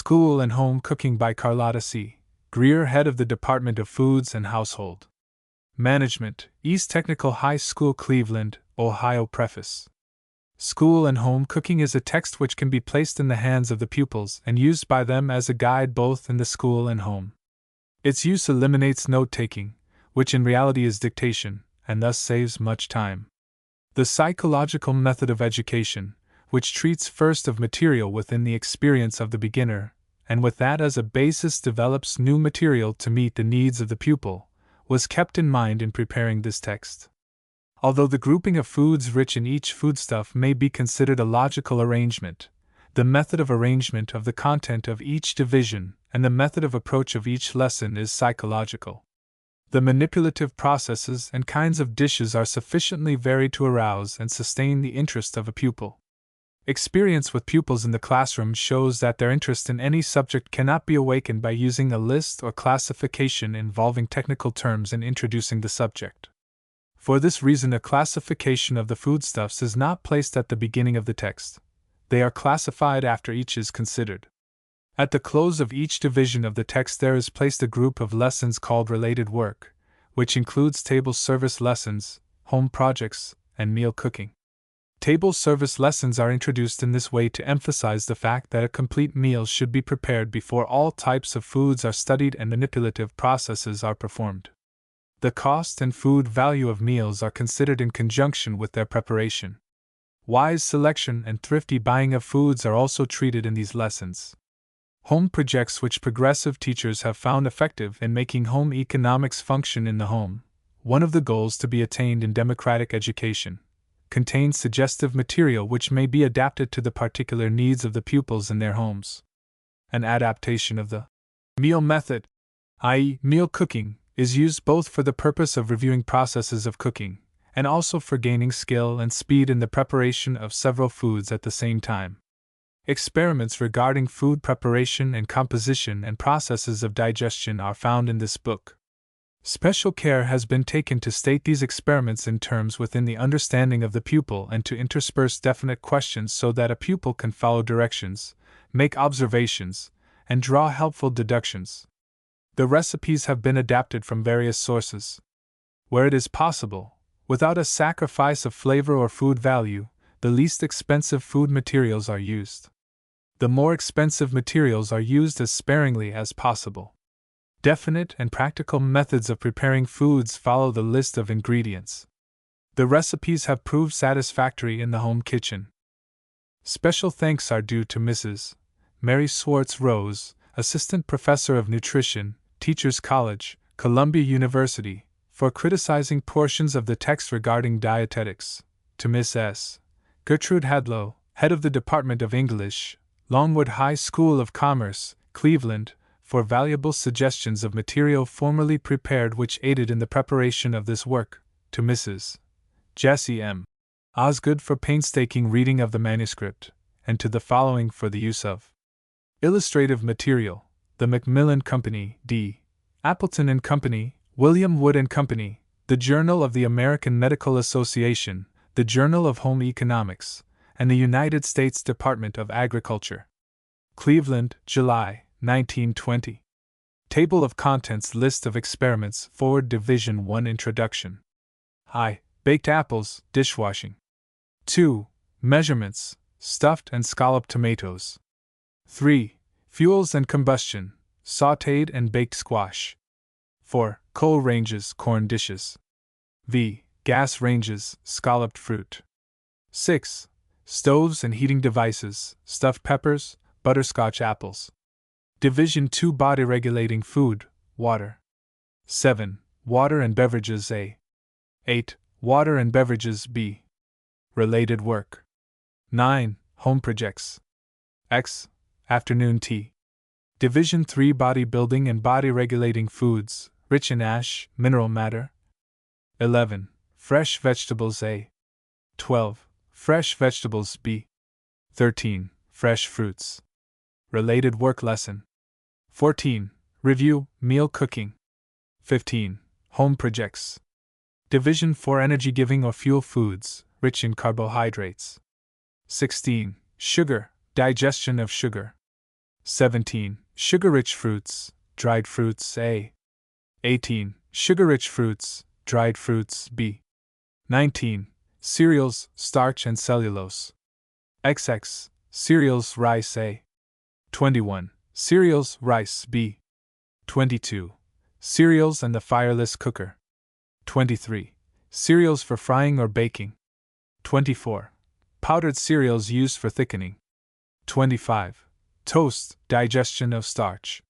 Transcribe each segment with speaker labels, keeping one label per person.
Speaker 1: School and Home Cooking by Carlotta C. Greer, head of the Department of Foods and Household Management, East Technical High School, Cleveland, Ohio. Preface. School and Home Cooking is a text which can be placed in the hands of the pupils and used by them as a guide both in the school and home. Its use eliminates note-taking, which in reality is dictation, and thus saves much time. The psychological method of education, which treats first of material within the experience of the beginner, and with that as a basis develops new material to meet the needs of the pupil, was kept in mind in preparing this text. Although the grouping of foods rich in each foodstuff may be considered a logical arrangement, the method of arrangement of the content of each division and the method of approach of each lesson is psychological. The manipulative processes and kinds of dishes are sufficiently varied to arouse and sustain the interest of a pupil. Experience with pupils in the classroom shows that their interest in any subject cannot be awakened by using a list or classification involving technical terms in introducing the subject. For this reason, a classification of the foodstuffs is not placed at the beginning of the text. They are classified after each is considered. At the close of each division of the text there is placed a group of lessons called related work, which includes table service lessons, home projects, and meal cooking. Table service lessons are introduced in this way to emphasize the fact that a complete meal should be prepared before all types of foods are studied and manipulative processes are performed. The cost and food value of meals are considered in conjunction with their preparation. Wise selection and thrifty buying of foods are also treated in these lessons. Home projects, which progressive teachers have found effective in making home economics function in the home, one of the goals to be attained in democratic education, contain suggestive material which may be adapted to the particular needs of the pupils in their homes. An adaptation of the meal method, i.e., meal cooking, is used both for the purpose of reviewing processes of cooking and also for gaining skill and speed in the preparation of several foods at the same time. Experiments regarding food preparation and composition and processes of digestion are found in this book. Special care has been taken to state these experiments in terms within the understanding of the pupil and to intersperse definite questions so that a pupil can follow directions, make observations, and draw helpful deductions. The recipes have been adapted from various sources. Where it is possible, without a sacrifice of flavor or food value, the least expensive food materials are used. The more expensive materials are used as sparingly as possible. Definite and practical methods of preparing foods follow the list of ingredients. The recipes have proved satisfactory in the home kitchen. Special thanks are due to Mrs. Mary Swartz Rose, Assistant Professor of Nutrition, Teachers College, Columbia University, for criticizing portions of the text regarding dietetics, to Miss S. Gertrude Hadlow, Head of the Department of English, Longwood High School of Commerce, Cleveland, for valuable suggestions of material formerly prepared which aided in the preparation of this work, to Mrs. Jessie M. Osgood for painstaking reading of the manuscript, and to the following for the use of illustrative material, the Macmillan Company, D. Appleton and Company, William Wood and Company, the Journal of the American Medical Association, the Journal of Home Economics, and the United States Department of Agriculture. Cleveland, July, 1920. Table of Contents, List of Experiments, Forward Division 1 Introduction. I. Baked apples, dishwashing. 2. Measurements, stuffed and scalloped tomatoes. 3. Fuels and combustion, sautéed and baked squash. 4. Coal ranges, corn dishes. V. Gas ranges, scalloped fruit. 6. Stoves and heating devices, stuffed peppers, butterscotch apples. Division 2 Body regulating food, water. 7. Water and beverages A. 8. Water and beverages B. Related work. 9. Home projects. X. Afternoon tea. Division 3 Body building and body regulating foods, rich in ash, mineral matter. 11. Fresh vegetables A. 12. Fresh vegetables B. 13. Fresh fruits. Related work lesson. 14. Review, meal cooking. 15. Home projects. Division 4 Energy giving or fuel foods, rich in carbohydrates. 16. Sugar, digestion of sugar. 17. Sugar-rich fruits, dried fruits A. 18. Sugar-rich fruits, dried fruits B. 19. Cereals, starch and cellulose. XX. Cereals, rice A. 21. Cereals, rice B. 22. Cereals and the fireless cooker. 23. Cereals for frying or baking. 24. Powdered cereals used for thickening. 25. Toast, digestion of starch.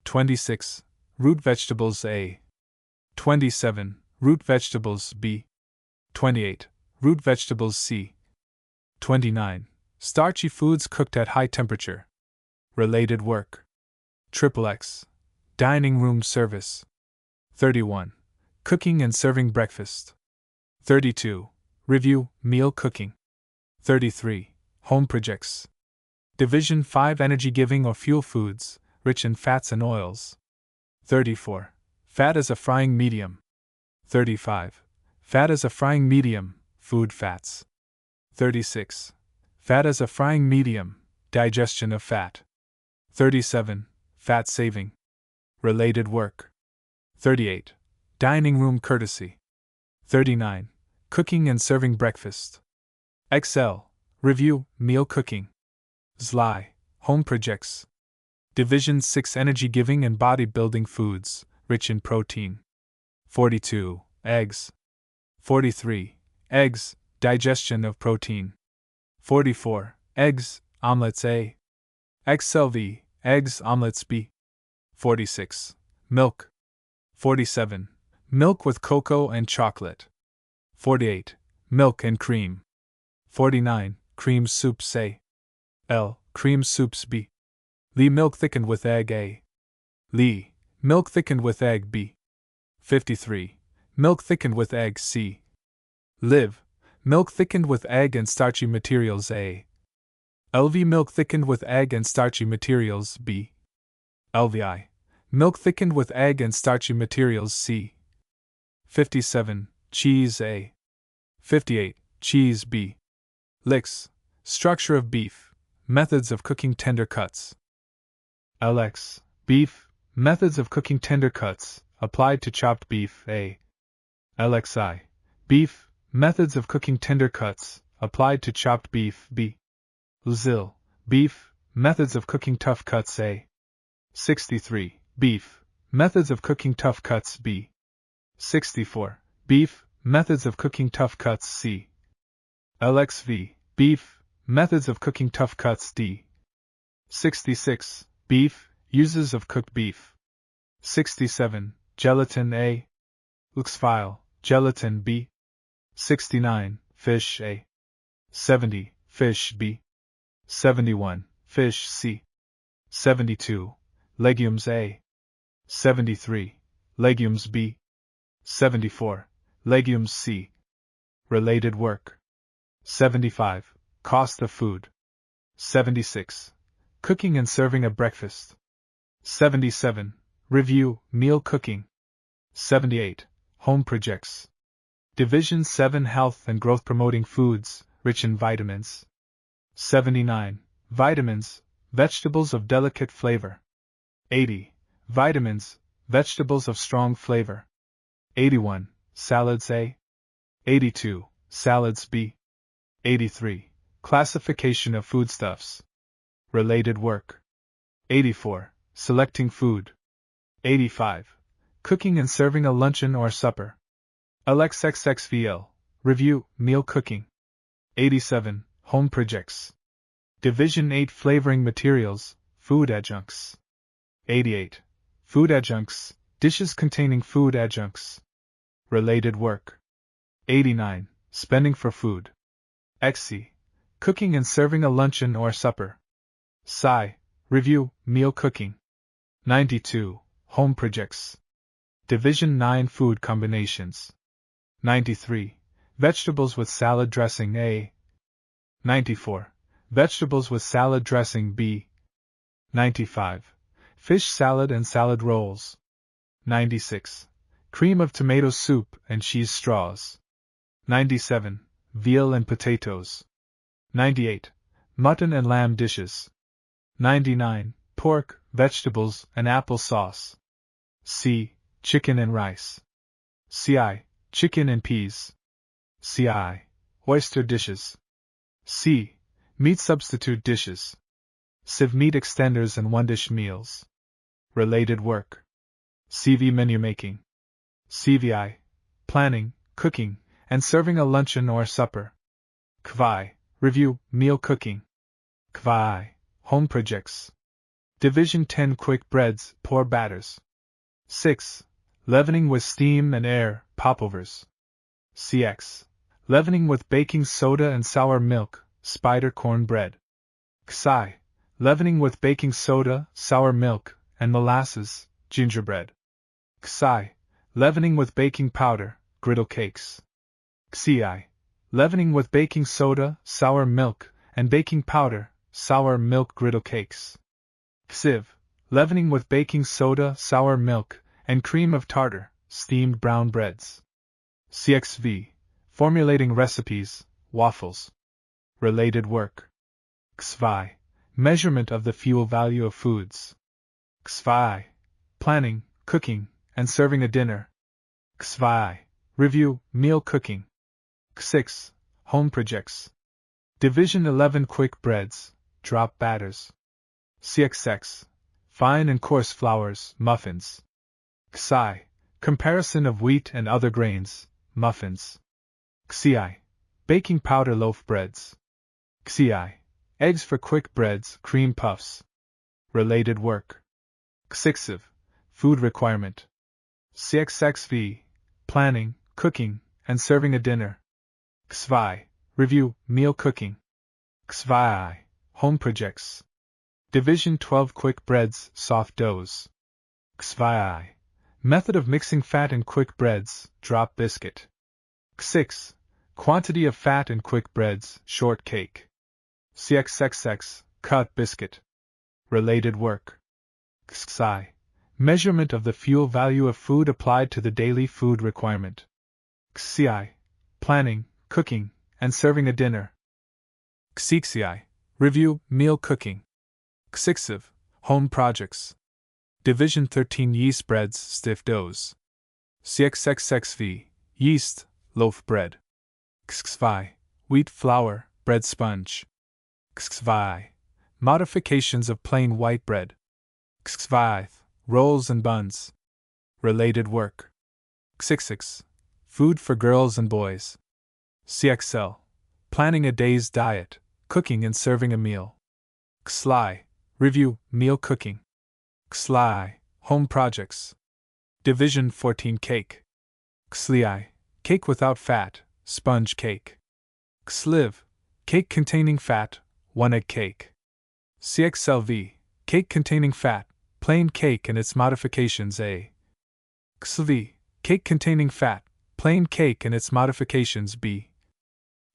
Speaker 1: 26. Root vegetables A. 27. Root vegetables B. 28. Root vegetables C. 29. Starchy foods cooked at high temperature. Related work. XXX. Dining room service. 31. Cooking and serving breakfast. 32. Review, meal cooking. 33. Home projects. Division 5. Energy giving or fuel foods, rich in fats and oils. 34. Fat as a frying medium. 35. Fat as a frying medium, food fats. 36. Fat as a frying medium, digestion of fat. 37. Fat saving. Related work. 38. Dining room courtesy. 39. Cooking and serving breakfast. XL. Review, meal cooking. XLI. Home projects. Division 6. Energy giving and body building foods, rich in protein. 42. Eggs. 43. Eggs, digestion of protein. 44. Eggs, omelets A. XLV. Eggs, omelets B. 46. Milk. 47. Milk with cocoa and chocolate. 48. Milk and cream. 49. Cream soups A. L. Cream soups B. Lee milk thickened with egg A. Lee. Milk thickened with egg B. 53. Milk thickened with egg C. Liv. Milk thickened with egg and starchy materials A. LV. Milk thickened with egg and starchy materials B. LVI. Milk thickened with egg and starchy materials C. 57. Cheese A. 58. Cheese B. Licks. Structure of beef. Methods of cooking tender cuts. LX. Beef. Methods of cooking tender cuts, applied to chopped beef A. LXI. Beef. Methods of cooking tender cuts, applied to chopped beef B. LZIL. Beef. Methods of cooking tough cuts A. 63. Beef. Methods of cooking tough cuts B. 64. Beef. Methods of cooking tough cuts C. LXV. Beef. Methods of cooking tough cuts D. 66. Beef. Uses of cooked beef. 67. Gelatin A. Luxfile. Gelatin B. 69. Fish A. 70. Fish B. 71. Fish C. 72. Legumes A. 73. Legumes B. 74. Legumes C. Related work. 75. Cost of food. 76. Cooking and serving a breakfast. 77. Review, meal cooking. 78. Home projects. Division 7. Health and growth promoting foods, rich in vitamins. 79. Vitamins, vegetables of delicate flavor. 80. Vitamins, vegetables of strong flavor. 81. Salads A. 82. Salads B. 83. Classification of foodstuffs. Related work. 84. Selecting food. 85. Cooking and serving a luncheon or supper. LXXXVL. Review, meal cooking. 87. Home projects. Division 8. Flavoring materials, food adjuncts. 88. Food adjuncts, dishes containing food adjuncts. Related work. 89. Spending for food. XC. Cooking and serving a luncheon or supper. Psi. Review, meal cooking. 92. Home projects. Division 9. Food combinations. 93. Vegetables with salad dressing A. 94. Vegetables with salad dressing B. 95. Fish salad and salad rolls. 96. Cream of tomato soup and cheese straws. 97. Veal and potatoes. 98. Mutton and lamb dishes. 99. pork, vegetables, and apple sauce. C. Chicken and rice. CI. Chicken and peas. CI. Oyster dishes. C. Meat substitute dishes. Civ. Meat extenders and one-dish meals. Related work. CV. Menu making. CVI. Planning, cooking, and serving a luncheon or supper. XVI. Review, meal cooking. XVI. Home projects. Division 10. Quick breads, pour batters. 6. Leavening with steam and air, popovers. CX. Leavening with baking soda and sour milk, spider corn bread. XI. Leavening with baking soda, sour milk, and molasses, gingerbread. XI. Leavening with baking powder, griddle cakes. XI. Leavening with baking soda, sour milk, and baking powder, sour milk griddle cakes. XIV. Leavening with baking soda, sour milk, and cream of tartar, steamed brown breads. CXV. Formulating recipes, waffles. Related work. XVI. Measurement of the fuel value of foods. XVI. Planning, cooking, and serving a dinner. XVI. Review, meal cooking. XVI. Home projects. Division 11. Quick breads, drop batters. CXX. Fine and coarse flours, muffins. XI. Comparison of wheat and other grains, muffins. XI. Baking powder loaf breads. XI. Eggs for quick breads, cream puffs. Related work. XIV. Food requirement. CXXV. Planning, cooking, and serving a dinner. XVI. Review, meal cooking. XVI. Home projects. Division 12. Quick breads, soft doughs. XVI. Method of mixing fat in quick breads, drop biscuit. XVI. Quantity of fat in quick breads, short cake. CXXX. Cut biscuit. Related work. XVI. Measurement of the fuel value of food applied to the daily food requirement. XCI. Planning, cooking, and serving a dinner. XCI. Review, meal cooking. XIV. Home projects. Division 13. Yeast breads, stiff doughs. CXXXV. Yeast, loaf bread. XXV. Wheat flour, bread sponge. XXV. Modifications of plain white bread. XXV. Rolls and buns. Related work. XX. Food for girls and boys. CXL. Planning a day's diet, cooking and serving a meal. XLI. Review, meal cooking. XLI. Home projects. Division 14. Cake. XLI. Cake without fat, sponge cake. XLIV. Cake containing fat, 1 egg cake. CXLV. Cake containing fat, plain cake and its modifications. A. XLV. Cake containing fat, plain cake and its modifications. B.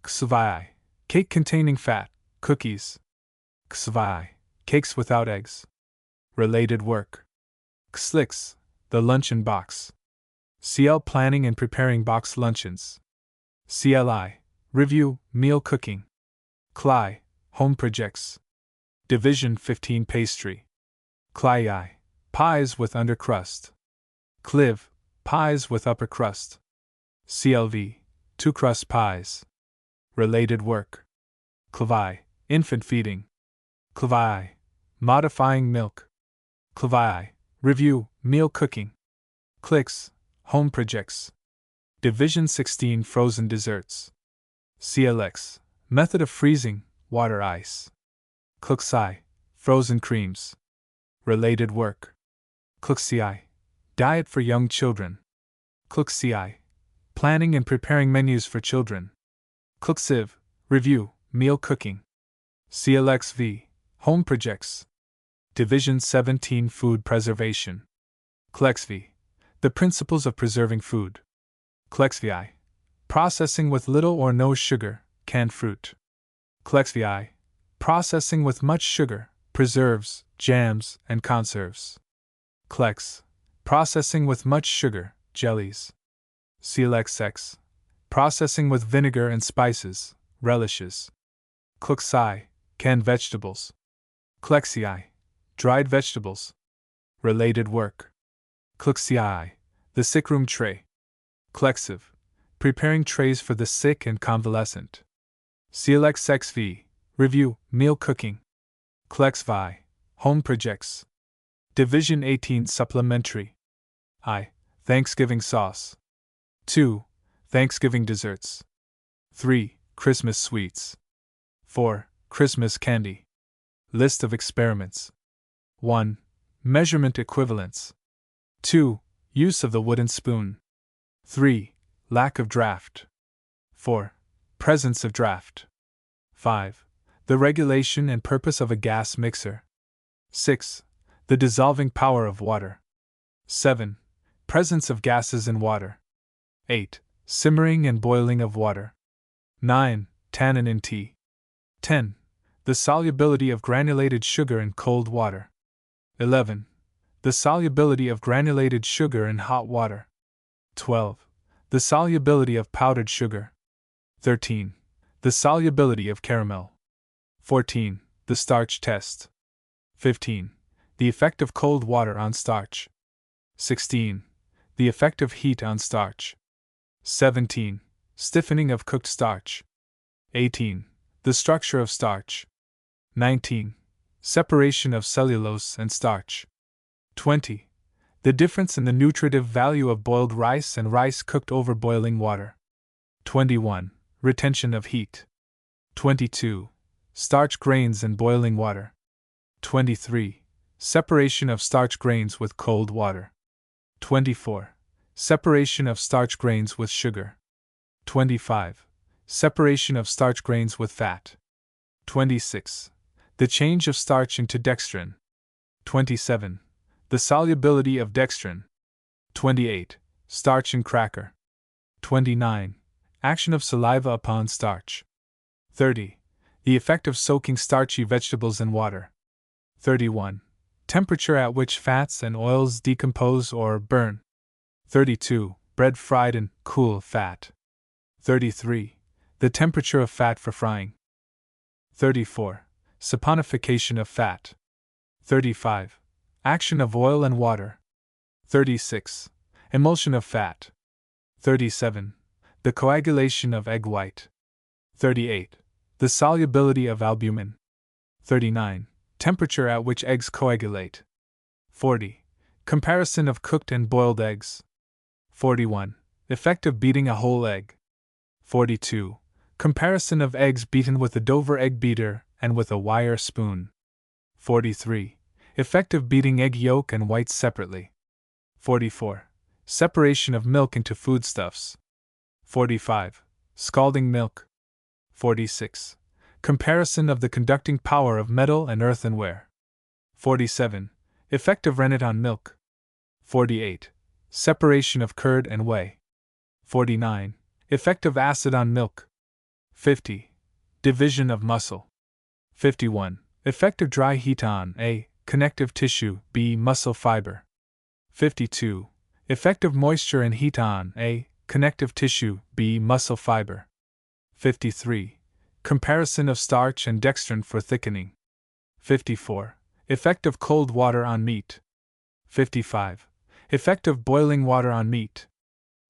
Speaker 1: XLVI. Cake containing fat, cookies. XLVI. Cakes without eggs. Related work. XLIX. The luncheon box. CL. Planning and preparing box luncheons. CLI. Review, meal cooking. CLI. Home projects. Division 15. Pastry. CLI. Pies with under crust. CLIV. Pies with upper crust. CLV. Two crust pies. Related work. CLVI. Infant feeding. CLVI. Modifying milk. CLVI. Review, meal cooking. CLIX. Home projects. Division 16. Frozen desserts. CLX. Method of freezing, water ice. CLXI. Frozen creams. Related work. CLXCI. Diet for young children. CLXCI. Planning and preparing menus for children. CLXIV. Review, meal cooking. CLXV. Home projects. Division 17. Food preservation. CLXV. The principles of preserving food. CLXVI. Processing with little or no sugar, canned fruit. CLXVI. Processing with much sugar, preserves, jams, and conserves. CLEX. Processing with much sugar, jellies. CLXX. Processing with vinegar and spices, relishes. CLXI. Canned vegetables. CLXCI. dried vegetables. Related work. Cluxii, the sickroom tray. Clexive, preparing trays for the sick and convalescent. CLXXV, review, meal cooking. CLEXVI, home projects. Division 18 supplementary. I. Thanksgiving sauce. 2. Thanksgiving desserts. 3. Christmas sweets. 4. Christmas candy. List of experiments. 1. Measurement equivalence. 2. Use of the wooden spoon. 3. Lack of draft. 4. Presence of draft. 5. The regulation and purpose of a gas mixer. 6. The dissolving power of water. 7. Presence of gases in water. 8. Simmering and boiling of water. 9. Tannin in tea. 10. The solubility of granulated sugar in cold water. 11. The solubility of granulated sugar in hot water. 12. The solubility of powdered sugar. 13. The solubility of caramel. 14. The starch test. 15. The effect of cold water on starch. 16. The effect of heat on starch. 17. Stiffening of cooked starch. 18. The structure of starch. 19. Separation of cellulose and starch. 20. The difference in the nutritive value of boiled rice and rice cooked over boiling water. 21. Retention of heat. 22. Starch grains in boiling water. 23. Separation of starch grains with cold water. 24. Separation of starch grains with sugar. 25. Separation of starch grains with fat. 26. The change of starch into dextrin. 27. The solubility of dextrin. 28. Starch in cracker. 29. Action of saliva upon starch. 30. The effect of soaking starchy vegetables in water. 31. Temperature at which fats and oils decompose or burn. 32. Bread fried in cool fat. 33. The temperature of fat for frying. 34. Saponification of fat. 35. Action of oil and water. 36. Emulsion of fat. 37. The coagulation of egg white. 38. The solubility of albumin. 39. Temperature at which eggs coagulate. 40. Comparison of cooked and boiled eggs. 41. Effect of beating a whole egg. 42. Comparison of eggs beaten with a Dover egg beater and with a wire spoon. 43. Effect of beating egg yolk and whites separately. 44. Separation of milk into foodstuffs. 45. Scalding milk. 46. Comparison of the conducting power of metal and earthenware. 47. Effect of rennet on milk. 48. Separation of curd and whey. 49. Effect of acid on milk. 50. Division of muscle. 51. Effect of dry heat on A. Connective tissue, B. Muscle fiber. 52. Effect of moisture and heat on A. Connective tissue, B. Muscle fiber. 53. Comparison of starch and dextrin for thickening. 54. Effect of cold water on meat. 55. Effect of boiling water on meat.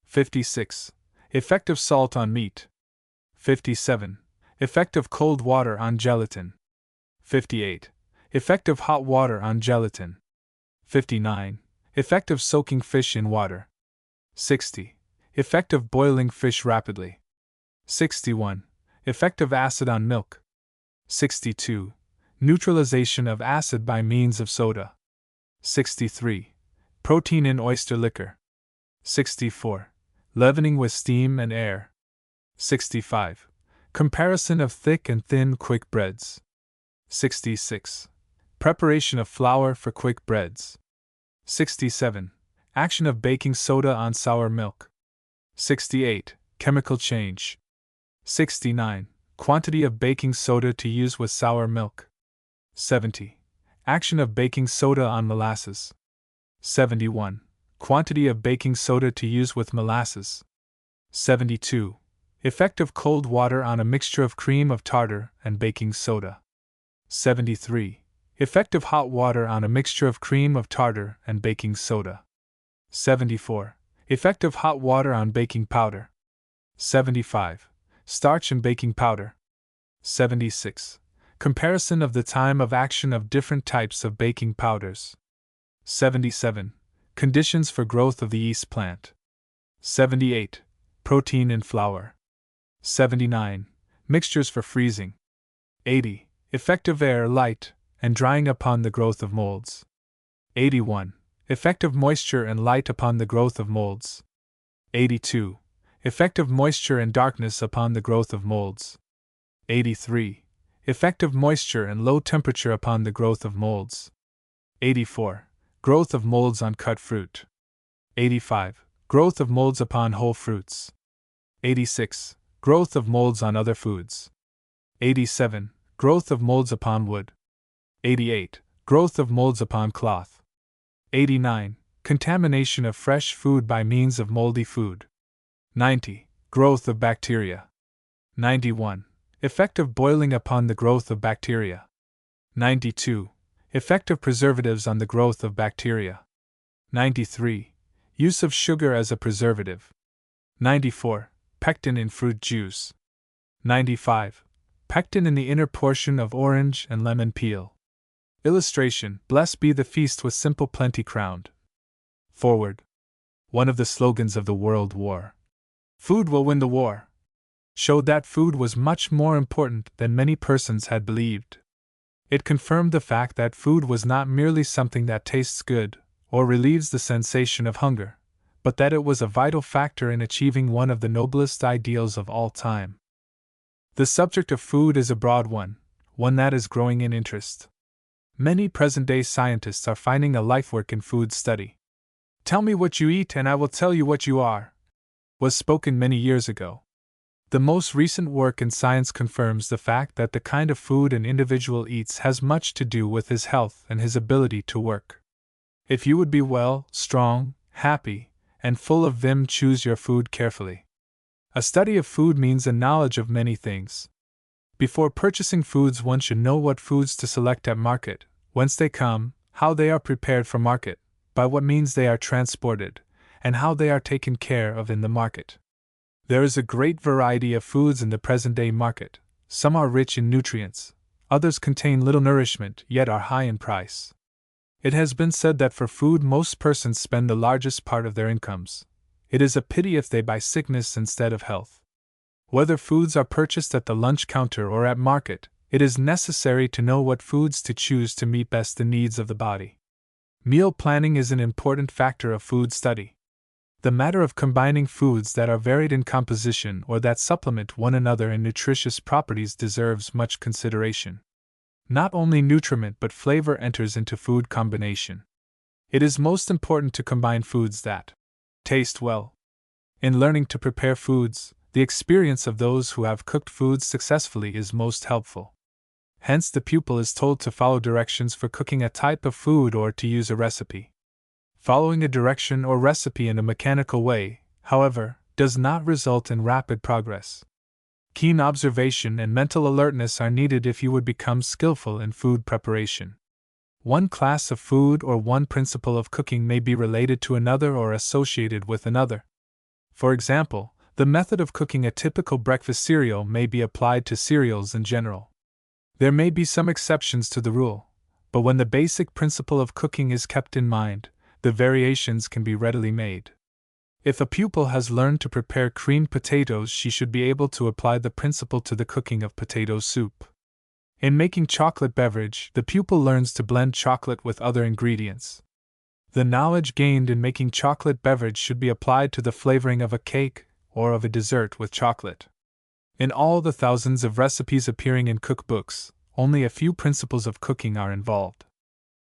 Speaker 1: 56. Effect of salt on meat. 57. Effect of cold water on gelatin. 58. Effect of hot water on gelatin. 59. Effect of soaking fish in water. 60. Effect of boiling fish rapidly. 61. Effect of acid on milk. 62. Neutralization of acid by means of soda. 63. Protein in oyster liquor. 64. Leavening with steam and air. 65. Comparison of thick and thin quick breads. 66. Preparation of flour for quick breads. 67. Action of baking soda on sour milk. 68. Chemical change. 69. Quantity of baking soda to use with sour milk. 70. Action of baking soda on molasses. 71. Quantity of baking soda to use with molasses. 72. Effect of cold water on a mixture of cream of tartar and baking soda. 73. Effect of hot water on a mixture of cream of tartar and baking soda. 74. Effect of hot water on baking powder. 75. Starch and baking powder. 76. Comparison of the time of action of different types of baking powders. 77. Conditions for growth of the yeast plant. 78. Protein in flour. 79. Mixtures for freezing. 80. Effect of air, light, and drying upon the growth of molds. 81. Effect of moisture and light upon the growth of molds. 82. Effect of moisture and darkness upon the growth of molds. 83. Effect of moisture and low temperature upon the growth of molds. 84. Growth of molds on cut fruit. 85. Growth of molds upon whole fruits. 86. Growth of molds on other foods. 87. Growth of molds upon wood. 88. Growth of molds upon cloth. 89. Contamination of fresh food by means of moldy food. 90. Growth of bacteria. 91. Effect of boiling upon the growth of bacteria. 92. Effect of preservatives on the growth of bacteria. 93. Use of sugar as a preservative. 94. Pectin in fruit juice. 95. Pectin in the inner portion of orange and lemon peel. Illustration: Blessed be the feast with simple plenty crowned. Forward. One of the slogans of the World War, "Food will win the war," showed that food was much more important than many persons had believed. It confirmed the fact that food was not merely something that tastes good or relieves the sensation of hunger, but that it was a vital factor in achieving one of the noblest ideals of all time. The subject of food is a broad one that is growing in interest. Many present-day scientists are finding a lifework in food study. "Tell me what you eat and I will tell you what you are," was spoken many years ago. The most recent work in science confirms the fact that the kind of food an individual eats has much to do with his health and his ability to work. If you would be well, strong, happy, and full of vim, choose your food carefully. A study of food means a knowledge of many things. Before purchasing foods, one should know what foods to select at market, whence they come, how they are prepared for market, by what means they are transported, and how they are taken care of in the market. There is a great variety of foods in the present-day market. Some are rich in nutrients, others contain little nourishment, yet are high in price. It has been said that for food most persons spend the largest part of their incomes. It is a pity if they buy sickness instead of health. Whether foods are purchased at the lunch counter or at market, it is necessary to know what foods to choose to meet best the needs of the body. Meal planning is an important factor of food study. The matter of combining foods that are varied in composition or that supplement one another in nutritious properties deserves much consideration. Not only nutriment but flavor enters into food combination. It is most important to combine foods that taste well. In learning to prepare foods, the experience of those who have cooked foods successfully is most helpful. Hence, the pupil is told to follow directions for cooking a type of food or to use a recipe. Following a direction or recipe in a mechanical way, however, does not result in rapid progress. Keen observation and mental alertness are needed if you would become skillful in food preparation. One class of food or one principle of cooking may be related to another or associated with another. For example, the method of cooking a typical breakfast cereal may be applied to cereals in general. There may be some exceptions to the rule, but when the basic principle of cooking is kept in mind, the variations can be readily made. If a pupil has learned to prepare creamed potatoes, she should be able to apply the principle to the cooking of potato soup. In making chocolate beverage, the pupil learns to blend chocolate with other ingredients. The knowledge gained in making chocolate beverage should be applied to the flavoring of a cake or of a dessert with chocolate. In all the thousands of recipes appearing in cookbooks, only a few principles of cooking are involved.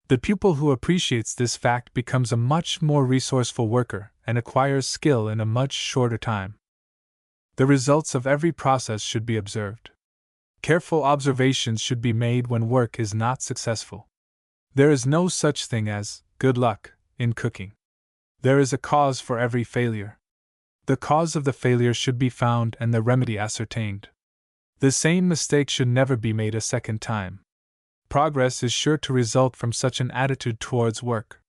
Speaker 1: The pupil who appreciates this fact becomes a much more resourceful worker and acquires skill in a much shorter time. The results of every process should be observed. Careful observations should be made when work is not successful. There is no such thing as good luck in cooking. There is a cause for every failure. The cause of the failure should be found and the remedy ascertained. The same mistake should never be made a second time. Progress is sure to result from such an attitude towards work.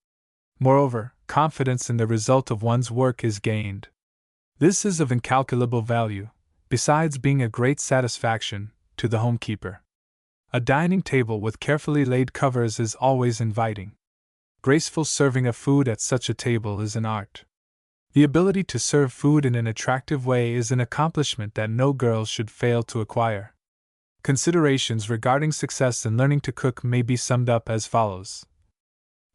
Speaker 1: Moreover, confidence in the result of one's work is gained. This is of incalculable value, besides being a great satisfaction, to the homekeeper. A dining table with carefully laid covers is always inviting. Graceful serving of food at such a table is an art. The ability to serve food in an attractive way is an accomplishment that no girl should fail to acquire. Considerations regarding success in learning to cook may be summed up as follows.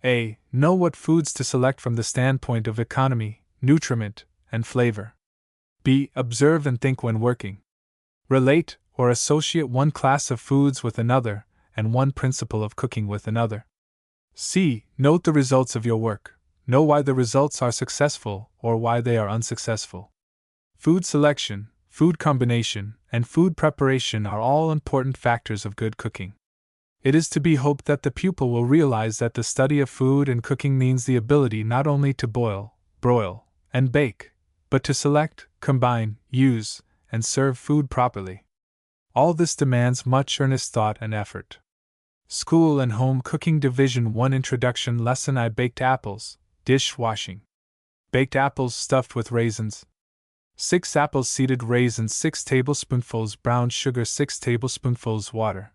Speaker 1: A. Know what foods to select from the standpoint of economy, nutriment, and flavor. B. Observe and think when working. Relate or associate one class of foods with another, and one principle of cooking with another. C. Note the results of your work. Know why the results are successful or why they are unsuccessful. Food selection, food combination, and food preparation are all important factors of good cooking. It is to be hoped that the pupil will realize that the study of food and cooking means the ability not only to boil, broil, and bake, but to select, combine, use, and serve food properly. All this demands much earnest thought and effort. School and Home Cooking Division 1 Introduction Lesson I Baked Apples, Dish Washing. Baked apples stuffed with raisins. 6 apples seeded raisins 6 tablespoonfuls brown sugar 6 tablespoonfuls water.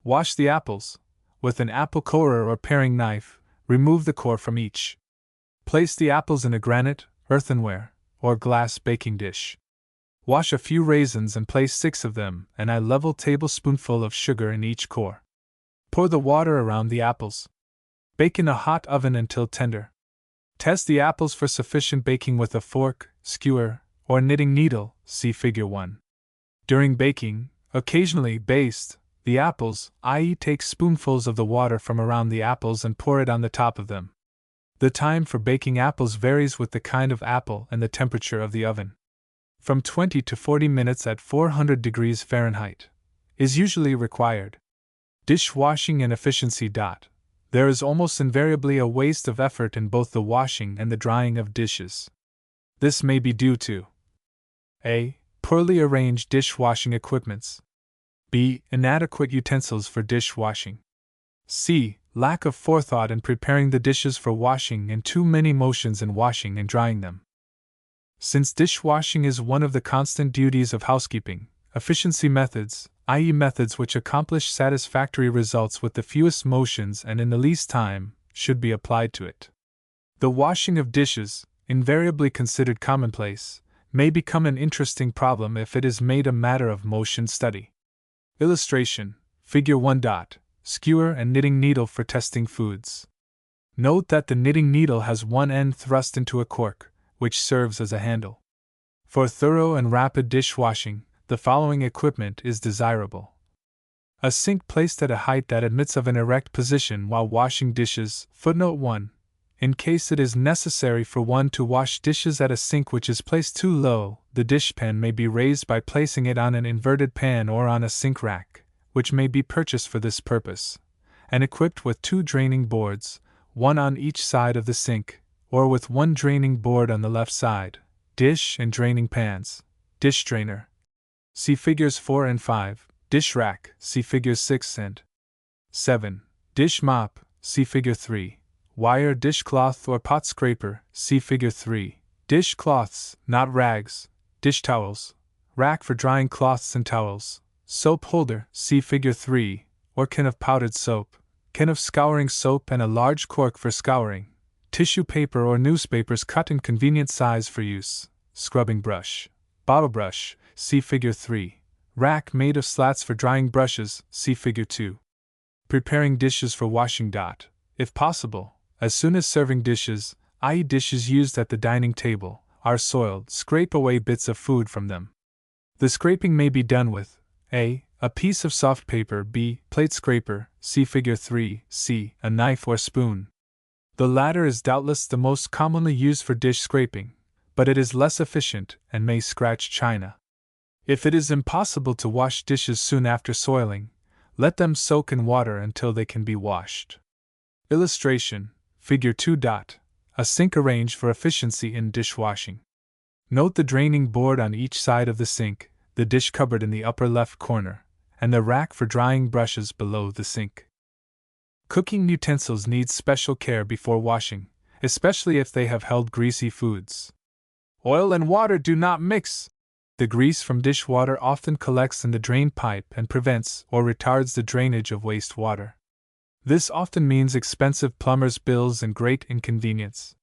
Speaker 1: Wash the apples. With an apple corer or paring knife, remove the core from each. Place the apples in a granite, earthenware, or glass baking dish. Wash a few raisins and place 6 of them and a level tablespoonful of sugar in each core. Pour the water around the apples. Bake in a hot oven until tender. Test the apples for sufficient baking with a fork, skewer, or knitting needle, see Figure 1. During baking, occasionally baste the apples, i.e. take spoonfuls of the water from around the apples and pour it on the top of them. The time for baking apples varies with the kind of apple and the temperature of the oven. From 20 to 40 minutes at 400 degrees Fahrenheit is usually required. Dishwashing and efficiency. There is almost invariably a waste of effort in both the washing and the drying of dishes. This may be due to A. Poorly arranged dishwashing equipments. B. Inadequate utensils for dishwashing. C. Lack of forethought in preparing the dishes for washing and too many motions in washing and drying them. Since dishwashing is one of the constant duties of housekeeping, efficiency methods, i.e. methods which accomplish satisfactory results with the fewest motions and in the least time, should be applied to it. The washing of dishes, invariably considered commonplace, may become an interesting problem if it is made a matter of motion study. Illustration, Figure 1. Skewer and knitting needle for testing foods. Note that the knitting needle has one end thrust into a cork, which serves as a handle. For thorough and rapid dishwashing, the following equipment is desirable. A sink placed at a height that admits of an erect position while washing dishes. Footnote 1. In case it is necessary for one to wash dishes at a sink which is placed too low, the dishpan may be raised by placing it on an inverted pan or on a sink rack, which may be purchased for this purpose, and equipped with 2 draining boards, one on each side of the sink, or with 1 draining board on the left side. Dish and draining pans. Dish drainer. See Figures 4 and 5. Dish rack. See Figures 6 and 7. Dish mop. See Figure 3. Wire dishcloth or pot scraper, see Figure 3. Dish cloths, not rags. Dish towels. Rack for drying cloths and towels. Soap holder, see Figure 3, or can of powdered soap. Can of scouring soap and a large cork for scouring. Tissue paper or newspapers cut in convenient size for use. Scrubbing brush. Bottle brush, see Figure 3. Rack made of slats for drying brushes, see Figure 2. Preparing dishes for washing. If possible, as soon as serving dishes, i.e. dishes used at the dining table, are soiled, scrape away bits of food from them. The scraping may be done with A. A piece of soft paper. B. Plate scraper, see Figure 3. C. A knife or spoon. The latter is doubtless the most commonly used for dish scraping, but it is less efficient and may scratch china. If it is impossible to wash dishes soon after soiling, let them soak in water until they can be washed. Illustration, Figure 2. A sink arranged for efficiency in dishwashing. Note the draining board on each side of the sink, the dish cupboard in the upper left corner, and the rack for drying brushes below the sink. Cooking utensils need special care before washing, especially if they have held greasy foods. Oil and water do not mix. The grease from dishwater often collects in the drain pipe and prevents or retards the drainage of wastewater. This often means expensive plumber's bills and great inconvenience.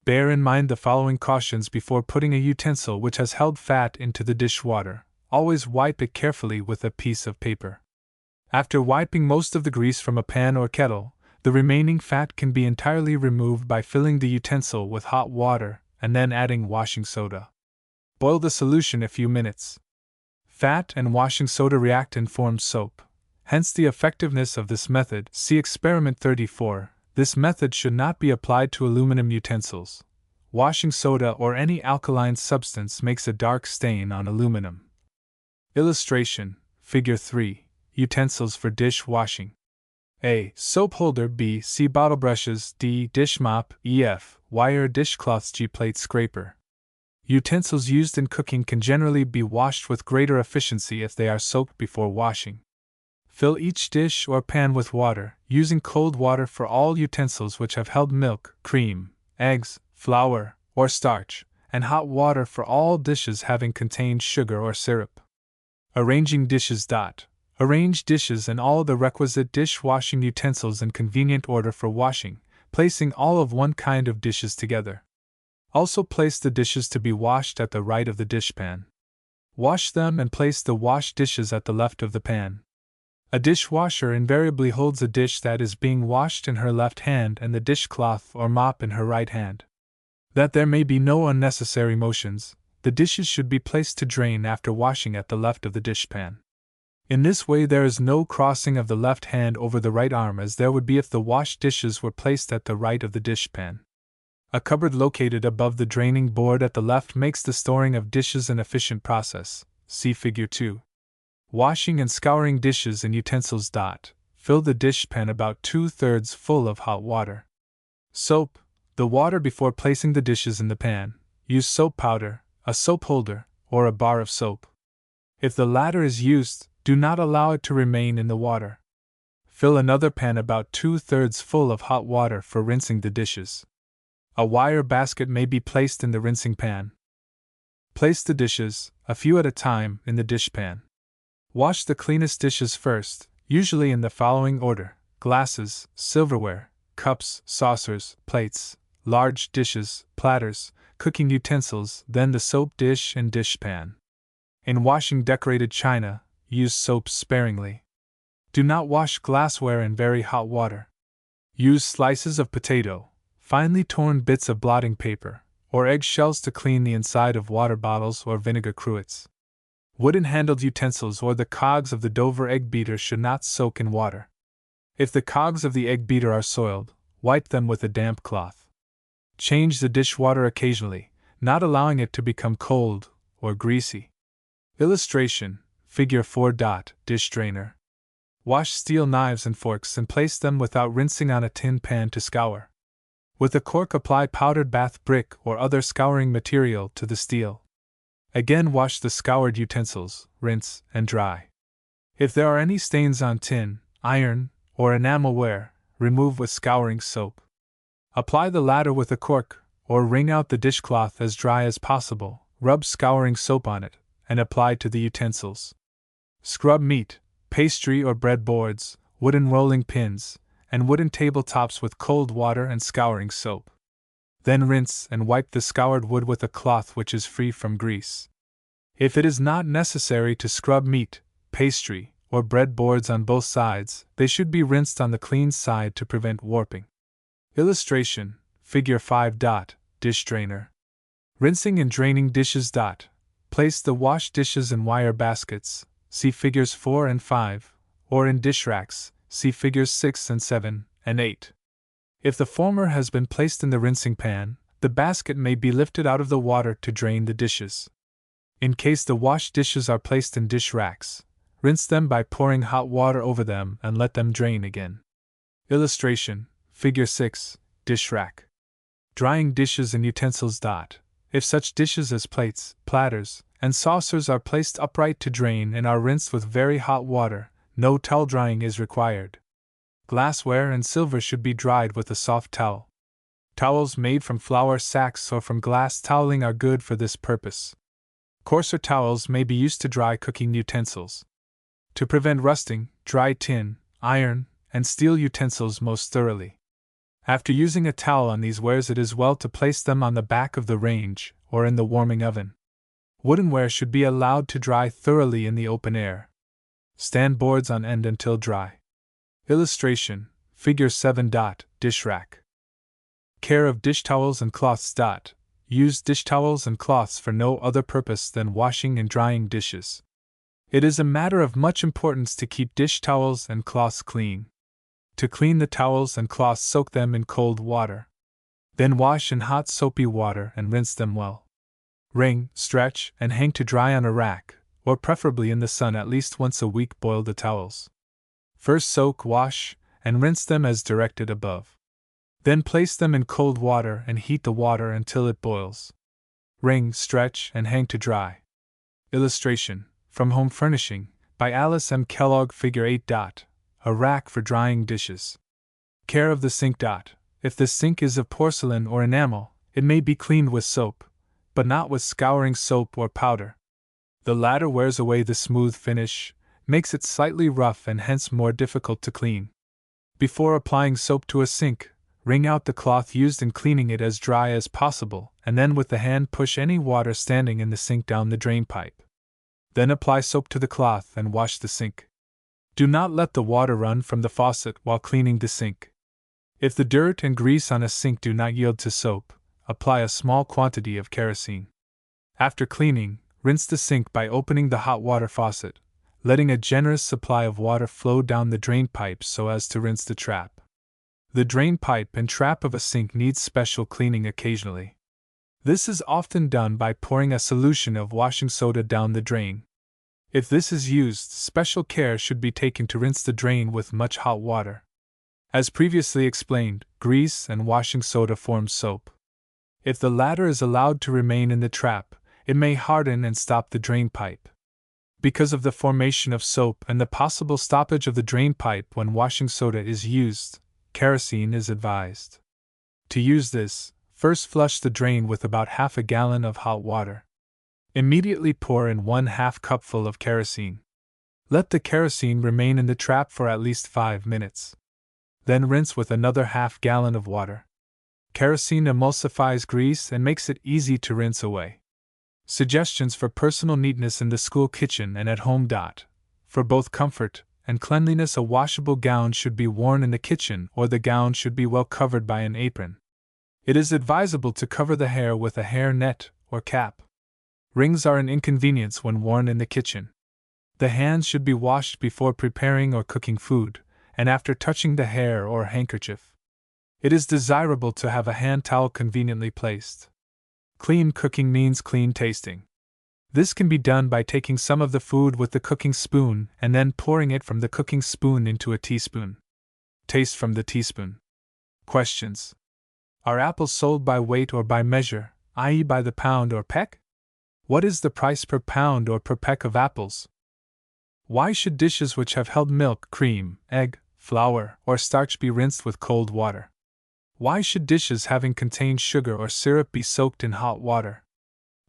Speaker 1: Bear in mind the following cautions before putting a utensil which has held fat into the dishwater. Always wipe it carefully with a piece of paper. After wiping most of the grease from a pan or kettle, the remaining fat can be entirely removed by filling the utensil with hot water and then adding washing soda. Boil the solution a few minutes. Fat and washing soda react and form soap. Hence the effectiveness of this method. See Experiment 34. This method should not be applied to aluminum utensils. Washing soda or any alkaline substance makes a dark stain on aluminum. Illustration, Figure 3. Utensils for dish washing. A. Soap holder. B. C. Bottle brushes. D. Dish mop. E. F. Wire dishcloths. G. Plate scraper. Utensils used in cooking can generally be washed with greater efficiency if they are soaked before washing. Fill each dish or pan with water, using cold water for all utensils which have held milk, cream, eggs, flour, or starch, and hot water for all dishes having contained sugar or syrup. Arranging dishes. Arrange dishes and all the requisite dish-washing utensils in convenient order for washing, placing all of one kind of dishes together. Also place the dishes to be washed at the right of the dishpan. Wash them and place the washed dishes at the left of the pan. A dishwasher invariably holds a dish that is being washed in her left hand and the dishcloth or mop in her right hand. That there may be no unnecessary motions, the dishes should be placed to drain after washing at the left of the dishpan. In this way there is no crossing of the left hand over the right arm as there would be if the washed dishes were placed at the right of the dishpan. A cupboard located above the draining board at the left makes the storing of dishes an efficient process. See Figure 2. Washing and scouring dishes and utensils. Fill the dishpan about 2/3 full of hot water. Soap. The water before placing the dishes in the pan. Use soap powder, a soap holder, or a bar of soap. If the latter is used, do not allow it to remain in the water. Fill another pan about 2/3 full of hot water for rinsing the dishes. A wire basket may be placed in the rinsing pan. Place the dishes, a few at a time, in the dishpan. Wash the cleanest dishes first, usually in the following order: glasses, silverware, cups, saucers, plates, large dishes, platters, cooking utensils, then the soap dish and dishpan. In washing decorated china, use soap sparingly. Do not wash glassware in very hot water. Use slices of potato, finely torn bits of blotting paper, or egg shells to clean the inside of water bottles or vinegar cruets. Wooden-handled utensils or the cogs of the Dover egg beater should not soak in water. If the cogs of the egg beater are soiled, wipe them with a damp cloth. Change the dishwater occasionally, not allowing it to become cold or greasy. Illustration, Figure 4. Dish drainer. Wash steel knives and forks and place them without rinsing on a tin pan to scour. With a cork apply powdered bath brick or other scouring material to the steel. Again wash the scoured utensils, rinse, and dry. If there are any stains on tin, iron, or enamelware, remove with scouring soap. Apply the latter with a cork, or wring out the dishcloth as dry as possible, rub scouring soap on it, and apply to the utensils. Scrub meat, pastry or bread boards, wooden rolling pins, and wooden tabletops with cold water and scouring soap. Then rinse and wipe the scoured wood with a cloth which is free from grease. If it is not necessary to scrub meat, pastry, or bread boards on both sides, they should be rinsed on the clean side to prevent warping. Illustration, Figure 5. Dish drainer. Rinsing and draining dishes. Place the washed dishes in wire baskets, see Figures 4 and 5, or in dish racks, see Figures 6 and 7, and 8. If the former has been placed in the rinsing pan, the basket may be lifted out of the water to drain the dishes. In case the washed dishes are placed in dish racks, rinse them by pouring hot water over them and let them drain again. Illustration, Figure 6, Dish rack. Drying dishes and utensils. If such dishes as plates, platters, and saucers are placed upright to drain and are rinsed with very hot water, no towel drying is required. Glassware and silver should be dried with a soft towel. Towels made from flour sacks or from glass toweling are good for this purpose. Coarser towels may be used to dry cooking utensils. To prevent rusting, dry tin, iron, and steel utensils most thoroughly. After using a towel on these wares, it is well to place them on the back of the range or in the warming oven. Woodenware should be allowed to dry thoroughly in the open air. Stand boards on end until dry. Illustration: Figure 7. Dish rack. Care of dish towels and cloths. Use dish towels and cloths for no other purpose than washing and drying dishes. It is a matter of much importance to keep dish towels and cloths clean. To clean the towels and cloths, soak them in cold water. Then wash in hot soapy water and rinse them well. Wring, stretch, and hang to dry on a rack, or preferably in the sun at least once a week. Boil the towels. First soak, wash, and rinse them as directed above. Then place them in cold water and heat the water until it boils. Wring, stretch, and hang to dry. Illustration: From Home Furnishing, by Alice M. Kellogg. Figure 8. A rack for drying dishes. Care of the sink. If the sink is of porcelain or enamel, it may be cleaned with soap, but not with scouring soap or powder. The latter wears away the smooth finish, makes it slightly rough and hence more difficult to clean. Before applying soap to a sink, wring out the cloth used in cleaning it as dry as possible, and then with the hand push any water standing in the sink down the drain pipe. Then apply soap to the cloth and wash the sink. Do not let the water run from the faucet while cleaning the sink. If the dirt and grease on a sink do not yield to soap, apply a small quantity of kerosene. After cleaning, rinse the sink by opening the hot water faucet, letting a generous supply of water flow down the drain pipe so as to rinse the trap. The drain pipe and trap of a sink needs special cleaning occasionally. This is often done by pouring a solution of washing soda down the drain. If this is used, special care should be taken to rinse the drain with much hot water. As previously explained, grease and washing soda form soap. If the latter is allowed to remain in the trap, it may harden and stop the drain pipe. Because of the formation of soap and the possible stoppage of the drain pipe when washing soda is used, kerosene is advised. To use this, first flush the drain with about half a gallon of hot water. Immediately pour in 1/2 cupful of kerosene. Let the kerosene remain in the trap for at least 5 minutes. Then rinse with another half gallon of water. Kerosene emulsifies grease and makes it easy to rinse away. Suggestions for personal neatness in the school kitchen and at home. For both comfort and cleanliness, a washable gown should be worn in the kitchen, or the gown should be well covered by an apron. It is advisable to cover the hair with a hair net or cap. Rings are an inconvenience when worn in the kitchen. The hands should be washed before preparing or cooking food, and after touching the hair or handkerchief. It is desirable to have a hand towel conveniently placed. Clean cooking means clean tasting. This can be done by taking some of the food with the cooking spoon and then pouring it from the cooking spoon into a teaspoon. Taste from the teaspoon. Questions: Are apples sold by weight or by measure, i.e. by the pound or peck? What is the price per pound or per peck of apples? Why should dishes which have held milk, cream, egg, flour, or starch be rinsed with cold water? Why should dishes having contained sugar or syrup be soaked in hot water?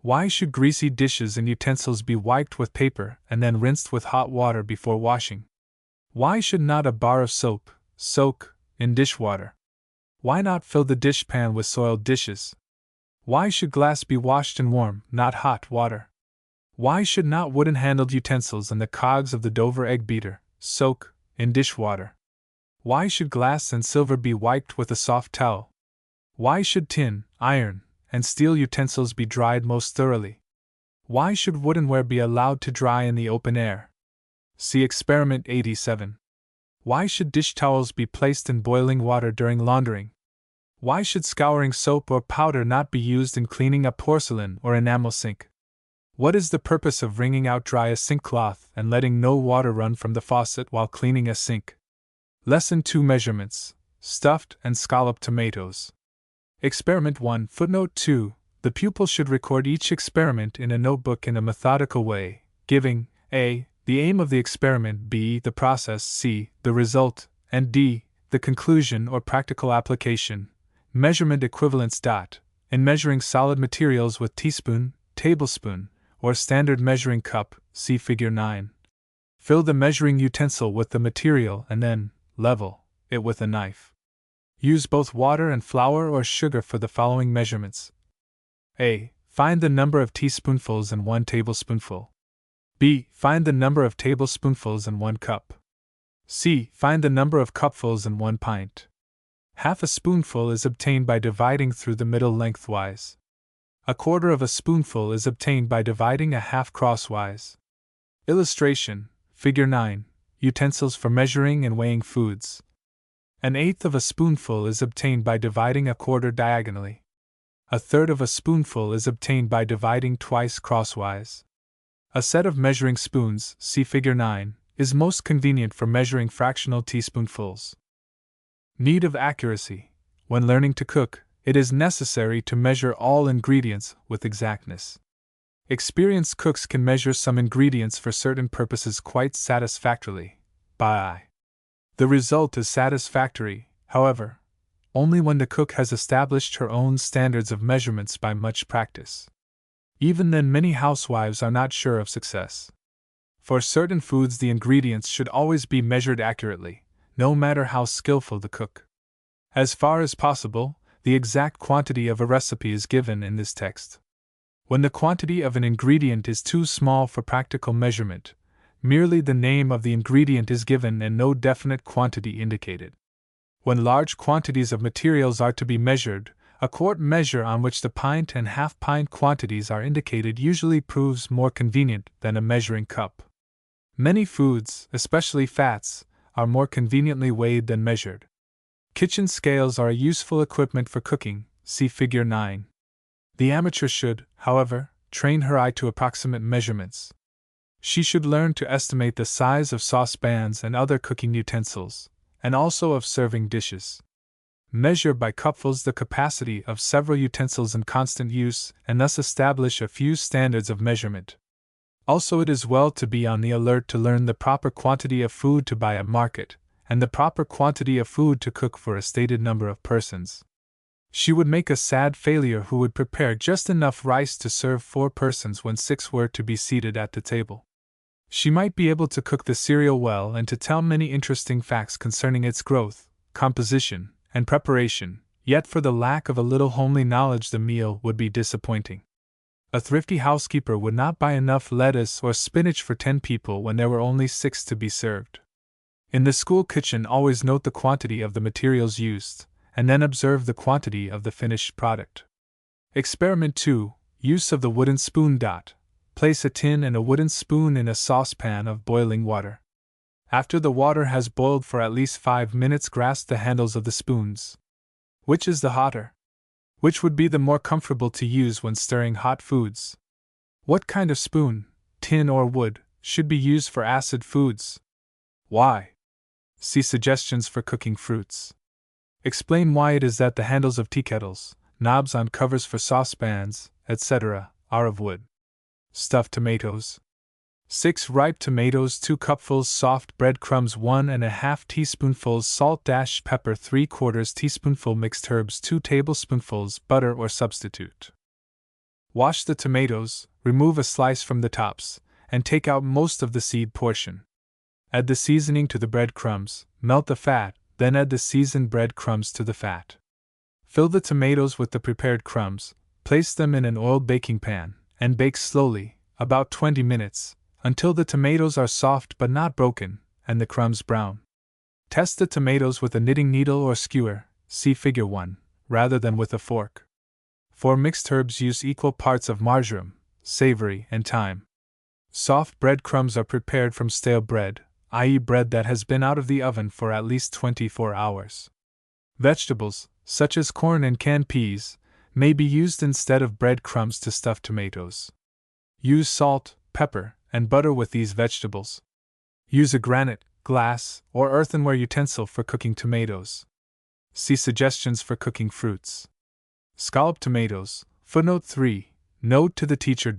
Speaker 1: Why should greasy dishes and utensils be wiped with paper and then rinsed with hot water before washing? Why should not a bar of soap soak in dishwater? Why not fill the dishpan with soiled dishes? Why should glass be washed in warm, not hot water? Why should not wooden-handled utensils and the cogs of the Dover egg beater soak in dishwater? Why should glass and silver be wiped with a soft towel? Why should tin, iron, and steel utensils be dried most thoroughly? Why should woodenware be allowed to dry in the open air? See Experiment 87. Why should dish towels be placed in boiling water during laundering? Why should scouring soap or powder not be used in cleaning a porcelain or enamel sink? What is the purpose of wringing out dry a sink cloth and letting no water run from the faucet while cleaning a sink? Lesson 2: Measurements: Stuffed and Scalloped Tomatoes. Experiment 1. Footnote 2. The pupil should record each experiment in a notebook in a methodical way, giving a. the aim of the experiment, b. the process, c. the result, and d. The conclusion or practical application. Measurement equivalence. In measuring solid materials with teaspoon, tablespoon, or standard measuring cup, see Figure 9. Fill the measuring utensil with the material and then level it with a knife. Use both water and flour or sugar for the following measurements. A. Find the number of teaspoonfuls in 1 tablespoonful. B. Find the number of tablespoonfuls in 1 cup. C. Find the number of cupfuls in 1 pint. Half a spoonful is obtained by dividing through the middle lengthwise. A quarter of a spoonful is obtained by dividing a half crosswise. Illustration, Figure 9, utensils for measuring and weighing foods. An eighth of a spoonful is obtained by dividing a quarter diagonally. A third of a spoonful is obtained by dividing twice crosswise. A set of measuring spoons, see Figure 9, is most convenient for measuring fractional teaspoonfuls. Need of accuracy. When learning to cook, it is necessary to measure all ingredients with exactness. Experienced cooks can measure some ingredients for certain purposes quite satisfactorily, by eye. The result is satisfactory, however, only when the cook has established her own standards of measurements by much practice. Even then, many housewives are not sure of success. For certain foods, the ingredients should always be measured accurately, no matter how skillful the cook. As far as possible, the exact quantity of a recipe is given in this text. When the quantity of an ingredient is too small for practical measurement, merely the name of the ingredient is given and no definite quantity indicated. When large quantities of materials are to be measured, a quart measure on which the pint and half-pint quantities are indicated usually proves more convenient than a measuring cup. Many foods, especially fats, are more conveniently weighed than measured. Kitchen scales are a useful equipment for cooking, see Figure 9. The amateur should, however, train her eye to approximate measurements. She should learn to estimate the size of saucepans and other cooking utensils, and also of serving dishes. Measure by cupfuls the capacity of several utensils in constant use and thus establish a few standards of measurement. Also, it is well to be on the alert to learn the proper quantity of food to buy at market, and the proper quantity of food to cook for a stated number of persons. She would make a sad failure who would prepare just enough rice to serve 4 persons when 6 were to be seated at the table. She might be able to cook the cereal well and to tell many interesting facts concerning its growth, composition, and preparation, yet for the lack of a little homely knowledge the meal would be disappointing. A thrifty housekeeper would not buy enough lettuce or spinach for 10 people when there were only 6 to be served. In the school kitchen, always note the quantity of the materials used, and then observe the quantity of the finished product. Experiment 2. Use of the wooden spoon. Place a tin and a wooden spoon in a saucepan of boiling water. After the water has boiled for at least 5 minutes, grasp the handles of the spoons. Which is the hotter? Which would be the more comfortable to use when stirring hot foods? What kind of spoon, tin or wood, should be used for acid foods? Why? See suggestions for cooking fruits. Explain why it is that the handles of teakettles, knobs on covers for saucepans, etc., are of wood. Stuffed tomatoes. 6 ripe tomatoes, 2 cupfuls soft breadcrumbs, 1½ teaspoonfuls salt - pepper, 3/4 teaspoonful mixed herbs, 2 tablespoonfuls butter or substitute. Wash the tomatoes, remove a slice from the tops, and take out most of the seed portion. Add the seasoning to the breadcrumbs, melt the fat, then add the seasoned breadcrumbs to the fat. Fill the tomatoes with the prepared crumbs, place them in an oiled baking pan, and bake slowly, about 20 minutes, until the tomatoes are soft but not broken, and the crumbs brown. Test the tomatoes with a knitting needle or skewer, see Figure 1, rather than with a fork. For mixed herbs, use equal parts of marjoram, savory, and thyme. Soft breadcrumbs are prepared from stale bread, i.e., bread that has been out of the oven for at least 24 hours. Vegetables, such as corn and canned peas, may be used instead of breadcrumbs to stuff tomatoes. Use salt, pepper, and butter with these vegetables. Use a granite, glass, or earthenware utensil for cooking tomatoes. See suggestions for cooking fruits. Scalloped tomatoes. Footnote 3. Note to the teacher.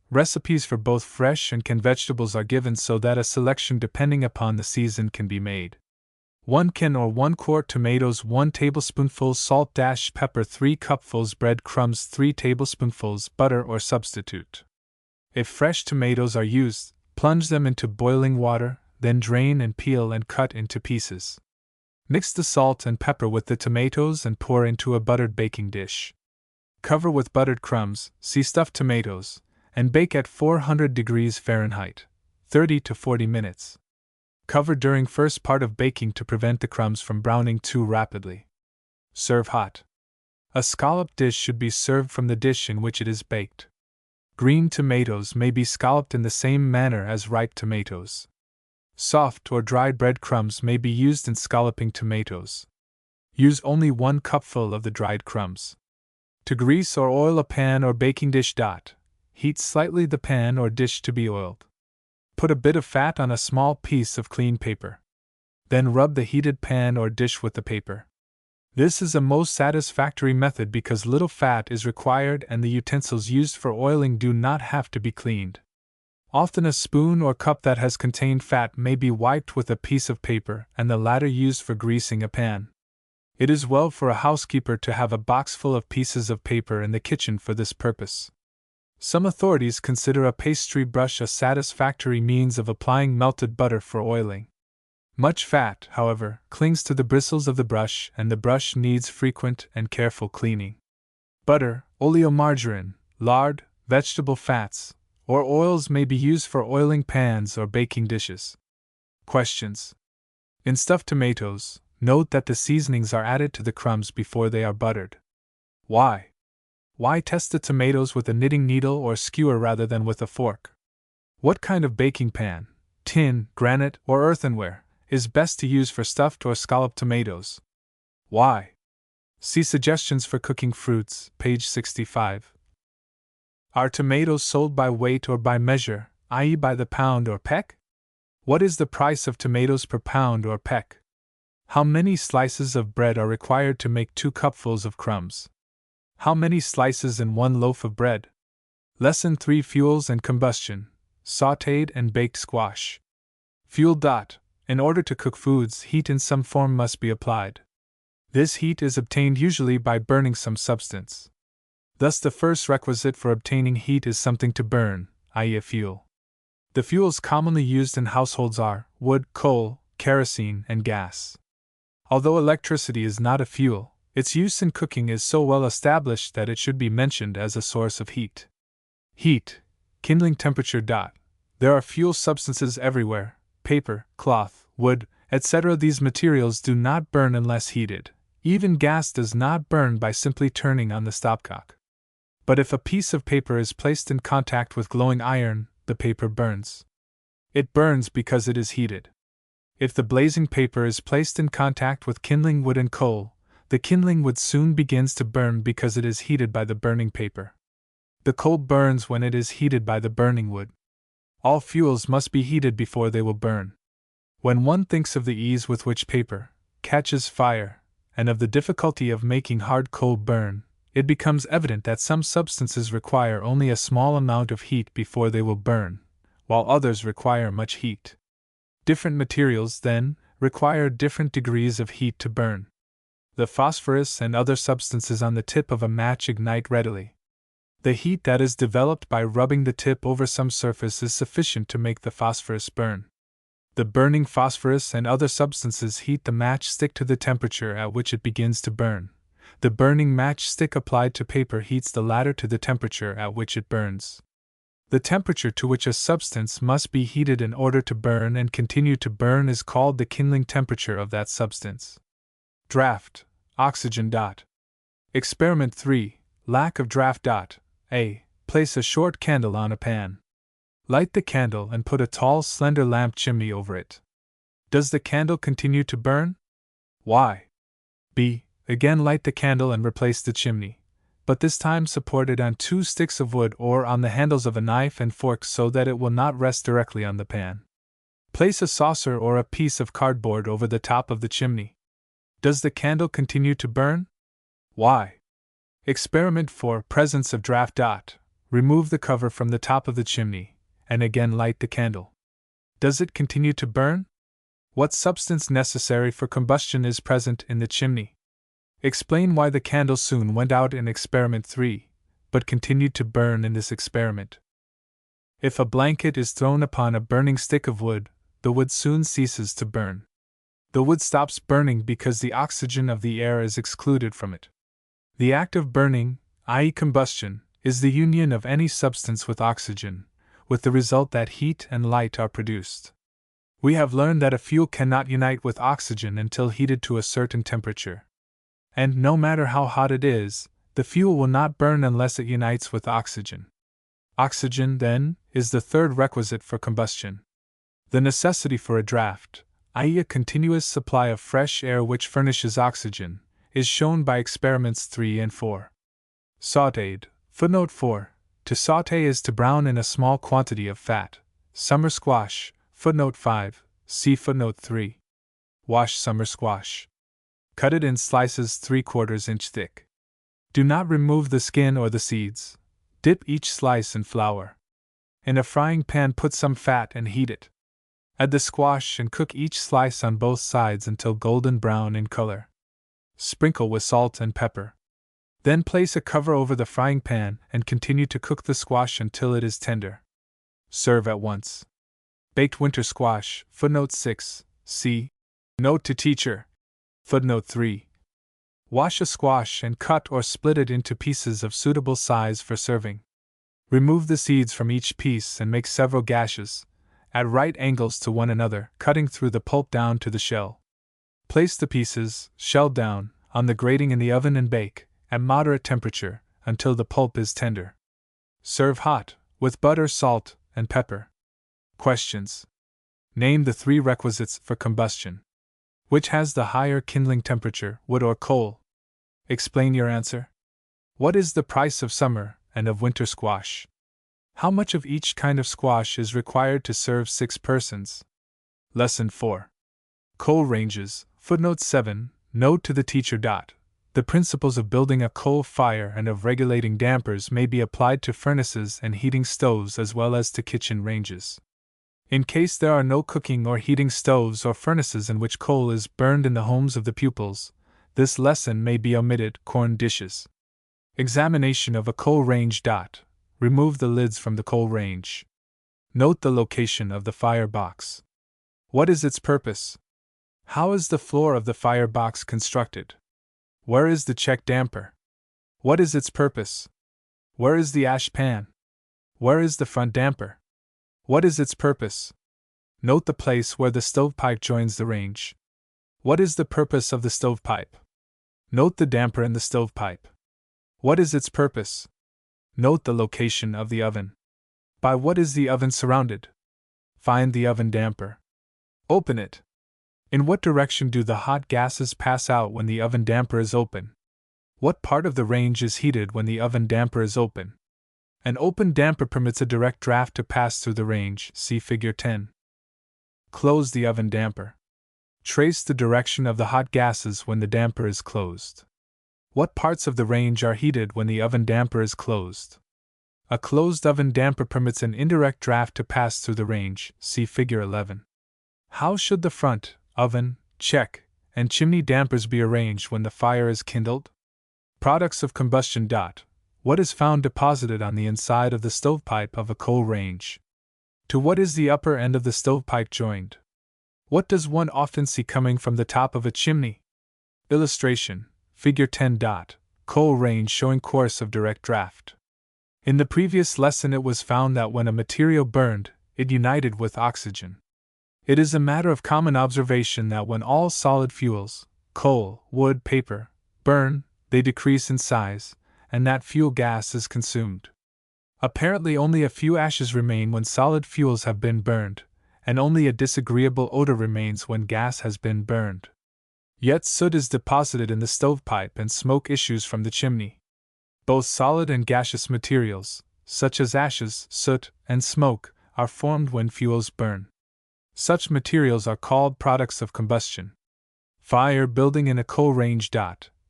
Speaker 1: Recipes for both fresh and canned vegetables are given so that a selection depending upon the season can be made. 1 can or 1 quart tomatoes, 1 tablespoonful salt - pepper, 3 cupfuls bread crumbs, 3 tablespoonfuls butter or substitute. If fresh tomatoes are used, plunge them into boiling water, then drain and peel and cut into pieces. Mix the salt and pepper with the tomatoes and pour into a buttered baking dish. Cover with buttered crumbs, see stuffed tomatoes, and bake at 400 degrees Fahrenheit, 30 to 40 minutes. Cover during first part of baking to prevent the crumbs from browning too rapidly. Serve hot. A scalloped dish should be served from the dish in which it is baked. Green tomatoes may be scalloped in the same manner as ripe tomatoes. Soft or dried bread crumbs may be used in scalloping tomatoes. Use only 1 cupful of the dried crumbs. To grease or oil a pan or baking dish. Heat slightly the pan or dish to be oiled. Put a bit of fat on a small piece of clean paper. Then rub the heated pan or dish with the paper. This is a most satisfactory method because little fat is required and the utensils used for oiling do not have to be cleaned. Often a spoon or cup that has contained fat may be wiped with a piece of paper and the latter used for greasing a pan. It is well for a housekeeper to have a box full of pieces of paper in the kitchen for this purpose. Some authorities consider a pastry brush a satisfactory means of applying melted butter for oiling. Much fat, however, clings to the bristles of the brush and the brush needs frequent and careful cleaning. Butter, oleomargarine, lard, vegetable fats, or oils may be used for oiling pans or baking dishes. Questions. In stuffed tomatoes, note that the seasonings are added to the crumbs before they are buttered. Why? Why test the tomatoes with a knitting needle or skewer rather than with a fork? What kind of baking pan, tin, granite, or earthenware, is best to use for stuffed or scalloped tomatoes? Why? See Suggestions for Cooking Fruits, page 65. Are tomatoes sold by weight or by measure, i.e., by the pound or peck? What is the price of tomatoes per pound or peck? How many slices of bread are required to make 2 cupfuls of crumbs? How many slices in 1 loaf of bread? Lesson 3: Fuels and Combustion, Sautéed and Baked Squash. Fuel. In order to cook foods, heat in some form must be applied. This heat is obtained usually by burning some substance. Thus, the first requisite for obtaining heat is something to burn, i.e., a fuel. The fuels commonly used in households are wood, coal, kerosene, and gas. Although electricity is not a fuel, its use in cooking is so well established that it should be mentioned as a source of heat. Heat, kindling temperature. There are fuel substances everywhere: paper, cloth, wood, etc. These materials do not burn unless heated. Even gas does not burn by simply turning on the stopcock. But if a piece of paper is placed in contact with glowing iron, the paper burns. It burns because it is heated. If the blazing paper is placed in contact with kindling wood and coal, the kindling wood soon begins to burn because it is heated by the burning paper. The coal burns when it is heated by the burning wood. All fuels must be heated before they will burn. When one thinks of the ease with which paper catches fire, and of the difficulty of making hard coal burn, it becomes evident that some substances require only a small amount of heat before they will burn, while others require much heat. Different materials, then, require different degrees of heat to burn. The phosphorus and other substances on the tip of a match ignite readily. The heat that is developed by rubbing the tip over some surface is sufficient to make the phosphorus burn. The burning phosphorus and other substances heat the matchstick to the temperature at which it begins to burn. The burning matchstick applied to paper heats the latter to the temperature at which it burns. The temperature to which a substance must be heated in order to burn and continue to burn is called the kindling temperature of that substance. Draft, oxygen. Experiment 3, Lack of draft. A. Place a short candle on a pan. Light the candle and put a tall, slender lamp chimney over it. Does the candle continue to burn? Why? B. Again light the candle and replace the chimney, but this time support it on 2 sticks of wood or on the handles of a knife and fork so that it will not rest directly on the pan. Place a saucer or a piece of cardboard over the top of the chimney. Does the candle continue to burn? Why? Experiment 4, Presence of draft. Remove the cover from the top of the chimney, and again light the candle. Does it continue to burn? What substance necessary for combustion is present in the chimney? Explain why the candle soon went out in experiment 3, but continued to burn in this experiment. If a blanket is thrown upon a burning stick of wood, the wood soon ceases to burn. The wood stops burning because the oxygen of the air is excluded from it. The act of burning, i.e., combustion, is the union of any substance with oxygen, with the result that heat and light are produced. We have learned that a fuel cannot unite with oxygen until heated to a certain temperature. And no matter how hot it is, the fuel will not burn unless it unites with oxygen. Oxygen, then, is the third requisite for combustion. The necessity for a draft, i.e., a continuous supply of fresh air which furnishes oxygen, is shown by experiments 3 and 4. Sautéed, footnote 4. To sauté is to brown in a small quantity of fat. Summer squash, footnote 5, see footnote 3. Wash summer squash. Cut it in slices 3/4 inch thick. Do not remove the skin or the seeds. Dip each slice in flour. In a frying pan, put some fat and heat it. Add the squash and cook each slice on both sides until golden brown in color. Sprinkle with salt and pepper. Then place a cover over the frying pan and continue to cook the squash until it is tender. Serve at once. Baked winter squash, footnote 6, see. Note to teacher. Footnote 3. Wash a squash and cut or split it into pieces of suitable size for serving. Remove the seeds from each piece and make several gashes, at right angles to one another, cutting through the pulp down to the shell. Place the pieces, shelled down, on the grating in the oven and bake, at moderate temperature, until the pulp is tender. Serve hot, with butter, salt, and pepper. Questions. Name the 3 requisites for combustion. Which has the higher kindling temperature, wood or coal? Explain your answer. What is the price of summer and of winter squash? How much of each kind of squash is required to serve 6 persons? Lesson 4. Coal ranges, footnote 7, note to the teacher. The principles of building a coal fire and of regulating dampers may be applied to furnaces and heating stoves as well as to kitchen ranges. In case there are no cooking or heating stoves or furnaces in which coal is burned in the homes of the pupils, this lesson may be omitted. Corn dishes. Examination of a coal range. Remove the lids from the coal range. Note the location of the fire box. What is its purpose? How is the floor of the fire box constructed? Where is the check damper? What is its purpose? Where is the ash pan? Where is the front damper? What is its purpose? Note the place where the stovepipe joins the range. What is the purpose of the stovepipe? Note the damper in the stovepipe. What is its purpose? Note the location of the oven. By what is the oven surrounded? Find the oven damper. Open it. In what direction do the hot gases pass out when the oven damper is open? What part of the range is heated when the oven damper is open? An open damper permits a direct draft to pass through the range, see Figure 10. Close the oven damper. Trace the direction of the hot gases when the damper is closed. What parts of the range are heated when the oven damper is closed? A closed oven damper permits an indirect draft to pass through the range, see Figure 11. How should the front, oven, check, and chimney dampers be arranged when the fire is kindled? Products of combustion. What is found deposited on the inside of the stovepipe of a coal range? To what is the upper end of the stovepipe joined? What does one often see coming from the top of a chimney? Illustration, Figure 10. Coal range showing course of direct draft. In the previous lesson it was found that when a material burned, it united with oxygen. It is a matter of common observation that when all solid fuels, coal, wood, paper, burn, they decrease in size, and that fuel gas is consumed. Apparently only a few ashes remain when solid fuels have been burned, and only a disagreeable odor remains when gas has been burned. Yet soot is deposited in the stovepipe and smoke issues from the chimney. Both solid and gaseous materials, such as ashes, soot, and smoke, are formed when fuels burn. Such materials are called products of combustion. Fire building in a coal range.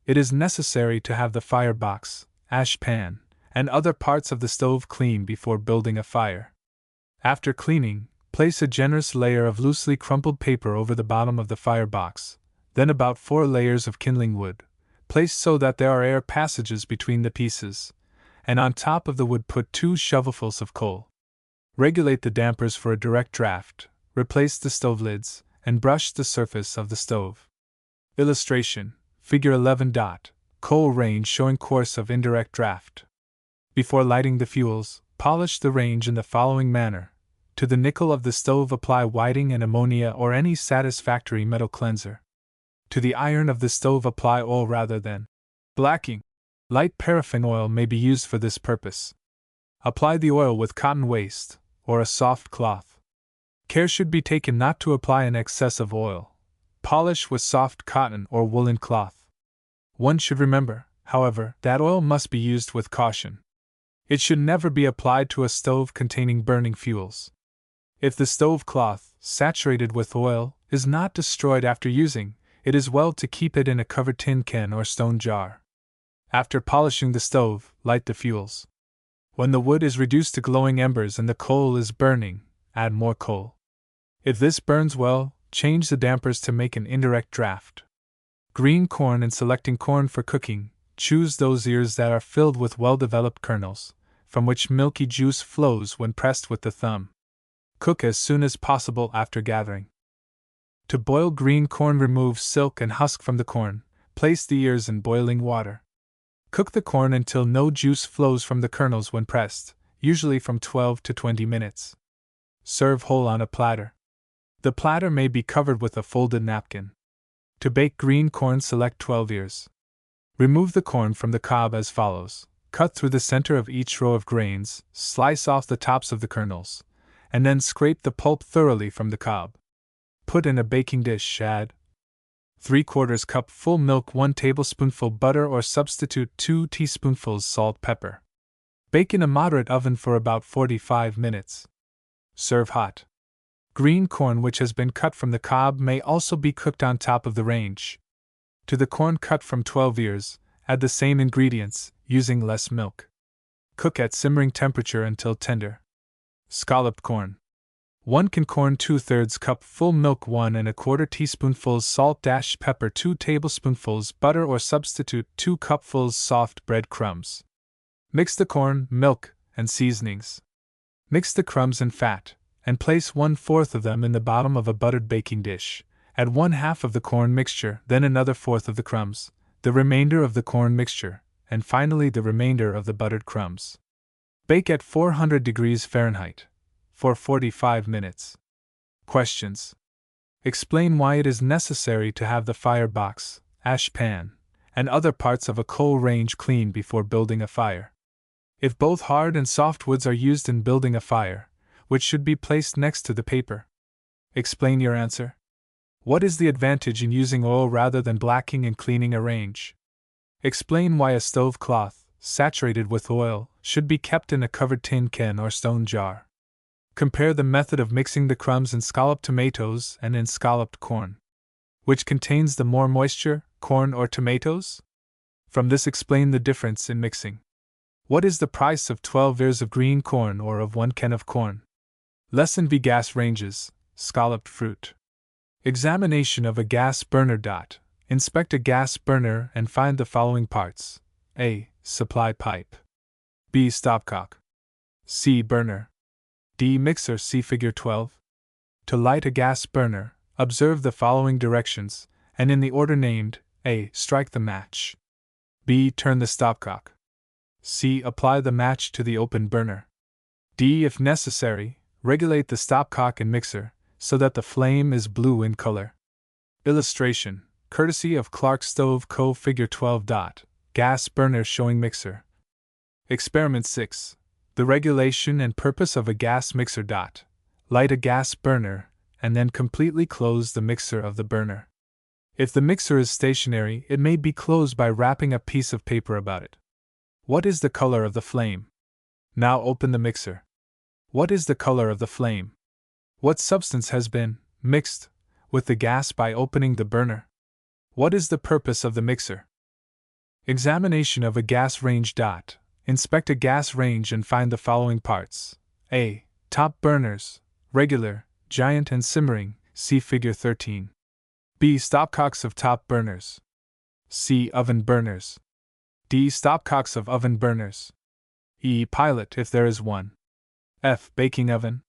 Speaker 1: It is necessary to have the fire box, ash pan, and other parts of the stove clean before building a fire. After cleaning, Place a generous layer of loosely crumpled paper over the bottom of the firebox, then about 4 layers of kindling wood, placed so that there are air passages between the pieces, and on top of the wood put 2 shovelfuls of coal. Regulate the dampers for a direct draft, replace the stove lids, and brush the surface of the stove. Illustration: Figure 11. Coal range showing course of indirect draft. Before lighting the fuels, polish the range in the following manner. To the nickel of the stove apply whiting and ammonia or any satisfactory metal cleanser. To the iron of the stove apply oil rather than blacking. Light paraffin oil may be used for this purpose. Apply the oil with cotton waste, or a soft cloth. Care should be taken not to apply an excess of oil. Polish with soft cotton or woolen cloth. One should remember, however, that oil must be used with caution. It should never be applied to a stove containing burning fuels. If the stove cloth, saturated with oil, is not destroyed after using, it is well to keep it in a covered tin can or stone jar. After polishing the stove, light the fuels. When the wood is reduced to glowing embers and the coal is burning, add more coal. If this burns well, change the dampers to make an indirect draft. Green corn. In selecting corn for cooking, choose those ears that are filled with well-developed kernels, from which milky juice flows when pressed with the thumb. Cook as soon as possible after gathering. To boil green corn, remove silk and husk from the corn. Place the ears in boiling water. Cook the corn until no juice flows from the kernels when pressed, usually from 12 to 20 minutes. Serve whole on a platter. The platter may be covered with a folded napkin. To bake green corn, select 12 ears. Remove the corn from the cob as follows. Cut through the center of each row of grains, slice off the tops of the kernels, and then scrape the pulp thoroughly from the cob. Put in a baking dish, add 3/4 cup full milk, 1 tablespoonful butter or substitute 2 teaspoonfuls salt, pepper. Bake in a moderate oven for about 45 minutes. Serve hot. Green corn which has been cut from the cob may also be cooked on top of the range. To the corn cut from 12 ears, add the same ingredients, using less milk. Cook at simmering temperature until tender. Scalloped corn. 1 can corn, 2/3 cup full milk, 1 1/4 teaspoonfuls salt, pepper, 2 tablespoonfuls butter or substitute 2 cupfuls soft bread crumbs. Mix the corn, milk, and seasonings. Mix the crumbs and fat, and place 1/4 of them in the bottom of a buttered baking dish. Add 1/2 of the corn mixture, then another 1/4 of the crumbs, the remainder of the corn mixture, and finally the remainder of the buttered crumbs. Bake at 400 degrees Fahrenheit for 45 minutes. Questions. Explain why it is necessary to have the firebox, ash pan, and other parts of a coal range cleaned before building a fire. If both hard and soft woods are used in building a fire, which should be placed next to the paper? Explain your answer. What is the advantage in using oil rather than blacking and cleaning a range? Explain why a stove cloth, saturated with oil, should be kept in a covered tin can or stone jar. Compare the method of mixing the crumbs in scalloped tomatoes and in scalloped corn. Which contains the more moisture, corn or tomatoes? From this explain the difference in mixing. What is the price of 12 ears of green corn or of 1 can of corn? Lesson V. Gas ranges, scalloped fruit. Examination of a gas burner. Inspect a gas burner and find the following parts. A. Supply pipe. B. Stopcock. C. Burner. D. Mixer. See Figure 12. To light a gas burner, observe the following directions, and in the order named. A. Strike the match. B. Turn the stopcock. C. Apply the match to the open burner. D. If necessary, regulate the stopcock and mixer, so that the flame is blue in color. Illustration, courtesy of Clark Stove Co. Figure 12. Gas burner showing mixer. Experiment 6. The regulation and purpose of a gas mixer. Light a gas burner, and then completely close the mixer of the burner. If the mixer is stationary, it may be closed by wrapping a piece of paper about it. What is the color of the flame? Now open the mixer. What is the color of the flame? What substance has been mixed with the gas by opening the burner? What is the purpose of the mixer? Examination of a gas range. Inspect a gas range and find the following parts. A. Top burners, regular, giant, and simmering, see Figure 13. B. Stopcocks of top burners. C. Oven burners. D. Stopcocks of oven burners. E. Pilot, if there is one. F. Baking oven.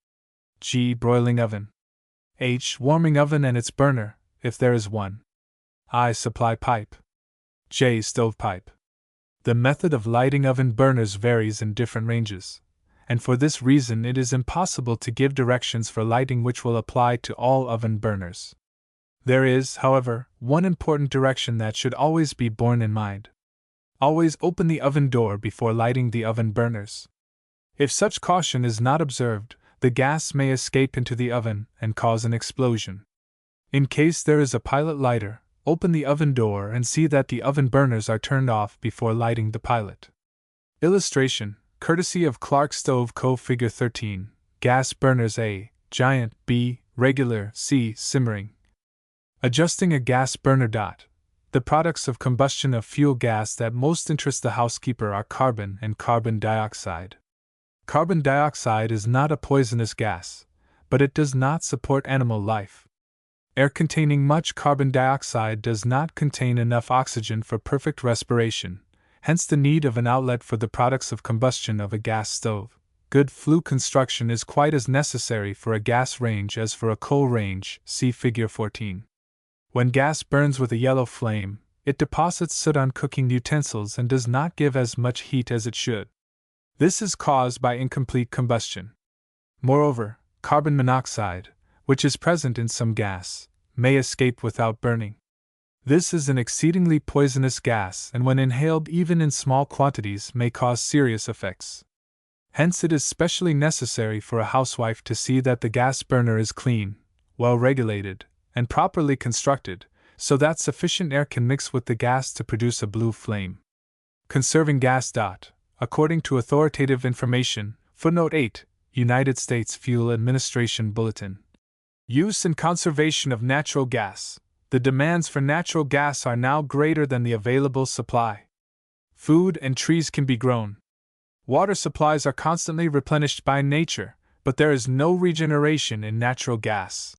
Speaker 1: G. Broiling oven. H. Warming oven and its burner, if there is one. I. Supply pipe. J. Stovepipe. The method of lighting oven burners varies in different ranges, and for this reason it is impossible to give directions for lighting which will apply to all oven burners. There is, however, one important direction that should always be borne in mind. Always open the oven door before lighting the oven burners. If such caution is not observed, the gas may escape into the oven and cause an explosion. In case there is a pilot lighter, open the oven door and see that the oven burners are turned off before lighting the pilot. Illustration, courtesy of Clark Stove Co. Figure 13, gas burners A, giant, B, regular, C, simmering. Adjusting a gas burner. The products of combustion of fuel gas that most interest the housekeeper are carbon and carbon dioxide. Carbon dioxide is not a poisonous gas, but it does not support animal life. Air containing much carbon dioxide does not contain enough oxygen for perfect respiration, hence the need of an outlet for the products of combustion of a gas stove. Good flue construction is quite as necessary for a gas range as for a coal range, see Figure 14. When gas burns with a yellow flame, it deposits soot on cooking utensils and does not give as much heat as it should. This is caused by incomplete combustion. Moreover, carbon monoxide, which is present in some gas, may escape without burning. This is an exceedingly poisonous gas and when inhaled even in small quantities may cause serious effects. Hence it is specially necessary for a housewife to see that the gas burner is clean, well regulated, and properly constructed, so that sufficient air can mix with the gas to produce a blue flame. Conserving gas. According to authoritative information, footnote 8, United States Fuel Administration Bulletin. Use and conservation of natural gas. The demands for natural gas are now greater than the available supply. Food and trees can be grown. Water supplies are constantly replenished by nature, but there is no regeneration in natural gas.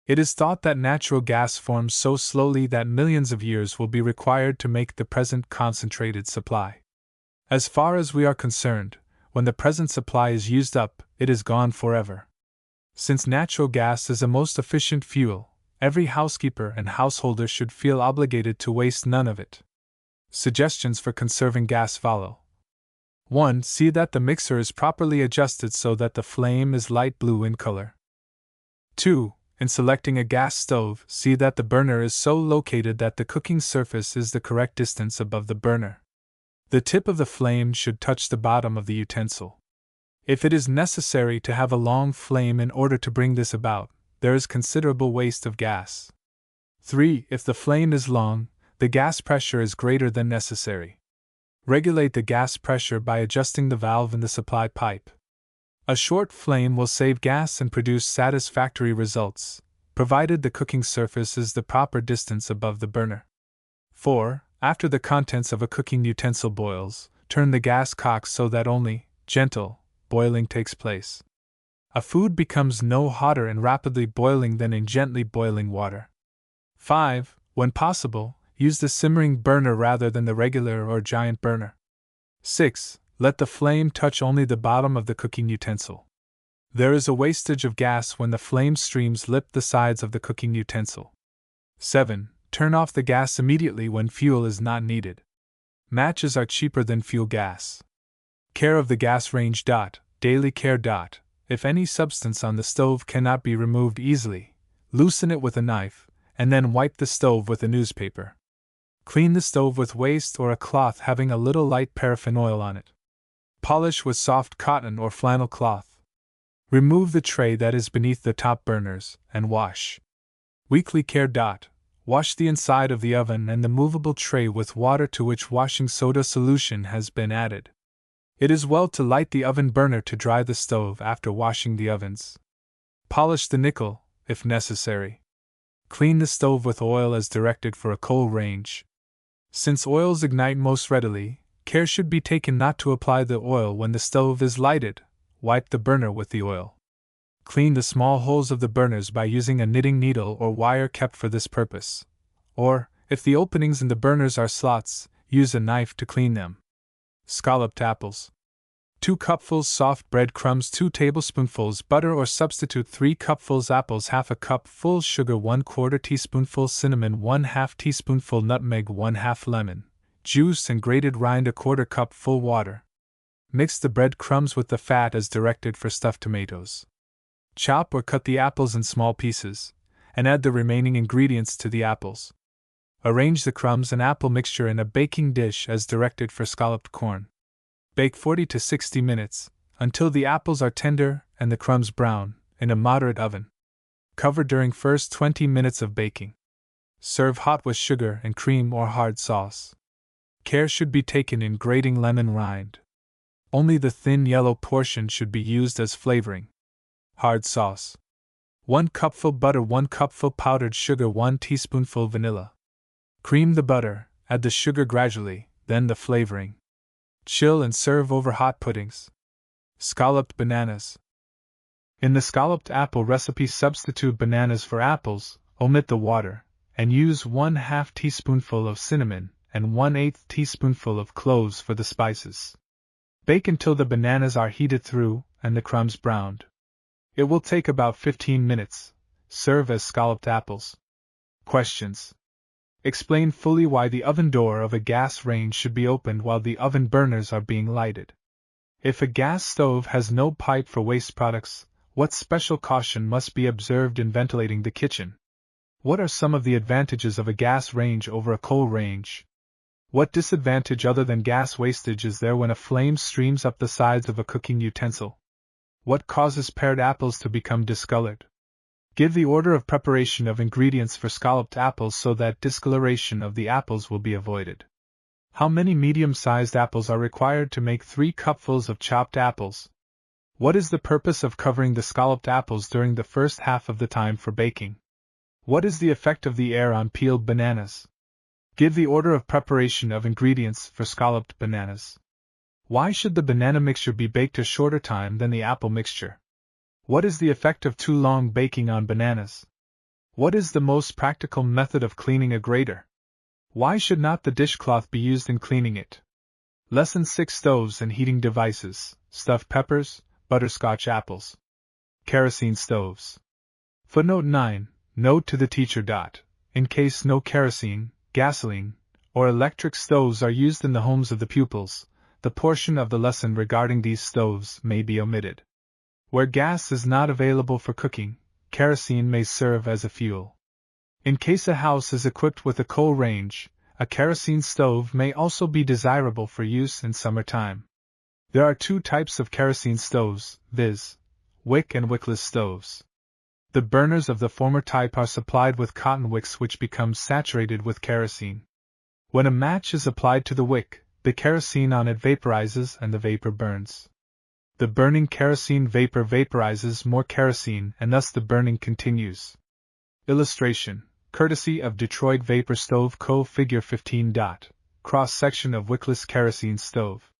Speaker 1: It is thought that natural gas forms so slowly that millions of years will be required to make the present concentrated supply. As far as we are concerned, when the present supply is used up, it is gone forever. Since natural gas is a most efficient fuel, every housekeeper and householder should feel obligated to waste none of it. Suggestions for conserving gas follow. 1. See that the mixer is properly adjusted so that the flame is light blue in color. 2. In selecting a gas stove, see that the burner is so located that the cooking surface is the correct distance above the burner. The tip of the flame should touch the bottom of the utensil. If it is necessary to have a long flame in order to bring this about, there is considerable waste of gas. 3. If the flame is long, the gas pressure is greater than necessary. Regulate the gas pressure by adjusting the valve in the supply pipe. A short flame will save gas and produce satisfactory results, provided the cooking surface is the proper distance above the burner. 4. After the contents of a cooking utensil boils, turn the gas cock so that only gentle boiling takes place. A food becomes no hotter in rapidly boiling than in gently boiling water. 5. When possible, use the simmering burner rather than the regular or giant burner. 6. Let the flame touch only the bottom of the cooking utensil. There is a wastage of gas when the flame streams lip the sides of the cooking utensil. 7. Turn off the gas immediately when fuel is not needed. Matches are cheaper than fuel gas. Care of the gas range. Daily care. If any substance on the stove cannot be removed easily, loosen it with a knife, and then wipe the stove with a newspaper. Clean the stove with waste or a cloth having a little light paraffin oil on it. Polish with soft cotton or flannel cloth. Remove the tray that is beneath the top burners, and wash. Weekly care. Wash the inside of the oven and the movable tray with water to which washing soda solution has been added. It is well to light the oven burner to dry the stove after washing the ovens. Polish the nickel, if necessary. Clean the stove with oil as directed for a coal range. Since oils ignite most readily, care should be taken not to apply the oil when the stove is lighted. Wipe the burner with the oil. Clean the small holes of the burners by using a knitting needle or wire kept for this purpose. Or, if the openings in the burners are slots, use a knife to clean them. Scalloped apples. 2 cupfuls soft bread crumbs, 2 tablespoonfuls butter or substitute 3 cupfuls apples, half a cup full sugar, 1/4 teaspoonful cinnamon, 1/2 teaspoonful nutmeg, 1/2 lemon juice and grated rind, 1/4 cup full water. Mix the bread crumbs with the fat as directed for stuffed tomatoes. Chop or cut the apples in small pieces, and add the remaining ingredients to the apples. Arrange the crumbs and apple mixture in a baking dish as directed for scalloped corn. Bake 40 to 60 minutes, until the apples are tender and the crumbs brown, in a moderate oven. Cover during first 20 minutes of baking. Serve hot with sugar and cream or hard sauce. Care should be taken in grating lemon rind. Only the thin yellow portion should be used as flavoring. Hard sauce. 1 cupful butter, 1 cupful powdered sugar, 1 teaspoonful vanilla. Cream the butter, add the sugar gradually, then the flavoring. Chill and serve over hot puddings. Scalloped bananas. In the scalloped apple recipe, substitute bananas for apples, omit the water, and use 1/2 teaspoonful of cinnamon and 1/8 teaspoonful of cloves for the spices. Bake until the bananas are heated through and the crumbs browned. It will take about 15 minutes. Serve as scalloped apples. Questions. Explain fully why the oven door of a gas range should be opened while the oven burners are being lighted. If a gas stove has no pipe for waste products, what special caution must be observed in ventilating the kitchen? What are some of the advantages of a gas range over a coal range? What disadvantage other than gas wastage is there when a flame streams up the sides of a cooking utensil? What causes pared apples to become discolored? Give the order of preparation of ingredients for scalloped apples so that discoloration of the apples will be avoided. How many medium-sized apples are required to make 3 cupfuls of chopped apples? What is the purpose of covering the scalloped apples during the first half of the time for baking? What is the effect of the air on peeled bananas? Give the order of preparation of ingredients for scalloped bananas. Why should the banana mixture be baked a shorter time than the apple mixture? What is the effect of too long baking on bananas? What is the most practical method of cleaning a grater? Why should not the dishcloth be used in cleaning it? Lesson 6: Stoves and Heating Devices, Stuffed Peppers, Butterscotch Apples. Kerosene Stoves. Footnote 9. Note to the teacher. In case no kerosene, gasoline, or electric stoves are used in the homes of the pupils, the portion of the lesson regarding these stoves may be omitted. Where gas is not available for cooking, kerosene may serve as a fuel. In case a house is equipped with a coal range, a kerosene stove may also be desirable for use in summertime. There are 2 types of kerosene stoves, viz., wick and wickless stoves. The burners of the former type are supplied with cotton wicks which become saturated with kerosene. When a match is applied to the wick, the kerosene on it vaporizes and the vapor burns. The burning kerosene vapor vaporizes more kerosene and thus the burning continues. Illustration, courtesy of Detroit Vapor Stove Co. Figure 15. Cross-section of wickless kerosene stove.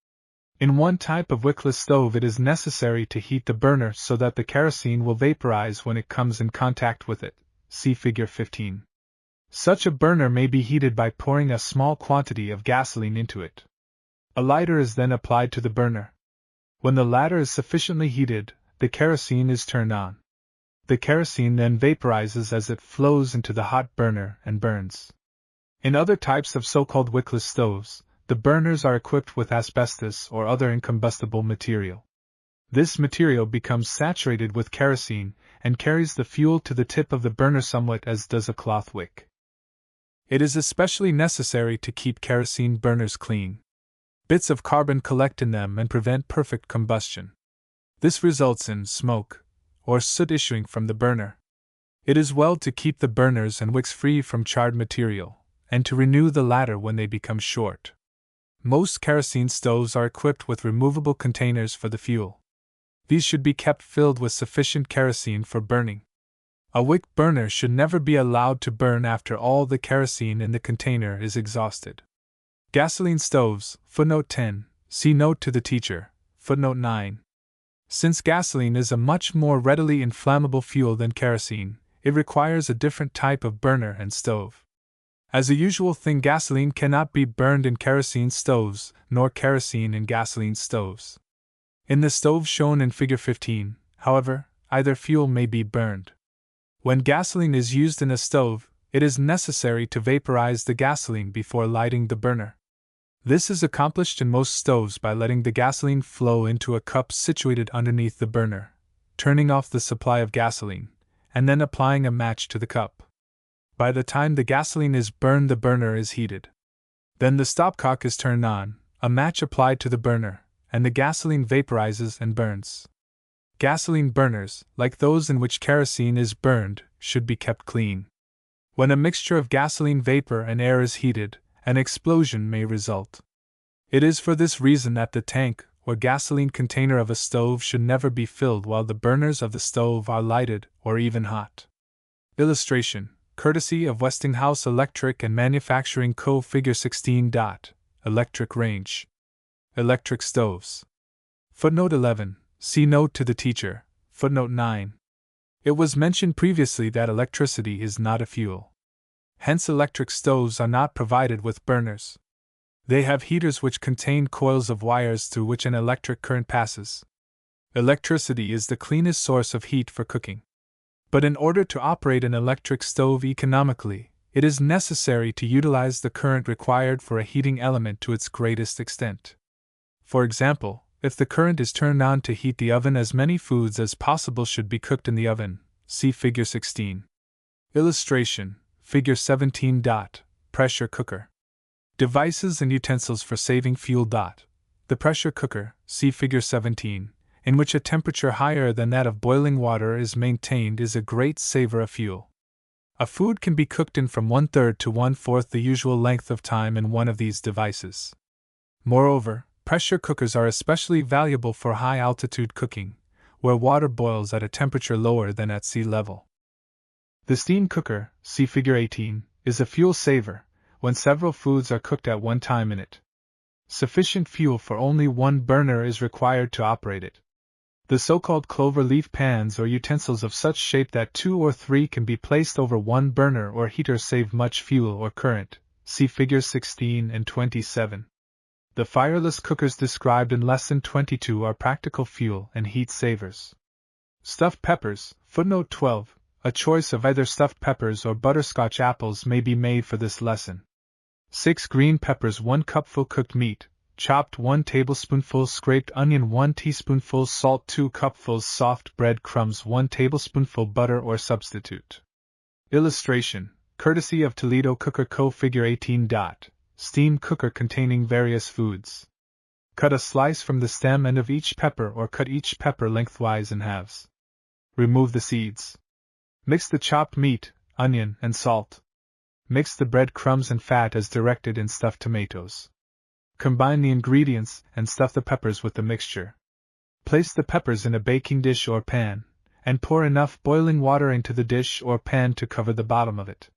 Speaker 1: In one type of wickless stove it is necessary to heat the burner so that the kerosene will vaporize when it comes in contact with it. See Figure 15. Such a burner may be heated by pouring a small quantity of gasoline into it. A lighter is then applied to the burner. When the latter is sufficiently heated, the kerosene is turned on. The kerosene then vaporizes as it flows into the hot burner and burns. In other types of so-called wickless stoves, the burners are equipped with asbestos or other incombustible material. This material becomes saturated with kerosene and carries the fuel to the tip of the burner somewhat as does a cloth wick. It is especially necessary to keep kerosene burners clean. Bits of carbon collect in them and prevent perfect combustion. This results in smoke or soot issuing from the burner. It is well to keep the burners and wicks free from charred material, and to renew the latter when they become short. Most kerosene stoves are equipped with removable containers for the fuel. These should be kept filled with sufficient kerosene for burning. A wick burner should never be allowed to burn after all the kerosene in the container is exhausted. Gasoline stoves, footnote 10, see note to the teacher, footnote 9. Since gasoline is a much more readily inflammable fuel than kerosene, it requires a different type of burner and stove. As a usual thing, gasoline cannot be burned in kerosene stoves, nor kerosene in gasoline stoves. In the stove shown in Figure 15, however, either fuel may be burned. When gasoline is used in a stove, it is necessary to vaporize the gasoline before lighting the burner. This is accomplished in most stoves by letting the gasoline flow into a cup situated underneath the burner, turning off the supply of gasoline, and then applying a match to the cup. By the time the gasoline is burned, the burner is heated. Then the stopcock is turned on, a match applied to the burner, and the gasoline vaporizes and burns. Gasoline burners, like those in which kerosene is burned, should be kept clean. When a mixture of gasoline vapor and air is heated, an explosion may result. It is for this reason that the tank or gasoline container of a stove should never be filled while the burners of the stove are lighted or even hot. Illustration, courtesy of Westinghouse Electric and Manufacturing Co. Figure 16. Electric range. Electric stoves. Footnote 11. See note to the teacher. Footnote 9. It was mentioned previously that electricity is not a fuel. Hence, electric stoves are not provided with burners. They have heaters which contain coils of wires through which an electric current passes. Electricity is the cleanest source of heat for cooking. But in order to operate an electric stove economically, it is necessary to utilize the current required for a heating element to its greatest extent. For example, if the current is turned on to heat the oven, as many foods as possible should be cooked in the oven. See Figure 16. Illustration, Figure 17. Pressure cooker. Devices and utensils for saving fuel. The pressure cooker, see Figure 17, in which a temperature higher than that of boiling water is maintained, is a great saver of fuel. A food can be cooked in from 1/3 to 1/4 the usual length of time in one of these devices. Moreover, pressure cookers are especially valuable for high-altitude cooking, where water boils at a temperature lower than at sea level. The steam cooker, see Figure 18, is a fuel saver when several foods are cooked at one time in it. Sufficient fuel for only one burner is required to operate it. The so-called clover leaf pans or utensils of such shape that 2 or 3 can be placed over one burner or heater save much fuel or current, see Figures 16 and 27. The fireless cookers described in Lesson 22 are practical fuel and heat savers. Stuffed peppers, footnote 12, a choice of either stuffed peppers or butterscotch apples may be made for this lesson. 6 green peppers, 1 cupful cooked meat, chopped 1 tablespoonful scraped onion, 1 teaspoonful salt, 2 cupfuls soft bread crumbs, 1 tablespoonful butter or substitute. Illustration, courtesy of Toledo Cooker Co. Figure 18. Steam cooker containing various foods. Cut a slice from the stem end of each pepper or cut each pepper lengthwise in halves. Remove the seeds. Mix the chopped meat, onion, and salt. Mix the bread crumbs and fat as directed in stuffed tomatoes. Combine the ingredients and stuff the peppers with the mixture. Place the peppers in a baking dish or pan, and pour enough boiling water into the dish or pan to cover the bottom of it.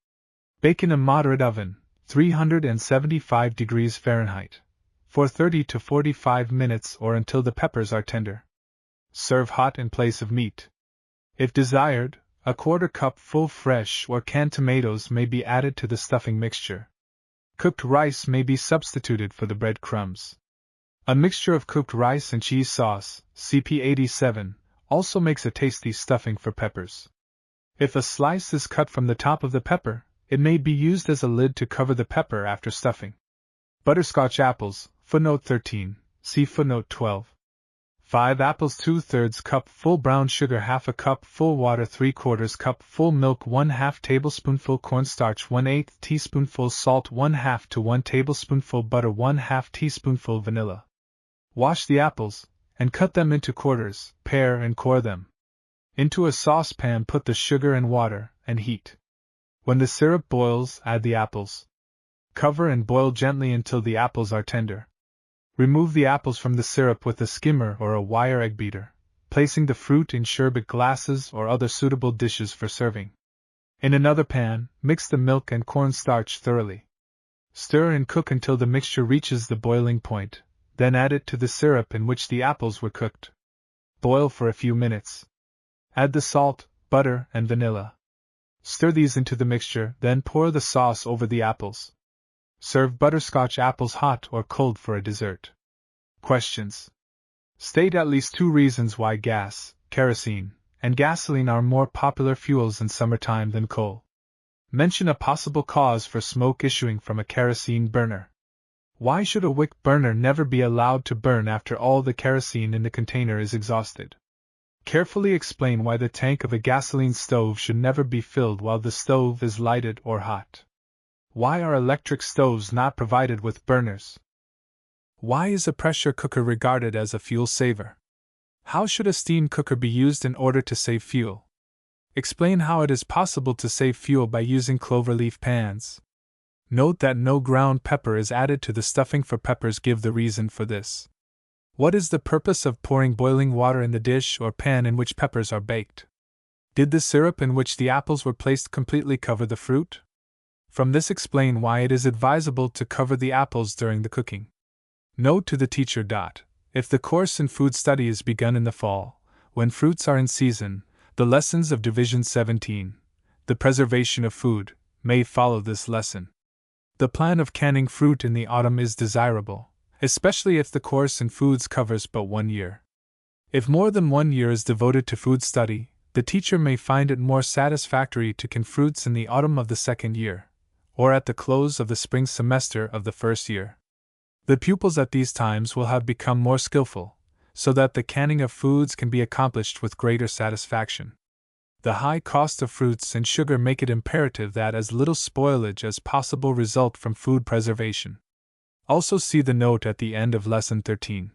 Speaker 1: Bake in a moderate oven, 375 degrees Fahrenheit, for 30 to 45 minutes or until the peppers are tender. Serve hot in place of meat. If desired, a 1/4 cup full fresh or canned tomatoes may be added to the stuffing mixture. Cooked rice may be substituted for the bread crumbs. A mixture of cooked rice and cheese sauce, CP 87, also makes a tasty stuffing for peppers. If a slice is cut from the top of the pepper, it may be used as a lid to cover the pepper after stuffing. Butterscotch apples, footnote 13, see footnote 12. 5 apples, 2/3 cup full brown sugar, 1/2 cup full water, 3/4 cup full milk, 1/2 tablespoonful cornstarch, 1/8 teaspoonful salt, 1/2 to 1 tablespoonful butter, 1/2 teaspoonful vanilla. Wash the apples, and cut them into quarters, pare and core them. Into a saucepan put the sugar and water, and heat. When the syrup boils, add the apples. Cover and boil gently until the apples are tender. Remove the apples from the syrup with a skimmer or a wire egg beater, placing the fruit in sherbet glasses or other suitable dishes for serving. In another pan, mix the milk and cornstarch thoroughly. Stir and cook until the mixture reaches the boiling point, then add it to the syrup in which the apples were cooked. Boil for a few minutes. Add the salt, butter, and vanilla. Stir these into the mixture, then pour the sauce over the apples. Serve butterscotch apples hot or cold for a dessert. Questions. State at least 2 reasons why gas, kerosene, and gasoline are more popular fuels in summertime than coal. Mention a possible cause for smoke issuing from a kerosene burner. Why should a wick burner never be allowed to burn after all the kerosene in the container is exhausted? Carefully explain why the tank of a gasoline stove should never be filled while the stove is lighted or hot. Why are electric stoves not provided with burners? Why is a pressure cooker regarded as a fuel saver? How should a steam cooker be used in order to save fuel? Explain how it is possible to save fuel by using cloverleaf pans. Note that no ground pepper is added to the stuffing for peppers. Give the reason for this. What is the purpose of pouring boiling water in the dish or pan in which peppers are baked? Did the syrup in which the apples were placed completely cover the fruit? From this explain why it is advisable to cover the apples during the cooking. Note to the teacher. If the course in food study is begun in the fall, when fruits are in season, the lessons of Division 17, the preservation of food, may follow this lesson. The plan of canning fruit in the autumn is desirable, especially if the course in foods covers but 1 year. If more than 1 year is devoted to food study, the teacher may find it more satisfactory to can fruits in the autumn of the 2nd year, or at the close of the spring semester of the 1st year. The pupils at these times will have become more skillful, so that the canning of foods can be accomplished with greater satisfaction. The high cost of fruits and sugar make it imperative that as little spoilage as possible result from food preservation. Also see the note at the end of Lesson 13.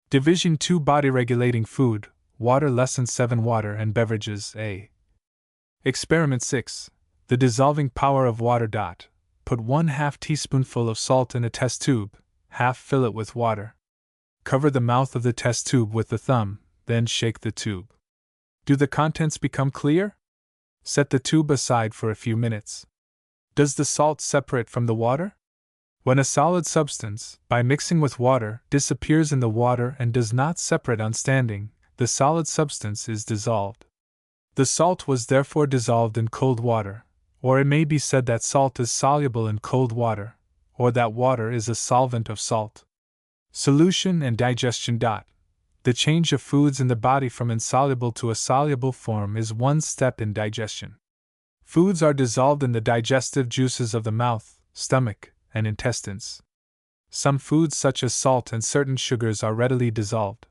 Speaker 1: Division 2 Body Regulating Food, Water. Lesson 7 Water and Beverages. A. Experiment 6. The dissolving power of water. Put 1/2 teaspoonful of salt in a test tube, half fill it with water. Cover the mouth of the test tube with the thumb, then shake the tube. Do the contents become clear? Set the tube aside for a few minutes. Does the salt separate from the water? When a solid substance, by mixing with water, disappears in the water and does not separate on standing, the solid substance is dissolved. The salt was therefore dissolved in cold water, or it may be said that salt is soluble in cold water, or that water is a solvent of salt. Solution and digestion. The change of foods in the body from insoluble to a soluble form is one step in digestion. Foods are dissolved in the digestive juices of the mouth, stomach, and intestines. Some foods such as salt and certain sugars are readily dissolved.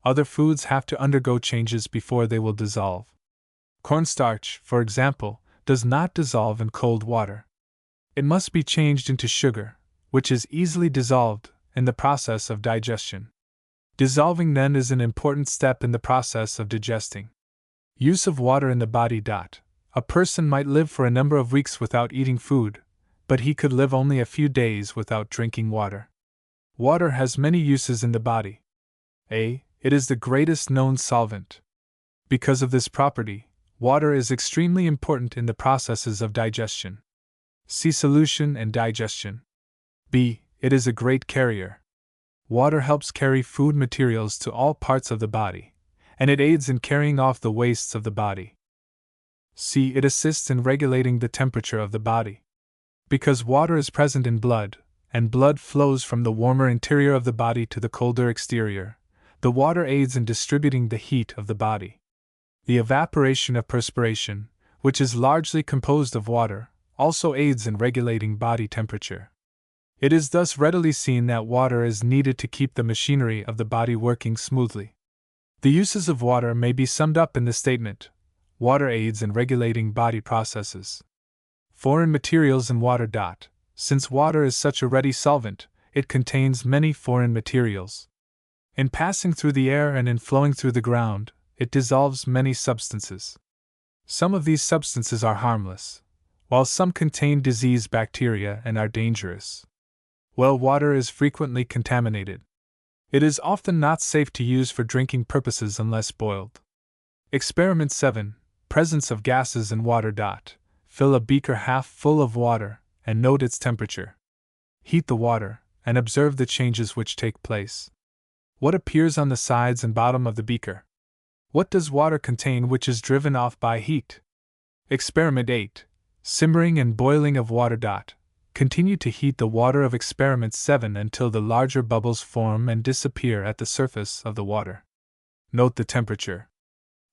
Speaker 1: Other foods have to undergo changes before they will dissolve. Cornstarch, for example, does not dissolve in cold water. It must be changed into sugar, which is easily dissolved, in the process of digestion. Dissolving then is an important step in the process of digesting. Use of water in the body. A person might live for a number of weeks without eating food, but he could live only a few days without drinking water. Water has many uses in the body. A. It is the greatest known solvent. Because of this property, water is extremely important in the processes of digestion. See solution and digestion. B. It is a great carrier. Water helps carry food materials to all parts of the body, and it aids in carrying off the wastes of the body. C. It assists in regulating the temperature of the body. Because water is present in blood, and blood flows from the warmer interior of the body to the colder exterior, the water aids in distributing the heat of the body. The evaporation of perspiration, which is largely composed of water, also aids in regulating body temperature. It is thus readily seen that water is needed to keep the machinery of the body working smoothly. The uses of water may be summed up in the statement: water aids in regulating body processes. Foreign materials in water. Since water is such a ready solvent, it contains many foreign materials. In passing through the air and in flowing through the ground, it dissolves many substances. Some of these substances are harmless, while some contain disease bacteria and are dangerous. Well water is frequently contaminated. It is often not safe to use for drinking purposes unless boiled. Experiment 7. Presence of gases in water. Fill a beaker half full of water and note its temperature. Heat the water and observe the changes which take place. What appears on the sides and bottom of the beaker? What does water contain which is driven off by heat? Experiment 8. Simmering and boiling of water. Continue to heat the water of Experiment 7 until the larger bubbles form and disappear at the surface of the water. Note the temperature.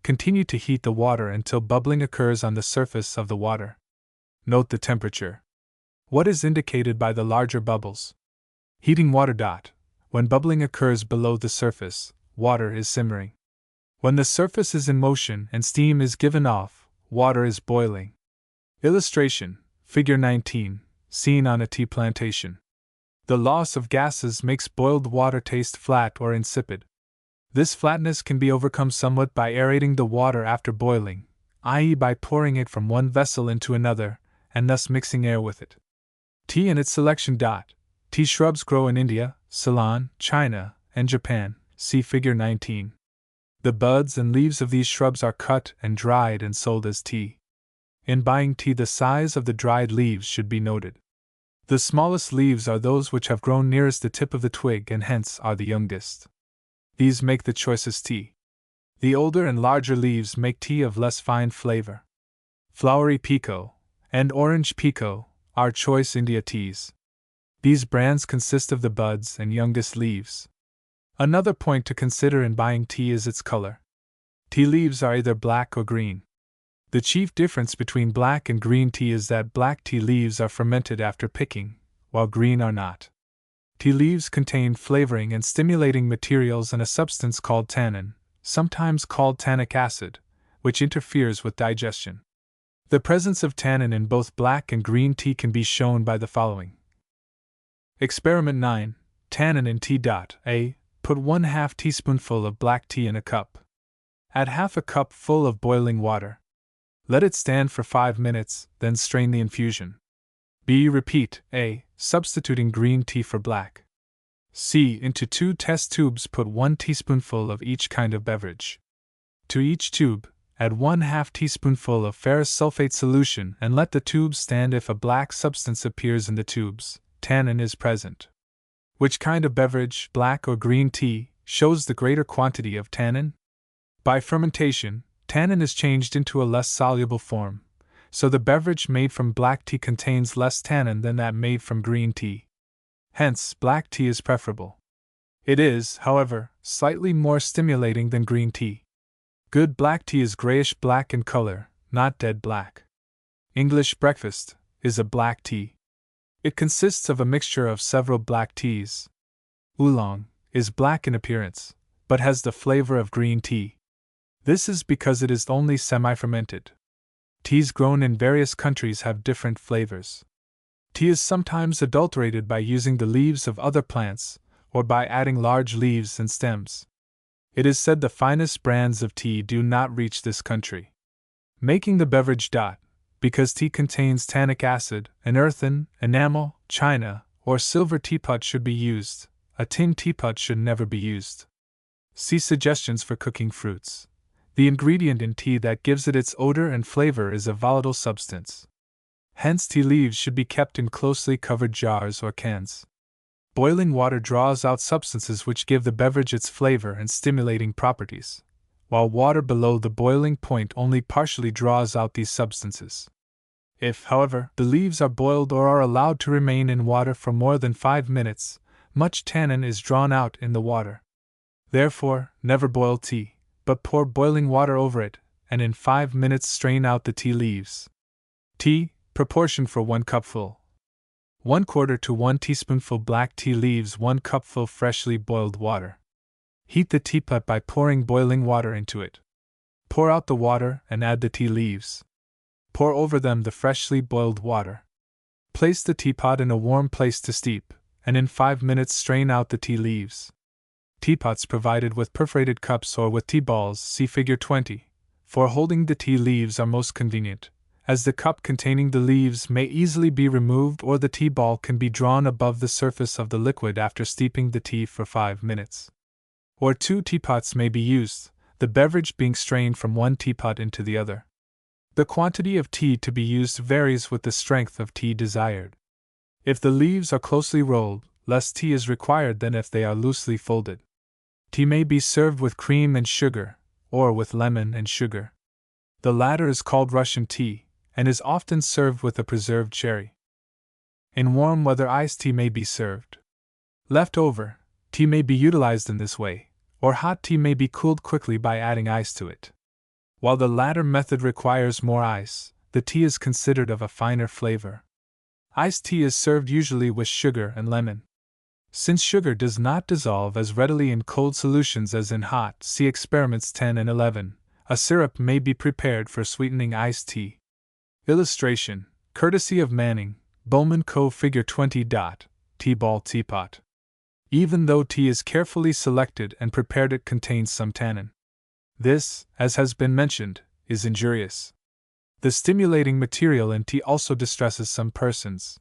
Speaker 1: Continue to heat the water until bubbling occurs on the surface of the water. Note the temperature. What is indicated by the larger bubbles? Heating water. When bubbling occurs below the surface, water is simmering. When the surface is in motion and steam is given off, water is boiling. Illustration, Figure 19, seen on a tea plantation. The loss of gases makes boiled water taste flat or insipid. This flatness can be overcome somewhat by aerating the water after boiling, i.e., by pouring it from one vessel into another, and thus mixing air with it. Tea and its selection. Tea shrubs grow in India, Ceylon, China, and Japan, see Figure 19. The buds and leaves of these shrubs are cut and dried and sold as tea. In buying tea, the size of the dried leaves should be noted. The smallest leaves are those which have grown nearest the tip of the twig and hence are the youngest. These make the choicest tea. The older and larger leaves make tea of less fine flavor. Flowery Pekoe and Orange Pekoe are choice India teas. These brands consist of the buds and youngest leaves. Another point to consider in buying tea is its color. Tea leaves are either black or green. The chief difference between black and green tea is that black tea leaves are fermented after picking, while green are not. Tea leaves contain flavoring and stimulating materials and a substance called tannin, sometimes called tannic acid, which interferes with digestion. The presence of tannin in both black and green tea can be shown by the following. Experiment 9. Tannin in tea. A. Put 1/2 teaspoonful of black tea in a cup. Add half a cup full of boiling water. Let it stand for 5 minutes, then strain the infusion. B. Repeat. A. Substituting green tea for black. C. Into 2 test tubes put 1 teaspoonful of each kind of beverage. To each tube, add 1/2 teaspoonful of ferrous sulfate solution and let the tubes stand. If a black substance appears in the tubes, tannin is present. Which kind of beverage, black or green tea, shows the greater quantity of tannin? By fermentation, tannin is changed into a less soluble form, so the beverage made from black tea contains less tannin than that made from green tea. Hence, black tea is preferable. It is, however, slightly more stimulating than green tea. Good black tea is grayish-black in color, not dead black. English breakfast is a black tea. It consists of a mixture of several black teas. Oolong is black in appearance, but has the flavor of green tea. This is because it is only semi-fermented. Teas grown in various countries have different flavors. Tea is sometimes adulterated by using the leaves of other plants, or by adding large leaves and stems. It is said the finest brands of tea do not reach this country. Making the beverage. Because tea contains tannic acid, an earthen, enamel, china, or silver teapot should be used. A tin teapot should never be used. See suggestions for cooking fruits. The ingredient in tea that gives it its odor and flavor is a volatile substance. Hence, tea leaves should be kept in closely covered jars or cans. Boiling water draws out substances which give the beverage its flavor and stimulating properties, while water below the boiling point only partially draws out these substances. If, however, the leaves are boiled or are allowed to remain in water for more than 5 minutes, much tannin is drawn out in the water. Therefore, never boil tea, but pour boiling water over it, and in 5 minutes strain out the tea leaves. Tea, proportion for 1 cupful. 1/4 to 1 teaspoonful black tea leaves, 1 cupful freshly boiled water. Heat the teapot by pouring boiling water into it. Pour out the water and add the tea leaves. Pour over them the freshly boiled water. Place the teapot in a warm place to steep, and in 5 minutes strain out the tea leaves. Teapots provided with perforated cups or with tea balls, see Figure 20, for holding the tea leaves are most convenient, as the cup containing the leaves may easily be removed or the tea ball can be drawn above the surface of the liquid after steeping the tea for 5 minutes. Or 2 teapots may be used, the beverage being strained from one teapot into the other. The quantity of tea to be used varies with the strength of tea desired. If the leaves are closely rolled, less tea is required than if they are loosely folded. Tea may be served with cream and sugar, or with lemon and sugar. The latter is called Russian tea, and is often served with a preserved cherry. In warm weather, iced tea may be served. Leftover tea may be utilized in this way, or hot tea may be cooled quickly by adding ice to it. While the latter method requires more ice, the tea is considered of a finer flavor. Iced tea is served usually with sugar and lemon. Since sugar does not dissolve as readily in cold solutions as in hot, see experiments 10 and 11, a syrup may be prepared for sweetening iced tea. Illustration, courtesy of Manning, Bowman Co. Figure 20. Tea ball teapot. Even though tea is carefully selected and prepared, it contains some tannin. This, as has been mentioned, is injurious. The stimulating material in tea also distresses some persons.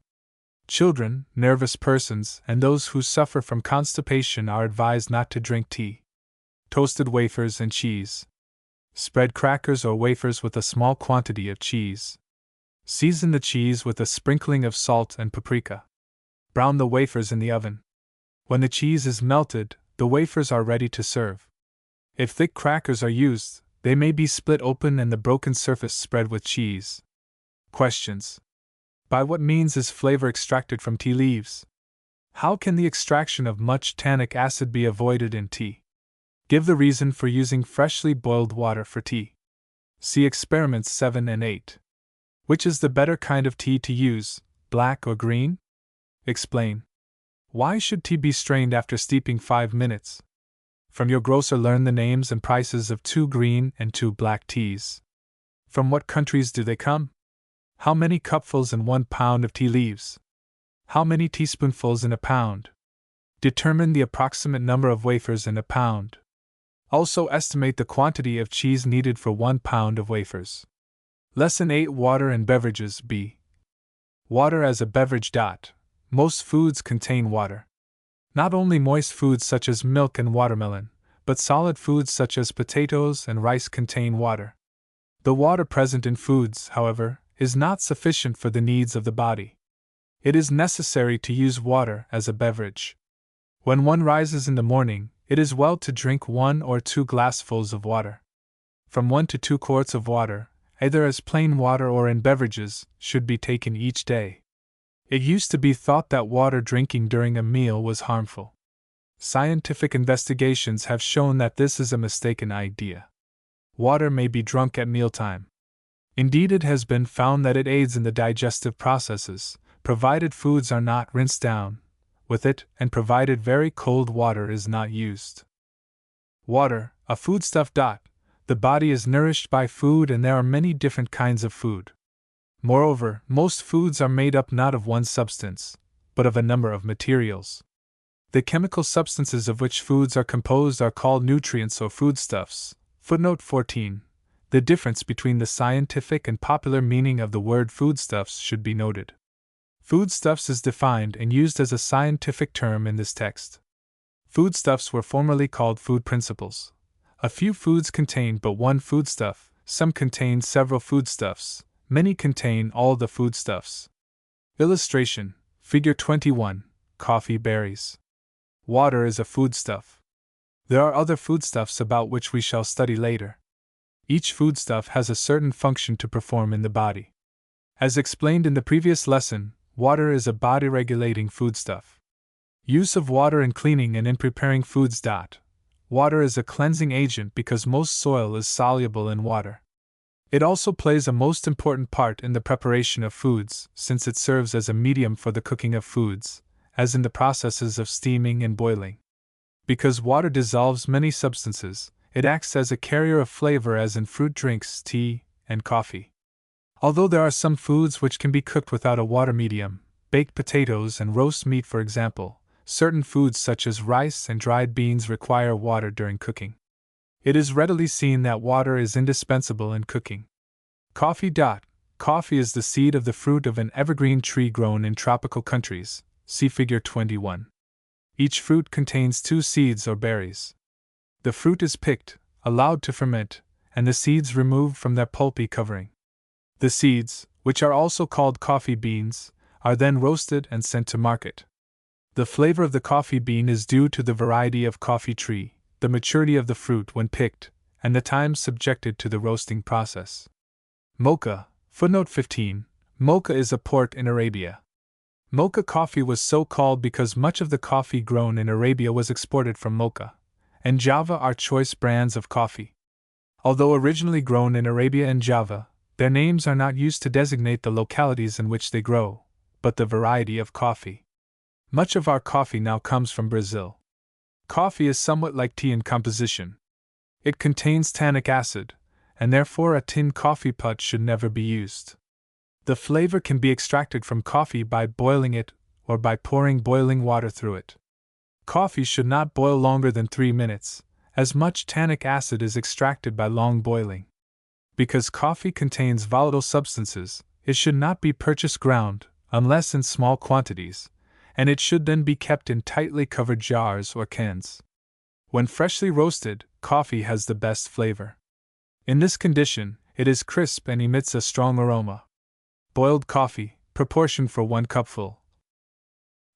Speaker 1: Children, nervous persons, and those who suffer from constipation are advised not to drink tea. Toasted wafers and cheese. Spread crackers or wafers with a small quantity of cheese. Season the cheese with a sprinkling of salt and paprika. Brown the wafers in the oven. When the cheese is melted, the wafers are ready to serve. If thick crackers are used, they may be split open and the broken surface spread with cheese. Questions. By what means is flavor extracted from tea leaves? How can the extraction of much tannic acid be avoided in tea? Give the reason for using freshly boiled water for tea. See experiments 7 and 8. Which is the better kind of tea to use, black or green? Explain. Why should tea be strained after steeping 5 minutes? From your grocer, learn the names and prices of 2 green and 2 black teas. From what countries do they come? How many cupfuls in 1 pound of tea leaves? How many teaspoonfuls in a pound? Determine the approximate number of wafers in a pound. Also estimate the quantity of cheese needed for 1 pound of wafers. Lesson 8. Water and beverages. B. Water as a beverage. Most foods contain water. Not only moist foods such as milk and watermelon, but solid foods such as potatoes and rice contain water. The water present in foods, however, is not sufficient for the needs of the body. It is necessary to use water as a beverage. When one rises in the morning, it is well to drink 1 or 2 glassfuls of water. From 1 to 2 quarts of water, either as plain water or in beverages, should be taken each day. It used to be thought that water drinking during a meal was harmful. Scientific investigations have shown that this is a mistaken idea. Water may be drunk at mealtime. Indeed, it has been found that it aids in the digestive processes, provided foods are not rinsed down with it and provided very cold water is not used. Water, a foodstuff. The body is nourished by food, and there are many different kinds of food. Moreover, most foods are made up not of one substance, but of a number of materials. The chemical substances of which foods are composed are called nutrients or foodstuffs. Footnote 14. The difference between the scientific and popular meaning of the word foodstuffs should be noted. Foodstuffs is defined and used as a scientific term in this text. Foodstuffs were formerly called food principles. A few foods contain but one foodstuff, some contain several foodstuffs, many contain all the foodstuffs. Illustration, Figure 21, coffee berries. Water is a foodstuff. There are other foodstuffs about which we shall study later. Each foodstuff has a certain function to perform in the body. As explained in the previous lesson, water is a body-regulating foodstuff. Use of water in cleaning and in preparing foods. Water is a cleansing agent because most soil is soluble in water. It also plays a most important part in the preparation of foods, since it serves as a medium for the cooking of foods, as in the processes of steaming and boiling. Because water dissolves many substances, it acts as a carrier of flavor as in fruit drinks, tea, and coffee. Although there are some foods which can be cooked without a water medium, baked potatoes and roast meat for example, certain foods such as rice and dried beans require water during cooking. It is readily seen that water is indispensable in cooking. Coffee. Coffee is the seed of the fruit of an evergreen tree grown in tropical countries, see Figure 21. Each fruit contains 2 seeds or berries. The fruit is picked, allowed to ferment, and the seeds removed from their pulpy covering. The seeds, which are also called coffee beans, are then roasted and sent to market. The flavor of the coffee bean is due to the variety of coffee tree, the maturity of the fruit when picked, and the time subjected to the roasting process. Mocha, footnote 15, Mocha is a port in Arabia. Mocha coffee was so called because much of the coffee grown in Arabia was exported from Mocha, and Java are choice brands of coffee. Although originally grown in Arabia and Java, their names are not used to designate the localities in which they grow, but the variety of coffee. Much of our coffee now comes from Brazil. Coffee is somewhat like tea in composition. It contains tannic acid, and therefore a tin coffee pot should never be used. The flavor can be extracted from coffee by boiling it or by pouring boiling water through it. Coffee should not boil longer than 3 minutes, as much tannic acid is extracted by long boiling. Because coffee contains volatile substances, it should not be purchased ground, unless in small quantities, and it should then be kept in tightly covered jars or cans. When freshly roasted, coffee has the best flavor. In this condition, it is crisp and emits a strong aroma. Boiled coffee, proportion for 1 cupful.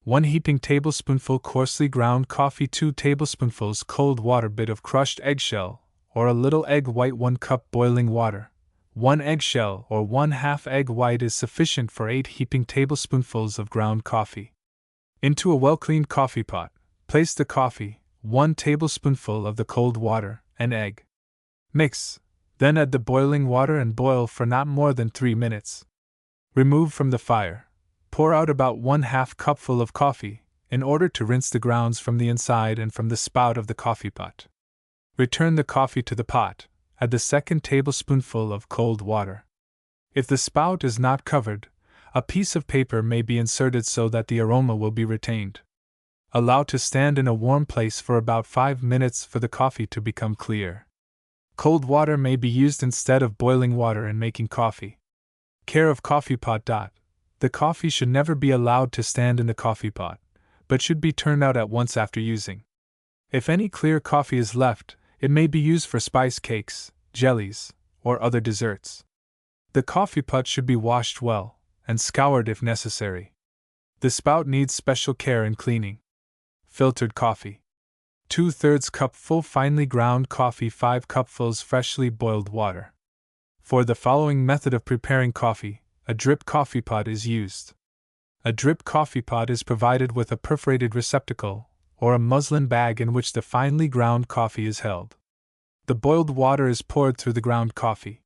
Speaker 1: 1 heaping tablespoonful coarsely ground coffee, 2 tablespoonfuls cold water, bit of crushed eggshell, or a little egg white, 1 cup boiling water. 1 eggshell or 1/2 egg white is sufficient for 8 heaping tablespoonfuls of ground coffee. Into a well-cleaned coffee pot, place the coffee, 1 tablespoonful of the cold water, and egg. Mix, then add the boiling water and boil for not more than 3 minutes. Remove from the fire. Pour out about 1/2 cupful of coffee, in order to rinse the grounds from the inside and from the spout of the coffee pot. Return the coffee to the pot, add the 2nd tablespoonful of cold water. If the spout is not covered, a piece of paper may be inserted so that the aroma will be retained. Allow to stand in a warm place for about 5 minutes for the coffee to become clear. Cold water may be used instead of boiling water in making coffee. Care of coffee pot. The coffee should never be allowed to stand in the coffee pot, but should be turned out at once after using. If any clear coffee is left, it may be used for spice cakes, jellies, or other desserts. The coffee pot should be washed well, and scoured if necessary. The spout needs special care in cleaning. Filtered coffee. 2/3 cupful finely ground coffee, 5 cupfuls freshly boiled water. For the following method of preparing coffee, a drip coffee pot is used. A drip coffee pot is provided with a perforated receptacle, or a muslin bag in which the finely ground coffee is held. The boiled water is poured through the ground coffee.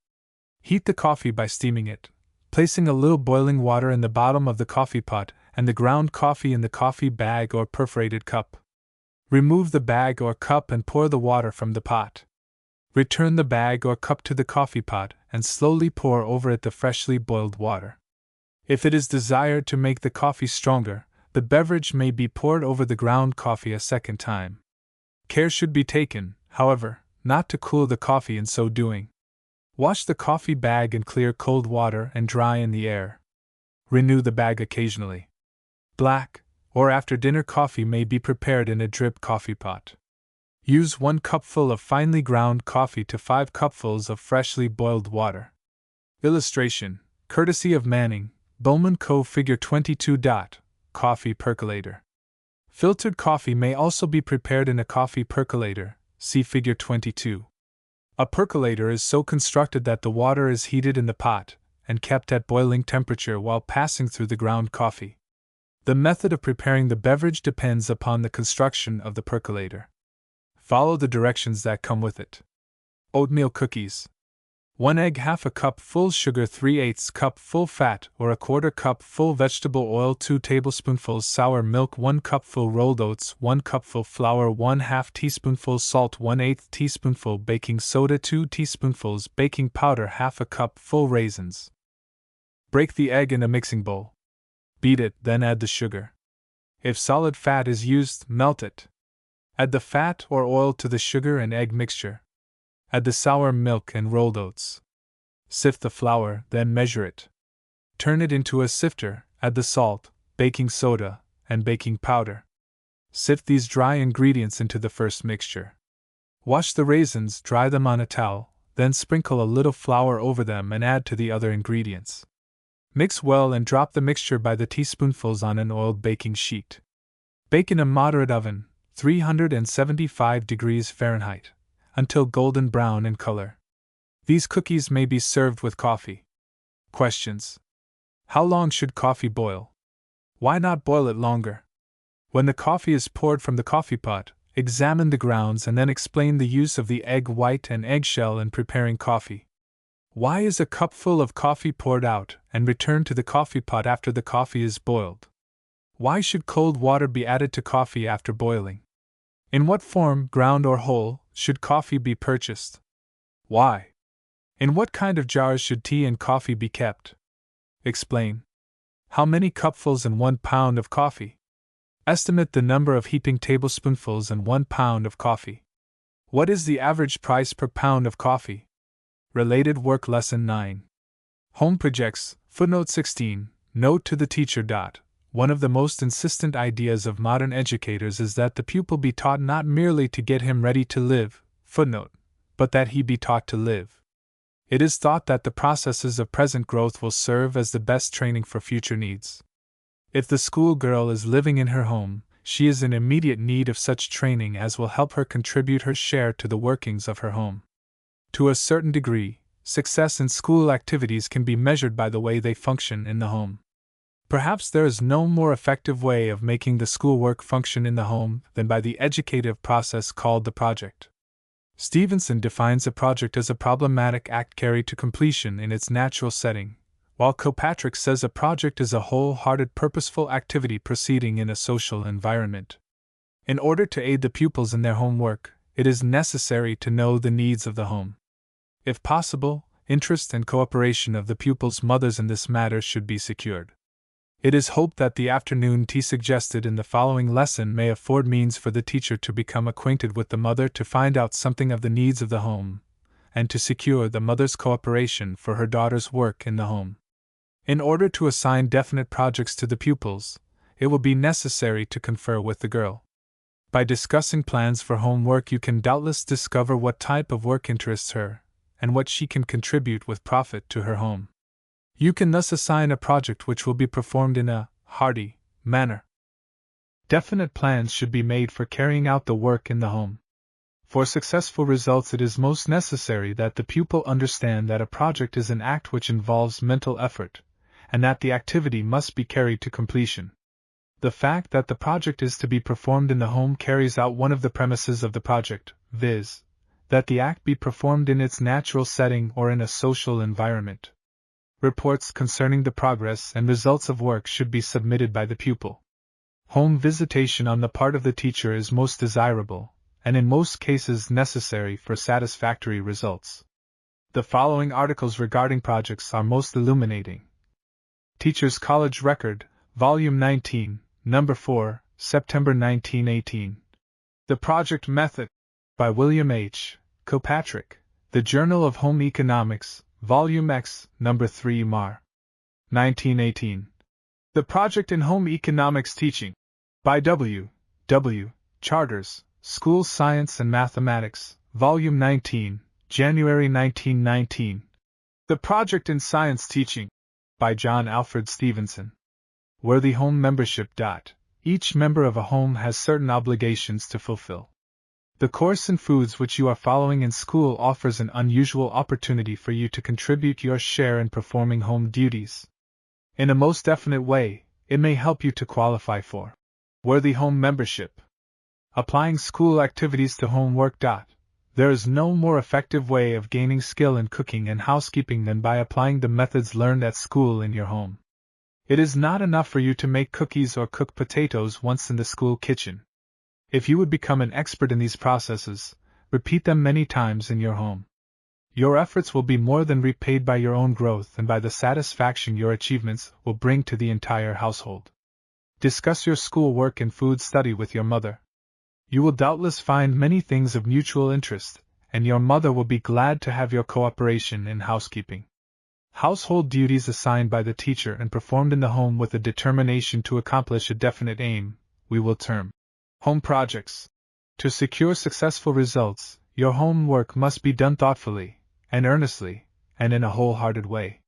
Speaker 1: Heat the coffee by steaming it, placing a little boiling water in the bottom of the coffee pot and the ground coffee in the coffee bag or perforated cup. Remove the bag or cup and pour the water from the pot. Return the bag or cup to the coffee pot and slowly pour over it the freshly boiled water. If it is desired to make the coffee stronger, the beverage may be poured over the ground coffee a second time. Care should be taken, however, not to cool the coffee in so doing. Wash the coffee bag in clear cold water and dry in the air. Renew the bag occasionally. Black, or after dinner coffee may be prepared in a drip coffee pot. Use 1 cupful of finely ground coffee to 5 cupfuls of freshly boiled water. Illustration, courtesy of Manning, Bowman Co. Figure 22. Coffee percolator. Filtered coffee may also be prepared in a coffee percolator, see Figure 22. A percolator is so constructed that the water is heated in the pot and kept at boiling temperature while passing through the ground coffee. The method of preparing the beverage depends upon the construction of the percolator. Follow the directions that come with it. Oatmeal cookies. 1 egg, 1/2 cup full sugar, 3/8 cup full fat or 1/4 cup full vegetable oil, 2 tablespoonfuls sour milk, 1 cupful rolled oats, 1 cupful flour, 1/2 teaspoonful salt, 1/8 teaspoonful baking soda, 2 teaspoonfuls baking powder, 1/2 cup full raisins. Break the egg in a mixing bowl. Beat it, then add the sugar. If solid fat is used, melt it. Add the fat or oil to the sugar and egg mixture. Add the sour milk and rolled oats. Sift the flour, then measure it. Turn it into a sifter, add the salt, baking soda, and baking powder. Sift these dry ingredients into the first mixture. Wash the raisins, dry them on a towel, then sprinkle a little flour over them and add to the other ingredients. Mix well and drop the mixture by the teaspoonfuls on an oiled baking sheet. Bake in a moderate oven, 375 degrees Fahrenheit, until golden brown in color. These cookies may be served with coffee. Questions. How long should coffee boil? Why not boil it longer? When the coffee is poured from the coffee pot, examine the grounds and then explain the use of the egg white and eggshell in preparing coffee. Why is a cupful of coffee poured out and returned to the coffee pot after the coffee is boiled? Why should cold water be added to coffee after boiling? In what form, ground or whole, should coffee be purchased? Why? In what kind of jars should tea and coffee be kept? Explain. How many cupfuls in 1 pound of coffee? Estimate the number of heaping tablespoonfuls in 1 pound of coffee. What is the average price per pound of coffee? Related work Lesson 9. Home projects, footnote 16, note to the teacher. One of the most insistent ideas of modern educators is that the pupil be taught not merely to get him ready to live, footnote, but that he be taught to live. It is thought that the processes of present growth will serve as the best training for future needs. If the schoolgirl is living in her home, she is in immediate need of such training as will help her contribute her share to the workings of her home. To a certain degree, success in school activities can be measured by the way they function in the home. Perhaps there is no more effective way of making the schoolwork function in the home than by the educative process called the project. Stevenson defines a project as a problematic act carried to completion in its natural setting, while Kilpatrick says a project is a whole-hearted purposeful activity proceeding in a social environment. In order to aid the pupils in their homework, it is necessary to know the needs of the home. If possible, interest and cooperation of the pupils' mothers in this matter should be secured. It is hoped that the afternoon tea suggested in the following lesson may afford means for the teacher to become acquainted with the mother, to find out something of the needs of the home, and to secure the mother's cooperation for her daughter's work in the home. In order to assign definite projects to the pupils, it will be necessary to confer with the girl. By discussing plans for homework, you can doubtless discover what type of work interests her, and what she can contribute with profit to her home. You can thus assign a project which will be performed in a hearty manner. Definite plans should be made for carrying out the work in the home. For successful results, it is most necessary that the pupil understand that a project is an act which involves mental effort, and that the activity must be carried to completion. The fact that the project is to be performed in the home carries out one of the premises of the project, viz., that the act be performed in its natural setting or in a social environment. Reports concerning the progress and results of work should be submitted by the pupil. Home visitation on the part of the teacher is most desirable, and in most cases necessary for satisfactory results. The following articles regarding projects are most illuminating. Teacher's College Record, Volume 19, Number 4, September 1918. The Project Method, by William H. Kilpatrick. The Journal of Home Economics, Volume X, Number 3, Mar. 1918. The Project in Home Economics Teaching, by W. W. Charters, School Science and Mathematics, Volume 19, January 1919. The Project in Science Teaching, by John Alfred Stevenson. Worthy Home Membership. Each member of a home has certain obligations to fulfill. The course in foods which you are following in school offers an unusual opportunity for you to contribute your share in performing home duties. In a most definite way, it may help you to qualify for worthy home membership. Applying school activities to homework. There is no more effective way of gaining skill in cooking and housekeeping than by applying the methods learned at school in your home. It is not enough for you to make cookies or cook potatoes once in the school kitchen. If you would become an expert in these processes, repeat them many times in your home. Your efforts will be more than repaid by your own growth and by the satisfaction your achievements will bring to the entire household. Discuss your school work and food study with your mother. You will doubtless find many things of mutual interest, and your mother will be glad to have your cooperation in housekeeping. Household duties assigned by the teacher and performed in the home with a determination to accomplish a definite aim, we will term home projects. To secure successful results, your homework must be done thoughtfully, and earnestly, and in a wholehearted way.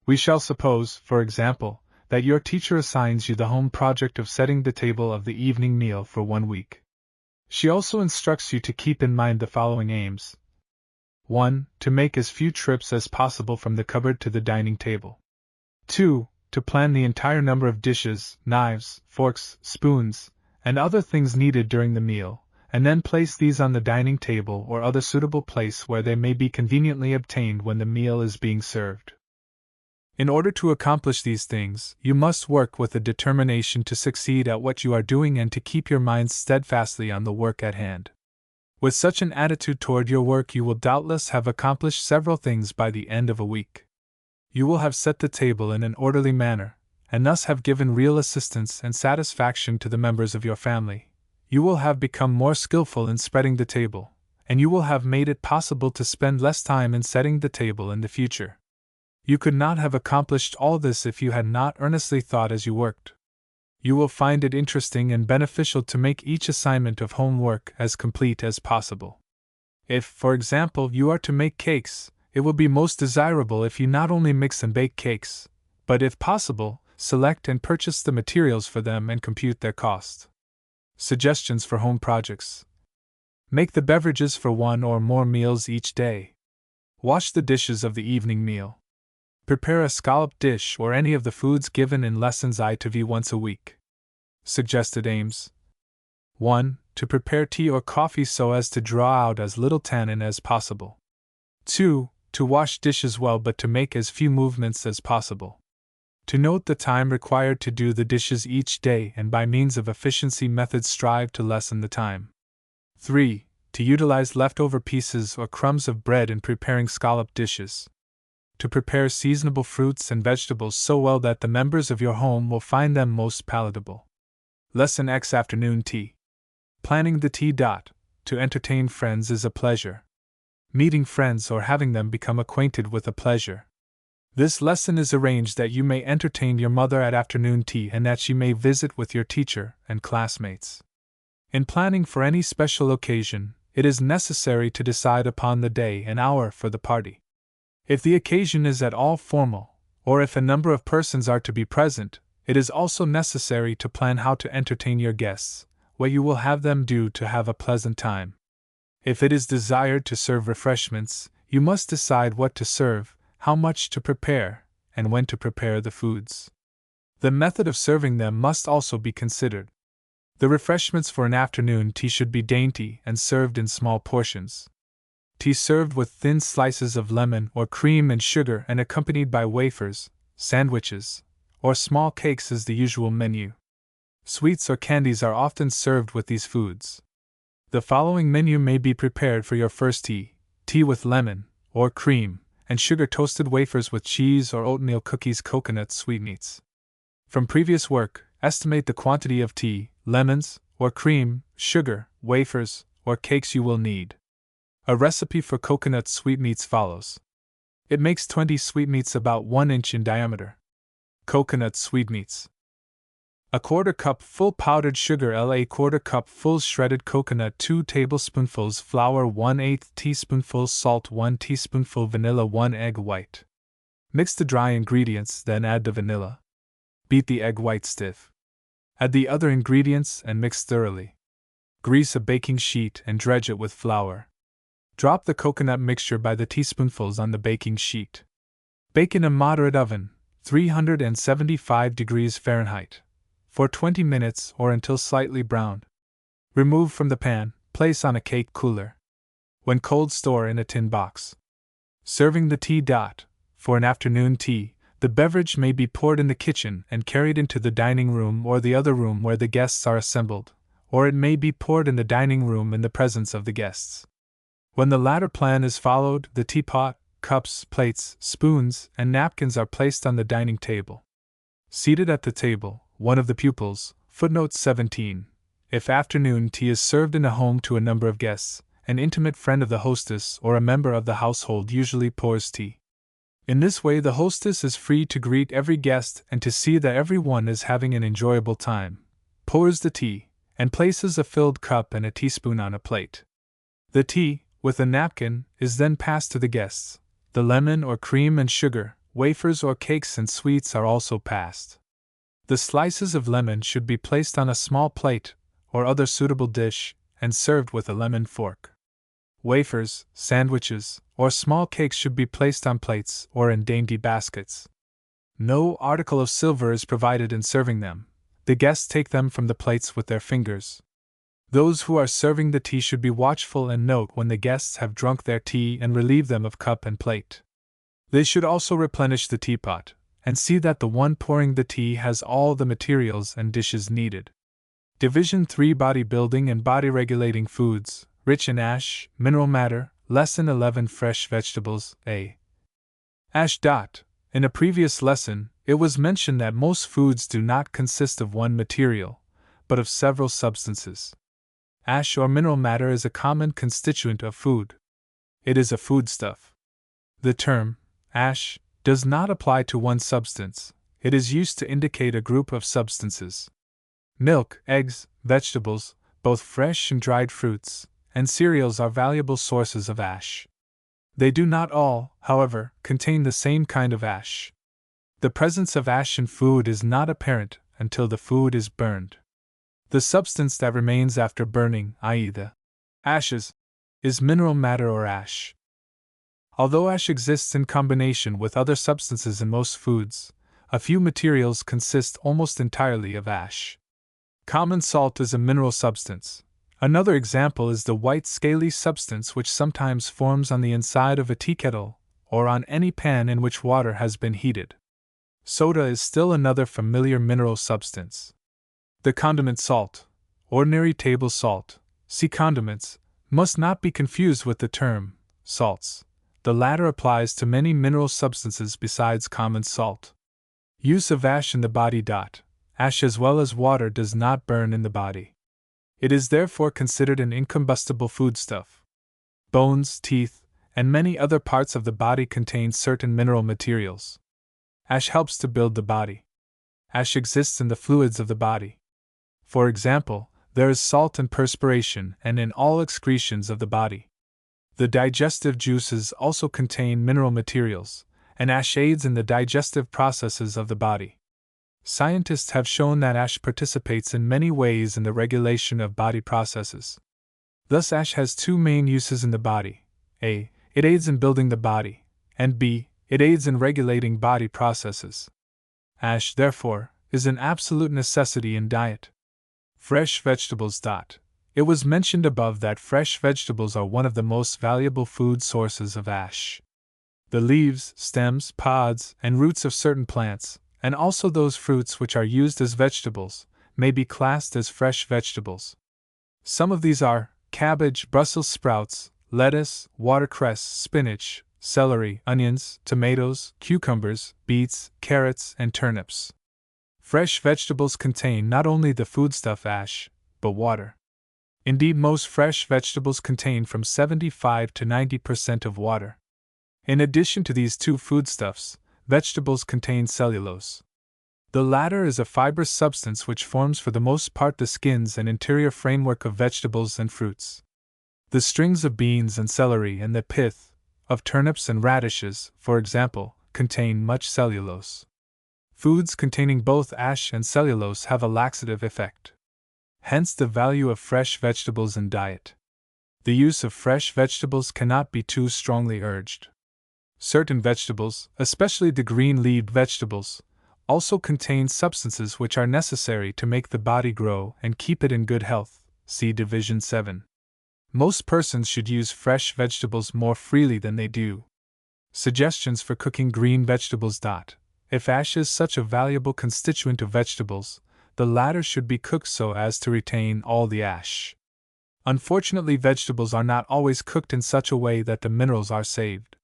Speaker 1: We shall suppose, for example, that your teacher assigns you the home project of setting the table of the evening meal for 1 week. She also instructs you to keep in mind the following aims. 1. To make as few trips as possible from the cupboard to the dining table. 2. To plan the entire number of dishes, knives, forks, spoons, and other things needed during the meal, and then place these on the dining table or other suitable place where they may be conveniently obtained when the meal is being served. In order to accomplish these things, you must work with a determination to succeed at what you are doing and to keep your mind steadfastly on the work at hand. With such an attitude toward your work, you will doubtless have accomplished several things by the end of a week. You will have set the table in an orderly manner, and thus have given real assistance and satisfaction to the members of your family. You will have become more skillful in spreading the table, and you will have made it possible to spend less time in setting the table in the future. You could not have accomplished all this if you had not earnestly thought as you worked. You will find it interesting and beneficial to make each assignment of homework as complete as possible. If, for example, you are to make cakes, it will be most desirable if you not only mix and bake cakes, but if possible, select and purchase the materials for them and compute their cost. Suggestions for home projects. Make the beverages for one or more meals each day. Wash the dishes of the evening meal. Prepare a scalloped dish or any of the foods given in lessons I to V once a week. Suggested aims. 1. To prepare tea or coffee so as to draw out as little tannin as possible. 2. To wash dishes well but to make as few movements as possible. To note the time required to do the dishes each day and by means of efficiency methods strive to lessen the time. 3. To utilize leftover pieces or crumbs of bread in preparing scalloped dishes. To prepare seasonable fruits and vegetables so well that the members of your home will find them most palatable. Lesson X. Afternoon Tea. Planning the tea. To entertain friends is a pleasure. Meeting friends or having them become acquainted with a pleasure. This lesson is arranged that you may entertain your mother at afternoon tea and that she may visit with your teacher and classmates. In planning for any special occasion, it is necessary to decide upon the day and hour for the party. If the occasion is at all formal, or if a number of persons are to be present, it is also necessary to plan how to entertain your guests, what you will have them do to have a pleasant time. If it is desired to serve refreshments, you must decide what to serve, how much to prepare, and when to prepare the foods. The method of serving them must also be considered. The refreshments for an afternoon tea should be dainty and served in small portions. Tea served with thin slices of lemon or cream and sugar and accompanied by wafers, sandwiches, or small cakes is the usual menu. Sweets or candies are often served with these foods. The following menu may be prepared for your first tea: tea with lemon, or cream, and sugar, toasted wafers with cheese or oatmeal cookies, coconut sweetmeats. From previous work, estimate the quantity of tea, lemons, or cream, sugar, wafers, or cakes you will need. A recipe for coconut sweetmeats follows. It makes 20 sweetmeats about 1 inch in diameter. Coconut sweetmeats. A quarter cup full powdered sugar, a quarter cup full shredded coconut, 2 tablespoonfuls flour, 1/8 teaspoonful salt, 1 teaspoonful vanilla, 1 egg white. Mix the dry ingredients, then add the vanilla. Beat the egg white stiff. Add the other ingredients and mix thoroughly. Grease a baking sheet and dredge it with flour. Drop the coconut mixture by the teaspoonfuls on the baking sheet. Bake in a moderate oven, 375 degrees Fahrenheit, for 20 minutes or until slightly browned. Remove from the pan, place on a cake cooler. When cold, store in a tin box. Serving the tea. For an afternoon tea, the beverage may be poured in the kitchen and carried into the dining room or the other room where the guests are assembled, or it may be poured in the dining room in the presence of the guests. When the latter plan is followed, the teapot, cups, plates, spoons, and napkins are placed on the dining table. Seated at the table, one of the pupils, footnote 17. If afternoon tea is served in a home to a number of guests, an intimate friend of the hostess or a member of the household usually pours tea. In this way, the hostess is free to greet every guest and to see that everyone is having an enjoyable time, pours the tea, and places a filled cup and a teaspoon on a plate. The tea, with a napkin, is then passed to the guests. The lemon or cream and sugar, wafers or cakes and sweets are also passed. The slices of lemon should be placed on a small plate or other suitable dish, and served with a lemon fork. Wafers, sandwiches, or small cakes should be placed on plates or in dainty baskets. No article of silver is provided in serving them. The guests take them from the plates with their fingers. Those who are serving the tea should be watchful and note when the guests have drunk their tea and relieve them of cup and plate. They should also replenish the teapot, and see that the one pouring the tea has all the materials and dishes needed. Division 3: Body Building and Body Regulating Foods, Rich in Ash, Mineral Matter, Lesson 11: Fresh Vegetables, A. Ash. In a previous lesson, it was mentioned that most foods do not consist of one material, but of several substances. Ash or mineral matter is a common constituent of food. It is a foodstuff. The term, ash, does not apply to one substance. It is used to indicate a group of substances. Milk, eggs, vegetables, both fresh and dried fruits, and cereals are valuable sources of ash. They do not all, however, contain the same kind of ash. The presence of ash in food is not apparent until the food is burned. The substance that remains after burning, i.e., the ashes, is mineral matter or ash. Although ash exists in combination with other substances in most foods, a few materials consist almost entirely of ash. Common salt is a mineral substance. Another example is the white scaly substance which sometimes forms on the inside of a tea kettle or on any pan in which water has been heated. Soda is still another familiar mineral substance. The condiment salt, ordinary table salt, see condiments, must not be confused with the term salts. The latter applies to many mineral substances besides common salt. Use of ash in the body. Ash as well as water does not burn in the body. It is therefore considered an incombustible foodstuff. Bones, teeth, and many other parts of the body contain certain mineral materials. Ash helps to build the body. Ash exists in the fluids of the body. For example, there is salt in perspiration and in all excretions of the body. The digestive juices also contain mineral materials, and ash aids in the digestive processes of the body. Scientists have shown that ash participates in many ways in the regulation of body processes. Thus, ash has two main uses in the body: A. It aids in building the body, and B. It aids in regulating body processes. Ash, therefore, is an absolute necessity in diet. Fresh vegetables. It was mentioned above that fresh vegetables are one of the most valuable food sources of ash. The leaves, stems, pods, and roots of certain plants, and also those fruits which are used as vegetables, may be classed as fresh vegetables. Some of these are cabbage, Brussels sprouts, lettuce, watercress, spinach, celery, onions, tomatoes, cucumbers, beets, carrots, and turnips. Fresh vegetables contain not only the foodstuff ash, but water. Indeed, most fresh vegetables contain from 75 to 90% of water. In addition to these two foodstuffs, vegetables contain cellulose. The latter is a fibrous substance which forms for the most part the skins and interior framework of vegetables and fruits. The strings of beans and celery and the pith of turnips and radishes, for example, contain much cellulose. Foods containing both ash and cellulose have a laxative effect. Hence the value of fresh vegetables in diet. The use of fresh vegetables cannot be too strongly urged. Certain vegetables, especially the green-leaved vegetables, also contain substances which are necessary to make the body grow and keep it in good health. See Division 7. Most persons should use fresh vegetables more freely than they do. Suggestions for cooking green vegetables. If ash is such a valuable constituent of vegetables, the latter should be cooked so as to retain all the ash. Unfortunately, vegetables are not always cooked in such a way that the minerals are saved.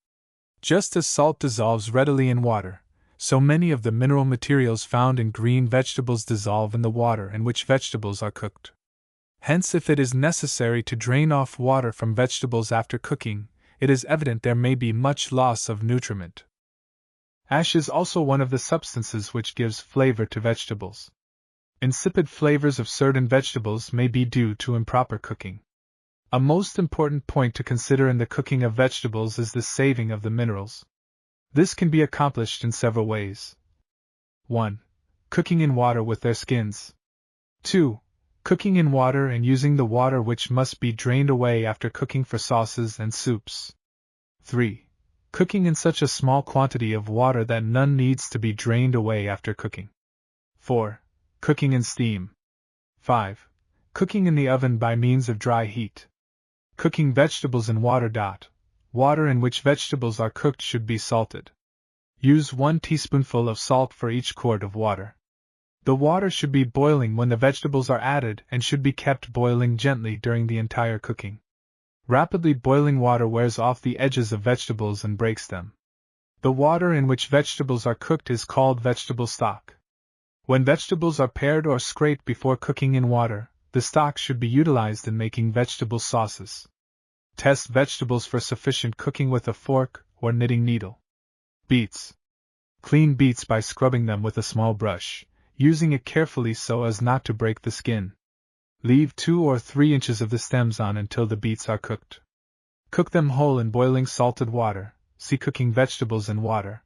Speaker 1: Just as salt dissolves readily in water, so many of the mineral materials found in green vegetables dissolve in the water in which vegetables are cooked. Hence, if it is necessary to drain off water from vegetables after cooking, it is evident there may be much loss of nutriment. Ash is also one of the substances which gives flavor to vegetables. Insipid flavors of certain vegetables may be due to improper cooking. A most important point to consider in the cooking of vegetables is the saving of the minerals. This can be accomplished in several ways. 1. Cooking in water with their skins. 2. Cooking in water and using the water which must be drained away after cooking for sauces and soups. 3. Cooking in such a small quantity of water that none needs to be drained away after cooking. 4. Cooking in steam. 5. Cooking in the oven by means of dry heat. Cooking vegetables in water. Water in which vegetables are cooked should be salted. Use 1 teaspoonful of salt for each quart of water. The water should be boiling when the vegetables are added and should be kept boiling gently during the entire cooking. Rapidly boiling water wears off the edges of vegetables and breaks them. The water in which vegetables are cooked is called vegetable stock. When vegetables are pared or scraped before cooking in water, the stock should be utilized in making vegetable sauces. Test vegetables for sufficient cooking with a fork or knitting needle. Beets. Clean beets by scrubbing them with a small brush, using it carefully so as not to break the skin. Leave 2 or 3 inches of the stems on until the beets are cooked. Cook them whole in boiling salted water. See cooking vegetables in water.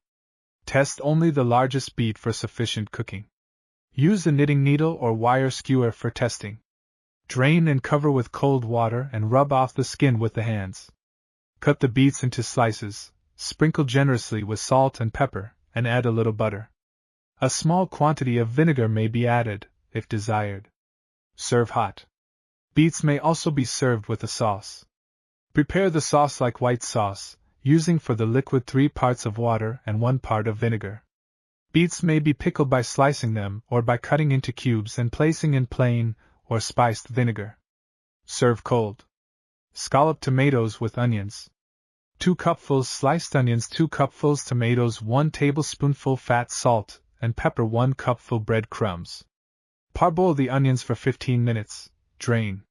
Speaker 1: Test only the largest beet for sufficient cooking. Use a knitting needle or wire skewer for testing. Drain and cover with cold water and rub off the skin with the hands. Cut the beets into slices, sprinkle generously with salt and pepper, and add a little butter. A small quantity of vinegar may be added, if desired. Serve hot. Beets may also be served with a sauce. Prepare the sauce like white sauce, using for the liquid 3 parts of water and 1 part of vinegar. Beets may be pickled by slicing them or by cutting into cubes and placing in plain or spiced vinegar. Serve cold. Scallop tomatoes with onions. 2 cupfuls sliced onions, 2 cupfuls tomatoes, 1 tablespoonful fat, salt, and pepper, 1 cupful breadcrumbs. Parboil the onions for 15 minutes. Drain.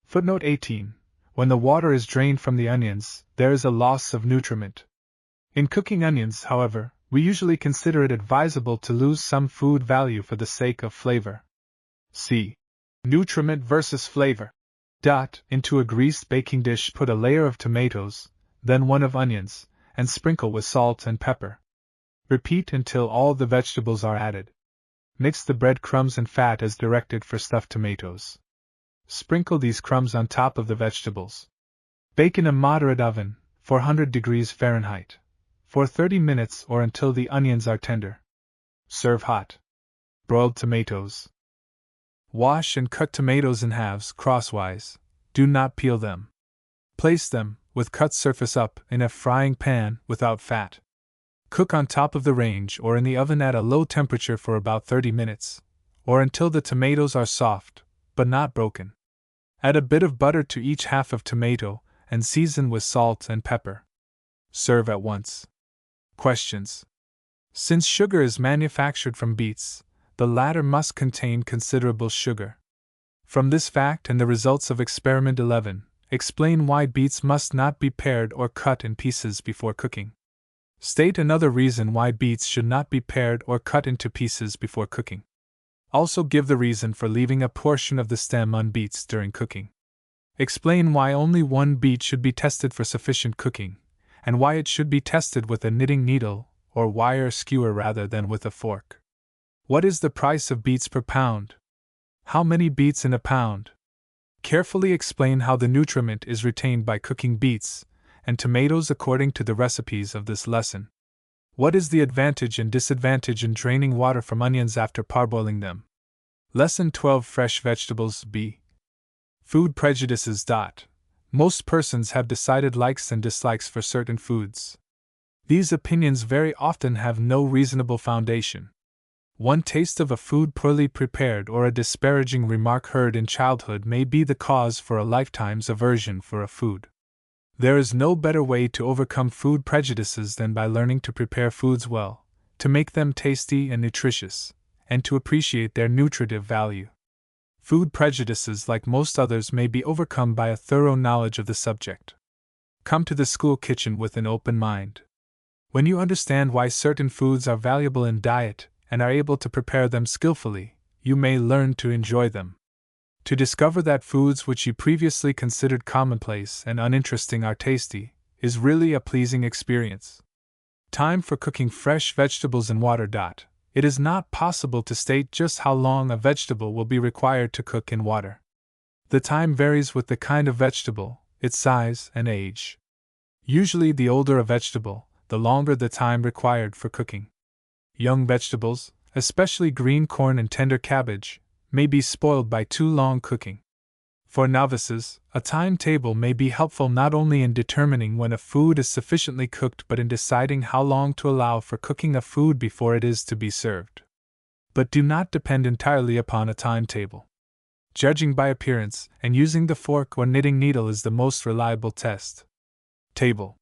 Speaker 1: Footnote 18. When the water is drained from the onions, there is a loss of nutriment. In cooking onions, however, we usually consider it advisable to lose some food value for the sake of flavor. C. Nutriment versus flavor. Into a greased baking dish put a layer of tomatoes, then 1 of onions, and sprinkle with salt and pepper. Repeat until all the vegetables are added. Mix the breadcrumbs and fat as directed for stuffed tomatoes. Sprinkle these crumbs on top of the vegetables. Bake in a moderate oven, 400 degrees Fahrenheit, for 30 minutes or until the onions are tender. Serve hot. Broiled tomatoes. Wash and cut tomatoes in halves crosswise. Do not peel them. Place them, with cut surface up, in a frying pan without fat. Cook on top of the range or in the oven at a low temperature for about 30 minutes, or until the tomatoes are soft, but not broken. Add a bit of butter to each half of tomato and season with salt and pepper. Serve at once. Questions. Since sugar is manufactured from beets, the latter must contain considerable sugar. From this fact and the results of Experiment 11, explain why beets must not be pared or cut in pieces before cooking. State another reason why beets should not be pared or cut into pieces before cooking. Also give the reason for leaving a portion of the stem on beets during cooking. Explain why only 1 beet should be tested for sufficient cooking, and why it should be tested with a knitting needle or wire skewer rather than with a fork. What is the price of beets per pound? How many beets in a pound? Carefully explain how the nutriment is retained by cooking beets and tomatoes according to the recipes of this lesson. What is the advantage and disadvantage in draining water from onions after parboiling them? Lesson 12. Fresh vegetables. B. Food prejudices. Most persons have decided likes and dislikes for certain foods. These opinions very often have no reasonable foundation. One taste of a food poorly prepared or a disparaging remark heard in childhood may be the cause for a lifetime's aversion for a food. There is no better way to overcome food prejudices than by learning to prepare foods well, to make them tasty and nutritious, and to appreciate their nutritive value. Food prejudices, like most others, may be overcome by a thorough knowledge of the subject. Come to the school kitchen with an open mind. When you understand why certain foods are valuable in diet and are able to prepare them skillfully, you may learn to enjoy them. To discover that foods which you previously considered commonplace and uninteresting are tasty is really a pleasing experience. Time for cooking fresh vegetables in water. it is not possible to state just how long a vegetable will be required to cook in water. The time varies with the kind of vegetable, its size, and age. Usually, the older a vegetable, the longer the time required for cooking. Young vegetables, especially green corn and tender cabbage, may be spoiled by too long cooking. For novices, a timetable may be helpful not only in determining when a food is sufficiently cooked but in deciding how long to allow for cooking a food before it is to be served. But do not depend entirely upon a timetable. Judging by appearance and using the fork or knitting needle is the most reliable test. Table: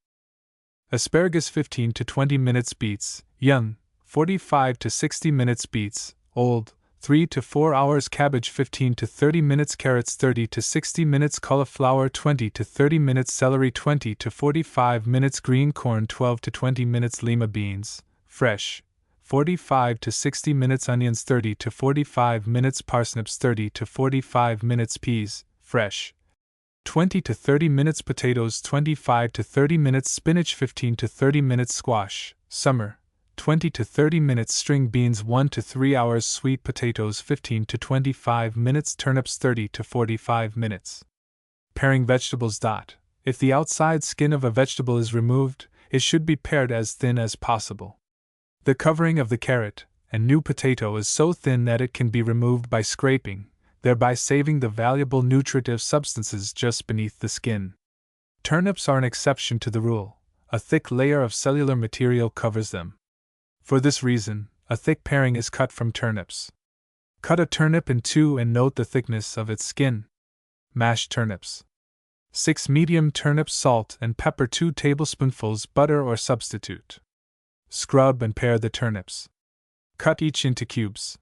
Speaker 1: asparagus 15 to 20 minutes beets, young, 45 to 60 minutes beets, old, 3 to 4 hours cabbage 15 to 30 minutes carrots 30 to 60 minutes cauliflower 20 to 30 minutes celery 20 to 45 minutes green corn 12 to 20 minutes lima beans, fresh, 45 to 60 minutes onions 30 to 45 minutes parsnips 30 to 45 minutes peas, fresh, 20 to 30 minutes potatoes 25 to 30 minutes spinach 15 to 30 minutes squash, summer, 20 to 30 minutes string beans 1 to 3 hours sweet potatoes 15 to 25 minutes turnips 30 to 45 minutes. Paring vegetables. If the outside skin of a vegetable is removed, it should be pared as thin as possible. The covering of the carrot and new potato is so thin that it can be removed by scraping, thereby saving the valuable nutritive substances just beneath the skin. Turnips are an exception to the rule. A thick layer of cellular material covers them. For this reason, a thick paring is cut from turnips. Cut a turnip in two and note the thickness of its skin. Mashed turnips: 6 medium turnips, salt and pepper, 2 tablespoonfuls butter or substitute. Scrub and pare the turnips. Cut each into cubes.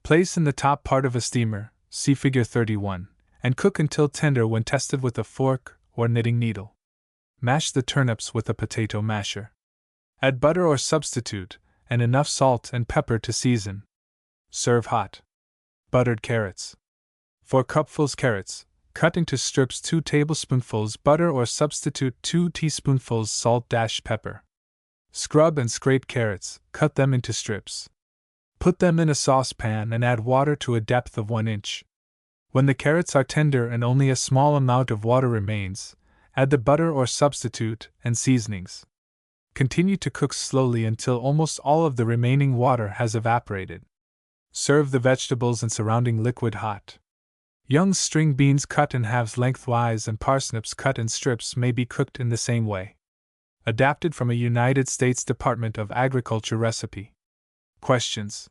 Speaker 1: Place in the top part of a steamer, see Figure 31, and cook until tender when tested with a fork or knitting needle. Mash the turnips with a potato masher. Add butter or substitute, and enough salt and pepper to season. Serve hot. Buttered carrots: 4 cupfuls carrots, cut into strips, 2 tablespoonfuls butter or substitute, 2 teaspoonfuls salt - pepper. Scrub and scrape carrots, cut them into strips. Put them in a saucepan and add water to a depth of 1 inch. When the carrots are tender and only a small amount of water remains, add the butter or substitute and seasonings. Continue to cook slowly until almost all of the remaining water has evaporated. Serve the vegetables and surrounding liquid hot. Young string beans cut in halves lengthwise and parsnips cut in strips may be cooked in the same way. Adapted from a United States Department of Agriculture recipe. Questions: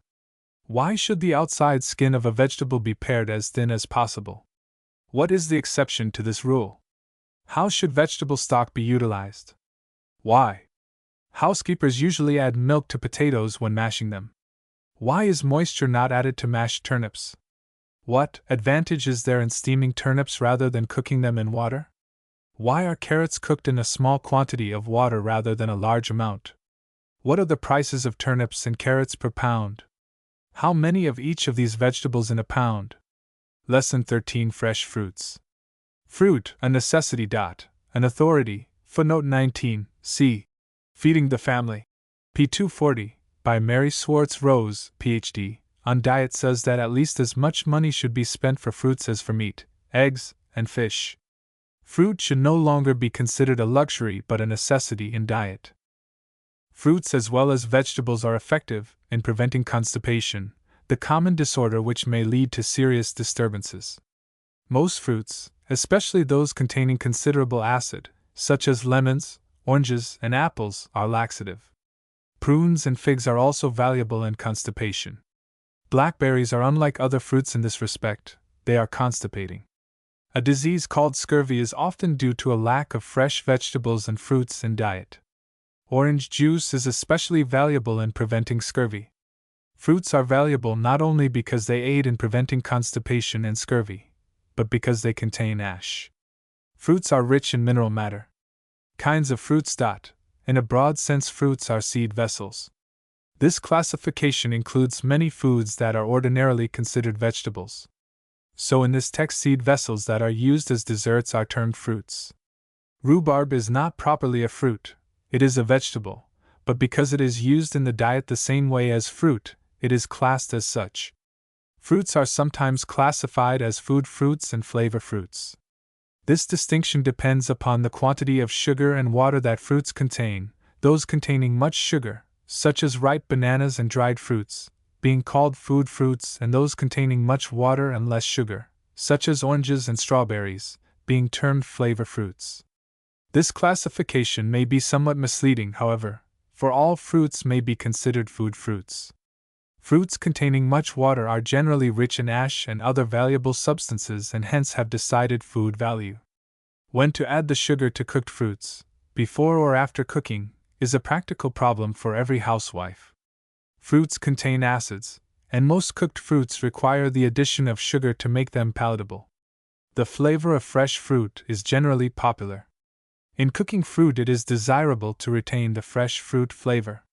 Speaker 1: why should the outside skin of a vegetable be pared as thin as possible? What is the exception to this rule? How should vegetable stock be utilized? Why? Housekeepers usually add milk to potatoes when mashing them. Why is moisture not added to mashed turnips? What advantage is there in steaming turnips rather than cooking them in water? Why are carrots cooked in a small quantity of water rather than a large amount? What are the prices of turnips and carrots per pound? How many of each of these vegetables in a pound? Lesson 13: Fresh fruits. Fruit, a necessity. An authority. Footnote 19, c. Feeding the Family. p. 240, by Mary Swartz Rose, Ph.D., on diet says that at least as much money should be spent for fruits as for meat, eggs, and fish. Fruit should no longer be considered a luxury but a necessity in diet. Fruits as well as vegetables are effective in preventing constipation, the common disorder which may lead to serious disturbances. Most fruits, especially those containing considerable acid, such as lemons, oranges, and apples, are laxative. Prunes and figs are also valuable in constipation. Blackberries are unlike other fruits in this respect, they are constipating. A disease called scurvy is often due to a lack of fresh vegetables and fruits in diet. Orange juice is especially valuable in preventing scurvy. Fruits are valuable not only because they aid in preventing constipation and scurvy, but because they contain ash. Fruits are rich in mineral matter. Kinds of fruits. In a broad sense, fruits are seed vessels. This classification includes many foods that are ordinarily considered vegetables. So in this text, seed vessels that are used as desserts are termed fruits. Rhubarb is not properly a fruit, it is a vegetable, but because it is used in the diet the same way as fruit, it is classed as such. Fruits are sometimes classified as food fruits and flavor fruits. This distinction depends upon the quantity of sugar and water that fruits contain, those containing much sugar, such as ripe bananas and dried fruits, being called food fruits, and those containing much water and less sugar, such as oranges and strawberries, being termed flavor fruits. This classification may be somewhat misleading, however, for all fruits may be considered food fruits. Fruits containing much water are generally rich in ash and other valuable substances and hence have decided food value. When to add the sugar to cooked fruits, before or after cooking, is a practical problem for every housewife. Fruits contain acids, and most cooked fruits require the addition of sugar to make them palatable. The flavor of fresh fruit is generally popular. In cooking fruit, it is desirable to retain the fresh fruit flavor.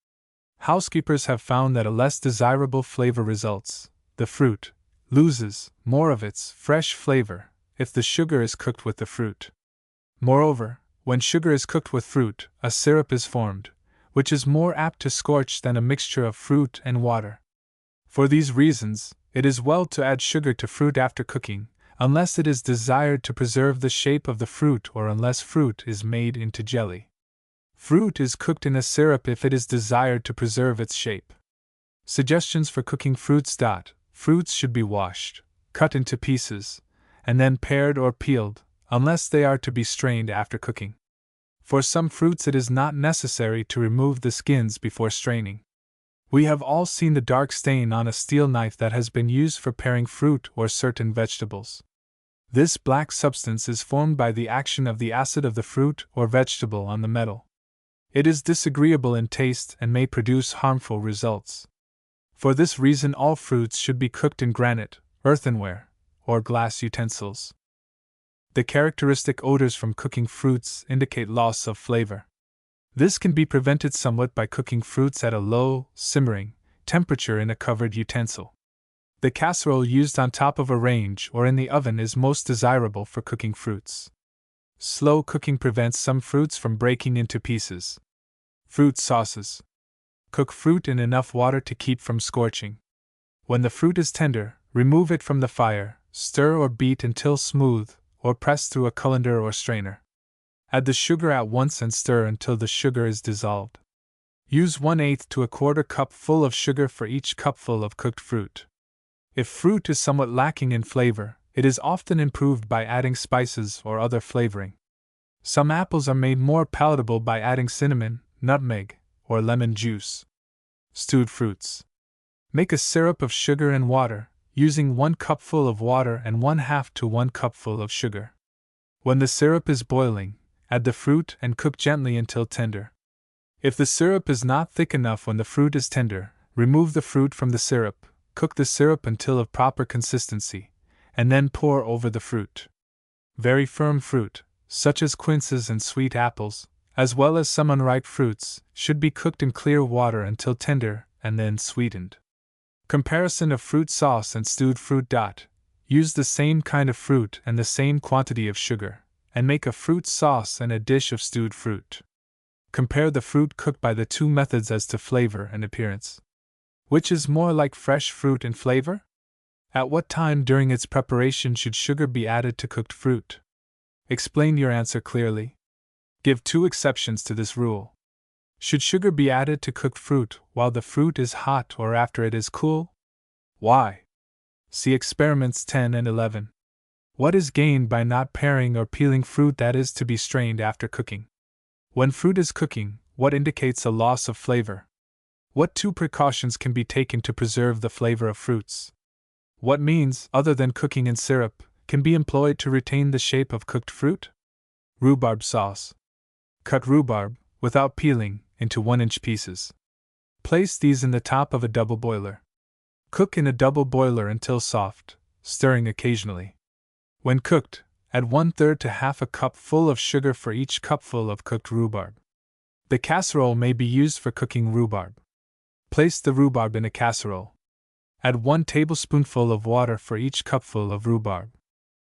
Speaker 1: Housekeepers have found that a less desirable flavor results. The fruit loses more of its fresh flavor if the sugar is cooked with the fruit. Moreover, when sugar is cooked with fruit, a syrup is formed, which is more apt to scorch than a mixture of fruit and water. For these reasons, it is well to add sugar to fruit after cooking, unless it is desired to preserve the shape of the fruit or unless fruit is made into jelly. Fruit is cooked in a syrup if it is desired to preserve its shape. Suggestions for cooking fruits. Fruits should be washed, cut into pieces, and then pared or peeled, unless they are to be strained after cooking. For some fruits it is not necessary to remove the skins before straining. We have all seen the dark stain on a steel knife that has been used for paring fruit or certain vegetables. This black substance is formed by the action of the acid of the fruit or vegetable on the metal. It is disagreeable in taste and may produce harmful results. For this reason, all fruits should be cooked in granite, earthenware, or glass utensils. The characteristic odors from cooking fruits indicate loss of flavor. This can be prevented somewhat by cooking fruits at a low, simmering temperature in a covered utensil. The casserole used on top of a range or in the oven is most desirable for cooking fruits. Slow cooking prevents some fruits from breaking into pieces. Fruit sauces. Cook fruit in enough water to keep from scorching. When the fruit is tender, remove it from the fire, stir or beat until smooth, or press through a colander or strainer. Add the sugar at once and stir until the sugar is dissolved. Use 1/8 to a quarter cup full of sugar for each cupful of cooked fruit. If fruit is somewhat lacking in flavor, it is often improved by adding spices or other flavoring. Some apples are made more palatable by adding cinnamon, nutmeg, or lemon juice. Stewed fruits. Make a syrup of sugar and water, using 1 cupful of water and 1/2 to 1 cupful of sugar. When the syrup is boiling, add the fruit and cook gently until tender. If the syrup is not thick enough when the fruit is tender, remove the fruit from the syrup, cook the syrup until of proper consistency, and then pour over the fruit. Very firm fruit, such as quinces and sweet apples, as well as some unripe fruits, should be cooked in clear water until tender and then sweetened. Comparison of fruit sauce and stewed fruit. Use the same kind of fruit and the same quantity of sugar, and make a fruit sauce and a dish of stewed fruit. Compare the fruit cooked by the two methods as to flavor and appearance. Which is more like fresh fruit in flavor? At what time during its preparation should sugar be added to cooked fruit? Explain your answer clearly. Give 2 exceptions to this rule. Should sugar be added to cooked fruit while the fruit is hot or after it is cool? Why? See experiments 10 and 11. What is gained by not paring or peeling fruit that is to be strained after cooking? When fruit is cooking, what indicates a loss of flavor? What 2 precautions can be taken to preserve the flavor of fruits? What means, other than cooking in syrup, can be employed to retain the shape of cooked fruit? Rhubarb sauce. Cut rhubarb, without peeling, into 1-inch pieces. Place these in the top of a double boiler. Cook in a double boiler until soft, stirring occasionally. When cooked, add 1/3 to half a cup full of sugar for each cupful of cooked rhubarb. The casserole may be used for cooking rhubarb. Place the rhubarb in a casserole. Add 1 tablespoonful of water for each cupful of rhubarb.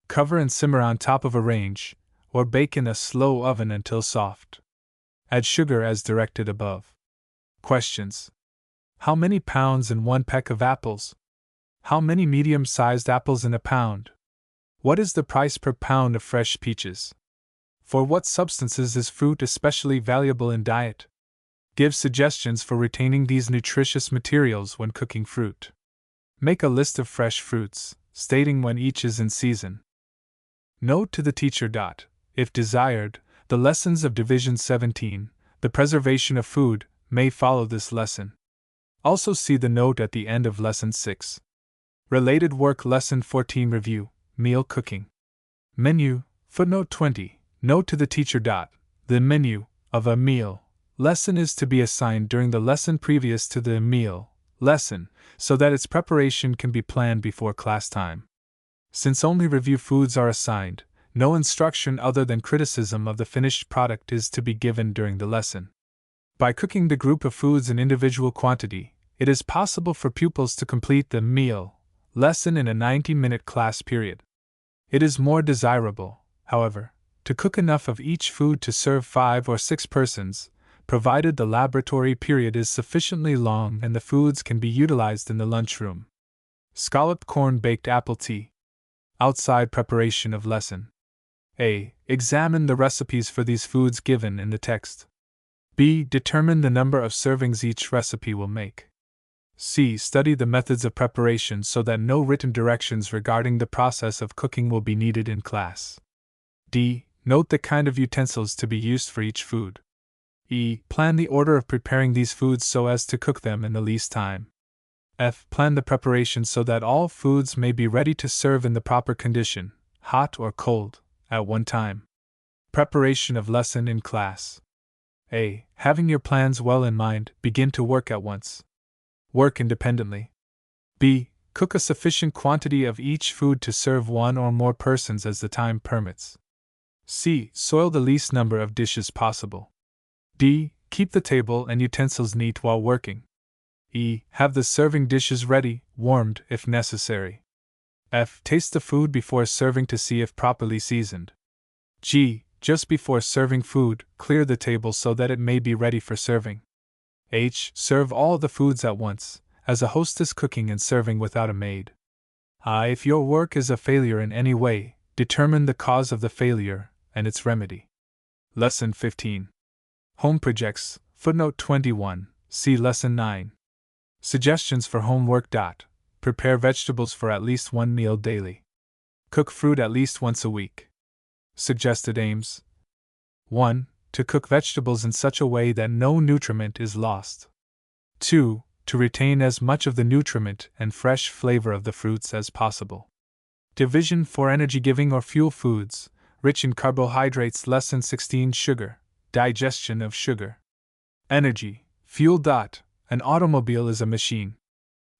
Speaker 1: Cover and simmer on top of a range, or bake in a slow oven until soft. Add sugar as directed above. Questions. How many pounds in 1 peck of apples? How many medium-sized apples in a pound? What is the price per pound of fresh peaches? For what substances is fruit especially valuable in diet? Give suggestions for retaining these nutritious materials when cooking fruit. Make a list of fresh fruits, stating when each is in season. Note to the teacher. If desired, the lessons of Division 17, the preservation of food, may follow this lesson. Also see the note at the end of Lesson 6. Related work Lesson 14 Review, Meal Cooking. Menu, footnote 20. Note to the teacher. The menu of a meal lesson is to be assigned during the lesson previous to the meal lesson, so that its preparation can be planned before class time. Since only review foods are assigned, no instruction other than criticism of the finished product is to be given during the lesson. By cooking the group of foods in individual quantity, it is possible for pupils to complete the meal lesson in a 90-minute class period. It is more desirable, however, to cook enough of each food to serve 5 or 6 persons, provided the laboratory period is sufficiently long and the foods can be utilized in the lunchroom. Scalloped corn baked apple tea. Outside preparation of lesson. A. Examine the recipes for these foods given in the text. B. Determine the number of servings each recipe will make. C. Study the methods of preparation so that no written directions regarding the process of cooking will be needed in class. D. Note the kind of utensils to be used for each food. E. Plan the order of preparing these foods so as to cook them in the least time. F. Plan the preparation so that all foods may be ready to serve in the proper condition, hot or cold, at one time. Preparation of lesson in class. A. Having your plans well in mind, begin to work at once. Work independently. B. Cook a sufficient quantity of each food to serve 1 or more persons as the time permits. C. Soil the least number of dishes possible. D. Keep the table and utensils neat while working. E. Have the serving dishes ready, warmed if necessary. F. Taste the food before serving to see if properly seasoned. G. Just before serving food, clear the table so that it may be ready for serving. H. Serve all the foods at once, as a hostess cooking and serving without a maid. I. If your work is a failure in any way, determine the cause of the failure and its remedy. Lesson 15. Home projects, footnote 21, see Lesson 9. Suggestions for homework. Prepare vegetables for at least 1 meal daily. Cook fruit at least once a week. Suggested aims: 1. To cook vegetables in such a way that no nutriment is lost. 2. To retain as much of the nutriment and fresh flavor of the fruits as possible. Division for energy-giving or fuel foods, rich in carbohydrates. Lesson 16 Sugar, digestion of sugar. Energy, fuel. An automobile is a machine.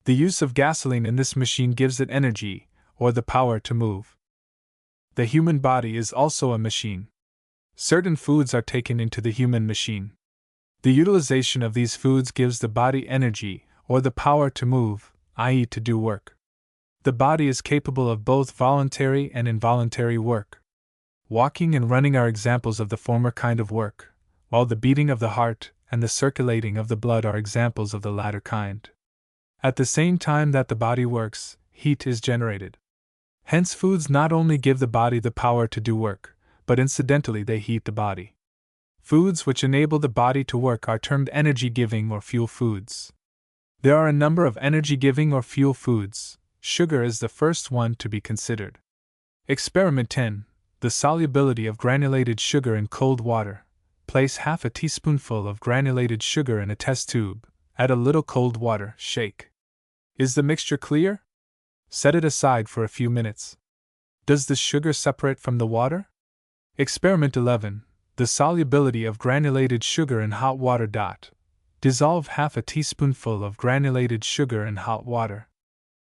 Speaker 1: The use of gasoline in this machine gives it energy, or the power to move. The human body is also a machine. Certain foods are taken into the human machine. The utilization of these foods gives the body energy, or the power to move, i.e., to do work. The body is capable of both voluntary and involuntary work. Walking and running are examples of the former kind of work, while the beating of the heart and the circulating of the blood are examples of the latter kind. At the same time that the body works, heat is generated. Hence, foods not only give the body the power to do work, but incidentally they heat the body. Foods which enable the body to work are termed energy-giving or fuel foods. There are a number of energy-giving or fuel foods. Sugar is the first one to be considered. Experiment 10. The solubility of granulated sugar in cold water. Place half a teaspoonful of granulated sugar in a test tube. Add a little cold water. Shake. Is the mixture clear? Set it aside for a few minutes. Does the sugar separate from the water? Experiment 11. The solubility of granulated sugar in hot water. Dissolve half a teaspoonful of granulated sugar in hot water.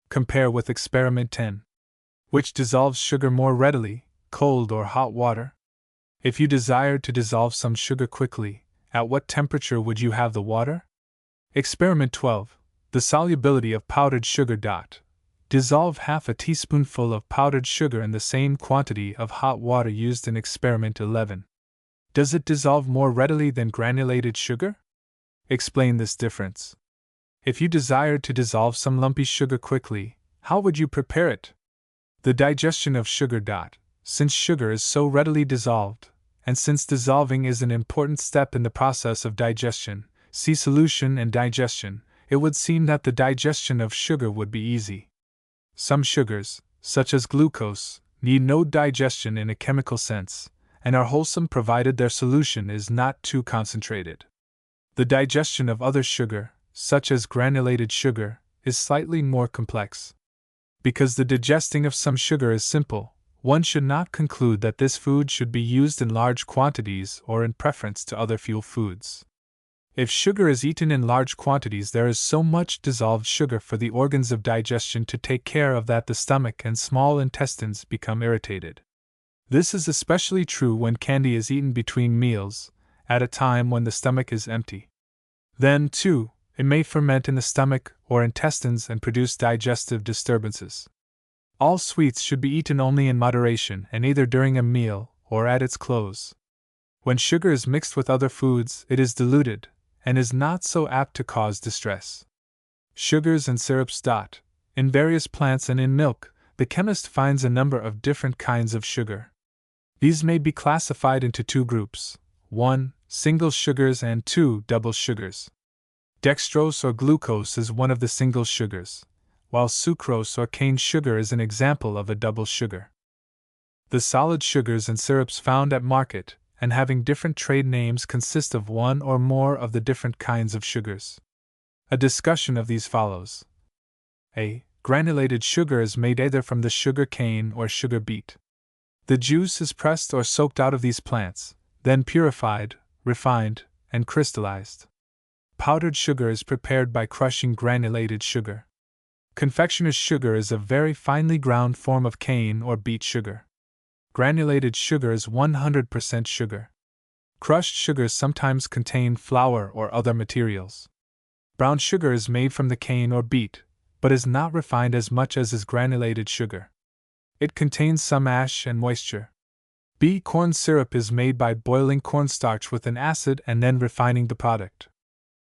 Speaker 1: Compare with Experiment 10. Which dissolves sugar more readily, cold or hot water? If you desired to dissolve some sugar quickly, at what temperature would you have the water? Experiment 12. The solubility of powdered sugar. Dissolve half a teaspoonful of powdered sugar in the same quantity of hot water used in Experiment 11. Does it dissolve more readily than granulated sugar? Explain this difference. If you desired to dissolve some lumpy sugar quickly, how would you prepare it? The digestion of sugar. Since sugar is so readily dissolved, and since dissolving is an important step in the process of digestion, see solution and digestion, it would seem that the digestion of sugar would be easy. Some sugars, such as glucose, need no digestion in a chemical sense, and are wholesome provided their solution is not too concentrated. The digestion of other sugar, such as granulated sugar, is slightly more complex. Because the digesting of some sugar is simple, one should not conclude that this food should be used in large quantities or in preference to other fuel foods. If sugar is eaten in large quantities, there is so much dissolved sugar for the organs of digestion to take care of that the stomach and small intestines become irritated. This is especially true when candy is eaten between meals, at a time when the stomach is empty. Then, too, it may ferment in the stomach or intestines and produce digestive disturbances. All sweets should be eaten only in moderation and either during a meal or at its close. When sugar is mixed with other foods, it is diluted, and is not so apt to cause distress. Sugars and syrups. In various plants and in milk, the chemist finds a number of different kinds of sugar. These may be classified into two groups: 1. Single sugars and 2. Double sugars. Dextrose or glucose is one of the single sugars, while sucrose or cane sugar is an example of a double sugar. The solid sugars and syrups found at market, and having different trade names, consist of one or more of the different kinds of sugars. A discussion of these follows. A. Granulated sugar is made either from the sugar cane or sugar beet. The juice is pressed or soaked out of these plants, then purified, refined, and crystallized. Powdered sugar is prepared by crushing granulated sugar. Confectioner's sugar is a very finely ground form of cane or beet sugar. Granulated sugar is 100% sugar. Crushed sugars sometimes contain flour or other materials. Brown sugar is made from the cane or beet, but is not refined as much as is granulated sugar. It contains some ash and moisture. Corn syrup is made by boiling cornstarch with an acid and then refining the product.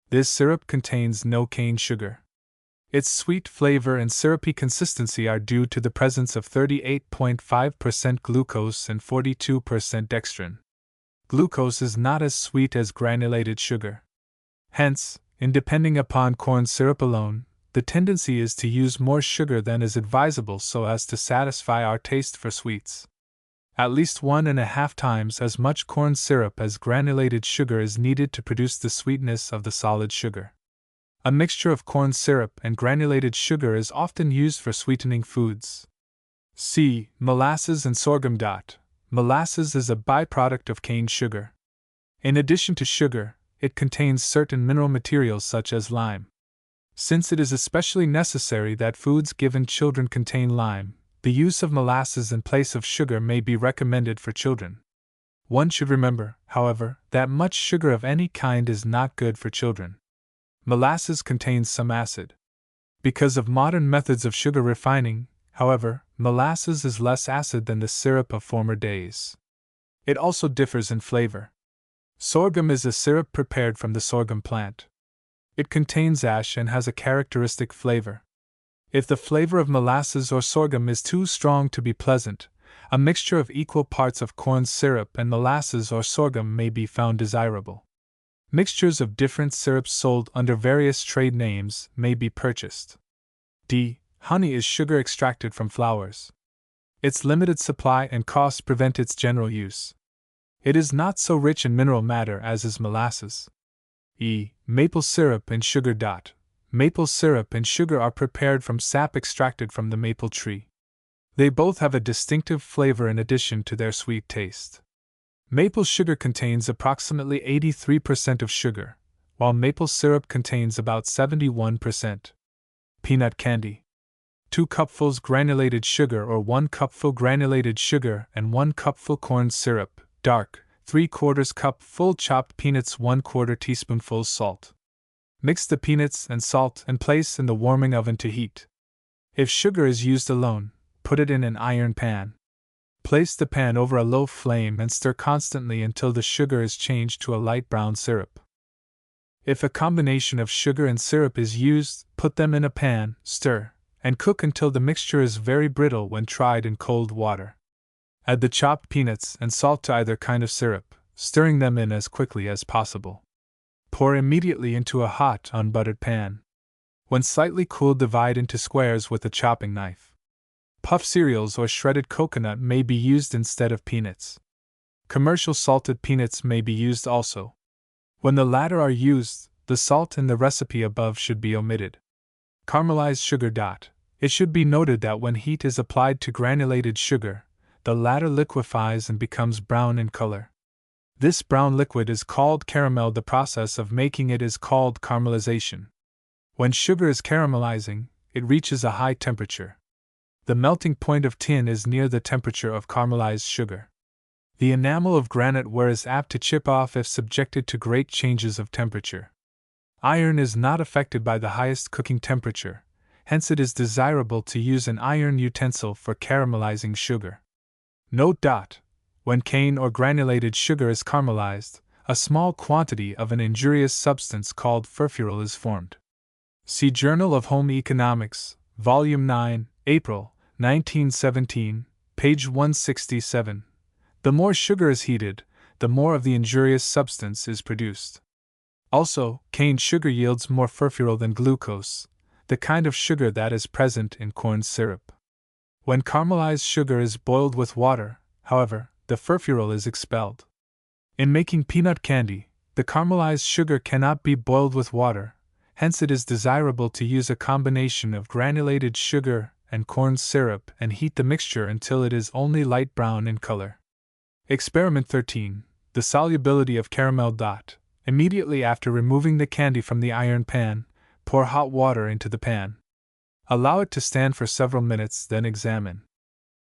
Speaker 1: This syrup contains no cane sugar. Its sweet flavor and syrupy consistency are due to the presence of 38.5% glucose and 42% dextrin. Glucose is not as sweet as granulated sugar. Hence, in depending upon corn syrup alone, the tendency is to use more sugar than is advisable so as to satisfy our taste for sweets. At least 1.5 times as much corn syrup as granulated sugar is needed to produce the sweetness of the solid sugar. A mixture of corn syrup and granulated sugar is often used for sweetening foods. C. Molasses and sorghum. Molasses is a byproduct of cane sugar. In addition to sugar, it contains certain mineral materials such as lime. Since it is especially necessary that foods given children contain lime, the use of molasses in place of sugar may be recommended for children. One should remember, however, that much sugar of any kind is not good for children. Molasses contains some acid. Because of modern methods of sugar refining, however, molasses is less acid than the syrup of former days. It also differs in flavor. Sorghum is a syrup prepared from the sorghum plant. It contains ash and has a characteristic flavor. If the flavor of molasses or sorghum is too strong to be pleasant, a mixture of equal parts of corn syrup and molasses or sorghum may be found desirable. Mixtures of different syrups sold under various trade names may be purchased. D. Honey is sugar extracted from flowers. Its limited supply and cost prevent its general use. It is not so rich in mineral matter as is molasses. E. Maple syrup and sugar. Maple syrup and sugar are prepared from sap extracted from the maple tree. They both have a distinctive flavor in addition to their sweet taste. Maple sugar contains approximately 83% of sugar, while maple syrup contains about 71%. Peanut candy. 2 cupfuls granulated sugar or 1 cupful granulated sugar and 1 cupful corn syrup, dark, 3/4 cup full chopped peanuts, 1/4 teaspoonful salt. Mix the peanuts and salt and place in the warming oven to heat. If sugar is used alone, put it in an iron pan. Place the pan over a low flame and stir constantly until the sugar is changed to a light brown syrup. If a combination of sugar and syrup is used, put them in a pan, stir, and cook until the mixture is very brittle when tried in cold water. Add the chopped peanuts and salt to either kind of syrup, stirring them in as quickly as possible. Pour immediately into a hot, unbuttered pan. When slightly cooled, divide into squares with a chopping knife. Puff cereals or shredded coconut may be used instead of peanuts. Commercial salted peanuts may be used also. When the latter are used, the salt in the recipe above should be omitted. Caramelized sugar. It should be noted that when heat is applied to granulated sugar, the latter liquefies and becomes brown in color. This brown liquid is called caramel. The process of making it is called caramelization. When sugar is caramelizing, it reaches a high temperature. The melting point of tin is near the temperature of caramelized sugar. The enamel of granite ware is apt to chip off if subjected to great changes of temperature. Iron is not affected by the highest cooking temperature, hence it is desirable to use an iron utensil for caramelizing sugar. Note: when cane or granulated sugar is caramelized, a small quantity of an injurious substance called furfural is formed. See Journal of Home Economics, Volume 9, April, 1917, page 167. The more sugar is heated, the more of the injurious substance is produced. Also, cane sugar yields more furfural than glucose, the kind of sugar that is present in corn syrup. When caramelized sugar is boiled with water, however, the furfural is expelled. In making peanut candy, the caramelized sugar cannot be boiled with water, hence it is desirable to use a combination of granulated sugar and corn syrup and heat the mixture until it is only light brown in color. Experiment 13. The solubility of caramel. Immediately after removing the candy from the iron pan, pour hot water into the pan. Allow it to stand for several minutes, then examine.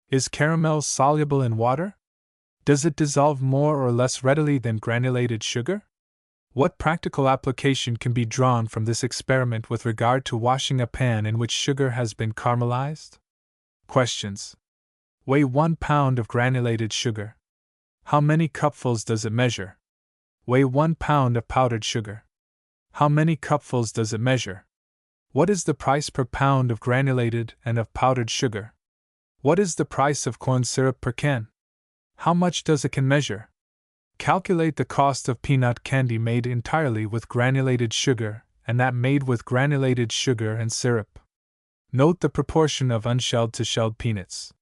Speaker 1: Is caramel soluble in water? Does it dissolve more or less readily than granulated sugar? What practical application can be drawn from this experiment with regard to washing a pan in which sugar has been caramelized? Questions. Weigh 1 pound of granulated sugar. How many cupfuls does it measure? Weigh 1 pound of powdered sugar. How many cupfuls does it measure? What is the price per pound of granulated and of powdered sugar? What is the price of corn syrup per can? How much does a can measure? Calculate the cost of peanut candy made entirely with granulated sugar and that made with granulated sugar and syrup. Note the proportion of unshelled to shelled peanuts.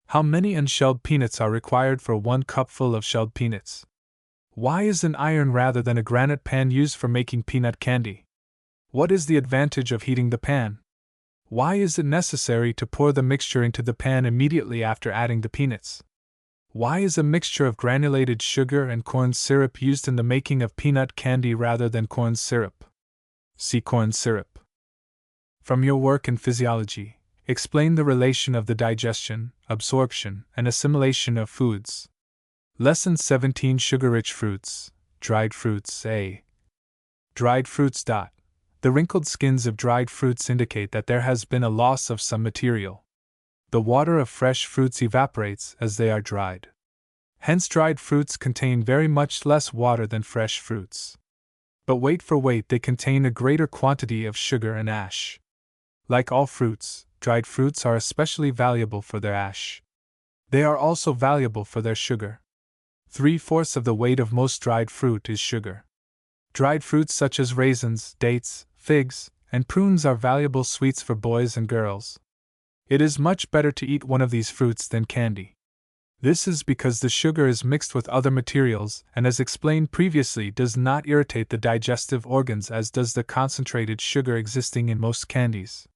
Speaker 1: How many unshelled peanuts are required for 1 cupful of shelled peanuts? Why is an iron rather than a granite pan used for making peanut candy? What is the advantage of heating the pan? Why is it necessary to pour the mixture into the pan immediately after adding the peanuts? Why is a mixture of granulated sugar and corn syrup used in the making of peanut candy rather than corn syrup? See corn syrup. From your work in physiology, explain the relation of the digestion, absorption, and assimilation of foods. Lesson 17. Sugar-rich fruits. Dried fruits. A. Dried fruits. The wrinkled skins of dried fruits indicate that there has been a loss of some material. The water of fresh fruits evaporates as they are dried. Hence, dried fruits contain very much less water than fresh fruits. But weight for weight, they contain a greater quantity of sugar and ash. Like all fruits, dried fruits are especially valuable for their ash. They are also valuable for their sugar. 3/4 of the weight of most dried fruit is sugar. Dried fruits such as raisins, dates, figs, and prunes are valuable sweets for boys and girls. It is much better to eat one of these fruits than candy. This is because the sugar is mixed with other materials and, as explained previously, does not irritate the digestive organs as does the concentrated sugar existing in most candies.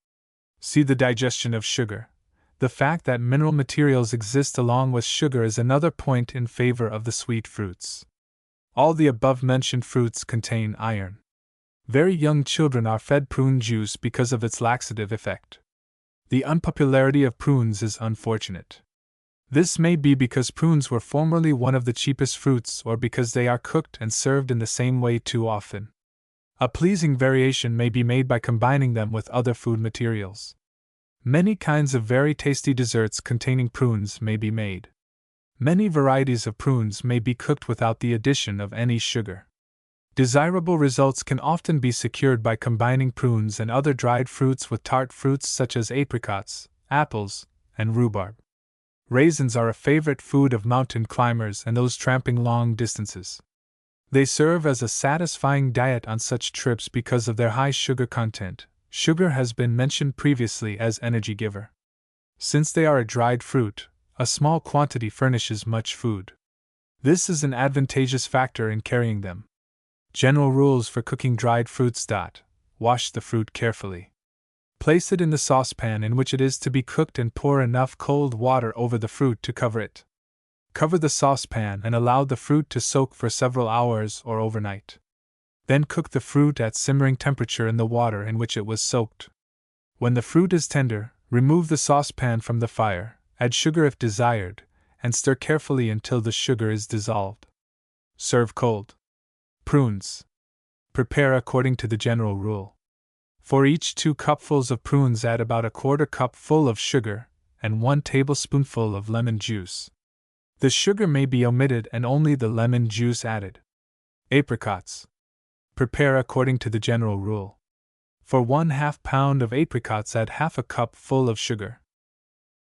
Speaker 1: See the digestion of sugar. The fact that mineral materials exist along with sugar is another point in favor of the sweet fruits. All the above-mentioned fruits contain iron. Very young children are fed prune juice because of its laxative effect. The unpopularity of prunes is unfortunate. This may be because prunes were formerly one of the cheapest fruits or because they are cooked and served in the same way too often. A pleasing variation may be made by combining them with other food materials. Many kinds of very tasty desserts containing prunes may be made. Many varieties of prunes may be cooked without the addition of any sugar. Desirable results can often be secured by combining prunes and other dried fruits with tart fruits such as apricots, apples, and rhubarb. Raisins are a favorite food of mountain climbers and those tramping long distances. They serve as a satisfying diet on such trips because of their high sugar content. Sugar has been mentioned previously as energy giver. Since they are a dried fruit, a small quantity furnishes much food. This is an advantageous factor in carrying them. General rules for cooking dried fruits. Wash the fruit carefully. Place it in the saucepan in which it is to be cooked and pour enough cold water over the fruit to cover it. Cover the saucepan and allow the fruit to soak for several hours or overnight. Then cook the fruit at simmering temperature in the water in which it was soaked. When the fruit is tender, remove the saucepan from the fire, add sugar if desired, and stir carefully until the sugar is dissolved. Serve cold. Prunes. Prepare according to the general rule. For each 2 cupfuls of prunes add about a quarter cupful of sugar and 1 tablespoonful of lemon juice. The sugar may be omitted and only the lemon juice added. Apricots. Prepare according to the general rule. For 1/2 pound of apricots add half a cupful of sugar.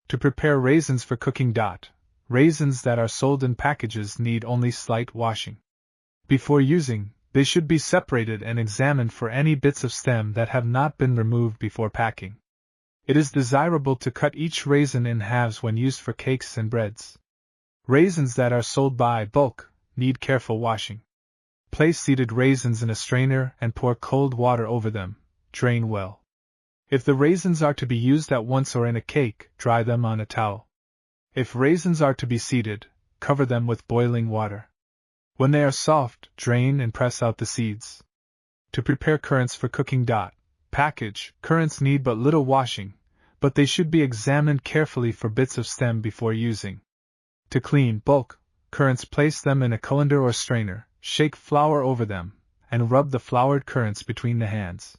Speaker 1: To prepare raisins for cooking. Raisins that are sold in packages need only slight washing. Before using, they should be separated and examined for any bits of stem that have not been removed before packing. It is desirable to cut each raisin in halves when used for cakes and breads. Raisins that are sold by bulk need careful washing. Place seeded raisins in a strainer and pour cold water over them. Drain well. If the raisins are to be used at once or in a cake, dry them on a towel. If raisins are to be seeded, cover them with boiling water. When they are soft, drain and press out the seeds. To prepare currants for cooking. Package. Currants need but little washing, but they should be examined carefully for bits of stem before using. To clean bulk currants, place them in a colander or strainer, shake flour over them, and rub the floured currants between the hands.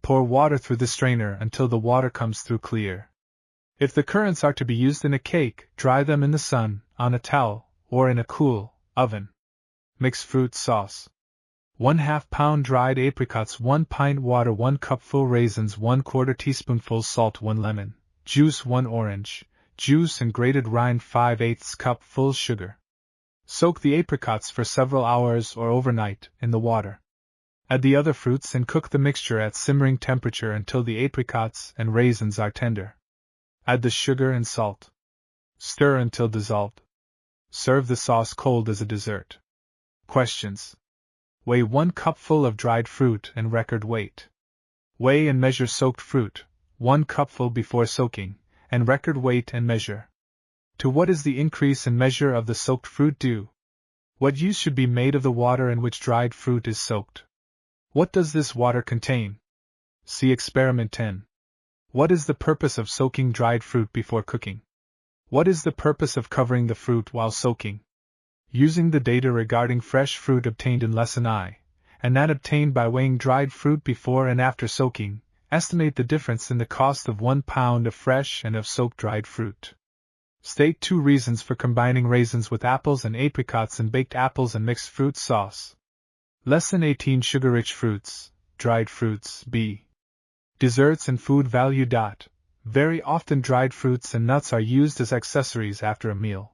Speaker 1: Pour water through the strainer until the water comes through clear. If the currants are to be used in a cake, dry them in the sun, on a towel, or in a cool oven. Mix fruit sauce. 1/2 pound dried apricots, 1 pint water, 1 cupful raisins, 1/4 teaspoonful salt, 1 lemon juice, 1 orange juice and grated rind, 5/8 cupful sugar. Soak the apricots for several hours or overnight in the water. Add the other fruits and cook the mixture at simmering temperature until the apricots and raisins are tender. Add the sugar and salt. Stir until dissolved. Serve the sauce cold as a dessert. Questions. Weigh 1 cupful of dried fruit and record weight. Weigh and measure soaked fruit, 1 cupful before soaking, and record weight and measure. To what is the increase in measure of the soaked fruit due? What use should be made of the water in which dried fruit is soaked? What does this water contain? See Experiment 10. What is the purpose of soaking dried fruit before cooking? What is the purpose of covering the fruit while soaking? Using the data regarding fresh fruit obtained in Lesson I, and that obtained by weighing dried fruit before and after soaking, estimate the difference in the cost of 1 pound of fresh and of soaked dried fruit. State 2 reasons for combining raisins with apples and apricots in baked apples and mixed fruit sauce. Lesson 18. Sugar-rich fruits, dried fruits. B. Desserts and food value. Very often dried fruits and nuts are used as accessories after a meal.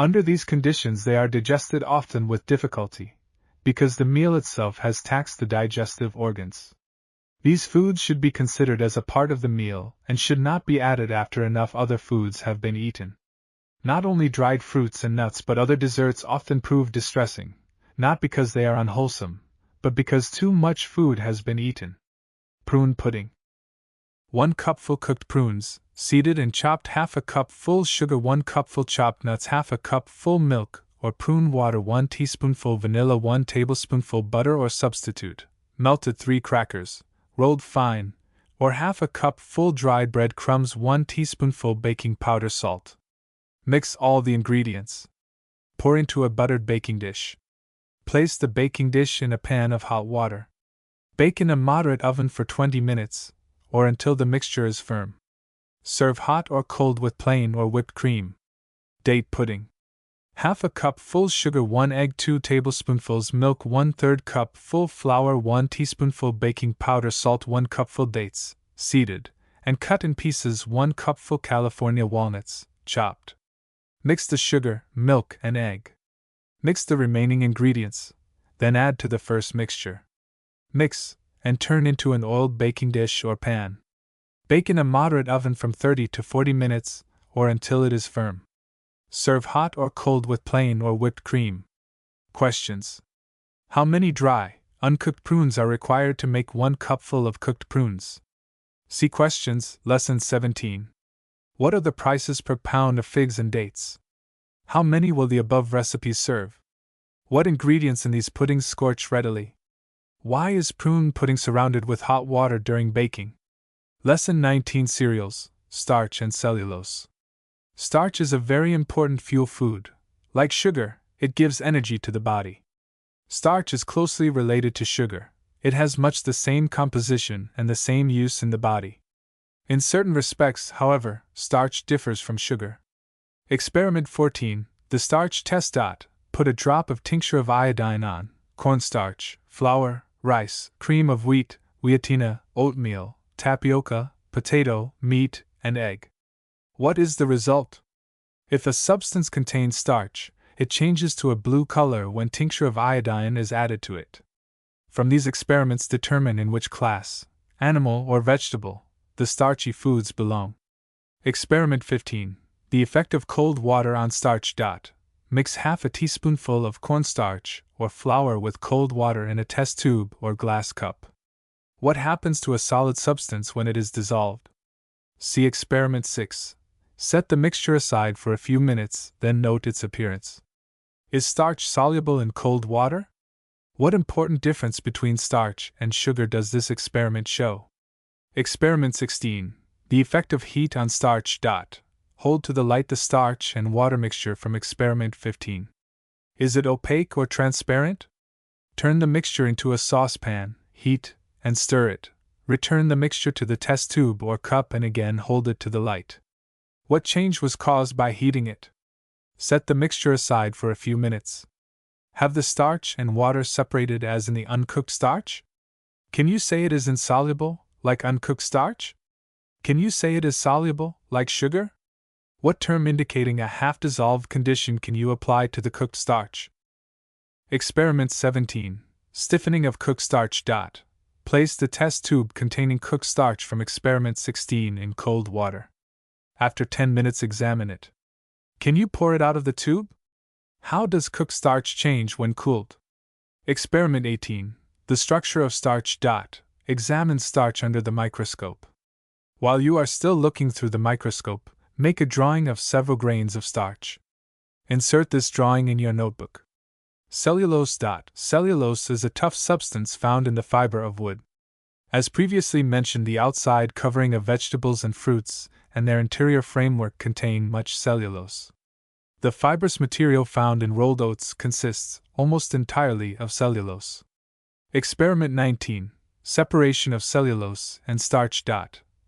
Speaker 1: Under these conditions they are digested often with difficulty, because the meal itself has taxed the digestive organs. These foods should be considered as a part of the meal and should not be added after enough other foods have been eaten. Not only dried fruits and nuts but other desserts often prove distressing, not because they are unwholesome, but because too much food has been eaten. Prune pudding. 1 cupful cooked prunes, seeded and chopped, half a cup full sugar, 1 cupful chopped nuts, half a cup full milk or prune water, 1 teaspoonful vanilla, 1 tablespoonful butter or substitute, melted 3 crackers, rolled fine, or half a cup full dried bread crumbs, 1 teaspoonful baking powder, salt. Mix all the ingredients. Pour into a buttered baking dish. Place the baking dish in a pan of hot water. Bake in a moderate oven for 20 minutes, or until the mixture is firm. Serve hot or cold with plain or whipped cream. Date pudding. Half a cup full sugar, 1 egg, 2 tablespoonfuls milk, 1/3 cup full flour, 1 teaspoonful baking powder, salt, 1 cupful dates, seeded, and cut in pieces, 1 cupful California walnuts, chopped. Mix the sugar, milk, and egg. Mix the remaining ingredients, then add to the first mixture. Mix, and turn into an oiled baking dish or pan. Bake in a moderate oven from 30 to 40 minutes, or until it is firm. Serve hot or cold with plain or whipped cream. Questions: how many dry, uncooked prunes are required to make 1 cupful of cooked prunes? See questions, Lesson 17. What are the prices per pound of figs and dates? How many will the above recipes serve? What ingredients in these puddings scorch readily? Why is prune pudding surrounded with hot water during baking? Lesson 19. Cereals, starch and cellulose. Starch is a very important fuel food. Like sugar, it gives energy to the body. Starch is closely related to sugar. It has much the same composition and the same use in the body. In certain respects, however, starch differs from sugar. Experiment 14. The starch test. Put a drop of tincture of iodine on cornstarch, flour, rice, cream of wheat, wheatina, oatmeal, tapioca, potato, meat, and egg. What is the result? If a substance contains starch, it changes to a blue color when tincture of iodine is added to it. From these experiments, determine in which class, animal or vegetable, the starchy foods belong. Experiment 15. The effect of cold water on starch. Mix half a teaspoonful of cornstarch or flour with cold water in a test tube or glass cup. What happens to a solid substance when it is dissolved? See Experiment 6. Set the mixture aside for a few minutes, then note its appearance. Is starch soluble in cold water? What important difference between starch and sugar does this experiment show? Experiment 16. The effect of heat on starch. Hold to the light the starch and water mixture from Experiment 15. Is it opaque or transparent? Turn the mixture into a saucepan, heat, and stir it. Return the mixture to the test tube or cup and again hold it to the light. What change was caused by heating it? Set the mixture aside for a few minutes. Have the starch and water separated as in the uncooked starch? Can you say it is insoluble, like uncooked starch? Can you say it is soluble, like sugar? What term indicating a half-dissolved condition can you apply to the cooked starch? Experiment 17. Stiffening of cooked starch. Place the test tube containing cooked starch from Experiment 16 in cold water. After 10 minutes, examine it. Can you pour it out of the tube? How does cooked starch change when cooled? Experiment 18. The structure of starch. Examine starch under the microscope. While you are still looking through the microscope, make a drawing of several grains of starch. Insert this drawing in your notebook. Cellulose. Cellulose is a tough substance found in the fiber of wood. As previously mentioned, the outside covering of vegetables and fruits and their interior framework contain much cellulose. The fibrous material found in rolled oats consists almost entirely of cellulose. Experiment 19. Separation of cellulose and starch.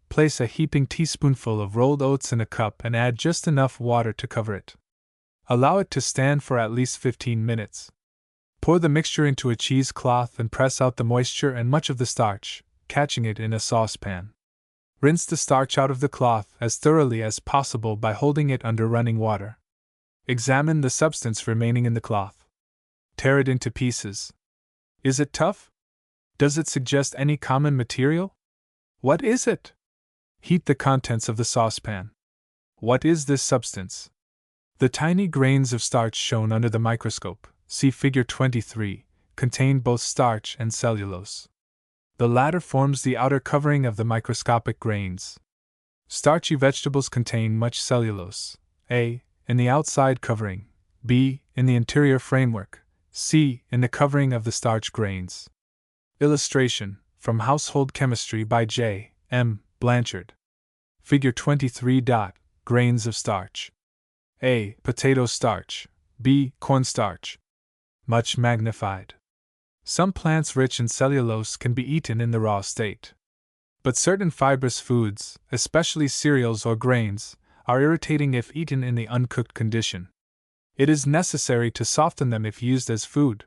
Speaker 1: Place a heaping teaspoonful of rolled oats in a cup and add just enough water to cover it. Allow it to stand for at least 15 minutes. Pour the mixture into a cheesecloth and press out the moisture and much of the starch, catching it in a saucepan. Rinse the starch out of the cloth as thoroughly as possible by holding it under running water. Examine the substance remaining in the cloth. Tear it into pieces. Is it tough? Does it suggest any common material? What is it? Heat the contents of the saucepan. What is this substance? The tiny grains of starch shown under the microscope, see Figure 23, contain both starch and cellulose. The latter forms the outer covering of the microscopic grains. Starchy vegetables contain much cellulose, A, in the outside covering, B, in the interior framework, C, in the covering of the starch grains. Illustration, from Household Chemistry by J. M. Blanchard. Figure 23. Grains of starch. A. Potato starch. B. Cornstarch. Much magnified. Some plants rich in cellulose can be eaten in the raw state. But certain fibrous foods, especially cereals or grains, are irritating if eaten in the uncooked condition. It is necessary to soften them if used as food.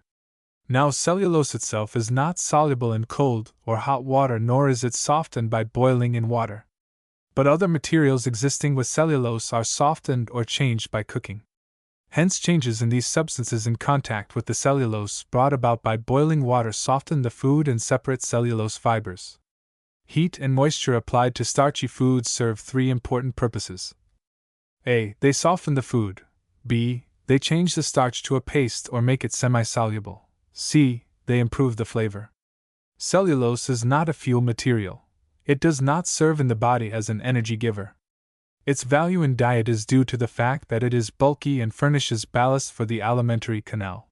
Speaker 1: Now, cellulose itself is not soluble in cold or hot water, nor is it softened by boiling in water. But other materials existing with cellulose are softened or changed by cooking. Hence, changes in these substances in contact with the cellulose brought about by boiling water soften the food and separate cellulose fibers. Heat and moisture applied to starchy foods serve three important purposes. A. They soften the food. B. They change the starch to a paste or make it semi-soluble. C. They improve the flavor. Cellulose is not a fuel material. It does not serve in the body as an energy giver. Its value in diet is due to the fact that it is bulky and furnishes ballast for the alimentary canal.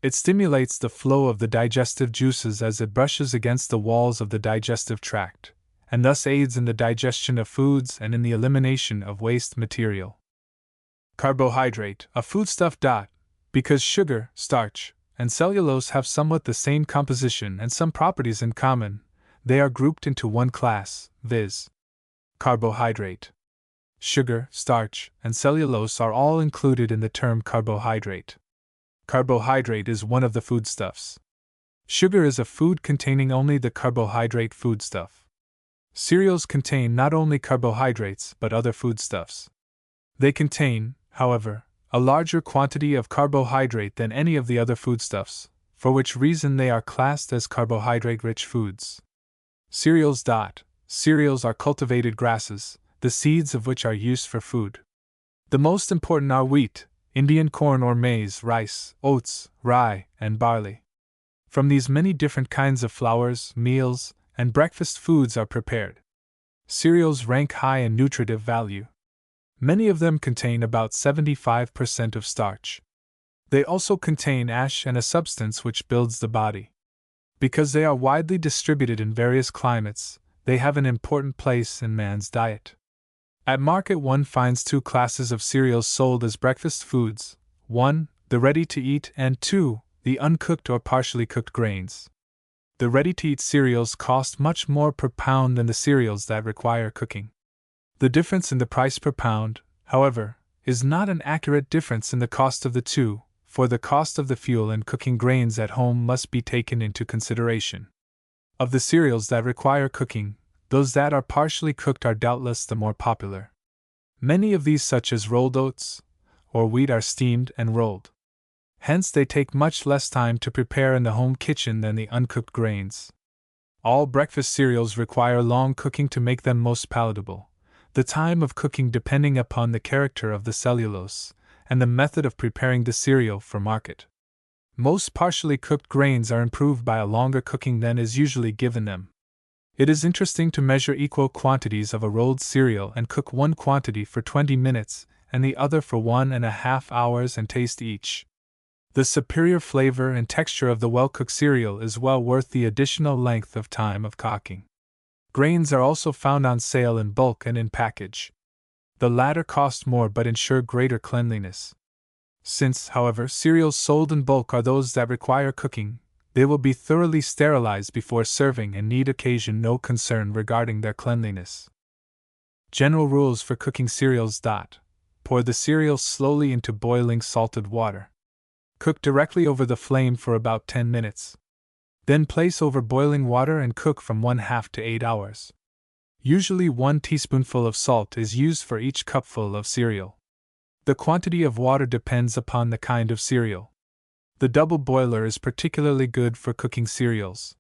Speaker 1: It stimulates the flow of the digestive juices as it brushes against the walls of the digestive tract, and thus aids in the digestion of foods and in the elimination of waste material. Carbohydrate, a foodstuff. Because sugar, starch, and cellulose have somewhat the same composition and some properties in common, they are grouped into one class, viz. Carbohydrate. Sugar, starch, and cellulose are all included in the term carbohydrate. Carbohydrate is one of the foodstuffs. Sugar is a food containing only the carbohydrate foodstuff. Cereals contain not only carbohydrates but other foodstuffs. They contain, however, a larger quantity of carbohydrate than any of the other foodstuffs, for which reason they are classed as carbohydrate-rich foods. Cereals. Cereals are cultivated grasses, the seeds of which are used for food. The most important are wheat, Indian corn or maize, rice, oats, rye, and barley. From these many different kinds of flours, meals, and breakfast foods are prepared. Cereals rank high in nutritive value. Many of them contain about 75% of starch. They also contain ash and a substance which builds the body. Because they are widely distributed in various climates, they have an important place in man's diet. At market one finds two classes of cereals sold as breakfast foods: 1. The ready-to-eat, and 2. The uncooked or partially cooked grains. The ready-to-eat cereals cost much more per pound than the cereals that require cooking. The difference in the price per pound, however, is not an accurate difference in the cost of the two, for the cost of the fuel and cooking grains at home must be taken into consideration. Of the cereals that require cooking, those that are partially cooked are doubtless the more popular. Many of these, such as rolled oats or wheat, are steamed and rolled. Hence, they take much less time to prepare in the home kitchen than the uncooked grains. All breakfast cereals require long cooking to make them most palatable, the time of cooking depending upon the character of the cellulose and the method of preparing the cereal for market. Most partially cooked grains are improved by a longer cooking than is usually given them. It is interesting to measure equal quantities of a rolled cereal and cook one quantity for 20 minutes and the other for 1.5 hours and taste each. The superior flavor and texture of the well-cooked cereal is well worth the additional length of time of cooking. Grains are also found on sale in bulk and in package. The latter cost more but ensure greater cleanliness. Since, however, cereals sold in bulk are those that require cooking, they will be thoroughly sterilized before serving and need occasion no concern regarding their cleanliness. General rules for cooking cereals. Pour the cereal slowly into boiling salted water. Cook directly over the flame for about 10 minutes. Then place over boiling water and cook from 1/2 to 8 hours. Usually 1 teaspoonful of salt is used for each cupful of cereal. The quantity of water depends upon the kind of cereal. The double boiler is particularly good for cooking cereals.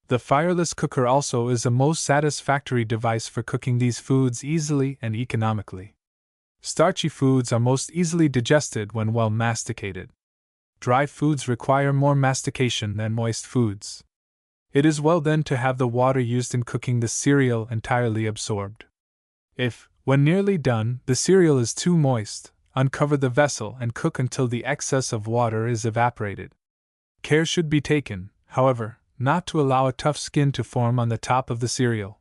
Speaker 1: The fireless cooker also is a most satisfactory device for cooking these foods easily and economically. Starchy foods are most easily digested when well masticated. Dry foods require more mastication than moist foods. It is well then to have the water used in cooking the cereal entirely absorbed. If, when nearly done, the cereal is too moist, uncover the vessel and cook until the excess of water is evaporated. Care should be taken, however, not to allow a tough skin to form on the top of the cereal.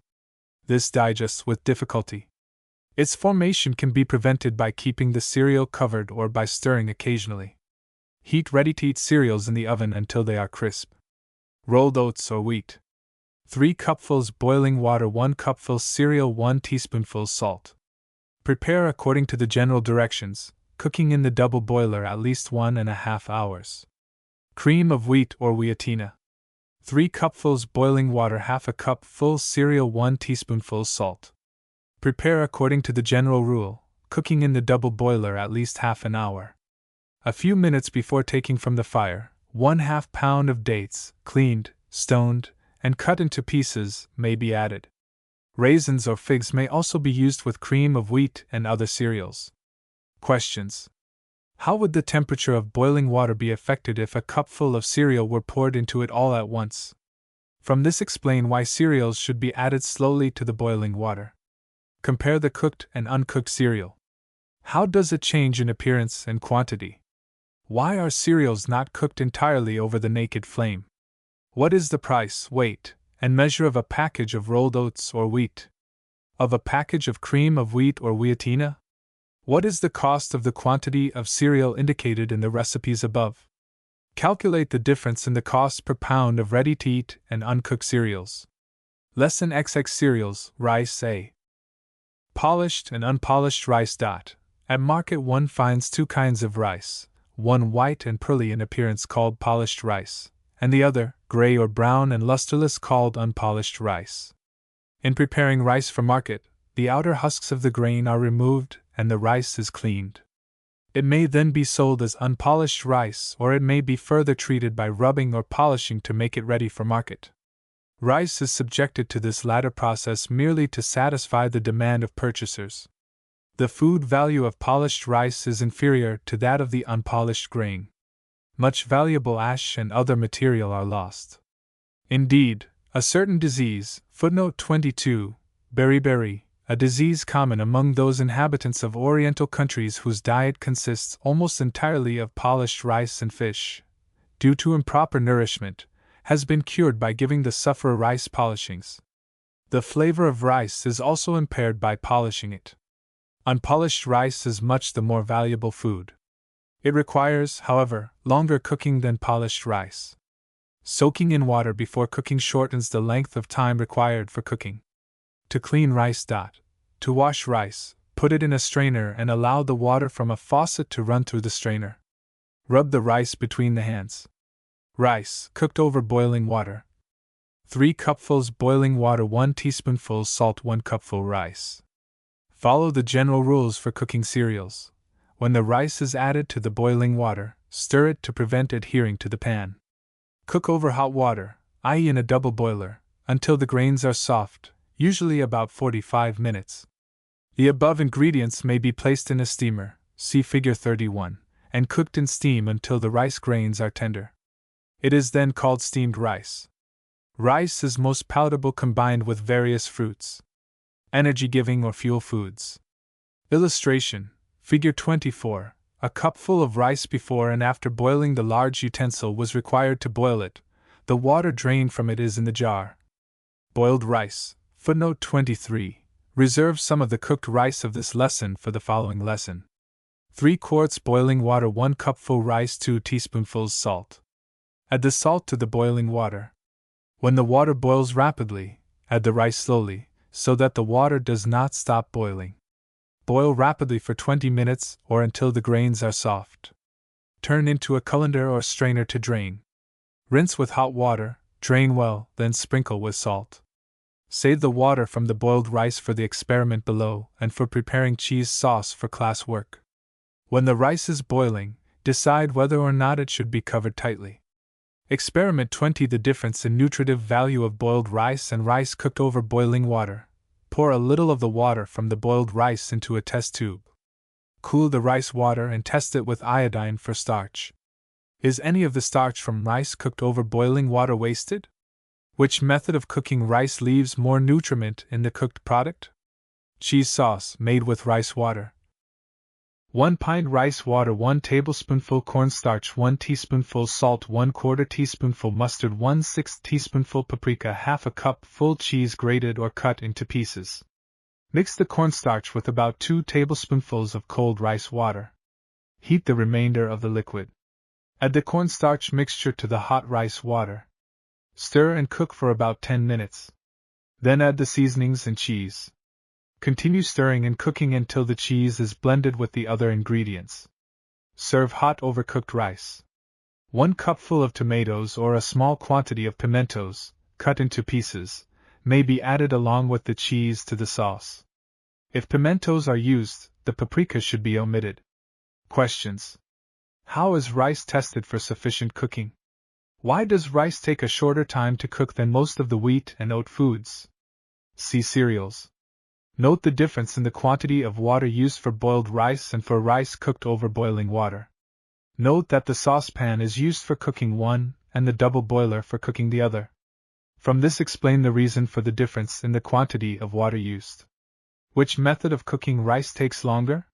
Speaker 1: This digests with difficulty. Its formation can be prevented by keeping the cereal covered or by stirring occasionally. Heat ready-to-eat cereals in the oven until they are crisp. Rolled oats or wheat. 3 cupfuls boiling water, 1 cupful cereal, 1 teaspoonful salt. Prepare according to the general directions. cooking in the double boiler at least 1.5 hours. Cream of wheat or wheatina. 3 cupfuls boiling water, half a cup full cereal, 1 teaspoonful salt. Prepare according to the general rule, cooking in the double boiler at least half an hour. A few minutes before taking from the fire, 1/2 pound of dates, cleaned, stoned, and cut into pieces, may be added. Raisins or figs may also be used with cream of wheat and other cereals. Questions. How would the temperature of boiling water be affected if a cupful of cereal were poured into it all at once? From this explain why cereals should be added slowly to the boiling water. Compare the cooked and uncooked cereal. How does it change in appearance and quantity? Why are cereals not cooked entirely over the naked flame? What is the price, weight, and measure of a package of rolled oats or wheat? Of a package of cream of wheat or wheatina? What is the cost of the quantity of cereal indicated in the recipes above? Calculate the difference in the cost per pound of ready-to-eat and uncooked cereals. Lesson XX Cereals, Rice A. Polished and unpolished rice. At market one finds 2 kinds of rice, one white and pearly in appearance called polished rice, and the other, gray or brown and lusterless, called unpolished rice. In preparing rice for market, the outer husks of the grain are removed and the rice is cleaned. It may then be sold as unpolished rice, or it may be further treated by rubbing or polishing to make it ready for market. Rice is subjected to this latter process merely to satisfy the demand of purchasers. The food value of polished rice is inferior to that of the unpolished grain. Much valuable ash and other material are lost. Indeed, a certain disease, footnote 22, beriberi, a disease common among those inhabitants of Oriental countries whose diet consists almost entirely of polished rice and fish, due to improper nourishment, has been cured by giving the sufferer rice polishings. The flavor of rice is also impaired by polishing it. Unpolished rice is much the more valuable food. It requires, however, longer cooking than polished rice. Soaking in water before cooking shortens the length of time required for cooking. To clean rice. To wash rice, put it in a strainer and allow the water from a faucet to run through the strainer. Rub the rice between the hands. Rice, cooked over boiling water. 3 cupfuls boiling water, 1 teaspoonful salt, 1 cupful rice. Follow the general rules for cooking cereals. When the rice is added to the boiling water, stir it to prevent adhering to the pan. Cook over hot water, i.e. in a double boiler, until the grains are soft, usually about 45 minutes. The above ingredients may be placed in a steamer, see Figure 31, and cooked in steam until the rice grains are tender. It is then called steamed rice. Rice is most palatable combined with various fruits. Energy-giving or fuel foods. Illustration, Figure 24. A cupful of rice before and after boiling. The large utensil was required to boil it. The water drained from it is in the jar. Boiled rice. Footnote 23. Reserve some of the cooked rice of this lesson for the following lesson. 3 quarts boiling water, 1 cupful rice, 2 teaspoonfuls salt. Add the salt to the boiling water. When the water boils rapidly, add the rice slowly, so that the water does not stop boiling. Boil rapidly for 20 minutes or until the grains are soft. Turn into a colander or strainer to drain. Rinse with hot water, drain well, then sprinkle with salt. Save the water from the boiled rice for the experiment below and for preparing cheese sauce for class work. When the rice is boiling, decide whether or not it should be covered tightly. Experiment 20. The difference in nutritive value of boiled rice and rice cooked over boiling water. Pour a little of the water from the boiled rice into a test tube. Cool the rice water and test it with iodine for starch. Is any of the starch from rice cooked over boiling water wasted? Which method of cooking rice leaves more nutriment in the cooked product? Cheese sauce made with rice water. 1 pint rice water, 1 tablespoonful cornstarch, 1 teaspoonful salt, 1/4 teaspoonful mustard, 1/6 teaspoonful paprika, half a cup full cheese grated or cut into pieces. Mix the cornstarch with about 2 tablespoonfuls of cold rice water. Heat the remainder of the liquid. Add the cornstarch mixture to the hot rice water. Stir and cook for about 10 minutes. Then add the seasonings and cheese. Continue stirring and cooking until the cheese is blended with the other ingredients. Serve hot over cooked rice. 1 cupful of tomatoes or a small quantity of pimentos, cut into pieces, may be added along with the cheese to the sauce. If pimentos are used, the paprika should be omitted. Questions. How is rice tested for sufficient cooking? Why does rice take a shorter time to cook than most of the wheat and oat foods? See cereals. Note the difference in the quantity of water used for boiled rice and for rice cooked over boiling water. Note that the saucepan is used for cooking one and the double boiler for cooking the other. From this explain the reason for the difference in the quantity of water used. Which method of cooking rice takes longer?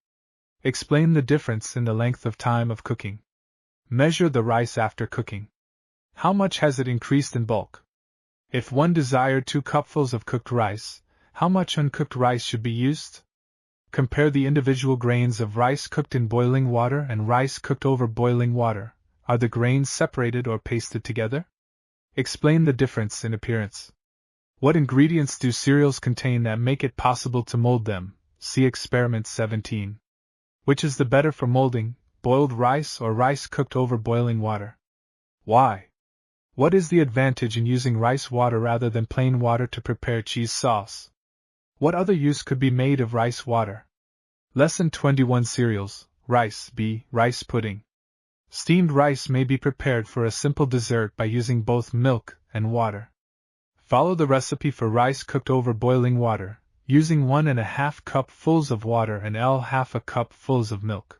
Speaker 1: Explain the difference in the length of time of cooking. Measure the rice after cooking. How much has it increased in bulk? If one desired 2 cupfuls of cooked rice, how much uncooked rice should be used? Compare the individual grains of rice cooked in boiling water and rice cooked over boiling water. Are the grains separated or pasted together? Explain the difference in appearance. What ingredients do cereals contain that make it possible to mold them? See Experiment 17. Which is the better for molding, boiled rice or rice cooked over boiling water? Why? What is the advantage in using rice water rather than plain water to prepare cheese sauce? What other use could be made of rice water? Lesson 21 Cereals, Rice B. Rice pudding. Steamed rice may be prepared for a simple dessert by using both milk and water. Follow the recipe for rice cooked over boiling water, using 1½ cupfuls of water and ½ cupfuls of milk.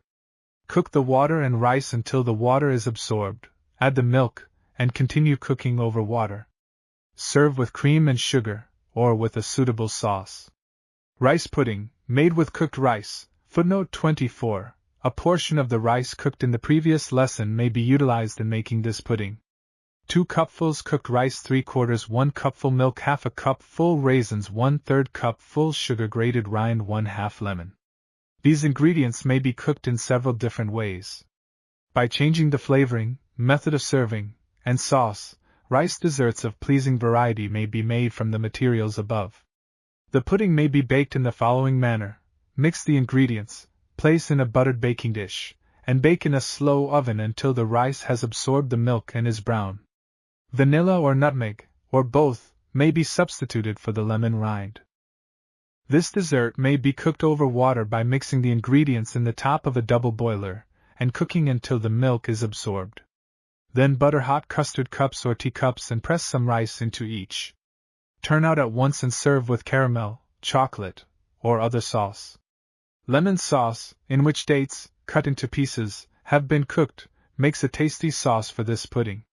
Speaker 1: Cook the water and rice until the water is absorbed, add the milk, and continue cooking over water. Serve with cream and sugar, or with a suitable sauce. Rice pudding, made with cooked rice. Footnote 24. A portion of the rice cooked in the previous lesson may be utilized in making this pudding. 2 cupfuls cooked rice, 3/4 1 cupful milk, ½ cupful raisins, 1/3 cupful sugar, grated rind, 1/2 lemon. These ingredients may be cooked in several different ways. By changing the flavoring, method of serving, and sauce, rice desserts of pleasing variety may be made from the materials above. The pudding may be baked in the following manner. Mix the ingredients, place in a buttered baking dish, and bake in a slow oven until the rice has absorbed the milk and is brown. Vanilla or nutmeg, or both, may be substituted for the lemon rind. This dessert may be cooked over water by mixing the ingredients in the top of a double boiler, and cooking until the milk is absorbed. Then butter hot custard cups or teacups and press some rice into each. Turn out at once and serve with caramel, chocolate, or other sauce. Lemon sauce, in which dates, cut into pieces, have been cooked, makes a tasty sauce for this pudding.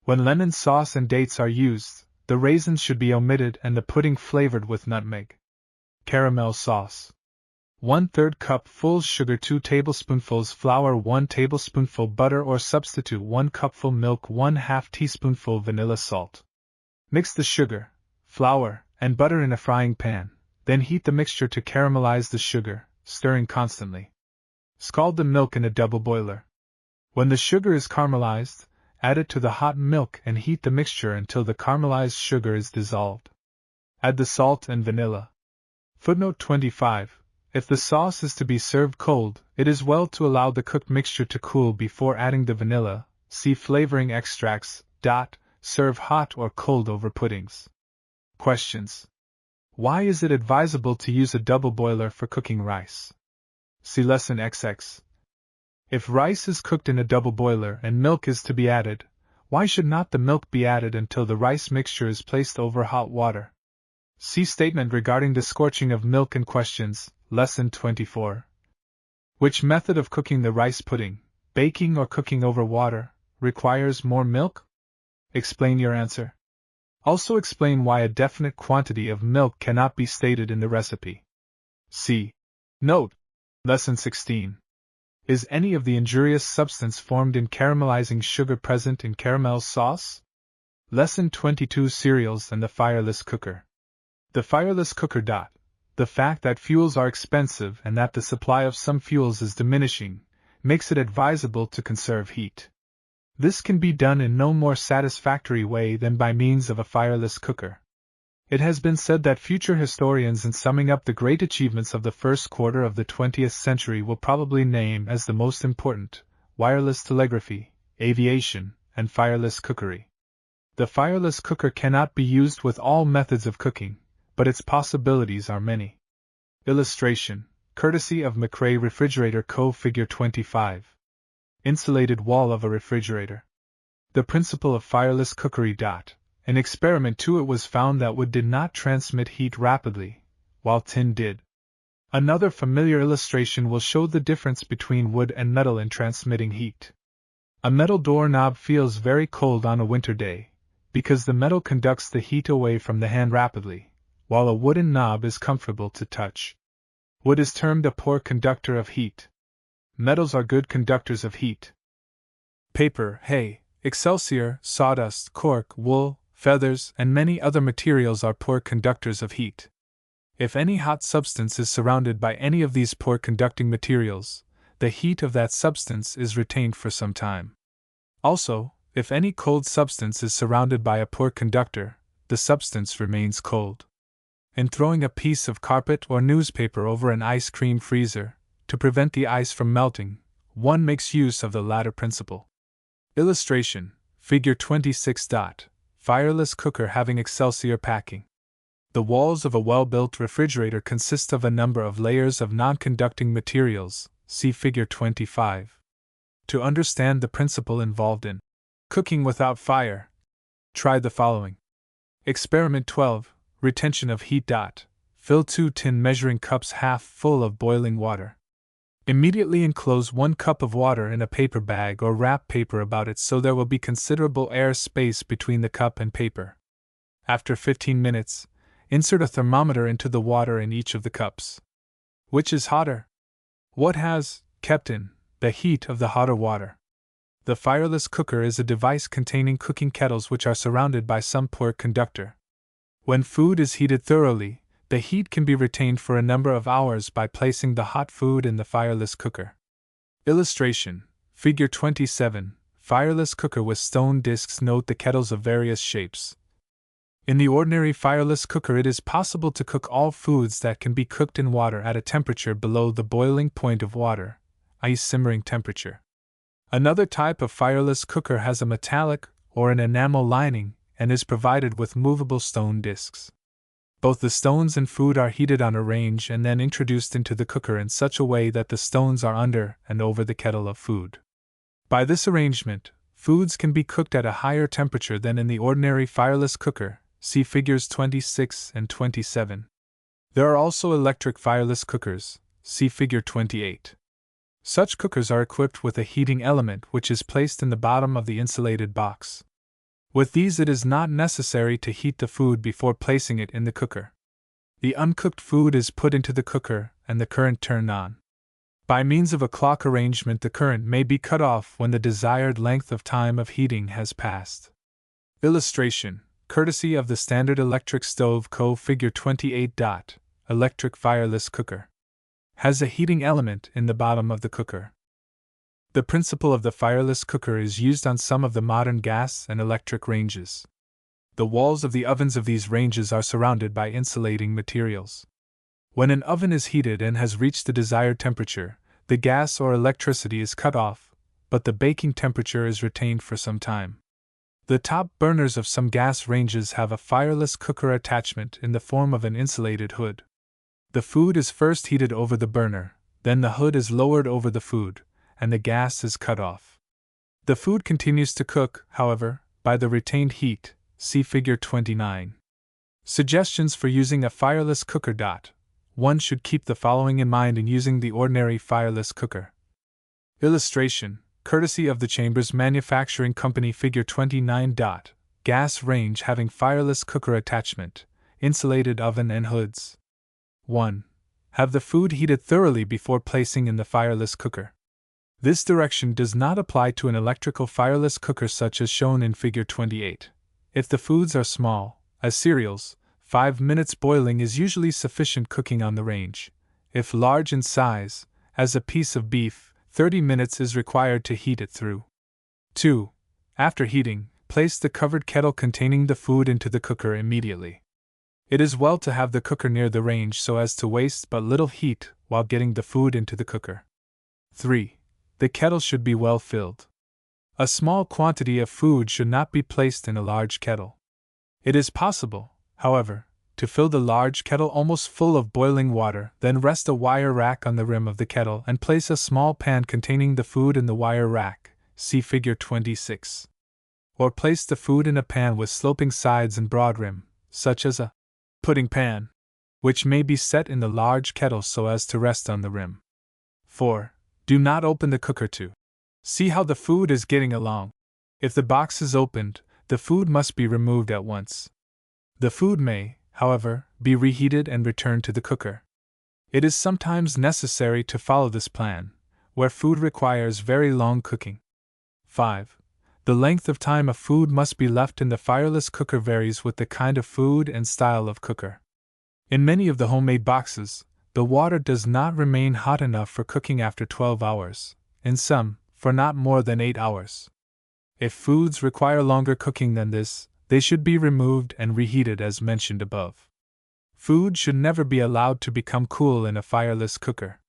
Speaker 1: When lemon sauce and dates are used, the raisins should be omitted and the pudding flavored with nutmeg. Caramel sauce. 1/3 cup full sugar, 2 tablespoonfuls flour, 1 tablespoonful butter, or substitute 1 cupful milk, 1/2 teaspoonful vanilla salt. Mix the sugar, flour, and butter in a frying pan, then heat the mixture to caramelize the sugar, stirring constantly. Scald the milk in a double boiler. When the sugar is caramelized, add it to the hot milk and heat the mixture until the caramelized sugar is dissolved. Add the salt and vanilla. Footnote 25. If the sauce is to be served cold, it is well to allow the cooked mixture to cool before adding the vanilla. See flavoring extracts. Serve hot or cold over puddings. Questions. Why is it advisable to use a double boiler for cooking rice? See Lesson XX. If rice is cooked in a double boiler and milk is to be added, why should not the milk be added until the rice mixture is placed over hot water? See statement regarding the scorching of milk and questions, Lesson 24. Which method of cooking the rice pudding, baking or cooking over water, requires more milk? Explain your answer. Also explain why a definite quantity of milk cannot be stated in the recipe. See Note. Lesson 16. Is any of the injurious substance formed in caramelizing sugar present in caramel sauce? Lesson 22 Cereals and the fireless cooker. The fireless cooker. The fact that fuels are expensive and that the supply of some fuels is diminishing makes it advisable to conserve heat. This can be done in no more satisfactory way than by means of a fireless cooker. It has been said that future historians, in summing up the great achievements of the first quarter of the 20th century, will probably name as the most important wireless telegraphy, aviation, and fireless cookery. The fireless cooker cannot be used with all methods of cooking, but its possibilities are many. Illustration, courtesy of McRae Refrigerator Co. Figure 25. Insulated wall of a refrigerator. The principle of fireless cookery. In experiment 2, it was found that wood did not transmit heat rapidly, while tin did. Another familiar illustration will show the difference between wood and metal in transmitting heat. A metal doorknob feels very cold on a winter day, because the metal conducts the heat away from the hand rapidly, while a wooden knob is comfortable to touch. Wood is termed a poor conductor of heat. Metals are good conductors of heat. Paper, hay, excelsior, sawdust, cork, wool, feathers, and many other materials are poor conductors of heat. If any hot substance is surrounded by any of these poor conducting materials, the heat of that substance is retained for some time. Also, if any cold substance is surrounded by a poor conductor, the substance remains cold. In throwing a piece of carpet or newspaper over an ice cream freezer, to prevent the ice from melting, one makes use of the latter principle. Illustration, Figure 26. Fireless cooker having excelsior packing. The walls of a well-built refrigerator consist of a number of layers of non-conducting materials, see Figure 25. To understand the principle involved in cooking without fire, try the following. Experiment 12, retention of heat. Fill 2 tin measuring cups half full of boiling water. Immediately enclose 1 cup of water in a paper bag or wrap paper about it so there will be considerable air space between the cup and paper. After 15 minutes, insert a thermometer into the water in each of the cups. Which is hotter? What has kept in the heat of the hotter water? The fireless cooker is a device containing cooking kettles which are surrounded by some poor conductor. When food is heated thoroughly, the heat can be retained for a number of hours by placing the hot food in the fireless cooker. Illustration, Figure 27, fireless cooker with stone discs. Note the kettles of various shapes. In the ordinary fireless cooker, it is possible to cook all foods that can be cooked in water at a temperature below the boiling point of water, i.e. simmering temperature. Another type of fireless cooker has a metallic or an enamel lining and is provided with movable stone discs. Both the stones and food are heated on a range and then introduced into the cooker in such a way that the stones are under and over the kettle of food. By this arrangement, foods can be cooked at a higher temperature than in the ordinary fireless cooker, see Figures 26 and 27. There are also electric fireless cookers, see Figure 28. Such cookers are equipped with a heating element which is placed in the bottom of the insulated box. With these, it is not necessary to heat the food before placing it in the cooker. The uncooked food is put into the cooker and the current turned on. By means of a clock arrangement, the current may be cut off when the desired length of time of heating has passed. Illustration, courtesy of the Standard Electric Stove Co. Figure 28. Electric fireless cooker. Has a heating element in the bottom of the cooker. The principle of the fireless cooker is used on some of the modern gas and electric ranges. The walls of the ovens of these ranges are surrounded by insulating materials. When an oven is heated and has reached the desired temperature, the gas or electricity is cut off, but the baking temperature is retained for some time. The top burners of some gas ranges have a fireless cooker attachment in the form of an insulated hood. The food is first heated over the burner, then the hood is lowered over the food, and the gas is cut off. The food continues to cook, however, by the retained heat, see Figure 29. Suggestions for using a fireless cooker. One should keep the following in mind in using the ordinary fireless cooker. Illustration, courtesy of the Chambers Manufacturing Company Figure 29. Gas range having fireless cooker attachment, insulated oven and hoods. 1. Have the food heated thoroughly before placing in the fireless cooker. This direction does not apply to an electrical fireless cooker such as shown in Figure 28. If the foods are small, as cereals, 5 minutes boiling is usually sufficient cooking on the range. If large in size, as a piece of beef, 30 minutes is required to heat it through. 2. After heating, place the covered kettle containing the food into the cooker immediately. It is well to have the cooker near the range so as to waste but little heat while getting the food into the cooker. 3. The kettle should be well filled. A small quantity of food should not be placed in a large kettle. It is possible, however, to fill the large kettle almost full of boiling water, then rest a wire rack on the rim of the kettle and place a small pan containing the food in the wire rack, see Figure 26. Or place the food in a pan with sloping sides and broad rim, such as a pudding pan, which may be set in the large kettle so as to rest on the rim. 4. Do not open the cooker to see how the food is getting along. If the box is opened, the food must be removed at once. The food may, however, be reheated and returned to the cooker. It is sometimes necessary to follow this plan, where food requires very long cooking. 5. The length of time a food must be left in the fireless cooker varies with the kind of food and style of cooker. In many of the homemade boxes, the water does not remain hot enough for cooking after 12 hours, in some, for not more than 8 hours. If foods require longer cooking than this, they should be removed and reheated as mentioned above. Food should never be allowed to become cool in a fireless cooker.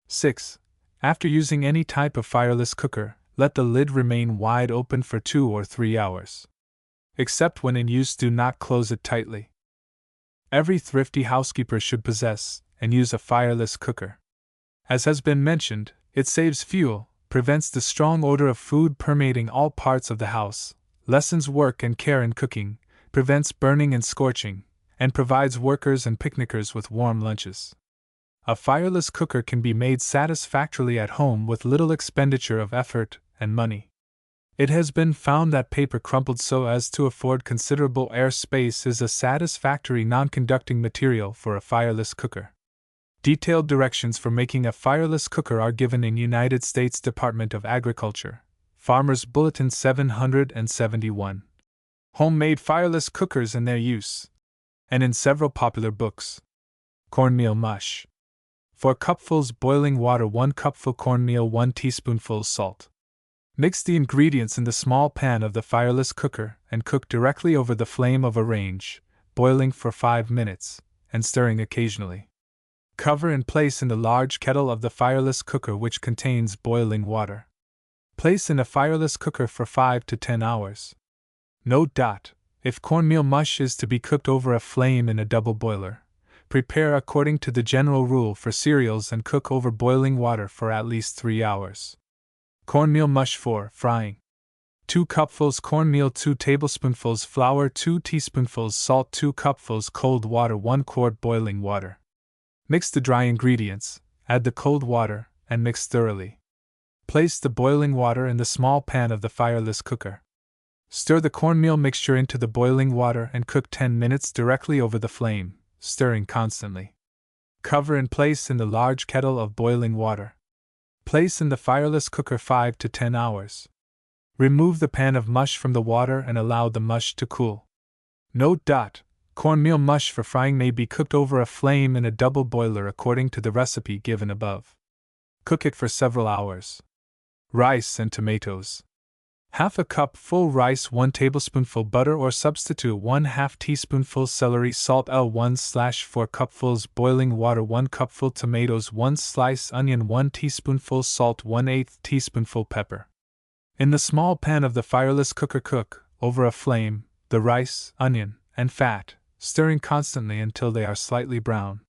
Speaker 1: 6. After using any type of fireless cooker, let the lid remain wide open for 2 or 3 hours. Except when in use, do not close it tightly. Every thrifty housekeeper should possess and use a fireless cooker. As has been mentioned, it saves fuel, prevents the strong odor of food permeating all parts of the house, lessens work and care in cooking, prevents burning and scorching, and provides workers and picnickers with warm lunches. A fireless cooker can be made satisfactorily at home with little expenditure of effort and money. It has been found that paper crumpled so as to afford considerable air space is a satisfactory non-conducting material for a fireless cooker. Detailed directions for making a fireless cooker are given in United States Department of Agriculture, Farmer's Bulletin 771. Homemade fireless cookers and their use. And in several popular books. Cornmeal mush. 4 cupfuls boiling water, 1 cupful cornmeal, 1 teaspoonful salt. Mix the ingredients in the small pan of the fireless cooker and cook directly over the flame of a range, boiling for 5 minutes, and stirring occasionally. Cover and place in the large kettle of the fireless cooker which contains boiling water. Place in a fireless cooker for 5 to 10 hours. Note: if cornmeal mush is to be cooked over a flame in a double boiler, prepare according to the general rule for cereals and cook over boiling water for at least 3 hours. Cornmeal mush for frying. 2 cupfuls cornmeal, 2 tablespoonfuls flour, 2 teaspoonfuls salt, 2 cupfuls cold water, 1 quart boiling water. Mix the dry ingredients, add the cold water, and mix thoroughly. Place the boiling water in the small pan of the fireless cooker. Stir the cornmeal mixture into the boiling water and cook 10 minutes directly over the flame, stirring constantly. Cover and place in the large kettle of boiling water. Place in the fireless cooker 5 to 10 hours. Remove the pan of mush from the water and allow the mush to cool. Note: cornmeal mush for frying may be cooked over a flame in a double boiler according to the recipe given above. Cook it for several hours. Rice and tomatoes. Half a cup full rice, 1 tablespoonful butter or substitute 1/2 teaspoonful celery salt, 1/4 cupfuls boiling water, 1 cupful tomatoes, 1 slice onion, 1 teaspoonful salt, 1/8 teaspoonful pepper. In the small pan of the fireless cooker cook, over a flame, the rice, onion, and fat, stirring constantly until they are slightly brown.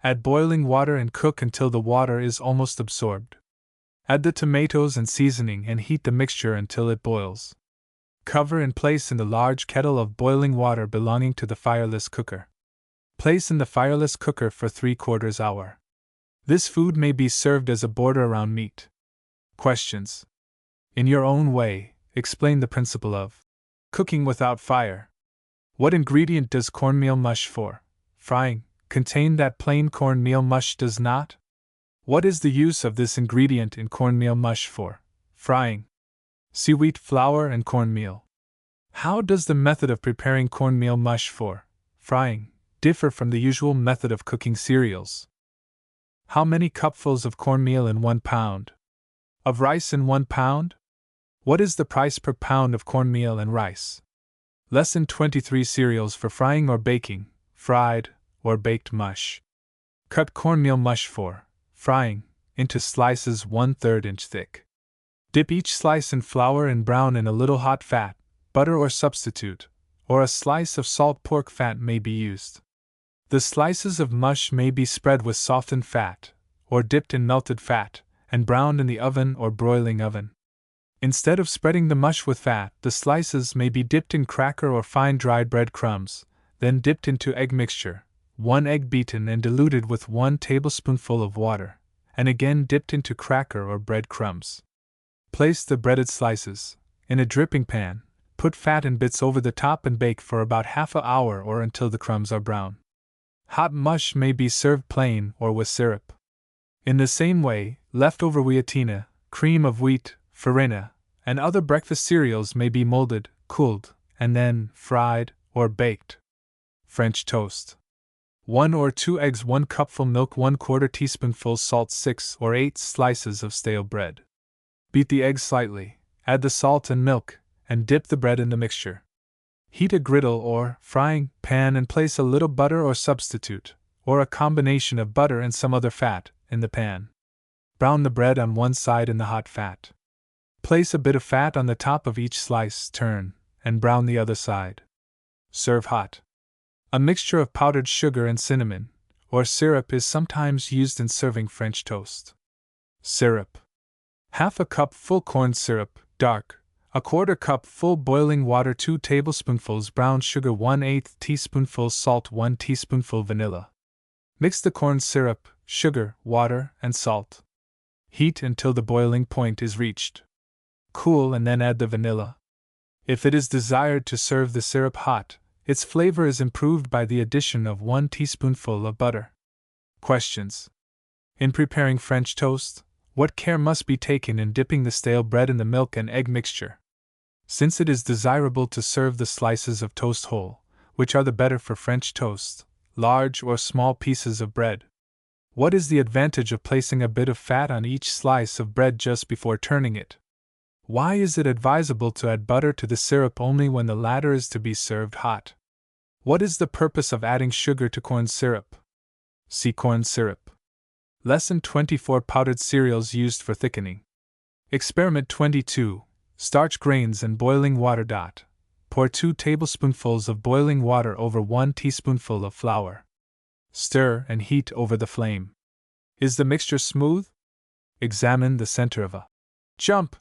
Speaker 1: Add boiling water and cook until the water is almost absorbed. Add the tomatoes and seasoning and heat the mixture until it boils. Cover and place in the large kettle of boiling water belonging to the fireless cooker. Place in the fireless cooker for 3/4 hour. This food may be served as a border around meat. Questions. In your own way, explain the principle of cooking without fire. What ingredient does cornmeal mush for frying contain that plain cornmeal mush does not? What is the use of this ingredient in cornmeal mush for frying? See wheat flour and cornmeal. How does the method of preparing cornmeal mush for frying differ from the usual method of cooking cereals? How many cupfuls of cornmeal in 1 pound? Of rice in 1 pound? What is the price per pound of cornmeal and rice? Lesson 23: Cereals for frying or baking. fried, or baked mush. Cut cornmeal mush for frying into slices 1/3 inch thick. Dip each slice in flour and brown in a little hot fat, butter or substitute, or a slice of salt pork fat may be used. The slices of mush may be spread with softened fat, or dipped in melted fat, and browned in the oven or broiling oven. Instead of spreading the mush with fat, the slices may be dipped in cracker or fine dried bread crumbs, then dipped into egg mixture, 1 egg beaten and diluted with 1 tablespoonful of water, and again dipped into cracker or bread crumbs. Place the breaded slices in a dripping pan, put fat in bits over the top and bake for about half an hour or until the crumbs are brown. Hot mush may be served plain or with syrup. In the same way, leftover wheatina, cream of wheat, farina, and other breakfast cereals may be molded, cooled, and then fried or baked. French toast. 1 or 2 eggs, 1 cupful milk, 1/4 teaspoonful salt, 6 or 8 slices of stale bread. Beat the eggs slightly, add the salt and milk, and dip the bread in the mixture. Heat a griddle or frying pan and place a little butter or substitute, or a combination of butter and some other fat, in the pan. Brown the bread on one side in the hot fat. Place a bit of fat on the top of each slice, turn, and brown the other side. Serve hot. A mixture of powdered sugar and cinnamon, or syrup, is sometimes used in serving French toast. Syrup. Half a cup full corn syrup, dark, 1/4 cup full boiling water, 2 tablespoonfuls brown sugar, 1/8 teaspoonful salt, 1 teaspoonful vanilla. Mix the corn syrup, sugar, water, and salt. Heat until the boiling point is reached. Cool and then add the vanilla. If it is desired to serve the syrup hot, its flavor is improved by the addition of 1 teaspoonful of butter. Questions. In preparing French toast, what care must be taken in dipping the stale bread in the milk and egg mixture? Since it is desirable to serve the slices of toast whole, which are the better for French toast, large or small pieces of bread? What is the advantage of placing a bit of fat on each slice of bread just before turning it? Why is it advisable to add butter to the syrup only when the latter is to be served hot? What is the purpose of adding sugar to corn syrup? See corn syrup. Lesson 24, Powdered cereals used for thickening. Experiment 22. Starch grains and boiling water. Pour 2 tablespoonfuls of boiling water over 1 teaspoonful of flour. Stir and heat over the flame. Is the mixture smooth? Examine the center of a jump.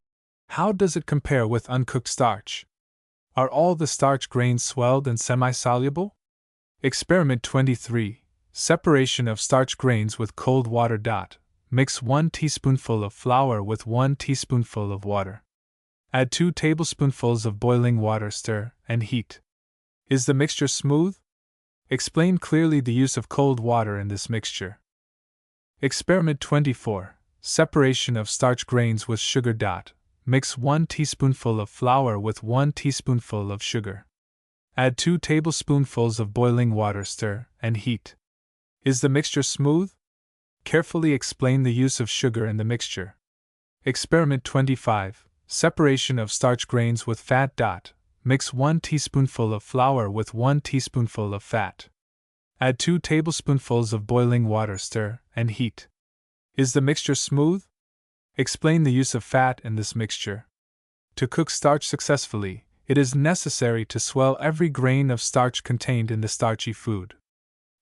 Speaker 1: How does it compare with uncooked starch? Are all the starch grains swelled and semi-soluble? Experiment 23. Separation of starch grains with cold water. Mix 1 teaspoonful of flour with 1 teaspoonful of water. Add 2 tablespoonfuls of boiling water, stir, and heat. Is the mixture smooth? Explain clearly the use of cold water in this mixture. Experiment 24. Separation of starch grains with sugar. Mix 1 teaspoonful of flour with 1 teaspoonful of sugar. Add 2 tablespoonfuls of boiling water, stir, and heat. Is the mixture smooth? Carefully explain the use of sugar in the mixture. Experiment 25. Separation of starch grains with fat. Mix 1 teaspoonful of flour with 1 teaspoonful of fat. Add 2 tablespoonfuls of boiling water, stir, and heat. Is the mixture smooth? Explain the use of fat in this mixture. To cook starch successfully, it is necessary to swell every grain of starch contained in the starchy food.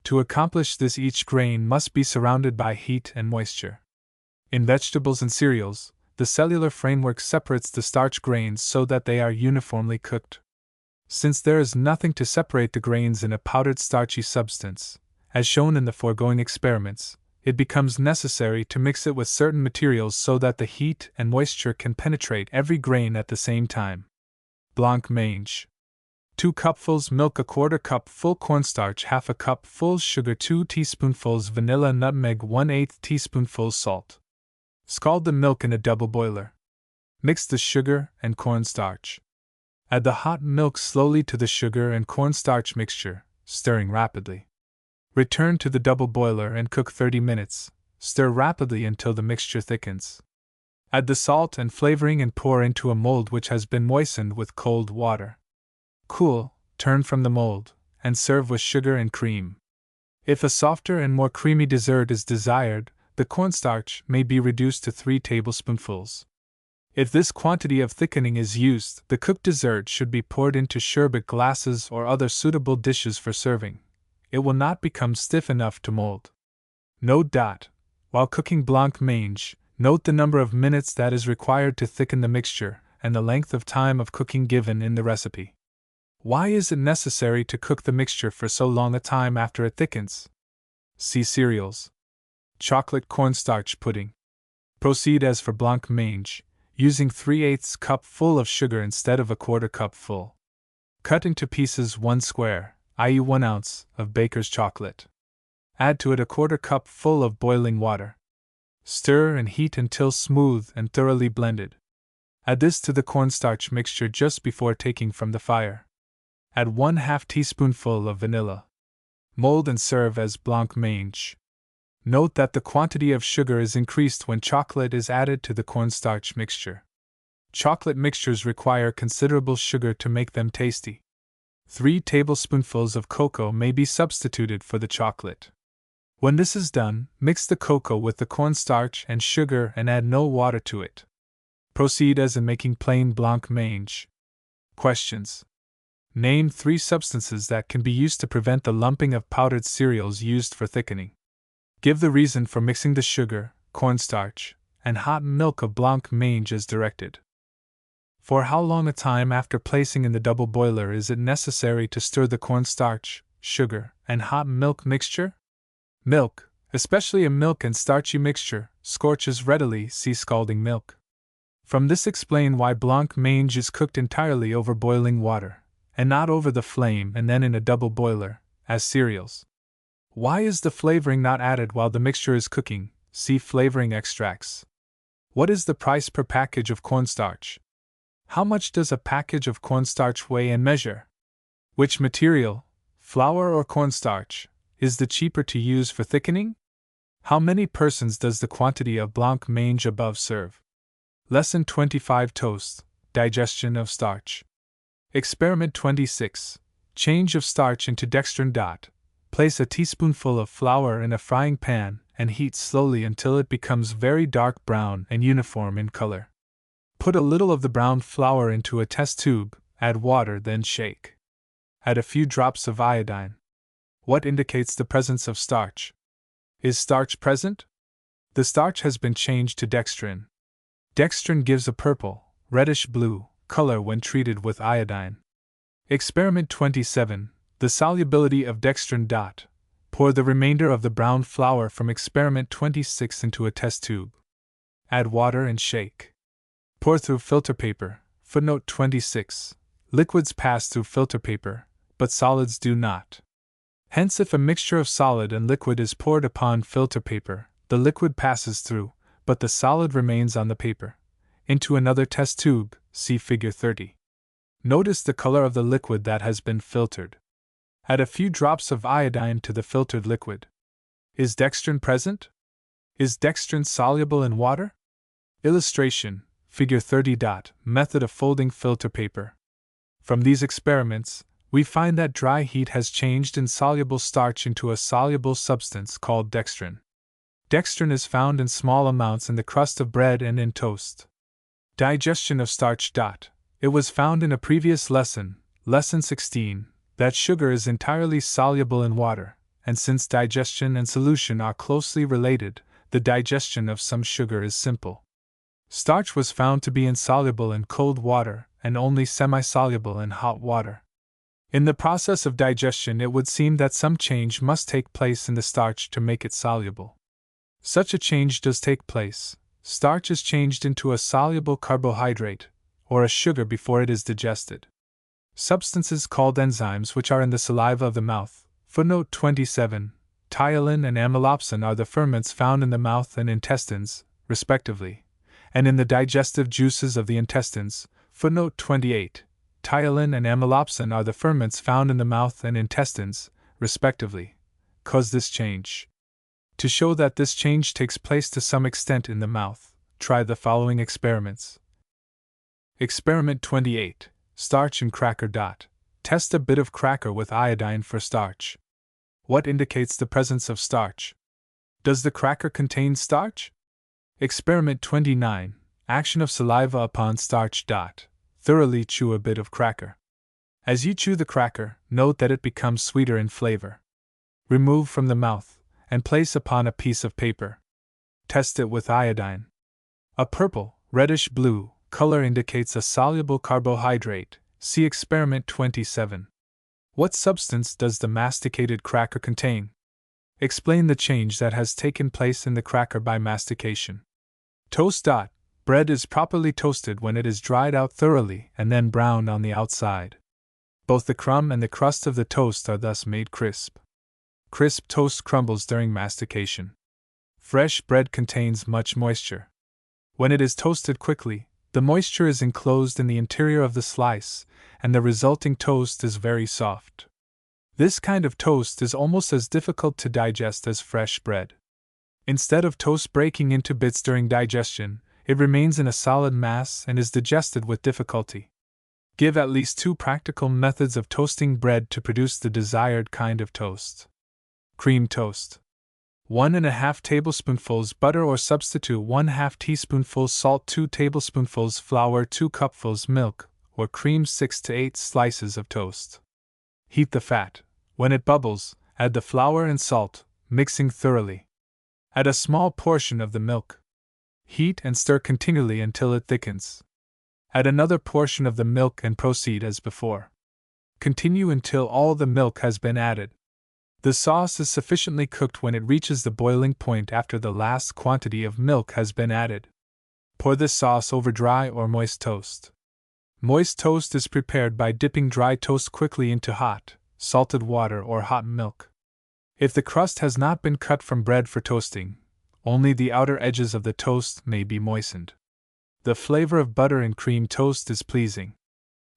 Speaker 1: To accomplish this, each grain must be surrounded by heat and moisture. In vegetables and cereals, the cellular framework separates the starch grains so that they are uniformly cooked. Since there is nothing to separate the grains in a powdered starchy substance, as shown in the foregoing experiments, it becomes necessary to mix it with certain materials so that the heat and moisture can penetrate every grain at the same time. Blancmange. 2 cupfuls milk, 1/4 cup full cornstarch, half a cup full sugar, 2 teaspoonfuls vanilla, nutmeg, 1/8 teaspoonful salt. Scald the milk in a double boiler. Mix the sugar and cornstarch. Add the hot milk slowly to the sugar and cornstarch mixture, stirring rapidly. Return to the double boiler and cook 30 minutes, stir rapidly until the mixture thickens. Add the salt and flavoring and pour into a mold which has been moistened with cold water. Cool, turn from the mold, and serve with sugar and cream. If a softer and more creamy dessert is desired, the cornstarch may be reduced to 3 tablespoonfuls. If this quantity of thickening is used, the cooked dessert should be poured into sherbet glasses or other suitable dishes for serving. It will not become stiff enough to mold. Note: while cooking blanc mange, note the number of minutes that is required to thicken the mixture and the length of time of cooking given in the recipe. Why is it necessary to cook the mixture for so long a time after it thickens? See cereals. Chocolate cornstarch pudding. Proceed as for blanc mange, using 3/8 cup full of sugar instead of a 1/4 cup full. Cut into pieces 1 square, i.e. 1 ounce, of baker's chocolate. Add to it a 1/4 cup full of boiling water. Stir and heat until smooth and thoroughly blended. Add this to the cornstarch mixture just before taking from the fire. Add 1/2 teaspoonful of vanilla. Mold and serve as blanc mange. Note that the quantity of sugar is increased when chocolate is added to the cornstarch mixture. Chocolate mixtures require considerable sugar to make them tasty. 3 tablespoonfuls of cocoa may be substituted for the chocolate. When this is done, mix the cocoa with the cornstarch and sugar and add no water to it. Proceed as in making plain blanc mange. Questions. Name 3 substances that can be used to prevent the lumping of powdered cereals used for thickening. Give the reason for mixing the sugar, cornstarch, and hot milk of blanc mange as directed. For how long a time after placing in the double boiler is it necessary to stir the cornstarch, sugar, and hot milk mixture? Milk, especially a milk and starchy mixture, scorches readily. See scalding milk. From this explain why blanc mange is cooked entirely over boiling water, and not over the flame and then in a double boiler, as cereals. Why is the flavoring not added while the mixture is cooking? See flavoring extracts. What is the price per package of cornstarch? How much does a package of cornstarch weigh and measure? Which material, flour or cornstarch, is the cheaper to use for thickening? How many persons does the quantity of blanc mange above serve? Lesson 25 Toast, Digestion of Starch. Experiment 26. Change of starch into dextrin. Place a teaspoonful of flour in a frying pan and heat slowly until it becomes very dark brown and uniform in color. Put a little of the browned flour into a test tube, add water, then shake. Add a few drops of iodine. What indicates the presence of starch? Is starch present? The starch has been changed to dextrin. Dextrin gives a purple, reddish-blue color when treated with iodine. Experiment 27. The solubility of dextrin. Pour the remainder of the brown flour from experiment 26 into a test tube. Add water and shake. Pour through filter paper. Footnote 26. Liquids pass through filter paper, but solids do not. Hence, if a mixture of solid and liquid is poured upon filter paper, the liquid passes through, but the solid remains on the paper. Into another test tube, see Figure 30. Notice the color of the liquid that has been filtered. Add a few drops of iodine to the filtered liquid. Is dextrin present? Is dextrin soluble in water? Illustration, Figure 30. Method of folding filter paper. From these experiments, we find that dry heat has changed insoluble starch into a soluble substance called dextrin. Dextrin is found in small amounts in the crust of bread and in toast. Digestion of starch. It was found in a previous lesson, Lesson 16, that sugar is entirely soluble in water, and since digestion and solution are closely related, the digestion of some sugar is simple. Starch was found to be insoluble in cold water and only semi-soluble in hot water. In the process of digestion, it would seem that some change must take place in the starch to make it soluble. Such a change does take place. Starch is changed into a soluble carbohydrate, or a sugar, before it is digested. Substances called enzymes, which are in the saliva of the mouth, footnote 27, ptyalin and amylopsin, are the ferments found in the mouth and intestines, respectively, and in the digestive juices of the intestines, footnote 28. Ptyalin and amylopsin are the ferments found in the mouth and intestines, respectively, cause this change. To show that this change takes place to some extent in the mouth, try the following experiments. Experiment 28. Starch and cracker. Test a bit of cracker with iodine for starch. What indicates the presence of starch? Does the cracker contain starch? Experiment 29. Action of saliva upon starch. Thoroughly chew a bit of cracker. As you chew the cracker, note that it becomes sweeter in flavor. Remove from the mouth and place upon a piece of paper. Test it with iodine. A purple, reddish-blue color indicates a soluble carbohydrate. See experiment 27. What substance does the masticated cracker contain? Explain the change that has taken place in the cracker by mastication. Toast. Bread is properly toasted when it is dried out thoroughly and then browned on the outside. Both the crumb and the crust of the toast are thus made crisp. Crisp toast crumbles during mastication. Fresh bread contains much moisture. When it is toasted quickly, the moisture is enclosed in the interior of the slice, and the resulting toast is very soft. This kind of toast is almost as difficult to digest as fresh bread. Instead of toast breaking into bits during digestion, it remains in a solid mass and is digested with difficulty. Give at least 2 practical methods of toasting bread to produce the desired kind of toast. Cream toast. 1½ tablespoonfuls butter or substitute 1/2 teaspoonful salt, 2 tablespoonfuls flour, 2 cupfuls milk, or cream, 6 to 8 slices of toast. Heat the fat. When it bubbles, add the flour and salt, mixing thoroughly. Add a small portion of the milk. Heat and stir continually until it thickens. Add another portion of the milk and proceed as before. Continue until all the milk has been added. The sauce is sufficiently cooked when it reaches the boiling point after the last quantity of milk has been added. Pour this sauce over dry or moist toast. Moist toast is prepared by dipping dry toast quickly into hot, salted water or hot milk. If the crust has not been cut from bread for toasting, only the outer edges of the toast may be moistened. The flavor of butter in cream toast is pleasing.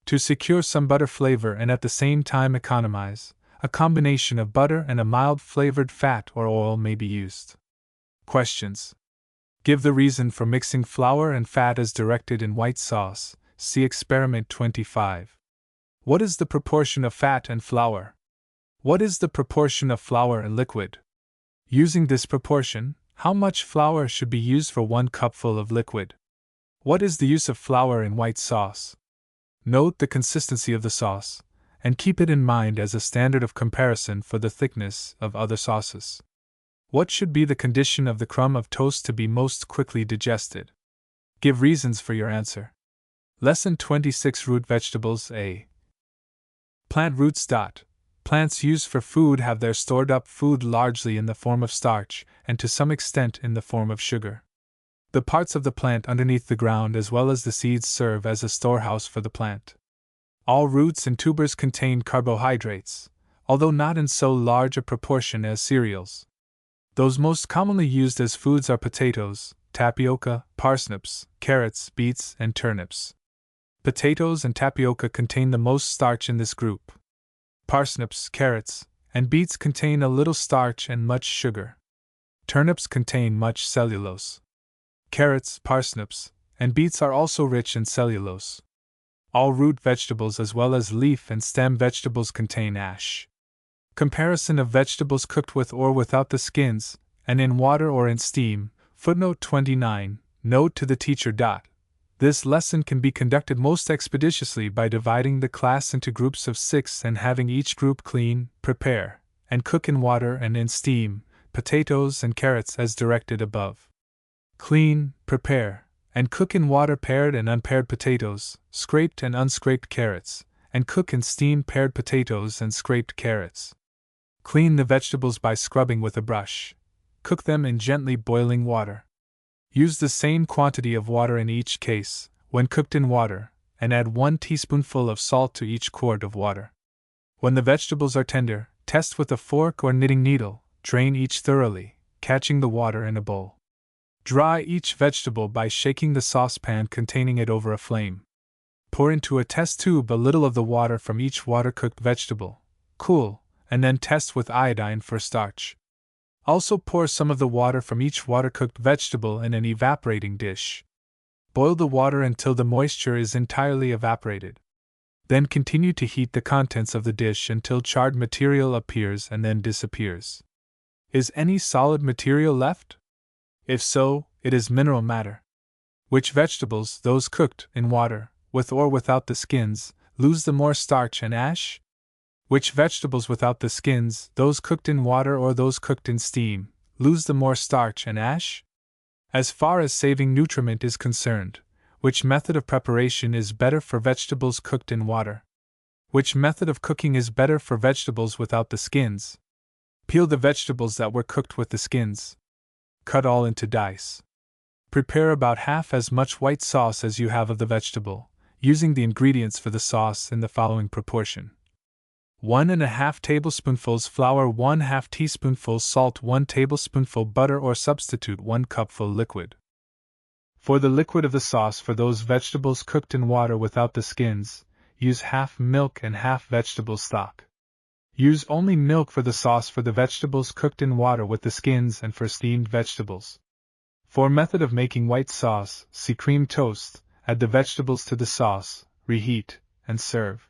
Speaker 1: To secure some butter flavor and at the same time economize, a combination of butter and a mild-flavored fat or oil may be used. Questions. Give the reason for mixing flour and fat as directed in white sauce. See experiment 25. What is the proportion of fat and flour? What is the proportion of flour and liquid? Using this proportion, how much flour should be used for 1 cupful of liquid? What is the use of flour in white sauce? Note the consistency of the sauce, and keep it in mind as a standard of comparison for the thickness of other sauces. What should be the condition of the crumb of toast to be most quickly digested? Give reasons for your answer. Lesson 26. Root vegetables. A. Plant roots. Plants used for food have their stored up food largely in the form of starch, and to some extent in the form of sugar. The parts of the plant underneath the ground as well as the seeds serve as a storehouse for the plant. All roots and tubers contain carbohydrates, although not in so large a proportion as cereals. Those most commonly used as foods are potatoes, tapioca, parsnips, carrots, beets, and turnips. Potatoes and tapioca contain the most starch in this group. Parsnips, carrots, and beets contain a little starch and much sugar. Turnips contain much cellulose. Carrots, parsnips, and beets are also rich in cellulose. All root vegetables as well as leaf and stem vegetables contain ash. Comparison of vegetables cooked with or without the skins, and in water or in steam. Footnote 29. Note to the teacher. This lesson can be conducted most expeditiously by dividing the class into groups of 6 and having each group clean, prepare, and cook in water and in steam, potatoes and carrots as directed above. Clean, prepare, and cook in water pared and unpared potatoes, scraped and unscraped carrots, and cook in steam pared potatoes and scraped carrots. Clean the vegetables by scrubbing with a brush. Cook them in gently boiling water. Use the same quantity of water in each case, when cooked in water, and add 1 teaspoonful of salt to each quart of water. When the vegetables are tender, test with a fork or knitting needle, drain each thoroughly, catching the water in a bowl. Dry each vegetable by shaking the saucepan containing it over a flame. Pour into a test tube a little of the water from each water-cooked vegetable. Cool, and then test with iodine for starch. Also pour some of the water from each water-cooked vegetable in an evaporating dish. Boil the water until the moisture is entirely evaporated. Then continue to heat the contents of the dish until charred material appears and then disappears. Is any solid material left? If so, it is mineral matter. Which vegetables, those cooked in water, with or without the skins, lose the more starch and ash? Which vegetables without the skins, those cooked in water or those cooked in steam, lose the more starch and ash? As far as saving nutriment is concerned, which method of preparation is better for vegetables cooked in water? Which method of cooking is better for vegetables without the skins? Peel the vegetables that were cooked with the skins. Cut all into dice. Prepare about half as much white sauce as you have of the vegetable, using the ingredients for the sauce in the following proportion: 1½ tablespoonfuls flour, 1/2 teaspoonful salt, 1 tablespoonful butter, or substitute 1 cupful liquid. For the liquid of the sauce for those vegetables cooked in water without the skins, use half milk and half vegetable stock. Use only milk for the sauce for the vegetables cooked in water with the skins and for steamed vegetables. For method of making white sauce, see cream toast, add the vegetables to the sauce, reheat, and serve.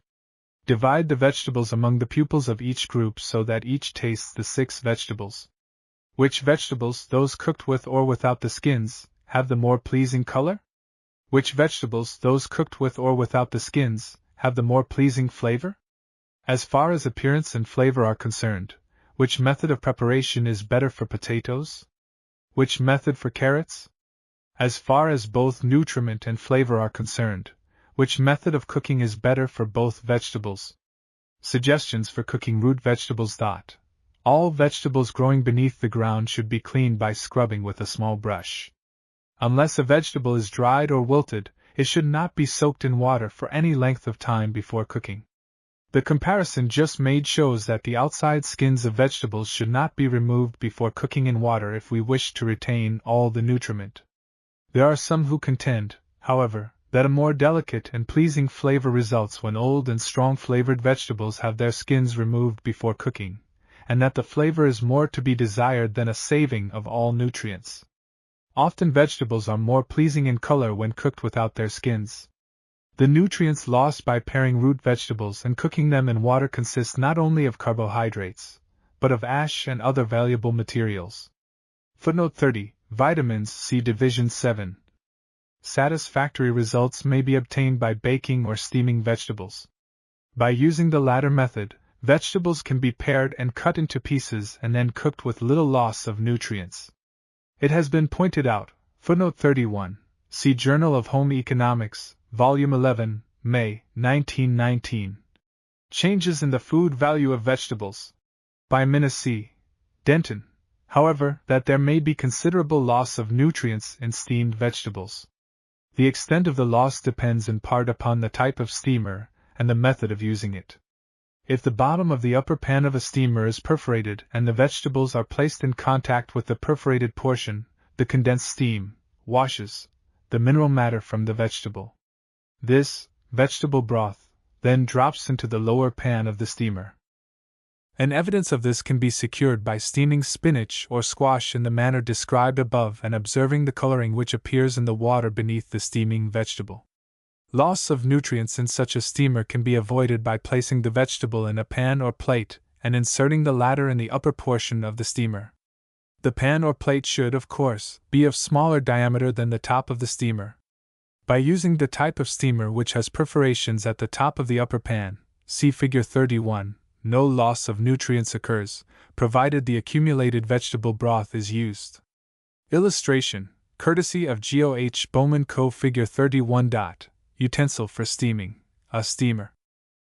Speaker 1: Divide the vegetables among the pupils of each group so that each tastes the 6 vegetables. Which vegetables, those cooked with or without the skins, have the more pleasing color? Which vegetables, those cooked with or without the skins, have the more pleasing flavor? As far as appearance and flavor are concerned, which method of preparation is better for potatoes? Which method for carrots? As far as both nutriment and flavor are concerned, which method of cooking is better for both vegetables? Suggestions for cooking root vegetables. All vegetables growing beneath the ground should be cleaned by scrubbing with a small brush. Unless a vegetable is dried or wilted, it should not be soaked in water for any length of time before cooking. The comparison just made shows that the outside skins of vegetables should not be removed before cooking in water if we wish to retain all the nutriment. There are some who contend, however, that a more delicate and pleasing flavor results when old and strong-flavored vegetables have their skins removed before cooking, and that the flavor is more to be desired than a saving of all nutrients. Often vegetables are more pleasing in color when cooked without their skins. The nutrients lost by paring root vegetables and cooking them in water consist not only of carbohydrates, but of ash and other valuable materials. Footnote 30. Vitamins, see Division 7. Satisfactory results may be obtained by baking or steaming vegetables. By using the latter method, vegetables can be pared and cut into pieces and then cooked with little loss of nutrients. It has been pointed out, footnote 31, see Journal of Home Economics, Volume 11, May, 1919. Changes in the Food Value of Vegetables. By Minna C. Denton, however, that there may be considerable loss of nutrients in steamed vegetables. The extent of the loss depends in part upon the type of steamer and the method of using it. If the bottom of the upper pan of a steamer is perforated and the vegetables are placed in contact with the perforated portion, the condensed steam washes the mineral matter from the vegetable. This vegetable broth then drops into the lower pan of the steamer. An evidence of this can be secured by steaming spinach or squash in the manner described above and observing the coloring which appears in the water beneath the steaming vegetable. Loss of nutrients in such a steamer can be avoided by placing the vegetable in a pan or plate and inserting the latter in the upper portion of the steamer. The pan or plate should, of course, be of smaller diameter than the top of the steamer. By using the type of steamer which has perforations at the top of the upper pan, see Figure 31, no loss of nutrients occurs, provided the accumulated vegetable broth is used. Illustration, courtesy of G.O.H. Bowman Co. Figure 31. Utensil for steaming, a steamer.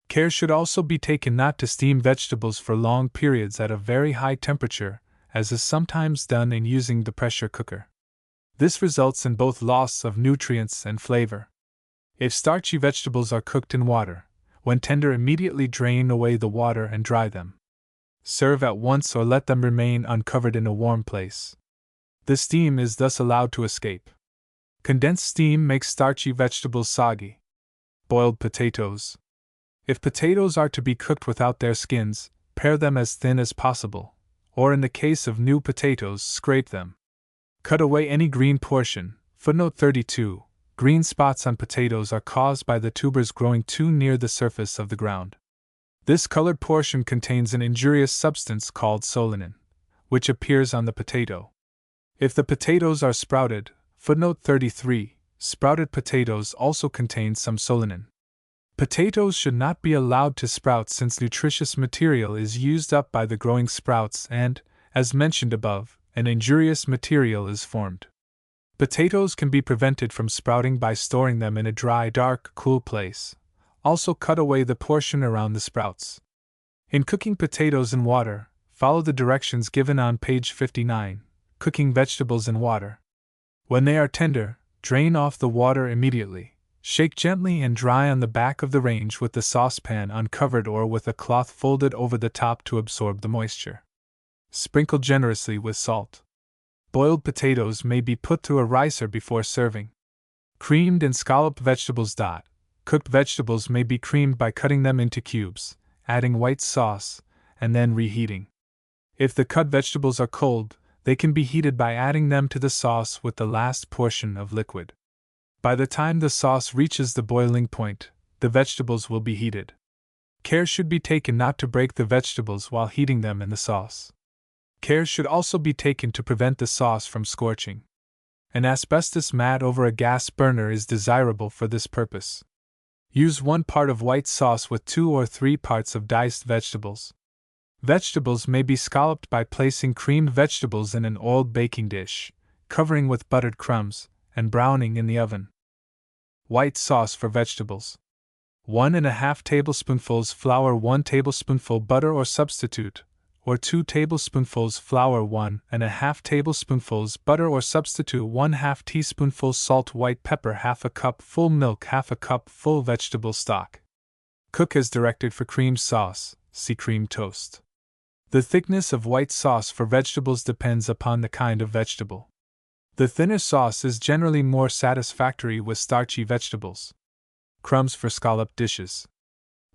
Speaker 1: Care should also be taken not to steam vegetables for long periods at a very high temperature, as is sometimes done in using the pressure cooker. This results in both loss of nutrients and flavor. If starchy vegetables are cooked in water, when tender immediately drain away the water and dry them. Serve at once or let them remain uncovered in a warm place. The steam is thus allowed to escape. Condensed steam makes starchy vegetables soggy. Boiled potatoes. If potatoes are to be cooked without their skins, pare them as thin as possible, or in the case of new potatoes, scrape them. Cut away any green portion, footnote 32, green spots on potatoes are caused by the tubers growing too near the surface of the ground. This colored portion contains an injurious substance called solanine, which appears on the potato. If the potatoes are sprouted, footnote 33, sprouted potatoes also contain some solanine. Potatoes should not be allowed to sprout since nutritious material is used up by the growing sprouts and, as mentioned above, an injurious material is formed. Potatoes can be prevented from sprouting by storing them in a dry, dark, cool place. Also cut away the portion around the sprouts. In cooking potatoes in water, follow the directions given on page 59, cooking vegetables in water. When they are tender, drain off the water immediately. Shake gently and dry on the back of the range with the saucepan uncovered or with a cloth folded over the top to absorb the moisture. Sprinkle generously with salt. Boiled potatoes may be put through a ricer before serving. Creamed and scalloped vegetables. Cooked vegetables may be creamed by cutting them into cubes, adding white sauce, and then reheating. If the cut vegetables are cold, they can be heated by adding them to the sauce with the last portion of liquid. By the time the sauce reaches the boiling point, the vegetables will be heated. Care should be taken not to break the vegetables while heating them in the sauce. Care should also be taken to prevent the sauce from scorching. An asbestos mat over a gas burner is desirable for this purpose. Use 1 part of white sauce with 2 or 3 parts of diced vegetables. Vegetables may be scalloped by placing creamed vegetables in an oiled baking dish, covering with buttered crumbs, and browning in the oven. White sauce for vegetables. 1½ tablespoonfuls flour, 1 tablespoonful butter or substitute, or 2 tablespoonfuls flour, 1½ tablespoonfuls butter or substitute, 1/2 teaspoonful salt, white pepper, 1/2 cup full milk, 1/2 cup full vegetable stock. Cook as directed for cream sauce, see cream toast. The thickness of white sauce for vegetables depends upon the kind of vegetable. The thinner sauce is generally more satisfactory with starchy vegetables. Crumbs for scalloped dishes.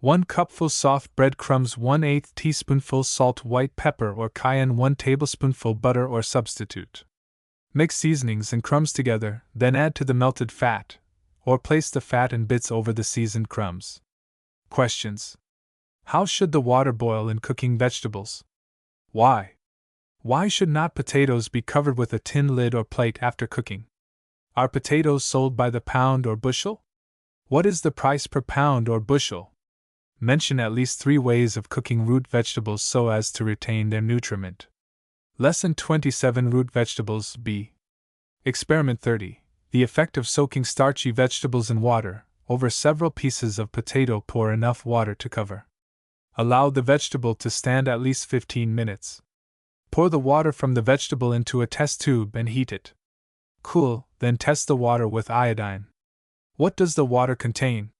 Speaker 1: 1 cupful soft bread crumbs, 1/8 teaspoonful salt, white pepper or cayenne, 1 tablespoonful butter or substitute. Mix seasonings and crumbs together, then add to the melted fat, or place the fat and bits over the seasoned crumbs. Questions. How should the water boil in cooking vegetables? Why? Why should not potatoes be covered with a tin lid or plate after cooking? Are potatoes sold by the pound or bushel? What is the price per pound or bushel? Mention at least 3 ways of cooking root vegetables so as to retain their nutriment. Lesson 27, Root Vegetables B. Experiment 30. The effect of soaking starchy vegetables in water. Over several pieces of potato, pour enough water to cover. Allow the vegetable to stand at least 15 minutes. Pour the water from the vegetable into a test tube and heat it. Cool, then test the water with iodine. What does the water contain?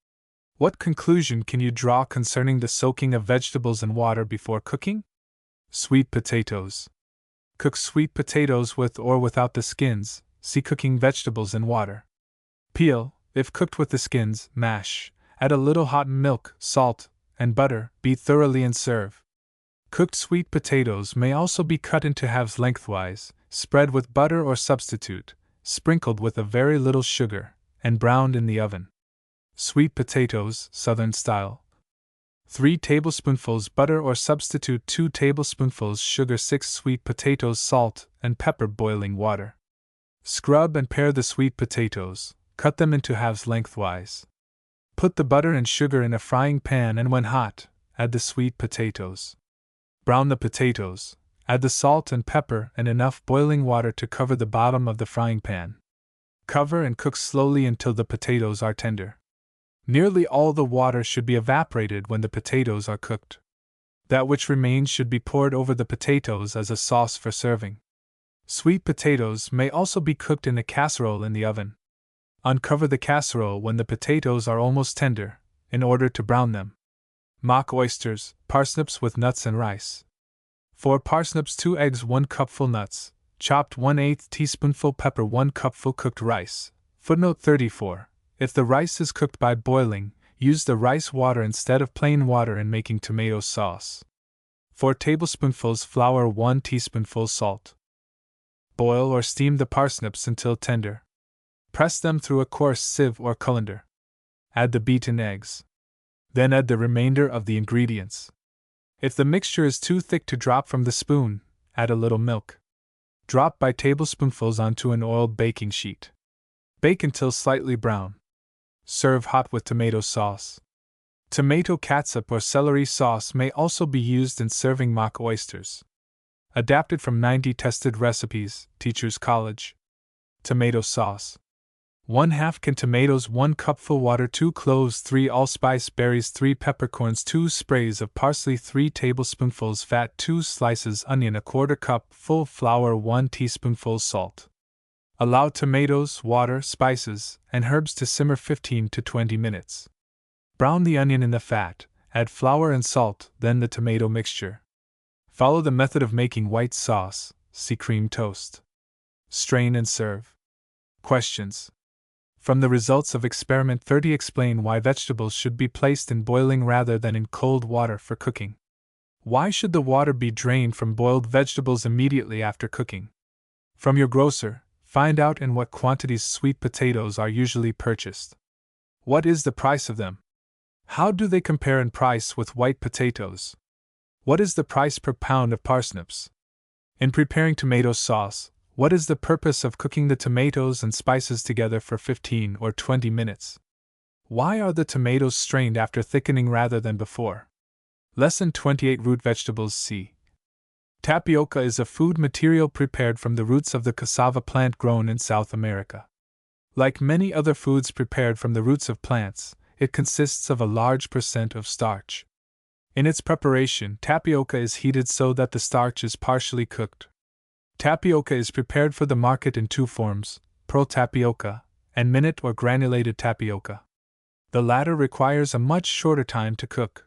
Speaker 1: What conclusion can you draw concerning the soaking of vegetables in water before cooking? Sweet potatoes. Cook sweet potatoes with or without the skins. See cooking vegetables in water. Peel, if cooked with the skins, mash, add a little hot milk, salt, and butter, beat thoroughly and serve. Cooked sweet potatoes may also be cut into halves lengthwise, spread with butter or substitute, sprinkled with a very little sugar, and browned in the oven. Sweet potatoes, Southern style. 3 tablespoonfuls butter or substitute, 2 tablespoonfuls sugar, 6 sweet potatoes, salt and pepper, boiling water. Scrub and pare the sweet potatoes, cut them into halves lengthwise. Put the butter and sugar in a frying pan and when hot, add the sweet potatoes. Brown the potatoes, add the salt and pepper and enough boiling water to cover the bottom of the frying pan. Cover and cook slowly until the potatoes are tender. Nearly all the water should be evaporated when the potatoes are cooked. That which remains should be poured over the potatoes as a sauce for serving. Sweet potatoes may also be cooked in a casserole in the oven. Uncover the casserole when the potatoes are almost tender, in order to brown them. Mock oysters, parsnips with nuts and rice. 4 parsnips, 2 eggs, 1 cupful nuts, chopped 1/8 teaspoonful pepper, 1 cupful cooked rice. Footnote 34. If the rice is cooked by boiling, use the rice water instead of plain water in making tomato sauce. 4 tablespoonfuls flour, 1 teaspoonful salt. Boil or steam the parsnips until tender. Press them through a coarse sieve or colander. Add the beaten eggs. Then add the remainder of the ingredients. If the mixture is too thick to drop from the spoon, add a little milk. Drop by tablespoonfuls onto an oiled baking sheet. Bake until slightly brown. Serve hot with tomato sauce. Tomato catsup or celery sauce may also be used in serving mock oysters. Adapted from 90 tested recipes, Teachers College. Tomato sauce. 1/2 can tomatoes, 1 cupful water, 2 cloves, 3 allspice berries, 3 peppercorns, 2 sprays of parsley, 3 tablespoonfuls fat, 2 slices onion, 1/4 cup full flour, 1 teaspoonful salt. Allow tomatoes, water, spices, and herbs to simmer 15 to 20 minutes. Brown the onion in the fat, add flour and salt, then the tomato mixture. Follow the method of making white sauce, see cream toast. Strain and serve. Questions. From the results of Experiment 30, explain why vegetables should be placed in boiling rather than in cold water for cooking. Why should the water be drained from boiled vegetables immediately after cooking? From your grocer, find out in what quantities sweet potatoes are usually purchased. What is the price of them? How do they compare in price with white potatoes? What is the price per pound of parsnips? In preparing tomato sauce, what is the purpose of cooking the tomatoes and spices together for 15 or 20 minutes? Why are the tomatoes strained after thickening rather than before? Lesson 28, Root Vegetables C. Tapioca is a food material prepared from the roots of the cassava plant grown in South America. Like many other foods prepared from the roots of plants, it consists of a large percent of starch. In its preparation, tapioca is heated so that the starch is partially cooked. Tapioca is prepared for the market in 2 forms, pearl tapioca and minute or granulated tapioca. The latter requires a much shorter time to cook.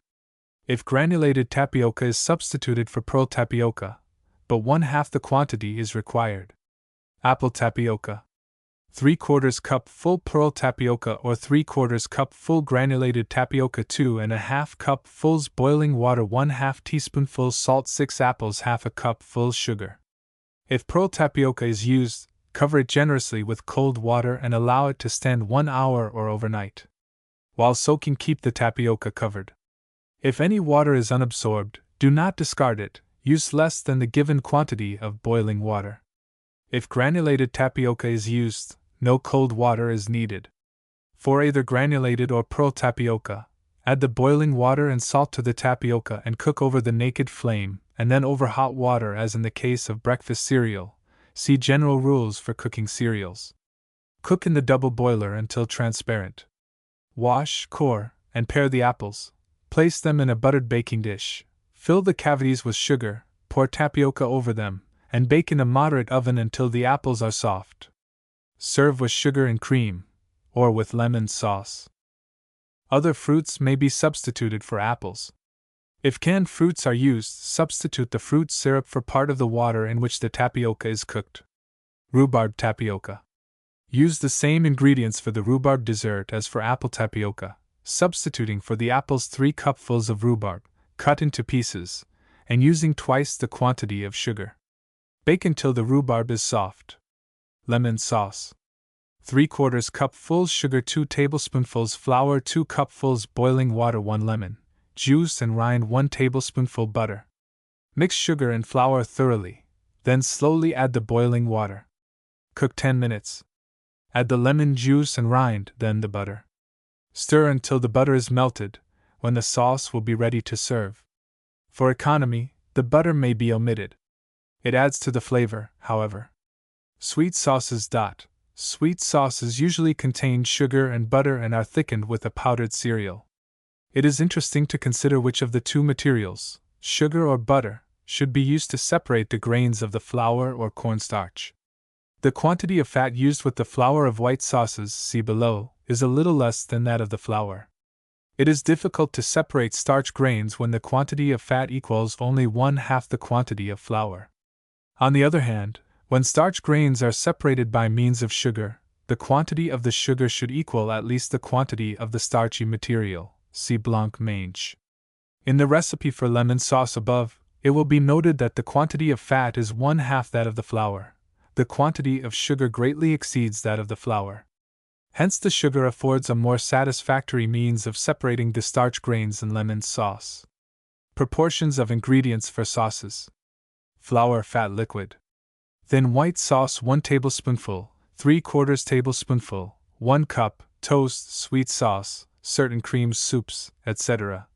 Speaker 1: If granulated tapioca is substituted for pearl tapioca, but 1/2 the quantity is required. Apple tapioca. 3/4 cup full pearl tapioca or 3/4 cup full granulated tapioca, 2½ cup fulls boiling water, 1/2 teaspoonful salt, 6 apples, 1/2 cup full sugar. If pearl tapioca is used, cover it generously with cold water and allow it to stand 1 hour or overnight. While soaking, keep the tapioca covered. If any water is unabsorbed, do not discard it, use less than the given quantity of boiling water. If granulated tapioca is used, no cold water is needed. For either granulated or pearl tapioca, add the boiling water and salt to the tapioca and cook over the naked flame, and then over hot water as in the case of breakfast cereal. See General Rules for Cooking Cereals. Cook in the double boiler until transparent. Wash, core, and pare the apples. Place them in a buttered baking dish. Fill the cavities with sugar, pour tapioca over them, and bake in a moderate oven until the apples are soft. Serve with sugar and cream, or with lemon sauce. Other fruits may be substituted for apples. If canned fruits are used, substitute the fruit syrup for part of the water in which the tapioca is cooked. Rhubarb tapioca. Use the same ingredients for the rhubarb dessert as for apple tapioca, substituting for the apples 3 cupfuls of rhubarb, cut into pieces, and using twice the quantity of sugar. Bake until the rhubarb is soft. Lemon sauce. 3/4 cup full sugar, 2 tablespoonfuls flour, 2 cupfuls boiling water, 1 lemon, juice and rind, 1 tablespoonful butter. Mix sugar and flour thoroughly, then slowly add the boiling water. Cook 10 minutes. Add the lemon juice and rind, then the butter. Stir until the butter is melted, when the sauce will be ready to serve. For economy, the butter may be omitted. It adds to the flavor, however. Sweet sauces. Sweet sauces usually contain sugar and butter and are thickened with a powdered cereal. It is interesting to consider which of the two materials, sugar or butter, should be used to separate the grains of the flour or cornstarch. The quantity of fat used with the flour of white sauces, see below, is a little less than that of the flour. It is difficult to separate starch grains when the quantity of fat equals only 1/2 the quantity of flour. On the other hand, when starch grains are separated by means of sugar, the quantity of the sugar should equal at least the quantity of the starchy material, see blanc-mange. In the recipe for lemon sauce above, it will be noted that the quantity of fat is 1/2 that of the flour. The quantity of sugar greatly exceeds that of the flour. Hence the sugar affords a more satisfactory means of separating the starch grains in lemon sauce. Proportions of ingredients for sauces. Flour fat liquid. Thin white sauce 1 tablespoonful, 3/4 tablespoonful, 1 cup, toast, sweet sauce, certain creams, soups, etc.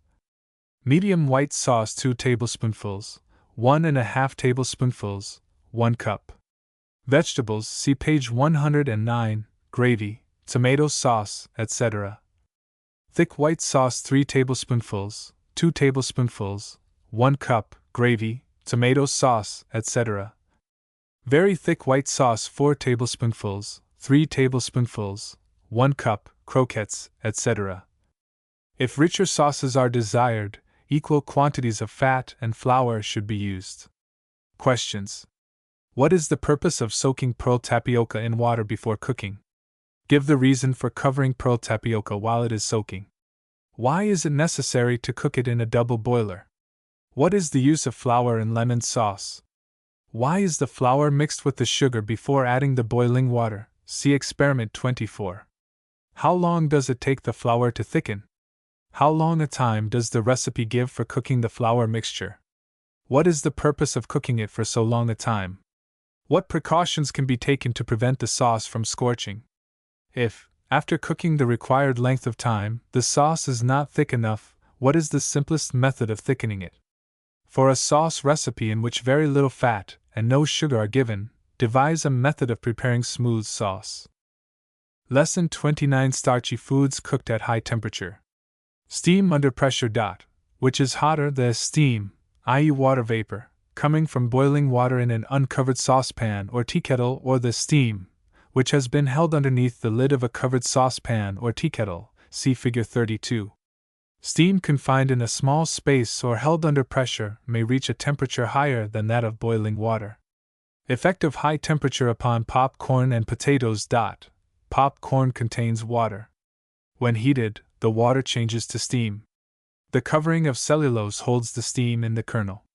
Speaker 1: Medium white sauce 2 tablespoonfuls, 1½ tablespoonfuls, 1 cup. Vegetables, see page 109, gravy, tomato sauce, etc. Thick white sauce 3 tablespoonfuls, 2 tablespoonfuls, 1 cup, gravy, tomato sauce, etc. Very thick white sauce 4 tablespoonfuls, 3 tablespoonfuls, 1 cup, croquettes, etc. If richer sauces are desired, equal quantities of fat and flour should be used. Questions. What is the purpose of soaking pearl tapioca in water before cooking? Give the reason for covering pearl tapioca while it is soaking. Why is it necessary to cook it in a double boiler? What is the use of flour in lemon sauce? Why is the flour mixed with the sugar before adding the boiling water? See experiment 24. How long does it take the flour to thicken? How long a time does the recipe give for cooking the flour mixture? What is the purpose of cooking it for so long a time? What precautions can be taken to prevent the sauce from scorching? If, after cooking the required length of time, the sauce is not thick enough, what is the simplest method of thickening it? For a sauce recipe in which very little fat and no sugar are given, devise a method of preparing smooth sauce. Lesson 29. Starchy foods cooked at high temperature. Steam under pressure. Which is hotter, the steam, i.e. water vapor, coming from boiling water in an uncovered saucepan or teakettle, or the steam, which has been held underneath the lid of a covered saucepan or teakettle, see figure 32. Steam confined in a small space or held under pressure may reach a temperature higher than that of boiling water. Effect of high temperature upon popcorn and potatoes. Popcorn contains water. When heated, the water changes to steam. The covering of cellulose holds the steam in the kernel.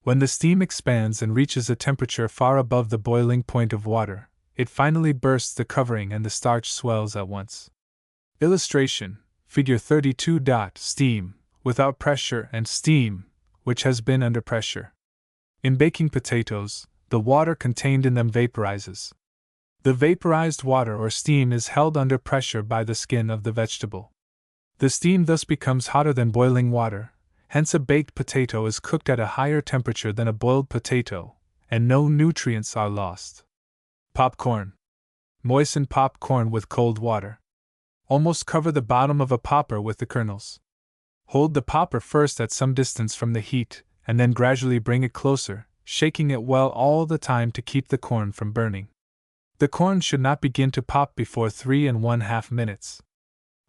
Speaker 1: When the steam expands and reaches a temperature far above the boiling point of water, it finally bursts the covering and the starch swells at once. Illustration, figure 32. Steam, without pressure, and steam, which has been under pressure. In baking potatoes, the water contained in them vaporizes. The vaporized water or steam is held under pressure by the skin of the vegetable. The steam thus becomes hotter than boiling water, hence a baked potato is cooked at a higher temperature than a boiled potato, and no nutrients are lost. Popcorn. Moisten popcorn with cold water. Almost cover the bottom of a popper with the kernels. Hold the popper first at some distance from the heat, and then gradually bring it closer, shaking it well all the time to keep the corn from burning. The corn should not begin to pop before 3½ minutes.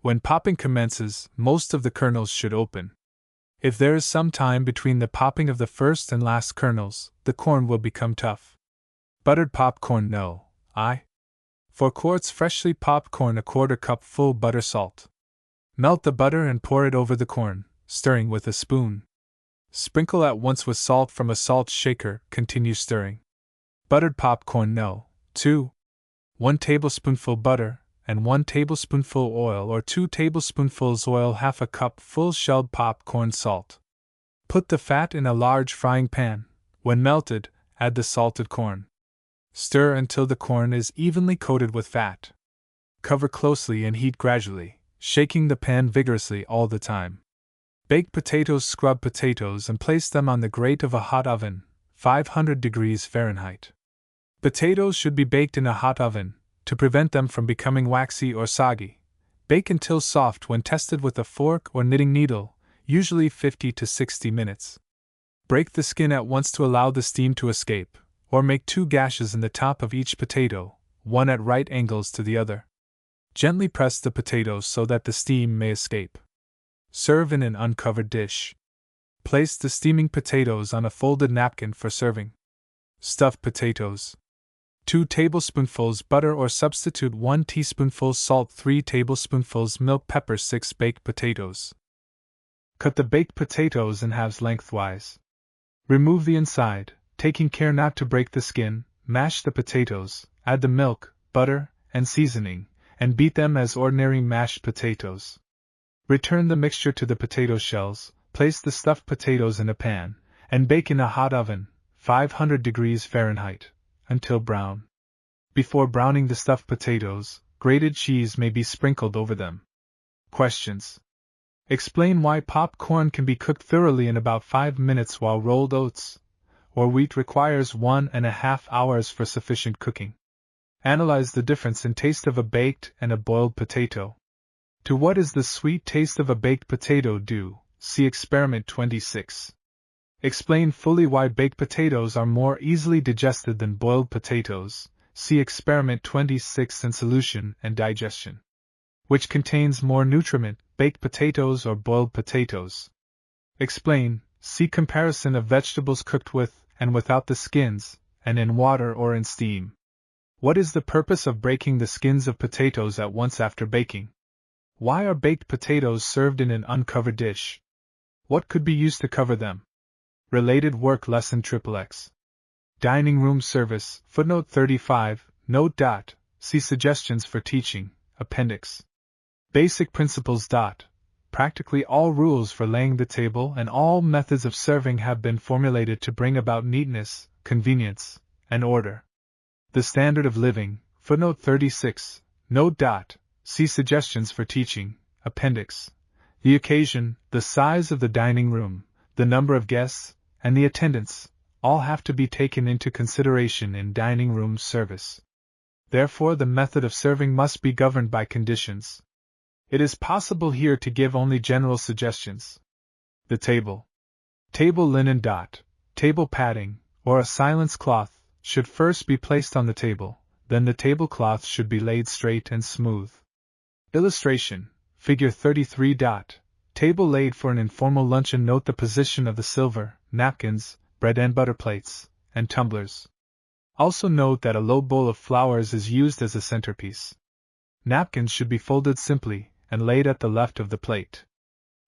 Speaker 1: When popping commences, most of the kernels should open. If there is some time between the popping of the first and last kernels, the corn will become tough. Buttered popcorn. No. 4 quarts freshly popped corn, 1/4 cup full butter salt. Melt the butter and pour it over the corn, stirring with a spoon. Sprinkle at once with salt from a salt shaker, continue stirring. Buttered popcorn. No. 2. 1 tablespoonful butter, and 1 tablespoonful oil or 2 tablespoonfuls oil, 1/2 cup full shelled popcorn. Salt. Put the fat in a large frying pan. When melted, add the salted corn. Stir until the corn is evenly coated with fat. Cover closely and heat gradually, shaking the pan vigorously all the time. Bake potatoes. Scrub potatoes and place them on the grate of a hot oven, 500 degrees Fahrenheit. Potatoes should be baked in a hot oven, to prevent them from becoming waxy or soggy. Bake until soft when tested with a fork or knitting needle, usually 50 to 60 minutes. Break the skin at once to allow the steam to escape, or make 2 gashes in the top of each potato, one at right angles to the other. Gently press the potatoes so that the steam may escape. Serve in an uncovered dish. Place the steaming potatoes on a folded napkin for serving. Stuffed potatoes. 2 tablespoonfuls butter or substitute 1 teaspoonful salt, 3 tablespoonfuls milk, pepper. 6 baked potatoes. Cut the baked potatoes in halves lengthwise. Remove the inside, taking care not to break the skin. Mash the potatoes, add the milk, butter, and seasoning, and beat them as ordinary mashed potatoes. Return the mixture to the potato shells, place the stuffed potatoes in a pan, and bake in a hot oven, 500 degrees Fahrenheit, until brown. Before browning the stuffed potatoes, grated cheese may be sprinkled over them. Questions. Explain why popcorn can be cooked thoroughly in about 5 minutes while rolled oats or wheat requires 1.5 hours for sufficient cooking. Analyze the difference in taste of a baked and a boiled potato. To what is the sweet taste of a baked potato due? See Experiment 26. Explain fully why baked potatoes are more easily digested than boiled potatoes. See Experiment 26 and Solution and Digestion. Which contains more nutriment, baked potatoes or boiled potatoes? Explain. See comparison of vegetables cooked with and without the skins, and in water or in steam. What is the purpose of breaking the skins of potatoes at once after baking? Why are baked potatoes served in an uncovered dish? What could be used to cover them? Related work lesson XXX. Dining room service, footnote 35, note. See suggestions for teaching, appendix. Basic principles. Practically all rules for laying the table and all methods of serving have been formulated to bring about neatness, convenience, and order. The standard of living, footnote 36, note. See suggestions for teaching, appendix. The occasion, the size of the dining room, the number of guests, and the attendance, all have to be taken into consideration in dining room service. Therefore, the method of serving must be governed by conditions. It is possible here to give only general suggestions. The table. Table linen. Table padding, or a silence cloth, should first be placed on the table, then the tablecloth should be laid straight and smooth. Illustration, Figure 33. Table laid for an informal luncheon. Note the position of the silver, napkins, bread and butter plates, and tumblers. Also note that a low bowl of flowers is used as a centerpiece. Napkins should be folded simply, and laid at the left of the plate.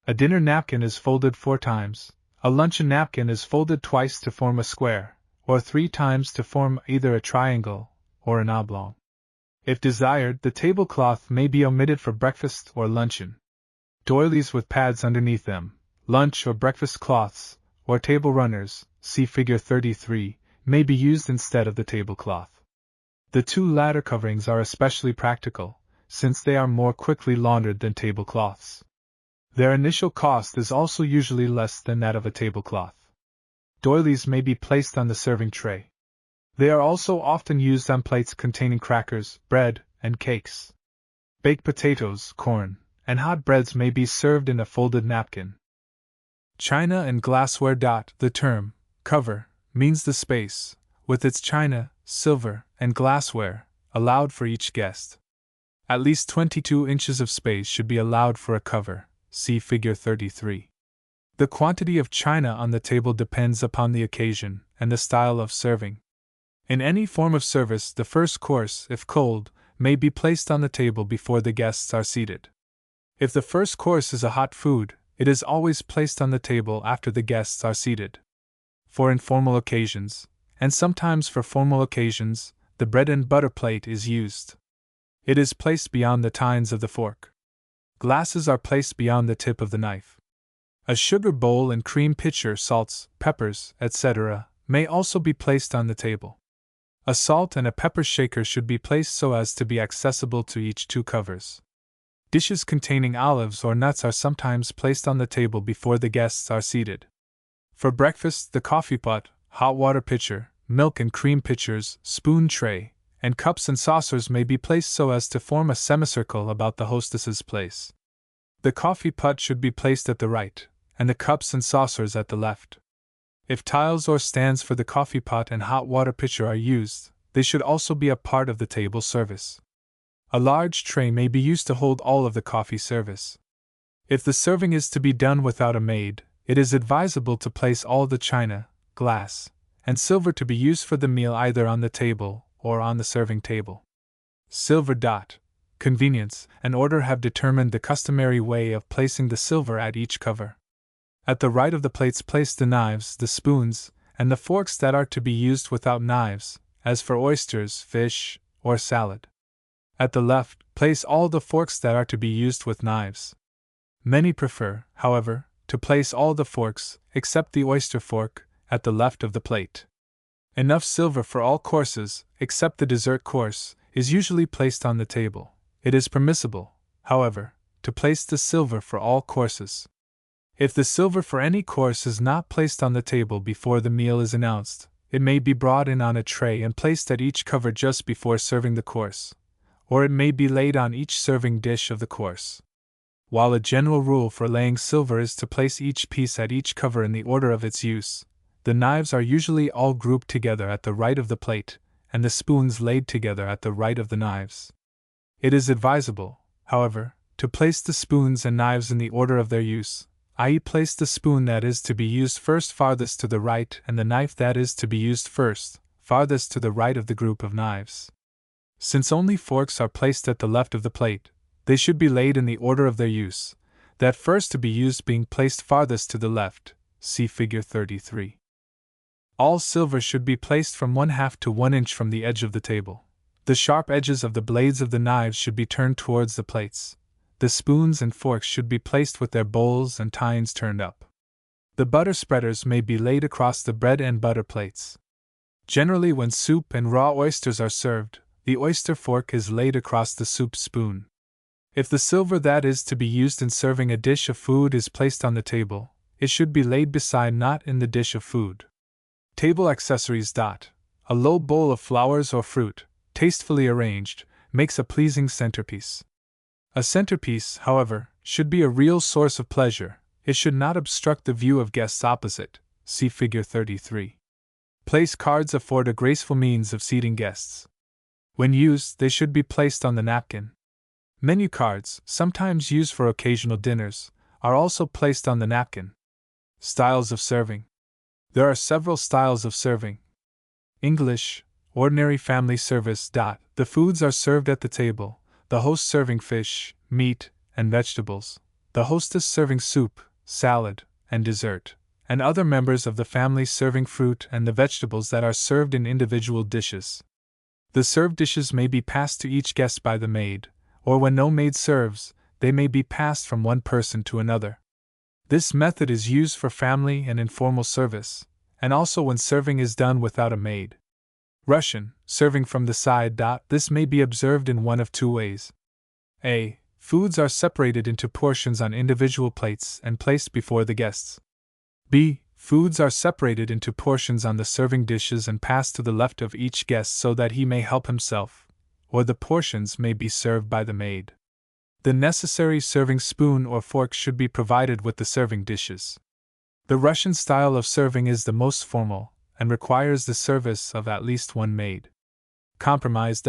Speaker 1: A dinner napkin is folded 4 times, a luncheon napkin is folded twice to form a square, or 3 times to form either a triangle or an oblong. If desired, the tablecloth may be omitted for breakfast or luncheon. Doilies with pads underneath them, lunch or breakfast cloths, or table runners, see Figure 33, may be used instead of the tablecloth. The 2 latter coverings are especially practical, since they are more quickly laundered than tablecloths. Their initial cost is also usually less than that of a tablecloth. Doilies may be placed on the serving tray. They are also often used on plates containing crackers, bread, and cakes. Baked potatoes, corn, and hot breads may be served in a folded napkin. China and glassware. The term, cover, means the space, with its china, silver, and glassware, allowed for each guest. At least 22 inches of space should be allowed for a cover, see Figure 33. The quantity of china on the table depends upon the occasion and the style of serving. In any form of service, the first course, if cold, may be placed on the table before the guests are seated. If the first course is a hot food, it is always placed on the table after the guests are seated. For informal occasions, and sometimes for formal occasions, the bread and butter plate is used. It is placed beyond the tines of the fork. Glasses are placed beyond the tip of the knife. A sugar bowl and cream pitcher, salts, peppers, etc., may also be placed on the table. A salt and a pepper shaker should be placed so as to be accessible to each 2 covers. Dishes containing olives or nuts are sometimes placed on the table before the guests are seated. For breakfast, the coffee pot, hot water pitcher, milk and cream pitchers, spoon tray, and cups and saucers may be placed so as to form a semicircle about the hostess's place. The coffee pot should be placed at the right, and the cups and saucers at the left. If tiles or stands for the coffee pot and hot water pitcher are used, they should also be a part of the table service. A large tray may be used to hold all of the coffee service. If the serving is to be done without a maid, it is advisable to place all the china, glass, and silver to be used for the meal either on the table or on the serving table. Silver. Convenience and order have determined the customary way of placing the silver at each cover. At the right of the plates place the knives, the spoons, and the forks that are to be used without knives, as for oysters, fish, or salad. At the left, place all the forks that are to be used with knives. Many prefer, however, to place all the forks, except the oyster fork, at the left of the plate. Enough silver for all courses, except the dessert course, is usually placed on the table. It is permissible, however, to place the silver for all courses. If the silver for any course is not placed on the table before the meal is announced, it may be brought in on a tray and placed at each cover just before serving the course, or it may be laid on each serving dish of the course. While a general rule for laying silver is to place each piece at each cover in the order of its use, the knives are usually all grouped together at the right of the plate, and the spoons laid together at the right of the knives. It is advisable, however, to place the spoons and knives in the order of their use, i.e., place the spoon that is to be used first farthest to the right and the knife that is to be used first, farthest to the right of the group of knives. Since only forks are placed at the left of the plate, they should be laid in the order of their use, that first to be used being placed farthest to the left, see Figure 33. All silver should be placed from 1/2 to 1 inch from the edge of the table. The sharp edges of the blades of the knives should be turned towards the plates. The spoons and forks should be placed with their bowls and tines turned up. The butter spreaders may be laid across the bread and butter plates. Generally, when soup and raw oysters are served, the oyster fork is laid across the soup spoon. If the silver that is to be used in serving a dish of food is placed on the table, it should be laid beside, not in the dish of food. Table accessories. A low bowl of flowers or fruit, tastefully arranged, makes a pleasing centerpiece. A centerpiece, however, should be a real source of pleasure. It should not obstruct the view of guests opposite, see Figure 33. Place cards afford a graceful means of seating guests. When used, they should be placed on the napkin. Menu cards, sometimes used for occasional dinners, are also placed on the napkin. Styles of serving. There are several styles of serving. English, ordinary family service. The foods are served at the table, the host serving fish, meat, and vegetables, the hostess serving soup, salad, and dessert, and other members of the family serving fruit and the vegetables that are served in individual dishes. The served dishes may be passed to each guest by the maid, or when no maid serves, they may be passed from one person to another. This method is used for family and informal service, and also when serving is done without a maid. Russian, serving from the side. This may be observed in one of two ways. A. Foods are separated into portions on individual plates and placed before the guests. B. Foods are separated into portions on the serving dishes and passed to the left of each guest so that he may help himself, or the portions may be served by the maid. The necessary serving spoon or fork should be provided with the serving dishes. The Russian style of serving is the most formal, and requires the service of at least one maid. Compromise.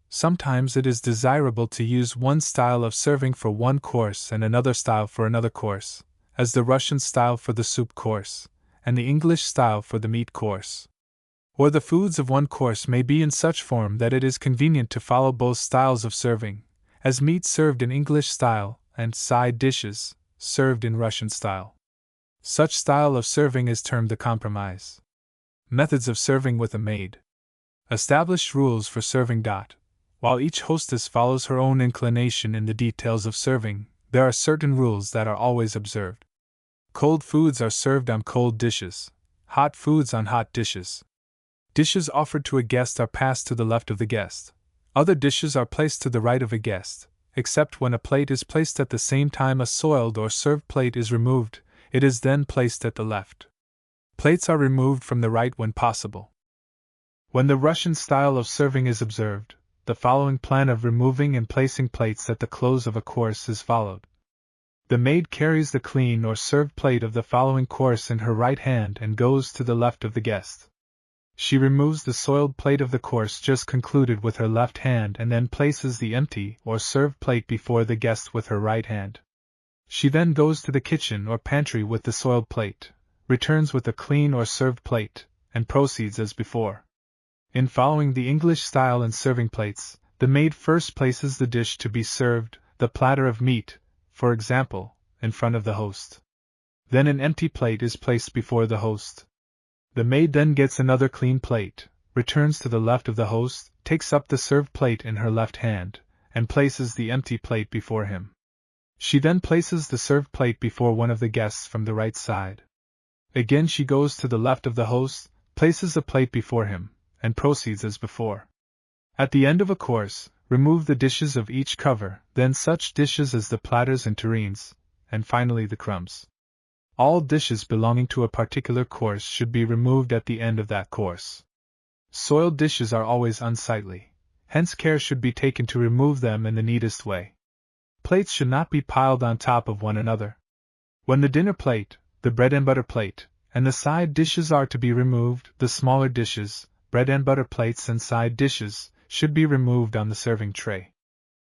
Speaker 1: Sometimes it is desirable to use one style of serving for one course and another style for another course, as the Russian style for the soup course, and the English style for the meat course. Or the foods of one course may be in such form that it is convenient to follow both styles of serving, as meat served in English style and side dishes served in Russian style. Such style of serving is termed the compromise. Methods of serving with a maid. Established rules for serving. While each hostess follows her own inclination in the details of serving, there are certain rules that are always observed. Cold foods are served on cold dishes, hot foods on hot dishes. Dishes offered to a guest are passed to the left of the guest. Other dishes are placed to the right of a guest, except when a plate is placed at the same time a soiled or served plate is removed, it is then placed at the left. Plates are removed from the right when possible. When the Russian style of serving is observed, the following plan of removing and placing plates at the close of a course is followed. The maid carries the clean or served plate of the following course in her right hand and goes to the left of the guest. She removes the soiled plate of the course just concluded with her left hand and then places the empty or served plate before the guest with her right hand. She then goes to the kitchen or pantry with the soiled plate, returns with a clean or served plate, and proceeds as before. In following the English style and serving plates, the maid first places the dish to be served, the platter of meat, for example, in front of the host. Then an empty plate is placed before the host. The maid then gets another clean plate, returns to the left of the host, takes up the served plate in her left hand, and places the empty plate before him. She then places the served plate before one of the guests from the right side. Again she goes to the left of the host, places a plate before him, and proceeds as before. At the end of a course, remove the dishes of each cover, then such dishes as the platters and tureens, and finally the crumbs. All dishes belonging to a particular course should be removed at the end of that course. Soiled dishes are always unsightly, hence care should be taken to remove them in the neatest way. Plates should not be piled on top of one another. When the dinner plate, the bread and butter plate, and the side dishes are to be removed, the smaller dishes, bread and butter plates and side dishes, should be removed on the serving tray.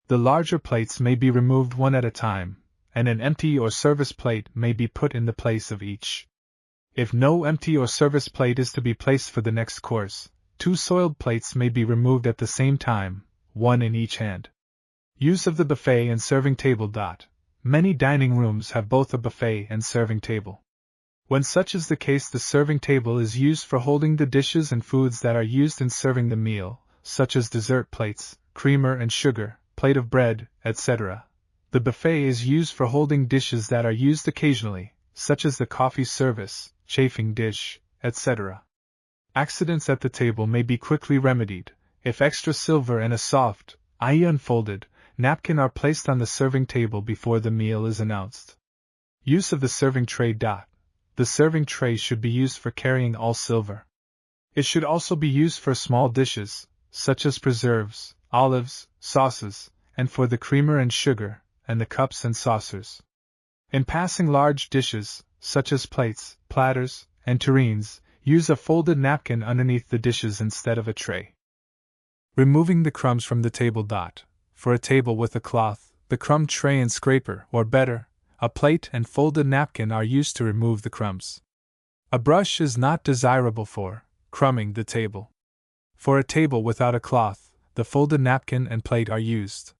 Speaker 1: The larger plates may be removed one at a time, and an empty or service plate may be put in the place of each. If no empty or service plate is to be placed for the next course, 2 soiled plates may be removed at the same time, one in each hand. Use of the buffet and serving table. Many dining rooms have both a buffet and serving table. When such is the case, the serving table is used for holding the dishes and foods that are used in serving the meal, such as dessert plates, creamer and sugar, plate of bread, etc. The buffet is used for holding dishes that are used occasionally, such as the coffee service, chafing dish, etc. Accidents at the table may be quickly remedied if extra silver and a soft, i.e. unfolded, napkin are placed on the serving table before the meal is announced. Use of the serving tray. The serving tray should be used for carrying all silver. It should also be used for small dishes, such as preserves, olives, sauces, and for the creamer and sugar, and the cups and saucers. In passing large dishes, such as plates, platters, and tureens, use a folded napkin underneath the dishes instead of a tray. Removing the crumbs from the table. For a table with a cloth, the crumb tray and scraper, or better, a plate and folded napkin are used to remove the crumbs. A brush is not desirable for crumbing the table. For a table without a cloth, the folded napkin and plate are used.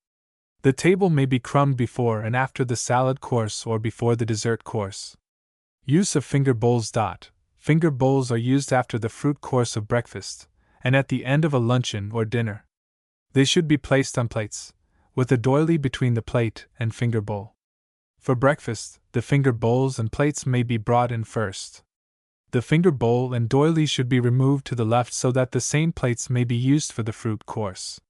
Speaker 1: The table may be crumbed before and after the salad course or before the dessert course. Use of finger bowls. Finger bowls are used after the fruit course of breakfast, and at the end of a luncheon or dinner. They should be placed on plates, with a doily between the plate and finger bowl. For breakfast, the finger bowls and plates may be brought in first. The finger bowl and doily should be removed to the left so that the same plates may be used for the fruit course.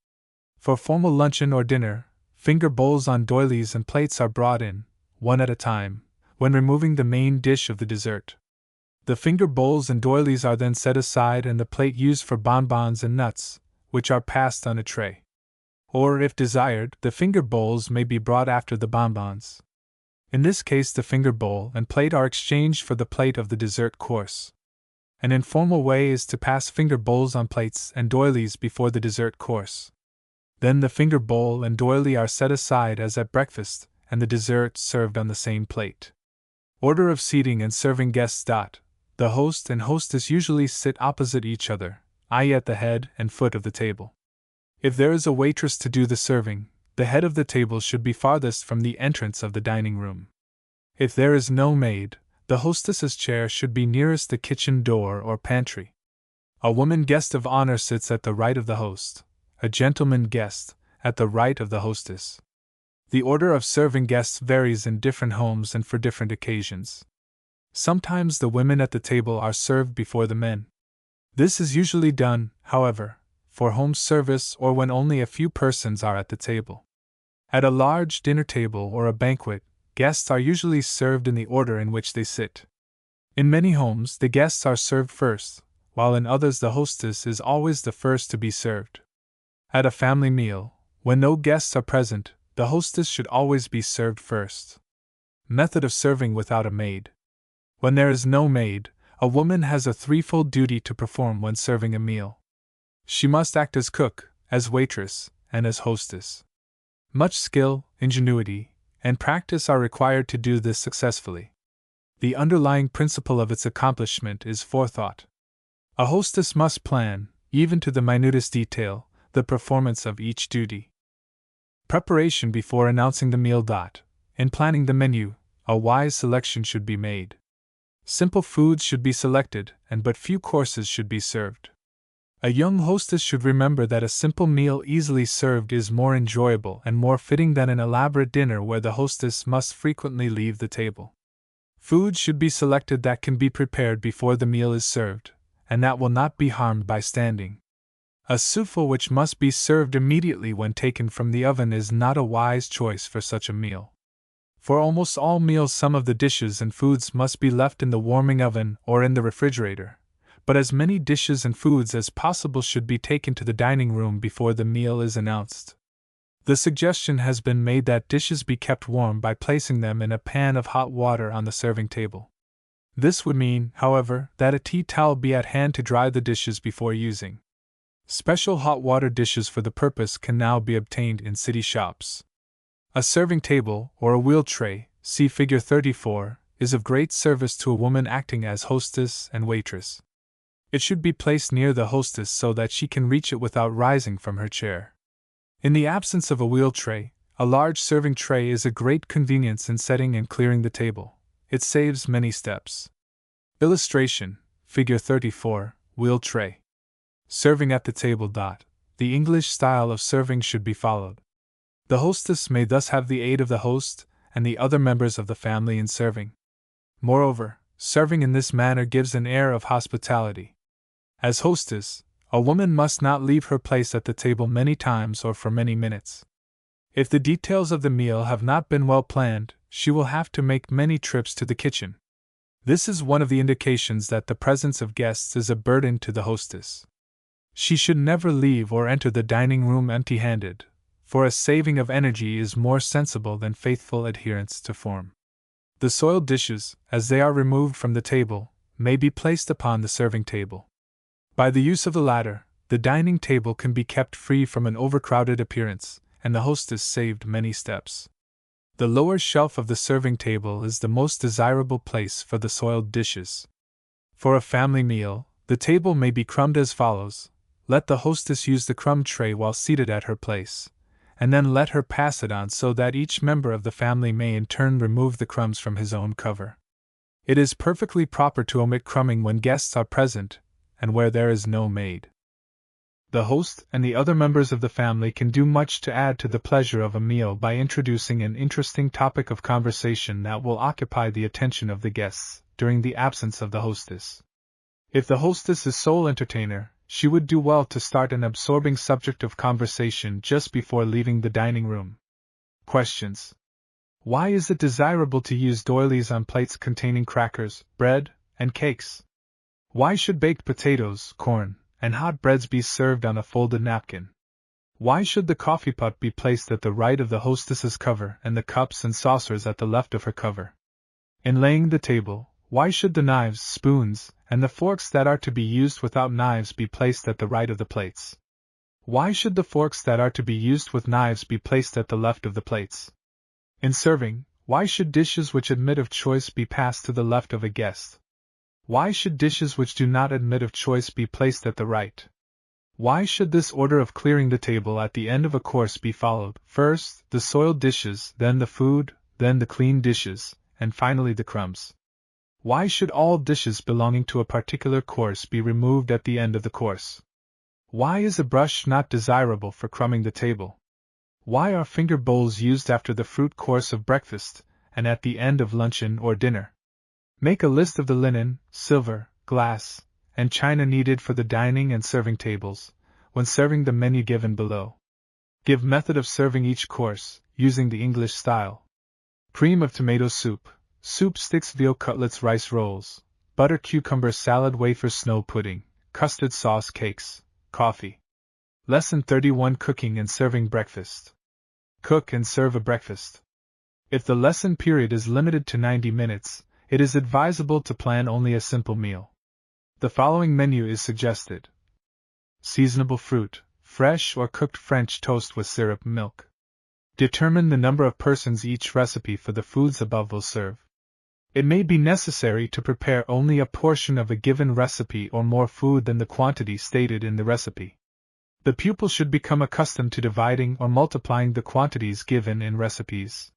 Speaker 1: For formal luncheon or dinner, finger bowls on doilies and plates are brought in, one at a time, when removing the main dish of the dessert. The finger bowls and doilies are then set aside and the plate used for bonbons and nuts, which are passed on a tray. Or, if desired, the finger bowls may be brought after the bonbons. In this case, the finger bowl and plate are exchanged for the plate of the dessert course. An informal way is to pass finger bowls on plates and doilies before the dessert course. Then the finger bowl and doily are set aside as at breakfast, and the dessert served on the same plate. Order of seating and serving guests. The host and hostess usually sit opposite each other, i.e. at the head and foot of the table. If there is a waitress to do the serving, the head of the table should be farthest from the entrance of the dining room. If there is no maid, the hostess's chair should be nearest the kitchen door or pantry. A woman guest of honor sits at the right of the host, a gentleman guest at the right of the hostess. The order of serving guests varies in different homes and for different occasions. Sometimes the women at the table are served before the men. This is usually done, however, for home service or when only a few persons are at the table. At a large dinner table or a banquet, guests are usually served in the order in which they sit. In many homes, the guests are served first, while in others the hostess is always the first to be served. At a family meal, when no guests are present, the hostess should always be served first. Method of serving without a maid. When there is no maid, a woman has a threefold duty to perform when serving a meal. She must act as cook, as waitress, and as hostess. Much skill, ingenuity, and practice are required to do this successfully. The underlying principle of its accomplishment is forethought. A hostess must plan, even to the minutest detail, the performance of each duty. Preparation before announcing the meal. In planning the menu, a wise selection should be made. Simple foods should be selected, and but few courses should be served. A young hostess should remember that a simple meal easily served is more enjoyable and more fitting than an elaborate dinner where the hostess must frequently leave the table. Food should be selected that can be prepared before the meal is served, and that will not be harmed by standing. A souffle which must be served immediately when taken from the oven is not a wise choice for such a meal. For almost all meals, some of the dishes and foods must be left in the warming oven or in the refrigerator, but as many dishes and foods as possible should be taken to the dining room before the meal is announced. The suggestion has been made that dishes be kept warm by placing them in a pan of hot water on the serving table. This would mean, however, that a tea towel be at hand to dry the dishes before using. Special hot water dishes for the purpose can now be obtained in city shops. A serving table, or a wheel tray, see Figure 34, is of great service to a woman acting as hostess and waitress. It should be placed near the hostess so that she can reach it without rising from her chair. In the absence of a wheel tray, a large serving tray is a great convenience in setting and clearing the table. It saves many steps. Illustration: Figure 34, wheel tray. Serving at the table. The English style of serving should be followed. The hostess may thus have the aid of the host and the other members of the family in serving. Moreover, serving in this manner gives an air of hospitality. As hostess, a woman must not leave her place at the table many times or for many minutes. If the details of the meal have not been well planned, she will have to make many trips to the kitchen. This is one of the indications that the presence of guests is a burden to the hostess. She should never leave or enter the dining room empty-handed, for a saving of energy is more sensible than faithful adherence to form. The soiled dishes, as they are removed from the table, may be placed upon the serving table. By the use of the latter, the dining table can be kept free from an overcrowded appearance, and the hostess saved many steps. The lower shelf of the serving table is the most desirable place for the soiled dishes. For a family meal, the table may be crumbed as follows: let the hostess use the crumb tray while seated at her place, and then let her pass it on so that each member of the family may in turn remove the crumbs from his own cover. It is perfectly proper to omit crumbing when guests are present, and where there is no maid. The host and the other members of the family can do much to add to the pleasure of a meal by introducing an interesting topic of conversation that will occupy the attention of the guests during the absence of the hostess. If the hostess is sole entertainer, she would do well to start an absorbing subject of conversation just before leaving the dining room. Questions: why is it desirable to use doilies on plates containing crackers, bread, and cakes? Why should baked potatoes, corn, and hot breads be served on a folded napkin? Why should the coffee pot be placed at the right of the hostess's cover and the cups and saucers at the left of her cover? In laying the table, why should the knives, spoons, and the forks that are to be used without knives be placed at the right of the plates? Why should the forks that are to be used with knives be placed at the left of the plates? In serving, why should dishes which admit of choice be passed to the left of a guest? Why should dishes which do not admit of choice be placed at the right? Why should this order of clearing the table at the end of a course be followed: first the soiled dishes, then the food, then the clean dishes, and finally the crumbs? Why should all dishes belonging to a particular course be removed at the end of the course? Why is a brush not desirable for crumbing the table? Why are finger bowls used after the fruit course of breakfast, and at the end of luncheon or dinner? Make a list of the linen, silver, glass, and china needed for the dining and serving tables, when serving the menu given below. Give method of serving each course, using the English style. Cream of tomato soup, soup sticks, veal cutlets, rice rolls, butter cucumber salad, wafers, snow pudding, custard sauce, cakes, coffee. Lesson 31: Cooking and Serving Breakfast. Cook and serve a breakfast. If the lesson period is limited to 90 minutes, it is advisable to plan only a simple meal. The following menu is suggested: seasonable fruit, fresh or cooked French toast with syrup, milk. Determine the number of persons each recipe for the foods above will serve. It may be necessary to prepare only a portion of a given recipe or more food than the quantity stated in the recipe. The pupil should become accustomed to dividing or multiplying the quantities given in recipes.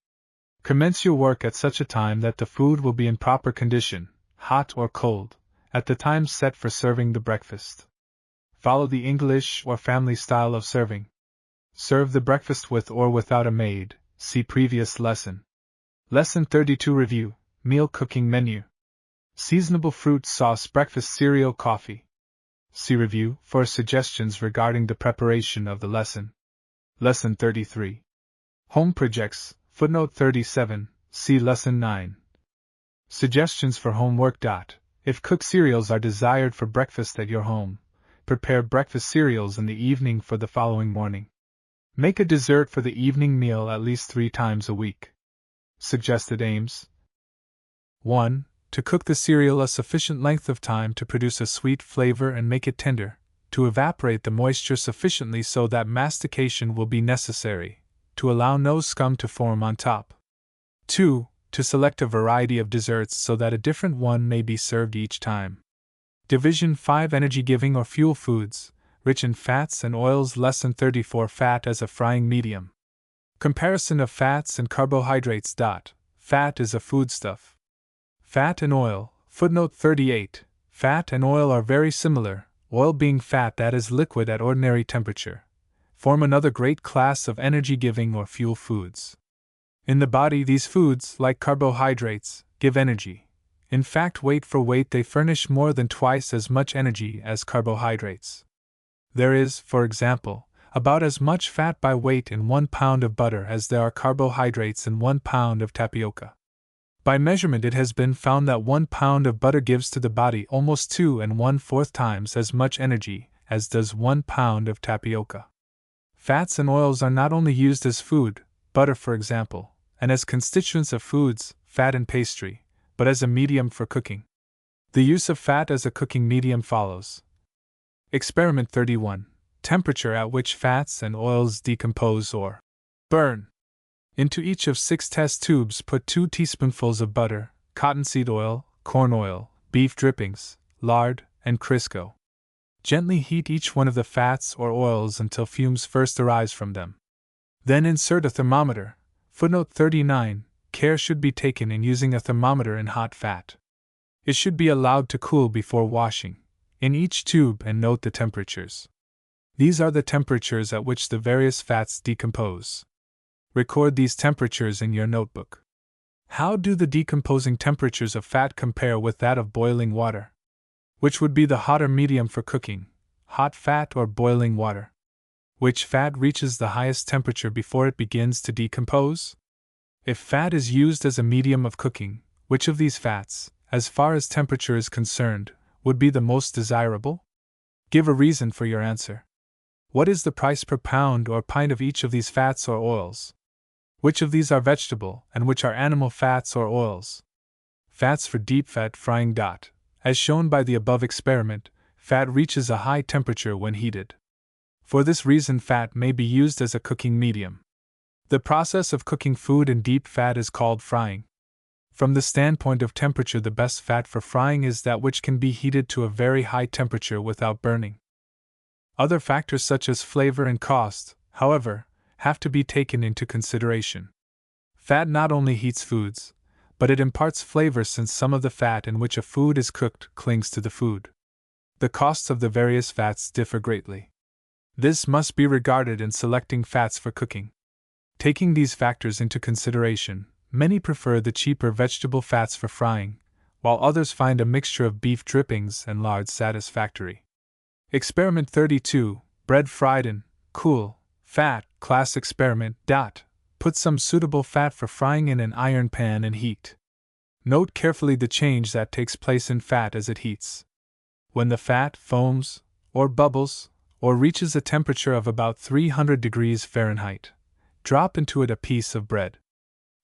Speaker 1: Commence your work at such a time that the food will be in proper condition, hot or cold, at the time set for serving the breakfast. Follow the English or family style of serving. Serve the breakfast with or without a maid, see previous lesson. Lesson 32 Review, Meal Cooking Menu. Seasonable fruit sauce breakfast cereal coffee. See review for suggestions regarding the preparation of the lesson. Lesson 33. Home projects, footnote 37, see Lesson 9. Suggestions for homework. If cooked cereals are desired for breakfast at your home, prepare breakfast cereals in the evening for the following morning. Make a dessert for the evening meal at least 3 times a week. Suggested aims: 1. To cook the cereal a sufficient length of time to produce a sweet flavor and make it tender, to evaporate the moisture sufficiently so that mastication will be necessary, to allow no scum to form on top. 2. To select a variety of desserts so that a different one may be served each time. Division 5 Energy-giving or fuel foods, rich in fats and oils. Lesson 34 Fat as a frying medium. Comparison of fats and carbohydrates. Fat is a foodstuff. Fat and oil, footnote 38, fat and oil are very similar, oil being fat that is liquid at ordinary temperature, form another great class of energy-giving or fuel foods. In the body, these foods, like carbohydrates, give energy. In fact, weight for weight, they furnish more than twice as much energy as carbohydrates. There is, for example, about as much fat by weight in 1 pound of butter as there are carbohydrates in 1 pound of tapioca. By measurement, it has been found that 1 pound of butter gives to the body almost 2 1/4 times as much energy as does 1 pound of tapioca. Fats and oils are not only used as food, butter for example, and as constituents of foods, fat and pastry, but as a medium for cooking. The use of fat as a cooking medium follows. Experiment 31. Temperature at which fats and oils decompose or burn. Into each of 6 test tubes put 2 teaspoonfuls of butter, cottonseed oil, corn oil, beef drippings, lard, and Crisco. Gently heat each one of the fats or oils until fumes first arise from them. Then insert a thermometer. Footnote 39. Care should be taken in using a thermometer in hot fat. It should be allowed to cool before washing, in each tube, and note the temperatures. These are the temperatures at which the various fats decompose. Record these temperatures in your notebook. How do the decomposing temperatures of fat compare with that of boiling water? Which would be the hotter medium for cooking, hot fat or boiling water? Which fat reaches the highest temperature before it begins to decompose? If fat is used as a medium of cooking, which of these fats, as far as temperature is concerned, would be the most desirable? Give a reason for your answer. What is the price per pound or pint of each of these fats or oils? Which of these are vegetable and which are animal fats or oils? Fats for deep fat frying. As shown by the above experiment, fat reaches a high temperature when heated. For this reason, fat may be used as a cooking medium. The process of cooking food in deep fat is called frying. From the standpoint of temperature, the best fat for frying is that which can be heated to a very high temperature without burning. Other factors such as flavor and cost, however, have to be taken into consideration. Fat not only heats foods, but it imparts flavor, since some of the fat in which a food is cooked clings to the food. The costs of the various fats differ greatly. This must be regarded in selecting fats for cooking. Taking these factors into consideration, many prefer the cheaper vegetable fats for frying, while others find a mixture of beef drippings and lard satisfactory. Experiment 32. Bread fried in cool fat. Class experiment. Put some suitable fat for frying in an iron pan and heat. Note carefully the change that takes place in fat as it heats. When the fat foams, or bubbles, or reaches a temperature of about 300 degrees Fahrenheit, drop into it a piece of bread.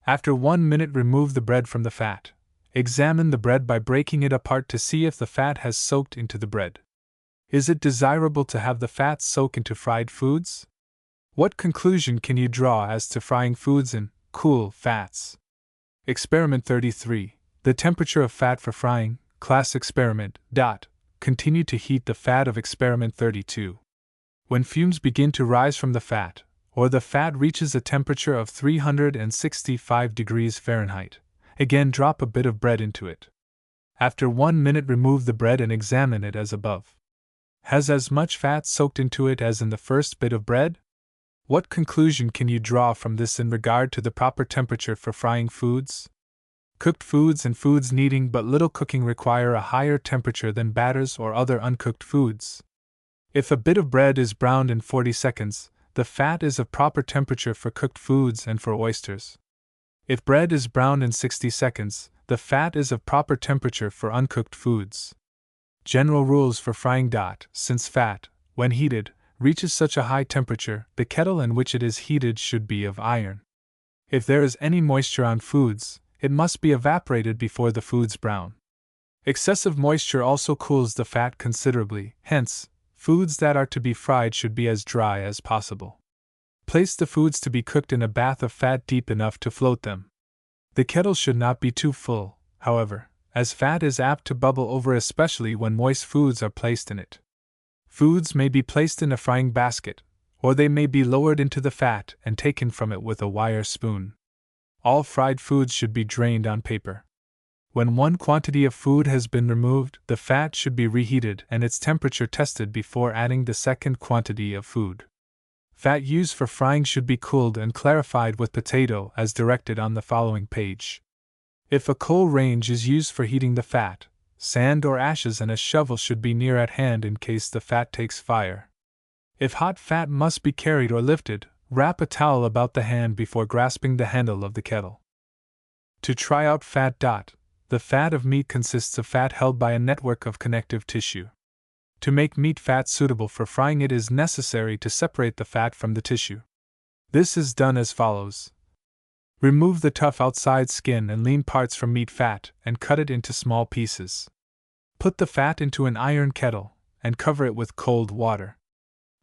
Speaker 1: After 1 minute, remove the bread from the fat. Examine the bread by breaking it apart to see if the fat has soaked into the bread. Is it desirable to have the fat soak into fried foods? What conclusion can you draw as to frying foods in cool fats? Experiment 33. The temperature of fat for frying. Class experiment. Continue to heat the fat of experiment 32. When fumes begin to rise from the fat, or the fat reaches a temperature of 365 degrees Fahrenheit, again drop a bit of bread into it. After 1 minute, remove the bread and examine it as above. Has as much fat soaked into it as in the first bit of bread? What conclusion can you draw from this in regard to the proper temperature for frying foods? Cooked foods and foods needing but little cooking require a higher temperature than batters or other uncooked foods. If a bit of bread is browned in 40 seconds, the fat is of proper temperature for cooked foods and for oysters. If bread is browned in 60 seconds, the fat is of proper temperature for uncooked foods. General rules for frying. Since fat, when heated, reaches such a high temperature, the kettle in which it is heated should be of iron. If there is any moisture on foods, it must be evaporated before the foods brown. Excessive moisture also cools the fat considerably, hence, foods that are to be fried should be as dry as possible. Place the foods to be cooked in a bath of fat deep enough to float them. The kettle should not be too full, however, as fat is apt to bubble over, especially when moist foods are placed in it. Foods may be placed in a frying basket, or they may be lowered into the fat and taken from it with a wire spoon. All fried foods should be drained on paper. When one quantity of food has been removed, the fat should be reheated and its temperature tested before adding the second quantity of food. Fat used for frying should be cooled and clarified with potato as directed on the following page. If a coal range is used for heating the fat, sand or ashes and a shovel should be near at hand in case the fat takes fire. If hot fat must be carried or lifted, wrap a towel about the hand before grasping the handle of the kettle. To try out fat. The fat of meat consists of fat held by a network of connective tissue. To make meat fat suitable for frying, it is necessary to separate the fat from the tissue. This is done as follows. Remove the tough outside skin and lean parts from meat fat and cut it into small pieces. Put the fat into an iron kettle and cover it with cold water.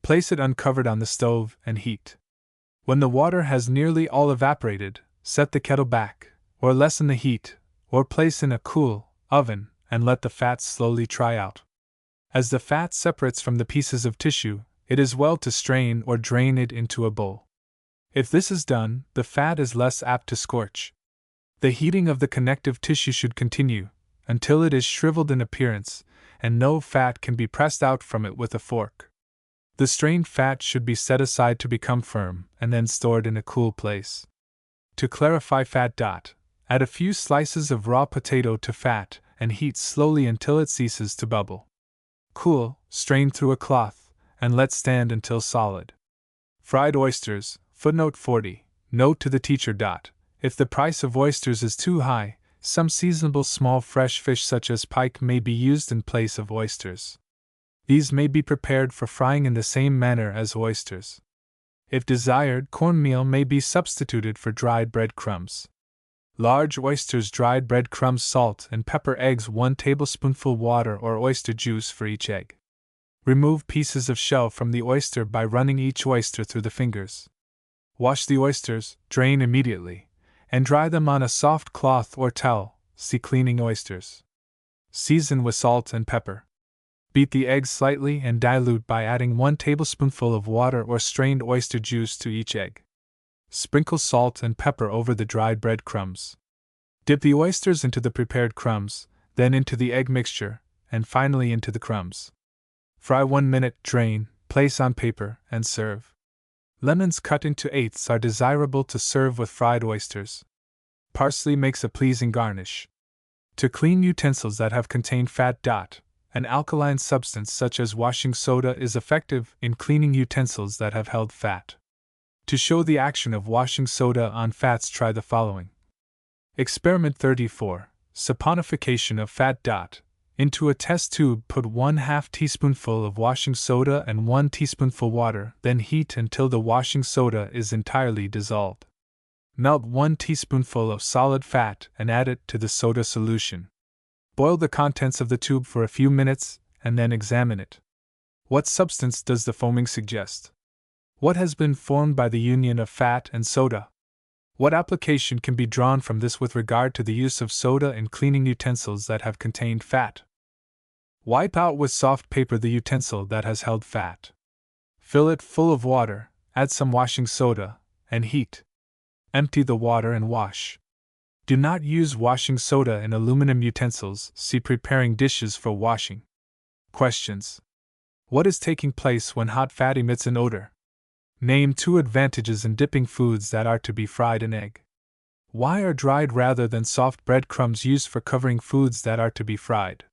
Speaker 1: Place it uncovered on the stove and heat. When the water has nearly all evaporated, set the kettle back, or lessen the heat, or place in a cool oven and let the fat slowly try out. As the fat separates from the pieces of tissue, it is well to strain or drain it into a bowl. If this is done, the fat is less apt to scorch. The heating of the connective tissue should continue until it is shriveled in appearance, and no fat can be pressed out from it with a fork. The strained fat should be set aside to become firm and then stored in a cool place. To clarify fat. Add a few slices of raw potato to fat and heat slowly until it ceases to bubble. Cool, strain through a cloth, and let stand until solid. Fried oysters, footnote 40, note to the teacher. If the price of oysters is too high, some seasonable small fresh fish such as pike may be used in place of oysters. These may be prepared for frying in the same manner as oysters. If desired, cornmeal may be substituted for dried bread crumbs. Large oysters, dried bread crumbs, salt and pepper, eggs, 1 tablespoonful water or oyster juice for each egg. Remove pieces of shell from the oyster by running each oyster through the fingers. Wash the oysters, drain immediately, and dry them on a soft cloth or towel. See cleaning oysters. Season with salt and pepper. Beat the eggs slightly and dilute by adding 1 tablespoonful of water or strained oyster juice to each egg. Sprinkle salt and pepper over the dried bread crumbs. Dip the oysters into the prepared crumbs, then into the egg mixture, and finally into the crumbs. Fry 1 minute, drain, place on paper, and serve. Lemons cut into eighths are desirable to serve with fried oysters. Parsley makes a pleasing garnish. To clean utensils that have contained fat. An alkaline substance such as washing soda is effective in cleaning utensils that have held fat. To show the action of washing soda on fats, try the following. Experiment 34. Saponification of fat. Into a test tube, put 1/2 teaspoonful of washing soda and 1 teaspoonful water, then heat until the washing soda is entirely dissolved. Melt 1 teaspoonful of solid fat and add it to the soda solution. Boil the contents of the tube for a few minutes and then examine it. What substance does the foaming suggest? What has been formed by the union of fat and soda? What application can be drawn from this with regard to the use of soda in cleaning utensils that have contained fat? Wipe out with soft paper the utensil that has held fat. Fill it full of water, add some washing soda, and heat. Empty the water and wash. Do not use washing soda in aluminum utensils. See preparing dishes for washing. Questions. What is taking place when hot fat emits an odor? Name 2 advantages in dipping foods that are to be fried in egg. Why are dried rather than soft breadcrumbs used for covering foods that are to be fried?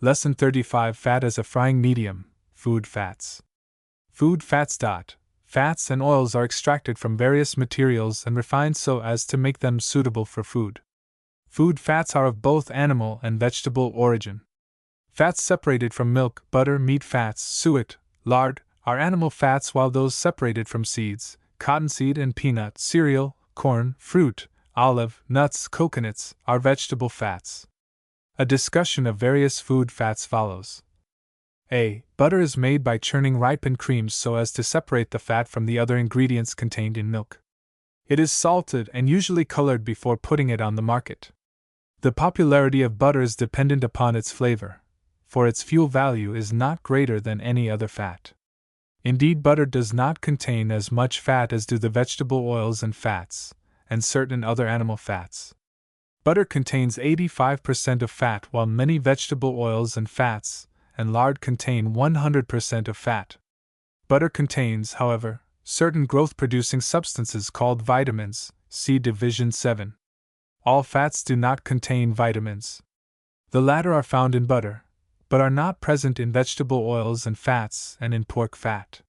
Speaker 1: Lesson 35: Fat as a frying medium. Food fats. Food fats. Fats and oils are extracted from various materials and refined so as to make them suitable for food. Food fats are of both animal and vegetable origin. Fats separated from milk, butter, meat fats, suet, lard, are animal fats, while those separated from seeds, cottonseed and peanut, cereal, corn, fruit, olive, nuts, coconuts, are vegetable fats. A discussion of various food fats follows. A. Butter is made by churning ripened creams so as to separate the fat from the other ingredients contained in milk. It is salted and usually colored before putting it on the market. The popularity of butter is dependent upon its flavor, for its fuel value is not greater than any other fat. Indeed, butter does not contain as much fat as do the vegetable oils and fats, and certain other animal fats. Butter contains 85% of fat, while many vegetable oils and fats and lard contain 100% of fat. Butter contains, however, certain growth-producing substances called vitamins, see Division 7. All fats do not contain vitamins. The latter are found in butter, but are not present in vegetable oils and fats and in pork fat.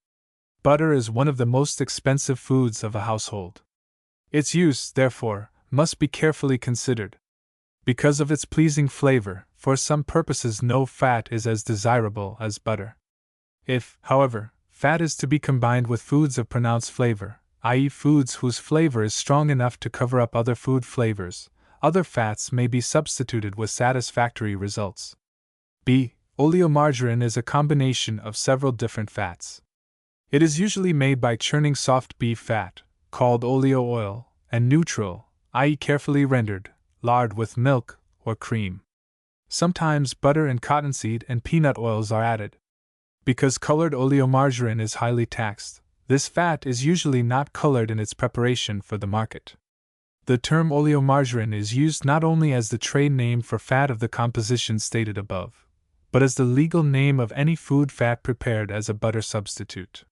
Speaker 1: Butter is one of the most expensive foods of a household. Its use, therefore, must be carefully considered. Because of its pleasing flavor, for some purposes no fat is as desirable as butter. If, however, fat is to be combined with foods of pronounced flavor, i.e., foods whose flavor is strong enough to cover up other food flavors, other fats may be substituted with satisfactory results. B. Oleomargarine is a combination of several different fats. It is usually made by churning soft beef fat, called oleo oil, and neutral, i.e., carefully rendered, lard with milk or cream. Sometimes butter and cottonseed and peanut oils are added. Because colored oleomargarine is highly taxed, this fat is usually not colored in its preparation for the market. The term oleomargarine is used not only as the trade name for fat of the composition stated above, but as the legal name of any food fat prepared as a butter substitute.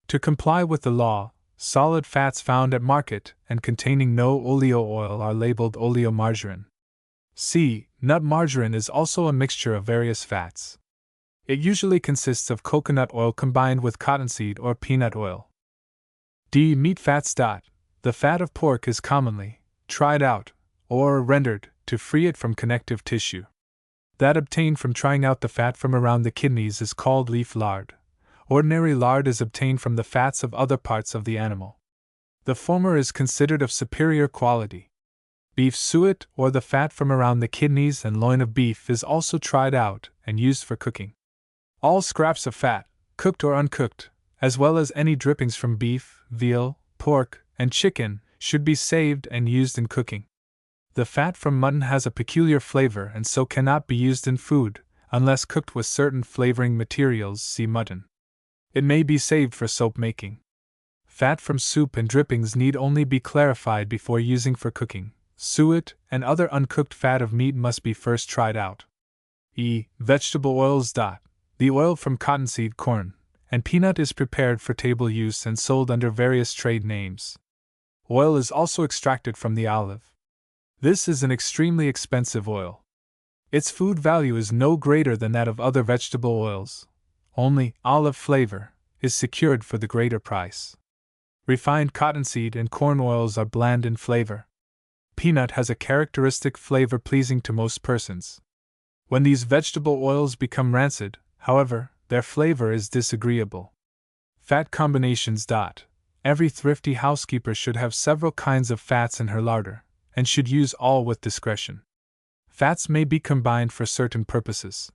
Speaker 1: To comply with the law, solid fats found at market and containing no oleo oil are labeled oleomargarine. C. Nut margarine is also a mixture of various fats. It usually consists of coconut oil combined with cottonseed or peanut oil. D. Meat fats. The fat of pork is commonly tried out or rendered to free it from connective tissue. That obtained from trying out the fat from around the kidneys is called leaf lard. Ordinary lard is obtained from the fats of other parts of the animal. The former is considered of superior quality. Beef suet, or the fat from around the kidneys and loin of beef, is also tried out and used for cooking. All scraps of fat, cooked or uncooked, as well as any drippings from beef, veal, pork, and chicken, should be saved and used in cooking. The fat from mutton has a peculiar flavor and so cannot be used in food, unless cooked with certain flavoring materials, see mutton. It may be saved for soap making. Fat from soup and drippings need only be clarified before using for cooking. Suet and other uncooked fat of meat must be first tried out. E. Vegetable oils. The oil from cottonseed, corn, and peanut is prepared for table use and sold under various trade names. Oil is also extracted from the olive. This is an extremely expensive oil. Its food value is no greater than that of other vegetable oils. Only olive flavor is secured for the greater price. Refined cottonseed and corn oils are bland in flavor. Peanut has a characteristic flavor pleasing to most persons. When these vegetable oils become rancid, however, their flavor is disagreeable. Fat combinations. Every thrifty housekeeper should have several kinds of fats in her larder, and should use all with discretion. Fats may be combined for certain purposes.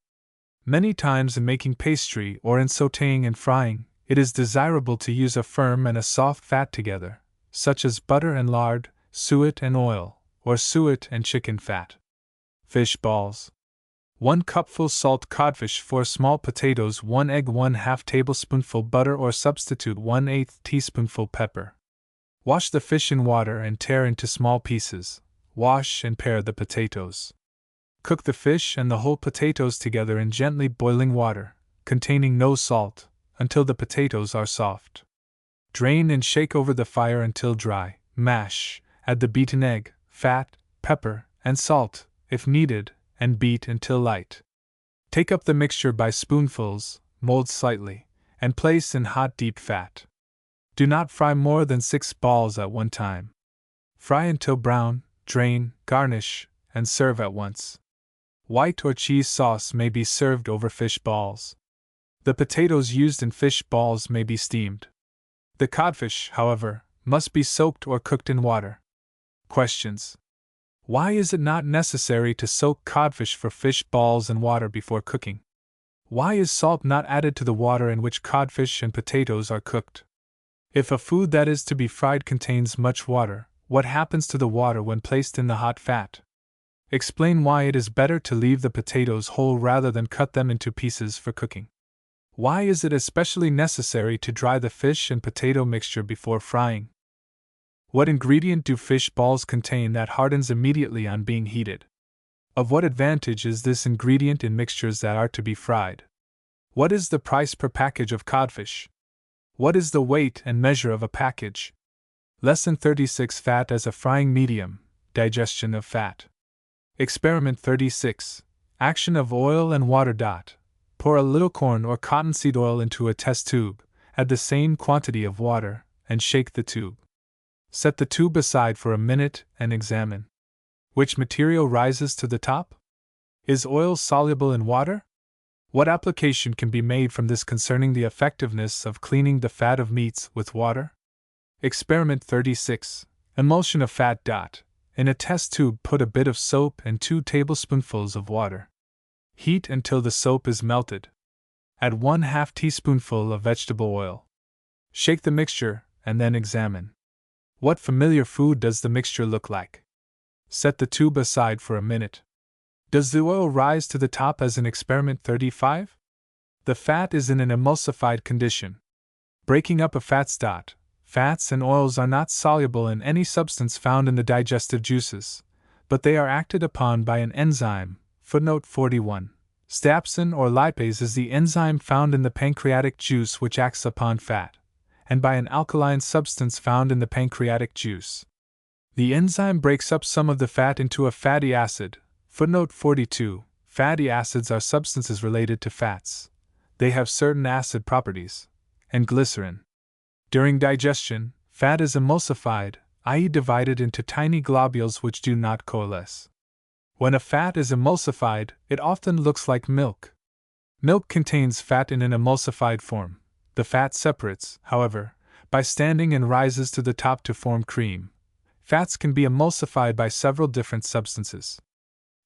Speaker 1: Many times in making pastry or in sautéing and frying, it is desirable to use a firm and a soft fat together, such as butter and lard, suet and oil, or suet and chicken fat. Fish balls. 1 cupful salt codfish, 4 small potatoes, 1 egg, 1/2 tablespoonful butter, or substitute 1/8 teaspoonful pepper. Wash the fish in water and tear into small pieces. Wash and pare the potatoes. Cook the fish and the whole potatoes together in gently boiling water, containing no salt, until the potatoes are soft. Drain and shake over the fire until dry. Mash, add the beaten egg, fat, pepper, and salt, if needed, and beat until light. Take up the mixture by spoonfuls, mold slightly, and place in hot deep fat. Do not fry more than 6 balls at one time. Fry until brown, drain, garnish, and serve at once. White or cheese sauce may be served over fish balls. The potatoes used in fish balls may be steamed. The codfish, however, must be soaked or cooked in water. Questions. Why is it not necessary to soak codfish for fish balls in water before cooking? Why is salt not added to the water in which codfish and potatoes are cooked? If a food that is to be fried contains much water, what happens to the water when placed in the hot fat? Explain why it is better to leave the potatoes whole rather than cut them into pieces for cooking. Why is it especially necessary to dry the fish and potato mixture before frying? What ingredient do fish balls contain that hardens immediately on being heated? Of what advantage is this ingredient in mixtures that are to be fried? What is the price per package of codfish? What is the weight and measure of a package? Lesson 36. Fat as a frying medium. Digestion of fat. Experiment 36. Action of oil and water. Pour a little corn or cottonseed oil into a test tube, add the same quantity of water, and shake the tube. Set the tube aside for a minute and examine. Which material rises to the top? Is oil soluble in water? What application can be made from this concerning the effectiveness of cleaning the fat of meats with water? Experiment 36. Emulsion of fat. In a test tube, put a bit of soap and 2 tablespoonfuls of water. Heat until the soap is melted. Add 1/2 teaspoonful of vegetable oil. Shake the mixture, and then examine. What familiar food does the mixture look like? Set the tube aside for a minute. Does the oil rise to the top as in experiment 35? The fat is in an emulsified condition. Breaking up of fats. Fats and oils are not soluble in any substance found in the digestive juices, but they are acted upon by an enzyme. Footnote 41. Stapsin or lipase is the enzyme found in the pancreatic juice which acts upon fat, and by an alkaline substance found in the pancreatic juice. The enzyme breaks up some of the fat into a fatty acid. Footnote 42. Fatty acids are substances related to fats. They have certain acid properties. And glycerin. During digestion, fat is emulsified, i.e., divided into tiny globules which do not coalesce. When a fat is emulsified, it often looks like milk. Milk contains fat in an emulsified form. The fat separates, however, by standing and rises to the top to form cream. Fats can be emulsified by several different substances.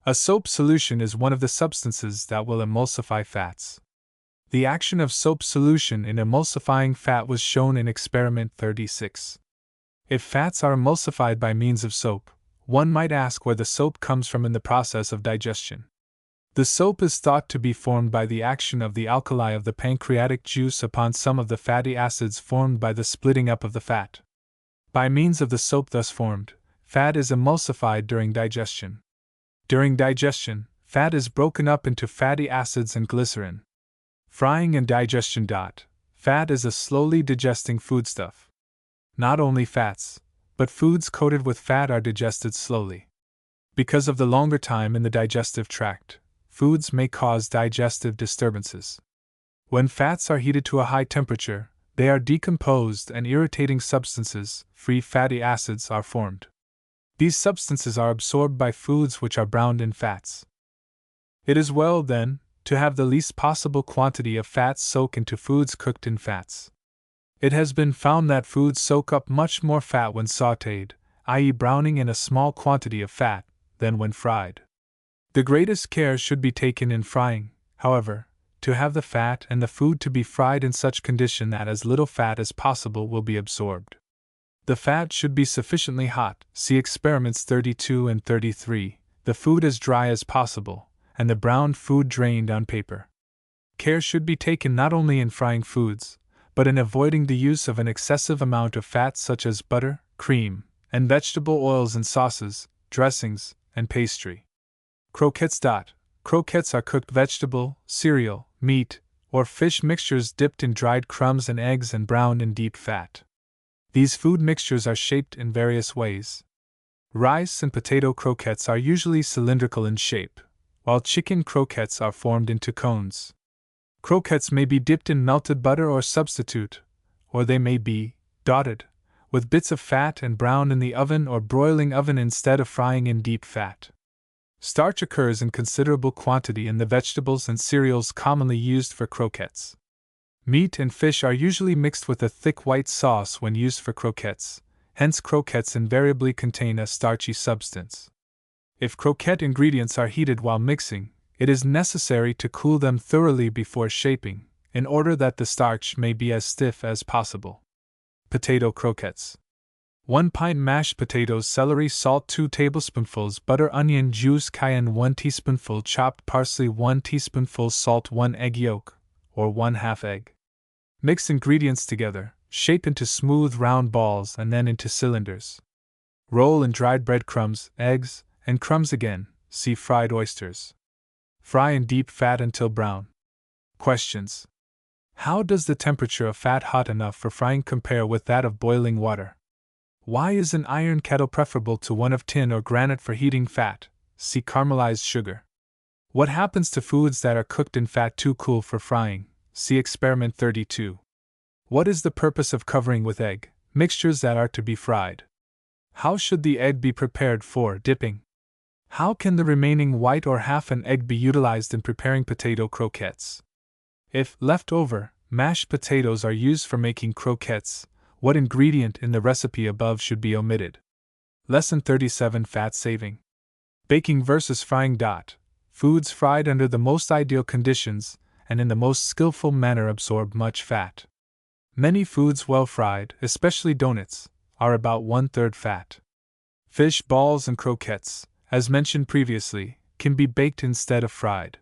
Speaker 1: A soap solution is one of the substances that will emulsify fats. The action of soap solution in emulsifying fat was shown in experiment 36. If fats are emulsified by means of soap, one might ask where the soap comes from in the process of digestion. The soap is thought to be formed by the action of the alkali of the pancreatic juice upon some of the fatty acids formed by the splitting up of the fat. By means of the soap thus formed, fat is emulsified during digestion. During digestion, fat is broken up into fatty acids and glycerin. Frying and digestion. Fat is a slowly digesting foodstuff. Not only fats, but foods coated with fat are digested slowly. Because of the longer time in the digestive tract, foods may cause digestive disturbances. When fats are heated to a high temperature, they are decomposed and irritating substances, free fatty acids, are formed. These substances are absorbed by foods which are browned in fats. It is well, then, to have the least possible quantity of fats soak into foods cooked in fats. It has been found that foods soak up much more fat when sautéed, i.e., browning in a small quantity of fat, than when fried. The greatest care should be taken in frying, however, to have the fat and the food to be fried in such condition that as little fat as possible will be absorbed. The fat should be sufficiently hot, see experiments 32 and 33, the food as dry as possible, and the browned food drained on paper. Care should be taken not only in frying foods, but in avoiding the use of an excessive amount of fats such as butter, cream, and vegetable oils in sauces, dressings, and pastry. Croquettes. Croquettes are cooked vegetable, cereal, meat, or fish mixtures dipped in dried crumbs and eggs and browned in deep fat. These food mixtures are shaped in various ways. Rice and potato croquettes are usually cylindrical in shape, while chicken croquettes are formed into cones. Croquettes may be dipped in melted butter or substitute, or they may be dotted with bits of fat and browned in the oven or broiling oven instead of frying in deep fat. Starch occurs in considerable quantity in the vegetables and cereals commonly used for croquettes. Meat and fish are usually mixed with a thick white sauce when used for croquettes, hence croquettes invariably contain a starchy substance. If croquette ingredients are heated while mixing, it is necessary to cool them thoroughly before shaping, in order that the starch may be as stiff as possible. Potato croquettes. 1 pint mashed potatoes, celery, salt, 2 tablespoonfuls butter, onion juice, cayenne, 1 teaspoonful chopped parsley, 1 teaspoonful salt, 1 egg yolk, or 1/2 egg. Mix ingredients together, shape into smooth round balls and then into cylinders. Roll in dried breadcrumbs, eggs, and crumbs again, see fried oysters. Fry in deep fat until brown. Questions. How does the temperature of fat hot enough for frying compare with that of boiling water? Why is an iron kettle preferable to one of tin or granite for heating fat? See caramelized sugar. What happens to foods that are cooked in fat too cool for frying? See experiment 32. What is the purpose of covering with egg mixtures that are to be fried? How should the egg be prepared for dipping? How can the remaining white or half an egg be utilized in preparing potato croquettes? If leftover mashed potatoes are used for making croquettes, what ingredient in the recipe above should be omitted? Lesson 37. Fat saving. Baking versus frying. Foods fried under the most ideal conditions and in the most skillful manner absorb much fat. Many foods well fried, especially donuts, are about 1/3 fat. Fish balls and croquettes, as mentioned previously, can be baked instead of fried.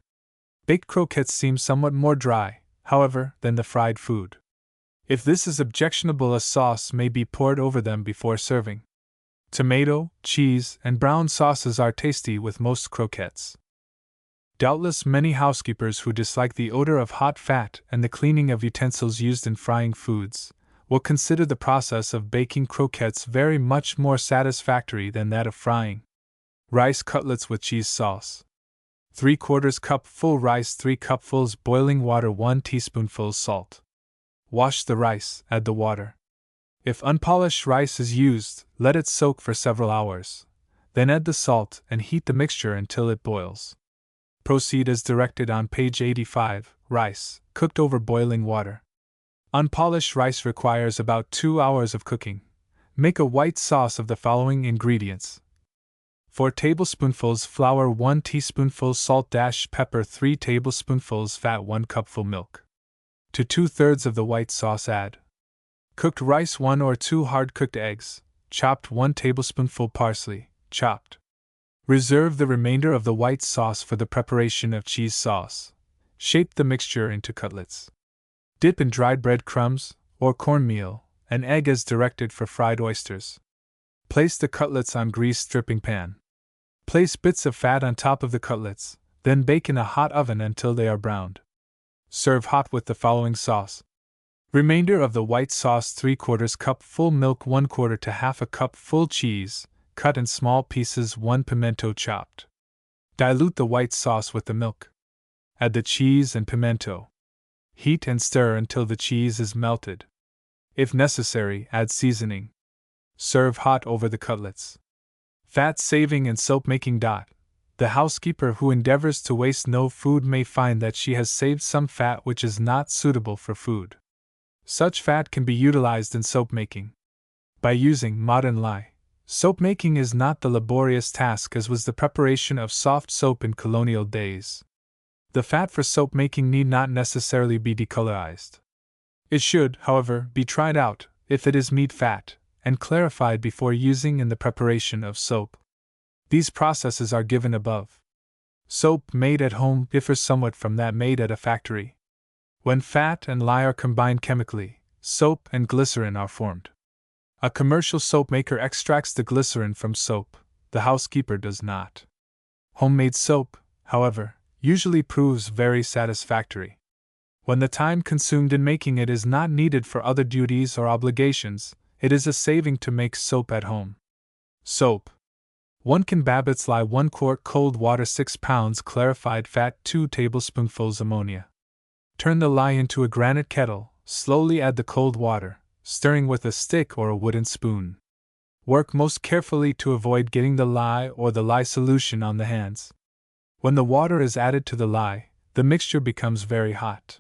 Speaker 1: Baked croquettes seem somewhat more dry, however, than the fried food. If this is objectionable, a sauce may be poured over them before serving. Tomato, cheese, and brown sauces are tasty with most croquettes. Doubtless many housekeepers who dislike the odor of hot fat and the cleaning of utensils used in frying foods will consider the process of baking croquettes very much more satisfactory than that of frying. Rice cutlets with cheese sauce. 3/4 cup full rice, 3 cupfuls boiling water, 1 teaspoonful salt. Wash the rice, add the water. If unpolished rice is used, let it soak for several hours. Then add the salt and heat the mixture until it boils. Proceed as directed on page 85. Rice, cooked over boiling water. Unpolished rice requires about 2 hours of cooking. Make a white sauce of the following ingredients: 4 tablespoonfuls flour, 1 teaspoonful salt, pepper, 3 tablespoonfuls fat, 1 cupful milk. To 2/3 of the white sauce add cooked rice, 1 or 2 hard-cooked eggs, chopped, 1 tablespoonful parsley, chopped. Reserve the remainder of the white sauce for the preparation of cheese sauce. Shape the mixture into cutlets. Dip in dried breadcrumbs, or cornmeal, an egg as directed for fried oysters. Place the cutlets on greased dripping pan. Place bits of fat on top of the cutlets, then bake in a hot oven until they are browned. Serve hot with the following sauce. Remainder of the white sauce: 3/4 cup full milk, 1/4 to half a cup full cheese, cut in small pieces, 1 pimento chopped. Dilute the white sauce with the milk. Add the cheese and pimento. Heat and stir until the cheese is melted. If necessary, add seasoning. Serve hot over the cutlets. Fat saving and soap making. The housekeeper who endeavors to waste no food may find that she has saved some fat which is not suitable for food. Such fat can be utilized in soap making. By using modern lye, soap making is not the laborious task as was the preparation of soft soap in colonial days. The fat for soap making need not necessarily be decolorized. It should, however, be tried out, if it is meat fat, and clarified before using in the preparation of soap. These processes are given above. Soap made at home differs somewhat from that made at a factory. When fat and lye are combined chemically, soap and glycerin are formed. A commercial soap maker extracts the glycerin from soap, the housekeeper does not. Homemade soap, however, usually proves very satisfactory. When the time consumed in making it is not needed for other duties or obligations, it is a saving to make soap at home. Soap. 1 can Babbitts lye 1 quart cold water 6 pounds clarified fat 2 tablespoonfuls ammonia. Turn the lye into a granite kettle, slowly add the cold water, stirring with a stick or a wooden spoon. Work most carefully to avoid getting the lye or the lye solution on the hands. When the water is added to the lye, the mixture becomes very hot.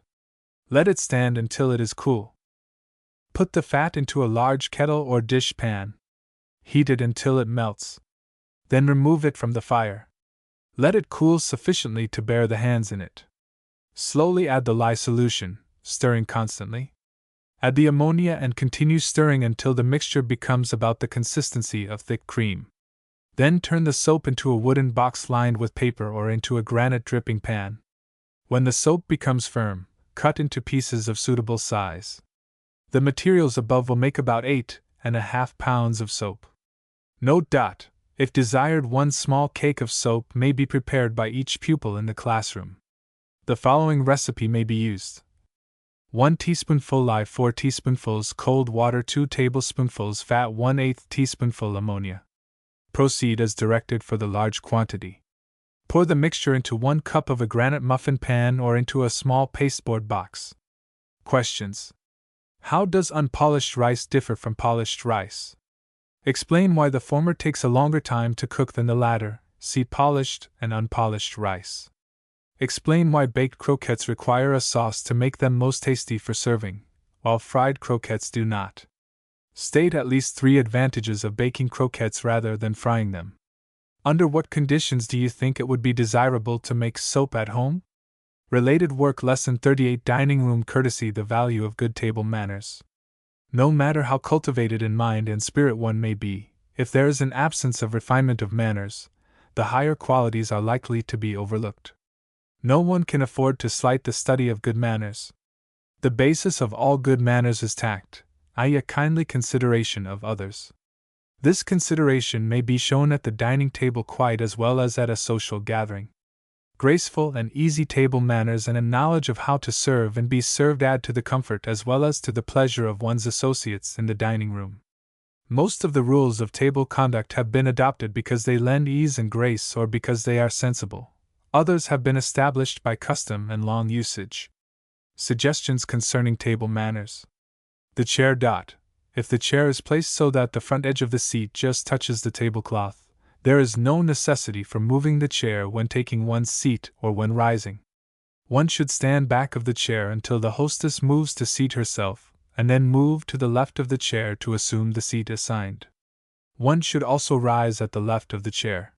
Speaker 1: Let it stand until it is cool. Put the fat into a large kettle or dish pan. Heat it until it melts. Then remove it from the fire. Let it cool sufficiently to bear the hands in it. Slowly add the lye solution, stirring constantly. Add the ammonia and continue stirring until the mixture becomes about the consistency of thick cream. Then turn the soap into a wooden box lined with paper or into a granite dripping pan. When the soap becomes firm, cut into pieces of suitable size. The materials above will make about 8.5 pounds of soap. Note: if desired, 1 small cake of soap may be prepared by each pupil in the classroom. The following recipe may be used: 1 teaspoonful lye, 4 teaspoonfuls cold water, 2 tablespoonfuls fat, 1/8 teaspoonful ammonia. Proceed as directed for the large quantity. Pour the mixture into 1 cup of a granite muffin pan or into a small pasteboard box. Questions: how does unpolished rice differ from polished rice? Explain why the former takes a longer time to cook than the latter. See polished and unpolished rice. Explain why baked croquettes require a sauce to make them most tasty for serving, while fried croquettes do not. State at least 3 advantages of baking croquettes rather than frying them. Under what conditions do you think it would be desirable to make soap at home? Related work. Lesson 38. Dining room courtesy. The value of good table manners. No matter how cultivated in mind and spirit one may be, if there is an absence of refinement of manners, the higher qualities are likely to be overlooked. No one can afford to slight the study of good manners. The basis of all good manners is tact, i.e., a kindly consideration of others. This consideration may be shown at the dining table quite as well as at a social gathering. Graceful and easy table manners and a knowledge of how to serve and be served add to the comfort as well as to the pleasure of one's associates in the dining room. Most of the rules of table conduct have been adopted because they lend ease and grace or because they are sensible. Others have been established by custom and long usage. Suggestions concerning table manners. The chair. If the chair is placed so that the front edge of the seat just touches the tablecloth, there is no necessity for moving the chair when taking one's seat or when rising. One should stand back of the chair until the hostess moves to seat herself, and then move to the left of the chair to assume the seat assigned. One should also rise at the left of the chair.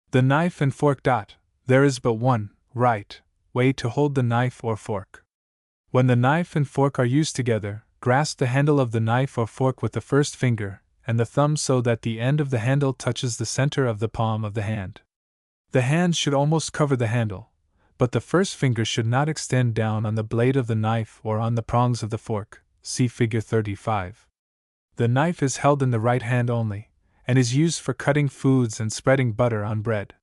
Speaker 1: The knife and fork. There is but one right way to hold the knife or fork. When the knife and fork are used together, grasp the handle of the knife or fork with the first finger and the thumb so that the end of the handle touches the center of the palm of the hand. The hand should almost cover the handle, but the first finger should not extend down on the blade of the knife or on the prongs of the fork. See Figure 35. The knife is held in the right hand only, and is used for cutting foods and spreading butter on bread.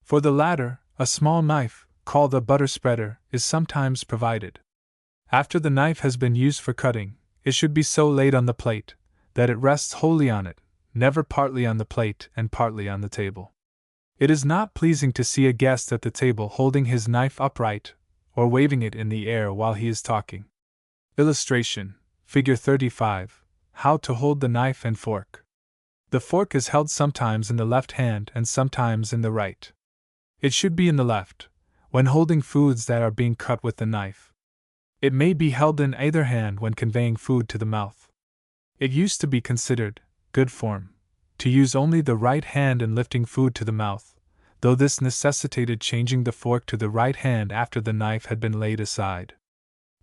Speaker 1: For the latter, a small knife, called a butter spreader, is sometimes provided. After the knife has been used for cutting, it should be so laid on the plate that it rests wholly on it, never partly on the plate and partly on the table. It is not pleasing to see a guest at the table holding his knife upright or waving it in the air while he is talking. Illustration, Figure 35, How to hold the knife and fork. The fork is held sometimes in the left hand and sometimes in the right. It should be in the left, when holding foods that are being cut with the knife. It may be held in either hand when conveying food to the mouth. It used to be considered good form to use only the right hand in lifting food to the mouth, though this necessitated changing the fork to the right hand after the knife had been laid aside.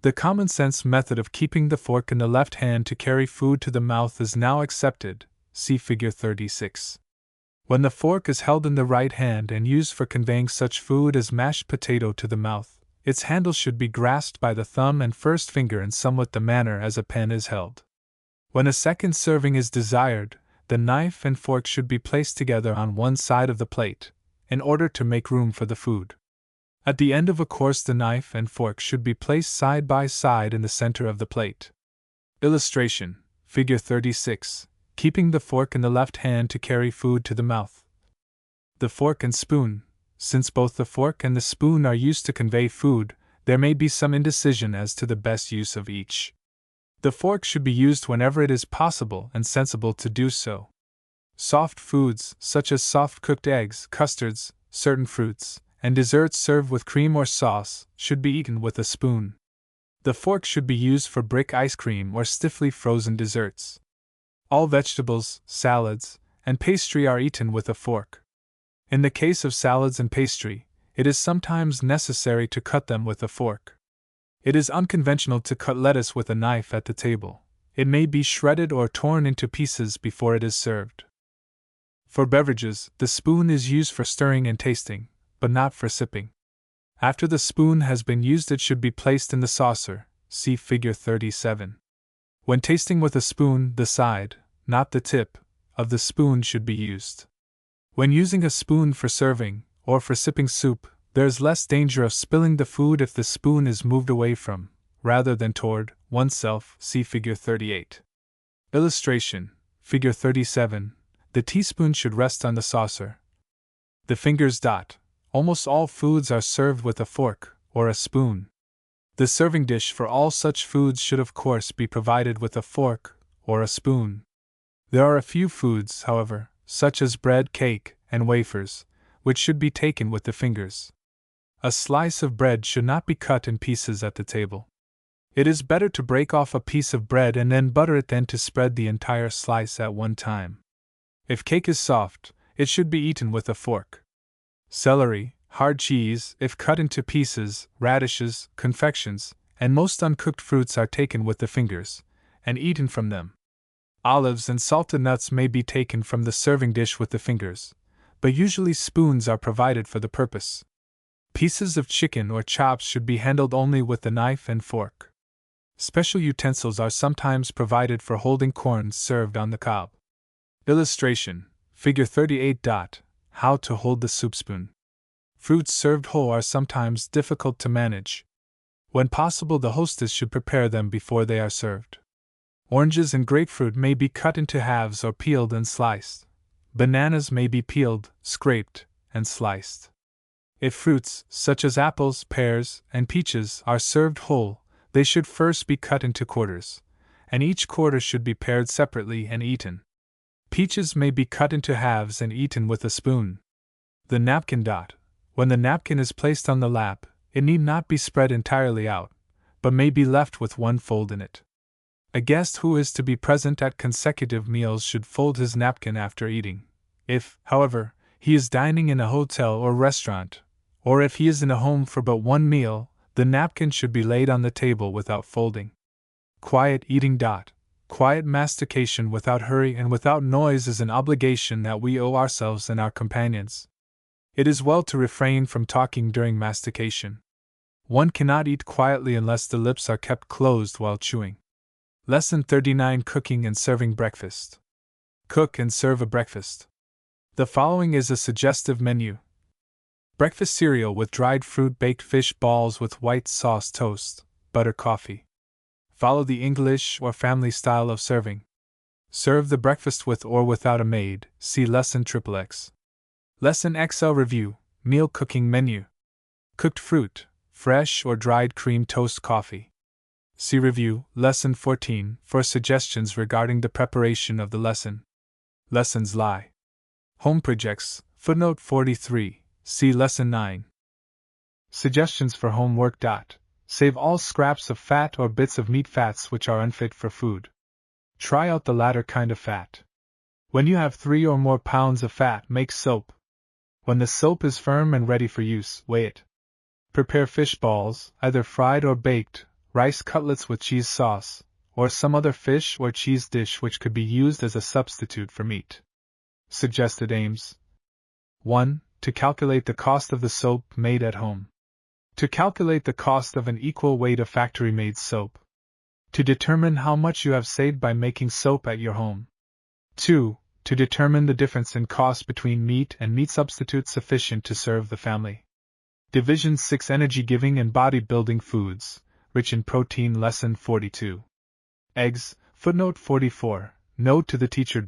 Speaker 1: The common sense method of keeping the fork in the left hand to carry food to the mouth is now accepted. See Figure 36. When the fork is held in the right hand and used for conveying such food as mashed potato to the mouth, its handle should be grasped by the thumb and first finger in somewhat the manner as a pen is held. When a second serving is desired, the knife and fork should be placed together on one side of the plate, in order to make room for the food. At the end of a course, the knife and fork should be placed side by side in the center of the plate. Illustration: Figure 36, keeping the fork in the left hand to carry food to the mouth. The fork and spoon. Since both the fork and the spoon are used to convey food, there may be some indecision as to the best use of each. The fork should be used whenever it is possible and sensible to do so. Soft foods, such as soft-cooked eggs, custards, certain fruits, and desserts served with cream or sauce, should be eaten with a spoon. The fork should be used for brick ice cream or stiffly frozen desserts. All vegetables, salads, and pastry are eaten with a fork. In the case of salads and pastry, it is sometimes necessary to cut them with a fork. It is unconventional to cut lettuce with a knife at the table. It may be shredded or torn into pieces before it is served. For beverages, the spoon is used for stirring and tasting, but not for sipping. After the spoon has been used, it should be placed in the saucer, see Figure 37. When tasting with a spoon, the side, not the tip, of the spoon should be used. When using a spoon for serving, or for sipping soup, there is less danger of spilling the food if the spoon is moved away from, rather than toward, oneself, see Figure 38. Illustration: Figure 37. The teaspoon should rest on the saucer. The fingers dot. Almost all foods are served with a fork, or a spoon. The serving dish for all such foods should of course be provided with a fork, or a spoon. There are a few foods, however, such as bread, cake, and wafers, which should be taken with the fingers. A slice of bread should not be cut in pieces at the table. It is better to break off a piece of bread and then butter it than to spread the entire slice at one time. If cake is soft, it should be eaten with a fork. Celery, hard cheese, if cut into pieces, radishes, confections, and most uncooked fruits are taken with the fingers, and eaten from them. Olives and salted nuts may be taken from the serving dish with the fingers, but usually spoons are provided for the purpose. Pieces of chicken or chops should be handled only with the knife and fork. Special utensils are sometimes provided for holding corn served on the cob. Illustration: Figure 38. How to hold the soup spoon. Fruits served whole are sometimes difficult to manage. When possible, the hostess should prepare them before they are served. Oranges and grapefruit may be cut into halves or peeled and sliced. Bananas may be peeled, scraped, and sliced. If fruits, such as apples, pears, and peaches, are served whole, they should first be cut into quarters, and each quarter should be pared separately and eaten. Peaches may be cut into halves and eaten with a spoon. The napkin dot. When the napkin is placed on the lap, it need not be spread entirely out, but may be left with one fold in it. A guest who is to be present at consecutive meals should fold his napkin after eating. If, however, he is dining in a hotel or restaurant, or if he is in a home for but one meal, the napkin should be laid on the table without folding. Quiet eating dot. Quiet mastication without hurry and without noise is an obligation that we owe ourselves and our companions. It is well to refrain from talking during mastication. One cannot eat quietly unless the lips are kept closed while chewing. Lesson 39: Cooking and Serving Breakfast. Cook and serve a breakfast. The following is a suggestive menu. Breakfast cereal with dried fruit, baked fish balls with white sauce toast, butter coffee. Follow the English or family style of serving. Serve the breakfast with or without a maid, see Lesson XXX. Lesson XL Review, Meal Cooking Menu. Cooked fruit, fresh or dried cream toast coffee. See Review, Lesson 14, for suggestions regarding the preparation of the lesson. Lessons lie. Home projects, footnote 43, see Lesson 9. Suggestions for homework. Save all scraps of fat or bits of meat, fats which are unfit for food. Try out the latter kind of fat. When you have 3 or more pounds of fat, make soap. When the soap is firm and ready for use, weigh it. Prepare fish balls, either fried or baked, rice cutlets with cheese sauce, or some other fish or cheese dish which could be used as a substitute for meat. Suggested aims: 1. To calculate the cost of the soap made at home. To calculate the cost of an equal weight of factory-made soap. To determine how much you have saved by making soap at your home. 2. To determine the difference in cost between meat and meat substitutes sufficient to serve the family. Division 6 Energy-Giving and Bodybuilding Foods, Rich in Protein Lesson 42. Eggs, footnote 44, note to the teacher.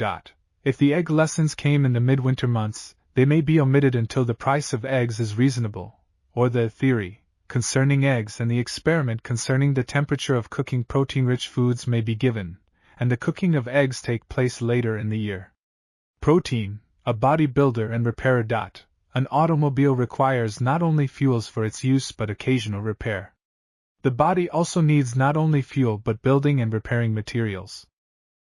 Speaker 1: If the egg lessons came in the midwinter months, they may be omitted until the price of eggs is reasonable, or the theory concerning eggs and the experiment concerning the temperature of cooking protein-rich foods may be given, and the cooking of eggs take place later in the year. Protein, a bodybuilder and repairer. An automobile requires not only fuels for its use but occasional repair. The body also needs not only fuel but building and repairing materials.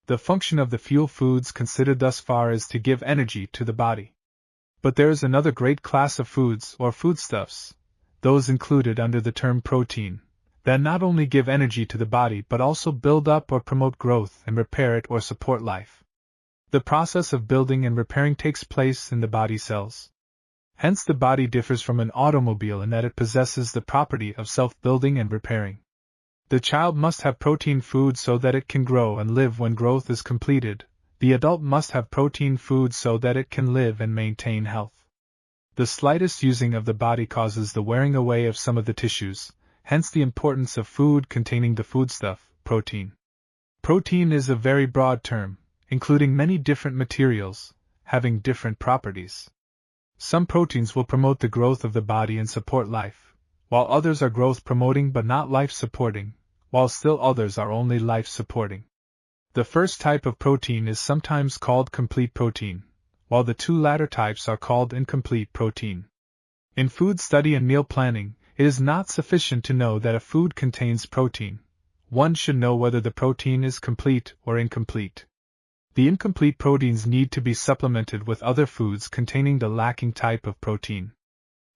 Speaker 1: The function of the fuel foods considered thus far is to give energy to the body. But there is another great class of foods or foodstuffs, those included under the term protein, that not only give energy to the body but also build up or promote growth and repair it or support life. The process of building and repairing takes place in the body cells. Hence the body differs from an automobile in that it possesses the property of self-building and repairing. The child must have protein food so that it can grow and live when growth is completed. The adult must have protein food so that it can live and maintain health. The slightest using of the body causes the wearing away of some of the tissues, hence the importance of food containing the foodstuff, protein. Protein is a very broad term, including many different materials, having different properties. Some proteins will promote the growth of the body and support life, while others are growth-promoting but not life-supporting, while still others are only life-supporting. The first type of protein is sometimes called complete protein, while the two latter types are called incomplete protein. In food study and meal planning, it is not sufficient to know that a food contains protein. One should know whether the protein is complete or incomplete. The incomplete proteins need to be supplemented with other foods containing the lacking type of protein.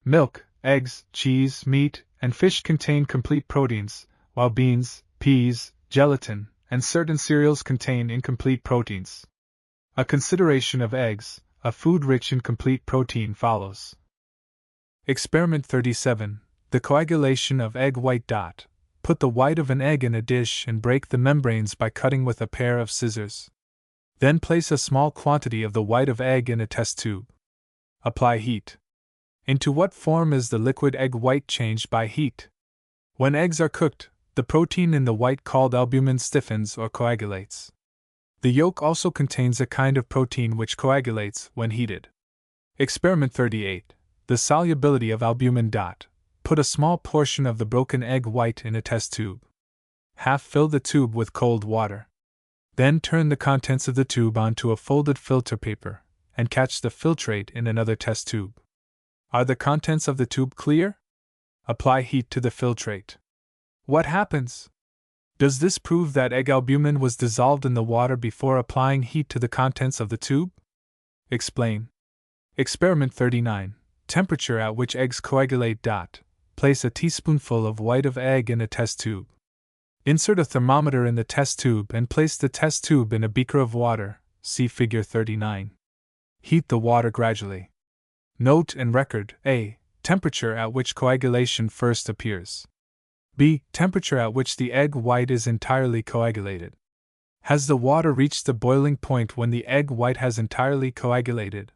Speaker 1: Milk, eggs, cheese, meat, and fish contain complete proteins, while beans, peas, gelatin, and certain cereals contain incomplete proteins. A consideration of eggs, a food rich in complete protein, follows. Experiment 37. The coagulation of egg white. Put the white of an egg in a dish and break the membranes by cutting with a pair of scissors. Then place a small quantity of the white of egg in a test tube. Apply heat. Into what form is the liquid egg white changed by heat? When eggs are cooked, the protein in the white called albumin stiffens or coagulates. The yolk also contains a kind of protein which coagulates when heated. Experiment 38. The solubility of albumin. Put a small portion of the broken egg white in a test tube. Half fill the tube with cold water. Then turn the contents of the tube onto a folded filter paper, and catch the filtrate in another test tube. Are the contents of the tube clear? Apply heat to the filtrate. What happens? Does this prove that egg albumin was dissolved in the water before applying heat to the contents of the tube? Explain. Experiment 39. Temperature at which eggs coagulate. Place a teaspoonful of white of egg in a test tube. Insert a thermometer in the test tube and place the test tube in a beaker of water, see Figure 39. Heat the water gradually. Note and record: A. Temperature at which coagulation first appears. B. Temperature at which the egg white is entirely coagulated. Has the water reached the boiling point when the egg white has entirely coagulated?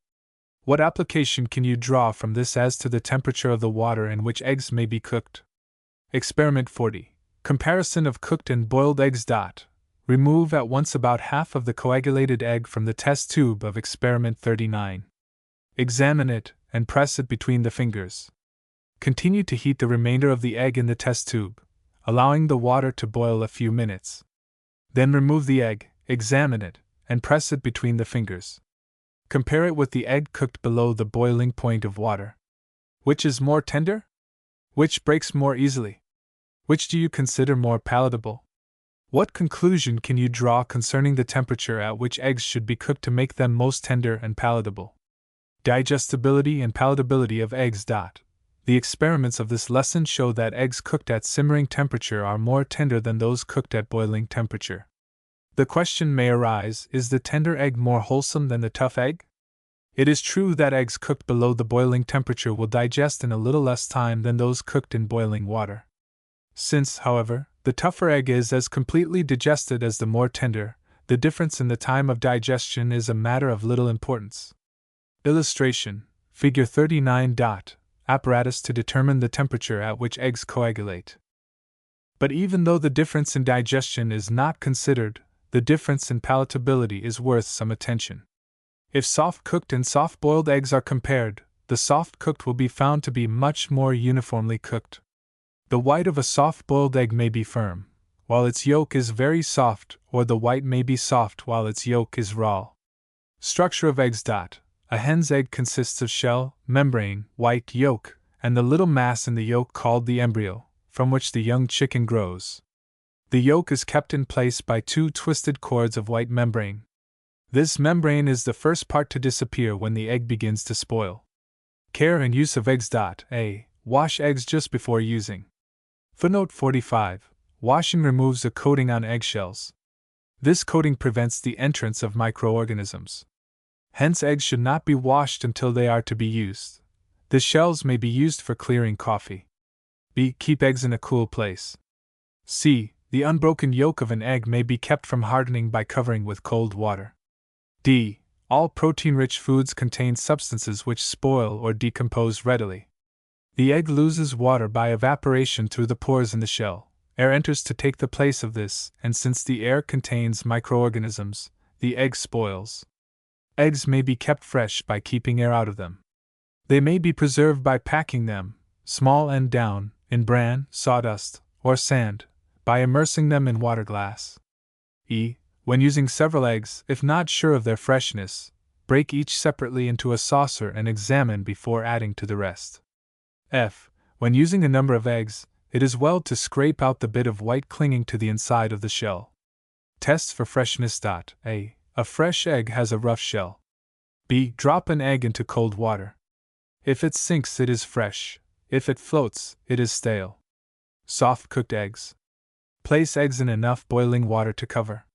Speaker 1: What application can you draw from this as to the temperature of the water in which eggs may be cooked? Experiment 40. Comparison of cooked and boiled eggs. Remove at once about half of the coagulated egg from the test tube of experiment 39. Examine it and press it between the fingers. Continue to heat the remainder of the egg in the test tube, allowing the water to boil a few minutes. Then remove the egg, examine it, and press it between the fingers. Compare it with the egg cooked below the boiling point of water. Which is more tender? Which breaks more easily? Which do you consider more palatable? What conclusion can you draw concerning the temperature at which eggs should be cooked to make them most tender and palatable? Digestibility and palatability of eggs. The experiments of this lesson show that eggs cooked at simmering temperature are more tender than those cooked at boiling temperature. The question may arise: is the tender egg more wholesome than the tough egg? It is true that eggs cooked below the boiling temperature will digest in a little less time than those cooked in boiling water. Since, however, the tougher egg is as completely digested as the more tender, the difference in the time of digestion is a matter of little importance. Illustration: Figure 39. apparatus to determine the temperature at which eggs coagulate. But even though the difference in digestion is not considered, the difference in palatability is worth some attention. If soft-cooked and soft-boiled eggs are compared, the soft-cooked will be found to be much more uniformly cooked. The white of a soft-boiled egg may be firm, while its yolk is very soft, or the white may be soft while its yolk is raw. Structure of eggs. A hen's egg consists of shell, membrane, white yolk, and the little mass in the yolk called the embryo, from which the young chicken grows. The yolk is kept in place by two twisted cords of white membrane. This membrane is the first part to disappear when the egg begins to spoil. Care and use of eggs. A. Wash eggs just before using. Footnote 45. Washing removes a coating on eggshells. This coating prevents the entrance of microorganisms. Hence, eggs should not be washed until they are to be used. The shells may be used for clearing coffee. B. Keep eggs in a cool place. C. The unbroken yolk of an egg may be kept from hardening by covering with cold water. D. All protein-rich foods contain substances which spoil or decompose readily. The egg loses water by evaporation through the pores in the shell. Air enters to take the place of this, and since the air contains microorganisms, the egg spoils. Eggs may be kept fresh by keeping air out of them. They may be preserved by packing them, small and down, in bran, sawdust, or sand, by immersing them in water glass. E. When using several eggs, if not sure of their freshness, break each separately into a saucer and examine before adding to the rest. F. When using a number of eggs, it is well to scrape out the bit of white clinging to the inside of the shell. Tests for freshness. A. A fresh egg has a rough shell. B. Drop an egg into cold water. If it sinks, it is fresh. If it floats, it is stale. Soft-cooked eggs. Place eggs in enough boiling water to cover.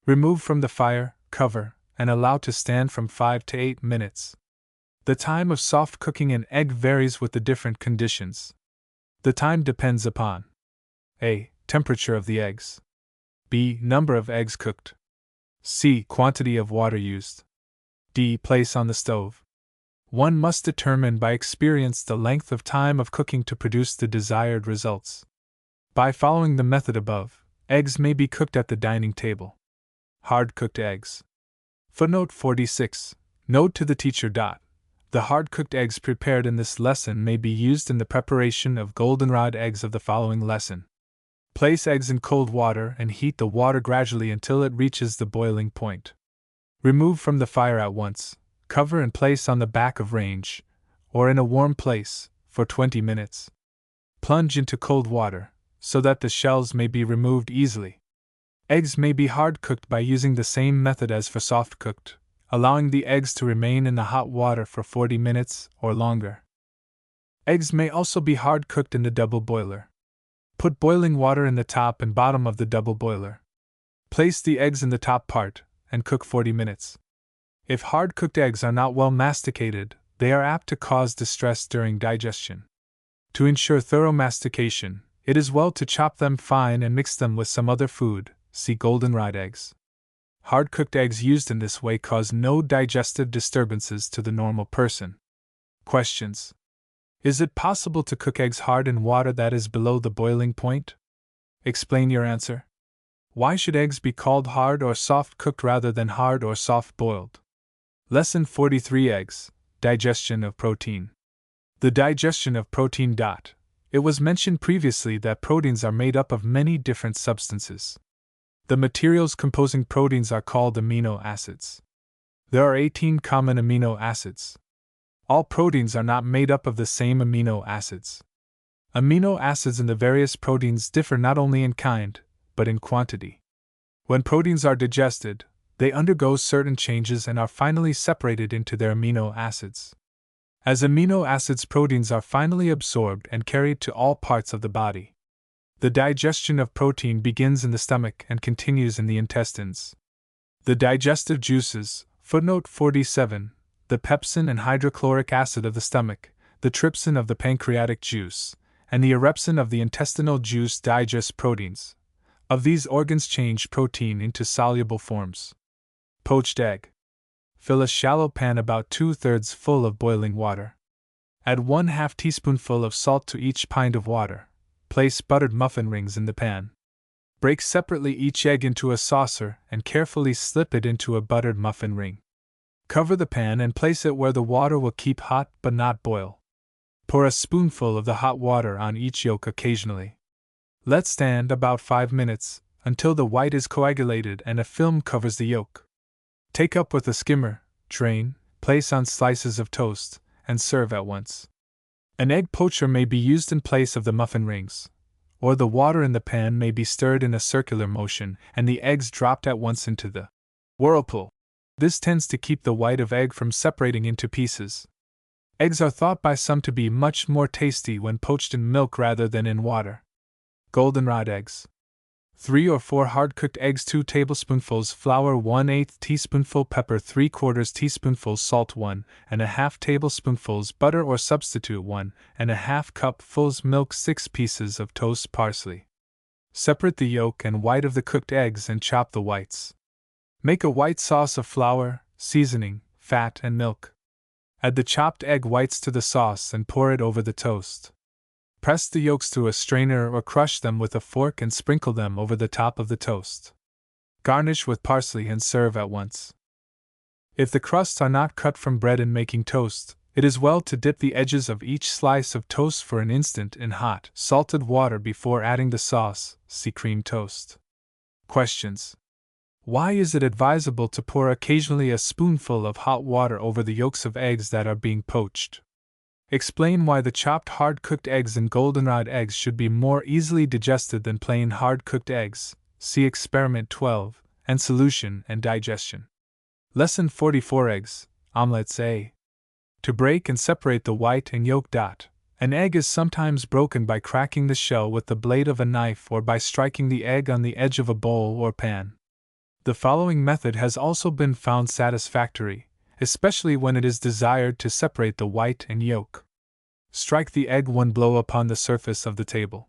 Speaker 1: Remove from the fire, cover, and allow to stand from 5 to 8 minutes. The time of soft cooking an egg varies with the different conditions. The time depends upon A. Temperature of the eggs. B. Number of eggs cooked. C. Quantity of water used. D. Place on the stove. One must determine by experience the length of time of cooking to produce the desired results. By following the method above, eggs may be cooked at the dining table. Hard-cooked eggs. Footnote 46. Note to the teacher. The hard-cooked eggs prepared in this lesson may be used in the preparation of goldenrod eggs of the following lesson. Place eggs in cold water and heat the water gradually until it reaches the boiling point. Remove from the fire at once, cover and place on the back of range, or in a warm place, for 20 minutes. Plunge into cold water, so that the shells may be removed easily. Eggs may be hard-cooked by using the same method as for soft-cooked, allowing the eggs to remain in the hot water for 40 minutes or longer. Eggs may also be hard-cooked in the double boiler. Put boiling water in the top and bottom of the double boiler. Place the eggs in the top part, and cook 40 minutes. If hard-cooked eggs are not well masticated, they are apt to cause distress during digestion. To ensure thorough mastication, it is well to chop them fine and mix them with some other food, see goldenrod eggs. Hard-cooked eggs used in this way cause no digestive disturbances to the normal person. Questions. Is it possible to cook eggs hard in water that is below the boiling point? Explain your answer. Why should eggs be called hard or soft cooked rather than hard or soft boiled? Lesson 43. Eggs. Digestion of protein. The digestion of protein. It was mentioned previously that proteins are made up of many different substances. The materials composing proteins are called amino acids. There are 18 common amino acids. All proteins are not made up of the same amino acids. Amino acids in the various proteins differ not only in kind, but in quantity. When proteins are digested, they undergo certain changes and are finally separated into their amino acids. As amino acids, proteins are finally absorbed and carried to all parts of the body. The digestion of protein begins in the stomach and continues in the intestines. The digestive juices, footnote 47, the pepsin and hydrochloric acid of the stomach, the trypsin of the pancreatic juice, and the erepsin of the intestinal juice digest proteins. Of these organs change protein into soluble forms. Poached egg. Fill a shallow pan about 2/3 full of boiling water. Add 1/2 teaspoonful of salt to each pint of water. Place buttered muffin rings in the pan. Break separately each egg into a saucer and carefully slip it into a buttered muffin ring. Cover the pan and place it where the water will keep hot but not boil. Pour a spoonful of the hot water on each yolk occasionally. Let stand about 5 minutes, until the white is coagulated and a film covers the yolk. Take up with a skimmer, drain, place on slices of toast, and serve at once. An egg poacher may be used in place of the muffin rings, or the water in the pan may be stirred in a circular motion and the eggs dropped at once into the whirlpool. This tends to keep the white of egg from separating into pieces. Eggs are thought by some to be much more tasty when poached in milk rather than in water. Goldenrod eggs. 3 or 4 hard-cooked eggs, 2 tablespoonfuls flour, 1/8 teaspoonful pepper, 3/4 teaspoonful salt, 1½ tablespoonfuls butter or substitute 1½ cupfuls milk, 6 pieces of toast parsley. Separate the yolk and white of the cooked eggs and chop the whites. Make a white sauce of flour, seasoning, fat, and milk. Add the chopped egg whites to the sauce and pour it over the toast. Press the yolks through a strainer or crush them with a fork and sprinkle them over the top of the toast. Garnish with parsley and serve at once. If the crusts are not cut from bread in making toast, it is well to dip the edges of each slice of toast for an instant in hot, salted water before adding the sauce. See cream toast. Questions. Why is it advisable to pour occasionally a spoonful of hot water over the yolks of eggs that are being poached? Explain why the chopped hard-cooked eggs and goldenrod eggs should be more easily digested than plain hard-cooked eggs. See Experiment 12, and Solution and Digestion. Lesson 44. Eggs, Omelets. A. To break and separate the white and yolk. An egg is sometimes broken by cracking the shell with the blade of a knife or by striking the egg on the edge of a bowl or pan. The following method has also been found satisfactory, especially when it is desired to separate the white and yolk. Strike the egg 1 blow upon the surface of the table.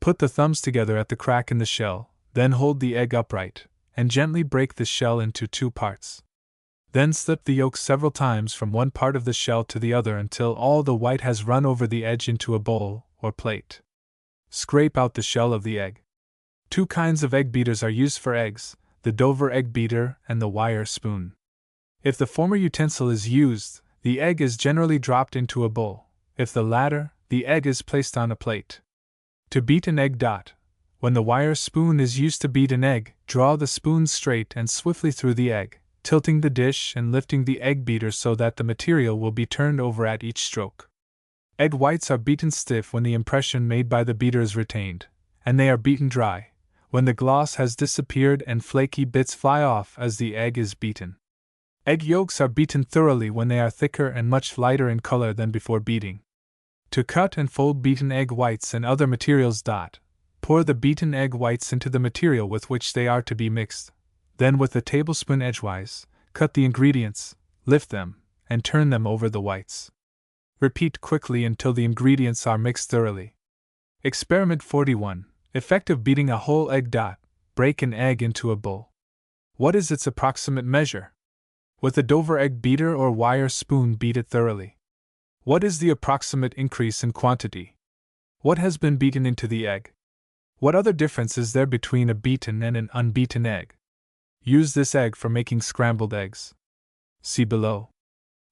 Speaker 1: Put the thumbs together at the crack in the shell, then hold the egg upright, and gently break the shell into 2 parts. Then slip the yolk several times from one part of the shell to the other until all the white has run over the edge into a bowl or plate. Scrape out the shell of the egg. 2 kinds of egg beaters are used for eggs, the Dover egg beater and the wire spoon. If the former utensil is used, the egg is generally dropped into a bowl. If the latter, the egg is placed on a plate. To beat an egg. When the wire spoon is used to beat an egg, draw the spoon straight and swiftly through the egg, tilting the dish and lifting the egg beater so that the material will be turned over at each stroke. Egg whites are beaten stiff when the impression made by the beater is retained, and they are beaten dry when the gloss has disappeared and flaky bits fly off as the egg is beaten. Egg yolks are beaten thoroughly when they are thicker and much lighter in color than before beating. To cut and fold beaten egg whites and other materials. Pour the beaten egg whites into the material with which they are to be mixed. Then, with a tablespoon edgewise, cut the ingredients, lift them, and turn them over the whites. Repeat quickly until the ingredients are mixed thoroughly. Experiment 41. Effective beating a whole egg. Break an egg into a bowl. What is its approximate measure? With a Dover egg beater or wire spoon, beat it thoroughly. What is the approximate increase in quantity? What has been beaten into the egg? What other difference is there between a beaten and an unbeaten egg? Use this egg for making scrambled eggs. See below.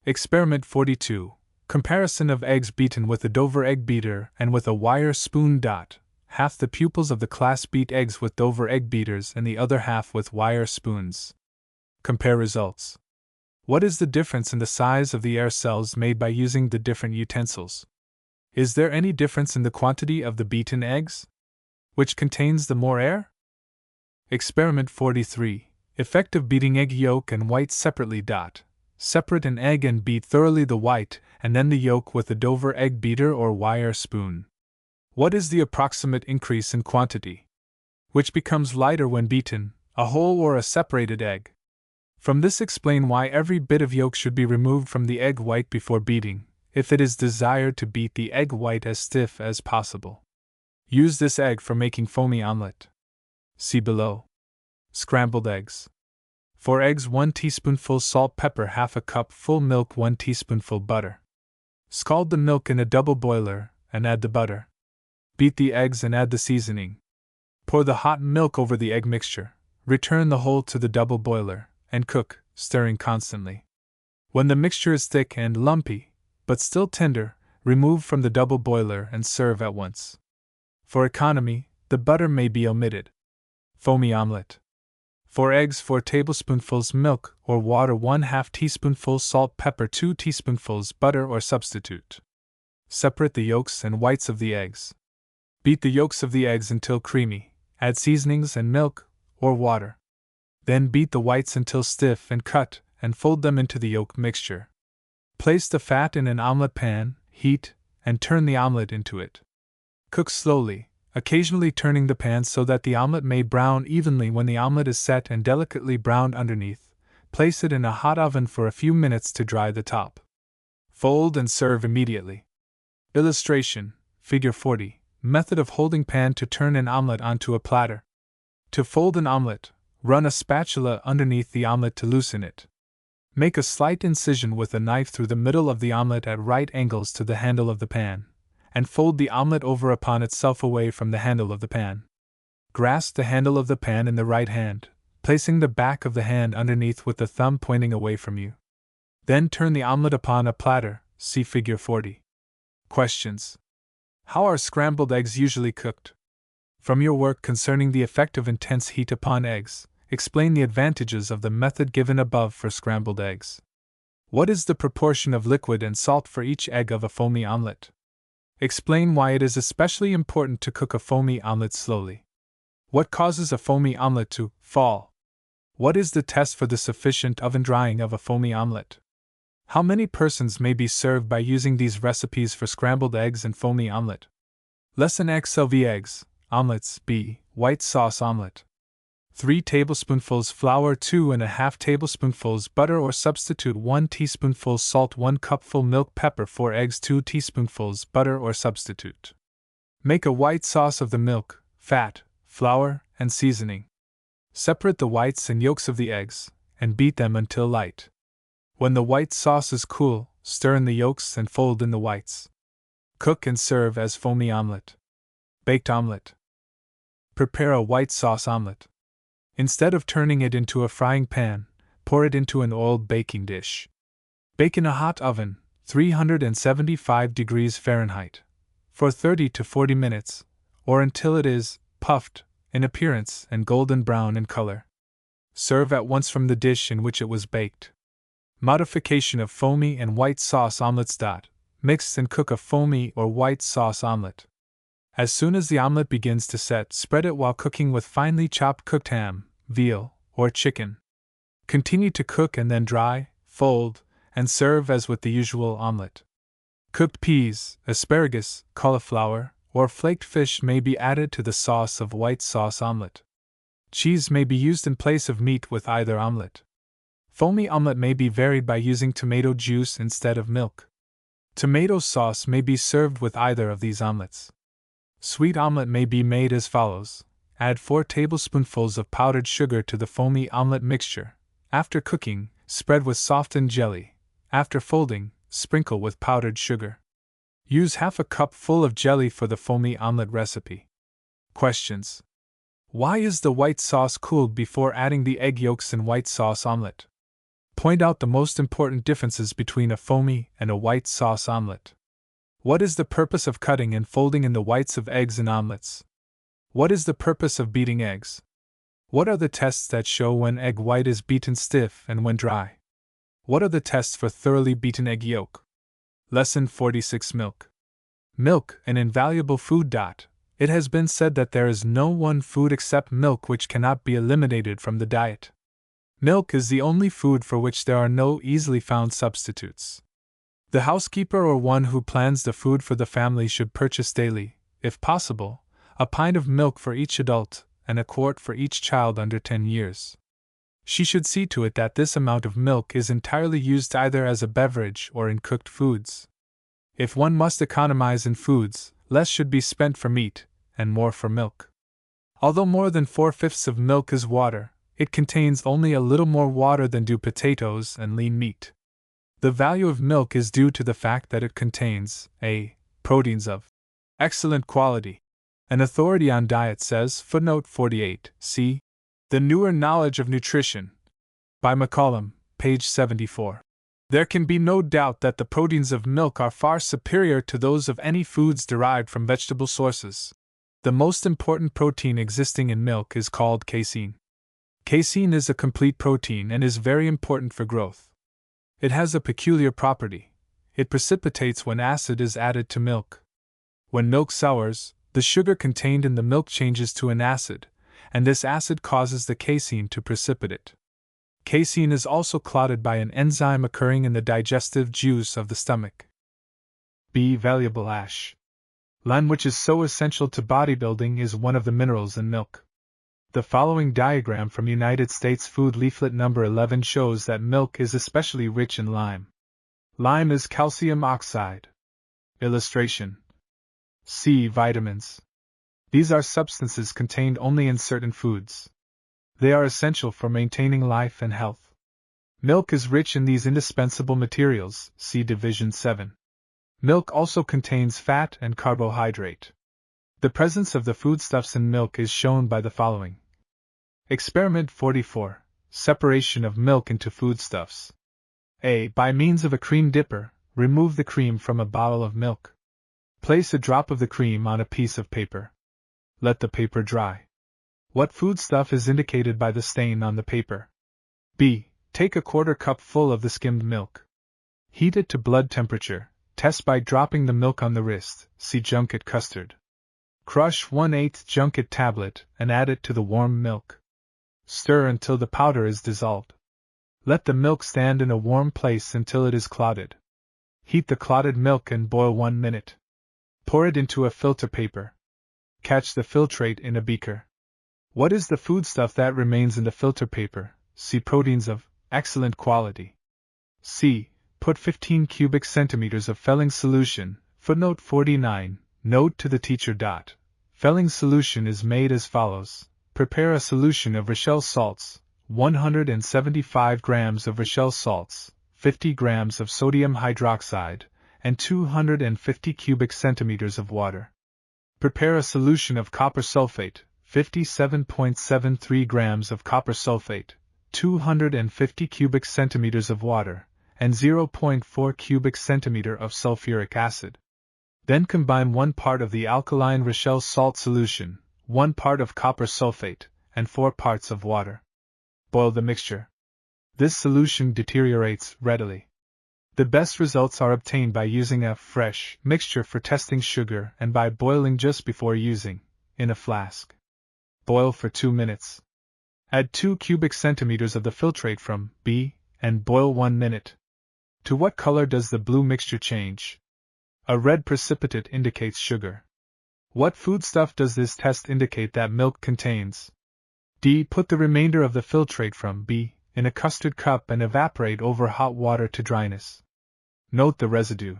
Speaker 1: Experiment 42. Comparison of eggs beaten with a Dover egg beater and with a wire spoon. Half the pupils of the class beat eggs with Dover egg beaters and the other half with wire spoons. Compare results. What is the difference in the size of the air cells made by using the different utensils? Is there any difference in the quantity of the beaten eggs? Which contains the more air? Experiment 43. Effective beating egg yolk and white separately. Separate an egg and beat thoroughly the white and then the yolk with a Dover egg beater or wire spoon. What is the approximate increase in quantity? Which becomes lighter when beaten, a whole or a separated egg? From this explain why every bit of yolk should be removed from the egg white before beating, if it is desired to beat the egg white as stiff as possible. Use this egg for making foamy omelette. See below. Scrambled eggs. For eggs, 1 teaspoonful salt, pepper, half a cup full milk, 1 teaspoonful butter. Scald the milk in a double boiler and add the butter. Beat the eggs and add the seasoning. Pour the hot milk over the egg mixture, return the whole to the double boiler, and cook, stirring constantly. When the mixture is thick and lumpy, but still tender, remove from the double boiler and serve at once. For economy, the butter may be omitted. Foamy omelette. For eggs, 4 tablespoonfuls milk or water, 1/2 teaspoonful salt, pepper, 2 teaspoonfuls butter or substitute. Separate the yolks and whites of the eggs. Beat the yolks of the eggs until creamy, add seasonings and milk or water. Then beat the whites until stiff and cut, and fold them into the yolk mixture. Place the fat in an omelet pan, heat, and turn the omelet into it. Cook slowly, occasionally turning the pan so that the omelet may brown evenly. When the omelet is set and delicately browned underneath, place it in a hot oven for a few minutes to dry the top. Fold and serve immediately. Illustration, Figure 40, method of holding pan to turn an omelet onto a platter. To fold an omelet, run a spatula underneath the omelet to loosen it. Make a slight incision with a knife through the middle of the omelet at right angles to the handle of the pan, and fold the omelet over upon itself away from the handle of the pan. Grasp the handle of the pan in the right hand, placing the back of the hand underneath with the thumb pointing away from you. Then turn the omelet upon a platter, see Figure 40. Questions. How are scrambled eggs usually cooked? From your work concerning the effect of intense heat upon eggs, explain the advantages of the method given above for scrambled eggs. What is the proportion of liquid and salt for each egg of a foamy omelet? Explain why it is especially important to cook a foamy omelet slowly. What causes a foamy omelet to fall? What is the test for the sufficient oven drying of a foamy omelet? How many persons may be served by using these recipes for scrambled eggs and foamy omelet? Lesson XLV Eggs, Omelets B. White sauce omelet. 3 tablespoonfuls flour, 2½ tablespoonfuls butter or substitute, 1 teaspoonful salt, 1 cupful milk, pepper, 4 eggs, 2 teaspoonfuls butter or substitute. Make a white sauce of the milk, fat, flour, and seasoning. Separate the whites and yolks of the eggs, and beat them until light. When the white sauce is cool, stir in the yolks and fold in the whites. Cook and serve as foamy omelet. Baked omelet. Prepare a white sauce omelet. Instead of turning it into a frying pan, pour it into an oiled baking dish. Bake in a hot oven, 375 degrees Fahrenheit, for 30 to 40 minutes, or until it is puffed in appearance and golden brown in color. Serve at once from the dish in which it was baked. Modification of foamy and white sauce omelets. Mix and cook a foamy or white sauce omelet. As soon as the omelet begins to set, spread it while cooking with finely chopped cooked ham, veal, or chicken. Continue to cook and then dry, fold, and serve as with the usual omelet. Cooked peas, asparagus, cauliflower, or flaked fish may be added to the sauce of white sauce omelet. Cheese may be used in place of meat with either omelet. Foamy omelet may be varied by using tomato juice instead of milk. Tomato sauce may be served with either of these omelets. Sweet omelet may be made as follows. Add 4 tablespoonfuls of powdered sugar to the foamy omelet mixture. After cooking, spread with softened jelly. After folding, sprinkle with powdered sugar. Use half a cup full of jelly for the foamy omelet recipe. Questions. Why is the white sauce cooled before adding the egg yolks in white sauce omelet? Point out the most important differences between a foamy and a white sauce omelet. What is the purpose of cutting and folding in the whites of eggs in omelets? What is the purpose of beating eggs? What are the tests that show when egg white is beaten stiff and when dry? What are the tests for thoroughly beaten egg yolk? Lesson 46 Milk. Milk, an invaluable food. It has been said that there is no one food except milk which cannot be eliminated from the diet. Milk is the only food for which there are no easily found substitutes. The housekeeper or one who plans the food for the family should purchase daily, if possible, a pint of milk for each adult and a quart for each child under 10 years. She should see to it that this amount of milk is entirely used either as a beverage or in cooked foods. If one must economize in foods, less should be spent for meat, and more for milk. Although more than 4/5 of milk is water, it contains only a little more water than do potatoes and lean meat. The value of milk is due to the fact that it contains a. Proteins of excellent quality. An authority on diet says, footnote 48, see The Newer Knowledge of Nutrition by McCollum, page 74. There can be no doubt that the proteins of milk are far superior to those of any foods derived from vegetable sources. The most important protein existing in milk is called casein. Casein is a complete protein and is very important for growth. It has a peculiar property. It precipitates when acid is added to milk. When milk sours, the sugar contained in the milk changes to an acid, and this acid causes the casein to precipitate. Casein is also clotted by an enzyme occurring in the digestive juice of the stomach. B. Valuable ash. Lime, which is so essential to bodybuilding, is one of the minerals in milk. The following diagram from United States Food Leaflet number 11 shows that milk is especially rich in lime. Lime is calcium oxide. Illustration. C. Vitamins. These are substances contained only in certain foods. They are essential for maintaining life and health. Milk is rich in these indispensable materials, see Division 7. Milk also contains fat and carbohydrate. The presence of the foodstuffs in milk is shown by the following. Experiment 44. Separation of milk into foodstuffs. A. By means of a cream dipper, remove the cream from a bottle of milk. Place a drop of the cream on a piece of paper. Let the paper dry. What foodstuff is indicated by the stain on the paper? B. Take a quarter cup full of the skimmed milk. Heat it to blood temperature. Test by dropping the milk on the wrist, see junket custard. Crush 1/8 junket tablet and add it to the warm milk. Stir until the powder is dissolved. Let the milk stand in a warm place until it is clotted. Heat the clotted milk and boil 1 minute. Pour it into a filter paper. Catch the filtrate in a beaker. What is the foodstuff that remains in the filter paper? See proteins of excellent quality. C. Put 15 cubic centimeters of Felling solution, footnote 49, note to the teacher. Felling solution is made as follows. Prepare a solution of Rochelle salts, 175 grams of Rochelle salts, 50 grams of sodium hydroxide, and 250 cubic centimeters of water. Prepare a solution of copper sulfate, 57.73 grams of copper sulfate, 250 cubic centimeters of water, and 0.4 cubic centimeter of sulfuric acid. Then combine 1 part of the alkaline Rochelle salt solution, 1 part of copper sulfate, and 4 parts of water. Boil the mixture. This solution deteriorates readily. The best results are obtained by using a fresh mixture for testing sugar and by boiling just before using, in a flask. Boil for 2 minutes. Add 2 cubic centimeters of the filtrate from B, and boil 1 minute. To what color does the blue mixture change? A red precipitate indicates sugar. What foodstuff does this test indicate that milk contains? D. Put the remainder of the filtrate from B in a custard cup and evaporate over hot water to dryness. Note the residue.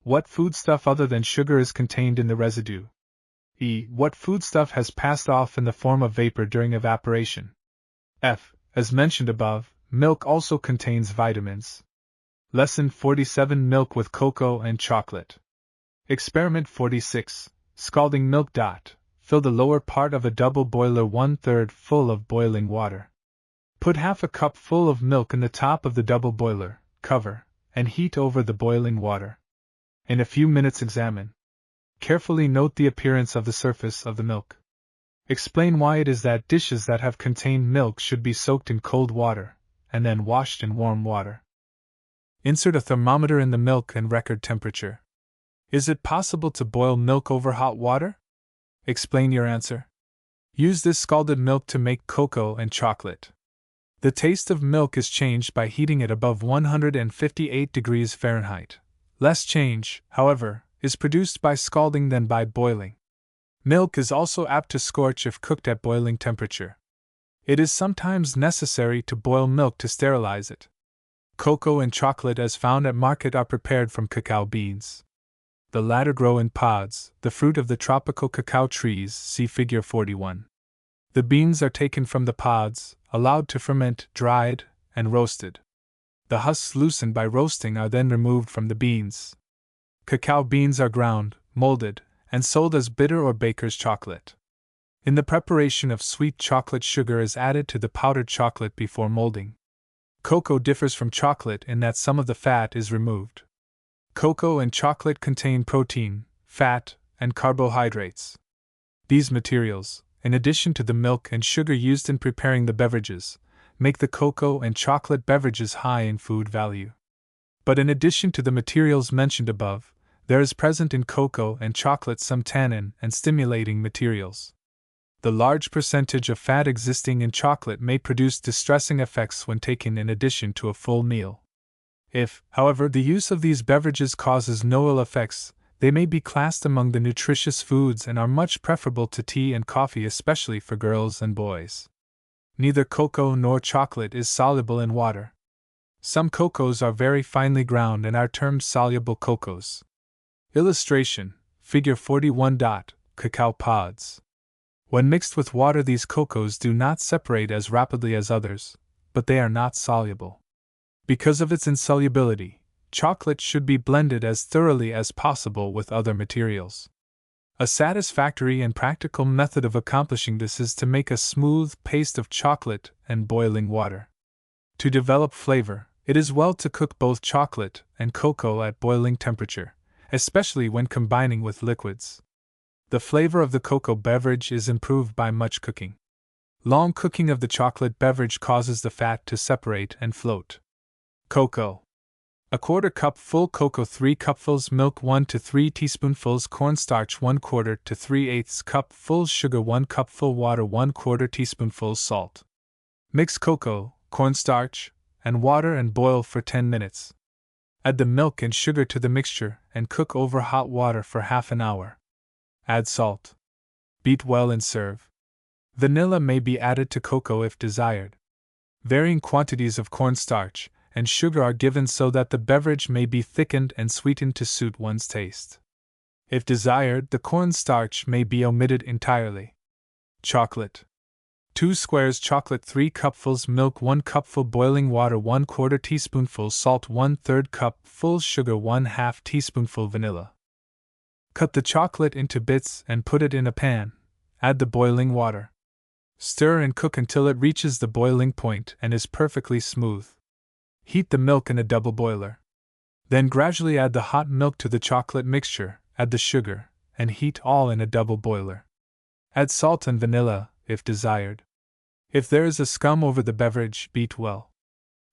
Speaker 1: What foodstuff other than sugar is contained in the residue? E. What foodstuff has passed off in the form of vapor during evaporation? F. As mentioned above, milk also contains vitamins. Lesson 47. Milk with cocoa and chocolate. Experiment 46. Scalding milk. Fill the lower part of a double boiler 1/3 full of boiling water. Put half a cup full of milk in the top of the double boiler, cover, and heat over the boiling water. In a few minutes examine. Carefully note the appearance of the surface of the milk. Explain why it is that dishes that have contained milk should be soaked in cold water, and then washed in warm water. Insert a thermometer in the milk and record temperature. Is it possible to boil milk over hot water? Explain your answer. Use this scalded milk to make cocoa and chocolate. The taste of milk is changed by heating it above 158 degrees Fahrenheit. Less change, however, is produced by scalding than by boiling. Milk is also apt to scorch if cooked at boiling temperature. It is sometimes necessary to boil milk to sterilize it. Cocoa and chocolate as found at market are prepared from cacao beans. The latter grow in pods, the fruit of the tropical cacao trees, see Figure 41. The beans are taken from the pods, allowed to ferment, dried, and roasted. The husks loosened by roasting are then removed from the beans. Cacao beans are ground, molded, and sold as bitter or baker's chocolate. In the preparation of sweet chocolate, sugar is added to the powdered chocolate before molding. Cocoa differs from chocolate in that some of the fat is removed. Cocoa and chocolate contain protein, fat, and carbohydrates. These materials, in addition to the milk and sugar used in preparing the beverages, make the cocoa and chocolate beverages high in food value. But in addition to the materials mentioned above, there is present in cocoa and chocolate some tannin and stimulating materials. The large percentage of fat existing in chocolate may produce distressing effects when taken in addition to a full meal. If, however, the use of these beverages causes no ill effects, they may be classed among the nutritious foods and are much preferable to tea and coffee, especially for girls and boys. Neither cocoa nor chocolate is soluble in water. Some cocoas are very finely ground and are termed soluble cocoas. Illustration: Figure 41. Cacao pods. When mixed with water, these cocoas do not separate as rapidly as others, but they are not soluble. Because of its insolubility, chocolate should be blended as thoroughly as possible with other materials. A satisfactory and practical method of accomplishing this is to make a smooth paste of chocolate and boiling water. To develop flavor, it is well to cook both chocolate and cocoa at boiling temperature, especially when combining with liquids. The flavor of the cocoa beverage is improved by much cooking. Long cooking of the chocolate beverage causes the fat to separate and float. Cocoa. A quarter cup full cocoa, 3 cupfuls milk, 1 to 3 teaspoonfuls cornstarch, 1/4 to 3/8 cup full sugar, 1 cupful water, 1/4 teaspoonful salt. Mix cocoa, cornstarch, and water and boil for 10 minutes. Add the milk and sugar to the mixture and cook over hot water for half an hour. Add salt. Beat well and serve. Vanilla may be added to cocoa if desired. Varying quantities of cornstarch and sugar are given so that the beverage may be thickened and sweetened to suit one's taste. If desired, the cornstarch may be omitted entirely. Chocolate. 2 squares chocolate, 3 cupfuls milk, 1 cupful boiling water, 1/4 teaspoonful salt, 1/3 cup full sugar, 1/2 teaspoonful vanilla. Cut the chocolate into bits and put it in a pan. Add the boiling water. Stir and cook until it reaches the boiling point and is perfectly smooth. Heat the milk in a double boiler. Then gradually add the hot milk to the chocolate mixture, add the sugar, and heat all in a double boiler. Add salt and vanilla, if desired. If there is a scum over the beverage, beat well.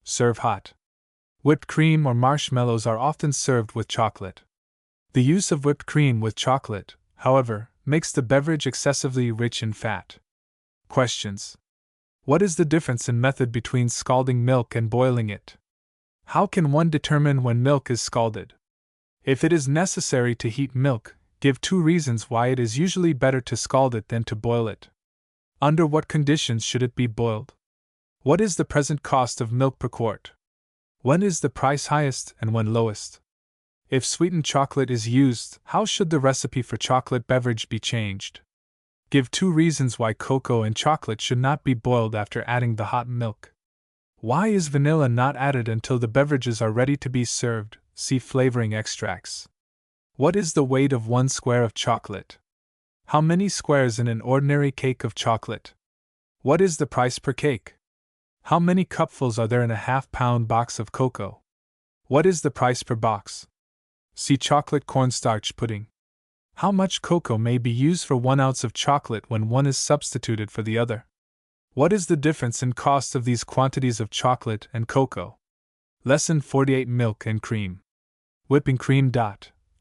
Speaker 1: Serve hot. Whipped cream or marshmallows are often served with chocolate. The use of whipped cream with chocolate, however, makes the beverage excessively rich in fat. Questions. What is the difference in method between scalding milk and boiling it? How can one determine when milk is scalded? If it is necessary to heat milk, give 2 reasons why it is usually better to scald it than to boil it. Under what conditions should it be boiled? What is the present cost of milk per quart? When is the price highest and when lowest? If sweetened chocolate is used, how should the recipe for chocolate beverage be changed? Give 2 reasons why cocoa and chocolate should not be boiled after adding the hot milk. Why is vanilla not added until the beverages are ready to be served? See flavoring extracts. What is the weight of 1 square of chocolate? How many squares in an ordinary cake of chocolate? What is the price per cake? How many cupfuls are there in a half-pound box of cocoa? What is the price per box? See chocolate cornstarch pudding. How much cocoa may be used for 1 ounce of chocolate when one is substituted for the other? What is the difference in cost of these quantities of chocolate and cocoa? Lesson 48: Milk and Cream. Whipping cream.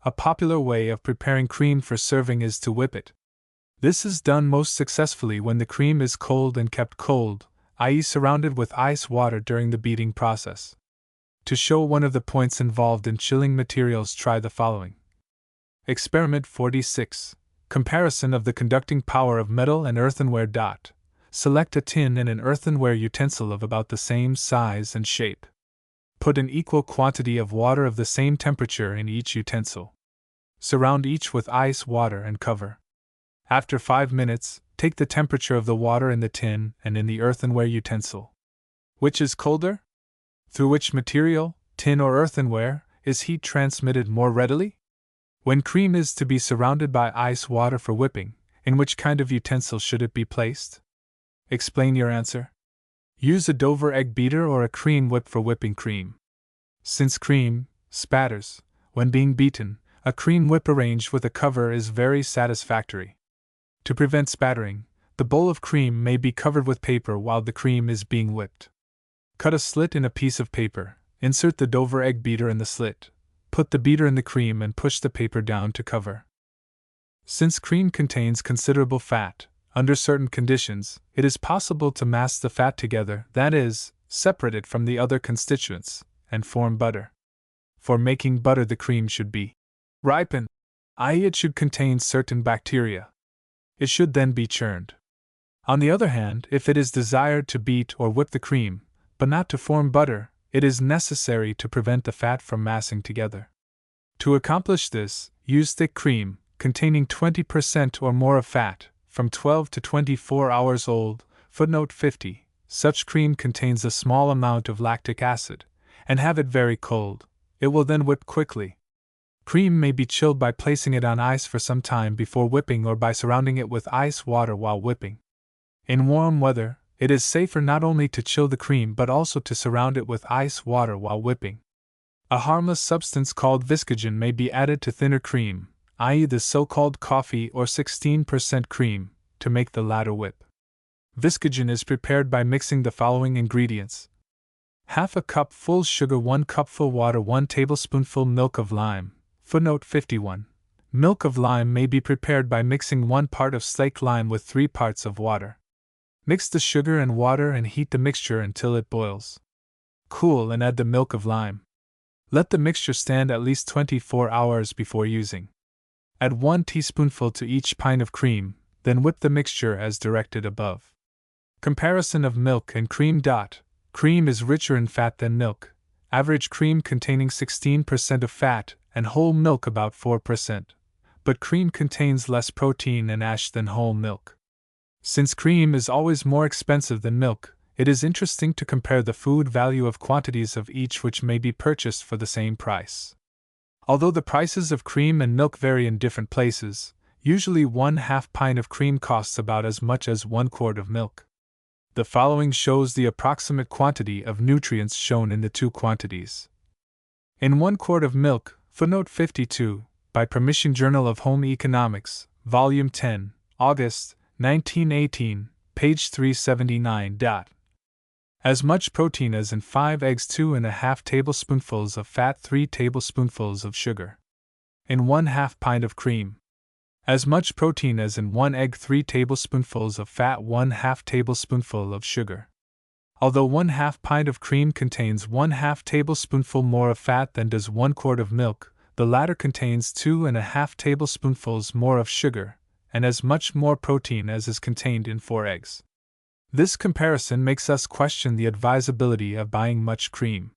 Speaker 1: A popular way of preparing cream for serving is to whip it. This is done most successfully when the cream is cold and kept cold, i.e., surrounded with ice water during the beating process. To show one of the points involved in chilling materials, try the following. Experiment 46. Comparison of the conducting power of metal and earthenware. Select a tin and an earthenware utensil of about the same size and shape. Put an equal quantity of water of the same temperature in each utensil. Surround each with ice water and cover. After 5 minutes, take the temperature of the water in the tin and in the earthenware utensil. Which is colder? Through which material, tin or earthenware, is heat transmitted more readily? When cream is to be surrounded by ice water for whipping, in which kind of utensil should it be placed? Explain your answer. Use a Dover egg beater or a cream whip for whipping cream. Since cream spatters when being beaten, a cream whip arranged with a cover is very satisfactory. To prevent spattering, the bowl of cream may be covered with paper while the cream is being whipped. Cut a slit in a piece of paper, insert the Dover egg beater in the slit, put the beater in the cream and push the paper down to cover. Since cream contains considerable fat, under certain conditions, it is possible to mass the fat together, that is, separate it from the other constituents, and form butter. For making butter, the cream should be ripened, i.e., it should contain certain bacteria. It should then be churned. On the other hand, if it is desired to beat or whip the cream, but not to form butter, it is necessary to prevent the fat from massing together. To accomplish this, use thick cream, containing 20% or more of fat, from 12 to 24 hours old. Footnote 50. Such cream contains a small amount of lactic acid, and have it very cold. It will then whip quickly. Cream may be chilled by placing it on ice for some time before whipping or by surrounding it with ice water while whipping. In warm weather, it is safer not only to chill the cream but also to surround it with ice water while whipping. A harmless substance called viscogen may be added to thinner cream, i.e., the so-called coffee or 16% cream, to make the latter whip. Viscogen is prepared by mixing the following ingredients: half a cup full sugar, 1 cupful water, 1 tablespoonful milk of lime. Footnote 51. Milk of lime may be prepared by mixing 1 part of slaked lime with 3 parts of water. Mix the sugar and water and heat the mixture until it boils. Cool and add the milk of lime. Let the mixture stand at least 24 hours before using. Add 1 teaspoonful to each pint of cream, then whip the mixture as directed above. Comparison of milk and cream. Cream is richer in fat than milk, average cream containing 16% of fat and whole milk about 4%, but cream contains less protein and ash than whole milk. Since cream is always more expensive than milk, it is interesting to compare the food value of quantities of each which may be purchased for the same price. Although the prices of cream and milk vary in different places, usually 1/2 pint of cream costs about as much as 1 quart of milk. The following shows the approximate quantity of nutrients shown in the two quantities. In 1 quart of milk, footnote 52, by permission Journal of Home Economics, Volume 10, August, 1918, page 379. As much protein as in 5 eggs, 2½ tablespoonfuls of fat, 3 tablespoonfuls of sugar. In 1/2 pint of cream. As much protein as in 1 egg, 3 tablespoonfuls of fat, 1/2 tablespoonful of sugar. Although 1/2 pint of cream contains 1/2 tablespoonful more of fat than does 1 quart of milk, the latter contains 2½ tablespoonfuls more of sugar, and as much more protein as is contained in 4 eggs. This comparison makes us question the advisability of buying much cream.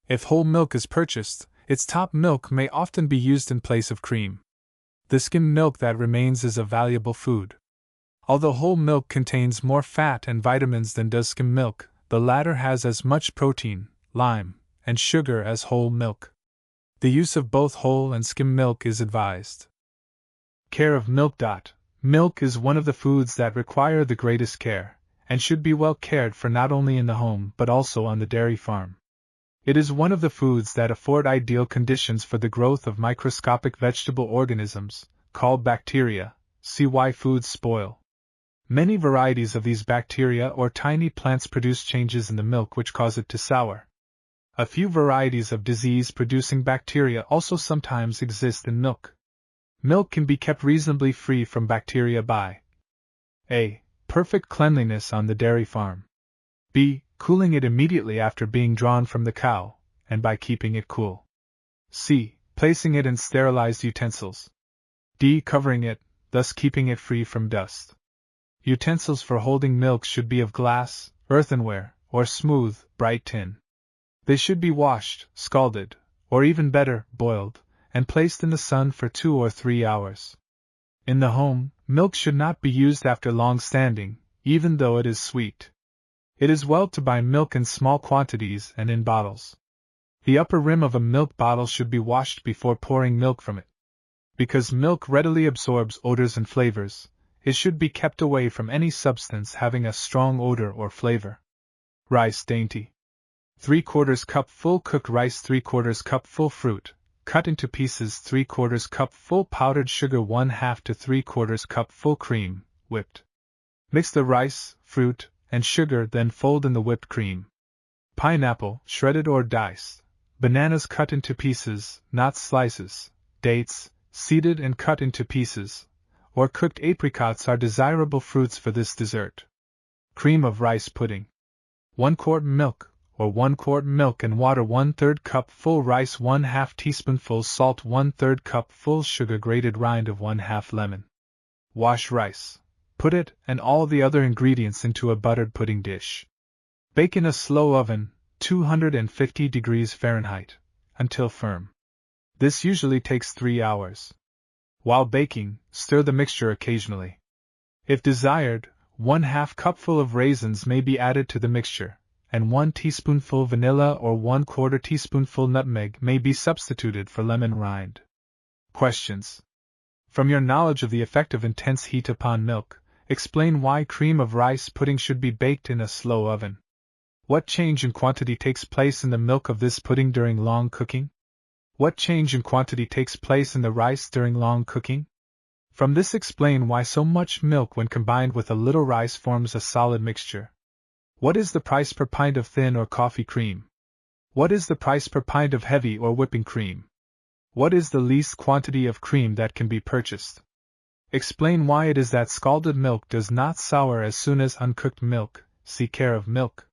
Speaker 1: If whole milk is purchased, its top milk may often be used in place of cream. The skim milk that remains is a valuable food. Although whole milk contains more fat and vitamins than does skim milk, the latter has as much protein, lime, and sugar as whole milk. The use of both whole and skim milk is advised. Care of milk. Milk is one of the foods that require the greatest care, and should be well cared for not only in the home but also on the dairy farm. It is one of the foods that afford ideal conditions for the growth of microscopic vegetable organisms, called bacteria. See why foods spoil. Many varieties of these bacteria or tiny plants produce changes in the milk which cause it to sour. A few varieties of disease-producing bacteria also sometimes exist in milk. Milk can be kept reasonably free from bacteria by a. Perfect cleanliness on the dairy farm. b. Cooling it immediately after being drawn from the cow, and by keeping it cool. c. Placing it in sterilized utensils. d. Covering it, thus keeping it free from dust. Utensils for holding milk should be of glass, earthenware, or smooth, bright tin. They should be washed, scalded, or even better, boiled, and placed in the sun for 2 or 3 hours. In the home, milk should not be used after long standing, even though it is sweet. It is well to buy milk in small quantities and in bottles. The upper rim of a milk bottle should be washed before pouring milk from it. Because milk readily absorbs odors and flavors, it should be kept away from any substance having a strong odor or flavor. Rice dainty. 3/4 cup full cooked rice, 3/4 cup full fruit, cut into pieces, 3/4 cup full powdered sugar, 1/2 to 3/4 cup full cream, whipped. Mix the rice, fruit, and sugar, then fold in the whipped cream. Pineapple, shredded or diced. Bananas cut into pieces, not slices. Dates, seeded and cut into pieces, or cooked apricots are desirable fruits for this dessert. Cream of rice pudding. 1 quart milk, or 1 quart milk and water, 1/3 cup full rice, 1/2 teaspoonful salt, 1/3 cup full sugar, grated rind of 1/2 lemon. Wash rice. Put it and all the other ingredients into a buttered pudding dish. Bake in a slow oven, 250 degrees Fahrenheit, until firm. This usually takes 3 hours. While baking, stir the mixture occasionally. If desired, 1/2 cupful of raisins may be added to the mixture, and 1 teaspoonful vanilla or 1/4 teaspoonful nutmeg may be substituted for lemon rind. Questions. From your knowledge of the effect of intense heat upon milk, explain why cream of rice pudding should be baked in a slow oven. What change in quantity takes place in the milk of this pudding during long cooking? What change in quantity takes place in the rice during long cooking? From this explain why so much milk when combined with a little rice forms a solid mixture. What is the price per pint of thin or coffee cream? What is the price per pint of heavy or whipping cream? What is the least quantity of cream that can be purchased? Explain why it is that scalded milk does not sour as soon as uncooked milk. See care of milk.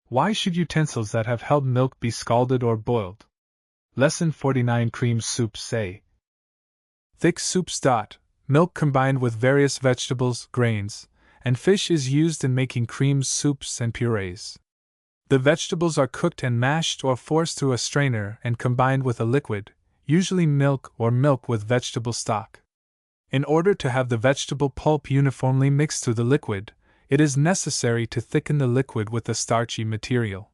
Speaker 1: Why should utensils that have held milk be scalded or boiled? Lesson 49. Cream soups. Say. Thick soups. Milk combined with various vegetables, grains, and fish is used in making creams, soups, and purees. The vegetables are cooked and mashed or forced through a strainer and combined with a liquid, usually milk or milk with vegetable stock. In order to have the vegetable pulp uniformly mixed through the liquid, it is necessary to thicken the liquid with the starchy material.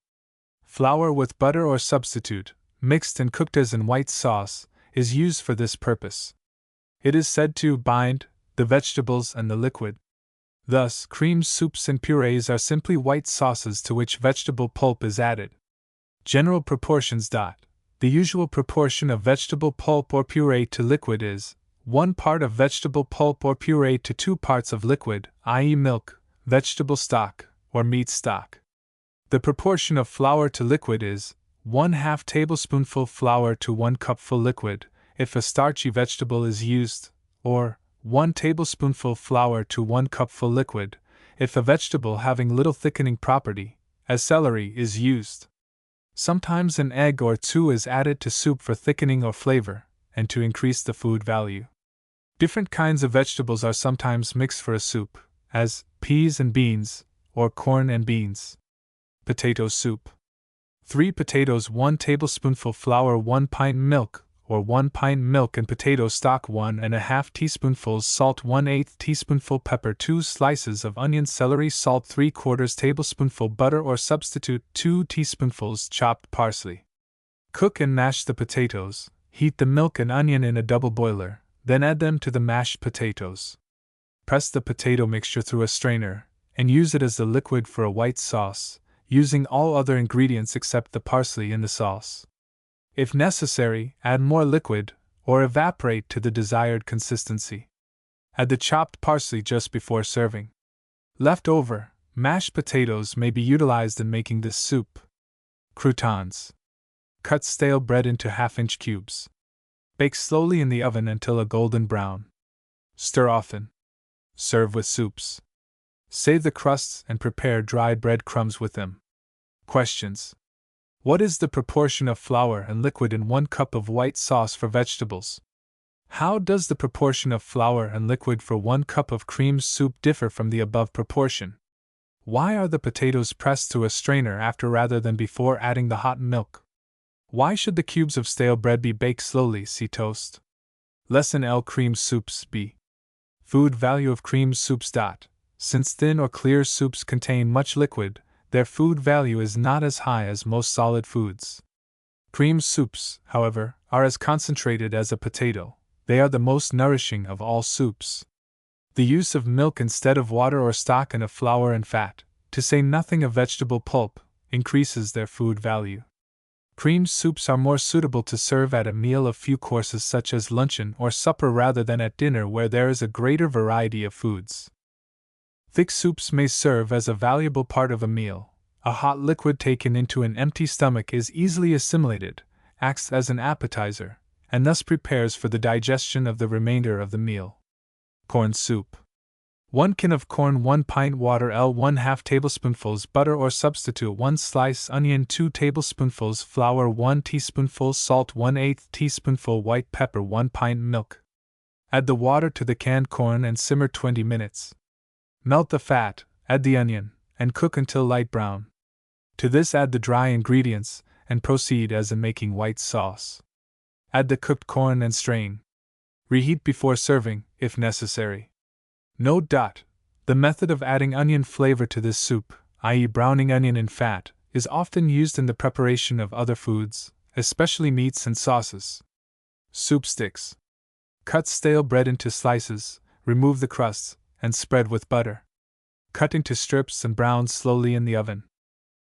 Speaker 1: Flour with butter or substitute, mixed and cooked as in white sauce, is used for this purpose. It is said to bind the vegetables and the liquid. Thus, creams, soups, and purees are simply white sauces to which vegetable pulp is added. General proportions. The usual proportion of vegetable pulp or puree to liquid is 1 part of vegetable pulp or puree to 2 parts of liquid, i.e., milk, vegetable stock, or meat stock. The proportion of flour to liquid is 1/2 tablespoonful flour to 1 cupful liquid, if a starchy vegetable is used, or 1 tablespoonful flour to 1 cupful liquid, if a vegetable having little thickening property, as celery, is used. Sometimes an egg or 2 is added to soup for thickening or flavor, and to increase the food value. Different kinds of vegetables are sometimes mixed for a soup, as peas and beans, or corn and beans. Potato soup. 3 potatoes, 1 tablespoonful flour, 1 pint milk, or 1 pint milk and potato stock, 1½ teaspoonfuls salt, 1/8 teaspoonful pepper, 2 slices of onion, celery, salt, 3/4 tablespoonful butter or substitute, 2 teaspoonfuls chopped parsley. Cook and mash the potatoes. Heat the milk and onion in a double boiler, then add them to the mashed potatoes. Press the potato mixture through a strainer, and use it as the liquid for a white sauce, using all other ingredients except the parsley in the sauce. If necessary, add more liquid, or evaporate to the desired consistency. Add the chopped parsley just before serving. Leftover, mashed potatoes may be utilized in making this soup. Croutons. Cut stale bread into 1/2-inch cubes. Bake slowly in the oven until a golden brown. Stir often. Serve with soups. Save the crusts and prepare dried bread crumbs with them. Questions. What is the proportion of flour and liquid in 1 cup of white sauce for vegetables? How does the proportion of flour and liquid for 1 cup of cream soup differ from the above proportion? Why are the potatoes pressed through a strainer after rather than before adding the hot milk? Why should the cubes of stale bread be baked slowly? See toast. Lesson L. Cream soups. B. Food value of cream soups. Since thin or clear soups contain much liquid, their food value is not as high as most solid foods. Cream soups, however, are as concentrated as a potato. They are the most nourishing of all soups. The use of milk instead of water or stock and of flour and fat, to say nothing of vegetable pulp, increases their food value. Cream soups are more suitable to serve at a meal of few courses such as luncheon or supper rather than at dinner where there is a greater variety of foods. Thick soups may serve as a valuable part of a meal. A hot liquid taken into an empty stomach is easily assimilated, acts as an appetizer, and thus prepares for the digestion of the remainder of the meal. Corn soup. 1 can of corn, 1 pint water, 1/2 tablespoonfuls butter or substitute 1 slice onion, 2 tablespoonfuls flour, 1 teaspoonful salt, 1/8 teaspoonful white pepper, 1 pint milk. Add the water to the canned corn and simmer 20 minutes. Melt the fat, add the onion, and cook until light brown. To this add the dry ingredients, and proceed as in making white sauce. Add the cooked corn and strain. Reheat before serving, if necessary. Note: the method of adding onion flavor to this soup, i.e. browning onion in fat, is often used in the preparation of other foods, especially meats and sauces. Soup sticks. Cut stale bread into slices, remove the crusts, and spread with butter. Cut into strips and brown slowly in the oven.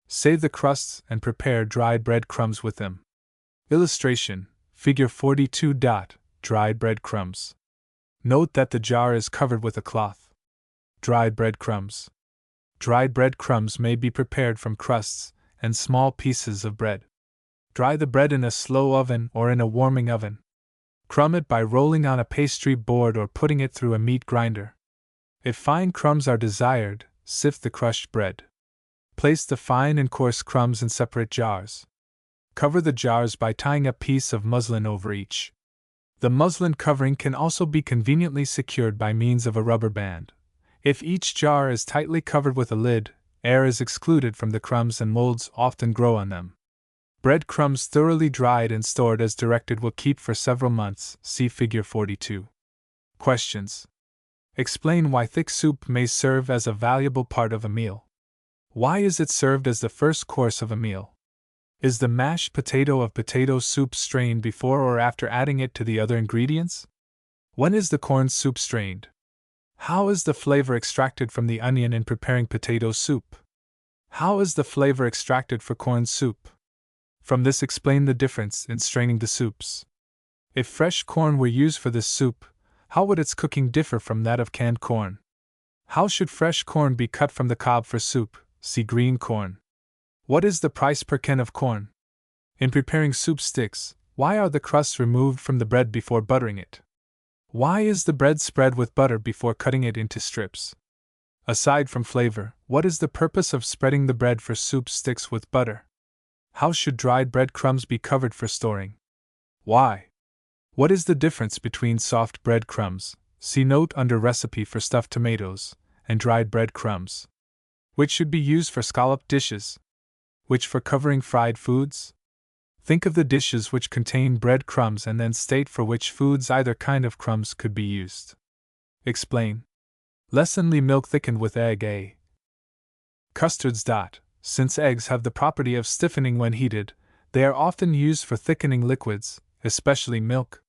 Speaker 1: Save the crusts and prepare dried bread crumbs with them. Illustration: Figure 42. Dried bread crumbs. Note that the jar is covered with a cloth. Dried bread crumbs. Dried bread crumbs may be prepared from crusts and small pieces of bread. Dry the bread in a slow oven or in a warming oven. Crumb it by rolling on a pastry board or putting it through a meat grinder. If fine crumbs are desired, sift the crushed bread. Place the fine and coarse crumbs in separate jars. Cover the jars by tying a piece of muslin over each. The muslin covering can also be conveniently secured by means of a rubber band. If each jar is tightly covered with a lid, air is excluded from the crumbs and molds often grow on them. Bread crumbs thoroughly dried and stored as directed will keep for several months. See Figure 42. Questions. Explain why thick soup may serve as a valuable part of a meal. Why is it served as the first course of a meal? Is the mashed potato of potato soup strained before or after adding it to the other ingredients? When is the corn soup strained? How is the flavor extracted from the onion in preparing potato soup? How is the flavor extracted for corn soup? From this explain the difference in straining the soups. If fresh corn were used for this soup, how would its cooking differ from that of canned corn? How should fresh corn be cut from the cob for soup? See green corn. What is the price per can of corn? In preparing soup sticks, why are the crusts removed from the bread before buttering it? Why is the bread spread with butter before cutting it into strips? Aside from flavor, what is the purpose of spreading the bread for soup sticks with butter? How should dried bread crumbs be covered for storing? Why? What is the difference between soft bread crumbs, see note under recipe for stuffed tomatoes, and dried bread crumbs? Which should be used for scalloped dishes? Which for covering fried foods? Think of the dishes which contain bread crumbs and then state for which foods either kind of crumbs could be used. Explain. Lessonly milk thickened with egg A. Custards. Since eggs have the property of stiffening when heated, they are often used for thickening liquids, especially milk.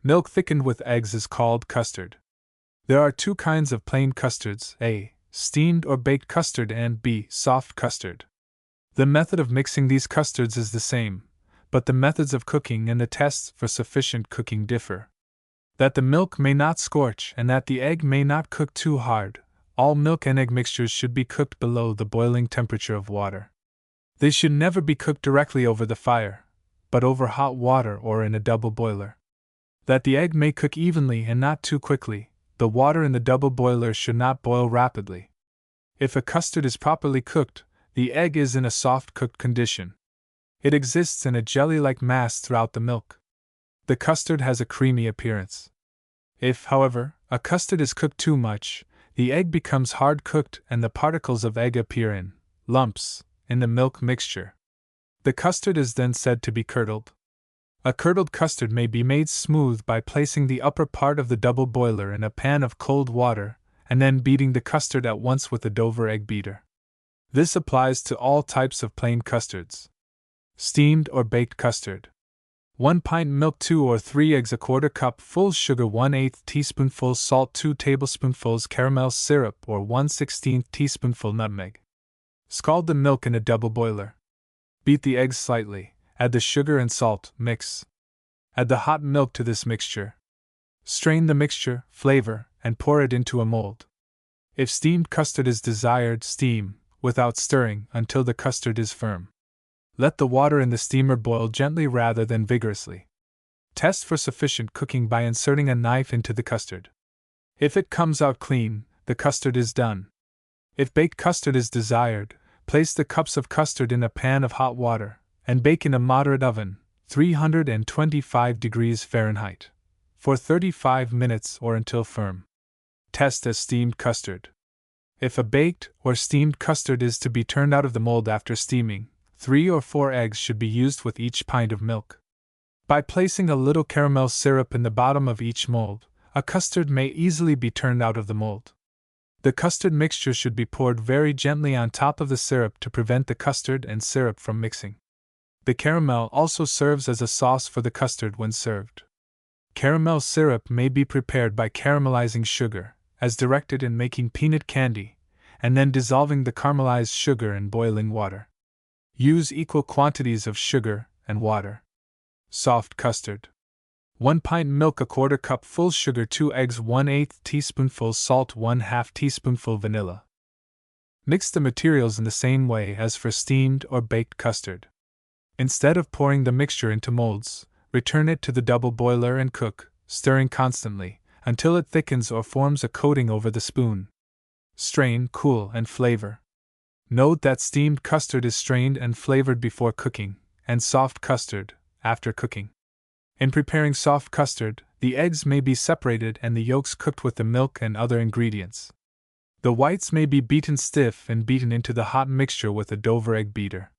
Speaker 1: Milk thickened with eggs is called custard. There are two kinds of plain custards: A. Steamed or baked custard, and B. Soft custard. The method of mixing these custards is the same, but the methods of cooking and the tests for sufficient cooking differ. That the milk may not scorch and that the egg may not cook too hard, all milk and egg mixtures should be cooked below the boiling temperature of water. They should never be cooked directly over the fire, but over hot water or in a double boiler. That the egg may cook evenly and not too quickly, the water in the double boiler should not boil rapidly. If a custard is properly cooked, the egg is in a soft cooked condition. It exists in a jelly-like mass throughout the milk. The custard has a creamy appearance. If, however, a custard is cooked too much, the egg becomes hard-cooked and the particles of egg appear in lumps in the milk mixture. The custard is then said to be curdled. A curdled custard may be made smooth by placing the upper part of the double boiler in a pan of cold water and then beating the custard at once with a Dover egg beater. This applies to all types of plain custards. Steamed or baked custard. 1 pint milk, 2 or 3 eggs, a quarter cup full sugar, 1/8 teaspoonful salt, 2 tablespoonfuls caramel syrup or 1/16 teaspoonful nutmeg. Scald the milk in a double boiler. Beat the eggs slightly, add the sugar and salt, mix. Add the hot milk to this mixture. Strain the mixture, flavor, and pour it into a mold. If steamed custard is desired, steam, without stirring, until the custard is firm. Let the water in the steamer boil gently rather than vigorously. Test for sufficient cooking by inserting a knife into the custard. If it comes out clean, the custard is done. If baked custard is desired, place the cups of custard in a pan of hot water and bake in a moderate oven, 325 degrees Fahrenheit, for 35 minutes or until firm. Test as steamed custard. If a baked or steamed custard is to be turned out of the mold after steaming, 3 or 4 eggs should be used with each pint of milk. By placing a little caramel syrup in the bottom of each mold, a custard may easily be turned out of the mold. The custard mixture should be poured very gently on top of the syrup to prevent the custard and syrup from mixing. The caramel also serves as a sauce for the custard when served. Caramel syrup may be prepared by caramelizing sugar, as directed in making peanut candy, and then dissolving the caramelized sugar in boiling water. Use equal quantities of sugar and water. Soft custard. 1 pint milk, a quarter cup full sugar, 2 eggs, 1/8 teaspoonful salt, 1/2 teaspoonful vanilla. Mix the materials in the same way as for steamed or baked custard. Instead of pouring the mixture into molds, return it to the double boiler and cook, stirring constantly, until it thickens or forms a coating over the spoon. Strain, cool, and flavor. Note that steamed custard is strained and flavored before cooking, and soft custard, after cooking. In preparing soft custard, the eggs may be separated and the yolks cooked with the milk and other ingredients. The whites may be beaten stiff and beaten into the hot mixture with a Dover egg beater.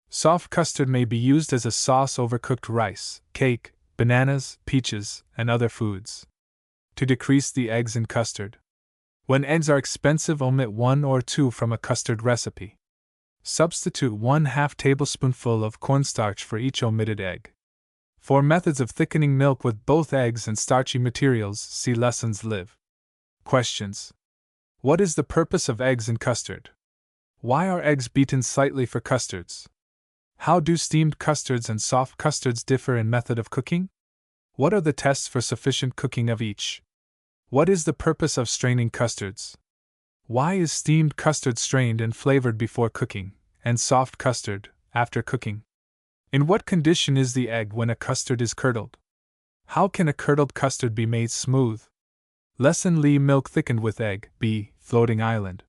Speaker 1: Soft custard may be used as a sauce over cooked rice, cake, bananas, peaches, and other foods. To decrease the eggs in custard. When eggs are expensive, omit 1 or 2 from a custard recipe. Substitute 1/2 tablespoonful of cornstarch for each omitted egg. For methods of thickening milk with both eggs and starchy materials, see Lessons Live. Questions. What is the purpose of eggs in custard? Why are eggs beaten slightly for custards? How do steamed custards and soft custards differ in method of cooking? What are the tests for sufficient cooking of each? What is the purpose of straining custards? Why is steamed custard strained and flavored before cooking, and soft custard after cooking? In what condition is the egg when a custard is curdled? How can a curdled custard be made smooth? Lesson Lee milk thickened with egg, B. Floating island.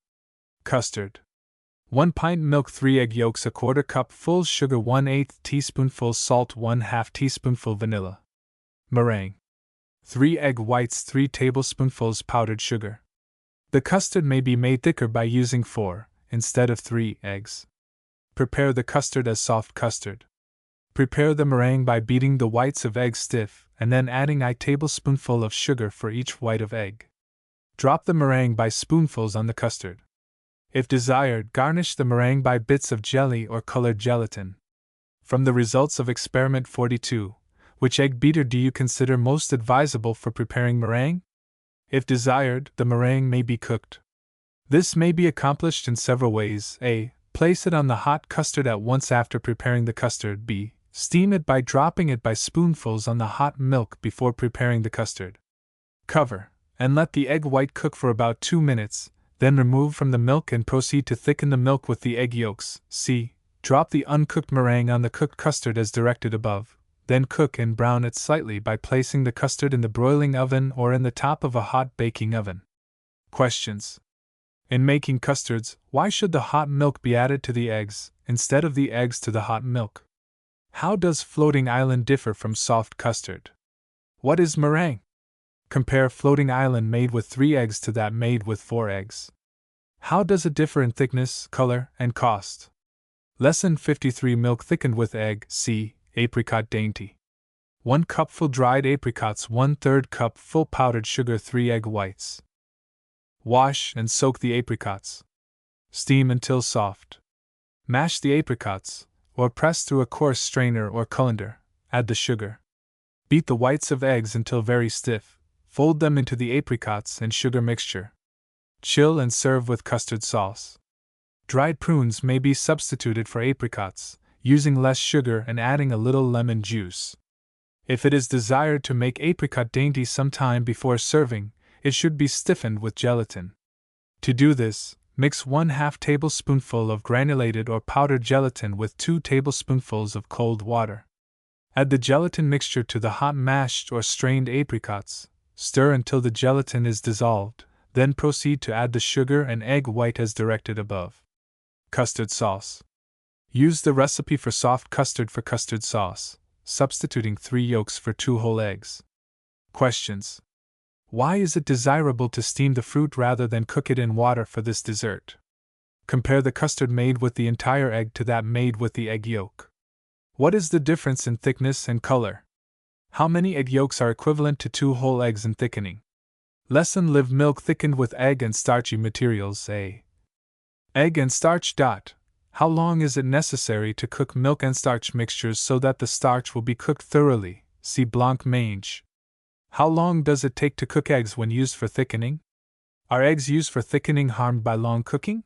Speaker 1: Custard. 1 pint milk, 3 egg yolks, a quarter cup full sugar, 1/8 teaspoonful salt, 1/2 teaspoonful vanilla. Meringue. 3 egg whites, 3 tablespoonfuls powdered sugar. The custard may be made thicker by using 4, instead of 3, eggs. Prepare the custard as soft custard. Prepare the meringue by beating the whites of eggs stiff and then adding a tablespoonful of sugar for each white of egg. Drop the meringue by spoonfuls on the custard. If desired, garnish the meringue by bits of jelly or colored gelatin. From the results of Experiment 42, which egg beater do you consider most advisable for preparing meringue? If desired, the meringue may be cooked. This may be accomplished in several ways. A. Place it on the hot custard at once after preparing the custard. B. Steam it by dropping it by spoonfuls on the hot milk before preparing the custard. Cover, and let the egg white cook for about 2 minutes, then remove from the milk and proceed to thicken the milk with the egg yolks. C. Drop the uncooked meringue on the cooked custard as directed above, then cook and brown it slightly by placing the custard in the broiling oven or in the top of a hot baking oven. Questions. In making custards, why should the hot milk be added to the eggs, instead of the eggs to the hot milk? How does floating island differ from soft custard? What is meringue? Compare floating island made with 3 eggs to that made with 4 eggs. How does it differ in thickness, color, and cost? Lesson 53 Milk thickened with egg. C. Apricot dainty. 1 cupful dried apricots, 1/3 cup full powdered sugar, 3 egg whites. Wash and soak the apricots. Steam until soft. Mash the apricots, or press through a coarse strainer or colander. Add the sugar. Beat the whites of eggs until very stiff. Fold them into the apricots and sugar mixture. Chill and serve with custard sauce. Dried prunes may be substituted for apricots, using less sugar and adding a little lemon juice. If it is desired to make apricot dainty some time before serving, it should be stiffened with gelatin. To do this, mix 1/2 tablespoonful of granulated or powdered gelatin with 2 tablespoonfuls of cold water. Add the gelatin mixture to the hot mashed or strained apricots, stir until the gelatin is dissolved, then proceed to add the sugar and egg white as directed above. Custard sauce. Use the recipe for soft custard for custard sauce, substituting 3 yolks for 2 whole eggs. Questions. Why is it desirable to steam the fruit rather than cook it in water for this dessert? Compare the custard made with the entire egg to that made with the egg yolk. What is the difference in thickness and color? How many egg yolks are equivalent to 2 whole eggs in thickening? Lesson: Live milk thickened with egg and starchy materials. A. Egg and starch. How long is it necessary to cook milk and starch mixtures so that the starch will be cooked thoroughly? See blanc mange. How long does it take to cook eggs when used for thickening? Are eggs used for thickening harmed by long cooking?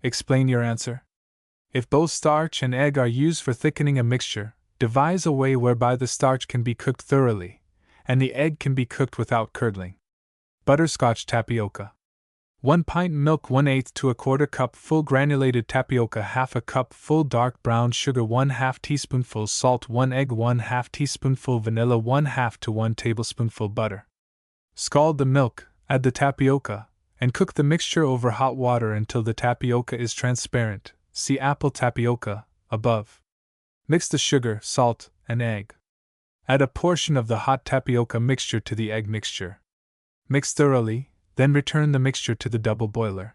Speaker 1: Explain your answer. If both starch and egg are used for thickening a mixture, devise a way whereby the starch can be cooked thoroughly, and the egg can be cooked without curdling. Butterscotch tapioca. 1 pint milk 1/8 to 1/4 cup full granulated tapioca 1/2 cup full dark brown sugar 1/2 teaspoonful salt 1 egg 1/2 teaspoonful vanilla 1/2 to 1 tablespoonful butter. Scald the milk, add the tapioca, and cook the mixture over hot water until the tapioca is transparent. See apple tapioca, above. Mix the sugar, salt, and egg. Add a portion of the hot tapioca mixture to the egg mixture. Mix thoroughly, then return the mixture to the double boiler.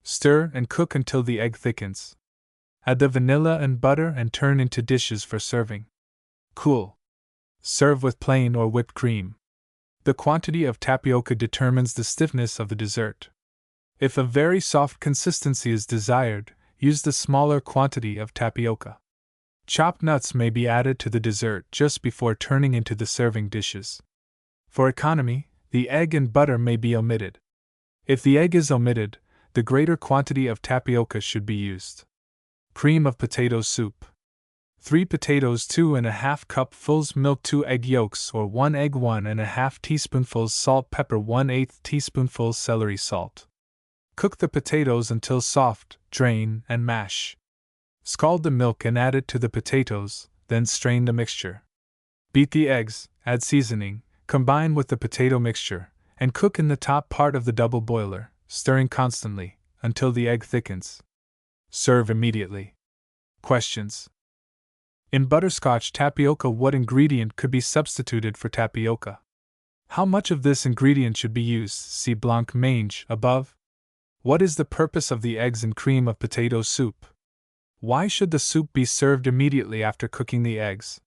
Speaker 1: Stir and cook until the egg thickens. Add the vanilla and butter and turn into dishes for serving. Cool. Serve with plain or whipped cream. The quantity of tapioca determines the stiffness of the dessert. If a very soft consistency is desired, use the smaller quantity of tapioca. Chopped nuts may be added to the dessert just before turning into the serving dishes. For economy, the egg and butter may be omitted. If the egg is omitted, the greater quantity of tapioca should be used. Cream of potato soup. 3 potatoes 2½ cupfuls milk 2 egg yolks or 1 egg 1½ teaspoonfuls salt pepper 1/8 teaspoonful celery salt. Cook the potatoes until soft, drain, and mash. Scald the milk and add it to the potatoes, then strain the mixture. Beat the eggs, add seasoning, combine with the potato mixture, and cook in the top part of the double boiler, stirring constantly, until the egg thickens. Serve immediately. Questions. In butterscotch tapioca, what ingredient could be substituted for tapioca? How much of this ingredient should be used? See blanc mange, above. What is the purpose of the eggs and cream of potato soup? Why should the soup be served immediately after cooking the eggs?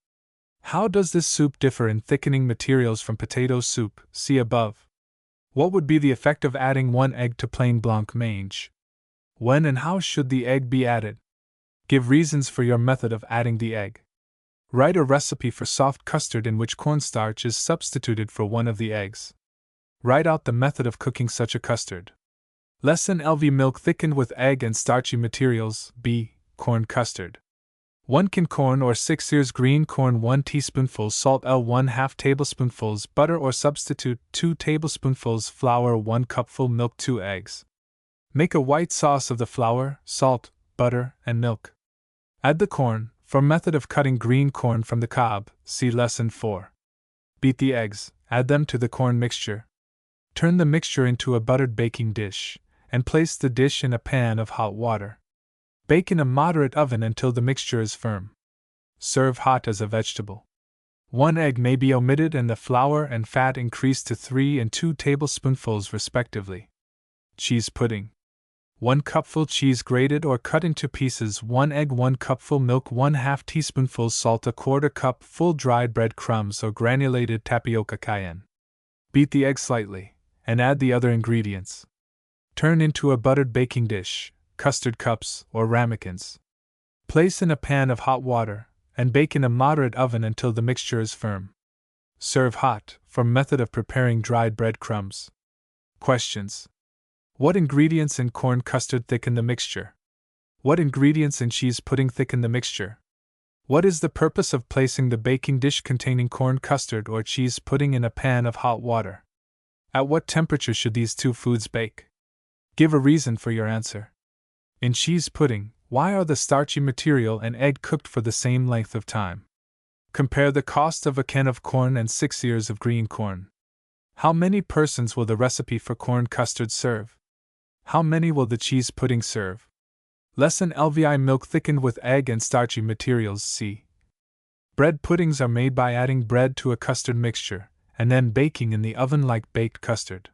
Speaker 1: How does this soup differ in thickening materials from potato soup? See above. What would be the effect of adding 1 egg to plain blanc mange? When and how should the egg be added? Give reasons for your method of adding the egg. Write a recipe for soft custard in which cornstarch is substituted for 1 of the eggs. Write out the method of cooking such a custard. Lesson: LV milk thickened with egg and starchy materials. B. Corn custard. 1 can corn or 6 ears green corn 1 teaspoonful salt L 1/2 tablespoonfuls butter or substitute 2 tablespoonfuls flour 1 cupful milk 2 eggs. Make a white sauce of the flour, salt, butter, and milk. Add the corn. For method of cutting green corn from the cob, see Lesson 4. Beat the eggs, add them to the corn mixture. Turn the mixture into a buttered baking dish, and place the dish in a pan of hot water. Bake in a moderate oven until the mixture is firm. Serve hot as a vegetable. 1 egg may be omitted and the flour and fat increased to 3 and 2 tablespoonfuls respectively. Cheese pudding. 1 cupful cheese grated or cut into pieces 1 egg 1 cupful milk 1/2 teaspoonful salt 1/4 cup full dried bread crumbs or granulated tapioca cayenne. Beat the egg slightly, and add the other ingredients. Turn into a buttered baking dish. custard cups, or ramekins. Place in a pan of hot water, and bake in a moderate oven until the mixture is firm. Serve hot. For method of preparing dried bread crumbs. Questions. What ingredients in corn custard thicken the mixture? What ingredients in cheese pudding thicken the mixture? What is the purpose of placing the baking dish containing corn custard or cheese pudding in a pan of hot water? At what temperature should these two foods bake? Give a reason for your answer. In cheese pudding, why are the starchy material and egg cooked for the same length of time? Compare the cost of a can of corn and 6 ears of green corn. How many persons will the recipe for corn custard serve? How many will the cheese pudding serve? Lesson LVI milk thickened with egg and starchy materials. C. Bread puddings are made by adding bread to a custard mixture, and then baking in the oven like baked custard.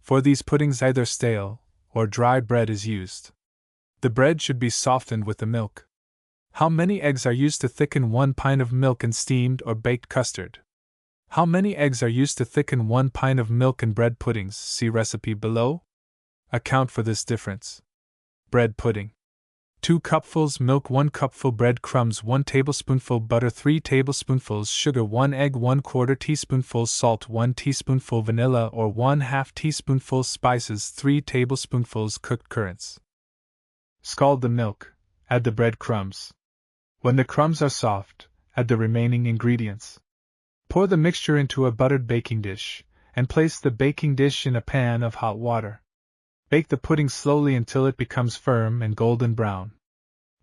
Speaker 1: For these puddings either stale or dry bread is used. The bread should be softened with the milk. How many eggs are used to thicken 1 pint of milk in steamed or baked custard? How many eggs are used to thicken 1 pint of milk in bread puddings? See recipe below. Account for this difference. Bread pudding. 2 cupfuls milk, 1 cupful bread crumbs, 1 tablespoonful butter, 3 tablespoonfuls sugar, 1 egg, 1/4 teaspoonful salt, 1 teaspoonful vanilla or 1/2 teaspoonful spices, 3 tablespoonfuls cooked currants. Scald the milk. Add the bread crumbs. When the crumbs are soft, add the remaining ingredients. Pour the mixture into a buttered baking dish, and place the baking dish in a pan of hot water. Bake the pudding slowly until it becomes firm and golden brown.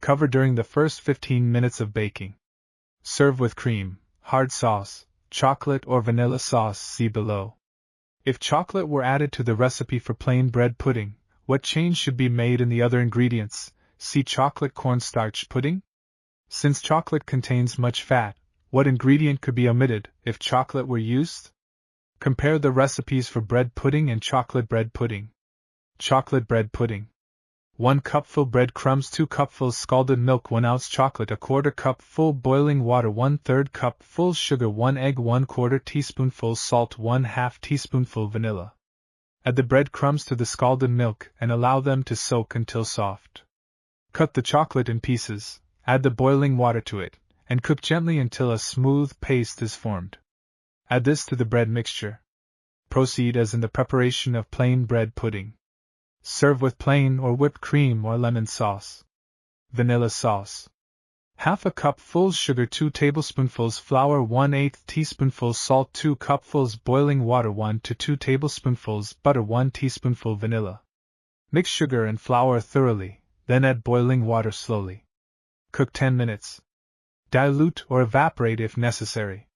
Speaker 1: Cover during the first 15 minutes of baking. Serve with cream, hard sauce, chocolate or vanilla sauce. See below. If chocolate were added to the recipe for plain bread pudding, what change should be made in the other ingredients? See chocolate cornstarch pudding? Since chocolate contains much fat, what ingredient could be omitted if chocolate were used? Compare the recipes for bread pudding and chocolate bread pudding. Chocolate bread pudding. 1 cupful bread crumbs, 2 cupfuls scalded milk, 1 ounce chocolate, 1/4 cup full boiling water, 1/3 cup full sugar, 1 egg, 1/4 teaspoonful salt, 1/2 teaspoonful vanilla. Add the bread crumbs to the scalded milk and allow them to soak until soft. Cut the chocolate in pieces, add the boiling water to it, and cook gently until a smooth paste is formed. Add this to the bread mixture. Proceed as in the preparation of plain bread pudding. Serve with plain or whipped cream or lemon sauce. Vanilla sauce. 1/2 cup full sugar, 2 tablespoonfuls flour, 1/8 teaspoonful salt, 2 cupfuls boiling water, 1 to 2 tablespoonfuls butter, 1 teaspoonful vanilla. Mix sugar and flour thoroughly, then add boiling water slowly. Cook 10 minutes. Dilute or evaporate if necessary.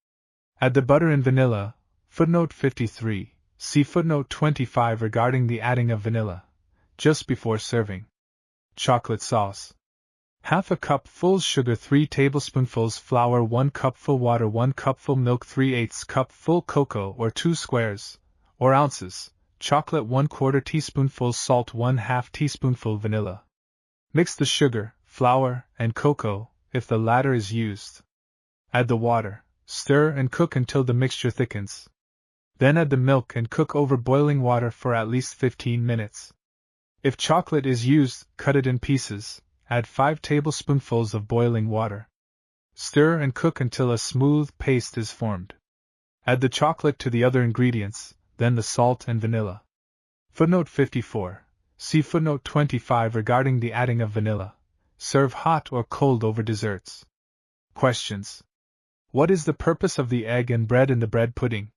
Speaker 1: Add the butter and vanilla. Footnote 53. See footnote 25 regarding the adding of vanilla. Just before serving. Chocolate sauce. 1/2 cup full sugar, 3 tablespoonfuls flour, 1 cupful water, 1 cupful milk, 3/8 cup full cocoa or 2 squares, or ounces, chocolate, 1/4 teaspoonful salt, 1/2 teaspoonful vanilla. Mix the sugar, flour, and cocoa, if the latter is used. Add the water, stir and cook until the mixture thickens. Then add the milk and cook over boiling water for at least 15 minutes. If chocolate is used, cut it in pieces, add 5 tablespoonfuls of boiling water. Stir and cook until a smooth paste is formed. Add the chocolate to the other ingredients, then the salt and vanilla. Footnote 54. See footnote 25 regarding the adding of vanilla. Serve hot or cold over desserts. Questions. What is the purpose of the egg and bread in the bread pudding?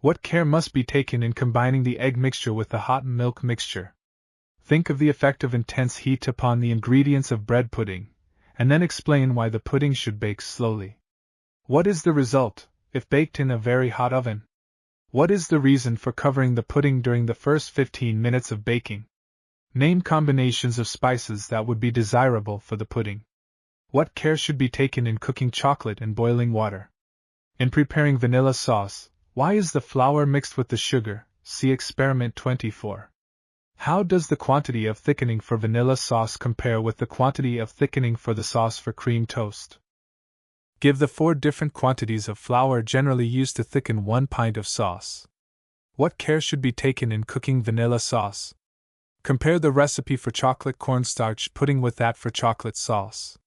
Speaker 1: What care must be taken in combining the egg mixture with the hot milk mixture? Think of the effect of intense heat upon the ingredients of bread pudding, and then explain why the pudding should bake slowly. What is the result, if baked in a very hot oven? What is the reason for covering the pudding during the first 15 minutes of baking? Name combinations of spices that would be desirable for the pudding. What care should be taken in cooking chocolate in boiling water? In preparing vanilla sauce, why is the flour mixed with the sugar? See experiment 24. How does the quantity of thickening for vanilla sauce compare with the quantity of thickening for the sauce for cream toast? Give the 4 different quantities of flour generally used to thicken 1 pint of sauce. What care should be taken in cooking vanilla sauce? Compare the recipe for chocolate cornstarch pudding with that for chocolate sauce.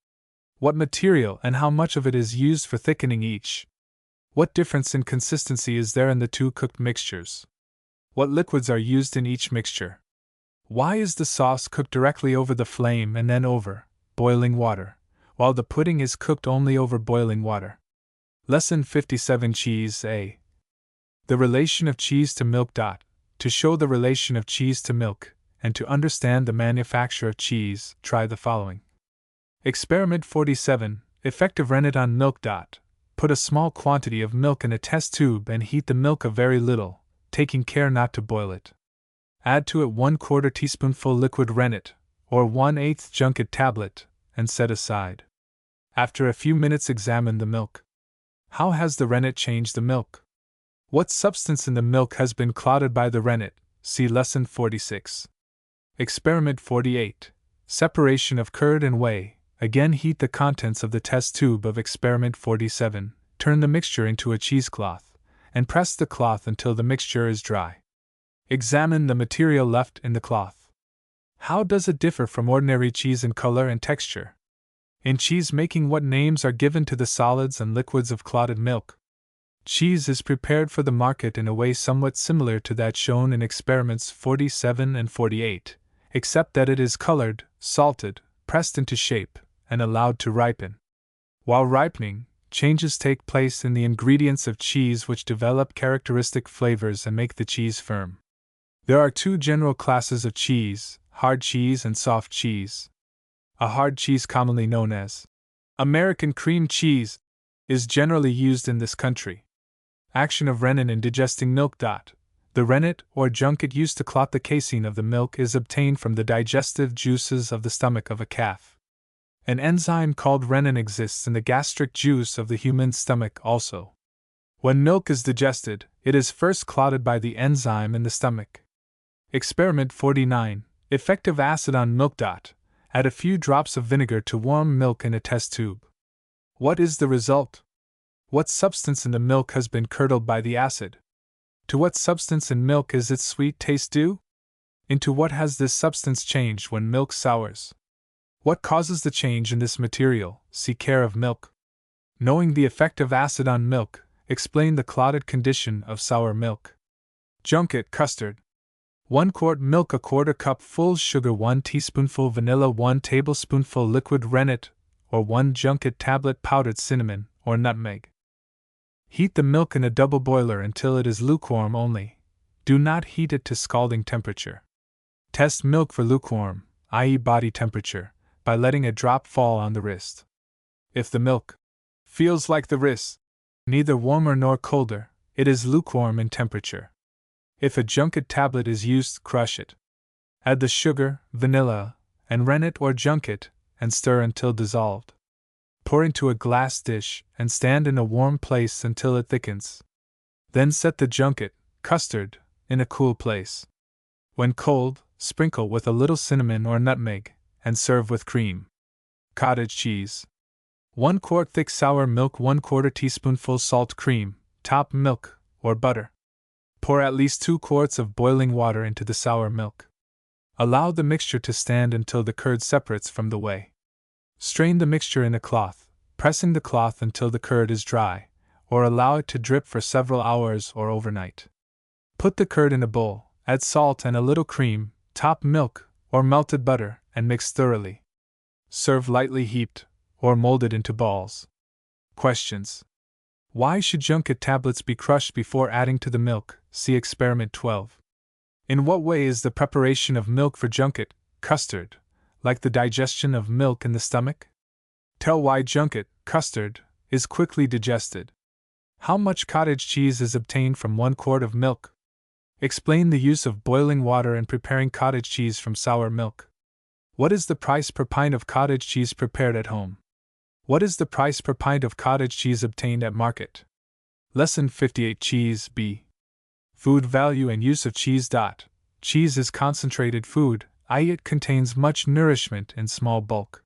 Speaker 1: What material and how much of it is used for thickening each? What difference in consistency is there in the two cooked mixtures? What liquids are used in each mixture? Why is the sauce cooked directly over the flame and then over boiling water, while the pudding is cooked only over boiling water? Lesson 57 Cheese A. The relation of cheese to milk. To show the relation of cheese to milk, and to understand the manufacture of cheese, try the following. Experiment 47. Effective rennet on milk. Put a small quantity of milk in a test tube and heat the milk a very little, taking care not to boil it. Add to it 1/4 teaspoonful liquid rennet, or 1/8 junket tablet, and set aside. After a few minutes examine the milk. How has the rennet changed the milk? What substance in the milk has been clotted by the rennet? See Lesson 46. Experiment 48. Separation of curd and whey. Again heat the contents of the test tube of Experiment 47, turn the mixture into a cheesecloth, and press the cloth until the mixture is dry. Examine the material left in the cloth. How does it differ from ordinary cheese in color and texture? In cheese making, what names are given to the solids and liquids of clotted milk? Cheese is prepared for the market in a way somewhat similar to that shown in Experiments 47 and 48, except that it is colored, salted, pressed into shape, and allowed to ripen. While ripening, changes take place in the ingredients of cheese which develop characteristic flavors and make the cheese firm. There are two general classes of cheese, hard cheese and soft cheese. A hard cheese, commonly known as American cream cheese, is generally used in this country. Action of rennet in digesting milk. The rennet or junket used to clot the casein of the milk is obtained from the digestive juices of the stomach of a calf. An enzyme called renin exists in the gastric juice of the human stomach also. When milk is digested, it is first clotted by the enzyme in the stomach. Experiment 49. Effective acid on milk. Add a few drops of vinegar to warm milk in a test tube. What is the result? What substance in the milk has been curdled by the acid? To what substance in milk is its sweet taste due? Into what has this substance changed when milk sours? What causes the change in this material? See Care of milk. Knowing the effect of acid on milk, explain the clotted condition of sour milk. Junket custard. 1 quart milk, 1/4 cup full sugar, 1 teaspoonful vanilla, 1 tablespoonful liquid rennet, or 1 junket tablet powdered cinnamon or nutmeg. Heat the milk in a double boiler until it is lukewarm only. Do not heat it to scalding temperature. Test milk for lukewarm, i.e. body temperature, by letting a drop fall on the wrist. If the milk feels like the wrist, neither warmer nor colder, it is lukewarm in temperature. If a junket tablet is used, crush it. Add the sugar, vanilla, and rennet or junket, and stir until dissolved. Pour into a glass dish and stand in a warm place until it thickens. Then set the junket, custard, in a cool place. When cold, sprinkle with a little cinnamon or nutmeg, and serve with cream. Cottage cheese. 1 quart thick sour milk, 1/4 teaspoonful salt, cream, top milk, or butter. Pour at least 2 quarts of boiling water into the sour milk. Allow the mixture to stand until the curd separates from the whey. Strain the mixture in a cloth, pressing the cloth until the curd is dry, or allow it to drip for several hours or overnight. Put the curd in a bowl, add salt and a little cream, top milk, or melted butter, and mix thoroughly. Serve lightly heaped, or molded into balls. Questions. Why should junket tablets be crushed before adding to the milk? See Experiment 12. In what way is the preparation of milk for junket, custard, like the digestion of milk in the stomach? Tell why junket, custard, is quickly digested. How much cottage cheese is obtained from 1 quart of milk? Explain the use of boiling water in preparing cottage cheese from sour milk. What is the price per pint of cottage cheese prepared at home? What is the price per pint of cottage cheese obtained at market? Lesson 58 Cheese B. Food value and use of cheese. Cheese is concentrated food, i.e. it contains much nourishment in small bulk.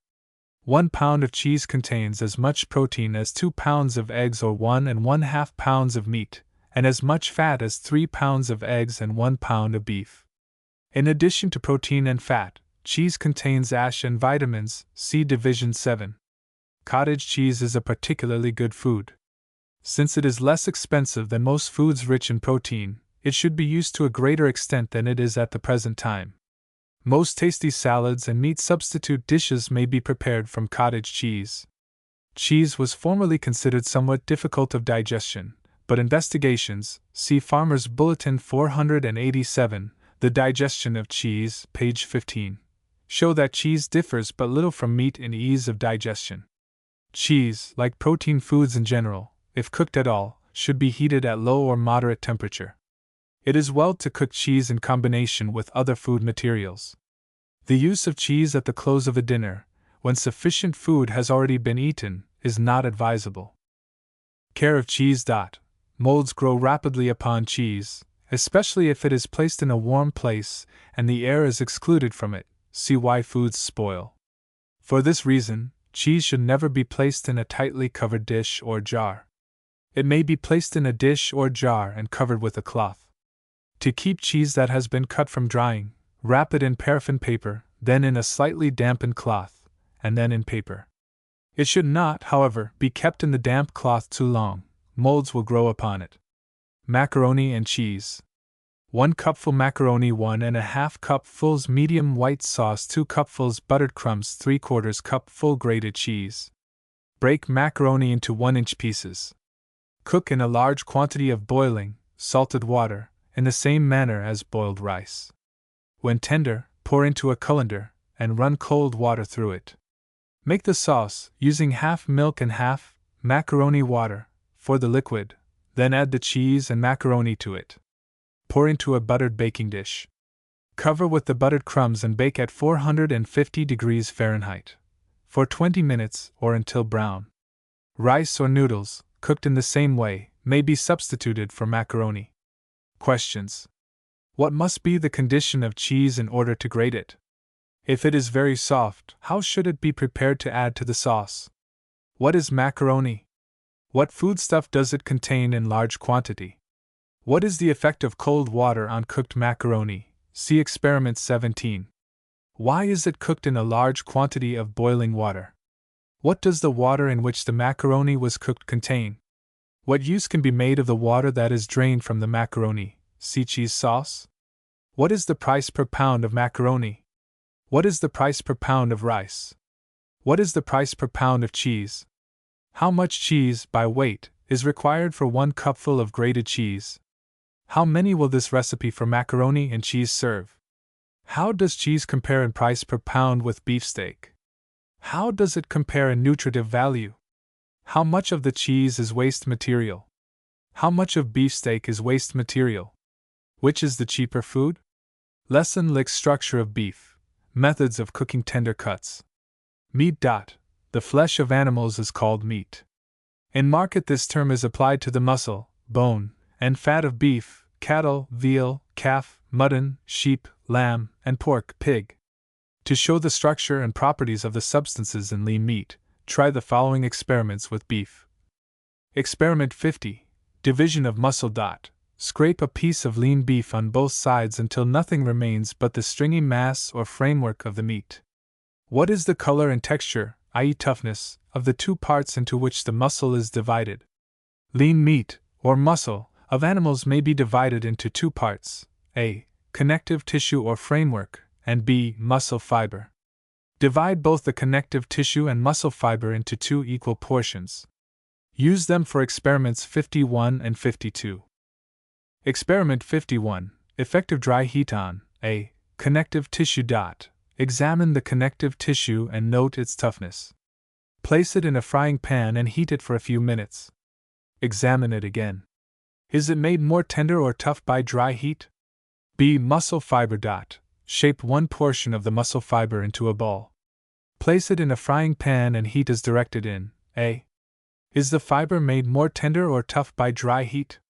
Speaker 1: 1 pound of cheese contains as much protein as 2 pounds of eggs or 1½ pounds of meat, and as much fat as 3 pounds of eggs and 1 pound of beef. In addition to protein and fat, cheese contains ash and vitamins, see Division 7. Cottage cheese is a particularly good food. Since it is less expensive than most foods rich in protein, it should be used to a greater extent than it is at the present time. Most tasty salads and meat substitute dishes may be prepared from cottage cheese. Cheese was formerly considered somewhat difficult of digestion, but investigations, see Farmer's Bulletin 487, The Digestion of Cheese, page 15, show that cheese differs but little from meat in ease of digestion. Cheese, like protein foods in general, if cooked at all, should be heated at low or moderate temperature. It is well to cook cheese in combination with other food materials. The use of cheese at the close of a dinner, when sufficient food has already been eaten, is not advisable. Care of cheese. Molds grow rapidly upon cheese, especially if it is placed in a warm place and the air is excluded from it. See why foods spoil. For this reason, cheese should never be placed in a tightly covered dish or jar. It may be placed in a dish or jar and covered with a cloth. To keep cheese that has been cut from drying, wrap it in paraffin paper, then in a slightly dampened cloth, and then in paper. It should not, however, be kept in the damp cloth too long. Molds will grow upon it. Macaroni and cheese. 1 cupful macaroni, 1½ cupfuls medium white sauce, 2 cupfuls buttered crumbs, 3/4 cupful grated cheese. Break macaroni into 1-inch pieces. Cook in a large quantity of boiling, salted water, in the same manner as boiled rice. When tender, pour into a colander, and run cold water through it. Make the sauce, using half milk and half macaroni water for the liquid, then add the cheese and macaroni to it. Pour into a buttered baking dish. Cover with the buttered crumbs and bake at 450 degrees Fahrenheit for 20 minutes or until brown. Rice or noodles, cooked in the same way, may be substituted for macaroni. Questions. What must be the condition of cheese in order to grate it? If it is very soft, how should it be prepared to add to the sauce? What is macaroni? What foodstuff does it contain in large quantity? What is the effect of cold water on cooked macaroni? See Experiment 17. Why is it cooked in a large quantity of boiling water? What does the water in which the macaroni was cooked contain? What use can be made of the water that is drained from the macaroni? See cheese sauce. What is the price per pound of macaroni? What is the price per pound of rice? What is the price per pound of cheese? How much cheese, by weight, is required for 1 cupful of grated cheese? How many will this recipe for macaroni and cheese serve? How does cheese compare in price per pound with beefsteak? How does it compare in nutritive value? How much of the cheese is waste material? How much of beefsteak is waste material? Which is the cheaper food? Lesson Lick Structure of beef. Methods of cooking tender cuts. Meat. The flesh of animals is called meat. In market, this term is applied to the muscle, bone, and fat of beef, cattle, veal, calf, mutton, sheep, lamb, and pork, pig. To show the structure and properties of the substances in lean meat, try the following experiments with beef. Experiment 50. Division of muscle. Scrape a piece of lean beef on both sides until nothing remains but the stringy mass or framework of the meat. What is the color and texture, i.e. toughness, of the two parts into which the muscle is divided? Lean meat, or muscle, of animals may be divided into 2 parts, a. connective tissue or framework, and b. muscle fiber. Divide both the connective tissue and muscle fiber into 2 equal portions. Use them for experiments 51 and 52. Experiment 51. Effective dry heat on a. connective tissue. Examine the connective tissue and note its toughness. Place it in a frying pan and heat it for a few minutes. Examine it again. Is it made more tender or tough by dry heat? B. Muscle fiber. Shape one portion of the muscle fiber into a ball. Place it in a frying pan and heat as directed in A. Is the fiber made more tender or tough by dry heat?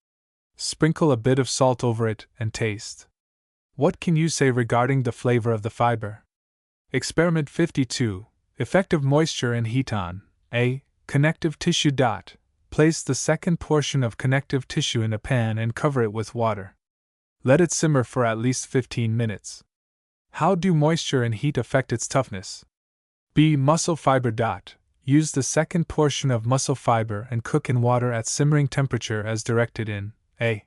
Speaker 1: Sprinkle a bit of salt over it and taste. What can you say regarding the flavor of the fiber? Experiment 52. Effect of moisture and heat on A. Connective tissue. Place the second portion of connective tissue in a pan and cover it with water. Let it simmer for at least 15 minutes. How do moisture and heat affect its toughness? B. Muscle fiber. Use the second portion of muscle fiber and cook in water at simmering temperature as directed in A.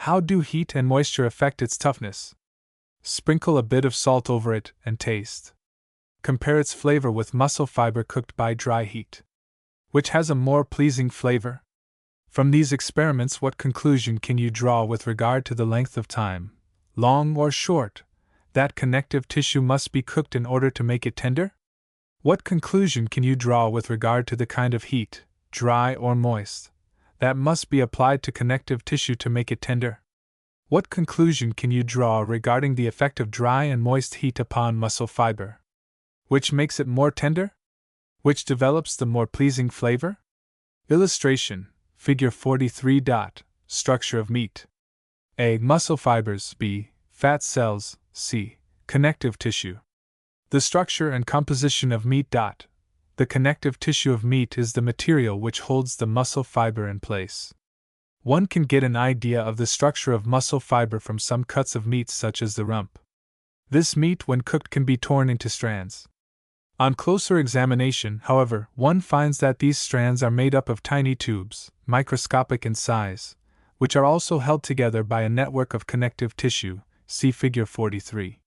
Speaker 1: How do heat and moisture affect its toughness? Sprinkle a bit of salt over it and taste. Compare its flavor with muscle fiber cooked by dry heat. Which has a more pleasing flavor? From these experiments, what conclusion can you draw with regard to the length of time, long or short, that connective tissue must be cooked in order to make it tender? What conclusion can you draw with regard to the kind of heat, dry or moist, that must be applied to connective tissue to make it tender? What conclusion can you draw regarding the effect of dry and moist heat upon muscle fiber? Which makes it more tender? Which develops the more pleasing flavor? Illustration, Figure 43. Structure of meat. A. Muscle fibers. B. Fat cells. C. Connective tissue. The structure and composition of meat. The connective tissue of meat is the material which holds the muscle fiber in place. One can get an idea of the structure of muscle fiber from some cuts of meat such as the rump. This meat when cooked can be torn into strands. On closer examination, however, one finds that these strands are made up of tiny tubes, microscopic in size, which are also held together by a network of connective tissue, see Figure 43.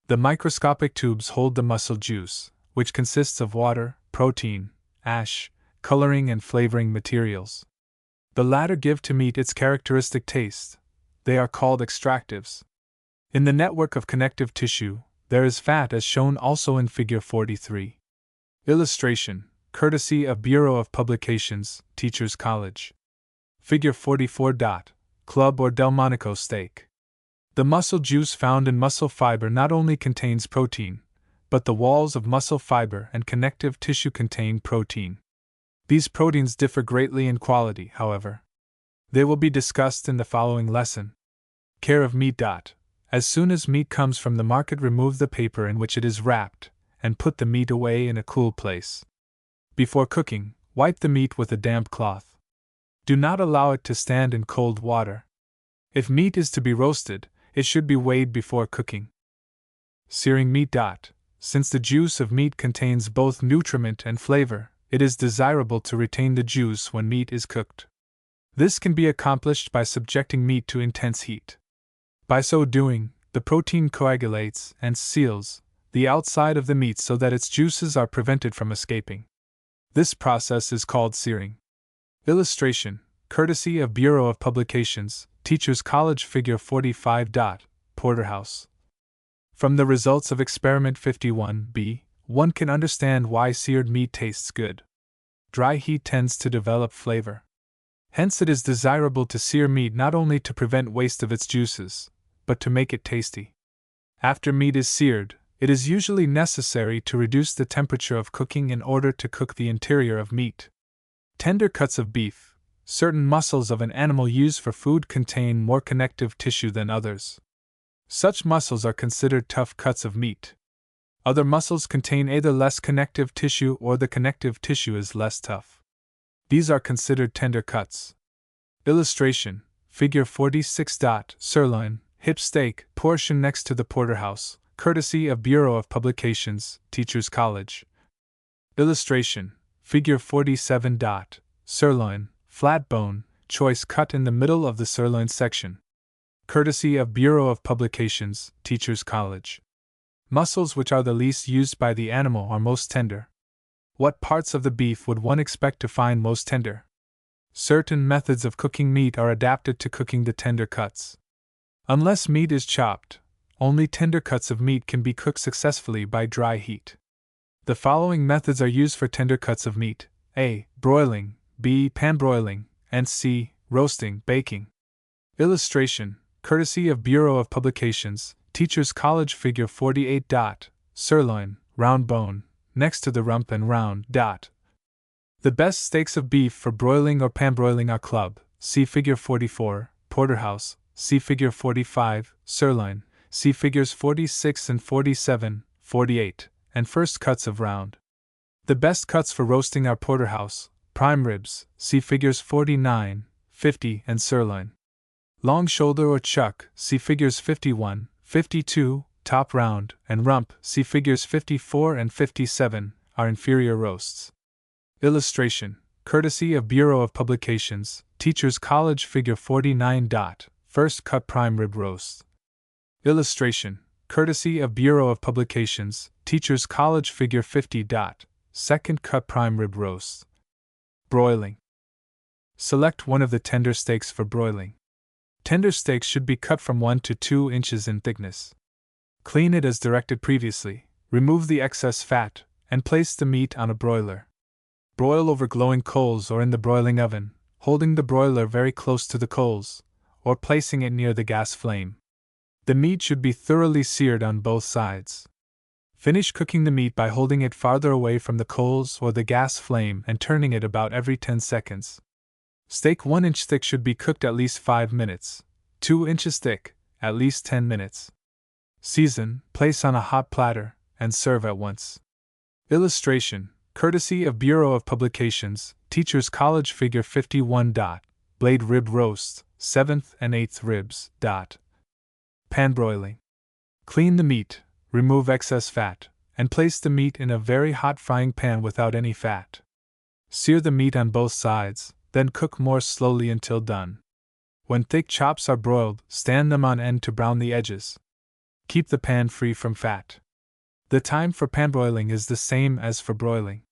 Speaker 1: The microscopic tubes hold the muscle juice, which consists of water, protein, ash, coloring and flavoring materials. The latter give to meat its characteristic taste. They are called extractives. In the network of connective tissue, there is fat as shown also in Figure 43. Illustration, courtesy of Bureau of Publications, Teachers College. Figure 44. Club or Delmonico steak. The muscle juice found in muscle fiber not only contains protein, but the walls of muscle fiber and connective tissue contain protein. These proteins differ greatly in quality, however. They will be discussed in the following lesson. Care of meat. As soon as meat comes from the market, remove the paper in which it is wrapped, and put the meat away in a cool place. Before cooking, wipe the meat with a damp cloth. Do not allow it to stand in cold water. If meat is to be roasted, it should be weighed before cooking. Searing meat. Since the juice of meat contains both nutriment and flavor, it is desirable to retain the juice when meat is cooked. This can be accomplished by subjecting meat to intense heat. By so doing, the protein coagulates and seals the outside of the meat so that its juices are prevented from escaping. This process is called searing. Illustration, courtesy of Bureau of Publications, Teachers College. Figure 45. Porterhouse. From the results of Experiment 51b, one can understand why seared meat tastes good. Dry heat tends to develop flavor. Hence it is desirable to sear meat not only to prevent waste of its juices, but to make it tasty. After meat is seared, it is usually necessary to reduce the temperature of cooking in order to cook the interior of meat. Tender cuts of beef, certain muscles of an animal used for food contain more connective tissue than others. Such muscles are considered tough cuts of meat. Other muscles contain either less connective tissue or the connective tissue is less tough. These are considered tender cuts. Illustration, Figure 46. Sirloin, hip steak, portion next to the porterhouse, courtesy of Bureau of Publications, Teachers College. Illustration, Figure 47. Sirloin, flat bone, choice cut in the middle of the sirloin section. Courtesy of Bureau of Publications, Teachers College. Muscles which are the least used by the animal are most tender. What parts of the beef would one expect to find most tender? Certain methods of cooking meat are adapted to cooking the tender cuts. Unless meat is chopped, only tender cuts of meat can be cooked successfully by dry heat. The following methods are used for tender cuts of meat: A. Broiling, B. Pan-broiling, and C. Roasting, baking. Illustration, courtesy of Bureau of Publications, Teachers College. Figure 48. Sirloin, round bone, next to the rump and round. The best steaks of beef for broiling or pan-broiling are club, see Figure 44, porterhouse, see Figure 45, sirloin, see Figures 46 and 47, 48, and first cuts of round. The best cuts for roasting are porterhouse, prime ribs, see Figures 49, 50, and sirloin. Long shoulder or chuck, see Figures 51, 52, top round, and rump, see figures 54 and 57, are inferior roasts. Illustration, courtesy of Bureau of Publications, Teachers College Figure 49. First cut prime rib roast. Illustration, courtesy of Bureau of Publications, Teachers College Figure 50. Second cut prime rib roast. Broiling. Select one of the tender steaks for broiling. Tender steaks should be cut from 1 to 2 inches in thickness. Clean it as directed previously, remove the excess fat, and place the meat on a broiler. Broil over glowing coals or in the broiling oven, holding the broiler very close to the coals, or placing it near the gas flame. The meat should be thoroughly seared on both sides. Finish cooking the meat by holding it farther away from the coals or the gas flame and turning it about every 10 seconds. Steak 1 inch thick should be cooked at least 5 minutes, 2 inches thick, at least 10 minutes. Season, place on a hot platter, and serve at once. Illustration, courtesy of Bureau of Publications, Teachers College Figure 51. Blade rib roast, 7th and 8th ribs. Pan broiling. Clean the meat, remove excess fat, and place the meat in a very hot frying pan without any fat. Sear the meat on both sides, then cook more slowly until done. When thick chops are broiled, stand them on end to brown the edges. Keep the pan free from fat. The time for pan broiling is the same as for broiling.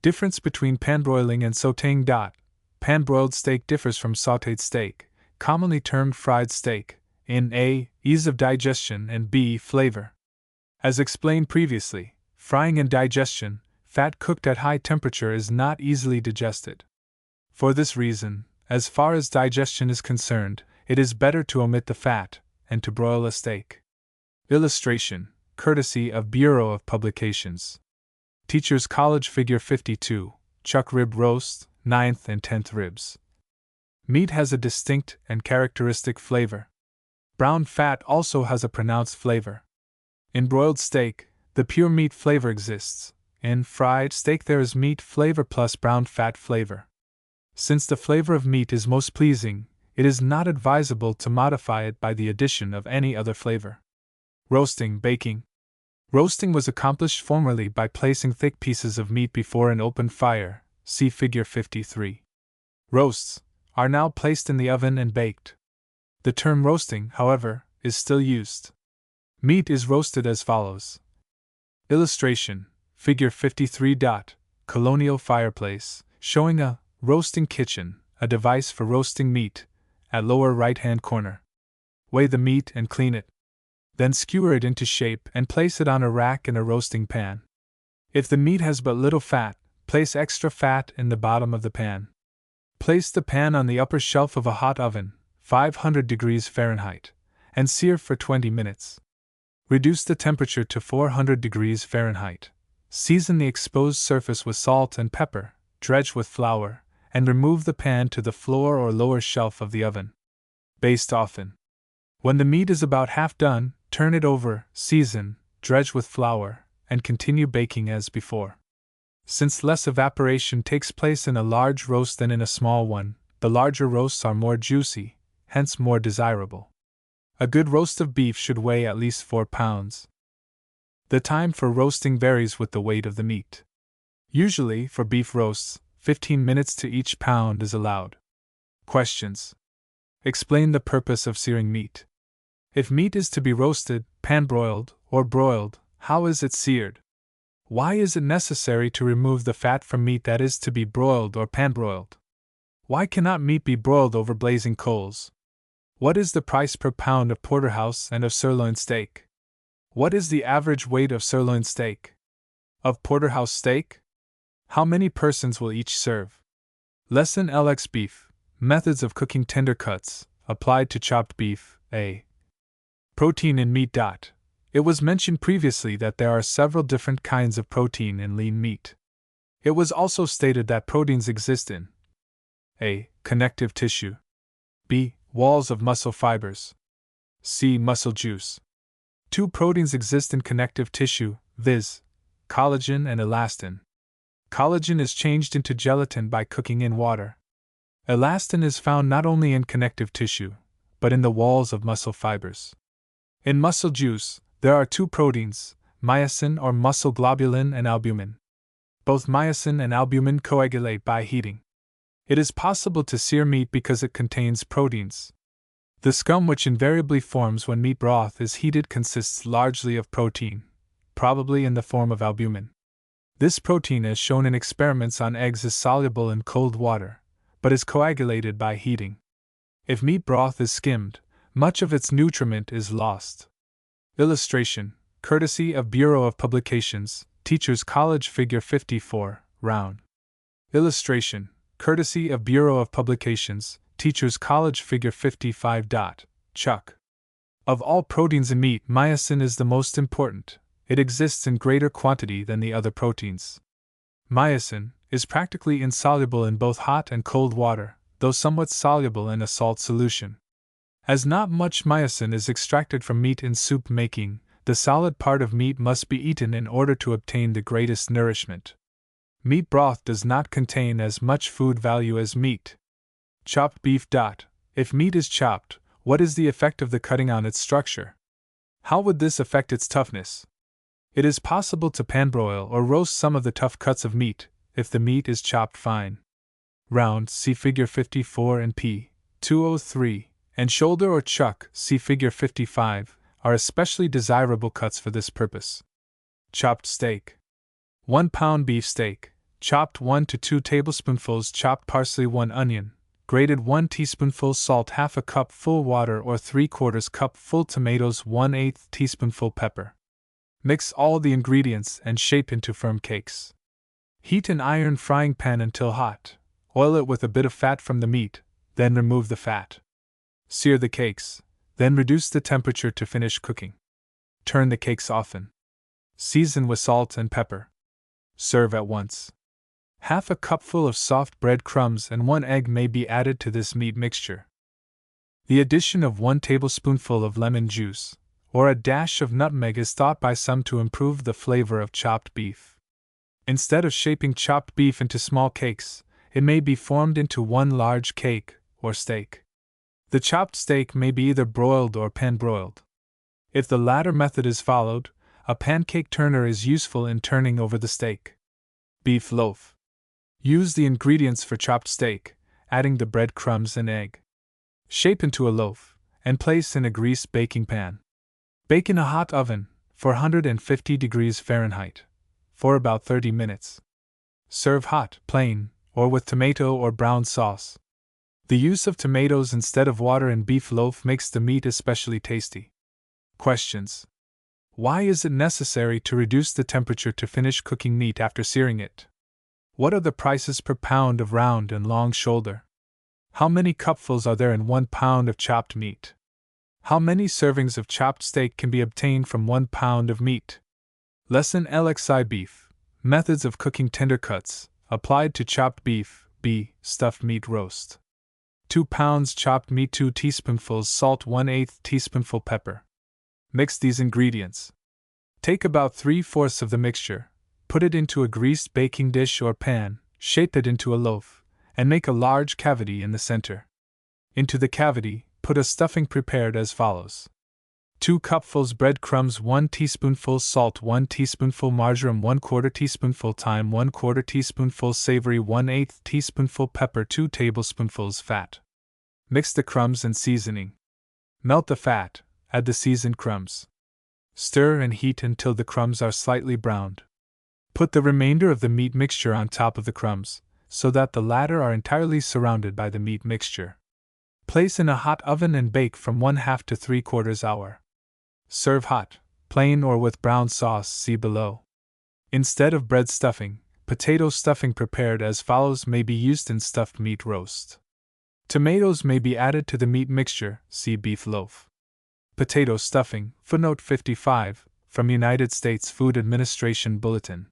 Speaker 1: Difference between pan broiling and sautéing. Pan broiled steak differs from sautéed steak, commonly termed fried steak, in A. Ease of digestion and B. Flavor. As explained previously, frying and digestion, fat cooked at high temperature is not easily digested. For this reason, as far as digestion is concerned, it is better to omit the fat and to broil a steak. Illustration, courtesy of Bureau of Publications. Teachers College Figure 52, chuck rib roast, 9th and 10th ribs. Meat has a distinct and characteristic flavor. Brown fat also has a pronounced flavor. In broiled steak, the pure meat flavor exists. In fried steak there is meat flavor plus brown fat flavor. Since the flavor of meat is most pleasing, it is not advisable to modify it by the addition of any other flavor. Roasting, baking. Roasting was accomplished formerly by placing thick pieces of meat before an open fire, see Figure 53. Roasts are now placed in the oven and baked. The term roasting, however, is still used. Meat is roasted as follows. Illustration, Figure 53. Colonial fireplace, showing a roasting kitchen, a device for roasting meat, at lower right-hand corner. Weigh the meat and clean it. Then skewer it into shape and place it on a rack in a roasting pan. If the meat has but little fat, place extra fat in the bottom of the pan. Place the pan on the upper shelf of a hot oven, 500 degrees Fahrenheit, and sear for 20 minutes. Reduce the temperature to 400 degrees Fahrenheit. Season the exposed surface with salt and pepper, dredge with flour, and remove the pan to the floor or lower shelf of the oven. Baste often. When the meat is about half done, turn it over, season, dredge with flour, and continue baking as before. Since less evaporation takes place in a large roast than in a small one, the larger roasts are more juicy, hence more desirable. A good roast of beef should weigh at least 4 pounds. The time for roasting varies with the weight of the meat. Usually, for beef roasts, 15 minutes to each pound is allowed. Questions. Explain the purpose of searing meat. If meat is to be roasted, pan-broiled, or broiled, how is it seared? Why is it necessary to remove the fat from meat that is to be broiled or pan-broiled? Why cannot meat be broiled over blazing coals? What is the price per pound of porterhouse and of sirloin steak? What is the average weight of sirloin steak? Of porterhouse steak? How many persons will each serve? Lesson LX Beef, Methods of Cooking Tender Cuts, applied to chopped beef. A. Protein in meat. It was mentioned previously that there are several different kinds of protein in lean meat. It was also stated that proteins exist in A. Connective tissue. B. Walls of muscle fibers. C. Muscle juice. 2 proteins exist in connective tissue, viz., collagen and elastin. Collagen is changed into gelatin by cooking in water. Elastin is found not only in connective tissue, but in the walls of muscle fibers. In muscle juice, There are two proteins, myosin or muscle globulin and albumin. Both myosin and albumin coagulate by heating. It is possible to sear meat because it contains proteins. The scum which invariably forms when meat broth is heated consists largely of protein, probably in the form of albumin. This protein, as shown in experiments on eggs, is soluble in cold water, but is coagulated by heating. If meat broth is skimmed, much of its nutriment is lost. Illustration, courtesy of Bureau of Publications, Teachers College Figure 54, round. Illustration, courtesy of Bureau of Publications, Teachers College Figure 55. Chuck. Of all proteins in meat, myosin is the most important. It exists in greater quantity than the other proteins. Myosin is practically insoluble in both hot and cold water, though somewhat soluble in a salt solution. As not much myosin is extracted from meat in soup making, the solid part of meat must be eaten in order to obtain the greatest nourishment. Meat broth does not contain as much food value as meat. Chopped beef. If meat is chopped, what is the effect of the cutting on its structure? How would this affect its toughness? It is possible to pan-broil or roast some of the tough cuts of meat, if the meat is chopped fine. Round, see Figure 54 and p. 203, and shoulder or chuck, see Figure 55, are especially desirable cuts for this purpose. Chopped steak. 1 pound beef steak, chopped 1 to 2 tablespoonfuls chopped parsley, 1 onion, grated 1 teaspoonful salt, half a cup full water or 3/4 cup full tomatoes, 1/8 teaspoonful pepper. Mix all the ingredients and shape into firm cakes. Heat an iron frying pan until hot. Oil it with a bit of fat from the meat, then remove the fat. Sear the cakes, then reduce the temperature to finish cooking. Turn the cakes often. Season with salt and pepper. Serve at once. Half a cupful of soft bread crumbs and 1 egg may be added to this meat mixture. The addition of 1 tablespoonful of lemon juice, or a dash of nutmeg, is thought by some to improve the flavor of chopped beef. Instead of shaping chopped beef into small cakes, it may be formed into one large cake, or steak. The chopped steak may be either broiled or pan-broiled. If the latter method is followed, a pancake turner is useful in turning over the steak. Beef loaf. Use the ingredients for chopped steak, adding the bread crumbs and egg. Shape into a loaf, and place in a greased baking pan. Bake in a hot oven, 450 degrees Fahrenheit, for about 30 minutes. Serve hot, plain, or with tomato or brown sauce. The use of tomatoes instead of water in beef loaf makes the meat especially tasty. Questions. Why is it necessary to reduce the temperature to finish cooking meat after searing it? What are the prices per pound of round and long shoulder? How many cupfuls are there in 1 pound of chopped meat? How many servings of chopped steak can be obtained from 1 pound of meat? Lesson LXI Beef. Methods of cooking tender cuts, applied to chopped beef. B. Stuffed meat roast. 2 pounds chopped meat, 2 teaspoonfuls salt, 1/8 teaspoonful pepper. Mix these ingredients. Take about 3/4 of the mixture, put it into a greased baking dish or pan, shape it into a loaf, and make a large cavity in the center. Into the cavity, put a stuffing prepared as follows: 2 cupfuls bread crumbs, 1 teaspoonful salt, 1 teaspoonful marjoram, 1/4 teaspoonful thyme, 1/4 teaspoonful savory, 1/8 teaspoonful pepper, 2 tablespoonfuls fat. Mix the crumbs and seasoning. Melt the fat, add the seasoned crumbs. Stir and heat until the crumbs are slightly browned. Put the remainder of the meat mixture on top of the crumbs, so that the latter are entirely surrounded by the meat mixture. Place in a hot oven and bake from 1/2 to 3/4 hour. Serve hot, plain or with brown sauce, see below. Instead of bread stuffing, potato stuffing prepared as follows may be used in stuffed meat roast. Tomatoes may be added to the meat mixture, see beef loaf. Potato stuffing, footnote 55, from United States Food Administration Bulletin.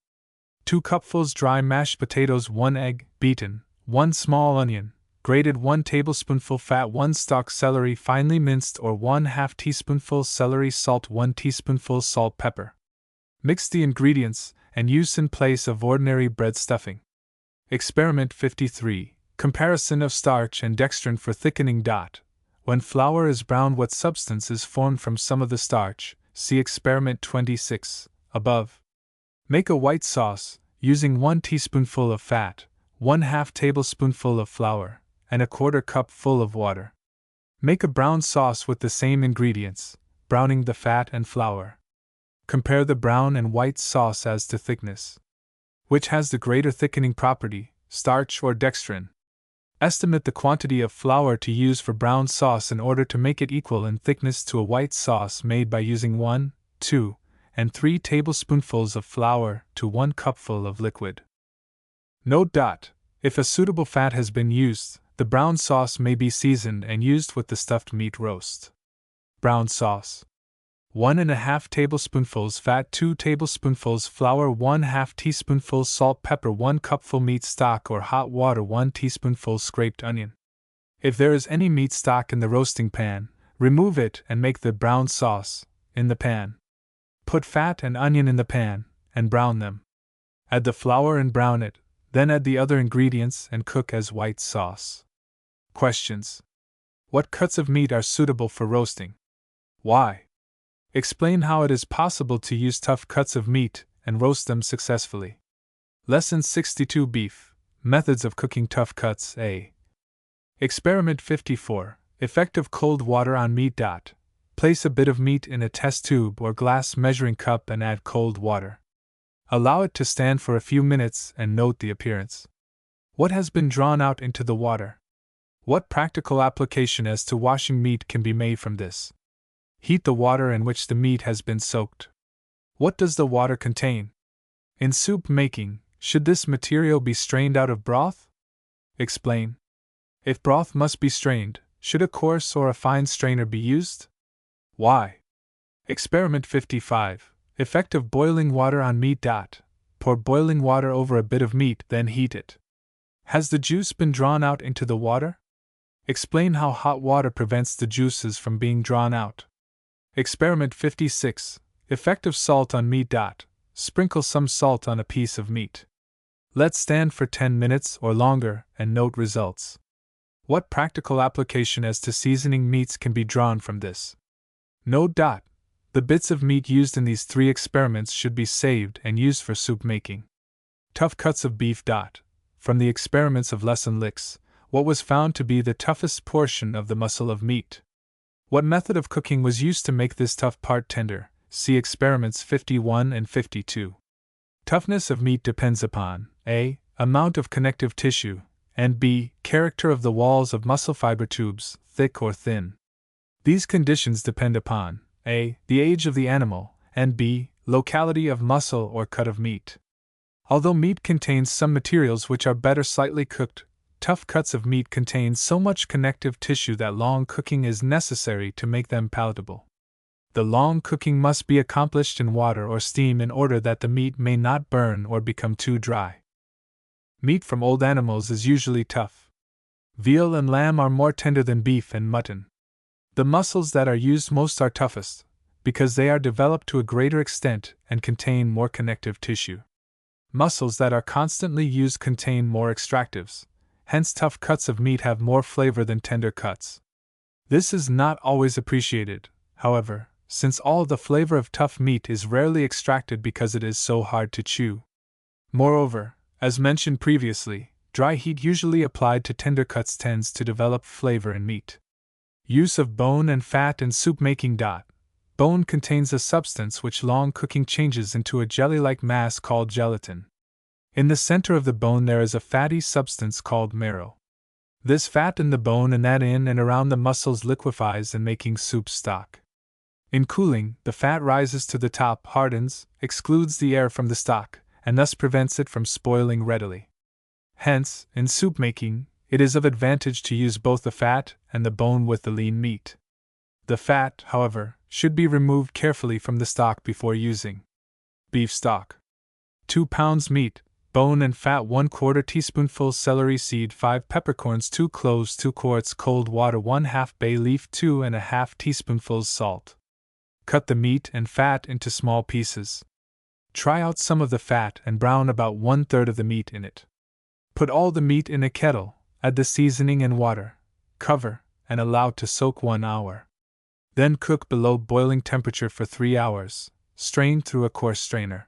Speaker 1: 2 cupfuls dry mashed potatoes, 1 egg, beaten, 1 small onion, grated 1 tablespoonful fat, 1 stalk celery finely minced or 1/2 teaspoonful celery, salt, 1 teaspoonful salt, pepper. Mix the ingredients and use in place of ordinary bread stuffing. Experiment 53. Comparison of starch and dextrin for thickening. When flour is browned, what substance is formed from some of the starch? see Experiment 26, above. Make a white sauce, using 1 teaspoonful of fat, 1/2 tablespoonful of flour, and 1/4 cup full of water. Make a brown sauce with the same ingredients, browning the fat and flour. Compare the brown and white sauce as to thickness. Which has the greater thickening property, starch or dextrin? Estimate the quantity of flour to use for brown sauce in order to make it equal in thickness to a white sauce made by using 1, 2, and 3 tablespoonfuls of flour to 1 cupful of liquid. Note: if a suitable fat has been used, the brown sauce may be seasoned and used with the stuffed meat roast. Brown sauce: 1½ tablespoonfuls fat, 2 tablespoonfuls flour, 1/2 teaspoonful salt, pepper, 1 cupful meat stock or hot water, 1 teaspoonful scraped onion. If there is any meat stock in the roasting pan, remove it and make the brown sauce in the pan. Put fat and onion in the pan and brown them. Add the flour and brown it, then add the other ingredients and cook as white sauce. Questions: what cuts of meat are suitable for roasting? Why? Explain how it is possible to use tough cuts of meat and roast them successfully. Lesson 62: Beef. Methods of cooking tough cuts. A. Experiment 54. Effect of cold water on meat. Place a bit of meat in a test tube or glass measuring cup and add cold water. Allow it to stand for a few minutes and note the appearance. What has been drawn out into the water? What practical application as to washing meat can be made from this? Heat the water in which the meat has been soaked. What does the water contain? In soup making, should this material be strained out of broth? Explain. If broth must be strained, should a coarse or a fine strainer be used? Why? Experiment 55. Effect of boiling water on meat. Pour boiling water over a bit of meat, then heat it. Has the juice been drawn out into the water? Explain how hot water prevents the juices from being drawn out. Experiment 56. Effect of salt on meat. Sprinkle some salt on a piece of meat. Let stand for 10 minutes or longer and note results. What practical application as to seasoning meats can be drawn from this? Note: the bits of meat used in these 3 experiments should be saved and used for soup making. Tough cuts of beef. From the experiments of Lesson Licks, what was found to be the toughest portion of the muscle of meat? What method of cooking was used to make this tough part tender? See Experiments 51 and 52. Toughness of meat depends upon A. Amount of connective tissue, and B. Character of the walls of muscle fiber tubes, thick or thin. These conditions depend upon A. The age of the animal, and B. Locality of muscle or cut of meat. Although meat contains some materials which are better slightly cooked, tough cuts of meat contain so much connective tissue that long cooking is necessary to make them palatable. The long cooking must be accomplished in water or steam in order that the meat may not burn or become too dry. Meat from old animals is usually tough. Veal and lamb are more tender than beef and mutton. The muscles that are used most are toughest, because they are developed to a greater extent and contain more connective tissue. Muscles that are constantly used contain more extractives. Hence tough cuts of meat have more flavor than tender cuts. This is not always appreciated, however, since all the flavor of tough meat is rarely extracted because it is so hard to chew. Moreover, as mentioned previously, dry heat usually applied to tender cuts tends to develop flavor in meat. Use of bone and fat in soup making. Bone contains a substance which long cooking changes into a jelly-like mass called gelatin. In the center of the bone there is a fatty substance called marrow. This fat in the bone and that in and around the muscles liquefies in making soup stock. In cooling, the fat rises to the top, hardens, excludes the air from the stock, and thus prevents it from spoiling readily. Hence, in soup making, it is of advantage to use both the fat and the bone with the lean meat. The fat, however, should be removed carefully from the stock before using. Beef stock. 2 pounds meat, bone and fat, 1/4 teaspoonful celery seed, 5 peppercorns, 2 cloves, 2 quarts cold water, 1/2 bay leaf, 2½ teaspoonfuls salt. Cut the meat and fat into small pieces. Try out some of the fat and brown about 1/3 of the meat in it. Put all the meat in a kettle, add the seasoning and water, cover, and allow to soak 1 hour. Then cook below boiling temperature for 3 hours, strain through a coarse strainer.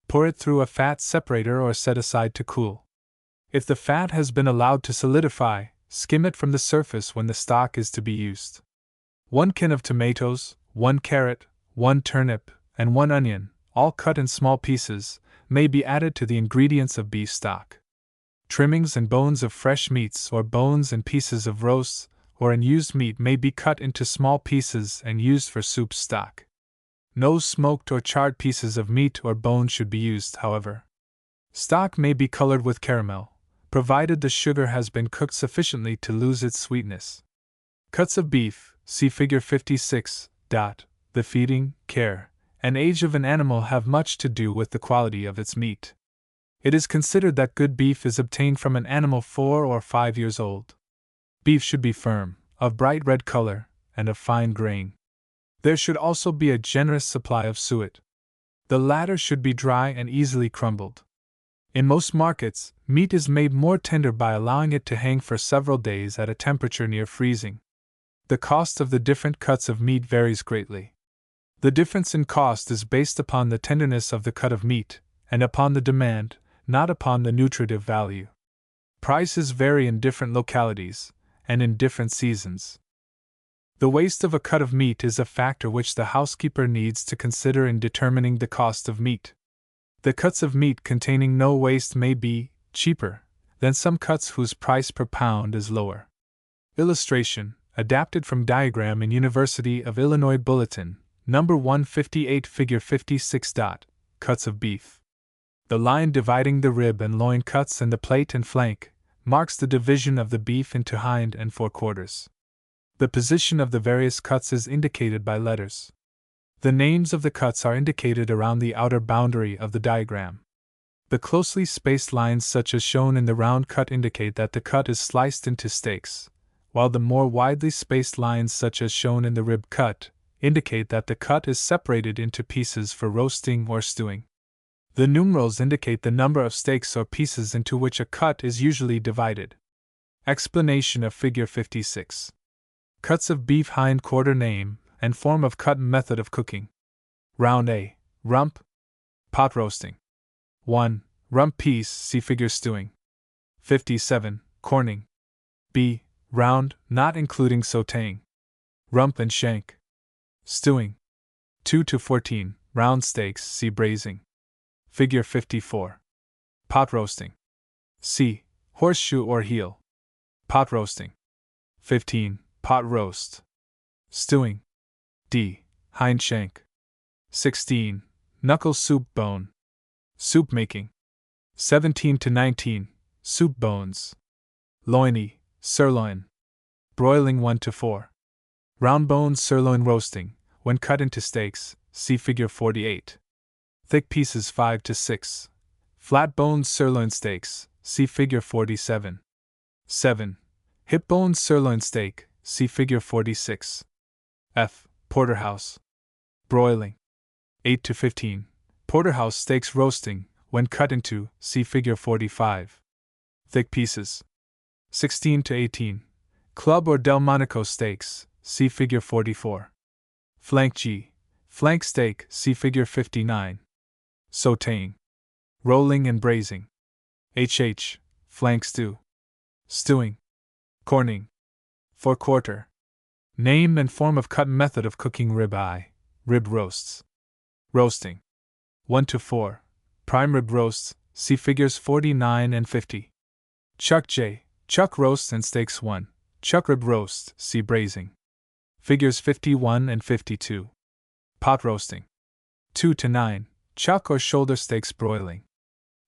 Speaker 1: Pour it through a fat separator or set aside to cool. If the fat has been allowed to solidify, skim it from the surface when the stock is to be used. 1 can of tomatoes, 1 carrot, 1 turnip, and 1 onion, all cut in small pieces, may be added to the ingredients of beef stock. Trimmings and bones of fresh meats or bones and pieces of roasts or unused meat may be cut into small pieces and used for soup stock. No smoked or charred pieces of meat or bone should be used, however. Stock may be colored with caramel, provided the sugar has been cooked sufficiently to lose its sweetness. Cuts of beef, see Figure 56. The feeding, care, and age of an animal have much to do with the quality of its meat. It is considered that good beef is obtained from an animal 4 or 5 years old. Beef should be firm, of bright red color, and of fine grain. There should also be a generous supply of suet. The latter should be dry and easily crumbled. In most markets, meat is made more tender by allowing it to hang for several days at a temperature near freezing. The cost of the different cuts of meat varies greatly. The difference in cost is based upon the tenderness of the cut of meat, and upon the demand, not upon the nutritive value. Prices vary in different localities, and in different seasons. The waste of a cut of meat is a factor which the housekeeper needs to consider in determining the cost of meat. The cuts of meat containing no waste may be cheaper than some cuts whose price per pound is lower. Illustration, adapted from diagram in University of Illinois Bulletin, number 158, Figure 56. Cuts of beef. The line dividing the rib and loin cuts and the plate and flank marks the division of the beef into hind and forequarters. The position of the various cuts is indicated by letters. The names of the cuts are indicated around the outer boundary of the diagram. The closely spaced lines such as shown in the round cut indicate that the cut is sliced into steaks, while the more widely spaced lines such as shown in the rib cut indicate that the cut is separated into pieces for roasting or stewing. The numerals indicate the number of steaks or pieces into which a cut is usually divided. Explanation of Figure 56. Cuts of beef hind quarter name and form of cut method of cooking. Round A. Rump. Pot roasting. 1. Rump piece, see Figure stewing. 57. Corning. B. Round, not including sautéing. Rump and shank. Stewing. 2 to 14. Round steaks, see braising. Figure 54. Pot roasting. C. Horseshoe or heel. Pot roasting. 15. Pot roast. Stewing. D. Hind shank. 16. Knuckle soup bone. Soup making. 17 to 19. Soup bones. Loiny, sirloin. Broiling 1 to 4. Round bone sirloin roasting, when cut into steaks, see Figure 48. Thick pieces 5 to 6. Flat boned sirloin steaks, see Figure 47. 7. Hip bone sirloin steak, see Figure 46. F. Porterhouse. Broiling. 8 to 15. Porterhouse steaks roasting, when cut into, see Figure 45. Thick pieces. 16 to 18. Club or Delmonico steaks, see Figure 44. Flank G. Flank steak, see Figure 59. Sautéing. Rolling and braising. HH. Flank stew. Stewing. Corning. Forequarter. Name and form of cut method of cooking rib eye. Rib roasts. Roasting. 1 to 4. Prime rib roasts, see Figures 49 and 50. Chuck J. Chuck roasts and steaks 1. Chuck rib roast, see braising. Figures 51 and 52. Pot roasting. 2 to 9. Chuck or shoulder steaks broiling.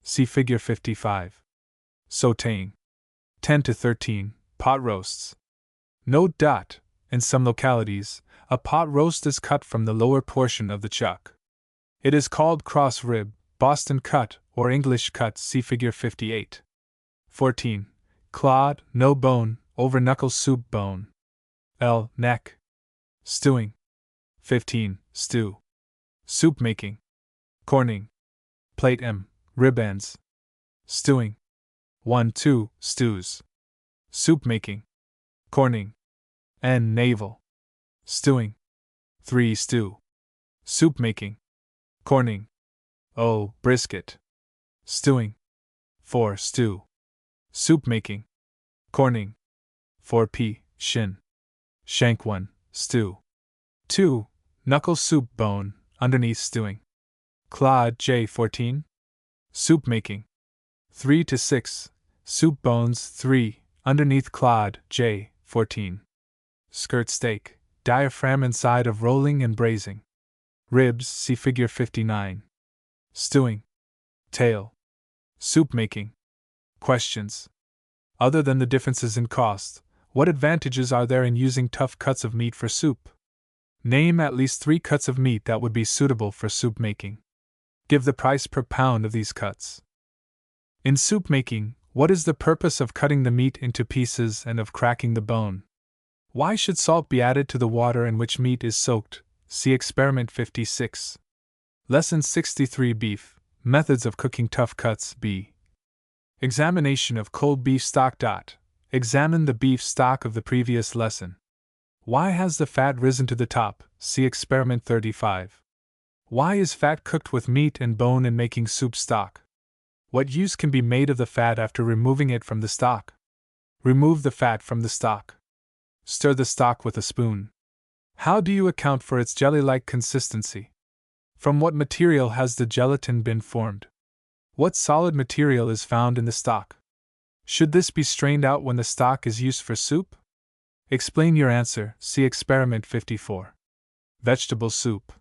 Speaker 1: See Figure 55. Sautéing. 10 to 13. Pot roasts. Note dot. In some localities, a pot roast is cut from the lower portion of the chuck. It is called cross rib, Boston cut, or English cut, see Figure 58. 14. Clawed, no bone, over knuckle soup bone. L. Neck. Stewing. 15. Stew. Soup making. Corning. Plate M. Rib ends. Stewing. 1 2. Stews. Soup making. Corning. N. Navel. Stewing. 3. Stew. Soup making. Corning. O. Brisket. Stewing. 4. Stew. Soup making. Corning. 4p. Shin. Shank 1. Stew. 2. Knuckle soup bone, underneath stewing. Clod J. 14. Soup making. 3 to 6. Soup bones 3, underneath clod J. 14. Skirt steak, diaphragm inside of rolling and braising. Ribs, see figure 59. Stewing. Tail. Soup making. Questions. Other than the differences in cost, what advantages are there in using tough cuts of meat for soup? Name at least 3 cuts of meat that would be suitable for soup making. Give the price per pound of these cuts. In soup making, what is the purpose of cutting the meat into pieces and of cracking the bone? Why should salt be added to the water in which meat is soaked? See Experiment 56. Lesson 63 Beef, Methods of Cooking Tough Cuts B. Examination of cold beef stock. Examine the beef stock of the previous lesson. Why has the fat risen to the top? See Experiment 35. Why is fat cooked with meat and bone in making soup stock? What use can be made of the fat after removing it from the stock? Remove the fat from the stock. Stir the stock with a spoon. How do you account for its jelly-like consistency? From what material has the gelatin been formed? What solid material is found in the stock? Should this be strained out when the stock is used for soup? Explain your answer, see Experiment 54. Vegetable soup.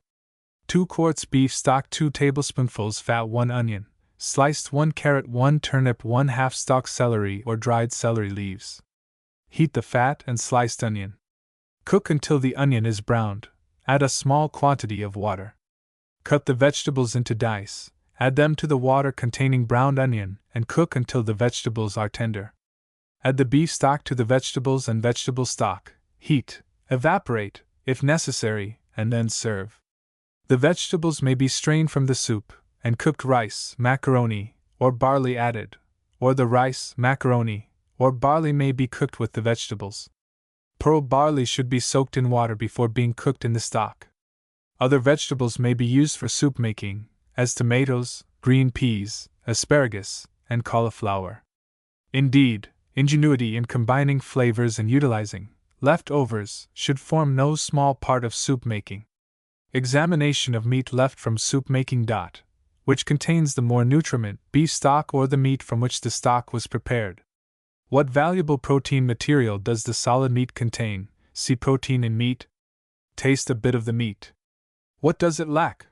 Speaker 1: 2 quarts beef stock, 2 tablespoonfuls fat, 1 onion, sliced 1 carrot, 1 turnip, 1/2 stalk celery or dried celery leaves. Heat the fat and sliced onion. Cook until the onion is browned. Add a small quantity of water. Cut the vegetables into dice, add them to the water containing browned onion, and cook until the vegetables are tender. Add the beef stock to the vegetables and vegetable stock, heat, evaporate, if necessary, and then serve. The vegetables may be strained from the soup, and cooked rice, macaroni, or barley added, or the rice, macaroni, or barley may be cooked with the vegetables. Pearl barley should be soaked in water before being cooked in the stock. Other vegetables may be used for soup making, as tomatoes, green peas, asparagus, and cauliflower. Indeed, ingenuity in combining flavors and utilizing leftovers should form no small part of soup making. Examination of meat left from soup making. Which contains the more nutriment, beef stock or the meat from which the stock was prepared? What valuable protein material does the solid meat contain? See Protein in meat. Taste a bit of the meat. What does it lack?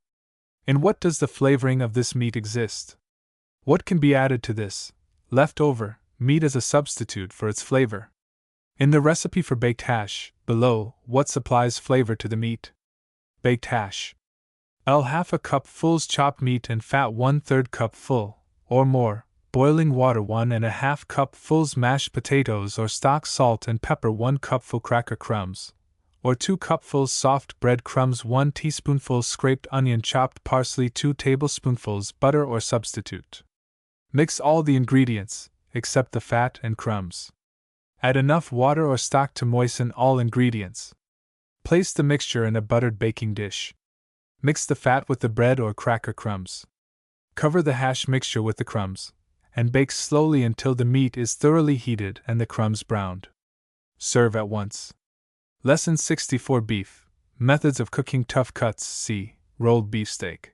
Speaker 1: In what does the flavoring of this meat exist? What can be added to this leftover meat as a substitute for its flavor? In the recipe for baked hash, below, what supplies flavor to the meat? Baked hash. ½ cup fulls chopped meat and fat, 1/3 cup full, or more, boiling water, 1½ cup fulls mashed potatoes or stock, salt and pepper, 1 cupful cracker crumbs, or 2 cupfuls soft bread crumbs, 1 teaspoonful scraped onion, chopped parsley, 2 tablespoonfuls butter or substitute. Mix all the ingredients, except the fat and crumbs. Add enough water or stock to moisten all ingredients. Place the mixture in a buttered baking dish. Mix the fat with the bread or cracker crumbs. Cover the hash mixture with the crumbs, and bake slowly until the meat is thoroughly heated and the crumbs browned. Serve at once. Lesson 64 Beef, Methods of Cooking Tough Cuts C. Rolled beef steak.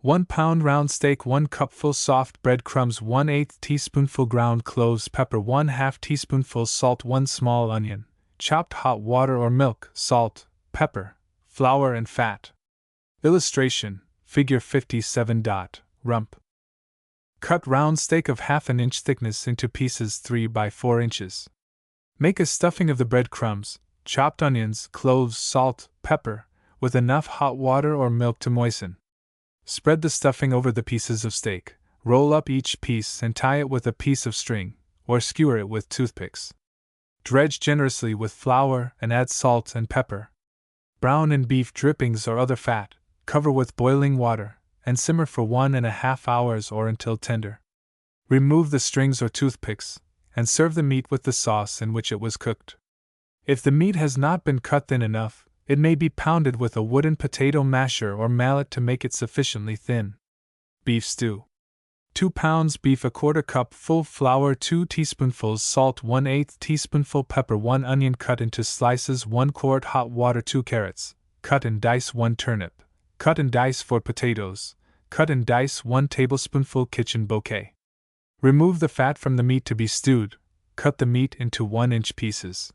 Speaker 1: 1 pound round steak, 1 cupful soft bread crumbs, 1/8 teaspoonful ground cloves, pepper, 1/2 teaspoonful salt, 1 small onion, chopped hot water or milk, salt, pepper, flour and fat. Illustration, figure 57. Rump. Cut round steak of 1/2 inch thickness into pieces 3 by 4 inches. Make a stuffing of the bread crumbs, chopped onions, cloves, salt, pepper, with enough hot water or milk to moisten. Spread the stuffing over the pieces of steak, roll up each piece and tie it with a piece of string, or skewer it with toothpicks. Dredge generously with flour and add salt and pepper. Brown in beef drippings or other fat, cover with boiling water, and simmer for 1½ hours or until tender. Remove the strings or toothpicks, and serve the meat with the sauce in which it was cooked. If the meat has not been cut thin enough, It may be pounded with a wooden potato masher or mallet to make it sufficiently thin. Beef stew. 2 pounds beef, a quarter cup full flour, 2 teaspoonfuls salt, 1/8 teaspoonful pepper, 1 onion cut into slices, 1 quart hot water, 2 carrots, cut in dice, 1 turnip, cut in dice, 4 potatoes, cut in dice, 1 tablespoonful kitchen bouquet. Remove the fat from the meat to be stewed, cut the meat into 1-inch pieces.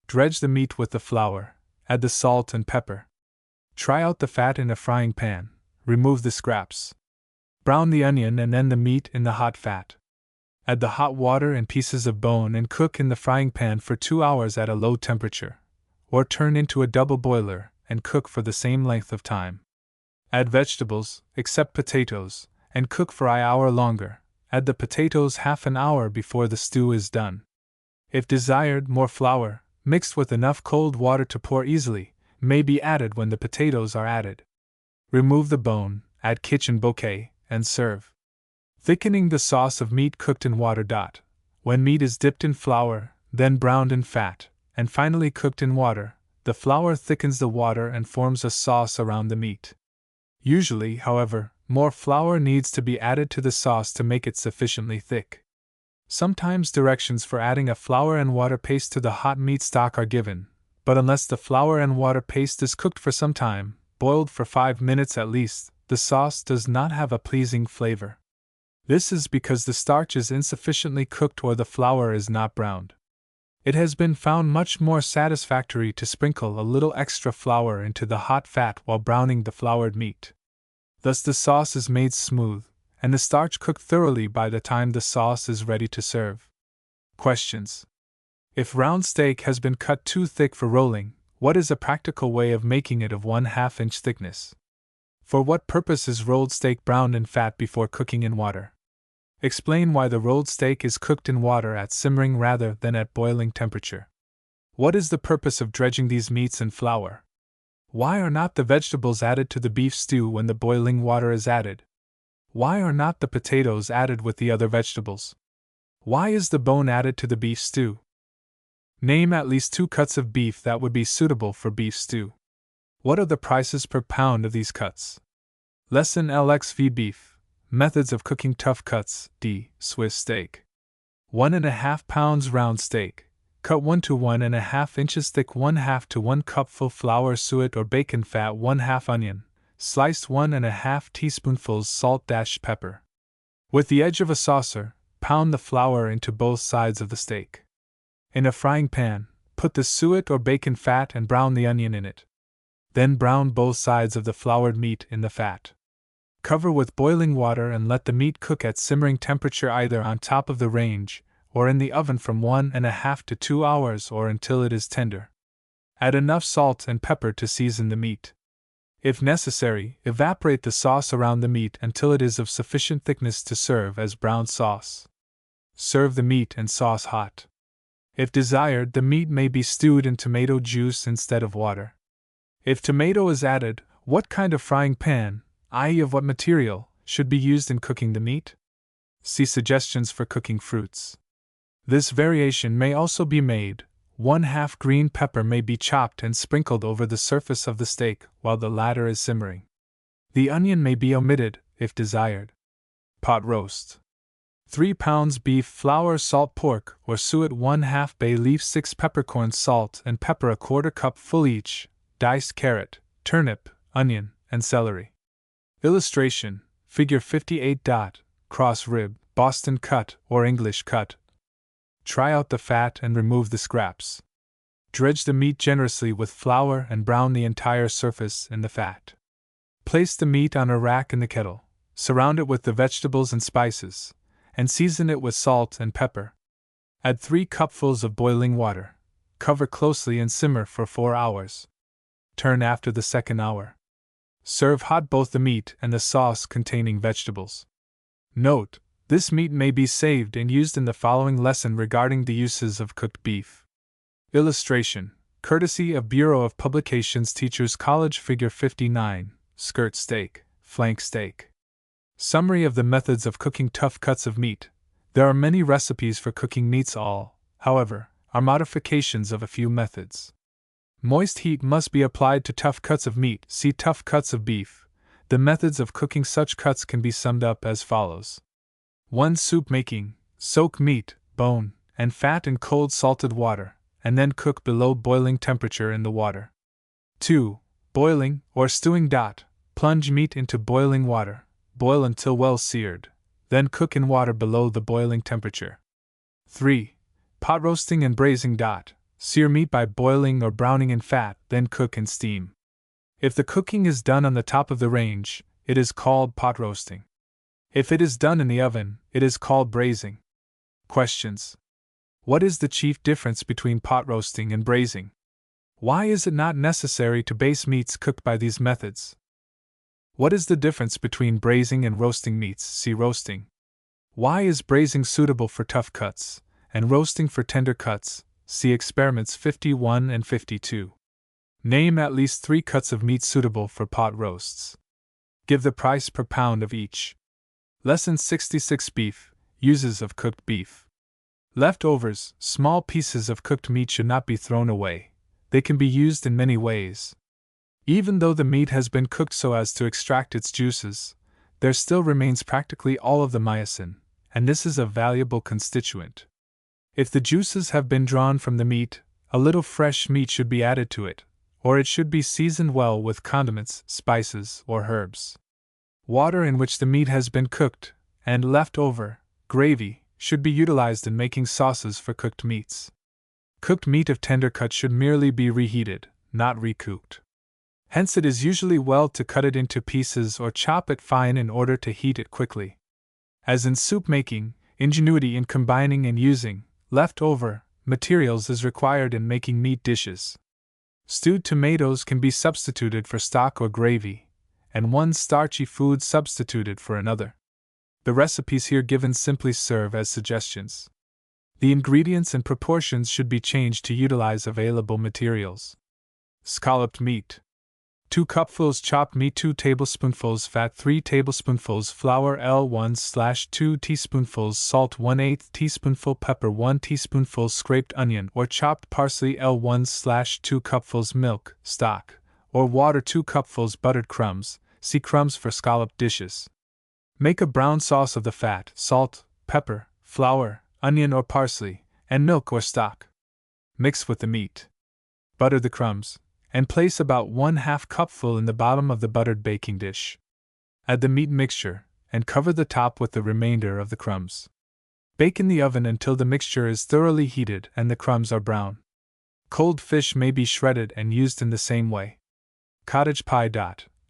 Speaker 1: Dredge the meat with the flour, add the salt and pepper. Try out the fat in a frying pan, remove the scraps. Brown the onion and then the meat in the hot fat. Add the hot water and pieces of bone and cook in the frying pan for 2 hours at a low temperature, or turn into a double boiler and cook for the same length of time. Add vegetables, except potatoes, and cook for an hour longer. Add the potatoes half an hour before the stew is done. If desired, more flour, mixed with enough cold water to pour easily, may be added when the potatoes are added. Remove the bone, add kitchen bouquet, and serve. Thickening the sauce of meat cooked in water. When meat is dipped in flour, then browned in fat, and finally cooked in water, the flour thickens the water and forms a sauce around the meat. Usually, however, more flour needs to be added to the sauce to make it sufficiently thick. Sometimes directions for adding a flour and water paste to the hot meat stock are given, but unless the flour and water paste is cooked for some time, boiled for 5 minutes at least, the sauce does not have a pleasing flavor. This is because the starch is insufficiently cooked or the flour is not browned. It has been found much more satisfactory to sprinkle a little extra flour into the hot fat while browning the floured meat. Thus the sauce is made smooth, and the starch cooked thoroughly by the time the sauce is ready to serve. Questions. If round steak has been cut too thick for rolling, what is a practical way of making it of 1/2 inch thickness? For what purpose is rolled steak browned in fat before cooking in water? Explain why the rolled steak is cooked in water at simmering rather than at boiling temperature. What is the purpose of dredging these meats in flour? Why are not the vegetables added to the beef stew when the boiling water is added? Why are not the potatoes added with the other vegetables? Why is the bone added to the beef stew? Name at least 2 cuts of beef that would be suitable for beef stew. What are the prices per pound of these cuts? Lesson LXV Beef. Methods of cooking tough cuts. D. Swiss steak. 1½ pounds round steak. Cut 1 to 1½ inches thick, 1/2 to 1 cupful flour, suet or bacon fat, 1/2 onion, sliced, 1½ teaspoonfuls salt - pepper. With the edge of a saucer, pound the flour into both sides of the steak. In a frying pan, put the suet or bacon fat and brown the onion in it. Then brown both sides of the floured meat in the fat. Cover with boiling water and let the meat cook at simmering temperature either on top of the range or in the oven from 1½ to 2 hours or until it is tender. Add enough salt and pepper to season the meat. If necessary, evaporate the sauce around the meat until it is of sufficient thickness to serve as brown sauce. Serve the meat and sauce hot. If desired, the meat may be stewed in tomato juice instead of water. If tomato is added, what kind of frying pan, i.e. of what material, should be used in cooking the meat? See suggestions for cooking fruits. This variation may also be made. 1/2 green pepper may be chopped and sprinkled over the surface of the steak while the latter is simmering. The onion may be omitted, if desired. Pot roast. 3 pounds beef, flour, salt, pork, or suet, 1/2 bay leaf, 6 peppercorns, salt and pepper, a quarter cup full each, diced carrot, turnip, onion, and celery. Illustration, Figure 58. Cross rib, Boston cut, or English cut. Try out the fat and remove the scraps. Dredge the meat generously with flour and brown the entire surface in the fat. Place the meat on a rack in the kettle, surround it with the vegetables and spices, and season it with salt and pepper. Add 3 cupfuls of boiling water. Cover closely and simmer for 4 hours. Turn after the second hour. Serve hot both the meat and the sauce containing vegetables. Note: this meat may be saved and used in the following lesson regarding the uses of cooked beef. Illustration, courtesy of Bureau of Publications Teachers College. Figure 59, skirt steak, flank steak. Summary of the methods of cooking tough cuts of meat. There are many recipes for cooking meats, all, however, are modifications of a few methods. Moist heat must be applied to tough cuts of meat. See tough cuts of beef. The methods of cooking such cuts can be summed up as follows. 1. Soup making. Soak meat, bone, and fat in cold salted water, and then cook below boiling temperature in the water. 2. Boiling or stewing. Plunge meat into boiling water, boil until well seared, then cook in water below the boiling temperature. 3. Pot roasting and braising. Sear meat by boiling or browning in fat, then cook in steam. If the cooking is done on the top of the range, it is called pot roasting. If it is done in the oven, it is called braising. Questions. What is the chief difference between pot roasting and braising? Why is it not necessary to baste meats cooked by these methods? What is the difference between braising and roasting meats? See roasting. Why is braising suitable for tough cuts, and roasting for tender cuts? See experiments 51 and 52. Name at least 3 cuts of meat suitable for pot roasts. Give the price per pound of each. Lesson 66. Beef. Uses of cooked beef. Leftovers, small pieces of cooked meat should not be thrown away. They can be used in many ways. Even though the meat has been cooked so as to extract its juices, there still remains practically all of the myosin, and this is a valuable constituent. If the juices have been drawn from the meat, a little fresh meat should be added to it, or it should be seasoned well with condiments, spices, or herbs. Water in which the meat has been cooked, and left over, gravy, should be utilized in making sauces for cooked meats. Cooked meat of tender cut should merely be reheated, not recooked. Hence it is usually well to cut it into pieces or chop it fine in order to heat it quickly. As in soup making, ingenuity in combining and using leftover materials is required in making meat dishes. Stewed tomatoes can be substituted for stock or gravy, and one starchy food substituted for another. The recipes here given simply serve as suggestions. The ingredients and proportions should be changed to utilize available materials. Scalloped meat. 2 cupfuls chopped meat, 2 tablespoonfuls fat, 3 tablespoonfuls flour, L1/2 teaspoonfuls salt, 1/8 teaspoonful pepper, 1 teaspoonful scraped onion or chopped parsley, L1/2 cupfuls milk, stock, or water, 2 cupfuls buttered crumbs. See crumbs for scalloped dishes. Make a brown sauce of the fat, salt, pepper, flour, onion or parsley, and milk or stock. Mix with the meat. Butter the crumbs, and place about 1/2 cupful in the bottom of the buttered baking dish. Add the meat mixture, and cover the top with the remainder of the crumbs. Bake in the oven until the mixture is thoroughly heated and the crumbs are brown. Cold fish may be shredded and used in the same way. Cottage pie.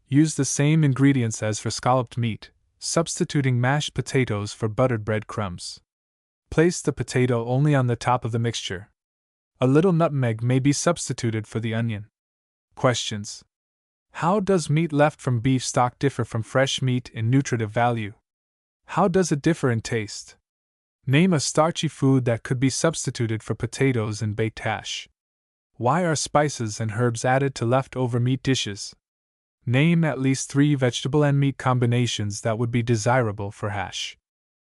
Speaker 1: Use the same ingredients as for scalloped meat, substituting mashed potatoes for buttered bread crumbs. Place the potato only on the top of the mixture. A little nutmeg may be substituted for the onion. Questions. How does meat left from beef stock differ from fresh meat in nutritive value? How does it differ in taste? Name a starchy food that could be substituted for potatoes in baked hash. Why are spices and herbs added to leftover meat dishes? Name at least 3 vegetable and meat combinations that would be desirable for hash.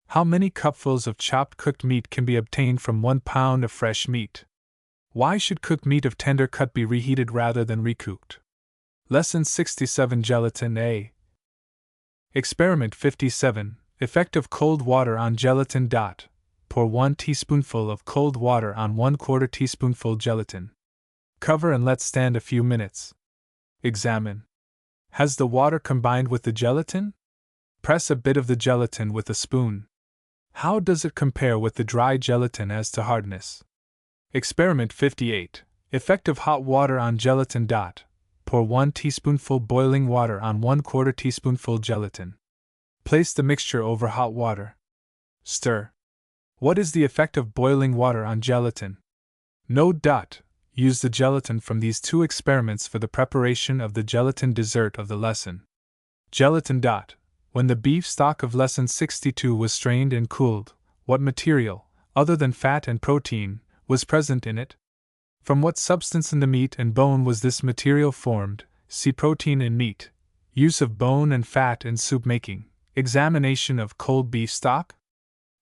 Speaker 1: How many cupfuls of chopped cooked meat can be obtained from 1 pound of fresh meat? Why should cooked meat of tender cut be reheated rather than recooked? Lesson 67. Gelatin A. Experiment 57. Effect of cold water on gelatin. Pour 1 teaspoonful of cold water on 1/4 teaspoonful gelatin. Cover and let stand a few minutes. Examine. Has the water combined with the gelatin? Press a bit of the gelatin with a spoon. How does it compare with the dry gelatin as to hardness? Experiment 58. Effect of hot water on gelatin. Pour 1 teaspoonful boiling water on 1/4 teaspoonful gelatin. Place the mixture over hot water. Stir. What is the effect of boiling water on gelatin? Note. Use the gelatin from these 2 experiments for the preparation of the gelatin dessert of the lesson. Gelatin. When the beef stock of lesson 62 was strained and cooled, what material, other than fat and protein, was present in it? From what substance in the meat and bone was this material formed? See protein in meat. Use of bone and fat in soup making. Examination of cold beef stock.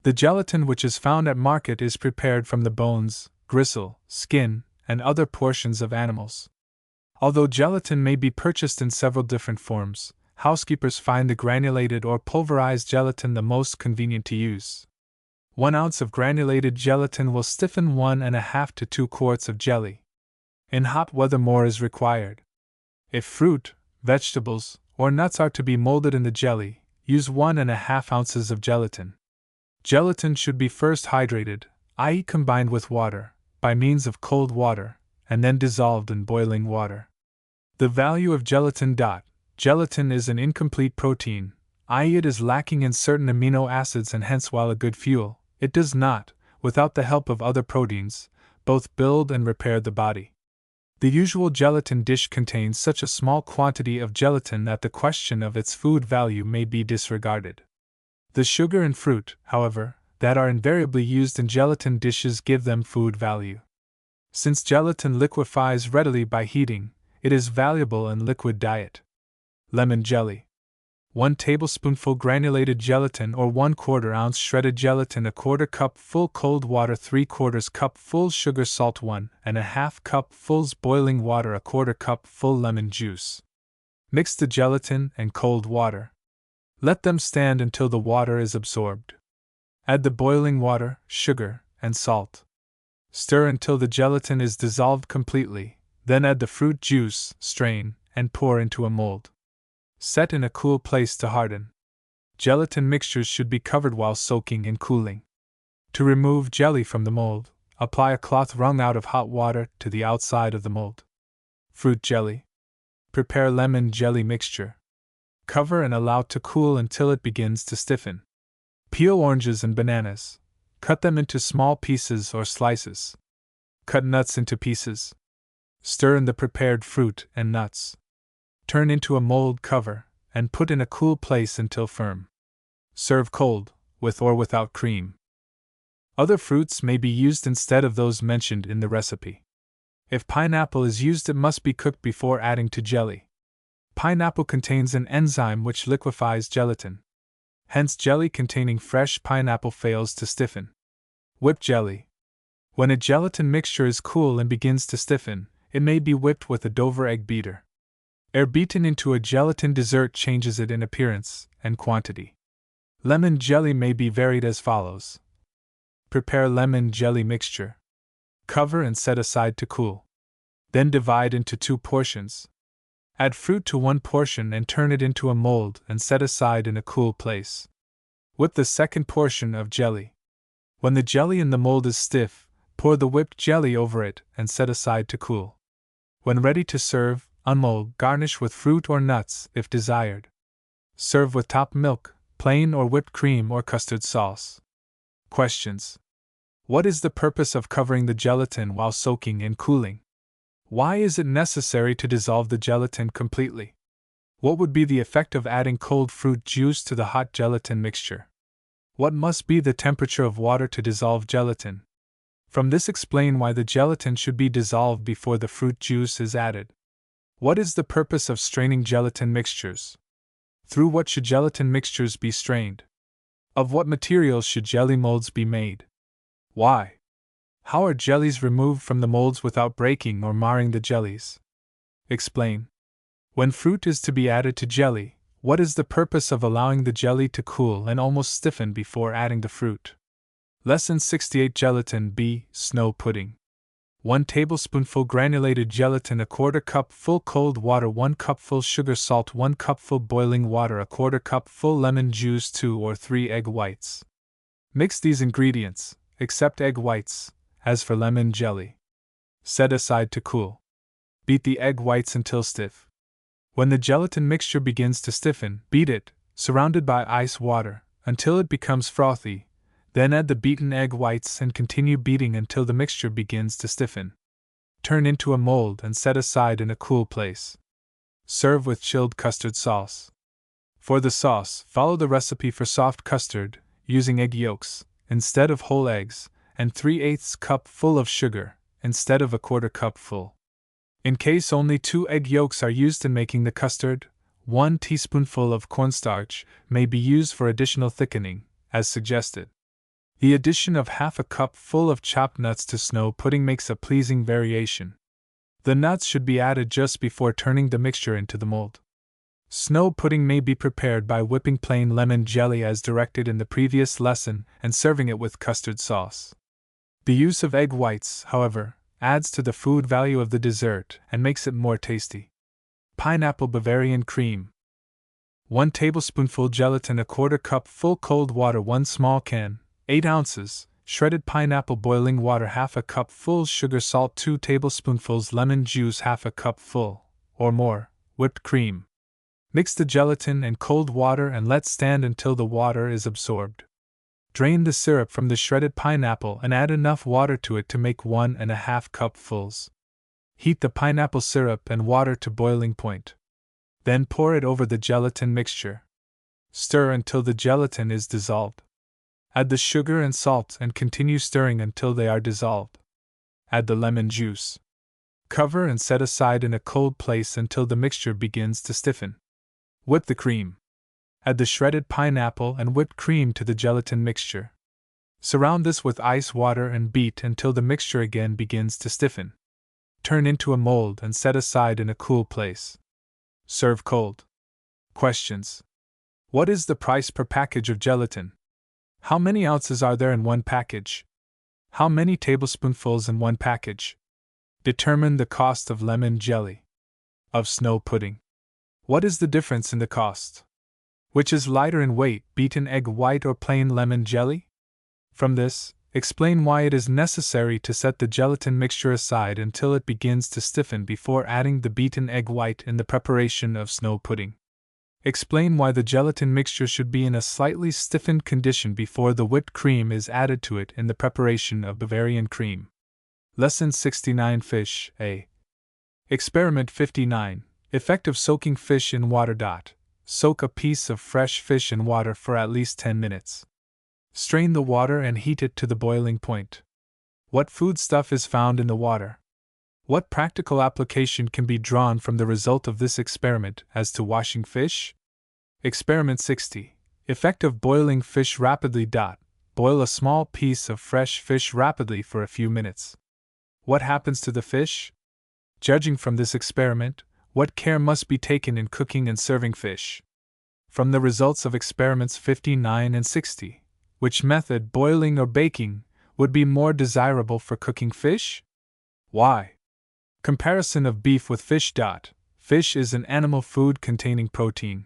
Speaker 1: The gelatin which is found at market is prepared from the bones, gristle, skin, and other portions of animals. Although gelatin may be purchased in several different forms, housekeepers find the granulated or pulverized gelatin the most convenient to use. 1 ounce of granulated gelatin will stiffen 1.5 to 2 quarts of jelly. In hot weather, more is required. If fruit, vegetables, or nuts are to be molded in the jelly, use 1.5 ounces of gelatin. Gelatin should be first hydrated, i.e., combined with water, by means of cold water, and then dissolved in boiling water. The value of gelatin. Gelatin is an incomplete protein, i.e., it is lacking in certain amino acids, and hence, while a good fuel, it does not, without the help of other proteins, both build and repair the body. The usual gelatin dish contains such a small quantity of gelatin that the question of its food value may be disregarded. The sugar and fruit, however, that are invariably used in gelatin dishes give them food value. Since gelatin liquefies readily by heating, it is valuable in liquid diet. Lemon jelly. 1 tablespoonful granulated gelatin or 1/4 ounce shredded gelatin, 1/4 cup full cold water, 3/4 cup full sugar, salt, 1.5 cup fulls boiling water, 1/4 cup full lemon juice. Mix the gelatin and cold water. Let them stand until the water is absorbed. Add the boiling water, sugar, and salt. Stir until the gelatin is dissolved completely, then add the fruit juice, strain, and pour into a mold. Set in a cool place to harden. Gelatin mixtures should be covered while soaking and cooling. To remove jelly from the mold, apply a cloth wrung out of hot water to the outside of the mold. Fruit jelly. Prepare lemon jelly mixture. Cover and allow to cool until it begins to stiffen. Peel oranges and bananas. Cut them into small pieces or slices. Cut nuts into pieces. Stir in the prepared fruit and nuts. Turn into a mold, cover, and put in a cool place until firm. Serve cold, with or without cream. Other fruits may be used instead of those mentioned in the recipe. If pineapple is used, it must be cooked before adding to jelly. Pineapple contains an enzyme which liquefies gelatin. Hence, jelly containing fresh pineapple fails to stiffen. Whipped jelly. When a gelatin mixture is cool and begins to stiffen, it may be whipped with a Dover egg beater. Air beaten into a gelatin dessert changes it in appearance and quantity. Lemon jelly may be varied as follows. Prepare lemon jelly mixture. Cover and set aside to cool. Then divide into 2 portions. Add fruit to 1 portion and turn it into a mold and set aside in a cool place. Whip the second portion of jelly. When the jelly in the mold is stiff, pour the whipped jelly over it and set aside to cool. When ready to serve, unmold, garnish with fruit or nuts if desired. Serve with top milk, plain or whipped cream or custard sauce. Questions. What is the purpose of covering the gelatin while soaking and cooling? Why is it necessary to dissolve the gelatin completely? What would be the effect of adding cold fruit juice to the hot gelatin mixture? What must be the temperature of water to dissolve gelatin? From this, explain why the gelatin should be dissolved before the fruit juice is added. What is the purpose of straining gelatin mixtures? Through what should gelatin mixtures be strained? Of what materials should jelly molds be made? Why? How are jellies removed from the molds without breaking or marring the jellies? Explain. When fruit is to be added to jelly, what is the purpose of allowing the jelly to cool and almost stiffen before adding the fruit? Lesson 68. Gelatin B. Snow pudding. 1 tablespoonful granulated gelatin, 1/4 cup full cold water, 1 cupful sugar, salt, 1 cupful boiling water, 1/4 cup full lemon juice, 2 or 3 egg whites. Mix these ingredients, except egg whites, as for lemon jelly. Set aside to cool. Beat the egg whites until stiff. When the gelatin mixture begins to stiffen, beat it, surrounded by ice water, until it becomes frothy. Then add the beaten egg whites and continue beating until the mixture begins to stiffen. Turn into a mold and set aside in a cool place. Serve with chilled custard sauce. For the sauce, follow the recipe for soft custard, using egg yolks instead of whole eggs, and 3/8 cup full of sugar instead of a 1/4 cup full. In case only 2 egg yolks are used in making the custard, 1 teaspoonful of cornstarch may be used for additional thickening, as suggested. The addition of half a cup full of chopped nuts to snow pudding makes a pleasing variation. The nuts should be added just before turning the mixture into the mold. Snow pudding may be prepared by whipping plain lemon jelly as directed in the previous lesson and serving it with custard sauce. The use of egg whites, however, adds to the food value of the dessert and makes it more tasty. Pineapple Bavarian Cream. 1 tablespoonful gelatin, a quarter cup full cold water, 1 small can, 8 ounces, shredded pineapple, boiling water, half a cup full sugar, salt, 2 tablespoonfuls lemon juice, half a cup full, or more, whipped cream. Mix the gelatin and cold water and let stand until the water is absorbed. Drain the syrup from the shredded pineapple and add enough water to it to make 1½ cupfuls. Heat the pineapple syrup and water to boiling point. Then pour it over the gelatin mixture. Stir until the gelatin is dissolved. Add the sugar and salt and continue stirring until they are dissolved. Add the lemon juice. Cover and set aside in a cold place until the mixture begins to stiffen. Whip the cream. Add the shredded pineapple and whipped cream to the gelatin mixture. Surround this with ice water and beat until the mixture again begins to stiffen. Turn into a mold and set aside in a cool place. Serve cold. Questions. What is the price per package of gelatin? How many ounces are there in one package? How many tablespoonfuls in one package? Determine the cost of lemon jelly. Of snow pudding. What is the difference in the cost? Which is lighter in weight, beaten egg white or plain lemon jelly? From this, explain why it is necessary to set the gelatin mixture aside until it begins to stiffen before adding the beaten egg white in the preparation of snow pudding. Explain why the gelatin mixture should be in a slightly stiffened condition before the whipped cream is added to it in the preparation of Bavarian cream. Lesson 69 Fish A. Experiment 59. Effect of soaking fish in water. Soak a piece of fresh fish in water for at least 10 minutes. Strain the water and heat it to the boiling point. What foodstuff is found in the water? What practical application can be drawn from the result of this experiment as to washing fish? Experiment 60. Effect of boiling fish rapidly. Boil a small piece of fresh fish rapidly for a few minutes. What happens to the fish? Judging from this experiment, what care must be taken in cooking and serving fish? From the results of experiments 59 and 60, which method, boiling or baking, would be more desirable for cooking fish? Why? Comparison of beef with fish. Fish is an animal food containing protein.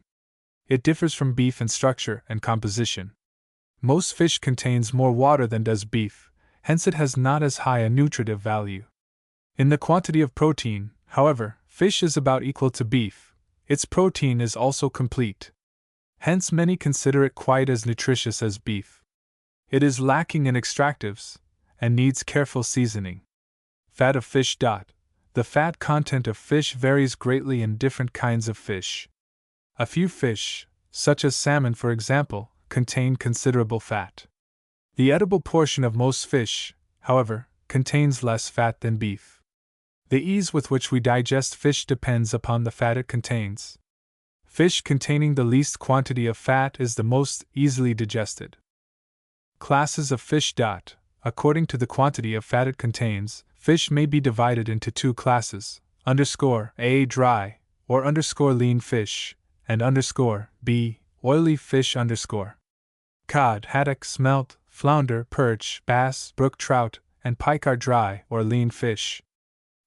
Speaker 1: It differs from beef in structure and composition. Most fish contains more water than does beef, hence it has not as high a nutritive value. In the quantity of protein, however, fish is about equal to beef. Its protein is also complete. Hence many consider it quite as nutritious as beef. It is lacking in extractives, and needs careful seasoning. Fat of fish. The fat content of fish varies greatly in different kinds of fish. A few fish, such as salmon for example, contain considerable fat. The edible portion of most fish, however, contains less fat than beef. The ease with which we digest fish depends upon the fat it contains. Fish containing the least quantity of fat is the most easily digested. Classes of fish. According to the quantity of fat it contains, fish may be divided into two classes, _A dry, or _lean fish, and _B oily fish _. Cod, haddock, smelt, flounder, perch, bass, brook trout, and pike are dry or lean fish.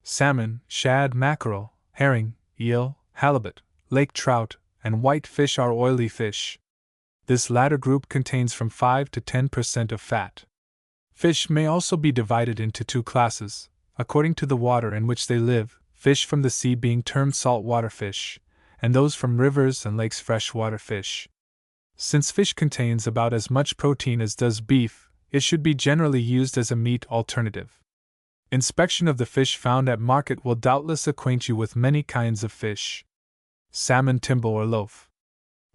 Speaker 1: Salmon, shad, mackerel, herring, eel, halibut, lake trout, and white fish are oily fish. This latter group contains from 5 to 10% of fat. Fish may also be divided into two classes, according to the water in which they live, fish from the sea being termed saltwater fish, and those from rivers and lakes freshwater fish. Since fish contains about as much protein as does beef, it should be generally used as a meat alternative. Inspection of the fish found at market will doubtless acquaint you with many kinds of fish. Salmon timbale or loaf.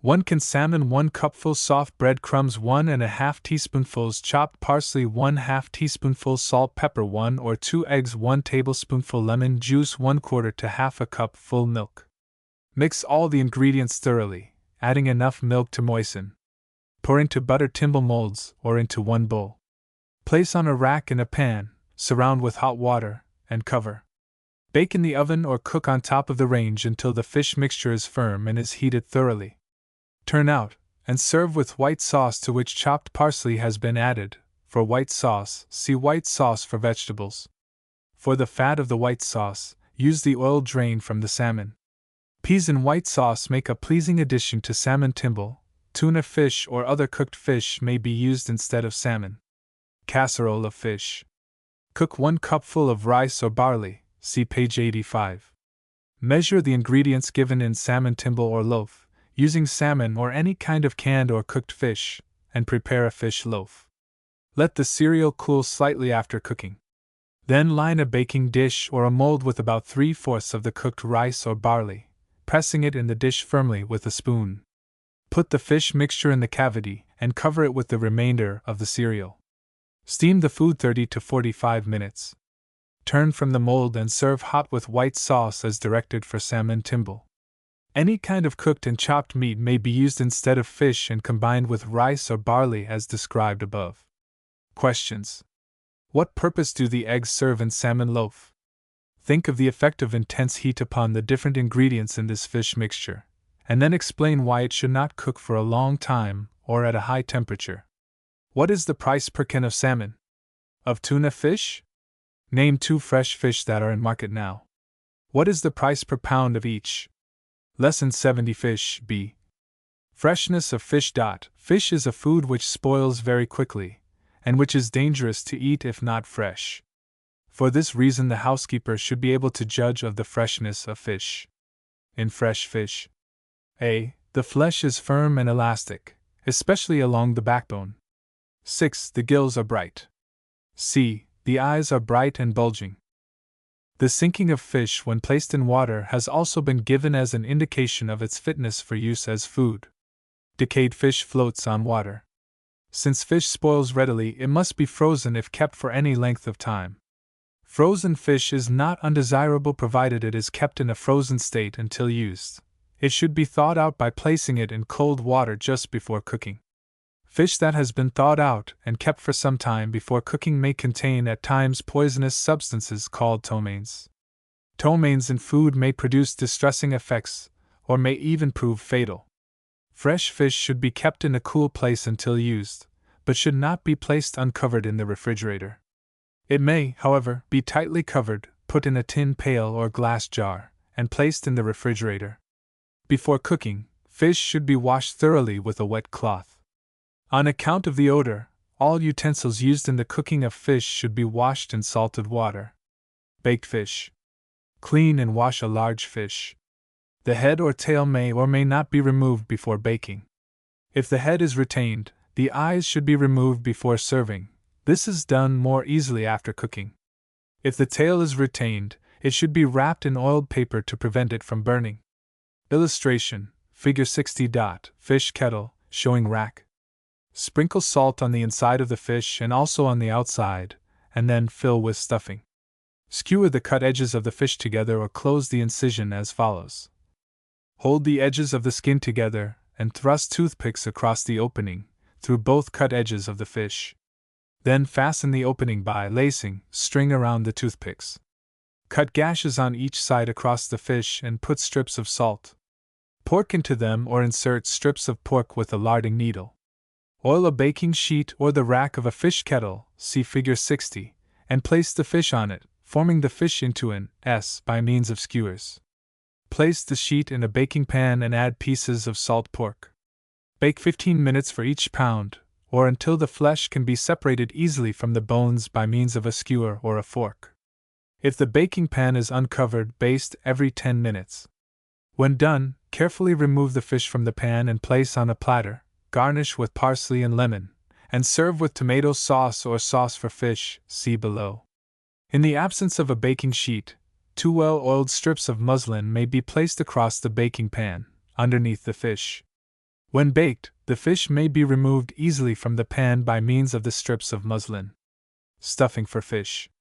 Speaker 1: 1 can salmon, 1 cupful soft bread crumbs, 1½ teaspoonfuls chopped parsley, 1/2 teaspoonful salt, pepper, 1 or 2 eggs, 1 tablespoonful lemon juice, 1/4 to half a cup full milk. Mix all the ingredients thoroughly, adding enough milk to moisten. Pour into buttered timbale molds or into one bowl. Place on a rack in a pan, surround with hot water, and cover. Bake in the oven or cook on top of the range until the fish mixture is firm and is heated thoroughly. Turn out, and serve with white sauce to which chopped parsley has been added. For white sauce, see white sauce for vegetables. For the fat of the white sauce, use the oil drained from the salmon. Peas in white sauce make a pleasing addition to salmon timbale. Tuna fish or other cooked fish may be used instead of salmon. Casserole of fish. Cook 1 cupful of rice or barley, see page 85. Measure the ingredients given in salmon timbale or loaf, using salmon or any kind of canned or cooked fish, and prepare a fish loaf. Let the cereal cool slightly after cooking. Then line a baking dish or a mold with about 3/4 of the cooked rice or barley, pressing it in the dish firmly with a spoon. Put the fish mixture in the cavity and cover it with the remainder of the cereal. Steam the food 30 to 45 minutes. Turn from the mold and serve hot with white sauce as directed for salmon timbale. Any kind of cooked and chopped meat may be used instead of fish and combined with rice or barley as described above. Questions. What purpose do the eggs serve in salmon loaf? Think of the effect of intense heat upon the different ingredients in this fish mixture, and then explain why it should not cook for a long time or at a high temperature. What is the price per can of salmon? Of tuna fish? Name 2 fresh fish that are in market now. What is the price per pound of each? Lesson 70 Fish B. Freshness of fish. Fish is a food which spoils very quickly, and which is dangerous to eat if not fresh. For this reason, the housekeeper should be able to judge of the freshness of fish. In fresh fish, A. The flesh is firm and elastic, especially along the backbone. 6. The gills are bright. C. The eyes are bright and bulging. The sinking of fish when placed in water has also been given as an indication of its fitness for use as food. Decayed fish floats on water. Since fish spoils readily, it must be frozen if kept for any length of time. Frozen fish is not undesirable provided it is kept in a frozen state until used. It should be thawed out by placing it in cold water just before cooking. Fish that has been thawed out and kept for some time before cooking may contain at times poisonous substances called ptomaines. Ptomaines in food may produce distressing effects, or may even prove fatal. Fresh fish should be kept in a cool place until used, but should not be placed uncovered in the refrigerator. It may, however, be tightly covered, put in a tin pail or glass jar, and placed in the refrigerator. Before cooking, fish should be washed thoroughly with a wet cloth. On account of the odor, all utensils used in the cooking of fish should be washed in salted water. Baked fish. Clean and wash a large fish. The head or tail may or may not be removed before baking. If the head is retained, the eyes should be removed before serving. This is done more easily after cooking. If the tail is retained, it should be wrapped in oiled paper to prevent it from burning. Illustration, Figure 60. Fish kettle, showing rack. Sprinkle salt on the inside of the fish and also on the outside, and then fill with stuffing. Skewer the cut edges of the fish together or close the incision as follows. Hold the edges of the skin together and thrust toothpicks across the opening, through both cut edges of the fish. Then fasten the opening by lacing string around the toothpicks. Cut gashes on each side across the fish and put strips of salt pork into them or insert strips of pork with a larding needle. Oil a baking sheet or the rack of a fish kettle, see Figure 60, and place the fish on it, forming the fish into an S by means of skewers. Place the sheet in a baking pan and add pieces of salt pork. Bake 15 minutes for each pound, or until the flesh can be separated easily from the bones by means of a skewer or a fork. If the baking pan is uncovered, baste every 10 minutes. When done, carefully remove the fish from the pan and place on a platter, garnish with parsley and lemon, and serve with tomato sauce or sauce for fish, see below. In the absence of a baking sheet, 2 well-oiled strips of muslin may be placed across the baking pan, underneath the fish. When baked, the fish may be removed easily from the pan by means of the strips of muslin. Stuffing for fish.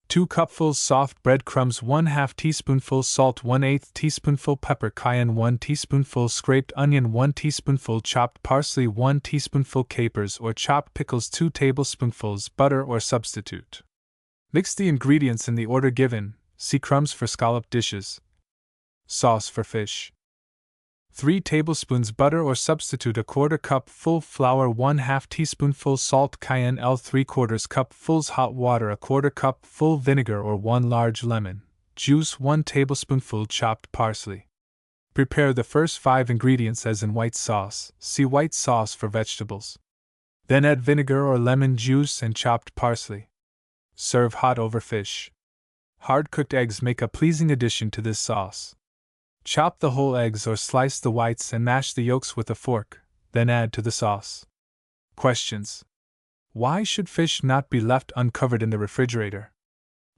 Speaker 1: 2 cupfuls soft breadcrumbs, 1/2 teaspoonful salt, 1/8 teaspoonful pepper, cayenne, 1 teaspoonful scraped onion, 1 teaspoonful chopped parsley, 1 teaspoonful capers or chopped pickles, 2 tablespoonfuls butter or substitute. Mix the ingredients in the order given. See crumbs for scallop dishes. Sauce for fish. 3 tablespoons butter or substitute, a 1/4 cup full flour, 1/2 teaspoonful salt, cayenne, 3/4 cup fulls hot water, a 1/4 cup full vinegar or 1 large lemon juice, 1 tablespoonful chopped parsley. Prepare the first 5 ingredients as in white sauce. See white sauce for vegetables. Then add vinegar or lemon juice and chopped parsley. Serve hot over fish. Hard-cooked eggs make a pleasing addition to this sauce. Chop the whole eggs or slice the whites and mash the yolks with a fork, then add to the sauce. Questions. Why should fish not be left uncovered in the refrigerator?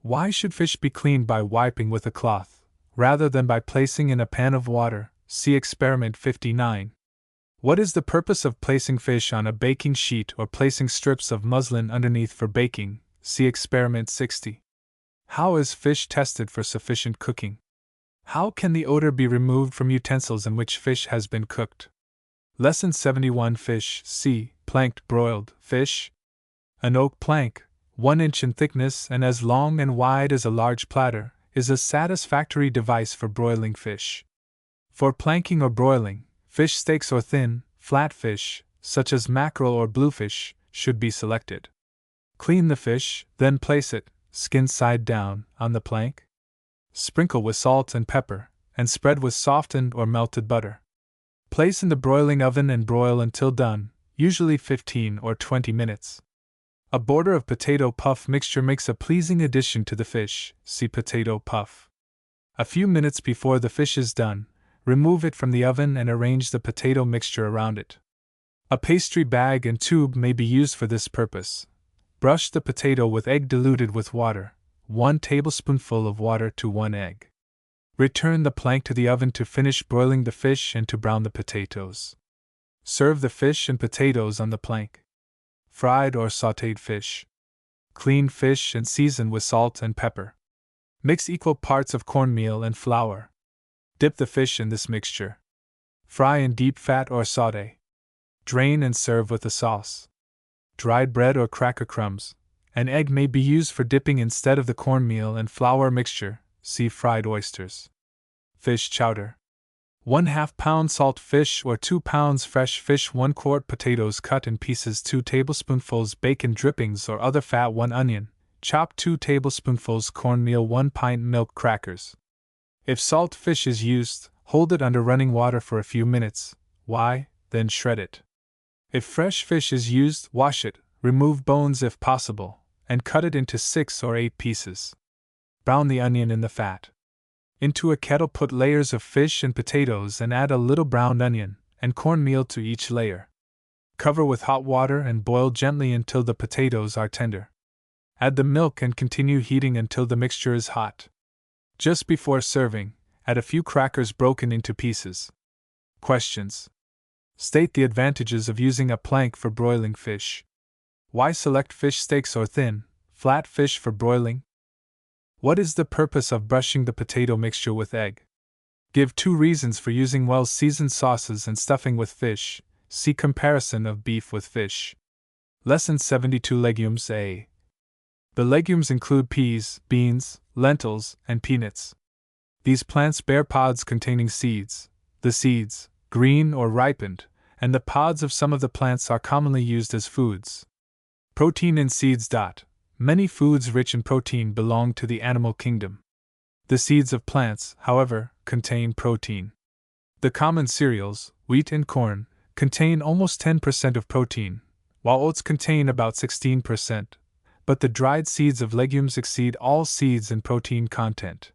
Speaker 1: Why should fish be cleaned by wiping with a cloth, rather than by placing in a pan of water? See Experiment 59. What is the purpose of placing fish on a baking sheet or placing strips of muslin underneath for baking? See Experiment 60. How is fish tested for sufficient cooking? How can the odor be removed from utensils in which fish has been cooked? Lesson 71. Fish. C. Planked broiled fish. An oak plank, 1 inch in thickness and as long and wide as a large platter, is a satisfactory device for broiling fish. For planking or broiling, fish steaks or thin, flat fish, such as mackerel or bluefish, should be selected. Clean the fish, then place it, skin side down, on the plank. Sprinkle with salt and pepper, and spread with softened or melted butter. Place in the broiling oven and broil until done, usually 15 or 20 minutes. A border of potato puff mixture makes a pleasing addition to the fish. See potato puff. A few minutes before the fish is done, remove it from the oven and arrange the potato mixture around it. A pastry bag and tube may be used for this purpose. Brush the potato with egg diluted with water, 1 tablespoonful of water to 1 egg. Return the plank to the oven to finish broiling the fish and to brown the potatoes. Serve the fish and potatoes on the plank. Fried or sautéed fish. Clean fish and season with salt and pepper. Mix equal parts of cornmeal and flour. Dip the fish in this mixture. Fry in deep fat or sauté. Drain and serve with the sauce. Dried bread or cracker crumbs. An egg may be used for dipping instead of the cornmeal and flour mixture. See fried oysters. Fish chowder. 1/2 pound salt fish or 2 pounds fresh fish, 1 quart potatoes cut in pieces, 2 tablespoonfuls bacon drippings or other fat, 1 onion, chopped 2 tablespoonfuls cornmeal, 1 pint milk, crackers. If salt fish is used, hold it under running water for a few minutes. Why? Then shred it. If fresh fish is used, wash it, remove bones if possible, and cut it into 6 or 8 pieces. Brown the onion in the fat. Into a kettle put layers of fish and potatoes and add a little browned onion and cornmeal to each layer. Cover with hot water and boil gently until the potatoes are tender. Add the milk and continue heating until the mixture is hot. Just before serving, add a few crackers broken into pieces. Questions. State the advantages of using a plank for broiling fish. Why select fish steaks or thin, flat fish for broiling? What is the purpose of brushing the potato mixture with egg? Give 2 reasons for using well-seasoned sauces and stuffing with fish. See comparison of beef with fish. Lesson 72. Legumes. A. The legumes include peas, beans, lentils, and peanuts. These plants bear pods containing seeds. The seeds, green or ripened, and the pods of some of the plants are commonly used as foods. Protein in seeds. Many foods rich in protein belong to the animal kingdom. The seeds of plants, however, contain protein. The common cereals, wheat and corn, contain almost 10% of protein, while oats contain about 16%, but the dried seeds of legumes exceed all seeds in protein content.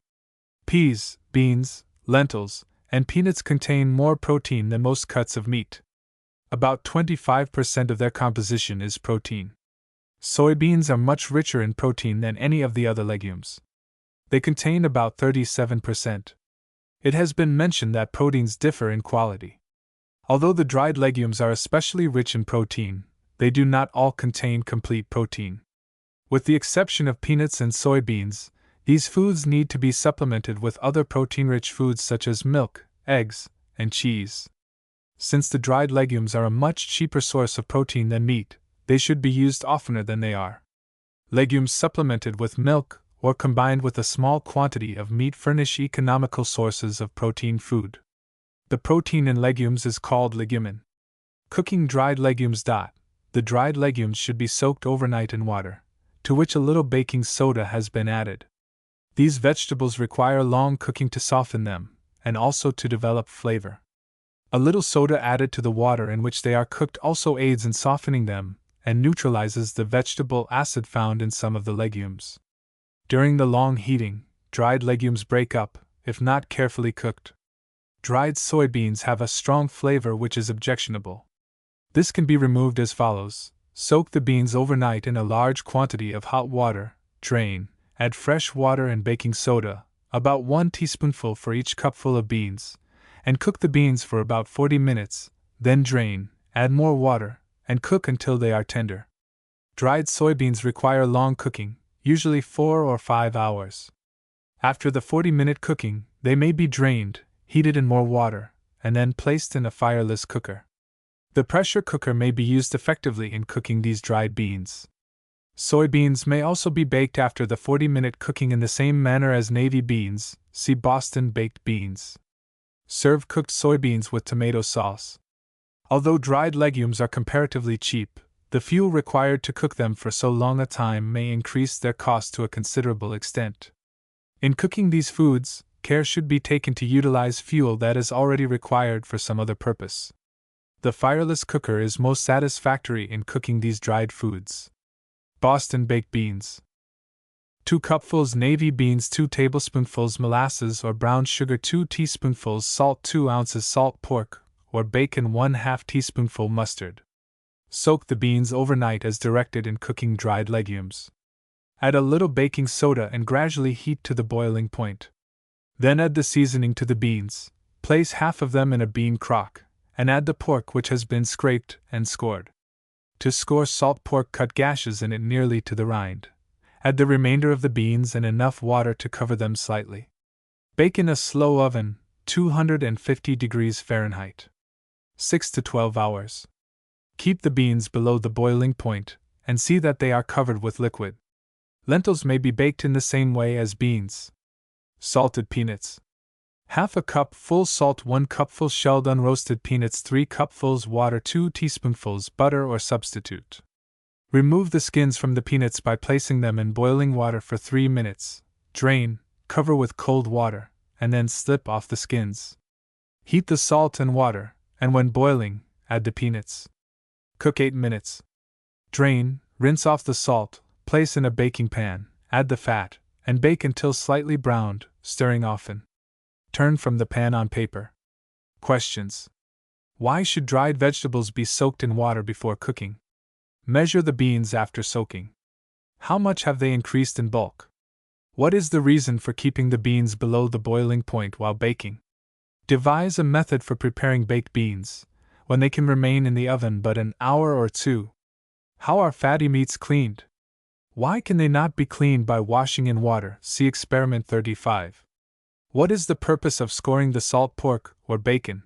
Speaker 1: Peas, beans, lentils, and peanuts contain more protein than most cuts of meat. About 25% of their composition is protein. Soybeans are much richer in protein than any of the other legumes. They contain about 37%. It has been mentioned that proteins differ in quality. Although the dried legumes are especially rich in protein, they do not all contain complete protein. With the exception of peanuts and soybeans, these foods need to be supplemented with other protein-rich foods such as milk, eggs, and cheese. Since the dried legumes are a much cheaper source of protein than meat, they should be used oftener than they are. Legumes supplemented with milk or combined with a small quantity of meat furnish economical sources of protein food. The protein in legumes is called legumin. Cooking dried legumes. The dried legumes should be soaked overnight in water, to which a little baking soda has been added. These vegetables require long cooking to soften them, and also to develop flavor. A little soda added to the water in which they are cooked also aids in softening them, and neutralizes the vegetable acid found in some of the legumes. During the long heating, dried legumes break up, if not carefully cooked. Dried soybeans have a strong flavor which is objectionable. This can be removed as follows: soak the beans overnight in a large quantity of hot water, drain, add fresh water and baking soda, about 1 teaspoonful for each cupful of beans, and cook the beans for about 40 minutes, then drain, add more water, and cook until they are tender. Dried soybeans require long cooking, usually 4 or 5 hours. After the 40-minute cooking, they may be drained, heated in more water, and then placed in a fireless cooker. The pressure cooker may be used effectively in cooking these dried beans. Soybeans may also be baked after the 40-minute cooking in the same manner as navy beans, see Boston baked beans. Serve cooked soybeans with tomato sauce. Although dried legumes are comparatively cheap, the fuel required to cook them for so long a time may increase their cost to a considerable extent. In cooking these foods, care should be taken to utilize fuel that is already required for some other purpose. The fireless cooker is most satisfactory in cooking these dried foods. Boston baked beans. 2 cupfuls navy beans, 2 tablespoonfuls molasses or brown sugar, 2 teaspoonfuls salt, 2 ounces salt pork or bacon, 1/2 teaspoonful mustard. Soak the beans overnight as directed in cooking dried legumes. Add a little baking soda and gradually heat to the boiling point. Then add the seasoning to the beans, place half of them in a bean crock, and add the pork which has been scraped and scored. To score salt pork, cut gashes in it nearly to the rind. Add the remainder of the beans and enough water to cover them slightly. Bake in a slow oven, 250 degrees Fahrenheit. 6 to 12 hours. Keep the beans below the boiling point, and see that they are covered with liquid. Lentils may be baked in the same way as beans. Salted peanuts. 1/2 cup full salt, 1 cupful shelled unroasted peanuts, 3 cupfuls water, 2 teaspoonfuls butter or substitute. Remove the skins from the peanuts by placing them in boiling water for 3 minutes. Drain, cover with cold water, and then slip off the skins. Heat the salt and water, and when boiling, add the peanuts. Cook 8 minutes. Drain, rinse off the salt, place in a baking pan, add the fat, and bake until slightly browned, stirring often. Turn from the pan on paper. Questions. Why should dried vegetables be soaked in water before cooking? Measure the beans after soaking. How much have they increased in bulk? What is the reason for keeping the beans below the boiling point while baking? Devise a method for preparing baked beans, when they can remain in the oven but an hour or 2. How are fatty meats cleaned? Why can they not be cleaned by washing in water? See Experiment 35. What is the purpose of scoring the salt pork or bacon?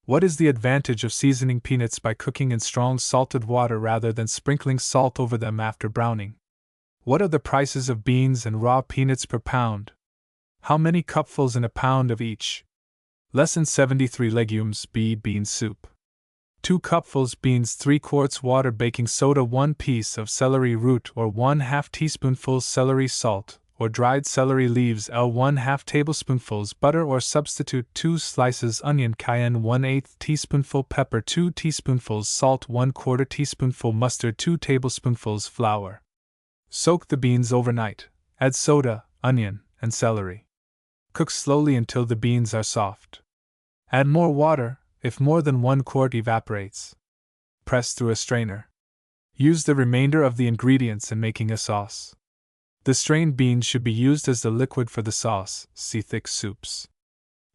Speaker 1: What is the advantage of seasoning peanuts by cooking in strong salted water rather than sprinkling salt over them after browning? What are the prices of beans and raw peanuts per pound? How many cupfuls in a pound of each? Lesson 73. Legumes. Bean soup. 2 cupfuls beans, 3 quarts water, baking soda, 1 piece of celery root or 1/2 teaspoonful celery salt or dried celery leaves, 1/2 tablespoonfuls butter or substitute, 2 slices onion, cayenne, 1/8 teaspoonful pepper, 2 teaspoonfuls salt, 1/4 teaspoonful mustard, 2 tablespoonfuls flour. Soak the beans overnight. Add soda, onion, and celery. Cook slowly until the beans are soft. Add more water if more than 1 quart evaporates. Press through a strainer. Use the remainder of the ingredients in making a sauce. The strained beans should be used as the liquid for the sauce. See thick soups.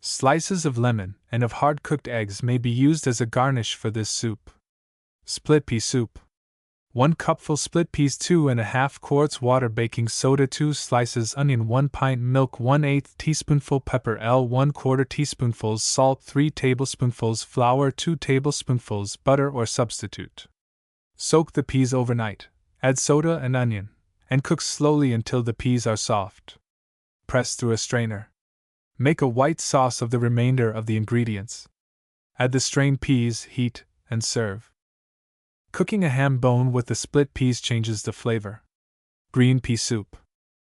Speaker 1: Slices of lemon and of hard-cooked eggs may be used as a garnish for this soup. Split pea soup. 1 cupful split peas, 2½ quarts water, baking soda, 2 slices onion, 1 pint milk, 1/8 teaspoonful pepper, 1/4 teaspoonfuls salt, 3 tablespoonfuls flour, 2 tablespoonfuls butter or substitute. Soak the peas overnight, add soda and onion, and cook slowly until the peas are soft. Press through a strainer. Make a white sauce of the remainder of the ingredients. Add the strained peas, heat, and serve. Cooking a ham bone with the split peas changes the flavor. Green pea soup.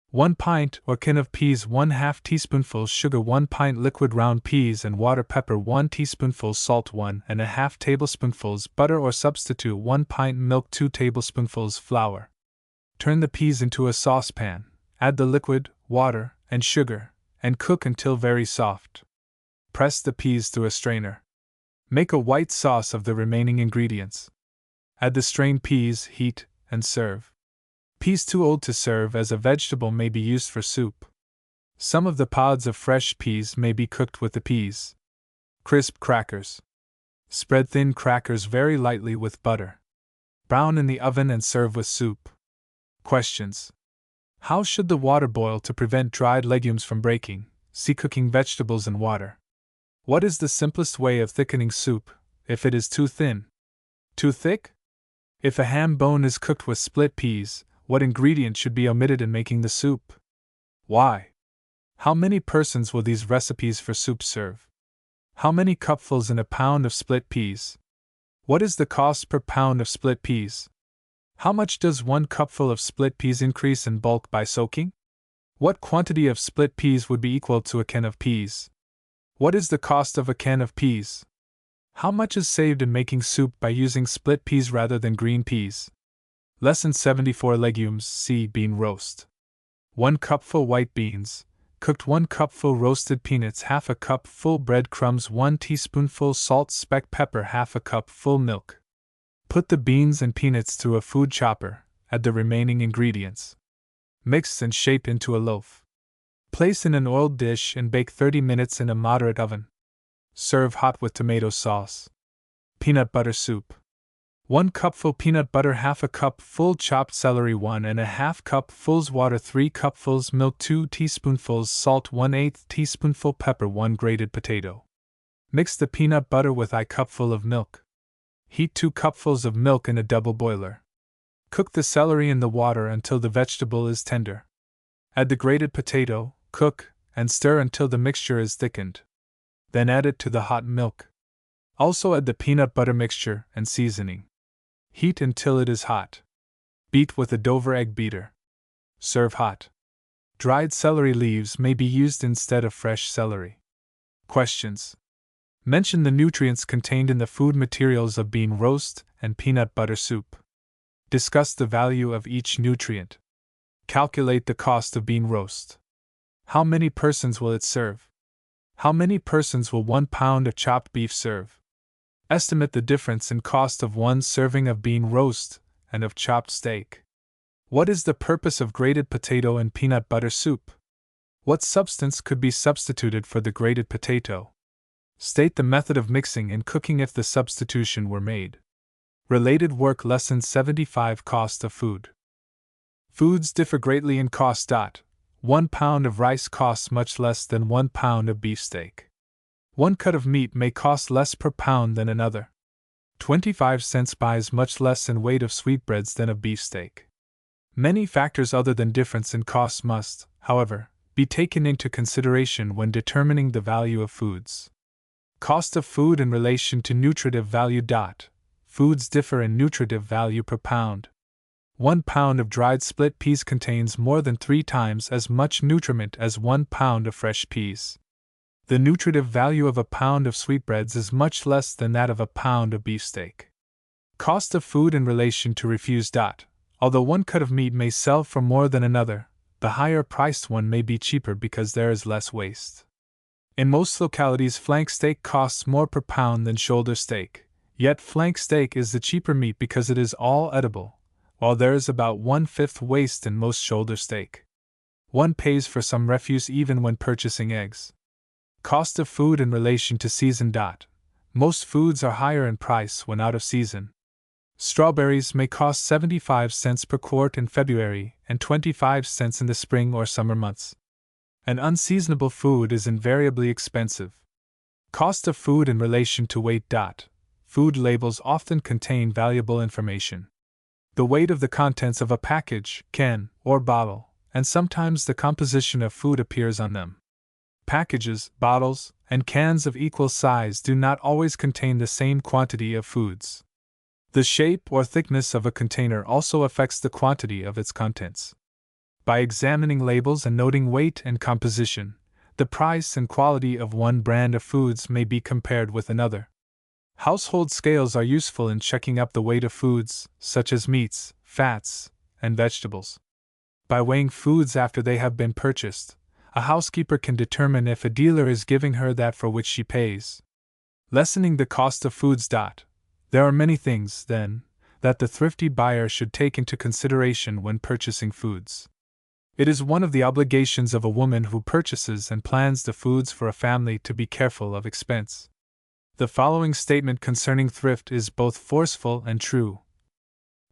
Speaker 1: 1 pint or can of peas, 1/2 teaspoonful sugar, 1 pint liquid round peas and water, pepper, 1 teaspoonful salt, 1½ tablespoonfuls butter or substitute, 1 pint milk, 2 tablespoonfuls flour. Turn the peas into a saucepan, add the liquid, water, and sugar, and cook until very soft. Press the peas through a strainer. Make a white sauce of the remaining ingredients. Add the strained peas, heat, and serve. Peas too old to serve as a vegetable may be used for soup. Some of the pods of fresh peas may be cooked with the peas. Crisp crackers. Spread thin crackers very lightly with butter. Brown in the oven and serve with soup. Questions. How should the water boil to prevent dried legumes from breaking? See cooking vegetables in water. What is the simplest way of thickening soup, if it is too thin? Too thick? If a ham bone is cooked with split peas, what ingredient should be omitted in making the soup? Why? How many persons will these recipes for soup serve? How many cupfuls in a pound of split peas? What is the cost per pound of split peas? How much does 1 cupful of split peas increase in bulk by soaking? What quantity of split peas would be equal to a can of peas? What is the cost of a can of peas? How much is saved in making soup by using split peas rather than green peas? Lesson 74. Legumes. C. Bean roast. 1 cupful white beans, cooked 1 cupful roasted peanuts, half a cup full breadcrumbs, 1 teaspoonful salt, speck pepper, half a cup full milk. Put the beans and peanuts through a food chopper, add the remaining ingredients. Mix and shape into a loaf. Place in an oiled dish and bake 30 minutes in a moderate oven. Serve hot with tomato sauce. Peanut butter soup. 1 cupful peanut butter, half a cup full chopped celery, 1½ cupfuls water, 3 cupfuls milk, 2 teaspoonfuls salt, 1/8 teaspoonful pepper, 1 grated potato. Mix the peanut butter with a cupful of milk. Heat 2 cupfuls of milk in a double boiler. Cook the celery in the water until the vegetable is tender. Add the grated potato, cook, and stir until the mixture is thickened. Then add it to the hot milk. Also add the peanut butter mixture and seasoning. Heat until it is hot. Beat with a Dover egg beater. Serve hot. Dried celery leaves may be used instead of fresh celery. Questions. Mention the nutrients contained in the food materials of bean roast and peanut butter soup. Discuss the value of each nutrient. Calculate the cost of bean roast. How many persons will it serve? How many persons will 1 pound of chopped beef serve? Estimate the difference in cost of 1 serving of bean roast and of chopped steak. What is the purpose of grated potato in peanut butter soup? What substance could be substituted for the grated potato? State the method of mixing and cooking if the substitution were made. Related work. Lesson 75. Cost of food. Foods differ greatly in cost. 1 pound of rice costs much less than 1 pound of beefsteak. 1 cut of meat may cost less per pound than another. 25 cents buys much less in weight of sweetbreads than of beefsteak. Many factors other than difference in costs must, however, be taken into consideration when determining the value of foods. Cost of food in relation to nutritive value. Foods differ in nutritive value per pound. 1 pound of dried split peas contains more than 3 times as much nutriment as 1 pound of fresh peas. The nutritive value of a pound of sweetbreads is much less than that of a pound of beefsteak. Cost of food in relation to refuse. Although 1 cut of meat may sell for more than another, the higher priced one may be cheaper because there is less waste. In most localities, flank steak costs more per pound than shoulder steak, yet flank steak is the cheaper meat because it is all edible, while there is about 1/5 waste in most shoulder steak. One pays for some refuse even when purchasing eggs. Cost of food in relation to season. Most foods are higher in price when out of season. Strawberries may cost 75 cents per quart in February and 25 cents in the spring or summer months. An unseasonable food is invariably expensive. Cost of food in relation to weight. Food labels often contain valuable information. The weight of the contents of a package, can, or bottle, and sometimes the composition of food appears on them. Packages, bottles, and cans of equal size do not always contain the same quantity of foods. The shape or thickness of a container also affects the quantity of its contents. By examining labels and noting weight and composition, the price and quality of one brand of foods may be compared with another. Household scales are useful in checking up the weight of foods, such as meats, fats, and vegetables. By weighing foods after they have been purchased, a housekeeper can determine if a dealer is giving her that for which she pays. Lessening the cost of foods. There are many things, then, that the thrifty buyer should take into consideration when purchasing foods. It is one of the obligations of a woman who purchases and plans the foods for a family to be careful of expense. The following statement concerning thrift is both forceful and true.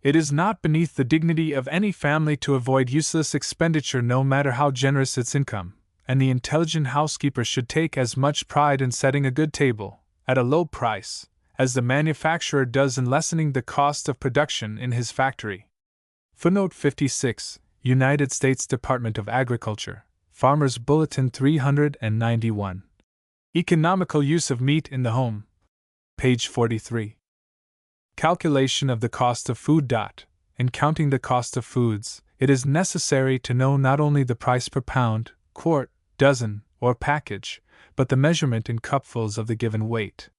Speaker 1: It is not beneath the dignity of any family to avoid useless expenditure no matter how generous its income, and the intelligent housekeeper should take as much pride in setting a good table, at a low price, as the manufacturer does in lessening the cost of production in his factory. Footnote 56, United States Department of Agriculture, Farmers Bulletin 391. Economical use of meat in the home. Page 43. Calculation of the cost of food. In counting the cost of foods, it is necessary to know not only the price per pound, quart, dozen, or package, but the measurement in cupfuls of the given weight.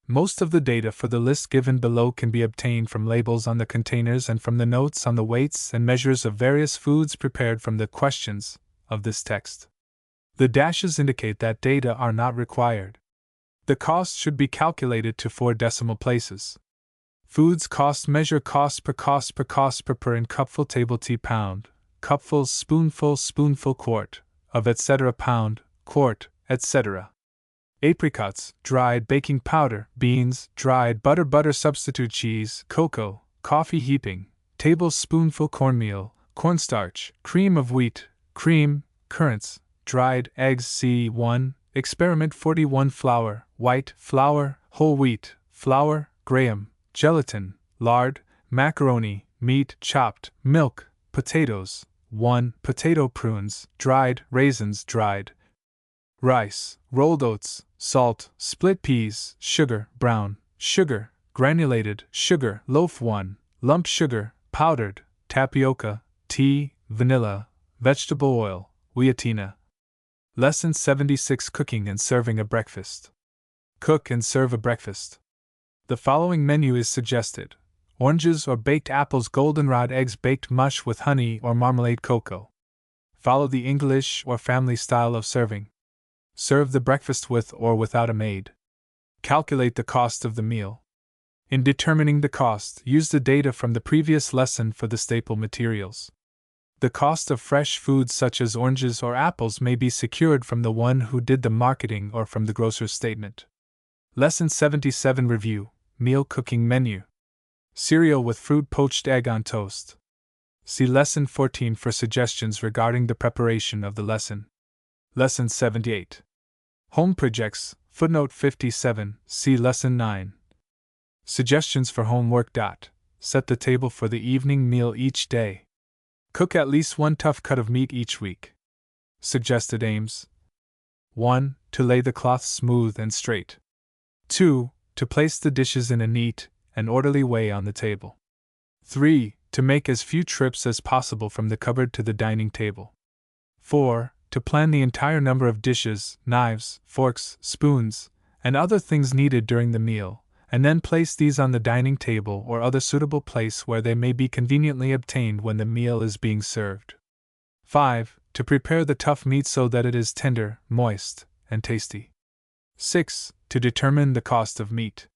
Speaker 1: Most of the data for the list given below can be obtained from labels on the containers and from the notes on the weights and measures of various foods prepared from the questions of this text. The dashes indicate that data are not required. The cost should be calculated to 4 decimal places. Foods cost measure cost per in cupful table tea pound, cupful spoonful quart, of etc. pound, quart, etc. Apricots, dried baking powder, beans, dried butter substitute cheese, cocoa, coffee heaping, tablespoonful cornmeal, cornstarch, cream of wheat, cream, currants, dried eggs C1, experiment 41 flour, white flour, whole wheat, flour, graham, gelatin, lard, macaroni, meat, chopped, milk, potatoes, 1 potato prunes, dried raisins, dried rice, rolled oats, salt, split peas, sugar, brown, sugar, granulated sugar, loaf 1, lump sugar, powdered, tapioca, tea, vanilla, vegetable oil, wheatina. Lesson 76 Cooking and Serving a Breakfast. Cook and serve a breakfast. The following menu is suggested: oranges or baked apples, goldenrod eggs, baked mush with honey or marmalade cocoa. Follow the English or family style of serving. Serve the breakfast with or without a maid. Calculate the cost of the meal. In determining the cost, use the data from the previous lesson for the staple materials. The cost of fresh foods such as oranges or apples may be secured from the one who did the marketing or from the grocer's statement. Lesson 77 Review, Meal Cooking Menu. Cereal with fruit, poached egg on toast. See Lesson 14 for suggestions regarding the preparation of the lesson. Lesson 78. Home Projects, footnote 57, see Lesson 9. Suggestions for homework. Set the table for the evening meal each day. Cook at least 1 tough cut of meat each week. Suggested aims: 1. To lay the cloth smooth and straight. 2. To place the dishes in a neat and orderly way on the table. 3. To make as few trips as possible from the cupboard to the dining table. 4. To plan the entire number of dishes, knives, forks, spoons, and other things needed during the meal, and then place these on the dining table or other suitable place where they may be conveniently obtained when the meal is being served. 5. To prepare the tough meat so that it is tender, moist, and tasty. 6. To determine the cost of meat.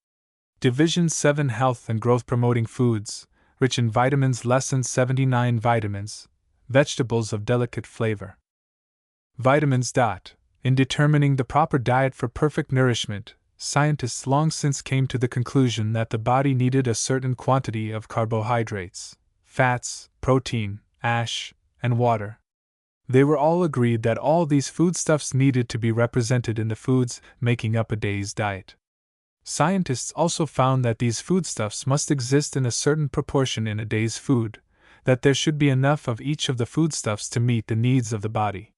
Speaker 1: Division 7 Health and Growth Promoting Foods, rich in vitamins. Lesson 79 Vitamins, vegetables of delicate flavor. Vitamins. In determining the proper diet for perfect nourishment, scientists long since came to the conclusion that the body needed a certain quantity of carbohydrates, fats, protein, ash, and water. They were all agreed that all these foodstuffs needed to be represented in the foods making up a day's diet. Scientists also found that these foodstuffs must exist in a certain proportion in a day's food, that there should be enough of each of the foodstuffs to meet the needs of the body.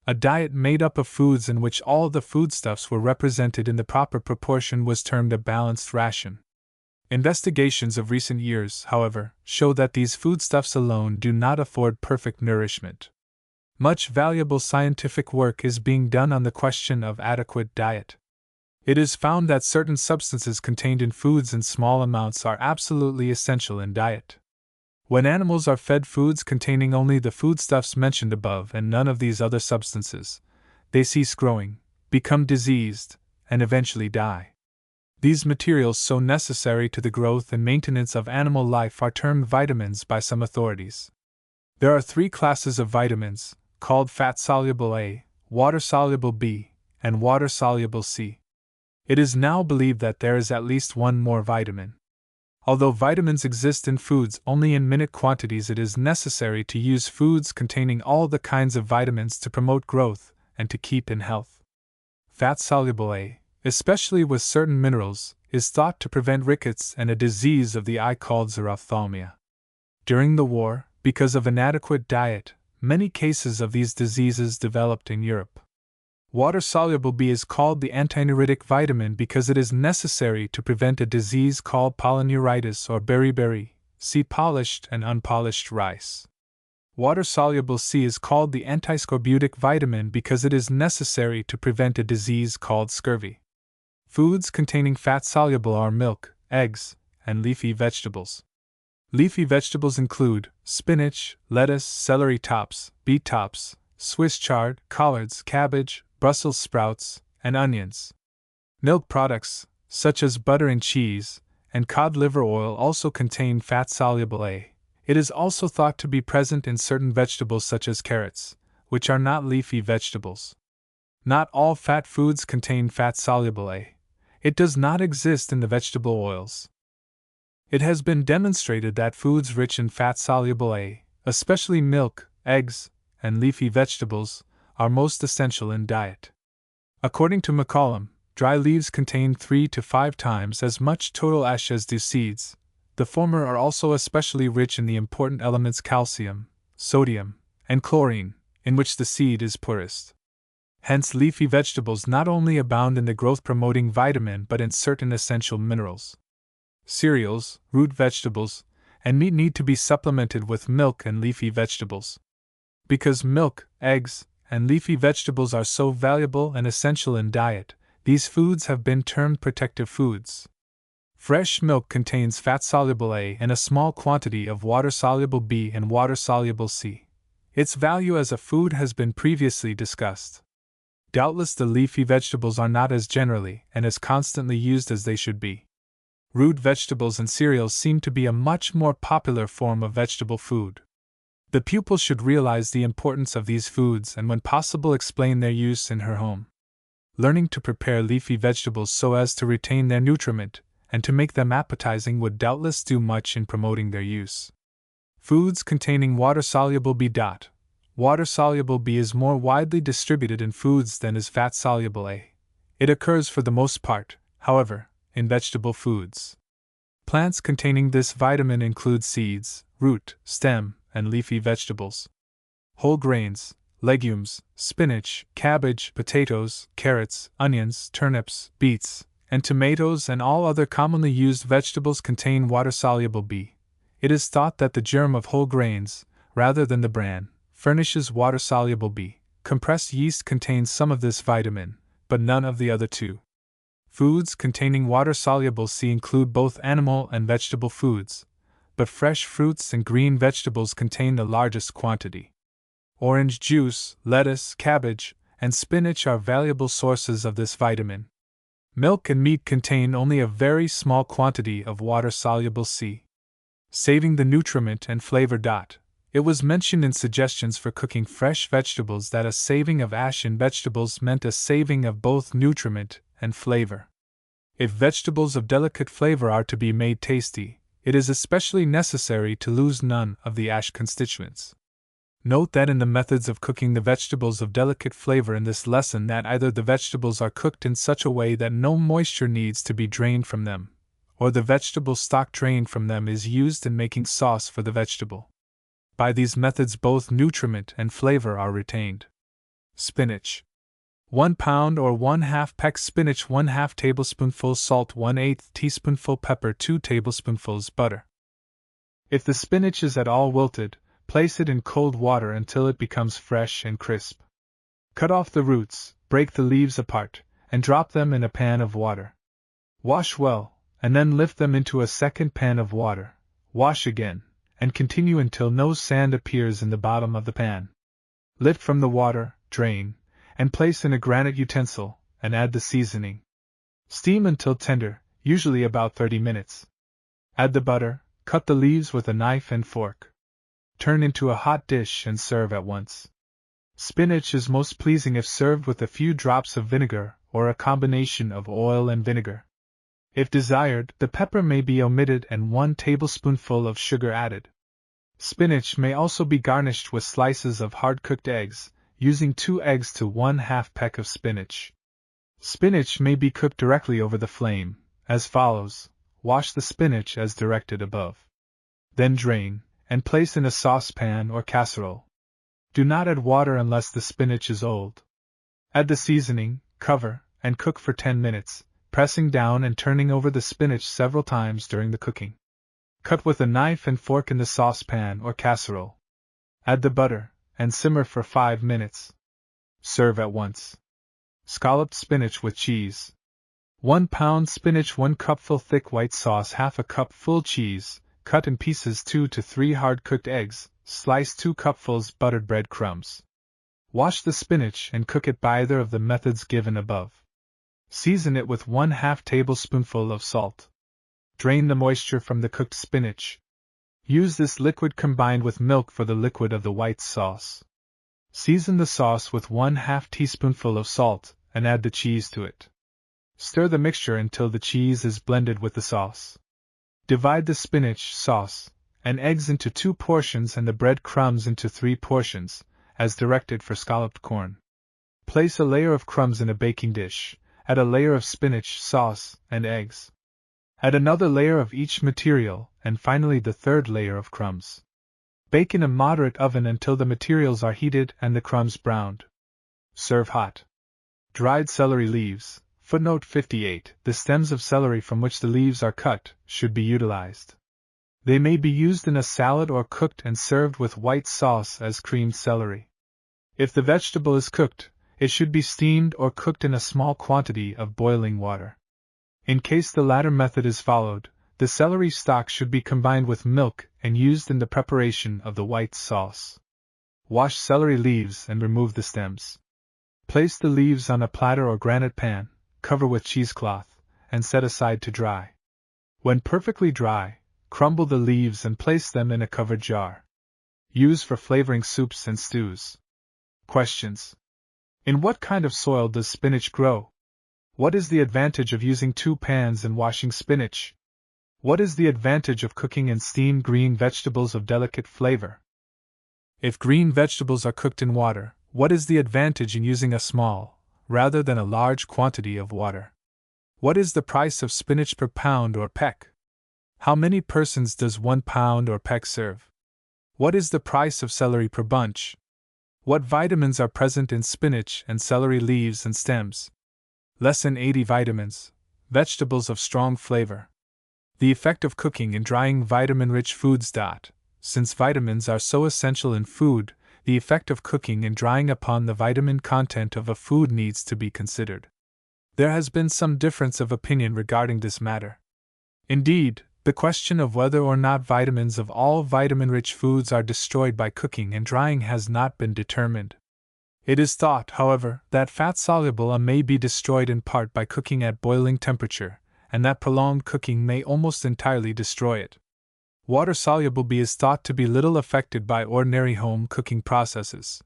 Speaker 1: A diet made up of foods in which all the foodstuffs were represented in the proper proportion was termed a balanced ration. Investigations of recent years, however, show that these foodstuffs alone do not afford perfect nourishment. Much valuable scientific work is being done on the question of adequate diet. It is found that certain substances contained in foods in small amounts are absolutely essential in diet. When animals are fed foods containing only the foodstuffs mentioned above and none of these other substances, they cease growing, become diseased, and eventually die. These materials so necessary to the growth and maintenance of animal life are termed vitamins by some authorities. There are 3 classes of vitamins, called fat-soluble A, water-soluble B, and water-soluble C. It is now believed that there is at least one more vitamin. Although vitamins exist in foods only in minute quantities, it is necessary to use foods containing all the kinds of vitamins to promote growth and to keep in health. Fat-soluble A, especially with certain minerals, is thought to prevent rickets and a disease of the eye called xerophthalmia. During the war, because of inadequate diet, many cases of these diseases developed in Europe. Water-soluble B is called the antineuritic vitamin because it is necessary to prevent a disease called polyneuritis or beriberi, see polished and unpolished rice. Water-soluble C is called the antiscorbutic vitamin because it is necessary to prevent a disease called scurvy. Foods containing fat-soluble are milk, eggs, and leafy vegetables. Leafy vegetables include spinach, lettuce, celery tops, beet tops, Swiss chard, collards, cabbage, Brussels sprouts, and onions. Milk products, such as butter and cheese, and cod liver oil also contain fat-soluble A. It is also thought to be present in certain vegetables such as carrots, which are not leafy vegetables. Not all fat foods contain fat-soluble A. It does not exist in the vegetable oils. It has been demonstrated that foods rich in fat-soluble A, especially milk, eggs, and leafy vegetables, are most essential in diet. According to McCollum, dry leaves contain 3 to 5 times as much total ash as do seeds. The former are also especially rich in the important elements calcium, sodium, and chlorine, in which the seed is poorest. Hence, leafy vegetables not only abound in the growth-promoting vitamin but in certain essential minerals. Cereals, root vegetables, and meat need to be supplemented with milk and leafy vegetables. Because milk, eggs, and leafy vegetables are so valuable and essential in diet, these foods have been termed protective foods. Fresh milk contains fat-soluble A and a small quantity of water-soluble B and water-soluble C. Its value as a food has been previously discussed. Doubtless the leafy vegetables are not as generally and as constantly used as they should be. Root vegetables and cereals seem to be a much more popular form of vegetable food. The pupil should realize the importance of these foods and when possible explain their use in her home. Learning to prepare leafy vegetables so as to retain their nutriment and to make them appetizing would doubtless do much in promoting their use. Foods containing water-soluble B. Water-soluble B is more widely distributed in foods than is fat-soluble A. It occurs for the most part, however, in vegetable foods. Plants containing this vitamin include seeds, root, stem, and leafy vegetables. Whole grains, legumes, spinach, cabbage, potatoes, carrots, onions, turnips, beets, and tomatoes and all other commonly used vegetables contain water-soluble B. It is thought that the germ of whole grains, rather than the bran, furnishes water-soluble B. Compressed yeast contains some of this vitamin, but none of the other 2. Foods containing water-soluble C include both animal and vegetable foods, but fresh fruits and green vegetables contain the largest quantity. Orange juice, lettuce, cabbage, and spinach are valuable sources of this vitamin. Milk and meat contain only a very small quantity of water-soluble C. Saving the nutriment and flavor. It was mentioned in suggestions for cooking fresh vegetables that a saving of ash in vegetables meant a saving of both nutriment and flavor. If vegetables of delicate flavor are to be made tasty, it is especially necessary to lose none of the ash constituents. Note that in the methods of cooking the vegetables of delicate flavor in this lesson that either the vegetables are cooked in such a way that no moisture needs to be drained from them, or the vegetable stock drained from them is used in making sauce for the vegetable. By these methods both nutriment and flavor are retained. Spinach. 1 pound or 1/2 peck spinach, 1/2 tablespoonful salt, 1/8 teaspoonful pepper, 2 tablespoonfuls butter. If the spinach is at all wilted, place it in cold water until it becomes fresh and crisp. Cut off the roots, break the leaves apart, and drop them in a pan of water. Wash well, and then lift them into a second pan of water. Wash again, and continue until no sand appears in the bottom of the pan. Lift from the water, drain, and place in a granite utensil, and add the seasoning. Steam until tender, usually about 30 minutes. Add the butter, cut the leaves with a knife and fork. Turn into a hot dish and serve at once. Spinach is most pleasing if served with a few drops of vinegar or a combination of oil and vinegar. If desired, the pepper may be omitted and 1 tablespoonful of sugar added. Spinach may also be garnished with slices of hard-cooked eggs, using 2 eggs to 1/2 peck of spinach. Spinach may be cooked directly over the flame, as follows. Wash the spinach as directed above. Then drain, and place in a saucepan or casserole. Do not add water unless the spinach is old. Add the seasoning, cover, and cook for 10 minutes, pressing down and turning over the spinach several times during the cooking. Cut with a knife and fork in the saucepan or casserole. Add the butter, and simmer for 5 minutes. Serve at once. Scalloped spinach with cheese. 1 pound spinach, 1 cupful thick white sauce, 1/2 cup full cheese, cut in pieces 2 to 3 hard-cooked eggs, slice 2 cupfuls buttered bread crumbs. Wash the spinach and cook it by either of the methods given above. Season it with 1/2 tablespoonful of salt. Drain the moisture from the cooked spinach. Use this liquid combined with milk for the liquid of the white sauce. Season the sauce with 1/2 teaspoonful of salt and add the cheese to it. Stir the mixture until the cheese is blended with the sauce. Divide the spinach, sauce, and eggs into 2 portions and the bread crumbs into 3 portions, as directed for scalloped corn. Place a layer of crumbs in a baking dish, add a layer of spinach, sauce, and eggs. Add another layer of each material, and finally the third layer of crumbs. Bake in a moderate oven until the materials are heated and the crumbs browned. Serve hot. Dried celery leaves. Footnote 58. The stems of celery from which the leaves are cut should be utilized. They may be used in a salad or cooked and served with white sauce as creamed celery. If the vegetable is cooked, it should be steamed or cooked in a small quantity of boiling water. In case the latter method is followed, the celery stock should be combined with milk and used in the preparation of the white sauce. Wash celery leaves and remove the stems. Place the leaves on a platter or granite pan, cover with cheesecloth, and set aside to dry. When perfectly dry, crumble the leaves and place them in a covered jar. Use for flavoring soups and stews. Questions. In what kind of soil does spinach grow? What is the advantage of using 2 pans and washing spinach? What is the advantage of cooking in steamed green vegetables of delicate flavor? If green vegetables are cooked in water, what is the advantage in using a small, rather than a large quantity of water? What is the price of spinach per pound or peck? How many persons does 1 pound or peck serve? What is the price of celery per bunch? What vitamins are present in spinach and celery leaves and stems? Lesson 80. Vitamins, vegetables of strong flavor. The effect of cooking and drying vitamin-rich foods. Since vitamins are so essential in food, the effect of cooking and drying upon the vitamin content of a food needs to be considered. There has been some difference of opinion regarding this matter. Indeed, the question of whether or not vitamins of all vitamin-rich foods are destroyed by cooking and drying has not been determined. It is thought, however, that fat-soluble A may be destroyed in part by cooking at boiling temperature, and that prolonged cooking may almost entirely destroy it. Water-soluble B is thought to be little affected by ordinary home cooking processes.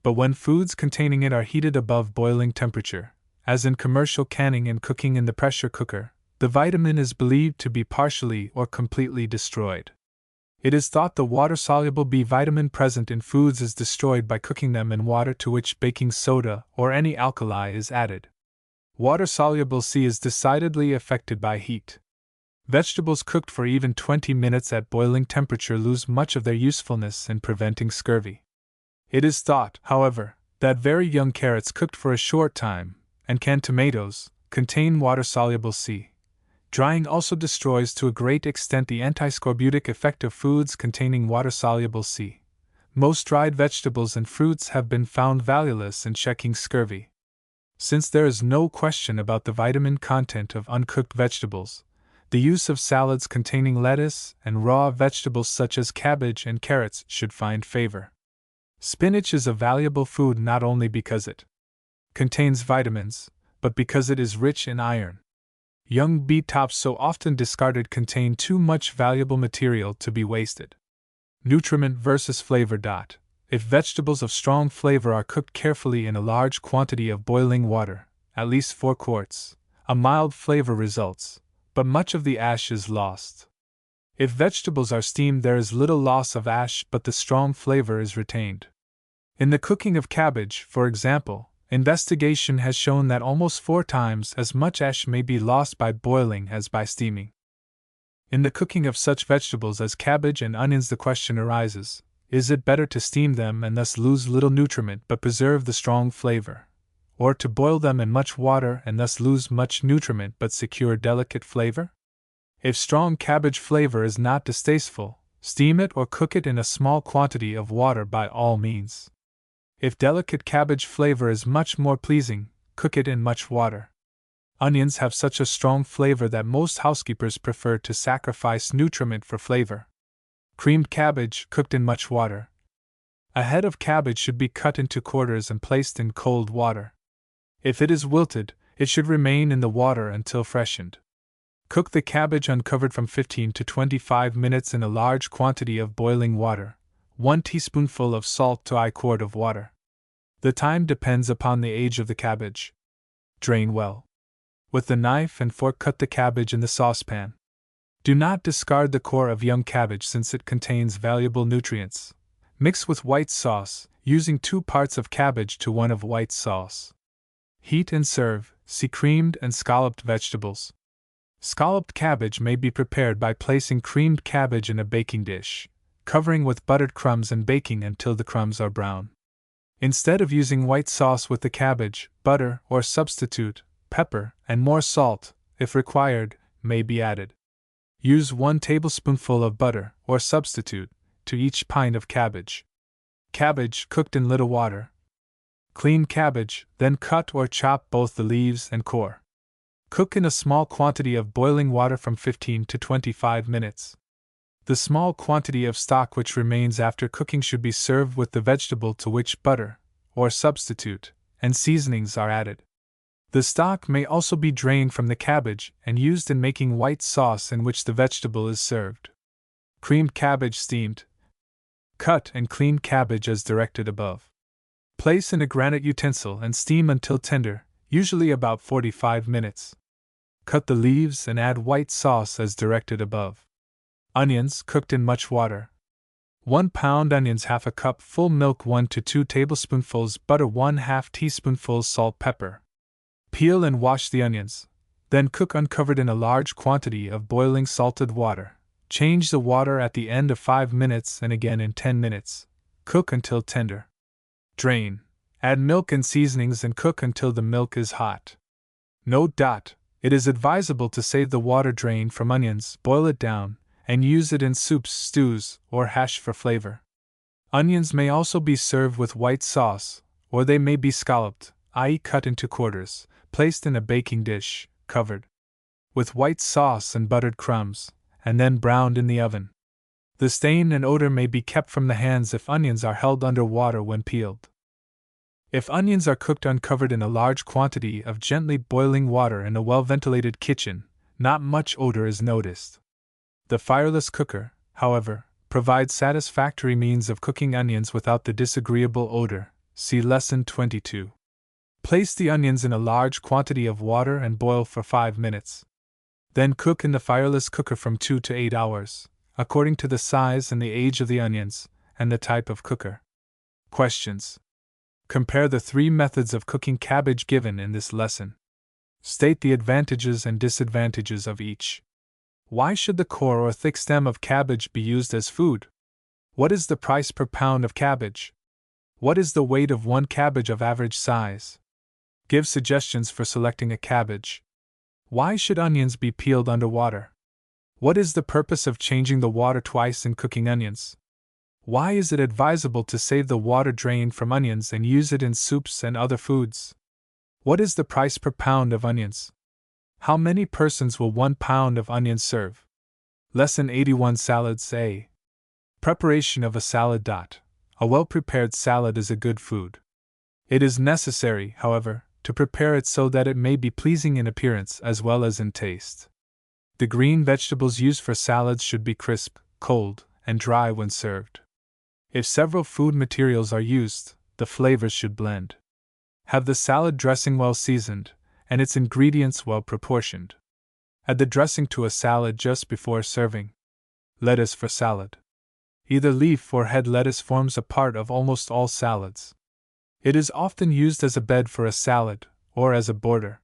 Speaker 1: But when foods containing it are heated above boiling temperature, as in commercial canning and cooking in the pressure cooker, the vitamin is believed to be partially or completely destroyed. It is thought the water-soluble B vitamin present in foods is destroyed by cooking them in water to which baking soda or any alkali is added. Water-soluble C is decidedly affected by heat. Vegetables cooked for even 20 minutes at boiling temperature lose much of their usefulness in preventing scurvy. It is thought, however, that very young carrots cooked for a short time, and canned tomatoes, contain water-soluble C. Drying also destroys to a great extent the antiscorbutic effect of foods containing water-soluble C. Most dried vegetables and fruits have been found valueless in checking scurvy. Since there is no question about the vitamin content of uncooked vegetables, the use of salads containing lettuce and raw vegetables such as cabbage and carrots should find favor. Spinach is a valuable food not only because it contains vitamins, but because it is rich in iron. Young beet tops so often discarded contain too much valuable material to be wasted. Nutriment versus flavor. If vegetables of strong flavor are cooked carefully in a large quantity of boiling water, at least 4 quarts, a mild flavor results, but much of the ash is lost. If vegetables are steamed, there is little loss of ash, but the strong flavor is retained. In the cooking of cabbage, for example, investigation has shown that almost 4 times as much ash may be lost by boiling as by steaming. In the cooking of such vegetables as cabbage and onions, the question arises, is it better to steam them and thus lose little nutriment but preserve the strong flavor, or to boil them in much water and thus lose much nutriment but secure delicate flavor? If strong cabbage flavor is not distasteful, steam it or cook it in a small quantity of water by all means. If delicate cabbage flavor is much more pleasing, cook it in much water. Onions have such a strong flavor that most housekeepers prefer to sacrifice nutriment for flavor. Creamed cabbage cooked in much water. A head of cabbage should be cut into quarters and placed in cold water. If it is wilted, it should remain in the water until freshened. Cook the cabbage uncovered from 15 to 25 minutes in a large quantity of boiling water, 1 teaspoonful of salt to a quart of water. The time depends upon the age of the cabbage. Drain well. With the knife and fork, cut the cabbage in the saucepan. Do not discard the core of young cabbage since it contains valuable nutrients. Mix with white sauce, using 2 parts of cabbage to 1 of white sauce. Heat and serve. See creamed and scalloped vegetables. Scalloped cabbage may be prepared by placing creamed cabbage in a baking dish, covering with buttered crumbs and baking until the crumbs are brown. Instead of using white sauce with the cabbage, butter or substitute, pepper, and more salt, if required, may be added. Use 1 tablespoonful of butter or substitute to each pint of cabbage. Cabbage cooked in little water. Clean cabbage, then cut or chop both the leaves and core. Cook in a small quantity of boiling water from 15 to 25 minutes. The small quantity of stock which remains after cooking should be served with the vegetable to which butter, or substitute, and seasonings are added. The stock may also be drained from the cabbage and used in making white sauce in which the vegetable is served. Creamed cabbage steamed. Cut and clean cabbage as directed above. Place in a granite utensil and steam until tender, usually about 45 minutes. Cut the leaves and add white sauce as directed above. Onions cooked in much water. 1 pound onions, half a cup full milk, 1 to 2 tablespoonfuls butter, 1/2 teaspoonful salt, pepper. Peel and wash the onions. Then cook uncovered in a large quantity of boiling salted water. Change the water at the end of 5 minutes and again in 10 minutes. Cook until tender. Drain. Add milk and seasonings and cook until the milk is hot. Note: it is advisable to save the water drained from onions, boil it down, and use it in soups, stews, or hash for flavor. Onions may also be served with white sauce, or they may be scalloped, i.e., cut into quarters, placed in a baking dish, covered with white sauce and buttered crumbs, and then browned in the oven. The stain and odor may be kept from the hands if onions are held under water when peeled. If onions are cooked uncovered in a large quantity of gently boiling water in a well-ventilated kitchen, not much odor is noticed. The fireless cooker, however, provides satisfactory means of cooking onions without the disagreeable odor. See Lesson 22. Place the onions in a large quantity of water and boil for 5 minutes. Then cook in the fireless cooker from 2 to 8 hours, according to the size and the age of the onions, and the type of cooker. Questions. Compare the 3 methods of cooking cabbage given in this lesson. State the advantages and disadvantages of each. Why should the core or thick stem of cabbage be used as food? What is the price per pound of cabbage? What is the weight of one cabbage of average size? Give suggestions for selecting a cabbage. Why should onions be peeled underwater? What is the purpose of changing the water twice in cooking onions? Why is it advisable to save the water drained from onions and use it in soups and other foods? What is the price per pound of onions? How many persons will 1 pound of onions serve? Lesson 81 Salads A. Preparation of a salad. A well-prepared salad is a good food. It is necessary, however, to prepare it so that it may be pleasing in appearance as well as in taste. The green vegetables used for salads should be crisp, cold, and dry when served. If several food materials are used, the flavors should blend. Have the salad dressing well seasoned, and its ingredients well proportioned. Add the dressing to a salad just before serving. Lettuce for salad. Either leaf or head lettuce forms a part of almost all salads. It is often used as a bed for a salad, or as a border.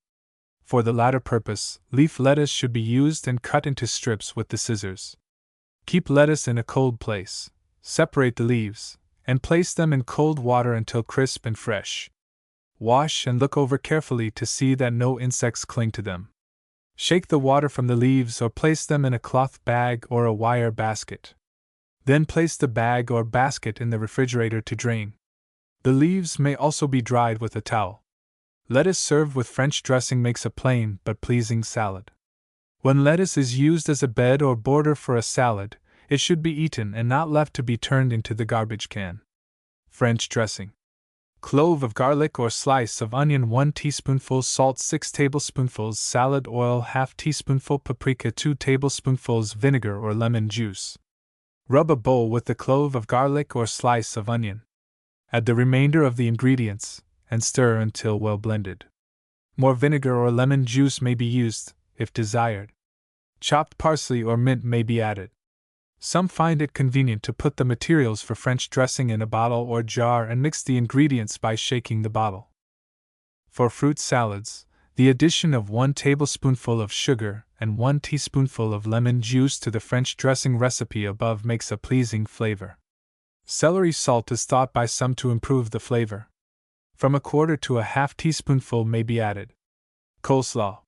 Speaker 1: For the latter purpose, leaf lettuce should be used and cut into strips with the scissors. Keep lettuce in a cold place, separate the leaves, and place them in cold water until crisp and fresh. Wash and look over carefully to see that no insects cling to them. Shake the water from the leaves or place them in a cloth bag or a wire basket. Then place the bag or basket in the refrigerator to drain. The leaves may also be dried with a towel. Lettuce served with French dressing makes a plain but pleasing salad. When lettuce is used as a bed or border for a salad, it should be eaten and not left to be turned into the garbage can. French dressing. Clove of garlic or slice of onion 1 teaspoonful salt 6 tablespoonfuls salad oil ½ teaspoonful paprika 2 tablespoonfuls vinegar or lemon juice. Rub a bowl with the clove of garlic or slice of onion. Add the remainder of the ingredients, and stir until well blended. More vinegar or lemon juice may be used, if desired. Chopped parsley or mint may be added. Some find it convenient to put the materials for French dressing in a bottle or jar and mix the ingredients by shaking the bottle. For fruit salads, the addition of 1 tablespoonful of sugar and 1 teaspoonful of lemon juice to the French dressing recipe above makes a pleasing flavor. Celery salt is thought by some to improve the flavor. From 1/4 to ½ teaspoonful may be added. Coleslaw.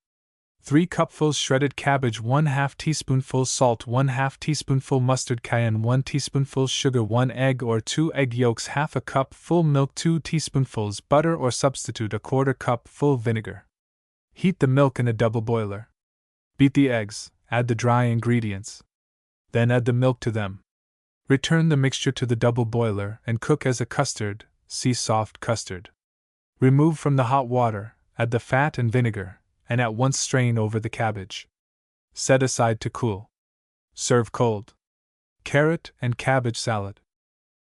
Speaker 1: 3 cupfuls shredded cabbage 1/2 teaspoonful salt 1/2 teaspoonful mustard cayenne 1 teaspoonful sugar 1 egg or 2 egg yolks ½ a cup full milk 2 teaspoonfuls butter or substitute 1/4 cup full vinegar. Heat the milk in a double boiler. Beat the eggs, add the dry ingredients. Then add the milk to them. Return the mixture to the double boiler and cook as a custard, see soft custard. Remove from the hot water, add the fat and vinegar, and at once strain over the cabbage. Set aside to cool. Serve cold. Carrot and cabbage salad.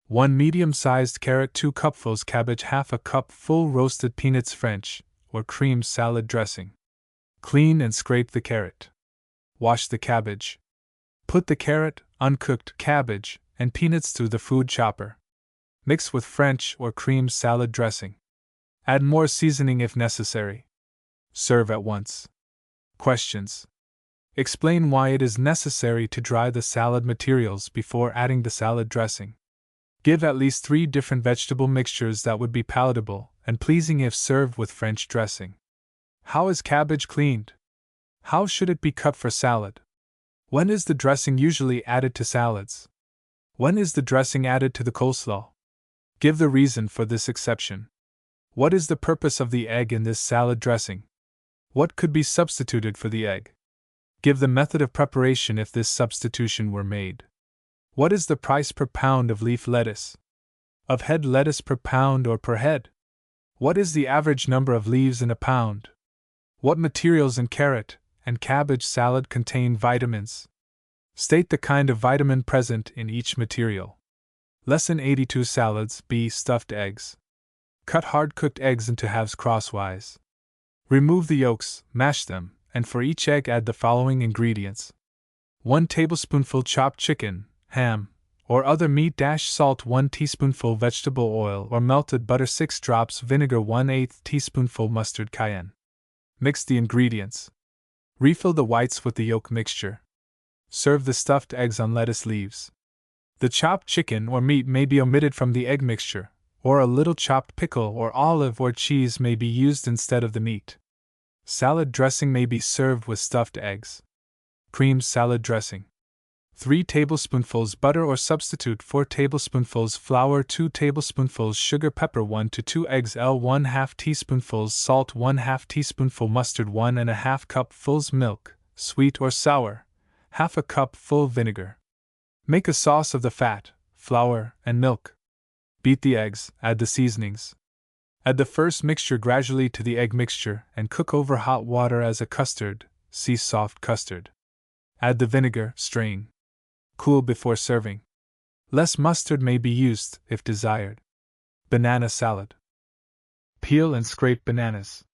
Speaker 1: 1 medium-sized carrot 2 cupfuls cabbage ½ a cup full roasted peanuts French, or cream salad dressing. Clean and scrape the carrot. Wash the cabbage. Put the carrot, uncooked cabbage, and peanuts through the food chopper. Mix with French or cream salad dressing. Add more seasoning if necessary. Serve at once. Questions. Explain why it is necessary to dry the salad materials before adding the salad dressing. Give at least 3 different vegetable mixtures that would be palatable and pleasing if served with French dressing. How is cabbage cleaned? How should it be cut for salad? When is the dressing usually added to salads? When is the dressing added to the coleslaw? Give the reason for this exception. What is the purpose of the egg in this salad dressing? What could be substituted for the egg? Give the method of preparation if this substitution were made. What is the price per pound of leaf lettuce? Of head lettuce per pound or per head? What is the average number of leaves in a pound? What materials in carrot and cabbage salad contain vitamins? State the kind of vitamin present in each material. Lesson 82 Salads B. Stuffed eggs. Cut hard-cooked eggs into halves crosswise. Remove the yolks, mash them, and for each egg add the following ingredients: 1 tablespoonful chopped chicken, ham, or other meat - salt 1 teaspoonful vegetable oil or melted butter 6 drops vinegar 1/8 teaspoonful mustard cayenne. Mix the ingredients. Refill the whites with the yolk mixture. Serve the stuffed eggs on lettuce leaves. The chopped chicken or meat may be omitted from the egg mixture, or a little chopped pickle or olive or cheese may be used instead of the meat. Salad dressing may be served with stuffed eggs. Cream salad dressing: 3 tablespoonfuls butter or substitute 4 tablespoonfuls flour 2 tablespoonfuls sugar pepper 1 to 2 eggs 1/2 teaspoonfuls salt 1/2 teaspoonful mustard 1½ cupfuls milk, sweet or sour, half a cup full vinegar. Make a sauce of the fat, flour, and milk. Beat the eggs, add the seasonings. Add the first mixture gradually to the egg mixture and cook over hot water as a custard, see soft custard. Add the vinegar, strain. Cool before serving. Less mustard may be used, if desired. Banana salad. Peel and scrape bananas.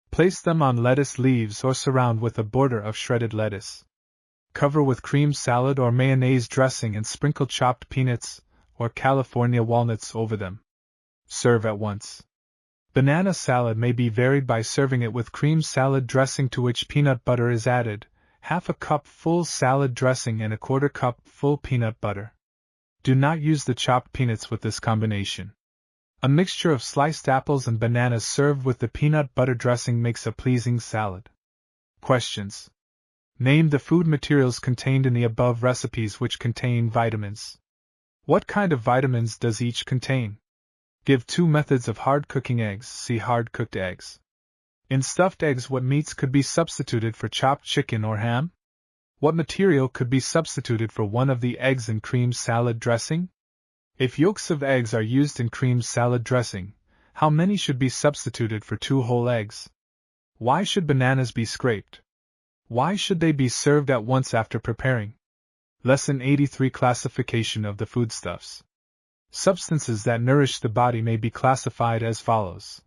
Speaker 1: Place them on lettuce leaves or surround with a border of shredded lettuce. Cover with cream salad or mayonnaise dressing and sprinkle chopped peanuts or California walnuts over them. Serve at once. Banana salad may be varied by serving it with cream salad dressing to which peanut butter is added, half a cup full salad dressing and a quarter cup full peanut butter. Do not use the chopped peanuts with this combination. A mixture of sliced apples and bananas served with the peanut butter dressing makes a pleasing salad. Questions. Name the food materials contained in the above recipes which contain vitamins. What kind of vitamins does each contain? Give 2 methods of hard cooking eggs. See hard cooked eggs. In stuffed eggs, what meats could be substituted for chopped chicken or ham? What material could be substituted for one of the eggs in cream salad dressing? If yolks of eggs are used in cream salad dressing, how many should be substituted for 2 whole eggs? Why should bananas be scraped? Why should they be served at once after preparing? Lesson 83: Classification of the foodstuffs. Substances that nourish the body may be classified as follows.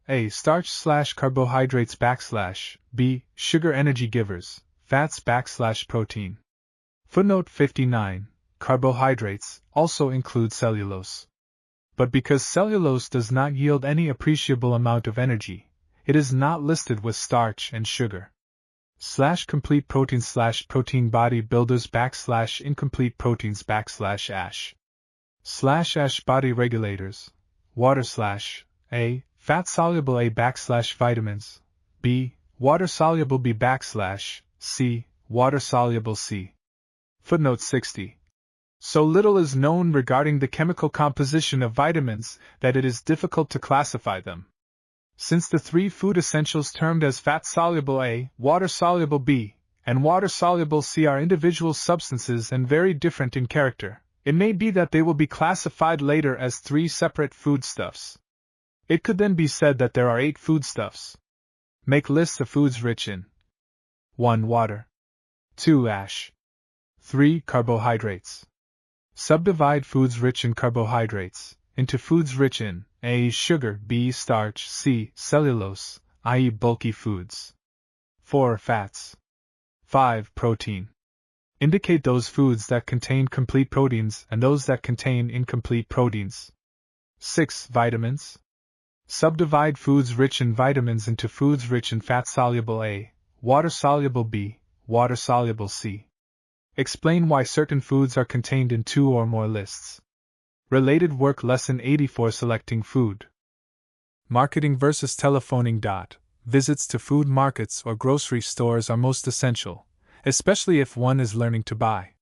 Speaker 1: A. Starch / carbohydrates / B. Sugar energy givers, fats / protein. Footnote 59. Carbohydrates also include cellulose. But because cellulose does not yield any appreciable amount of energy, it is not listed with starch and sugar. Complete protein / protein body builders / incomplete proteins / ash. Ash body regulators. Water / A. Fat soluble A / vitamins. B. Water soluble B / C. Water soluble C. Footnote 60. So little is known regarding the chemical composition of vitamins that it is difficult to classify them. Since the 3 food essentials termed as fat-soluble A, water-soluble B, and water-soluble C are individual substances and very different in character, it may be that they will be classified later as 3 separate foodstuffs. It could then be said that there are 8 foodstuffs. Make lists of foods rich in 1. Water. 2. Ash. 3. Carbohydrates. Subdivide foods rich in carbohydrates into foods rich in A. Sugar, B. Starch, C. Cellulose, i.e. bulky foods. 4. Fats. 5. Protein. Indicate those foods that contain complete proteins and those that contain incomplete proteins. 6. Vitamins. Subdivide foods rich in vitamins into foods rich in fat-soluble A, water-soluble B, water-soluble C. Explain why certain foods are contained in 2 or more lists. Related work Lesson 84 Selecting Food. Marketing versus telephoning. Visits to food markets or grocery stores are most essential, especially if one is learning to buy.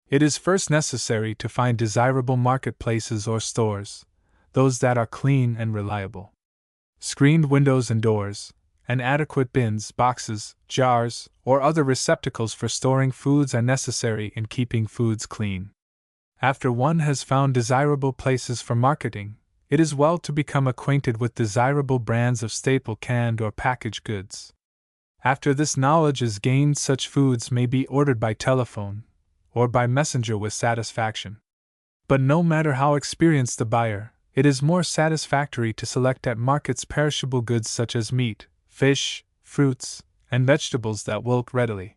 Speaker 1: It is first necessary to find desirable marketplaces or stores, those that are clean and reliable. Screened windows and doors, and adequate bins, boxes, jars, or other receptacles for storing foods are necessary in keeping foods clean. After one has found desirable places for marketing, it is well to become acquainted with desirable brands of staple canned or packaged goods. After this knowledge is gained, such foods may be ordered by telephone or by messenger with satisfaction. But no matter how experienced the buyer, it is more satisfactory to select at markets perishable goods such as meat, fish, fruits, and vegetables that wilt readily.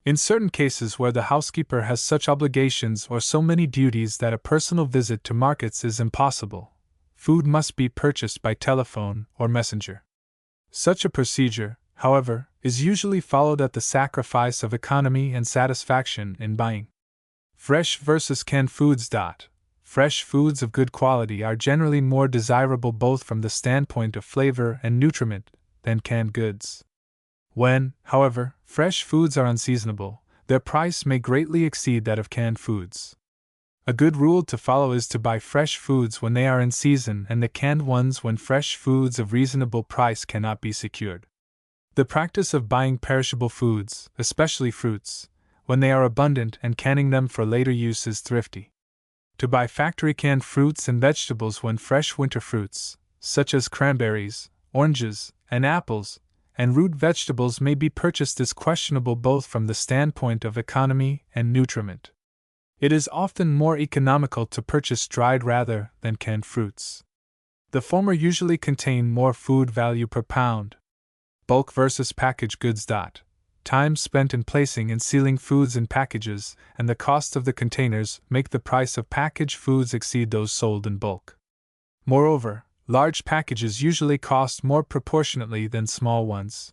Speaker 1: In certain cases where the housekeeper has such obligations or so many duties that a personal visit to markets is impossible, food must be purchased by telephone or messenger. Such a procedure, however, is usually followed at the sacrifice of economy and satisfaction in buying. Fresh versus canned foods. Fresh foods of good quality are generally more desirable both from the standpoint of flavor and nutriment than canned goods. When, however, fresh foods are unseasonable, their price may greatly exceed that of canned foods. A good rule to follow is to buy fresh foods when they are in season and the canned ones when fresh foods of reasonable price cannot be secured. The practice of buying perishable foods, especially fruits, when they are abundant and canning them for later use is thrifty. To buy factory canned fruits and vegetables when fresh winter fruits, such as cranberries, oranges, and apples, and root vegetables may be purchased is questionable both from the standpoint of economy and nutriment. It is often more economical to purchase dried rather than canned fruits. The former usually contain more food value per pound. Bulk versus packaged goods. Time spent in placing and sealing foods in packages and the cost of the containers make the price of packaged foods exceed those sold in bulk. Moreover, large packages usually cost more proportionately than small ones.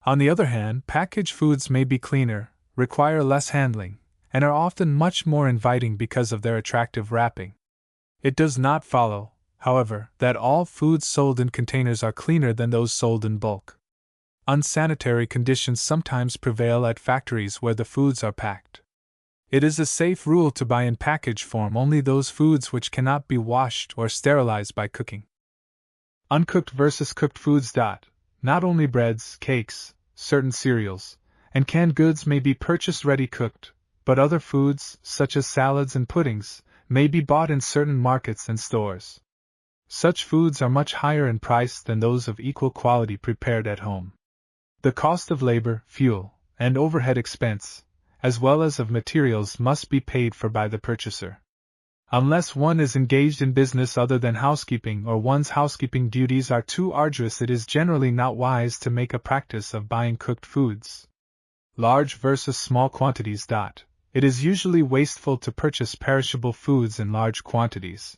Speaker 1: On the other hand, packaged foods may be cleaner, require less handling, and are often much more inviting because of their attractive wrapping. It does not follow, however, that all foods sold in containers are cleaner than those sold in bulk. Unsanitary conditions sometimes prevail at factories where the foods are packed. It is a safe rule to buy in package form only those foods which cannot be washed or sterilized by cooking. Uncooked versus cooked foods. Not only breads, cakes, certain cereals, and canned goods may be purchased ready cooked, but other foods, such as salads and puddings, may be bought in certain markets and stores. Such foods are much higher in price than those of equal quality prepared at home. The cost of labor, fuel, and overhead expense, as well as of materials, must be paid for by the purchaser. Unless one is engaged in business other than housekeeping or one's housekeeping duties are too arduous, it is generally not wise to make a practice of buying cooked foods. Large versus small quantities. It is usually wasteful to purchase perishable foods in large quantities.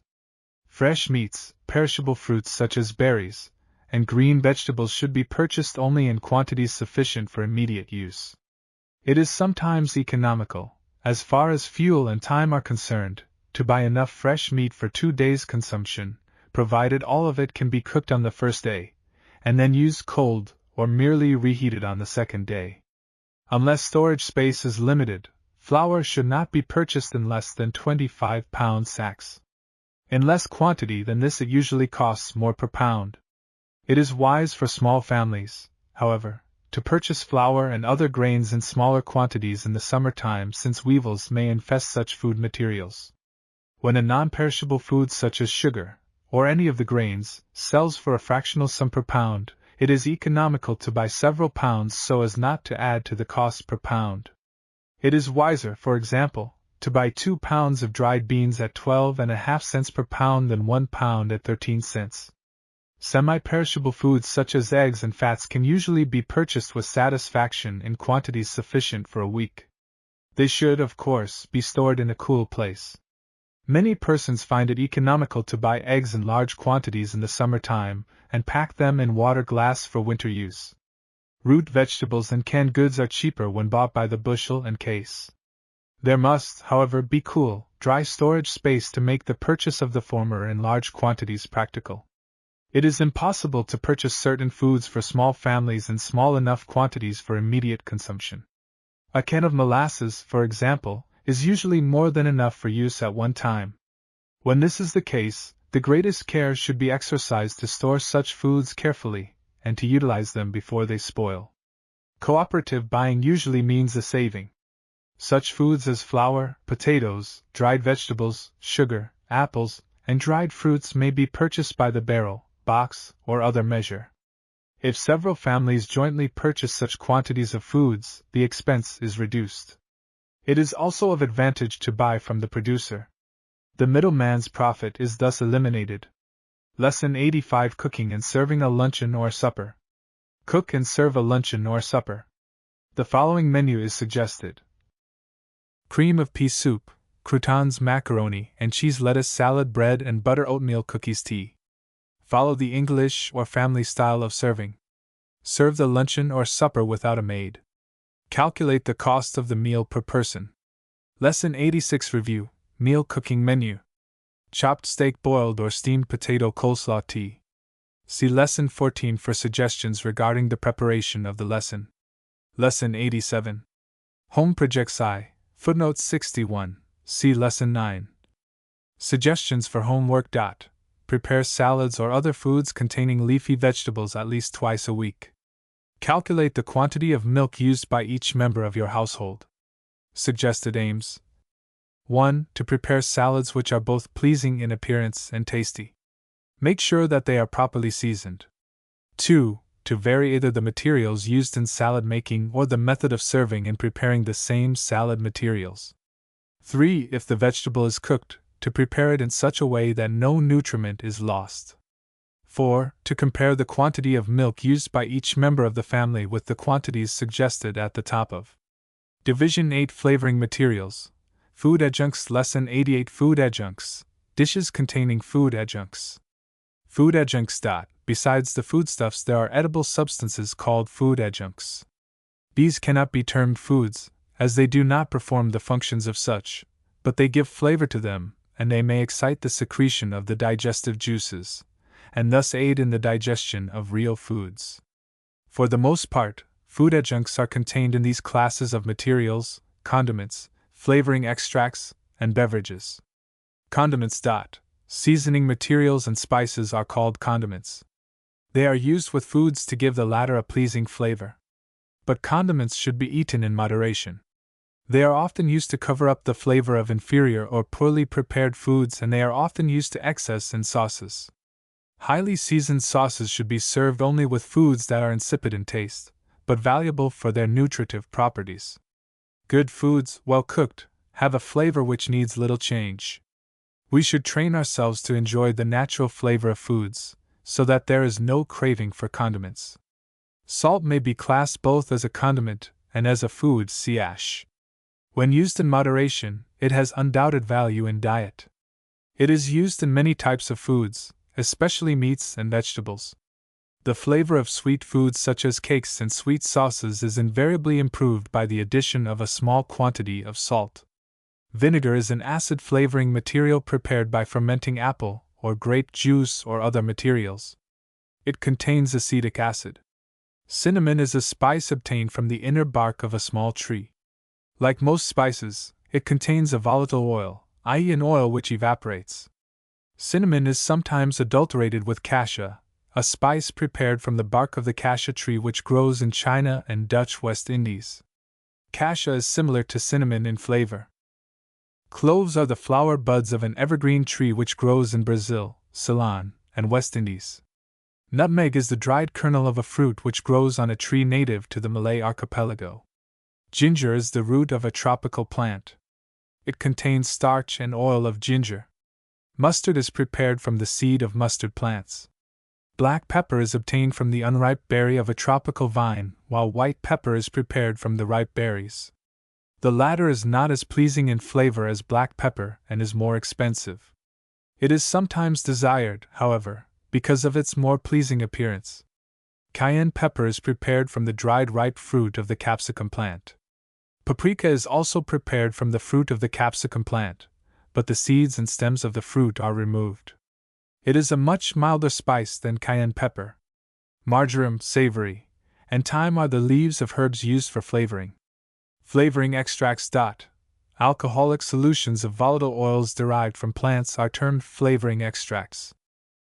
Speaker 1: Fresh meats, perishable fruits such as berries, and green vegetables should be purchased only in quantities sufficient for immediate use. It is sometimes economical, as far as fuel and time are concerned, to buy enough fresh meat for 2 days' consumption, provided all of it can be cooked on the first day, and then used cold or merely reheated on the second day. Unless storage space is limited, flour should not be purchased in less than 25-pound sacks. In less quantity than this, it usually costs more per pound. It is wise for small families, however, to purchase flour and other grains in smaller quantities in the summertime, since weevils may infest such food materials. When a non-perishable food such as sugar, or any of the grains, sells for a fractional sum per pound, it is economical to buy several pounds so as not to add to the cost per pound. It is wiser, for example, to buy 2 pounds of dried beans at 12.5 cents per pound than 1 pound at 13 cents. Semi-perishable foods such as eggs and fats can usually be purchased with satisfaction in quantities sufficient for a week. They should, of course, be stored in a cool place. Many persons find it economical to buy eggs in large quantities in the summertime and pack them in water glass for winter use. Root vegetables and canned goods are cheaper when bought by the bushel and case. There must, however, be cool, dry storage space to make the purchase of the former in large quantities practical. It is impossible to purchase certain foods for small families in small enough quantities for immediate consumption. A can of molasses, for example, is usually more than enough for use at one time. When this is the case, the greatest care should be exercised to store such foods carefully, and to utilize them before they spoil. Cooperative buying usually means a saving. Such foods as flour, potatoes, dried vegetables, sugar, apples, and dried fruits may be purchased by the barrel, box, or other measure. If several families jointly purchase such quantities of foods, the expense is reduced. It is also of advantage to buy from the producer. The middleman's profit is thus eliminated. Lesson 85: Cooking and Serving a Luncheon or Supper. Cook and serve a luncheon or supper. The following menu is suggested: cream of pea soup, croutons, macaroni and cheese, lettuce, salad, bread and butter, oatmeal, cookies, tea. Follow the English or family style of serving. Serve the luncheon or supper without a maid. Calculate the cost of the meal per person. Lesson 86: Review, Meal Cooking Menu. Chopped steak, boiled or steamed potato, coleslaw, tea. See Lesson 14 for suggestions regarding the preparation of the lesson. Lesson 87. Home Projects I, footnote 61, see Lesson 9. Suggestions for homework. Prepare salads or other foods containing leafy vegetables at least twice a week. Calculate the quantity of milk used by each member of your household. Suggested aims: 1. To prepare salads which are both pleasing in appearance and tasty. Make sure that they are properly seasoned. 2. To vary either the materials used in salad making or the method of serving in preparing the same salad materials. 3. If the vegetable is cooked, to prepare it in such a way that no nutriment is lost. 4. To compare the quantity of milk used by each member of the family with the quantities suggested at the top of Division 8: Flavoring Materials. Food Adjuncts. Lesson 88: Food Adjuncts. Dishes containing food adjuncts. Food adjuncts. Besides the foodstuffs, there are edible substances called food adjuncts. These cannot be termed foods, as they do not perform the functions of such, but they give flavor to them, and they may excite the secretion of the digestive juices, and thus aid in the digestion of real foods. For the most part, food adjuncts are contained in these classes of materials: condiments, flavoring extracts, and beverages. Condiments. Seasoning materials and spices are called condiments. They are used with foods to give the latter a pleasing flavor. But condiments should be eaten in moderation. They are often used to cover up the flavor of inferior or poorly prepared foods, and they are often used to excess in sauces. Highly seasoned sauces should be served only with foods that are insipid in taste, but valuable for their nutritive properties. Good foods, well cooked, have a flavor which needs little change. We should train ourselves to enjoy the natural flavor of foods, so that there is no craving for condiments. Salt may be classed both as a condiment and as a food. See ash. When used in moderation, it has undoubted value in diet. It is used in many types of foods, especially meats and vegetables. The flavor of sweet foods such as cakes and sweet sauces is invariably improved by the addition of a small quantity of salt. Vinegar is an acid flavoring material prepared by fermenting apple or grape juice or other materials. It contains acetic acid. Cinnamon is a spice obtained from the inner bark of a small tree. Like most spices, it contains a volatile oil, i.e., an oil which evaporates. Cinnamon is sometimes adulterated with cassia, a spice prepared from the bark of the cassia tree which grows in China and Dutch West Indies. Cassia is similar to cinnamon in flavor. Cloves are the flower buds of an evergreen tree which grows in Brazil, Ceylon, and West Indies. Nutmeg is the dried kernel of a fruit which grows on a tree native to the Malay archipelago. Ginger is the root of a tropical plant. It contains starch and oil of ginger. Mustard is prepared from the seed of mustard plants. Black pepper is obtained from the unripe berry of a tropical vine, while white pepper is prepared from the ripe berries. The latter is not as pleasing in flavor as black pepper and is more expensive. It is sometimes desired, however, because of its more pleasing appearance. Cayenne pepper is prepared from the dried ripe fruit of the capsicum plant. Paprika is also prepared from the fruit of the capsicum plant, but the seeds and stems of the fruit are removed. It is a much milder spice than cayenne pepper. Marjoram, savory, and thyme are the leaves of herbs used for flavoring. Flavoring extracts. Alcoholic solutions of volatile oils derived from plants are termed flavoring extracts.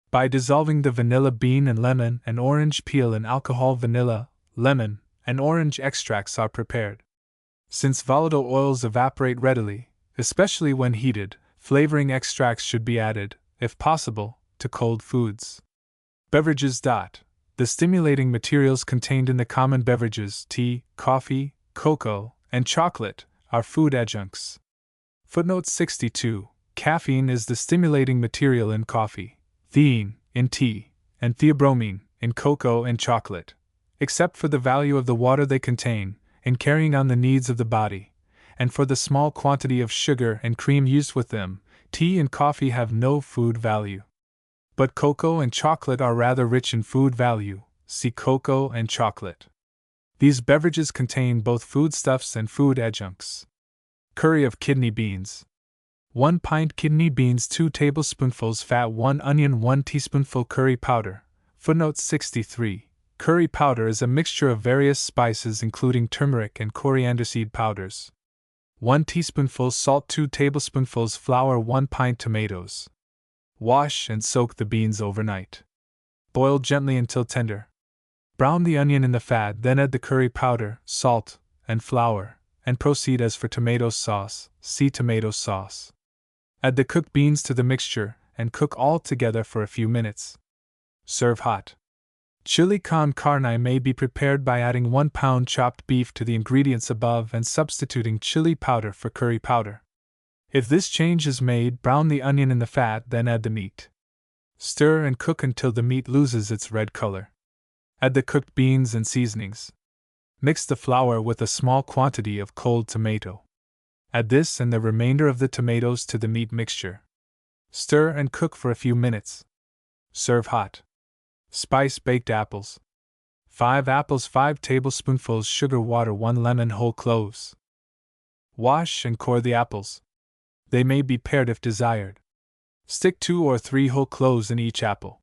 Speaker 1: By dissolving the vanilla bean and lemon and orange peel in alcohol, vanilla, lemon, and orange extracts are prepared. Since volatile oils evaporate readily, especially when heated, flavoring extracts should be added, if possible, to cold foods. Beverages. The stimulating materials contained in the common beverages, tea, coffee, cocoa, and chocolate, are food adjuncts. Footnote 62. caffeine is the stimulating material in coffee, theine in tea, and theobromine in cocoa and chocolate. Except for the value of the water they contain, in carrying on the needs of the body, and for the small quantity of sugar and cream used with them, tea and coffee have no food value. But cocoa and chocolate are rather rich in food value. See cocoa and chocolate. These beverages contain both foodstuffs and food adjuncts. Curry of kidney beans. 1 pint kidney beans, 2 tablespoonfuls fat, 1 onion, 1 teaspoonful curry powder. Footnote 63. Curry powder is a mixture of various spices including turmeric and coriander seed powders. 1 teaspoonful salt, 2 tablespoonfuls flour, 1 pint tomatoes. Wash and soak the beans overnight. Boil gently until tender. Brown the onion in the fat, then add the curry powder, salt, and flour, and proceed as for tomato sauce. See tomato sauce. Add the cooked beans to the mixture and cook all together for a few minutes. Serve hot. Chili con carne may be prepared by adding 1 pound chopped beef to the ingredients above and substituting chili powder for curry powder. If this change is made, brown the onion in the fat, then add the meat. Stir and cook until the meat loses its red color. Add the cooked beans and seasonings. Mix the flour with a small quantity of cold tomato. Add this and the remainder of the tomatoes to the meat mixture. Stir and cook for a few minutes. Serve hot. Spice baked apples. 5 apples, 5 tablespoonfuls sugar, water, 1 lemon, whole cloves. Wash and core the apples. They may be pared if desired. Stick 2 or 3 whole cloves in each apple.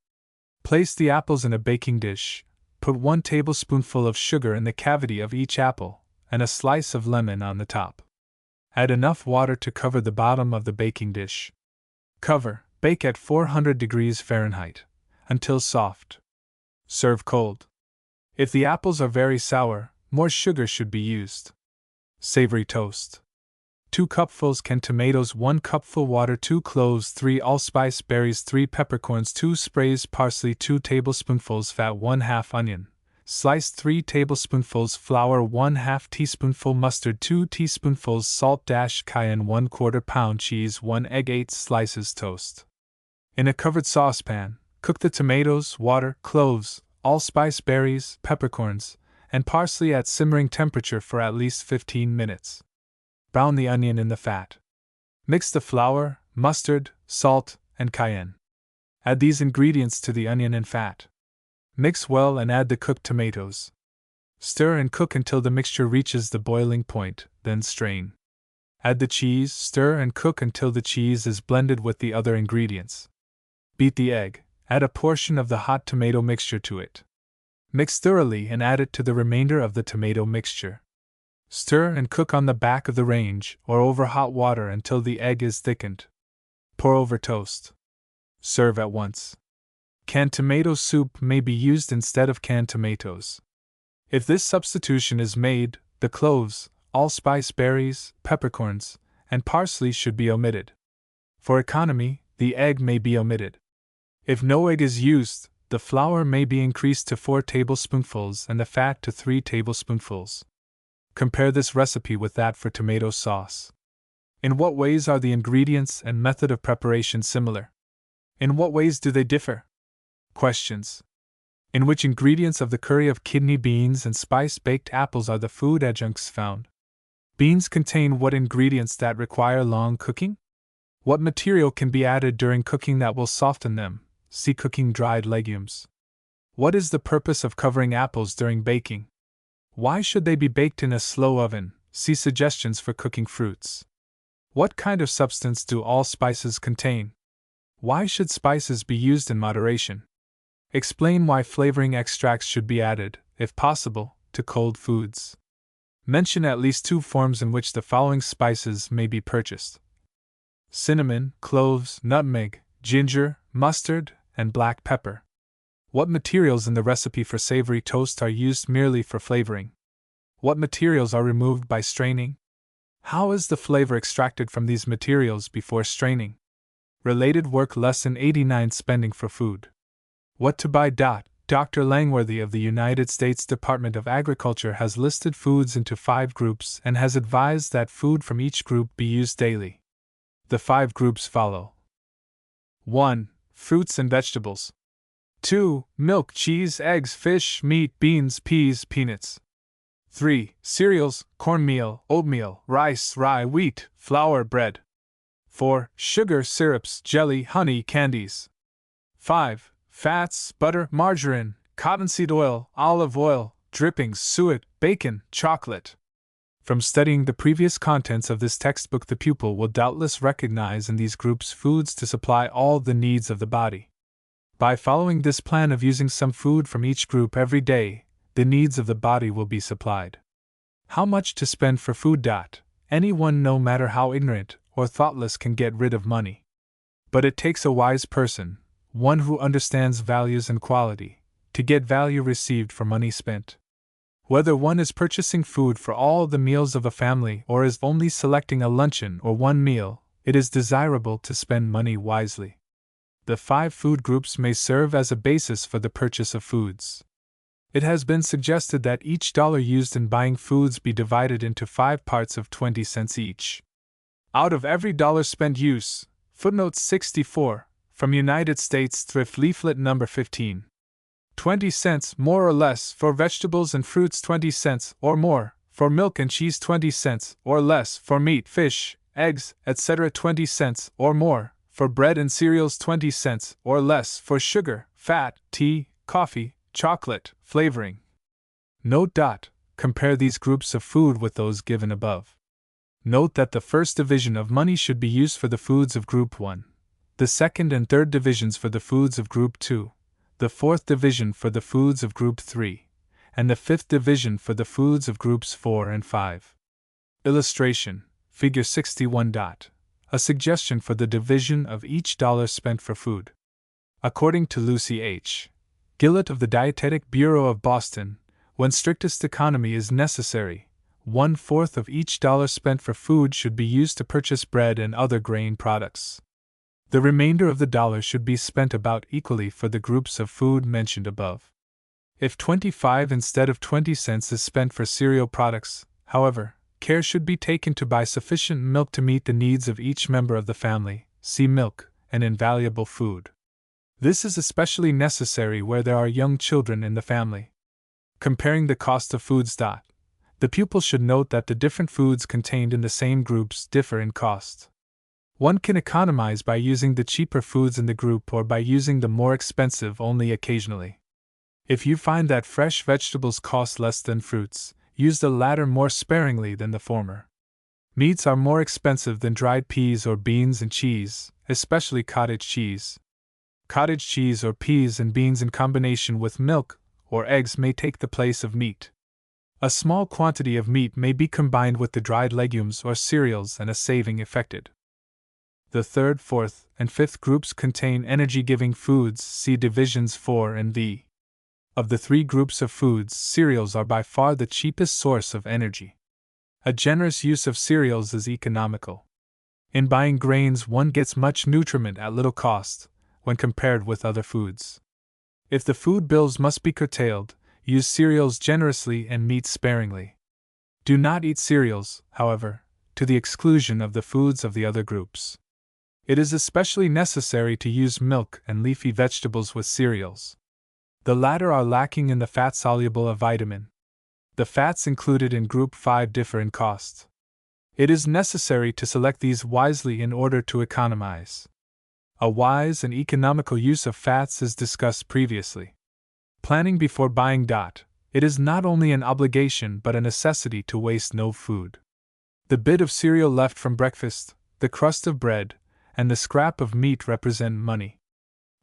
Speaker 1: Place the apples in a baking dish. Put 1 tablespoonful of sugar in the cavity of each apple, and a slice of lemon on the top. Add enough water to cover the bottom of the baking dish. Cover, bake at 400 degrees Fahrenheit, until soft. Serve cold. If the apples are very sour, more sugar should be used. Savory toast. 2 cupfuls canned tomatoes, 1 cupful water, 2 cloves, 3 allspice berries, 3 peppercorns, 2 sprays parsley, 2 tablespoonfuls fat, 1/2 onion, sliced 3 tablespoonfuls flour, 1/2 teaspoonful mustard, 2 teaspoonfuls salt, cayenne, 1/4 pound cheese, 1 egg, 8 slices toast. In a covered saucepan, cook the tomatoes, water, cloves, allspice berries, peppercorns, and parsley at simmering temperature for at least 15 minutes. Brown the onion in the fat. Mix the flour, mustard, salt, and cayenne. Add these ingredients to the onion and fat. Mix well and add the cooked tomatoes. Stir and cook until the mixture reaches the boiling point, then strain. Add the cheese, stir and cook until the cheese is blended with the other ingredients. Beat the egg, add a portion of the hot tomato mixture to it. Mix thoroughly and add it to the remainder of the tomato mixture. Stir and cook on the back of the range or over hot water until the egg is thickened. Pour over toast. Serve at once. Canned tomato soup may be used instead of canned tomatoes. If this substitution is made, the cloves, allspice berries, peppercorns, and parsley should be omitted. For economy, the egg may be omitted. If no egg is used, the flour may be increased to 4 tablespoonfuls and the fat to 3 tablespoonfuls. Compare this recipe with that for tomato sauce. In what ways are the ingredients and method of preparation similar? In what ways do they differ? Questions. In which ingredients of the curry of kidney beans and spice-baked apples are the food adjuncts found? Beans contain what ingredients that require long cooking? What material can be added during cooking that will soften them? See cooking dried legumes. What is the purpose of covering apples during baking? Why should they be baked in a slow oven? See suggestions for cooking fruits. What kind of substance do all spices contain? Why should spices be used in moderation? Explain why flavoring extracts should be added, if possible, to cold foods. Mention at least 2 forms in which the following spices may be purchased: cinnamon, cloves, nutmeg, ginger, mustard, and black pepper. What materials in the recipe for savory toast are used merely for flavoring? What materials are removed by straining? How is the flavor extracted from these materials before straining? Related work Lesson 89 Spending for Food. What to buy. Dr. Langworthy of the United States Department of Agriculture has listed foods into 5 groups and has advised that food from each group be used daily. The 5 groups follow: 1. Fruits and vegetables. 2. Milk, cheese, eggs, fish, meat, beans, peas, peanuts. 3. Cereals, cornmeal, oatmeal, rice, rye, wheat, flour, bread. 4. Sugar, syrups, jelly, honey, candies. 5. Fats, butter, margarine, cottonseed oil, olive oil, drippings, suet, bacon, chocolate. From studying the previous contents of this textbook, the pupil will doubtless recognize in these groups foods to supply all the needs of the body. By following this plan of using some food from each group every day, the needs of the body will be supplied. How much to spend for food? Anyone, no matter how ignorant or thoughtless, can get rid of money. But it takes a wise person, one who understands values and quality, to get value received for money spent. Whether one is purchasing food for all the meals of a family or is only selecting a luncheon or one meal, it is desirable to spend money wisely. The 5 food groups may serve as a basis for the purchase of foods. It has been suggested that each dollar used in buying foods be divided into 5 parts of 20 cents each. Out of every dollar spent, use footnote 64 from United States Thrift Leaflet number 15. 20 cents more or less for vegetables and fruits, 20 cents or more for milk and cheese, 20 cents or less for meat, fish, eggs, etc., 20 cents or more for bread and cereals, 20 cents or less for sugar, fat, tea, coffee, chocolate, flavoring. Note. Compare these groups of food with those given above. Note that the first division of money should be used for the foods of Group 1, the second and third divisions for the foods of Group 2, the fourth division for the foods of Group 3, and the fifth division for the foods of Groups 4 and 5. Illustration, Figure 61. A suggestion for the division of each dollar spent for food. According to Lucy H. Gillett of the Dietetic Bureau of Boston, when strictest economy is necessary, 1/4 of each dollar spent for food should be used to purchase bread and other grain products. The remainder of the dollar should be spent about equally for the groups of food mentioned above. If 25 instead of 20 cents is spent for cereal products, however, care should be taken to buy sufficient milk to meet the needs of each member of the family. See milk, an invaluable food. This is especially necessary where there are young children in the family. Comparing the cost of foods. The pupil should note that the different foods contained in the same groups differ in cost. One can economize by using the cheaper foods in the group or by using the more expensive only occasionally. If you find that fresh vegetables cost less than fruits, use the latter more sparingly than the former. Meats are more expensive than dried peas or beans, and cheese, especially cottage cheese. Cottage cheese or peas and beans in combination with milk or eggs may take the place of meat. A small quantity of meat may be combined with the dried legumes or cereals and a saving effected. The third, fourth, and fifth groups contain energy-giving foods. See divisions 4 and V. Of the 3 groups of foods, cereals are by far the cheapest source of energy. A generous use of cereals is economical. In buying grains, one gets much nutriment at little cost when compared with other foods. If the food bills must be curtailed, use cereals generously and meat sparingly. Do not eat cereals, however, to the exclusion of the foods of the other groups. It is especially necessary to use milk and leafy vegetables with cereals. The latter are lacking in the fat-soluble vitamin. The fats included in Group 5 differ in cost. It is necessary to select these wisely in order to economize. A wise and economical use of fats is discussed previously. Planning before buying. It is not only an obligation but a necessity to waste no food. The bit of cereal left from breakfast, the crust of bread, and the scrap of meat represent money.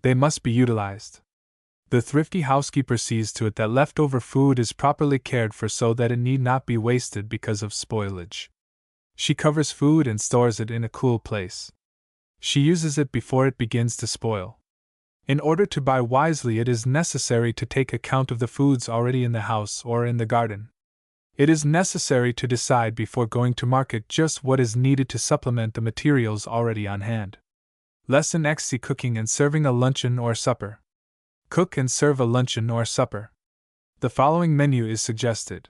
Speaker 1: They must be utilized. The thrifty housekeeper sees to it that leftover food is properly cared for so that it need not be wasted because of spoilage. She covers food and stores it in a cool place. She uses it before it begins to spoil. In order to buy wisely, it is necessary to take account of the foods already in the house or in the garden. It is necessary to decide before going to market just what is needed to supplement the materials already on hand. Lesson XC: Cooking and serving a luncheon or supper. Cook and serve a luncheon or supper. The following menu is suggested.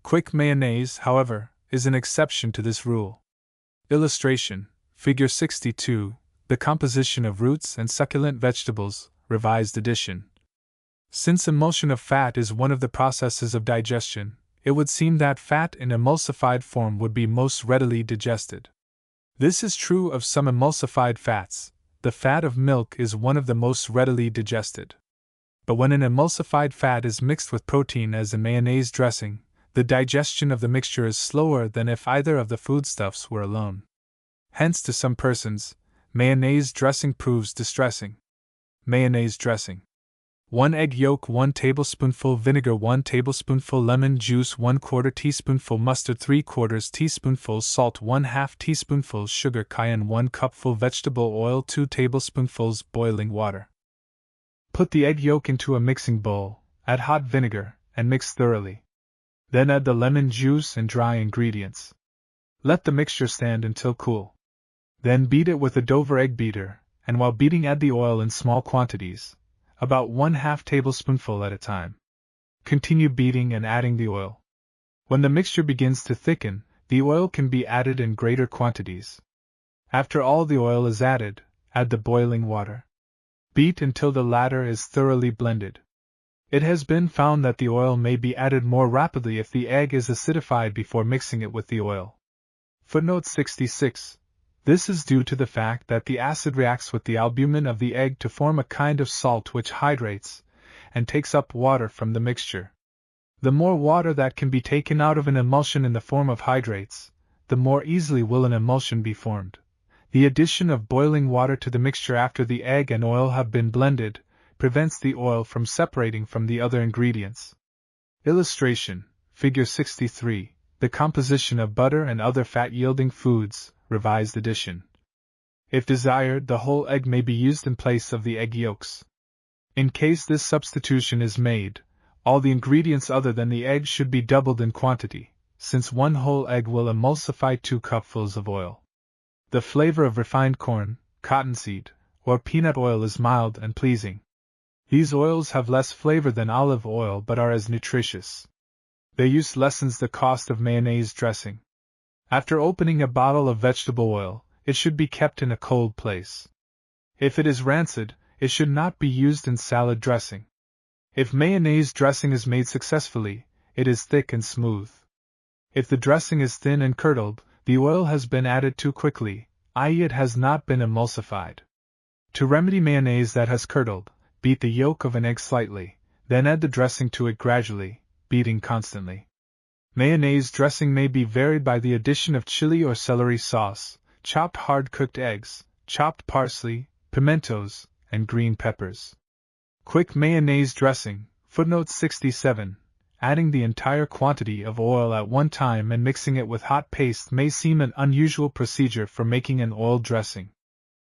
Speaker 1: Quick mayonnaise, however, is an exception to this rule. Illustration, Figure 62, the composition of roots and succulent vegetables, revised edition. Since emulsion of fat is one of the processes of digestion, it would seem that fat in emulsified form would be most readily digested. This is true of some emulsified fats. The fat of milk is one of the most readily digested. But when an emulsified fat is mixed with protein as in mayonnaise dressing, the digestion of the mixture is slower than if either of the foodstuffs were alone. Hence, to some persons, mayonnaise dressing proves distressing. Mayonnaise dressing: 1 egg yolk, 1 tablespoonful vinegar, 1 tablespoonful lemon juice, 1/4 teaspoonful mustard, 3/4 teaspoonful salt, 1/2 teaspoonful sugar, cayenne, 1 cupful vegetable oil, 2 tablespoonfuls boiling water. Put the egg yolk into a mixing bowl, add hot vinegar, and mix thoroughly. Then add the lemon juice and dry ingredients. Let the mixture stand until cool. Then beat it with a Dover egg beater, and while beating add the oil in small quantities, about 1/2 tablespoonful at a time. Continue beating and adding the oil. When the mixture begins to thicken, the oil can be added in greater quantities. After all the oil is added, add the boiling water. Beat until the latter is thoroughly blended. It has been found that the oil may be added more rapidly if the egg is acidified before mixing it with the oil. Footnote 66. This is due to the fact that the acid reacts with the albumin of the egg to form a kind of salt which hydrates and takes up water from the mixture. The more water that can be taken out of an emulsion in the form of hydrates, the more easily will an emulsion be formed. The addition of boiling water to the mixture after the egg and oil have been blended prevents the oil from separating from the other ingredients. Illustration, Figure 63, the composition of butter and other fat-yielding foods, revised edition. If desired, the whole egg may be used in place of the egg yolks. In case this substitution is made, all the ingredients other than the egg should be doubled in quantity, since 1 whole egg will emulsify 2 cupfuls of oil. The flavor of refined corn, cottonseed, or peanut oil is mild and pleasing. These oils have less flavor than olive oil but are as nutritious. Their use lessens the cost of mayonnaise dressing. After opening a bottle of vegetable oil, it should be kept in a cold place. If it is rancid, it should not be used in salad dressing. If mayonnaise dressing is made successfully, it is thick and smooth. If the dressing is thin and curdled, the oil has been added too quickly, i.e., it has not been emulsified. To remedy mayonnaise that has curdled, beat the yolk of an egg slightly, then add the dressing to it gradually, beating constantly. Mayonnaise dressing may be varied by the addition of chili or celery sauce, chopped hard-cooked eggs, chopped parsley, pimentos, and green peppers. Quick mayonnaise dressing, footnote 67. Adding the entire quantity of oil at one time and mixing it with hot paste may seem an unusual procedure for making an oil dressing.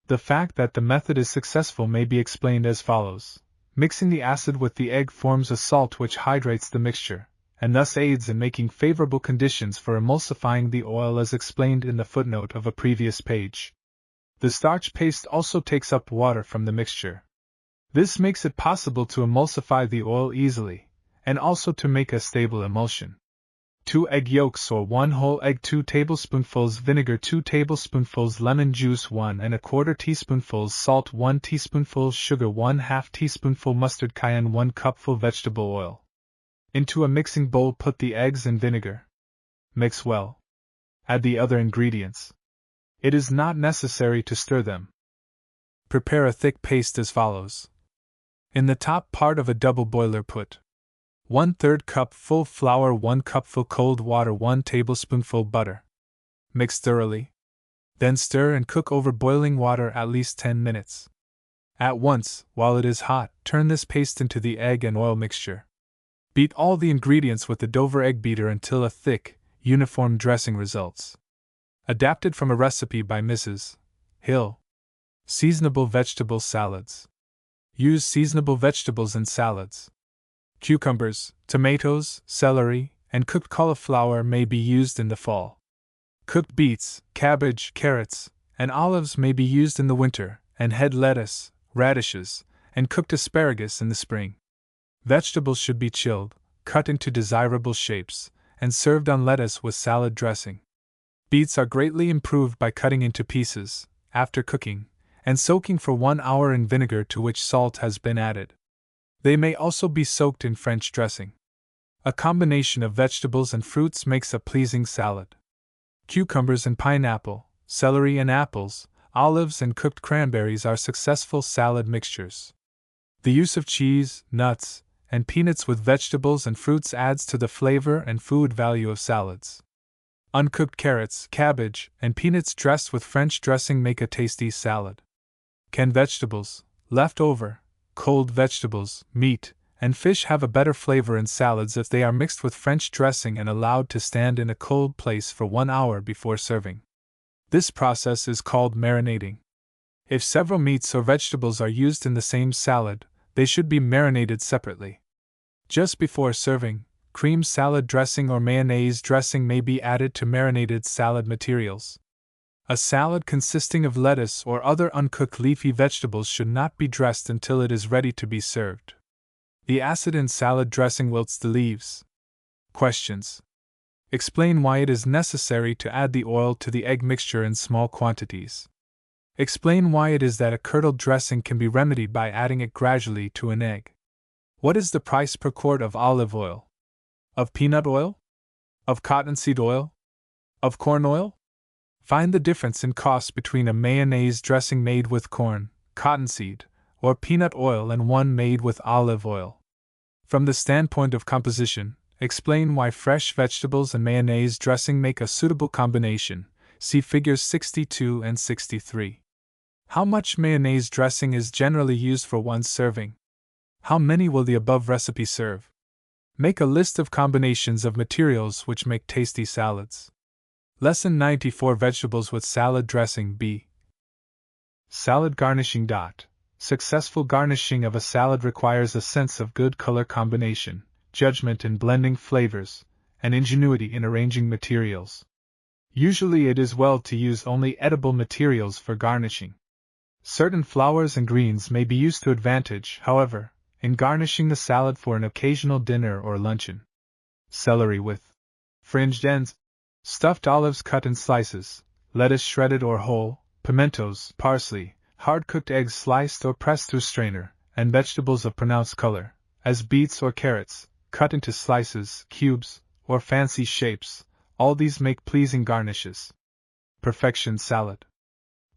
Speaker 1: The fact that the method is successful may be explained as follows. Mixing the acid with the egg forms a salt which hydrates the mixture, and thus aids in making favorable conditions for emulsifying the oil as explained in the footnote of a previous page. The starch paste also takes up water from the mixture. This makes it possible to emulsify the oil easily, and also to make a stable emulsion. 2 egg yolks or 1 whole egg, 2 tablespoonfuls vinegar, 2 tablespoonfuls lemon juice, 1 1/4 teaspoonfuls salt, 1 teaspoonful sugar, 1/2 teaspoonful mustard, cayenne, 1 cupful vegetable oil. Into a mixing bowl put the eggs and vinegar. Mix well. Add the other ingredients. It is not necessary to stir them. Prepare a thick paste as follows. In the top part of a double boiler put 1/3 cup full flour, 1 cupful cold water, 1 tablespoonful butter. Mix thoroughly. Then stir and cook over boiling water at least 10 minutes. At once, while it is hot, turn this paste into the egg and oil mixture. Beat all the ingredients with the Dover egg beater until a thick, uniform dressing results. Adapted from a recipe by Mrs. Hill. Seasonable vegetable salads. Use seasonable vegetables in salads. Cucumbers, tomatoes, celery, and cooked cauliflower may be used in the fall. Cooked beets, cabbage, carrots, and olives may be used in the winter, and head lettuce, radishes, and cooked asparagus in the spring. Vegetables should be chilled, cut into desirable shapes, and served on lettuce with salad dressing. Beets are greatly improved by cutting into pieces, after cooking, and soaking for 1 hour in vinegar to which salt has been added. They may also be soaked in French dressing. A combination of vegetables and fruits makes a pleasing salad. Cucumbers and pineapple, celery and apples, olives and cooked cranberries are successful salad mixtures. The use of cheese, nuts, and peanuts with vegetables and fruits adds to the flavor and food value of salads. Uncooked carrots, cabbage, and peanuts dressed with French dressing make a tasty salad. Canned vegetables, leftover, cold vegetables, meat, and fish have a better flavor in salads if they are mixed with French dressing and allowed to stand in a cold place for 1 hour before serving. This process is called marinating. If several meats or vegetables are used in the same salad, they should be marinated separately. Just before serving, cream salad dressing or mayonnaise dressing may be added to marinated salad materials. A salad consisting of lettuce or other uncooked leafy vegetables should not be dressed until it is ready to be served. The acid in salad dressing wilts the leaves. Questions. Explain why it is necessary to add the oil to the egg mixture in small quantities. Explain why it is that a curdled dressing can be remedied by adding it gradually to an egg. What is the price per quart of olive oil? Of peanut oil? Of cottonseed oil? Of corn oil? Find the difference in cost between a mayonnaise dressing made with corn, cottonseed, or peanut oil and one made with olive oil. From the standpoint of composition, explain why fresh vegetables and mayonnaise dressing make a suitable combination. See figures 62 and 63. How much mayonnaise dressing is generally used for one serving? How many will the above recipe serve? Make a list of combinations of materials which make tasty salads. Lesson 94 Vegetables with Salad Dressing B. Salad Garnishing. Successful garnishing of a salad requires a sense of good color combination, judgment in blending flavors, and ingenuity in arranging materials. Usually it is well to use only edible materials for garnishing. Certain flowers and greens may be used to advantage, however, in garnishing the salad for an occasional dinner or luncheon. Celery with fringed ends, stuffed olives cut in slices, lettuce shredded or whole, pimentos, parsley, hard-cooked eggs sliced or pressed through strainer, and vegetables of pronounced color, as beets or carrots, cut into slices, cubes, or fancy shapes, all these make pleasing garnishes. Perfection salad.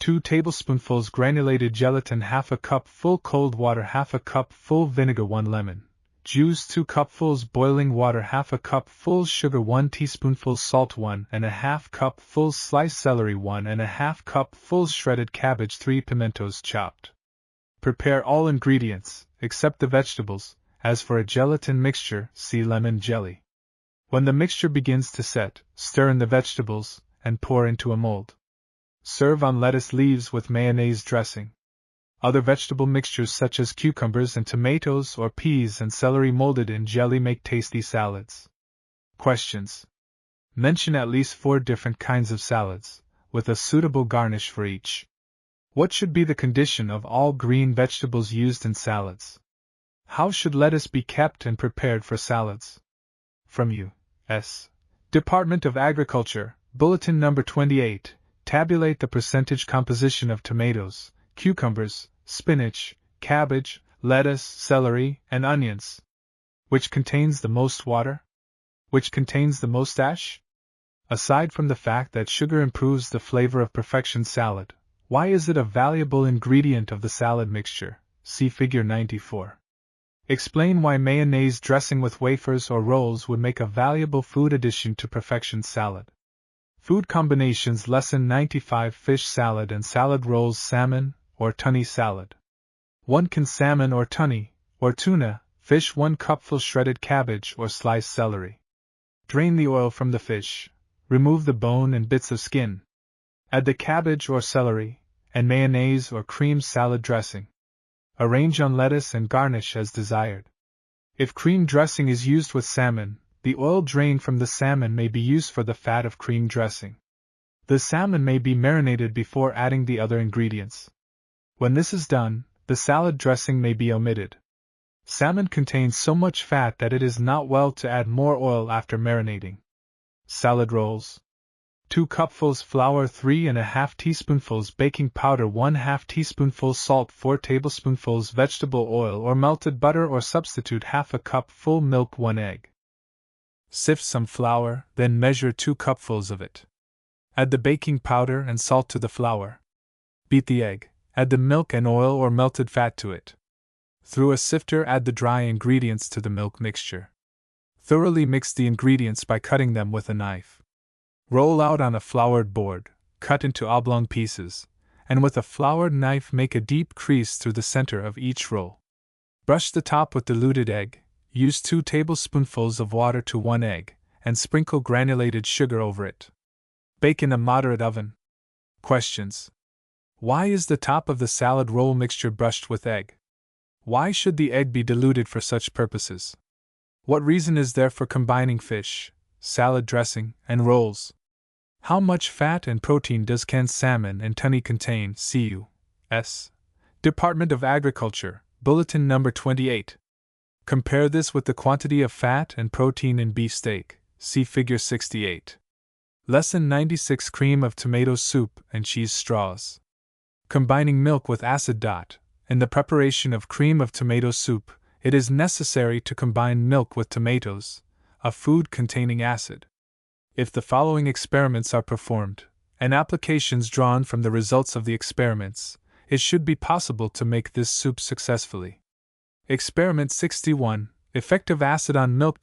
Speaker 1: 2 tablespoonfuls granulated gelatin, half a cup full cold water, half a cup full vinegar, 1 lemon juice, 2 cupfuls boiling water, half a cup full sugar, 1 teaspoonful salt, 1½ cup full sliced celery, 1½ cup full shredded cabbage, 3 pimentos chopped. Prepare all ingredients, except the vegetables, as for a gelatin mixture, see lemon jelly. When the mixture begins to set, stir in the vegetables, and pour into a mold. Serve on lettuce leaves with mayonnaise dressing. Other vegetable mixtures such as cucumbers and tomatoes or peas and celery molded in jelly make tasty salads. Questions. Mention at least 4 different kinds of salads, with a suitable garnish for each. What should be the condition of all green vegetables used in salads? How should lettuce be kept and prepared for salads? From U.S. Department of Agriculture, Bulletin No. 28, tabulate the percentage composition of tomatoes, cucumbers, spinach, cabbage, lettuce, celery, and onions. Which contains the most water? Which contains the most ash? Aside from the fact that sugar improves the flavor of perfection salad, why is it a valuable ingredient of the salad mixture? See figure 94. Explain why mayonnaise dressing with wafers or rolls would make a valuable food addition to perfection salad. Food combinations. Lesson 95 Fish salad and salad rolls. Salmon or tunny salad. 1 can salmon or tunny, or tuna, fish, 1 cupful shredded cabbage or sliced celery. Drain the oil from the fish, remove the bone and bits of skin. Add the cabbage or celery, and mayonnaise or cream salad dressing. Arrange on lettuce and garnish as desired. If cream dressing is used with salmon, the oil drained from the salmon may be used for the fat of cream dressing. The salmon may be marinated before adding the other ingredients. When this is done, the salad dressing may be omitted. Salmon contains so much fat that it is not well to add more oil after marinating. salad rolls. 2 cupfuls flour, 3½ teaspoonfuls baking powder, 1/2 teaspoonful salt, 4 tablespoonfuls vegetable oil or melted butter, or substitute half a cup full milk, 1 egg. Sift some flour, then measure 2 cupfuls of it. Add the baking powder and salt to the flour. Beat the egg, add the milk and oil or melted fat to it. Through a sifter, add the dry ingredients to the milk mixture. Thoroughly mix the ingredients by cutting them with a knife. Roll out on a floured board, cut into oblong pieces, and with a floured knife make a deep crease through the center of each roll. Brush the top with diluted egg, use 2 tablespoonfuls of water to 1 egg, and sprinkle granulated sugar over it. Bake in a moderate oven. Questions. Why is the top of the salad roll mixture brushed with egg? Why should the egg be diluted for such purposes? What reason is there for combining fish, salad dressing, and rolls? How much fat and protein does canned salmon and tunny contain? C.U.S. Department of Agriculture, Bulletin Number 28. Compare this with the quantity of fat and protein in beef steak. See Figure 68. Lesson 96: Cream of tomato soup and cheese straws. Combining milk with acid. In the preparation of cream of tomato soup, it is necessary to combine milk with tomatoes, a food containing acid. If the following experiments are performed, and applications drawn from the results of the experiments, it should be possible to make this soup successfully. Experiment 61. Effect of acid on milk.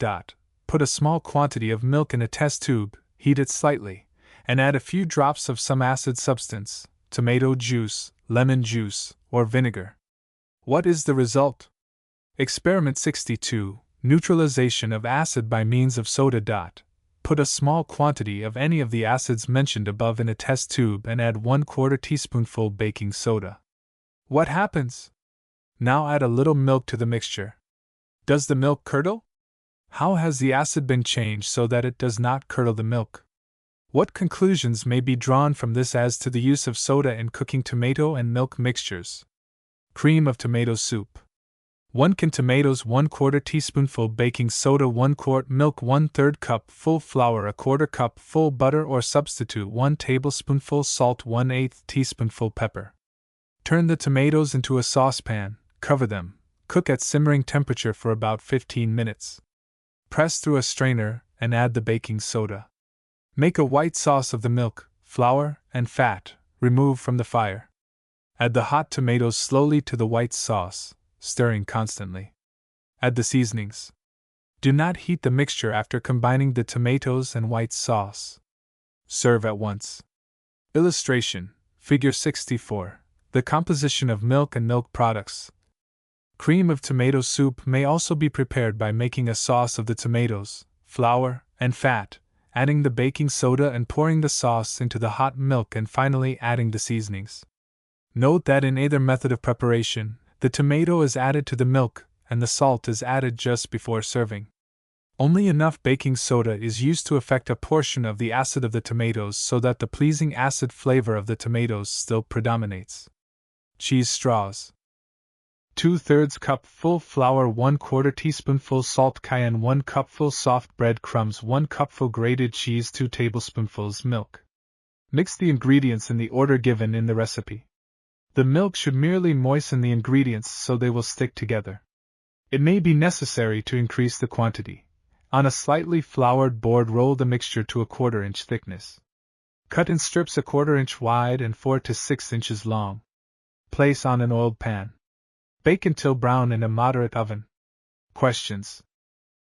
Speaker 1: Put a small quantity of milk in a test tube, heat it slightly, and add a few drops of some acid substance, tomato juice, lemon juice, or vinegar. What is the result? Experiment 62. Neutralization of acid by means of soda. Put a small quantity of any of the acids mentioned above in a test tube and add 1/4 teaspoonful baking soda. What happens? Now add a little milk to the mixture. Does the milk curdle? How has the acid been changed so that it does not curdle the milk? What conclusions may be drawn from this as to the use of soda in cooking tomato and milk mixtures? Cream of tomato soup. 1 can tomatoes, 1/4 teaspoonful baking soda, 1 quart milk, 1/3 cup full flour, 1/4 cup full butter, or substitute 1 tablespoonful salt, 1/8 teaspoonful pepper. Turn the tomatoes into a saucepan, cover them, cook at simmering temperature for about 15 minutes. Press through a strainer and add the baking soda. Make a white sauce of the milk, flour, and fat, remove from the fire. Add the hot tomatoes slowly to the white sauce, stirring constantly. Add the seasonings. Do not heat the mixture after combining the tomatoes and white sauce. Serve at once. Illustration, Figure 64. The composition of milk and milk products. Cream of tomato soup may also be prepared by making a sauce of the tomatoes, flour, and fat, adding the baking soda and pouring the sauce into the hot milk, and finally adding the seasonings. Note that in either method of preparation, the tomato is added to the milk, and the salt is added just before serving. Only enough baking soda is used to affect a portion of the acid of the tomatoes so that the pleasing acid flavor of the tomatoes still predominates. Cheese straws. 2/3 cup full flour, 1/4 teaspoonful salt, cayenne, 1 cupful soft bread crumbs, 1 cupful grated cheese, 2 tablespoonfuls milk. Mix the ingredients in the order given in the recipe. The milk should merely moisten the ingredients so they will stick together. It may be necessary to increase the quantity. On a slightly floured board, roll the mixture to a 1/4 inch thickness. Cut in strips 1/4 inch wide and 4 to 6 inches long. Place on an oiled pan. Bake until brown in a moderate oven. Questions.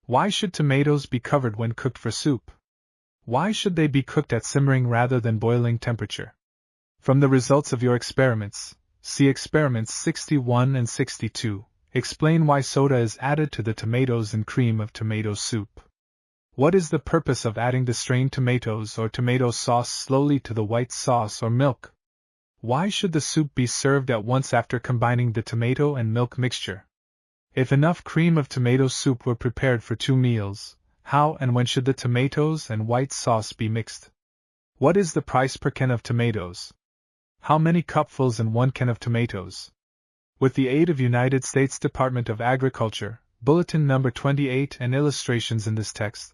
Speaker 1: Why should tomatoes be covered when cooked for soup? Why should they be cooked at simmering rather than boiling temperature? From the results of your experiments, see experiments 61 and 62, explain why soda is added to the tomatoes in cream of tomato soup. What is the purpose of adding the strained tomatoes or tomato sauce slowly to the white sauce or milk? Why should the soup be served at once after combining the tomato and milk mixture? If enough cream of tomato soup were prepared for 2 meals, how and when should the tomatoes and white sauce be mixed? What is the price per can of tomatoes? How many cupfuls in 1 can of tomatoes? With the aid of United States Department of Agriculture, Bulletin Number 28 and illustrations in this text,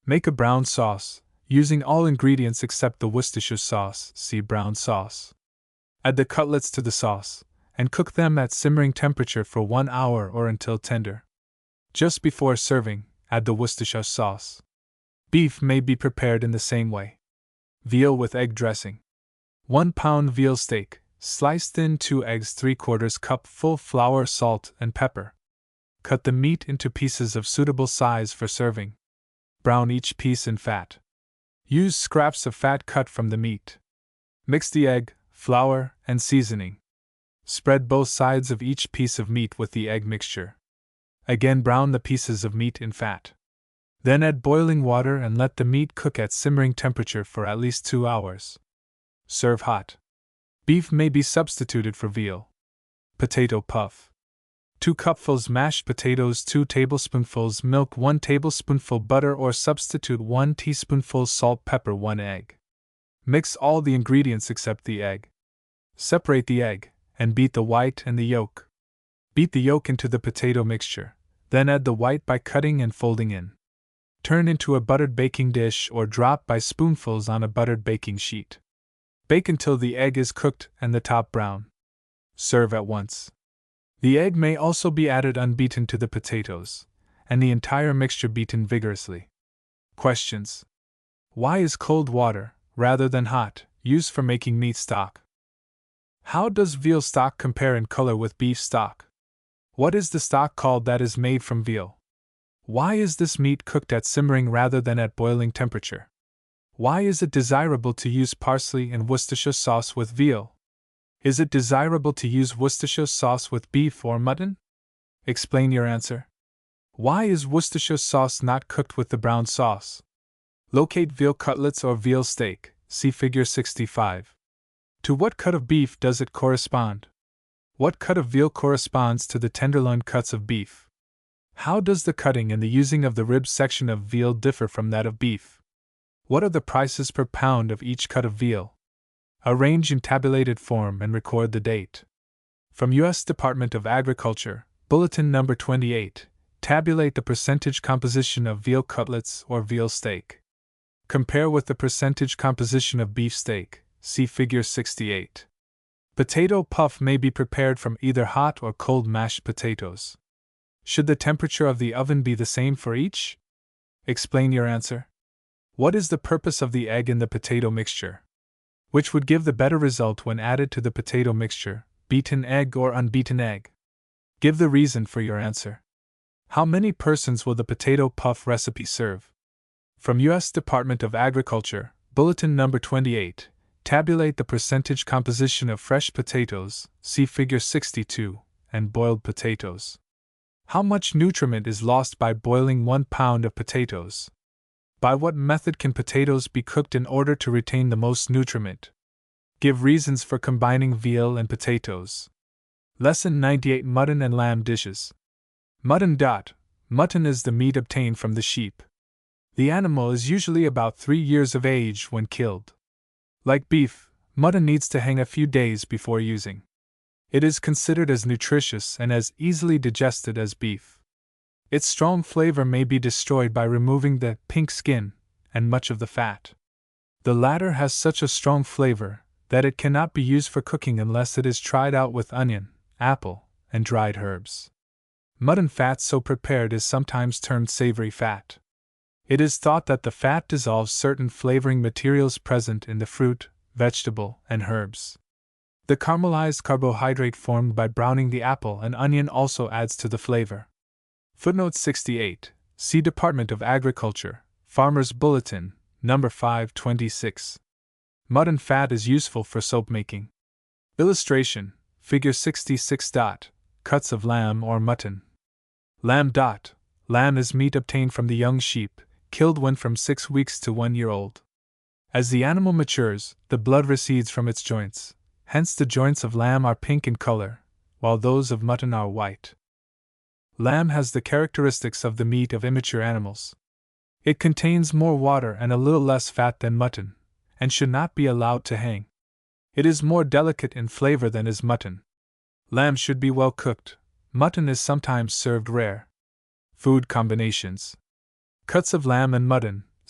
Speaker 1: Make a brown sauce, using all ingredients except the Worcestershire sauce, see brown sauce. Add the cutlets to the sauce, and cook them at simmering temperature for 1 hour or until tender. Just before serving, add the Worcestershire sauce. Beef may be prepared in the same way. Veal with egg dressing. 1 pound veal steak, slice thin 2 eggs 3/4 cup full flour, salt, and pepper. Cut the meat into pieces of suitable size for serving. Brown each piece in fat. Use scraps of fat cut from the meat. Mix the egg, flour, and seasoning. Spread both sides of each piece of meat with the egg mixture. Again brown the pieces of meat in fat. Then add boiling water and let the meat cook at simmering temperature for at least 2 hours. Serve hot. Beef may be substituted for veal. Potato puff. 2 cupfuls mashed potatoes, 2 tablespoonfuls milk, 1 tablespoonful butter, or substitute 1 teaspoonful salt, pepper, 1 egg. Mix all the ingredients except the egg. Separate the egg, and beat the white and the yolk. Beat the yolk into the potato mixture, then add the white by cutting and folding in. Turn into a buttered baking dish or drop by spoonfuls on a buttered baking sheet. Bake until the egg is cooked and the top brown. Serve at once. The egg may also be added unbeaten to the potatoes, and the entire mixture beaten vigorously. Questions. Why is cold water, rather than hot, used for making meat stock? How does veal stock compare in color with beef stock? What is the stock called that is made from veal? Why is this meat cooked at simmering rather than at boiling temperature? Why is it desirable to use parsley and Worcestershire sauce with veal? Is it desirable to use Worcestershire sauce with beef or mutton? Explain your answer. Why is Worcestershire sauce not cooked with the brown sauce? Locate veal cutlets or veal steak, see Figure 65. To what cut of beef does it correspond? What cut of veal corresponds to the tenderloin cuts of beef? How does the cutting and the using of the rib section of veal differ from that of beef? What are the prices per pound of each cut of veal? Arrange in tabulated form and record the date. From U.S. Department of Agriculture, Bulletin Number 28, tabulate the percentage composition of veal cutlets or veal steak. Compare with the percentage composition of beef steak, see Figure 68. Potato puff may be prepared from either hot or cold mashed potatoes. Should the temperature of the oven be the same for each? Explain your answer. What is the purpose of the egg in the potato mixture? Which would give the better result when added to the potato mixture, beaten egg or unbeaten egg? Give the reason for your answer. How many persons will the potato puff recipe serve? From U.S. Department of Agriculture, Bulletin Number 28, tabulate the percentage composition of fresh potatoes, see Figure 62, and boiled potatoes. How much nutriment is lost by boiling 1 pound of potatoes? By what method can potatoes be cooked in order to retain the most nutriment? Give reasons for combining veal and potatoes. Lesson 98. Mutton and lamb dishes. Mutton. Mutton is the meat obtained from the sheep. The animal is usually about 3 years of age when killed. Like beef, mutton needs to hang a few days before using. It is considered as nutritious and as easily digested as beef. Its strong flavor may be destroyed by removing the pink skin and much of the fat. The latter has such a strong flavor that it cannot be used for cooking unless it is tried out with onion, apple, and dried herbs. Mutton fat so prepared is sometimes termed savory fat. It is thought that the fat dissolves certain flavoring materials present in the fruit, vegetable, and herbs. The caramelized carbohydrate formed by browning the apple and onion also adds to the flavor. Footnote 68. See Department of Agriculture, Farmer's Bulletin, Number 526. Mutton fat is useful for soap making. Illustration, Figure 66. Cuts of lamb or mutton. Lamb. Lamb is meat obtained from the young sheep, killed when from 6 weeks to 1 year old. As the animal matures, the blood recedes from its joints, hence the joints of lamb are pink in color, while those of mutton are white. Lamb has the characteristics of the meat of immature animals. It contains more water and a little less fat than mutton, and should not be allowed to hang. It is more delicate in flavor than is mutton. Lamb should be well cooked. Mutton is sometimes served rare. Food combinations. Cuts of lamb and mutton,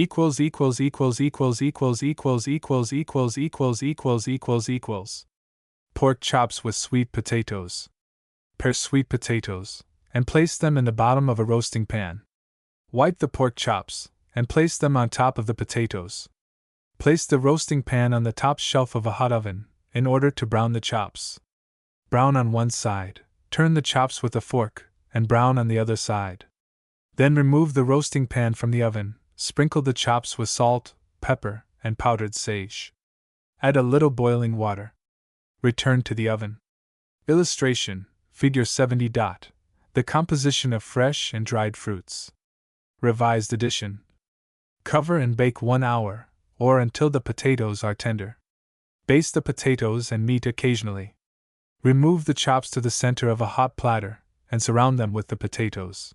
Speaker 1: equals equals equals equals equals equals equals equals equals equals equals equals. Pork chops with sweet potatoes. Pare sweet potatoes, and place them in the bottom of a roasting pan. Wipe the pork chops, and place them on top of the potatoes. Place the roasting pan on the top shelf of a hot oven, in order to brown the chops. Brown on one side, turn the chops with a fork, and brown on the other side. Then remove the roasting pan from the oven, sprinkle the chops with salt, pepper, and powdered sage. Add a little boiling water. Return to the oven. Illustration, Figure 70. The composition of fresh and dried fruits. Revised edition. Cover and bake 1 hour, or until the potatoes are tender. Baste the potatoes and meat occasionally. Remove the chops to the center of a hot platter, and surround them with the potatoes.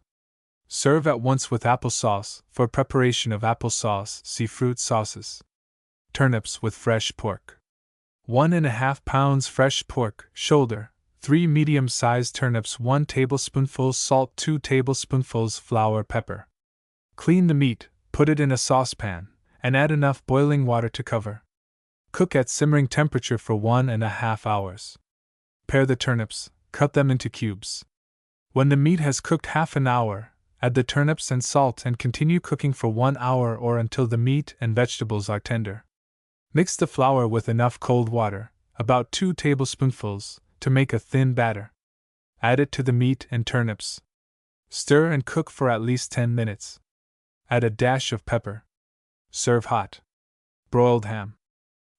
Speaker 1: Serve at once with applesauce. For preparation of applesauce, see fruit sauces. Turnips with fresh pork. 1½ pounds fresh pork, shoulder, 3 medium-sized turnips, 1 tablespoonful salt, 2 tablespoonfuls flour, pepper. Clean the meat, put it in a saucepan, and add enough boiling water to cover. Cook at simmering temperature for 1½ hours. Pare the turnips, cut them into cubes. When the meat has cooked half an hour, add the turnips and salt and continue cooking for 1 hour or until the meat and vegetables are tender. Mix the flour with enough cold water, about 2 tablespoonfuls, to make a thin batter. Add it to the meat and turnips. Stir and cook for at least 10 minutes. Add a dash of pepper. Serve hot. Broiled ham.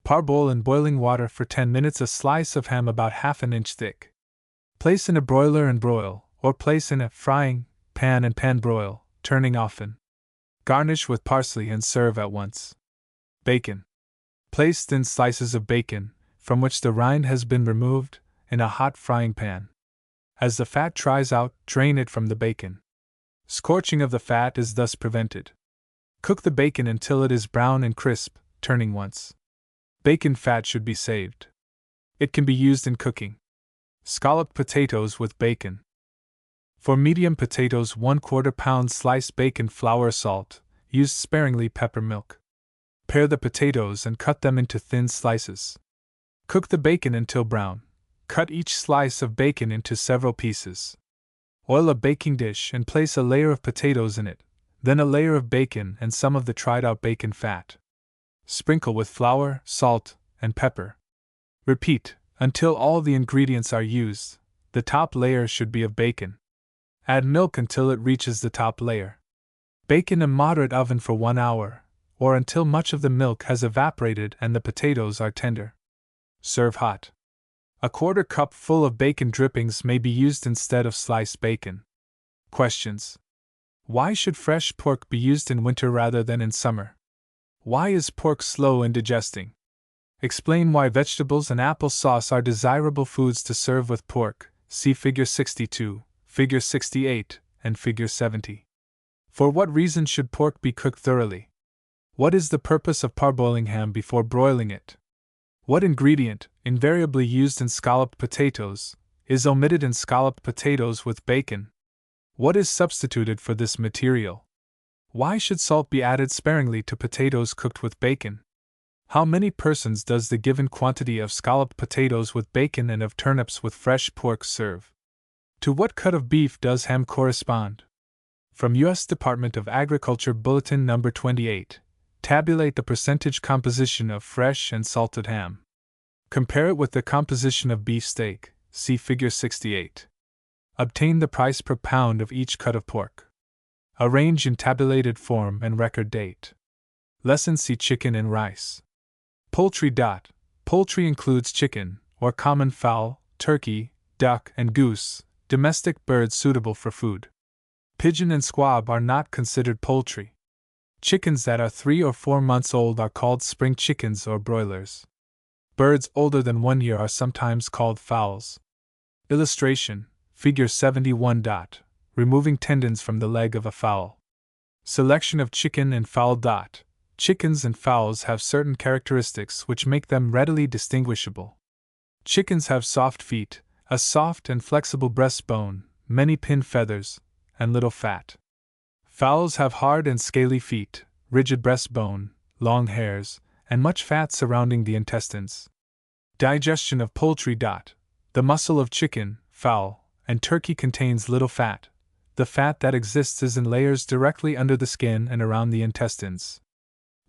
Speaker 1: Parboil in boiling water for 10 minutes a slice of ham about ½ inch thick. Place in a broiler and broil, or place in a frying pan and pan broil, turning often. Garnish with parsley and serve at once. Bacon. Place thin slices of bacon, from which the rind has been removed, in a hot frying pan. As the fat dries out, drain it from the bacon. Scorching of the fat is thus prevented. Cook the bacon until it is brown and crisp, turning once. Bacon fat should be saved. It can be used in cooking. Scalloped potatoes with bacon. For medium potatoes, 1/4 pound sliced bacon, flour, salt, used sparingly, pepper, milk. Pare the potatoes and cut them into thin slices. Cook the bacon until brown. Cut each slice of bacon into several pieces. Oil a baking dish and place a layer of potatoes in it, then a layer of bacon and some of the tried out bacon fat. Sprinkle with flour, salt, and pepper. Repeat until all the ingredients are used. The top layer should be of bacon. Add milk until it reaches the top layer. Bake in a moderate oven for 1 hour, or until much of the milk has evaporated and the potatoes are tender. Serve hot. A 1/4 cup full of bacon drippings may be used instead of sliced bacon. Questions. Why should fresh pork be used in winter rather than in summer? Why is pork slow in digesting? Explain why vegetables and applesauce are desirable foods to serve with pork. See Figure 62, Figure 68, and Figure 70. For what reason should pork be cooked thoroughly? What is the purpose of parboiling ham before broiling it? What ingredient, invariably used in scalloped potatoes, is omitted in scalloped potatoes with bacon? What is substituted for this material? Why should salt be added sparingly to potatoes cooked with bacon? How many persons does the given quantity of scalloped potatoes with bacon and of turnips with fresh pork serve? To what cut of beef does ham correspond? From U.S. Department of Agriculture Bulletin No. 28. Tabulate the percentage composition of fresh and salted ham. Compare it with the composition of beef steak, see Figure 68. Obtain the price per pound of each cut of pork. Arrange in tabulated form and record date. Lesson C. Chicken and rice. Poultry. Poultry includes chicken, or common fowl, turkey, duck, and goose, domestic birds suitable for food. Pigeon and squab are not considered poultry. Chickens that are 3 or 4 months old are called spring chickens or broilers. Birds older than 1 year are sometimes called fowls. Illustration, Figure 71. Removing tendons from the leg of a fowl. Selection of chicken and fowl. Chickens and fowls have certain characteristics which make them readily distinguishable. Chickens have soft feet, a soft and flexible breastbone, many pin feathers, and little fat. Fowls have hard and scaly feet, rigid breastbone, long hairs, and much fat surrounding the intestines. Digestion of poultry. The muscle of chicken, fowl, and turkey contains little fat. The fat that exists is in layers directly under the skin and around the intestines.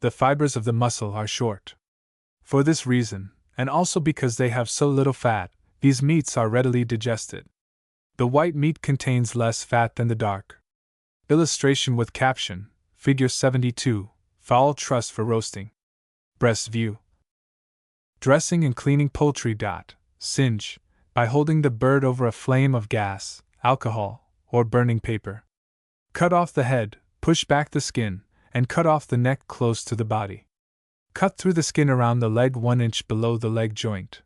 Speaker 1: The fibers of the muscle are short. For this reason, and also because they have so little fat, these meats are readily digested. The white meat contains less fat than the dark. Illustration with caption, Figure 72, Fowl truss for roasting. Breast view. Dressing and cleaning poultry. Singe, by holding the bird over a flame of gas, alcohol, or burning paper. Cut off the head, push back the skin, and cut off the neck close to the body. Cut through the skin around the leg 1 inch below the leg joint.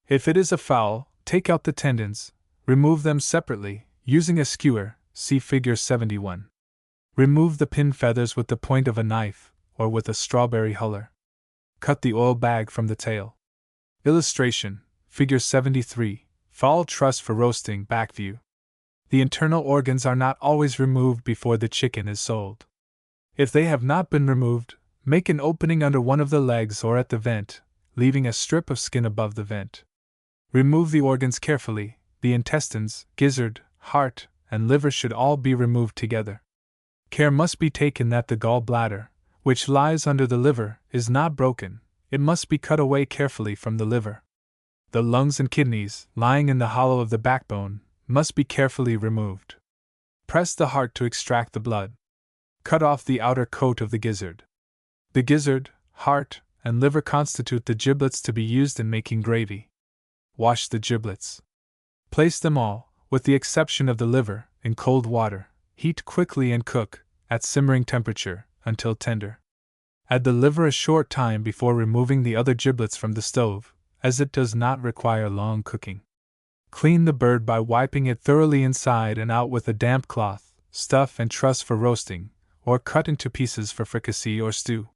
Speaker 1: If it is a fowl, take out the tendons, remove them separately, using a skewer, see Figure 71. Remove the pin feathers with the point of a knife, or with a strawberry huller. Cut the oil bag from the tail. Illustration, Figure 73, Fowl truss for roasting. Back view. The internal organs are not always removed before the chicken is sold. If they have not been removed, make an opening under one of the legs or at the vent, leaving a strip of skin above the vent. Remove the organs carefully. The intestines, gizzard, heart, and liver should all be removed together. Care must be taken that the gall bladder, which lies under the liver, is not broken. It must be cut away carefully from the liver. The lungs and kidneys, lying in the hollow of the backbone, must be carefully removed. Press the heart to extract the blood. Cut off the outer coat of the gizzard. The gizzard, heart, and liver constitute the giblets to be used in making gravy. Wash the giblets. Place them all, with the exception of the liver, in cold water. Heat quickly and cook, at simmering temperature, until tender. Add the liver a short time before removing the other giblets from the stove, as it does not require long cooking. Clean the bird by wiping it thoroughly inside and out with a damp cloth, stuff and truss for roasting, or cut into pieces for fricassee or stew.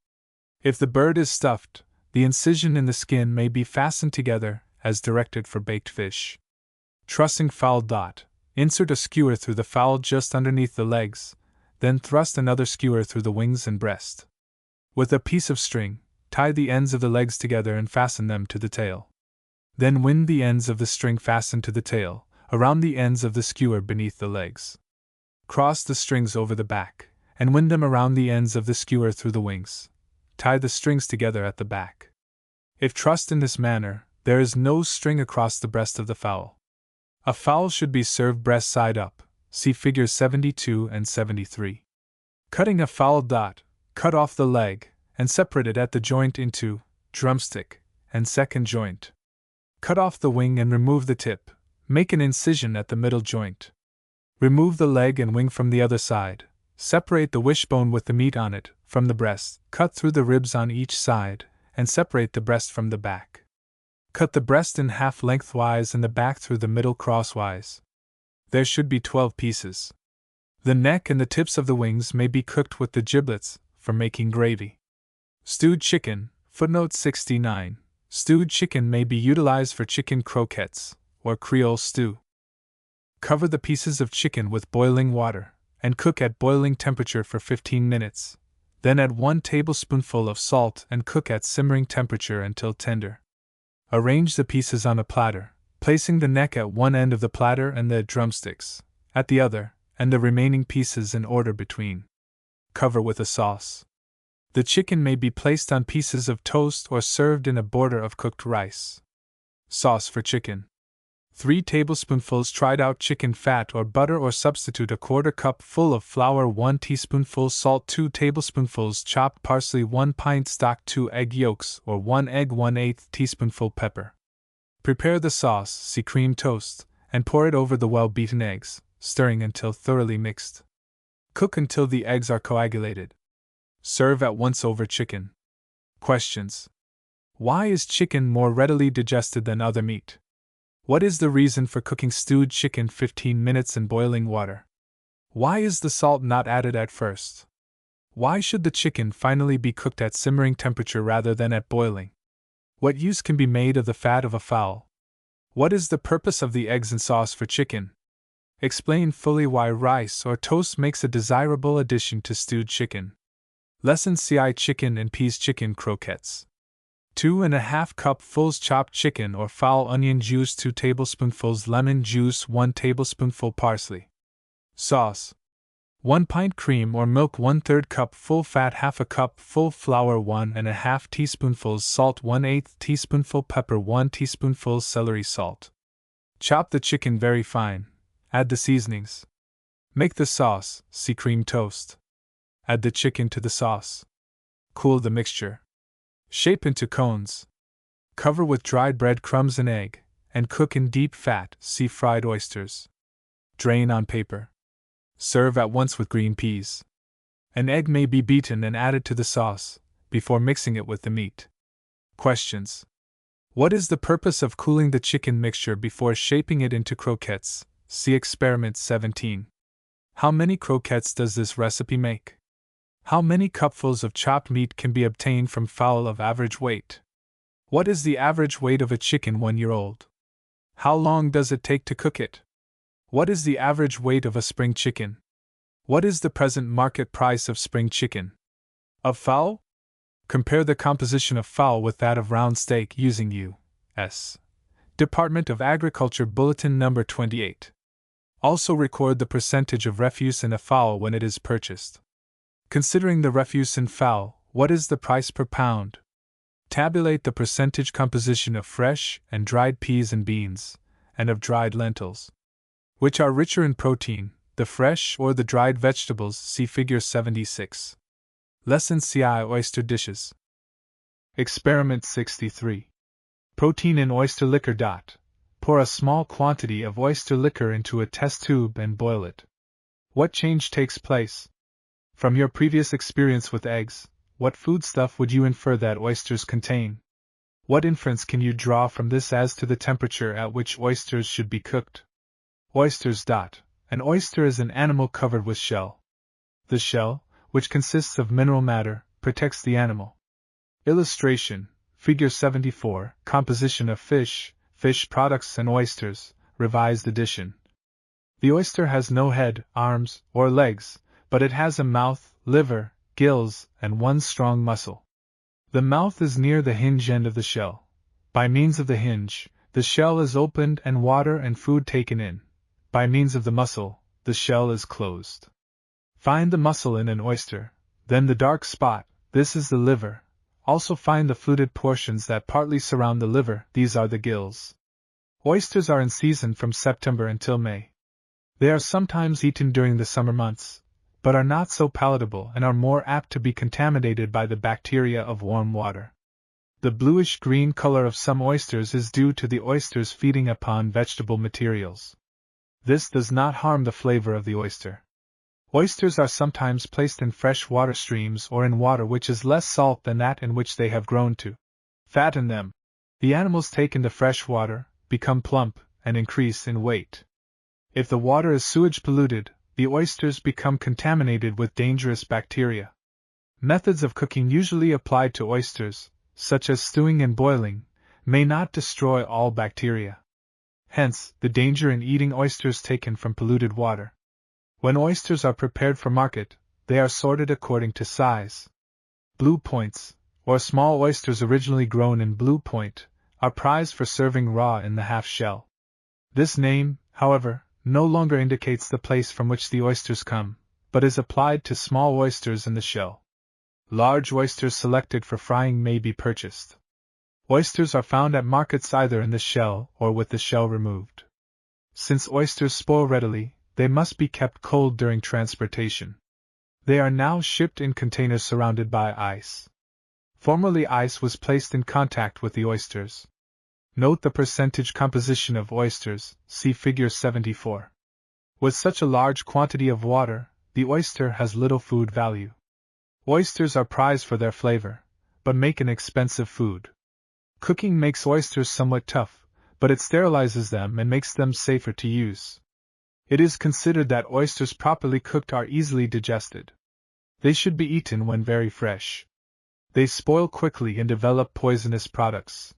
Speaker 1: If the bird is stuffed, the incision in the skin may be fastened together, as directed for baked fish. Trussing fowl. Insert a skewer through the fowl just underneath the legs, then thrust another skewer through the wings and breast. With a piece of string, tie the ends of the legs together and fasten them to the tail. Then wind the ends of the string fastened to the tail, around the ends of the skewer beneath the legs. Cross the strings over the back, and wind them around the ends of the skewer through the wings. Tie the strings together at the back. If trussed in this manner, there is no string across the breast of the fowl. A fowl should be served breast side up, see Figures 72 and 73. Cutting a fowl. Cut off the leg, and separate it at the joint into drumstick and second joint. Cut off the wing and remove the tip. Make an incision at the middle joint. Remove the leg and wing from the other side. Separate the wishbone with the meat on it from the breast. Cut through the ribs on each side, and separate the breast from the back. Cut the breast in half lengthwise and the back through the middle crosswise. There should be 12 pieces. The neck and the tips of the wings may be cooked with the giblets, for making gravy. Stewed chicken, footnote 69. Stewed chicken may be utilized for chicken croquettes, or Creole stew. Cover the pieces of chicken with boiling water, and cook at boiling temperature for 15 minutes. Then add 1 tablespoonful of salt and cook at simmering temperature until tender. Arrange the pieces on a platter, placing the neck at one end of the platter and the drumsticks at the other, and the remaining pieces in order between. Cover with a sauce. The chicken may be placed on pieces of toast or served in a border of cooked rice. Sauce for chicken. 3 tablespoonfuls tried out chicken fat or butter, or substitute a quarter cup full of flour, 1 teaspoonful salt, 2 tablespoonfuls chopped parsley, 1 pint stock, 2 egg yolks or 1 egg, 1/8 teaspoonful pepper. Prepare the sauce, see cream toast, and pour it over the well-beaten eggs, stirring until thoroughly mixed. Cook until the eggs are coagulated. Serve at once over chicken. Questions. Why is chicken more readily digested than other meat? What is the reason for cooking stewed chicken 15 minutes in boiling water? Why is the salt not added at first? Why should the chicken finally be cooked at simmering temperature rather than at boiling? What use can be made of the fat of a fowl? What is the purpose of the eggs and sauce for chicken? Explain fully why rice or toast makes a desirable addition to stewed chicken. Lesson CI Chicken and Peas Chicken Croquettes. 2½ cupfuls chopped chicken or fowl, onion juice 2 tablespoonfuls, lemon juice 1 tablespoonful, parsley. Sauce: 1 pint cream or milk, 1/3 cup full fat, 1/2 cup full flour, 1½ teaspoonfuls salt, 1/8 teaspoonful pepper, 1 teaspoonful celery salt. Chop the chicken very fine. Add the seasonings. Make the sauce, see cream toast. Add the chicken to the sauce. Cool the mixture. Shape into cones. Cover with dried bread crumbs and egg, and cook in deep fat, see fried oysters. Drain on paper. Serve at once with green peas. An egg may be beaten and added to the sauce, before mixing it with the meat. Questions: what is the purpose of cooling the chicken mixture before shaping it into croquettes? See Experiment 17. How many croquettes does this recipe make? How many cupfuls of chopped meat can be obtained from fowl of average weight? What is the average weight of a chicken 1 year old? How long does it take to cook it? What is the average weight of a spring chicken? What is the present market price of spring chicken? Of fowl? Compare the composition of fowl with that of round steak using U.S. Department of Agriculture Bulletin No. 28. Also record the percentage of refuse in a fowl when it is purchased. Considering the refuse in fowl, what is the price per pound? Tabulate the percentage composition of fresh and dried peas and beans, and of dried lentils. Which are richer in protein, the fresh or the dried vegetables? See Figure 76. Lesson CI Oyster Dishes. Experiment 63. Protein in oyster liquor. Pour a small quantity of oyster liquor into a test tube and boil it. What change takes place? From your previous experience with eggs, what foodstuff would you infer that oysters contain? What inference can you draw from this as to the temperature at which oysters should be cooked? Oysters. An oyster is an animal covered with shell. The shell, which consists of mineral matter, protects the animal. Illustration: Figure 74, Composition of fish, fish products and oysters, revised edition. The oyster has no head, arms, or legs, but it has a mouth, liver, gills, and one strong muscle. The mouth is near the hinge end of the shell. By means of the hinge, the shell is opened and water and food taken in. By means of the muscle, the shell is closed. Find the muscle in an oyster, then the dark spot, this is the liver. Also find the fluted portions that partly surround the liver, these are the gills. Oysters are in season from September until May. They are sometimes eaten during the summer months, but are not so palatable and are more apt to be contaminated by the bacteria of warm water. The bluish-green color of some oysters is due to the oysters feeding upon vegetable materials. This does not harm the flavor of the oyster. Oysters are sometimes placed in fresh water streams or in water which is less salt than that in which they have grown to fatten them. The animals taken to fresh water become plump and increase in weight. If the water is sewage polluted, the oysters become contaminated with dangerous bacteria. Methods of cooking usually applied to oysters, such as stewing and boiling, may not destroy all bacteria. Hence, the danger in eating oysters taken from polluted water. When oysters are prepared for market, they are sorted according to size. Blue points, or small oysters originally grown in Blue Point, are prized for serving raw in the half shell. This name, however, no longer indicates the place from which the oysters come, but is applied to small oysters in the shell. Large oysters selected for frying may be purchased. Oysters are found at markets either in the shell or with the shell removed. Since oysters spoil readily, they must be kept cold during transportation. They are now shipped in containers surrounded by ice. Formerly ice was placed in contact with the oysters. Note the percentage composition of oysters, see Figure 74. With such a large quantity of water, the oyster has little food value. Oysters are prized for their flavor, but make an expensive food. Cooking makes oysters somewhat tough, but it sterilizes them and makes them safer to use. It is considered that oysters properly cooked are easily digested. They should be eaten when very fresh. They spoil quickly and develop poisonous products.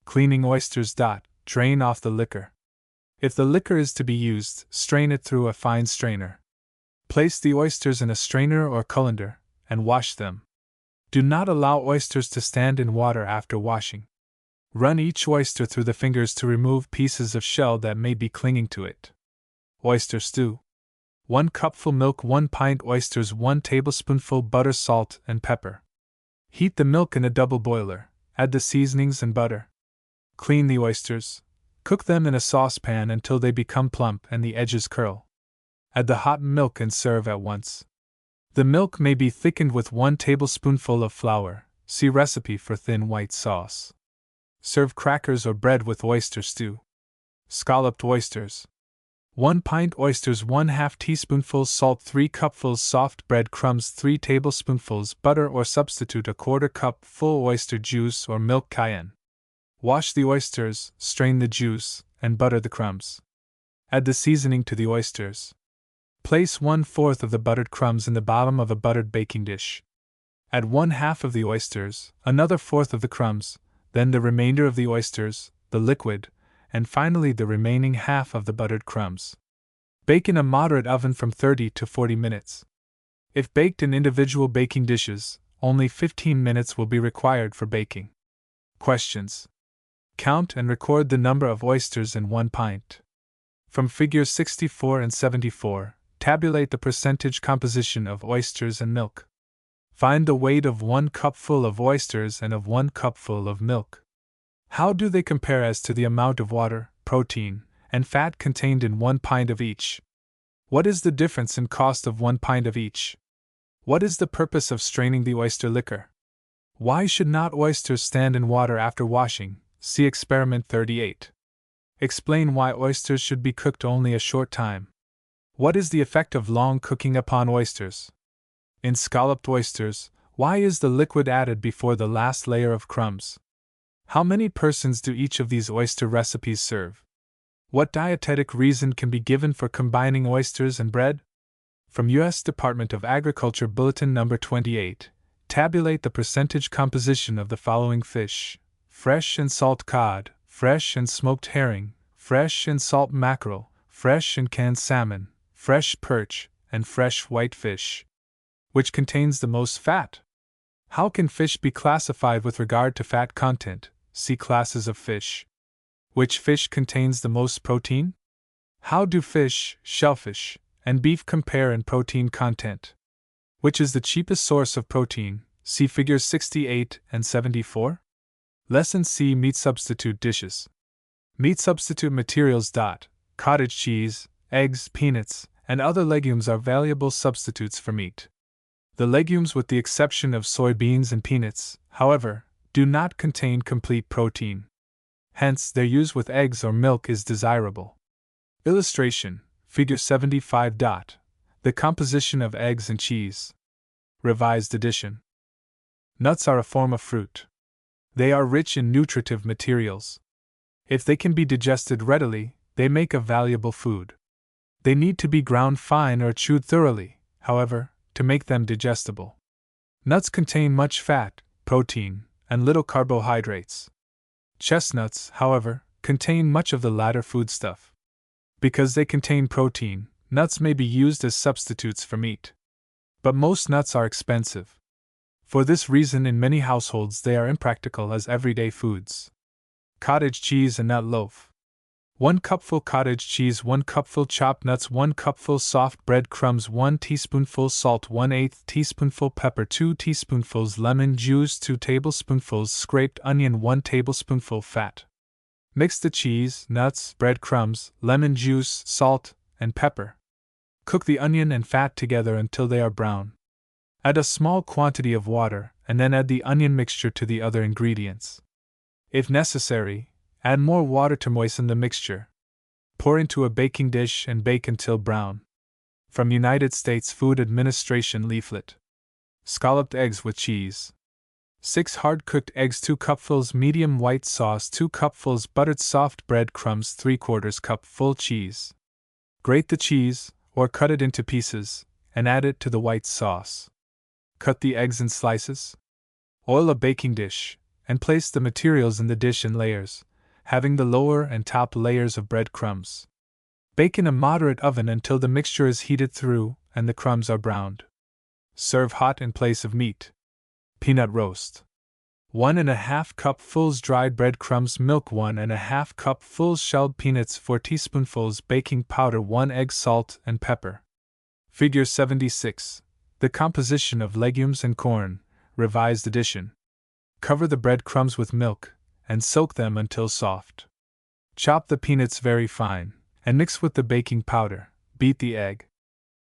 Speaker 1: Cleaning oysters. Drain off the liquor. If the liquor is to be used, strain it through a fine strainer. Place the oysters in a strainer or colander, and wash them. Do not allow oysters to stand in water after washing. Run each oyster through the fingers to remove pieces of shell that may be clinging to it. Oyster stew. 1 cupful milk, 1 pint oysters, 1 tablespoonful butter, salt, and pepper. Heat the milk in a double boiler, add the seasonings and butter. Clean the oysters. Cook them in a saucepan until they become plump and the edges curl. Add the hot milk and serve at once. The milk may be thickened with 1 tablespoonful of flour. See recipe for thin white sauce. Serve crackers or bread with oyster stew. Scalloped oysters. 1 pint oysters, 1/2 teaspoonful salt, 3 cupfuls soft bread crumbs, 3 tablespoonfuls butter, or substitute a 1/4 cup full oyster juice or milk cayenne. Wash the oysters, strain the juice, and butter the crumbs. Add the seasoning to the oysters. Place 1/4 of the buttered crumbs in the bottom of a buttered baking dish. Add 1/2 of the oysters, another 1/4 of the crumbs, then the remainder of the oysters, the liquid, and finally the remaining half of the buttered crumbs. Bake in a moderate oven from 30 to 40 minutes. If baked in individual baking dishes, only 15 minutes will be required for baking. Questions. Count and record the number of oysters in 1 pint. From figures 64 and 74, tabulate the percentage composition of oysters and milk. Find the weight of 1 cupful of oysters and of 1 cupful of milk. How do they compare as to the amount of water, protein, and fat contained in 1 pint of each? What is the difference in cost of 1 pint of each? What is the purpose of straining the oyster liquor? Why should not oysters stand in water after washing? See Experiment 38. Explain why oysters should be cooked only a short time. What is the effect of long cooking upon oysters? In scalloped oysters, why is the liquid added before the last layer of crumbs? How many persons do each of these oyster recipes serve? What dietetic reason can be given for combining oysters and bread? From U.S. Department of Agriculture Bulletin No. 28, tabulate the percentage composition of the following fish: fresh and salt cod, fresh and smoked herring, fresh and salt mackerel, fresh and canned salmon, fresh perch, and fresh white fish. Which contains the most fat? How can fish be classified with regard to fat content? See classes of fish. Which fish contains the most protein? How do fish, shellfish, and beef compare in protein content? Which is the cheapest source of protein? See figures 68 and 74. Lesson C. Meat substitute dishes. Meat substitute materials. Cottage cheese, eggs, peanuts, and other legumes are valuable substitutes for meat. The legumes, with the exception of soybeans and peanuts, however, do not contain complete protein. Hence, their use with eggs or milk is desirable. Illustration: Figure 75. The composition of eggs and cheese. Revised edition. Nuts are a form of fruit. They are rich in nutritive materials. If they can be digested readily, they make a valuable food. They need to be ground fine or chewed thoroughly, however, to make them digestible. Nuts contain much fat, protein, and little carbohydrates. Chestnuts, however, contain much of the latter foodstuff. Because they contain protein, nuts may be used as substitutes for meat. But most nuts are expensive. For this reason, in many households they are impractical as everyday foods. Cottage cheese and nut loaf. 1 cupful cottage cheese, 1 cupful chopped nuts, 1 cupful soft bread crumbs, 1 teaspoonful salt, 1/8 teaspoonful pepper, 2 teaspoonfuls lemon juice, 2 tablespoonfuls scraped onion, 1 tablespoonful fat. Mix the cheese, nuts, bread crumbs, lemon juice, salt, and pepper. Cook the onion and fat together until they are brown. Add a small quantity of water, and then add the onion mixture to the other ingredients. If necessary, add more water to moisten the mixture. Pour into a baking dish and bake until brown. From United States Food Administration leaflet. Scalloped eggs with cheese. 6 hard-cooked eggs, 2 cupfuls medium white sauce, 2 cupfuls buttered soft bread crumbs, 3/4 cup full cheese. Grate the cheese, or cut it into pieces, and add it to the white sauce. Cut the eggs in slices. Oil a baking dish, and place the materials in the dish in layers, having the lower and top layers of bread crumbs. Bake in a moderate oven until the mixture is heated through and the crumbs are browned. Serve hot in place of meat. Peanut roast. 1½ cupfuls dried breadcrumbs, milk, 1½ cupfuls shelled peanuts, 4 teaspoonfuls baking powder, 1 egg, salt and pepper. Figure 76. The composition of legumes and corn, revised edition. Cover the breadcrumbs with milk, and soak them until soft. Chop the peanuts very fine, and mix with the baking powder. Beat the egg.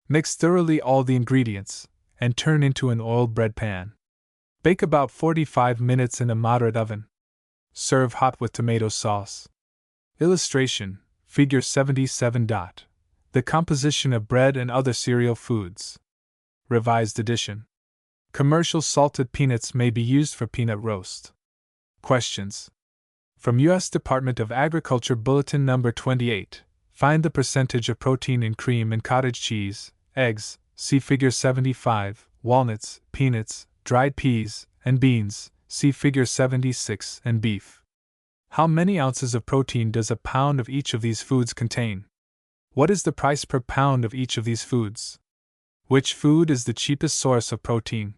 Speaker 1: Mix thoroughly all the ingredients, and turn into an oiled bread pan. Bake about 45 minutes in a moderate oven. Serve hot with tomato sauce. Illustration, Figure 77. The composition of bread and other cereal foods. Revised edition. Commercial salted peanuts may be used for peanut roast. Questions. From U.S. Department of Agriculture Bulletin Number 28. Find the percentage of protein in cream and cottage cheese, eggs, see Figure 75, walnuts, peanuts, dried peas, and beans, see Figure 76, and beef. How many ounces of protein does a pound of each of these foods contain? What is the price per pound of each of these foods? Which food is the cheapest source of protein?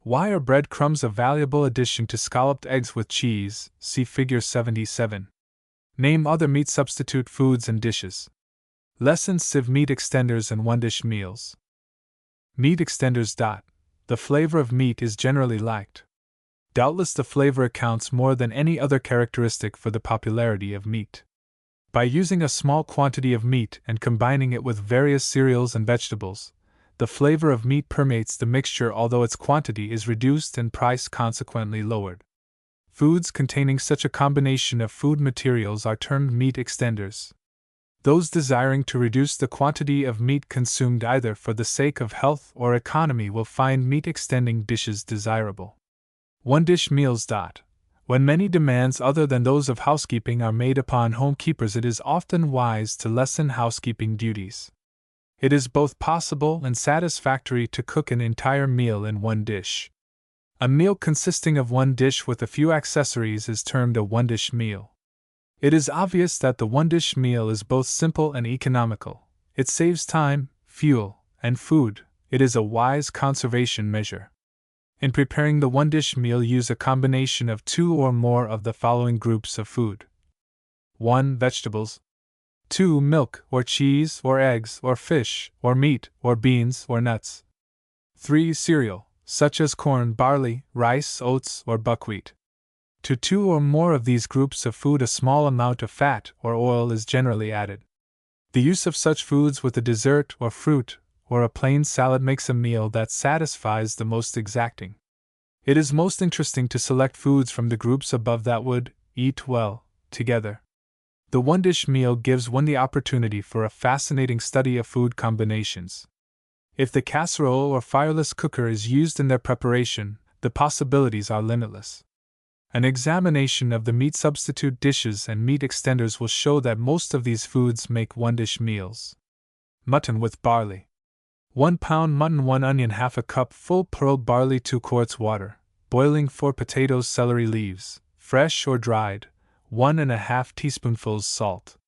Speaker 1: Why are breadcrumbs a valuable addition to scalloped eggs with cheese, see Figure 77. Name other meat substitute foods and dishes. Lesson Civ meat extenders and one-dish meals. Meat extenders. The flavor of meat is generally liked. Doubtless the flavor accounts more than any other characteristic for the popularity of meat. By using a small quantity of meat and combining it with various cereals and vegetables, the flavor of meat permeates the mixture, although its quantity is reduced and price consequently lowered. Foods containing such a combination of food materials are termed meat extenders. Those desiring to reduce the quantity of meat consumed either for the sake of health or economy will find meat-extending dishes desirable. One-dish meals. When many demands other than those of housekeeping are made upon homekeepers, it is often wise to lessen housekeeping duties. It is both possible and satisfactory to cook an entire meal in one dish. A meal consisting of one dish with a few accessories is termed a one-dish meal. It is obvious that the one-dish meal is both simple and economical. It saves time, fuel, and food. It is a wise conservation measure. In preparing the one-dish meal, use a combination of 2 or more of the following groups of food. 1. Vegetables. 2. Milk, or cheese, or eggs, or fish, or meat, or beans, or nuts. 3. Cereal, such as corn, barley, rice, oats, or buckwheat. To 2 or more of these groups of food, a small amount of fat or oil is generally added. The use of such foods with a dessert or fruit or a plain salad makes a meal that satisfies the most exacting. It is most interesting to select foods from the groups above that would eat well together. The one-dish meal gives one the opportunity for a fascinating study of food combinations. If the casserole or fireless cooker is used in their preparation, the possibilities are limitless. An examination of the meat substitute dishes and meat extenders will show that most of these foods make one-dish meals. Mutton with barley. 1 pound mutton, 1 onion, half a cup full pearled barley, 2 quarts water, boiling 4 potatoes, celery leaves, fresh or dried, 1½ teaspoonfuls salt.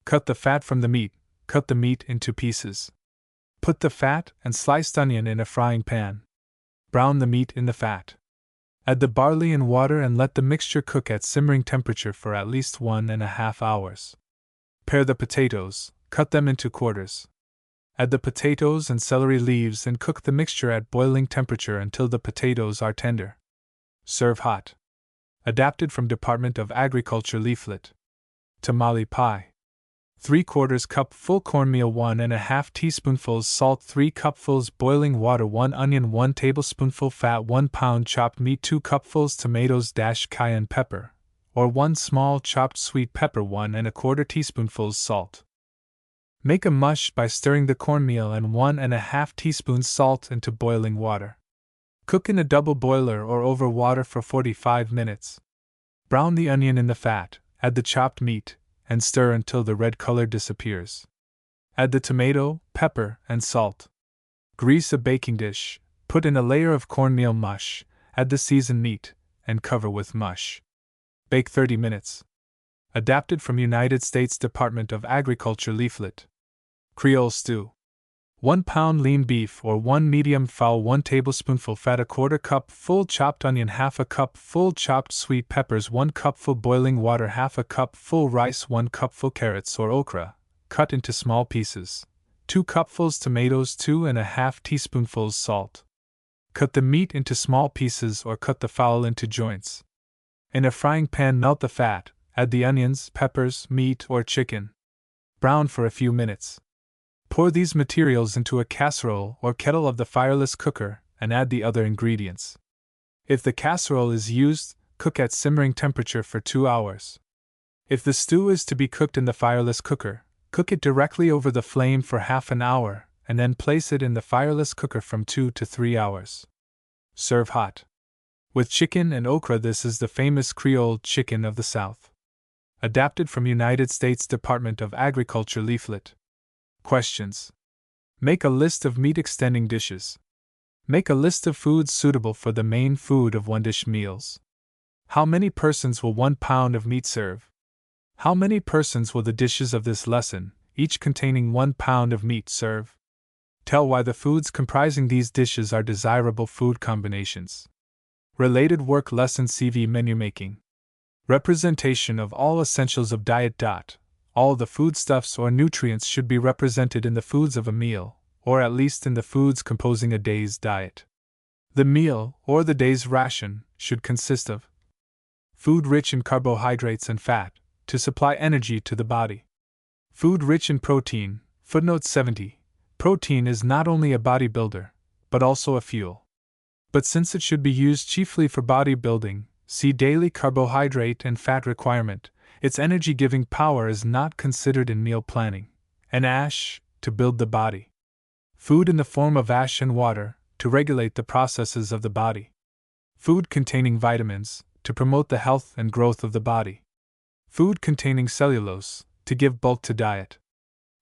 Speaker 1: Cut the fat from the meat, cut the meat into pieces. Put the fat and sliced onion in a frying pan. Brown the meat in the fat. Add the barley and water and let the mixture cook at simmering temperature for at least 1½ hours. Pare the potatoes, cut them into quarters. Add the potatoes and celery leaves and cook the mixture at boiling temperature until the potatoes are tender. Serve hot. Adapted from Department of Agriculture leaflet. Tamale pie. 3/4 cup full cornmeal, 1½ teaspoonfuls salt, 3 cupfuls boiling water, 1 onion, 1 tablespoonful fat, 1 pound chopped meat, 2 cupfuls tomatoes, cayenne pepper, or 1 small chopped sweet pepper, 1¼ teaspoonfuls salt. Make a mush by stirring the cornmeal and 1½ teaspoons salt into boiling water. Cook in a double boiler or over water for 45 minutes. Brown the onion in the fat, add the chopped meat, and stir until the red color disappears. Add the tomato, pepper, and salt. Grease a baking dish, put in a layer of cornmeal mush, add the seasoned meat, and cover with mush. Bake 30 minutes. Adapted from United States Department of Agriculture leaflet. Creole stew. 1 pound lean beef or 1 medium fowl, 1 tablespoonful fat, 1/4 cup full chopped onion, 1/2 cup full chopped sweet peppers, 1 cupful boiling water, 1/2 cup full rice, 1 cupful carrots or okra, cut into small pieces, 2 cupfuls tomatoes, 2½ teaspoonfuls salt. Cut the meat into small pieces or cut the fowl into joints. In a frying pan, melt the fat, add the onions, peppers, meat, or chicken. Brown for a few minutes. Pour these materials into a casserole or kettle of the fireless cooker and add the other ingredients. If the casserole is used, cook at simmering temperature for 2 hours. If the stew is to be cooked in the fireless cooker, cook it directly over the flame for half an hour and then place it in the fireless cooker from 2 to 3 hours. Serve hot. With chicken and okra, this is the famous Creole chicken of the South. Adapted from United States Department of Agriculture leaflet. Questions. Make a list of meat-extending dishes. Make a list of foods suitable for the main food of one-dish meals. How many persons will 1 pound of meat serve? How many persons will the dishes of this lesson, each containing 1 pound of meat, serve? Tell why the foods comprising these dishes are desirable food combinations. Related work lesson CV menu making. Representation of all essentials of diet. All the foodstuffs or nutrients should be represented in the foods of a meal, or at least in the foods composing a day's diet. The meal, or the day's ration, should consist of food rich in carbohydrates and fat, to supply energy to the body. Food rich in protein. Footnote 70. Protein is not only a bodybuilder, but also a fuel. But since it should be used chiefly for bodybuilding, see daily carbohydrate and fat requirement, its energy-giving power is not considered in meal planning. And ash, to build the body. Food in the form of ash and water, to regulate the processes of the body. Food containing vitamins, to promote the health and growth of the body. Food containing cellulose, to give bulk to diet.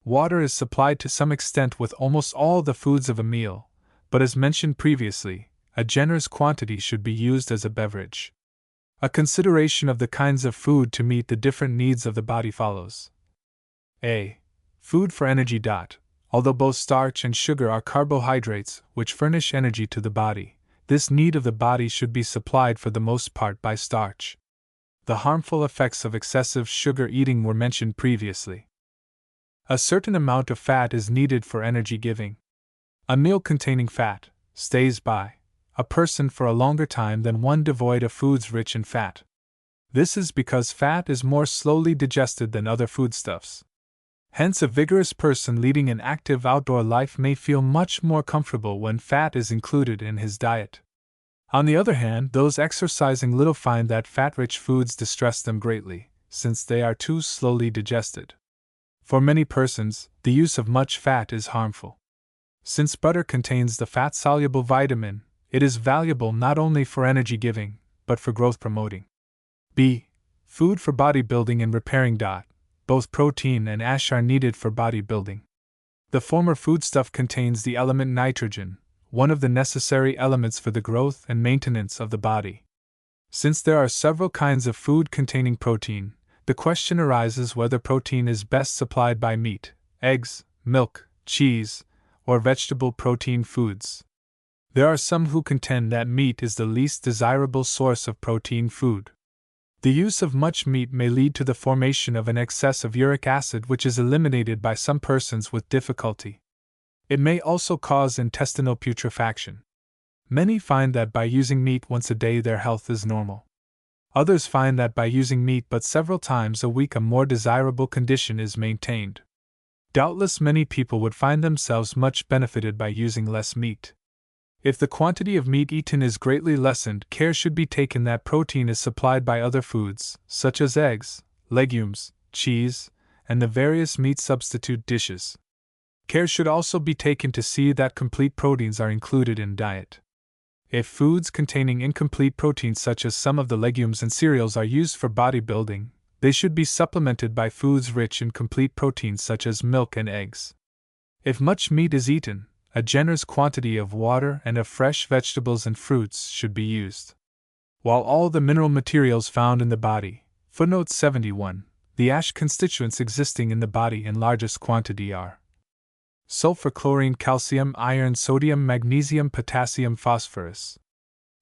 Speaker 1: Water is supplied to some extent with almost all the foods of a meal, but as mentioned previously, a generous quantity should be used as a beverage. A consideration of the kinds of food to meet the different needs of the body follows. A. Food for energy. Although both starch and sugar are carbohydrates which furnish energy to the body, this need of the body should be supplied for the most part by starch. The harmful effects of excessive sugar eating were mentioned previously. A certain amount of fat is needed for energy giving. A meal containing fat stays by a person for a longer time than one devoid of foods rich in fat. This is because fat is more slowly digested than other foodstuffs. Hence, a vigorous person leading an active outdoor life may feel much more comfortable when fat is included in his diet. On the other hand, those exercising little find that fat-rich foods distress them greatly, since they are too slowly digested. For many persons, the use of much fat is harmful. Since butter contains the fat-soluble vitamin, it is valuable not only for energy giving, but for growth promoting. B. Food for bodybuilding and repairing. Both protein and ash are needed for bodybuilding. The former foodstuff contains the element nitrogen, one of the necessary elements for the growth and maintenance of the body. Since there are several kinds of food containing protein, the question arises whether protein is best supplied by meat, eggs, milk, cheese, or vegetable protein foods. There are some who contend that meat is the least desirable source of protein food. The use of much meat may lead to the formation of an excess of uric acid, which is eliminated by some persons with difficulty. It may also cause intestinal putrefaction. Many find that by using meat once a day their health is normal. Others find that by using meat but several times a week a more desirable condition is maintained. Doubtless many people would find themselves much benefited by using less meat. If the quantity of meat eaten is greatly lessened, care should be taken that protein is supplied by other foods, such as eggs, legumes, cheese, and the various meat substitute dishes. Care should also be taken to see that complete proteins are included in diet. If foods containing incomplete proteins such as some of the legumes and cereals are used for bodybuilding, they should be supplemented by foods rich in complete proteins such as milk and eggs. If much meat is eaten, a generous quantity of water and of fresh vegetables and fruits should be used. While all the mineral materials found in the body, footnote 71, the ash constituents existing in the body in largest quantity are sulfur, chlorine, calcium, iron, sodium, magnesium, potassium, phosphorus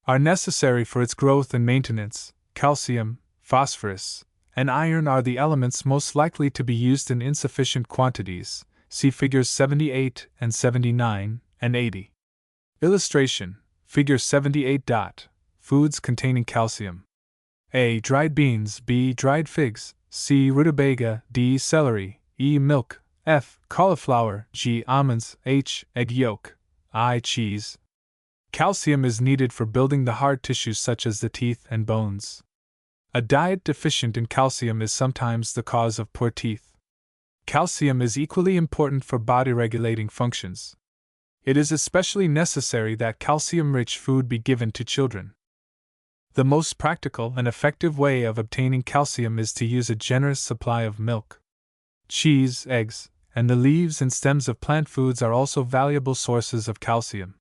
Speaker 1: are necessary for its growth and maintenance. Calcium, phosphorus, and iron are the elements most likely to be used in insufficient quantities. See figures 78 and 79 and 80. Illustration: Figure 78. Foods containing calcium. A. Dried beans. B. Dried figs. C. Rutabaga. D. Celery. E. Milk. F. Cauliflower. G. Almonds. H. Egg yolk. I. Cheese. Calcium is needed for building the hard tissues such as the teeth and bones. A diet deficient in calcium is sometimes the cause of poor teeth. Calcium is equally important for body-regulating functions. It is especially necessary that calcium-rich food be given to children. The most practical and effective way of obtaining calcium is to use a generous supply of milk. Cheese, eggs, and the leaves and stems of plant foods are also valuable sources of calcium.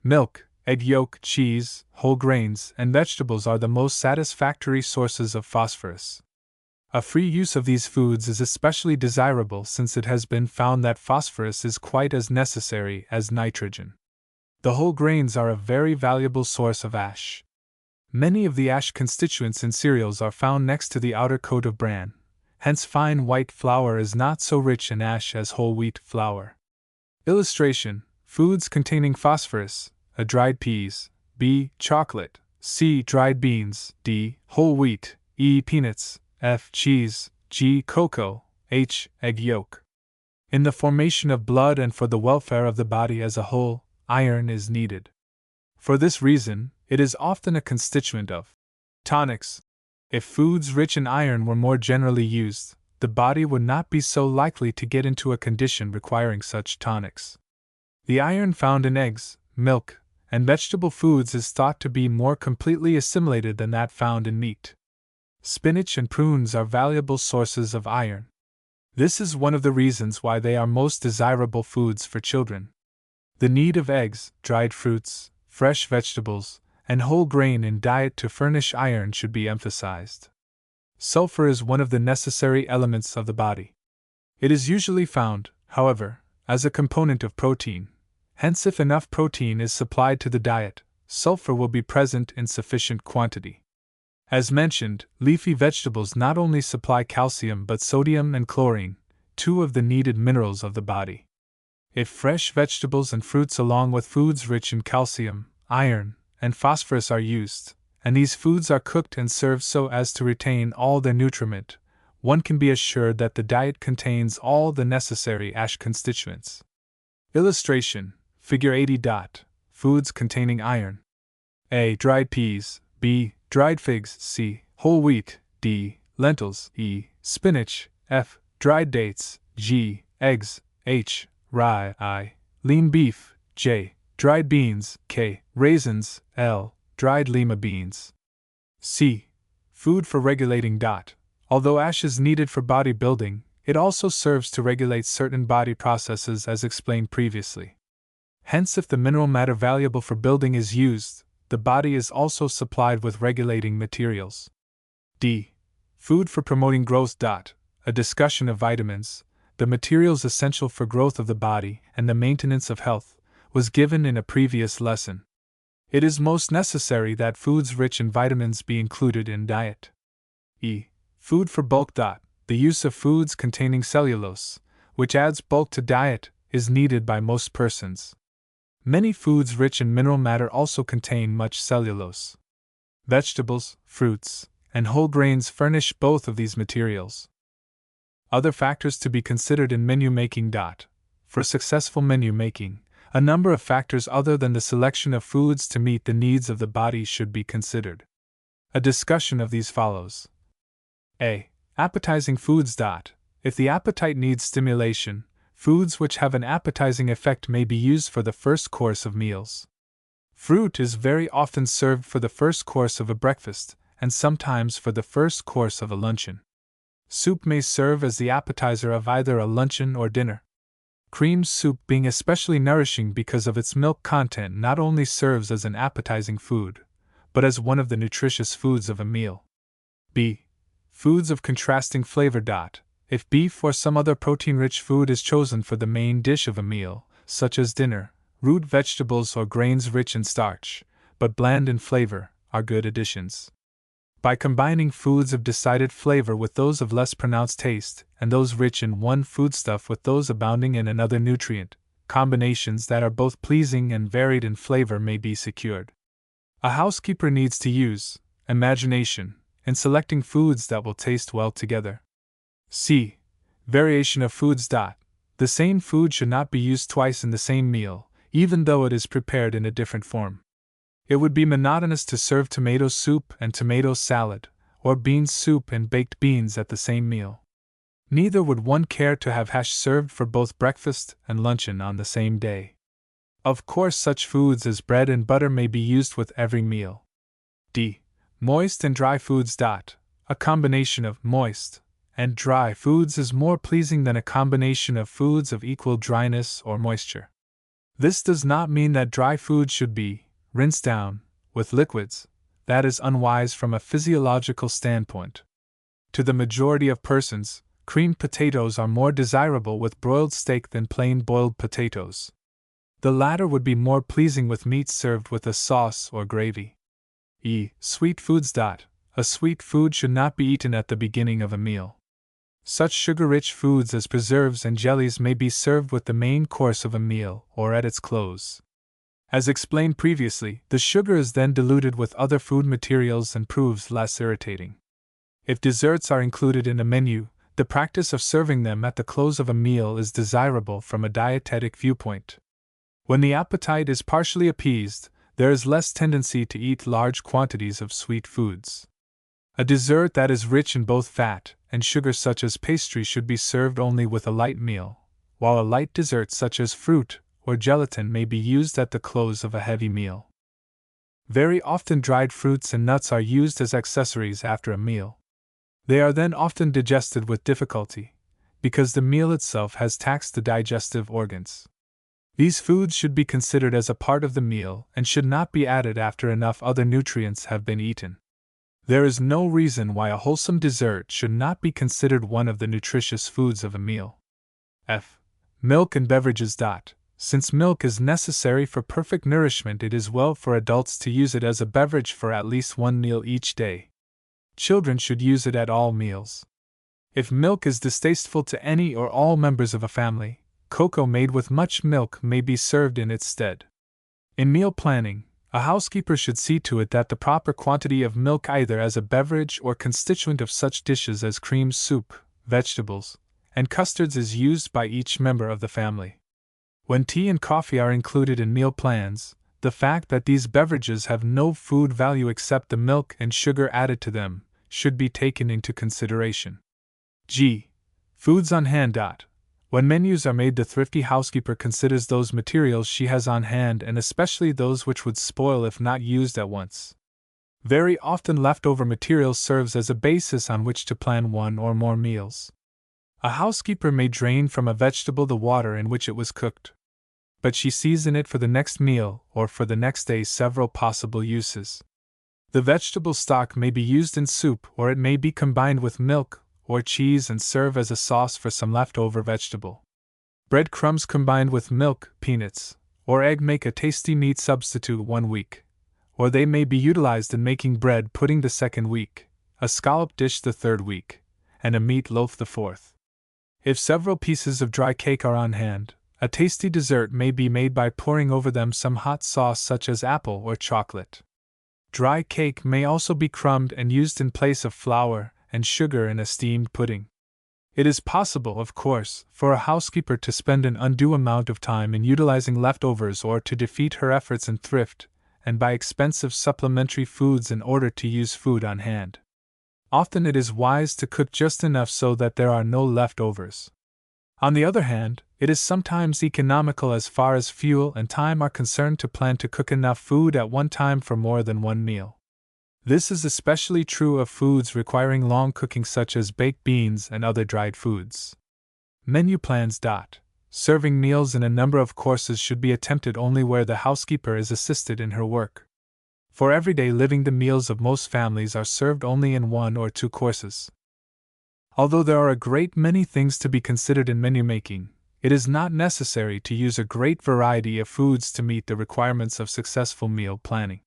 Speaker 1: Milk, egg yolk, cheese, whole grains, and vegetables are the most satisfactory sources of phosphorus. A free use of these foods is especially desirable since it has been found that phosphorus is quite as necessary as nitrogen. The whole grains are a very valuable source of ash. Many of the ash constituents in cereals are found next to the outer coat of bran, hence fine white flour is not so rich in ash as whole wheat flour. Illustration: Foods containing phosphorus: A. Dried peas. B. Chocolate. C. Dried beans. D. Whole wheat. E. Peanuts. F. Cheese. G. Cocoa. H. Egg yolk. In the formation of blood and for the welfare of the body as a whole, iron is needed. For this reason, it is often a constituent of tonics. If foods rich in iron were more generally used, the body would not be so likely to get into a condition requiring such tonics. The iron found in eggs, milk, and vegetable foods is thought to be more completely assimilated than that found in meat. Spinach and prunes are valuable sources of iron. This is one of the reasons why they are most desirable foods for children. The need of eggs, dried fruits, fresh vegetables, and whole grain in diet to furnish iron should be emphasized. Sulfur is one of the necessary elements of the body. It is usually found, however, as a component of protein. Hence, if enough protein is supplied to the diet, sulfur will be present in sufficient quantity. As mentioned, leafy vegetables not only supply calcium but sodium and chlorine, two of the needed minerals of the body. If fresh vegetables and fruits along with foods rich in calcium, iron, and phosphorus are used, and these foods are cooked and served so as to retain all their nutriment, one can be assured that the diet contains all the necessary ash constituents. Illustration: Figure 80. Foods containing iron. A. Dried peas. B. Dried figs. C. Whole wheat. D. Lentils. E. Spinach. F. Dried dates. G. Eggs. H. Rye. I. Lean beef. J. Dried beans. K. Raisins. L. Dried lima beans. C. Food for regulating. Although ash is needed for bodybuilding, it also serves to regulate certain body processes as explained previously. Hence, if the mineral matter valuable for building is used, the body is also supplied with regulating materials. D. Food for promoting growth. A discussion of vitamins, the materials essential for growth of the body and the maintenance of health, was given in a previous lesson. It is most necessary that foods rich in vitamins be included in diet. E. Food for bulk. The use of foods containing cellulose, which adds bulk to diet, is needed by most persons. Many foods rich in mineral matter also contain much cellulose. Vegetables, fruits, and whole grains furnish both of these materials. Other factors to be considered in menu making. For successful menu making, a number of factors other than the selection of foods to meet the needs of the body should be considered. A discussion of these follows. A. Appetizing foods. If the appetite needs stimulation, foods which have an appetizing effect may be used for the first course of meals. Fruit is very often served for the first course of a breakfast, and sometimes for the first course of a luncheon. Soup may serve as the appetizer of either a luncheon or dinner. Cream soup, being especially nourishing because of its milk content, not only serves as an appetizing food, but as one of the nutritious foods of a meal. B. Foods of contrasting flavor. If beef or some other protein-rich food is chosen for the main dish of a meal, such as dinner, root vegetables or grains rich in starch, but bland in flavor, are good additions. By combining foods of decided flavor with those of less pronounced taste, and those rich in one foodstuff with those abounding in another nutrient, combinations that are both pleasing and varied in flavor may be secured. A housekeeper needs to use imagination in selecting foods that will taste well together. C. Variation of foods. The same food should not be used twice in the same meal, even though it is prepared in a different form. It would be monotonous to serve tomato soup and tomato salad, or bean soup and baked beans at the same meal. Neither would one care to have hash served for both breakfast and luncheon on the same day. Of course, such foods as bread and butter may be used with every meal. D. Moist and dry foods. A combination of moist and dry foods is more pleasing than a combination of foods of equal dryness or moisture. This does not mean that dry foods should be rinsed down with liquids. That is unwise from a physiological standpoint. To the majority of persons, creamed potatoes are more desirable with broiled steak than plain boiled potatoes. The latter would be more pleasing with meat served with a sauce or gravy. E. Sweet foods. A sweet food should not be eaten at the beginning of a meal. Such sugar-rich foods as preserves and jellies may be served with the main course of a meal or at its close. As explained previously, the sugar is then diluted with other food materials and proves less irritating. If desserts are included in a menu, the practice of serving them at the close of a meal is desirable from a dietetic viewpoint. When the appetite is partially appeased, there is less tendency to eat large quantities of sweet foods. A dessert that is rich in both fat and sugar such as pastry should be served only with a light meal, while a light dessert such as fruit or gelatin may be used at the close of a heavy meal. Very often dried fruits and nuts are used as accessories after a meal. They are then often digested with difficulty, because the meal itself has taxed the digestive organs. These foods should be considered as a part of the meal and should not be added after enough other nutrients have been eaten. There is no reason why a wholesome dessert should not be considered one of the nutritious foods of a meal. F. Milk and beverages. Since milk is necessary for perfect nourishment, it is well for adults to use it as a beverage for at least one meal each day. Children should use it at all meals. If milk is distasteful to any or all members of a family, cocoa made with much milk may be served in its stead. In meal planning, a housekeeper should see to it that the proper quantity of milk either as a beverage or constituent of such dishes as cream soup, vegetables, and custards is used by each member of the family. When tea and coffee are included in meal plans, the fact that these beverages have no food value except the milk and sugar added to them should be taken into consideration. G. Foods on hand. When menus are made, the thrifty housekeeper considers those materials she has on hand and especially those which would spoil if not used at once. Very often leftover material serves as a basis on which to plan one or more meals. A housekeeper may drain from a vegetable the water in which it was cooked, but she sees in it for the next meal or for the next day several possible uses. The vegetable stock may be used in soup, or it may be combined with milk or cheese and serve as a sauce for some leftover vegetable. Bread crumbs combined with milk, peanuts, or egg make a tasty meat substitute 1 week, or they may be utilized in making bread pudding the 2nd week, a scallop dish the 3rd week, and a meat loaf the 4th. If several pieces of dry cake are on hand, a tasty dessert may be made by pouring over them some hot sauce such as apple or chocolate. Dry cake may also be crumbed and used in place of flour and sugar in a steamed pudding. It is possible, of course, for a housekeeper to spend an undue amount of time in utilizing leftovers or to defeat her efforts in thrift and buy expensive supplementary foods in order to use food on hand. Often it is wise to cook just enough so that there are no leftovers. On the other hand, it is sometimes economical as far as fuel and time are concerned to plan to cook enough food at one time for more than one meal. This is especially true of foods requiring long cooking such as baked beans and other dried foods. Menu plans. Serving meals in a number of courses should be attempted only where the housekeeper is assisted in her work. For everyday living, the meals of most families are served only in 1 or 2 courses. Although there are a great many things to be considered in menu making, it is not necessary to use a great variety of foods to meet the requirements of successful meal planning.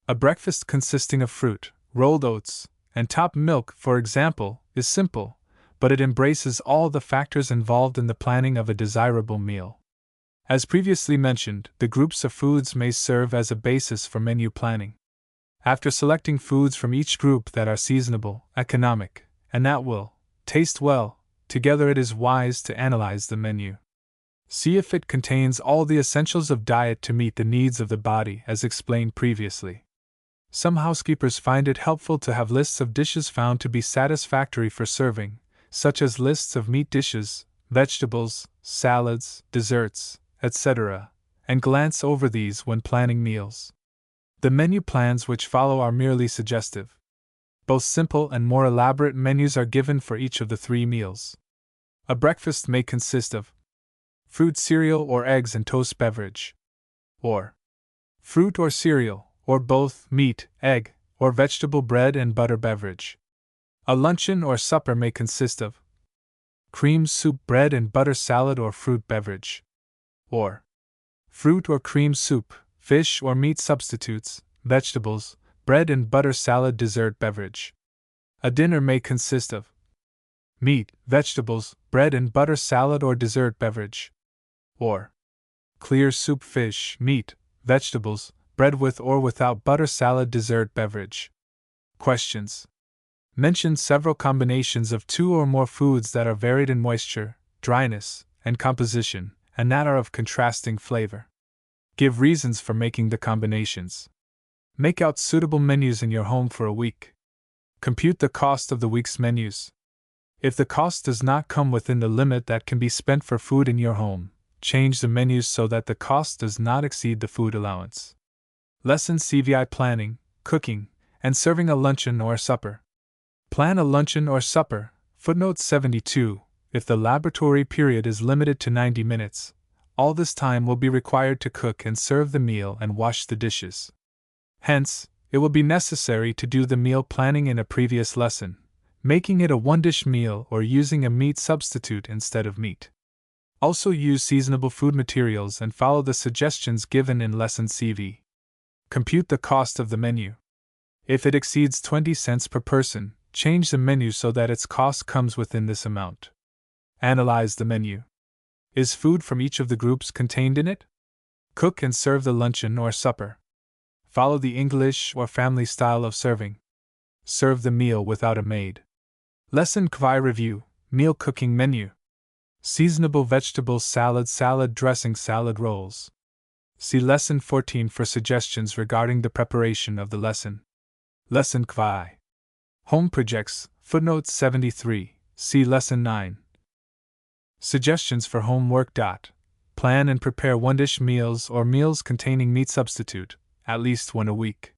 Speaker 1: A breakfast consisting of fruit, rolled oats, and top milk, for example, is simple, but it embraces all the factors involved in the planning of a desirable meal. As previously mentioned, the groups of foods may serve as a basis for menu planning. After selecting foods from each group that are seasonable, economic, and that will taste well together, it is wise to analyze the menu. See if it contains all the essentials of diet to meet the needs of the body, as explained previously. Some housekeepers find it helpful to have lists of dishes found to be satisfactory for serving, such as lists of meat dishes, vegetables, salads, desserts, etc., and glance over these when planning meals. The menu plans which follow are merely suggestive. Both simple and more elaborate menus are given for each of the 3 meals. A breakfast may consist of fruit, cereal, or eggs and toast beverage, or fruit or cereal, or both, meat, egg, or vegetable, bread and butter beverage. A luncheon or supper may consist of cream soup, bread and butter salad, or fruit beverage, or fruit or cream soup, fish or meat substitutes, vegetables, bread and butter salad, dessert beverage. A dinner may consist of meat, vegetables, bread and butter salad, or dessert beverage, or clear soup, fish, meat, vegetables, bread with or without butter salad, dessert beverage. Questions. Mention several combinations of 2 or more foods that are varied in moisture, dryness, and composition, and that are of contrasting flavor. Give reasons for making the combinations. Make out suitable menus in your home for a week. Compute the cost of the week's menus. If the cost does not come within the limit that can be spent for food in your home, change the menus so that the cost does not exceed the food allowance. Lesson CVI: Planning, Cooking, and Serving a Luncheon or Supper. Plan a luncheon or supper, footnote 72, if the laboratory period is limited to 90 minutes. All this time will be required to cook and serve the meal and wash the dishes. Hence, it will be necessary to do the meal planning in a previous lesson, making it a 1-dish meal or using a meat substitute instead of meat. Also use seasonable food materials and follow the suggestions given in Lesson CV. Compute the cost of the menu. If it exceeds 20 cents per person, change the menu so that its cost comes within this amount. Analyze the menu. Is food from each of the groups contained in it? Cook and serve the luncheon or supper. Follow the English or family style of serving. Serve the meal without a maid. Lesson QI Review: Meal Cooking Menu. Seasonable vegetables, salad dressing, salad rolls. See Lesson 14 for suggestions regarding the preparation of the lesson. Lesson QI Home Projects, footnote 73, see Lesson 9. Suggestions for homework. Plan and prepare 1-dish meals or meals containing meat substitute, at least 1 a week.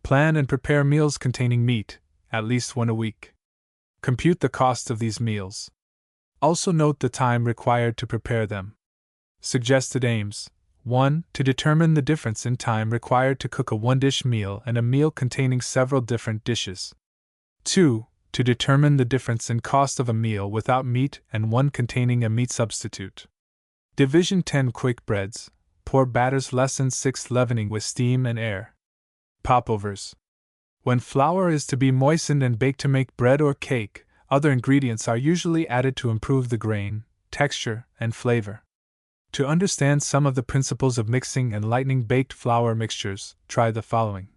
Speaker 1: Plan and prepare meals containing meat, at least 1 a week. Compute the cost of these meals. Also note the time required to prepare them. Suggested aims: 1. To determine the difference in time required to cook a 1-dish meal and a meal containing several different dishes. 2. To determine the difference in cost of a meal without meat and one containing a meat substitute. Division 10 Quick breads. Pour batters. Lesson 6 Leavening with steam and air. Popovers. When flour is to be moistened and baked to make bread or cake, other ingredients are usually added to improve the grain, texture, and flavor. To understand some of the principles of mixing and lightening baked flour mixtures, try the following.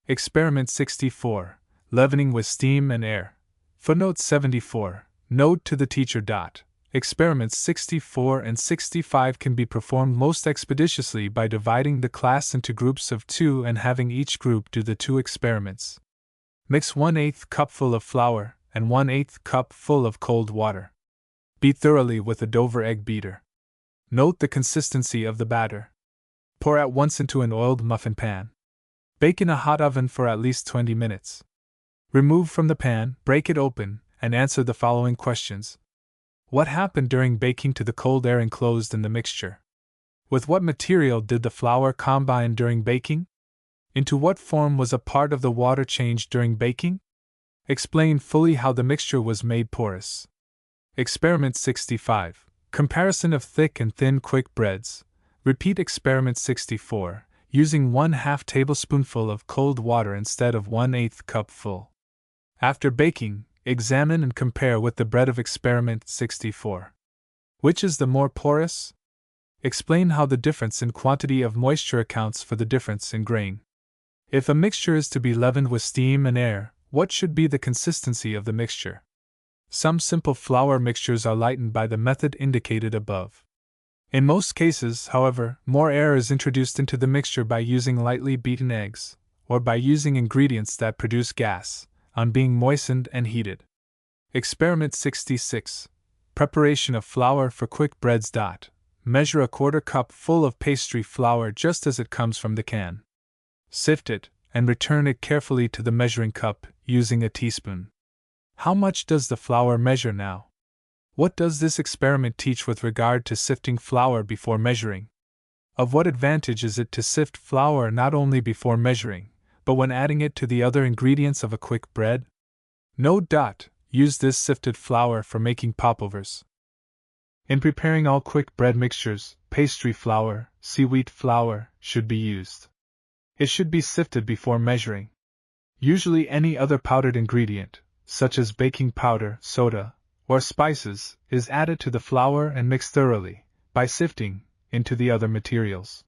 Speaker 1: Experiment 64. Leavening with steam and air. Footnote 74. Note to the teacher. Experiments 64 and 65 can be performed most expeditiously by dividing the class into groups of 2 and having each group do the 2 experiments. Mix 1/8 cupful of flour and 1/8 cup full of cold water. Beat thoroughly with a Dover egg beater. Note the consistency of the batter. Pour at once into an oiled muffin pan. Bake in a hot oven for at least 20 minutes. Remove from the pan, break it open, and answer the following questions. What happened during baking to the cold air enclosed in the mixture? With what material did the flour combine during baking? Into what form was a part of the water changed during baking? Explain fully how the mixture was made porous. Experiment 65. Comparison of thick and thin quick breads. Repeat experiment 64, using 1/2 tablespoonful of cold water instead of 1/8 cupful. After baking, examine and compare with the bread of experiment 64. Which is the more porous? Explain how the difference in quantity of moisture accounts for the difference in grain. If a mixture is to be leavened with steam and air, what should be the consistency of the mixture? Some simple flour mixtures are lightened by the method indicated above. In most cases, however, more air is introduced into the mixture by using lightly beaten eggs, or by using ingredients that produce gas, on being moistened and heated. Experiment 66. Preparation of flour for quick breads. Measure a 1/4 cup full of pastry flour just as it comes from the can. Sift it, and return it carefully to the measuring cup, using a teaspoon. How much does the flour measure now? What does this experiment teach with regard to sifting flour before measuring? Of what advantage is it to sift flour not only before measuring, but when adding it to the other ingredients of a quick bread? Note. Use this sifted flour for making popovers. In preparing all quick bread mixtures, pastry flour, wheat flour, should be used. It should be sifted before measuring. Usually any other powdered ingredient, such as baking powder, soda, or spices, is added to the flour and mixed thoroughly, by sifting, into the other materials.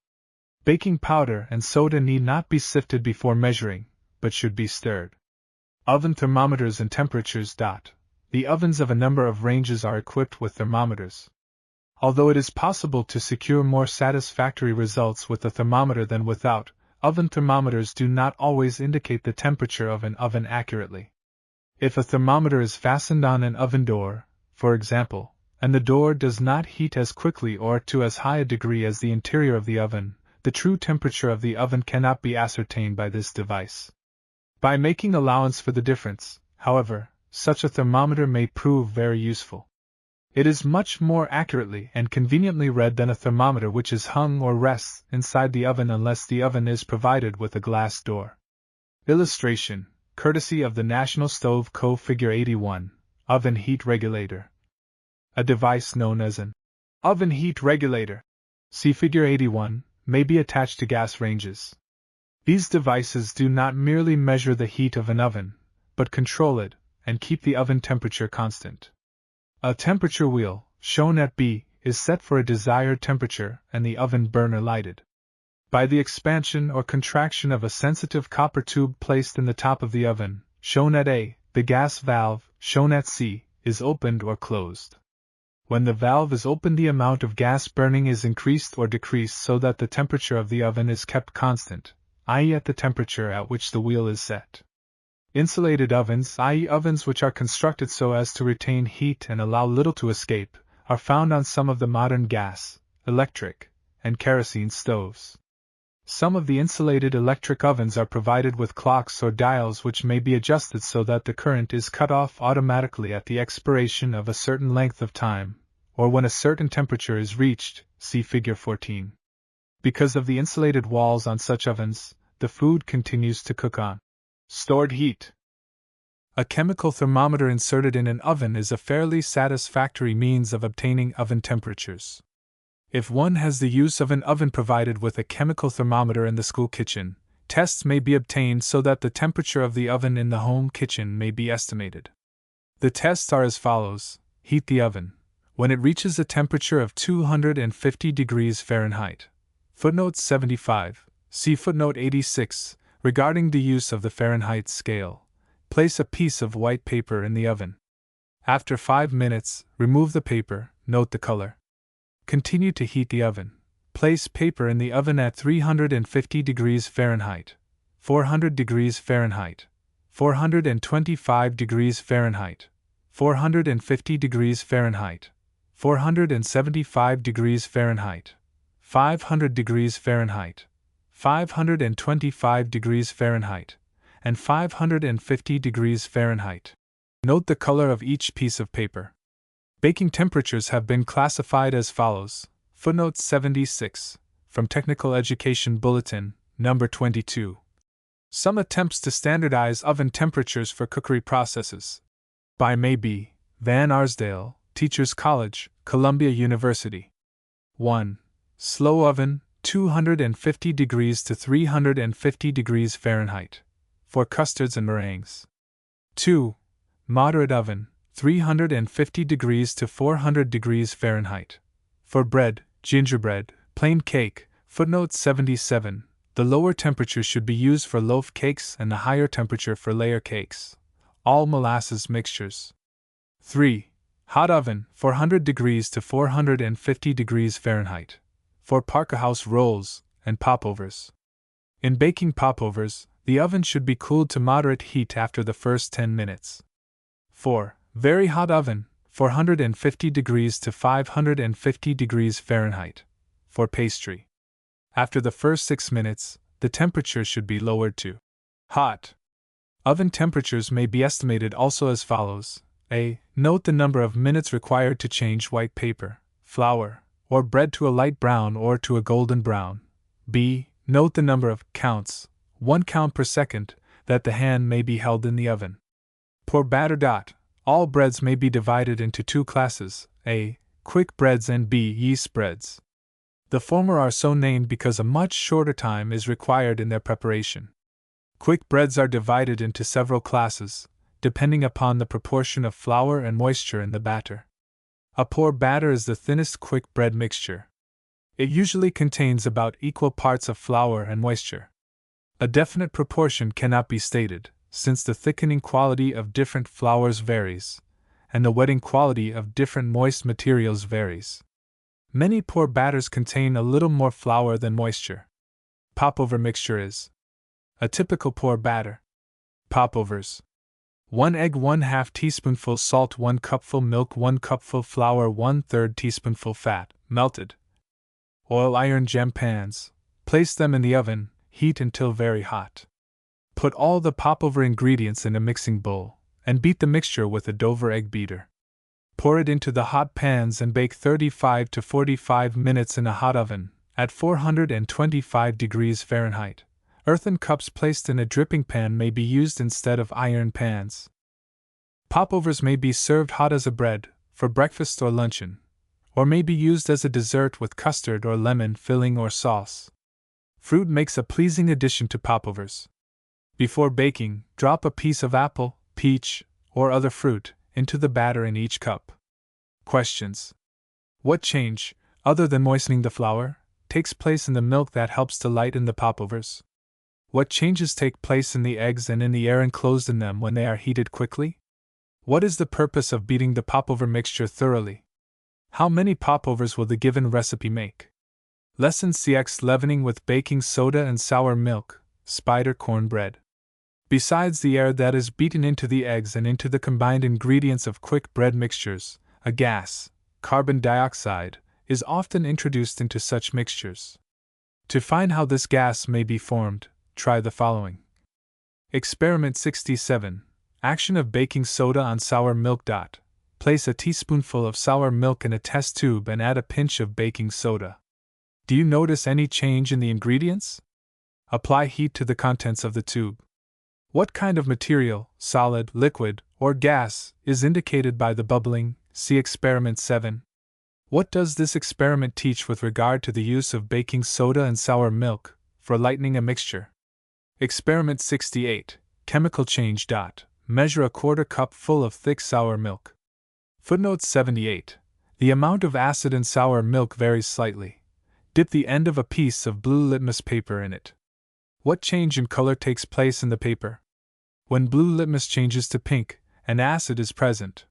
Speaker 1: Baking powder and soda need not be sifted before measuring, but should be stirred. Oven thermometers and temperatures. The ovens of a number of ranges are equipped with thermometers. Although it is possible to secure more satisfactory results with a thermometer than without, oven thermometers do not always indicate the temperature of an oven accurately. If a thermometer is fastened on an oven door, for example, and the door does not heat as quickly or to as high a degree as the interior of the oven, the true temperature of the oven cannot be ascertained by this device. By making allowance for the difference, however, such a thermometer may prove very useful. It is much more accurately and conveniently read than a thermometer which is hung or rests inside the oven unless the oven is provided with a glass door. Illustration, courtesy of the National Stove Co. Figure 81, Oven Heat Regulator. A device known as an oven heat regulator, see Figure 81, may be attached to gas ranges. These devices do not merely measure the heat of an oven, but control it and keep the oven temperature constant. A temperature wheel, shown at B, is set for a desired temperature and the oven burner lighted. By the expansion or contraction of a sensitive copper tube placed in the top of the oven, shown at A, the gas valve, shown at C, is opened or closed. When the valve is opened, the amount of gas burning is increased or decreased so that the temperature of the oven is kept constant, i.e. at the temperature at which the wheel is set. Insulated ovens, i.e. ovens which are constructed so as to retain heat and allow little to escape, are found on some of the modern gas, electric, and kerosene stoves. Some of the insulated electric ovens are provided with clocks or dials which may be adjusted so that the current is cut off automatically at the expiration of a certain length of time, or when a certain temperature is reached, see Figure 14. Because of the insulated walls on such ovens, the food continues to cook on stored heat. A chemical thermometer inserted in an oven is a fairly satisfactory means of obtaining oven temperatures. If one has the use of an oven provided with a chemical thermometer in the school kitchen, tests may be obtained so that the temperature of the oven in the home kitchen may be estimated. The tests are as follows. Heat the oven. When it reaches a temperature of 250 degrees Fahrenheit. Footnote 75. See footnote 86, regarding the use of the Fahrenheit scale. Place a piece of white paper in the oven. After 5 minutes, remove the paper, note the color. Continue to heat the oven. Place paper in the oven at 350 degrees Fahrenheit, 400 degrees Fahrenheit, 425 degrees Fahrenheit, 450 degrees Fahrenheit, 475 degrees Fahrenheit, 500 degrees Fahrenheit, 525 degrees Fahrenheit, and 550 degrees Fahrenheit. Note the color of each piece of paper. Baking temperatures have been classified as follows. Footnote 76, from Technical Education Bulletin, number 22. Some attempts to standardize oven temperatures for cookery processes. By Maybe, Van Arsdale, Teachers College, Columbia University. 1. Slow oven, 250 degrees to 350 degrees Fahrenheit, for custards and meringues. 2. Moderate oven, 350 degrees to 400 degrees Fahrenheit, for bread, gingerbread, plain cake. Footnote 77. The lower temperature should be used for loaf cakes and the higher temperature for layer cakes. All molasses mixtures. 3. Hot oven, 400 degrees to 450 degrees Fahrenheit, for Parkerhouse rolls and popovers. In baking popovers, the oven should be cooled to moderate heat after the first 10 minutes. 4. Very hot oven, 450 degrees to 550 degrees Fahrenheit, for pastry. After the first 6 minutes, the temperature should be lowered to hot. Oven temperatures may be estimated also as follows. A. Note the number of minutes required to change white paper, flour, or bread to a light brown or to a golden brown. B. Note the number of counts, 1 count per second, that the hand may be held in the oven. Pour batter. All breads may be divided into 2 classes, A. Quick breads and B. Yeast breads. The former are so named because a much shorter time is required in their preparation. Quick breads are divided into several classes, depending upon the proportion of flour and moisture in the batter. A pour batter is the thinnest quick bread mixture. It usually contains about equal parts of flour and moisture. A definite proportion cannot be stated, since the thickening quality of different flours varies, and the wetting quality of different moist materials varies. Many pour batters contain a little more flour than moisture. Popover mixture is a typical pour batter. Popovers: 1 egg, 1/2 teaspoonful salt, 1 cupful milk, 1 cupful flour, 1/3 teaspoonful fat, melted. Oil iron gem pans. Place them in the oven, heat until very hot. Put all the popover ingredients in a mixing bowl, and beat the mixture with a Dover egg beater. Pour it into the hot pans and bake 35 to 45 minutes in a hot oven, at 425 degrees Fahrenheit. Earthen cups placed in a dripping pan may be used instead of iron pans. Popovers may be served hot as a bread, for breakfast or luncheon, or may be used as a dessert with custard or lemon filling or sauce. Fruit makes a pleasing addition to popovers. Before baking, drop a piece of apple, peach, or other fruit into the batter in each cup. Questions: What change, other than moistening the flour, takes place in the milk that helps to lighten the popovers? What changes take place in the eggs and in the air enclosed in them when they are heated quickly? What is the purpose of beating the popover mixture thoroughly? How many popovers will the given recipe make? Lesson CX: Leavening with baking soda and sour milk, spider cornbread. Besides the air that is beaten into the eggs and into the combined ingredients of quick bread mixtures, a gas, carbon dioxide, is often introduced into such mixtures. To find how this gas may be formed, try the following. Experiment 67. Action of baking soda on sour milk. Place a teaspoonful of sour milk in a test tube and add a pinch of baking soda. Do you notice any change in the ingredients? Apply heat to the contents of the tube. What kind of material, solid, liquid, or gas, is indicated by the bubbling? See Experiment 7. What does this experiment teach with regard to the use of baking soda and sour milk for lightening a mixture? Experiment 68. Chemical change. Measure a quarter cup full of thick sour milk. Footnote 78. The amount of acid in sour milk varies slightly. Dip the end of a piece of blue litmus paper in it. What change in color takes place in the paper? When blue litmus changes to pink, an acid is present.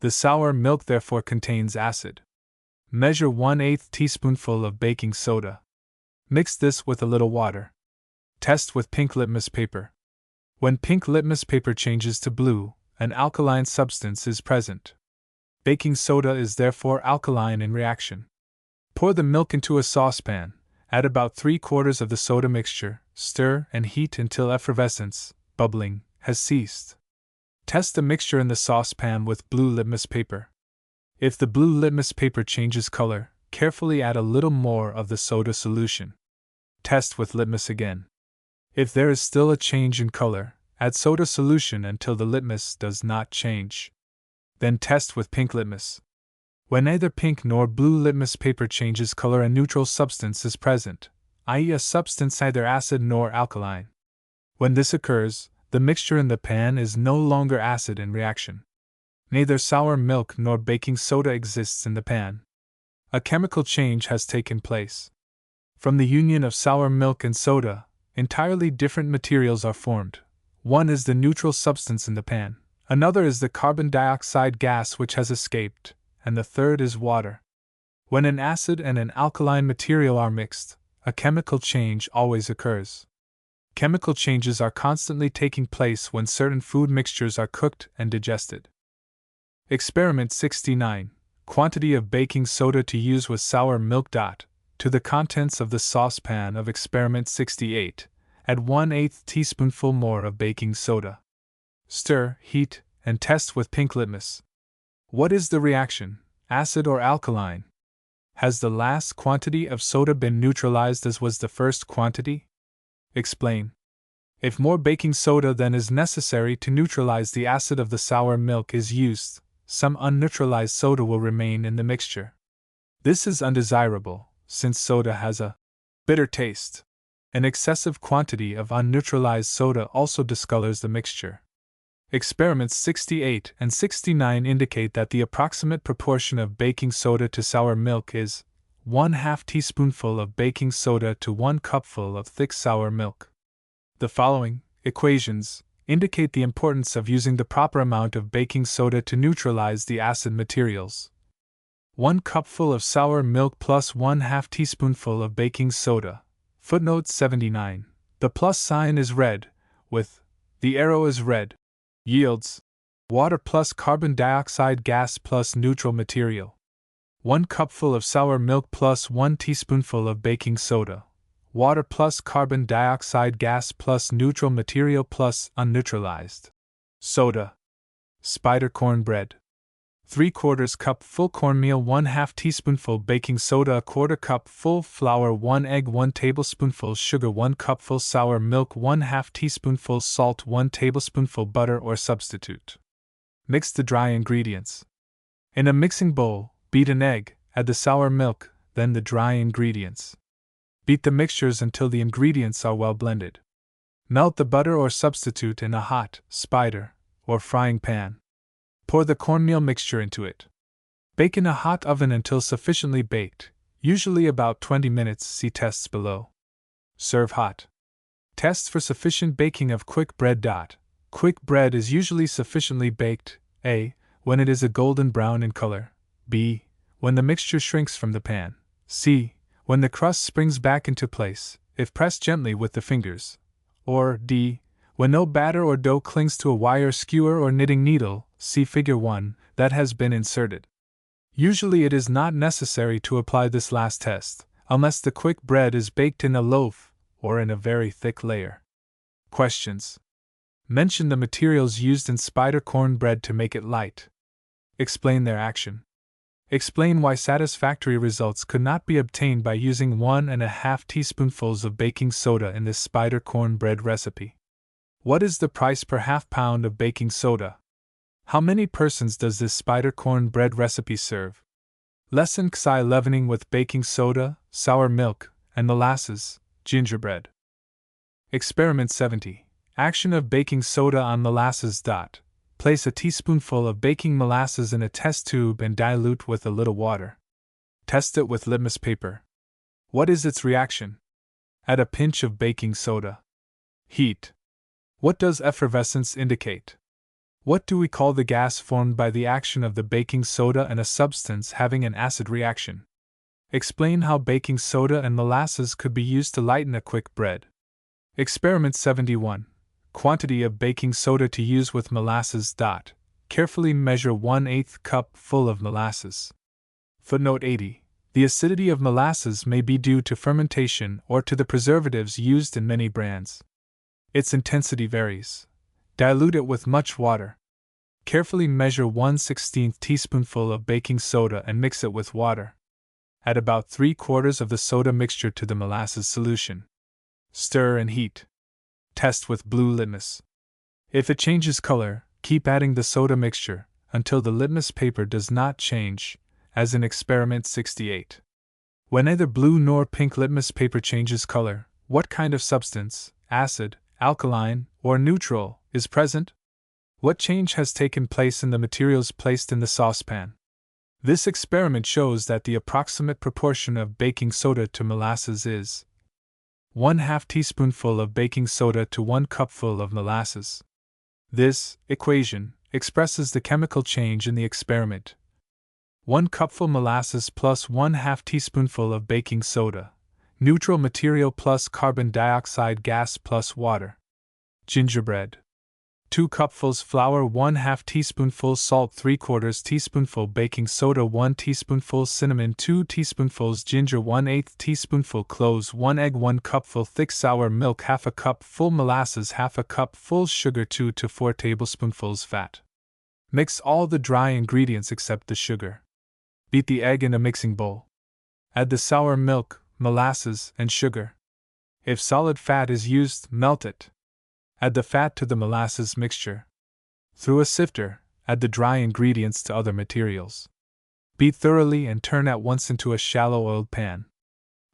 Speaker 1: The sour milk therefore contains acid. Measure 1/8 teaspoonful of baking soda. Mix this with a little water. Test with pink litmus paper. When pink litmus paper changes to blue, an alkaline substance is present. Baking soda is therefore alkaline in reaction. Pour the milk into a saucepan, add about 3/4 of the soda mixture, stir and heat until effervescence, bubbling, has ceased. Test the mixture in the saucepan with blue litmus paper. If the blue litmus paper changes color, carefully add a little more of the soda solution. Test with litmus again. If there is still a change in color, add soda solution until the litmus does not change. Then test with pink litmus. When neither pink nor blue litmus paper changes color, a neutral substance is present, i.e., a substance neither acid nor alkaline. When this occurs, the mixture in the pan is no longer acid in reaction. Neither sour milk nor baking soda exists in the pan. A chemical change has taken place. From the union of sour milk and soda, entirely different materials are formed. One is the neutral substance in the pan, another is the carbon dioxide gas which has escaped, and the third is water. When an acid and an alkaline material are mixed, a chemical change always occurs. Chemical changes are constantly taking place when certain food mixtures are cooked and digested. Experiment 69. Quantity of baking soda to use with sour milk. To the contents of the saucepan of experiment 68, add 1/8 teaspoonful more of baking soda. Stir, heat, and test with pink litmus. What is the reaction, acid or alkaline? Has the last quantity of soda been neutralized as was the first quantity? Explain. If more baking soda than is necessary to neutralize the acid of the sour milk is used, some unneutralized soda will remain in the mixture. This is undesirable, since soda has a bitter taste. An excessive quantity of unneutralized soda also discolors the mixture. Experiments 68 and 69 indicate that the approximate proportion of baking soda to sour milk is 1/2 teaspoonful of baking soda to 1 cupful of thick sour milk. The following equations indicate the importance of using the proper amount of baking soda to neutralize the acid materials. 1 cupful of sour milk plus 1/2 teaspoonful of baking soda. Footnote 79. The plus sign is red, with the arrow is red. Yields water plus carbon dioxide gas plus neutral material. 1 cupful of sour milk plus 1 teaspoonful of baking soda. Water plus carbon dioxide gas plus neutral material plus unneutralized soda. Spider cornbread. 3/4 cup full cornmeal, 1/2 teaspoonful baking soda, 1/4 cup full flour, 1 egg, 1 tablespoonful sugar, 1 cupful sour milk, 1/2 teaspoonful salt, 1 tablespoonful butter or substitute. Mix the dry ingredients. In a mixing bowl, beat an egg, add the sour milk, then the dry ingredients. Beat the mixtures until the ingredients are well blended. Melt the butter or substitute in a hot spider or frying pan. Pour the cornmeal mixture into it. Bake in a hot oven until sufficiently baked, usually about 20 minutes. See tests below. Serve hot. Test for sufficient baking of quick bread. Quick bread is usually sufficiently baked: A. When it is a golden brown in color. B. When the mixture shrinks from the pan. C. When the crust springs back into place, if pressed gently with the fingers. Or D. When no batter or dough clings to a wire skewer or knitting needle, see Figure 1, that has been inserted. Usually it is not necessary to apply this last test, unless the quick bread is baked in a loaf or in a very thick layer. Questions. Mention the materials used in spider cornbread to make it light. Explain their action. Explain why satisfactory results could not be obtained by using 1.5 teaspoonfuls of baking soda in this spider cornbread recipe. What is the price per half pound of baking soda? How many persons does this spider cornbread recipe serve? Lesson XI: leavening with baking soda, sour milk, and molasses, gingerbread. Experiment 70. Action of baking soda on molasses. Place a teaspoonful of baking molasses in a test tube and dilute with a little water. Test it with litmus paper. What is its reaction? Add a pinch of baking soda. Heat. What does effervescence indicate? What do we call the gas formed by the action of the baking soda and a substance having an acid reaction? Explain how baking soda and molasses could be used to lighten a quick bread. Experiment 71. Quantity of baking soda to use with molasses. Carefully measure 1/8 cup full of molasses. Footnote 80. The acidity of molasses may be due to fermentation or to the preservatives used in many brands. Its intensity varies. Dilute it with much water. Carefully measure 1/16 teaspoonful of baking soda and mix it with water. Add about 3/4 of the soda mixture to the molasses solution. Stir and heat. Test with blue litmus. If it changes color, keep adding the soda mixture until the litmus paper does not change, as in experiment 68. When neither blue nor pink litmus paper changes color, what kind of substance, acid, alkaline, or neutral, is present? What change has taken place in the materials placed in the saucepan? This experiment shows that the approximate proportion of baking soda to molasses is 1/2 teaspoonful of baking soda to 1 cupful of molasses. This equation expresses the chemical change in the experiment. 1 cupful molasses plus 1/2 teaspoonful of baking soda, neutral material plus carbon dioxide gas plus water. Gingerbread. 2 cupfuls flour, 1/2 teaspoonful salt, 3/4 teaspoonful baking soda, 1 teaspoonful cinnamon, 2 teaspoonfuls ginger, 1/8 teaspoonful cloves, 1 egg, 1 cupful thick sour milk, 1/2 cup full molasses, 1/2 cup full sugar, 2 to 4 tablespoonfuls fat. Mix all the dry ingredients except the sugar. Beat the egg in a mixing bowl. Add the sour milk, molasses, and sugar. If solid fat is used, melt it. Add the fat to the molasses mixture. Through a sifter, add the dry ingredients to other materials. Beat thoroughly and turn at once into a shallow oiled pan.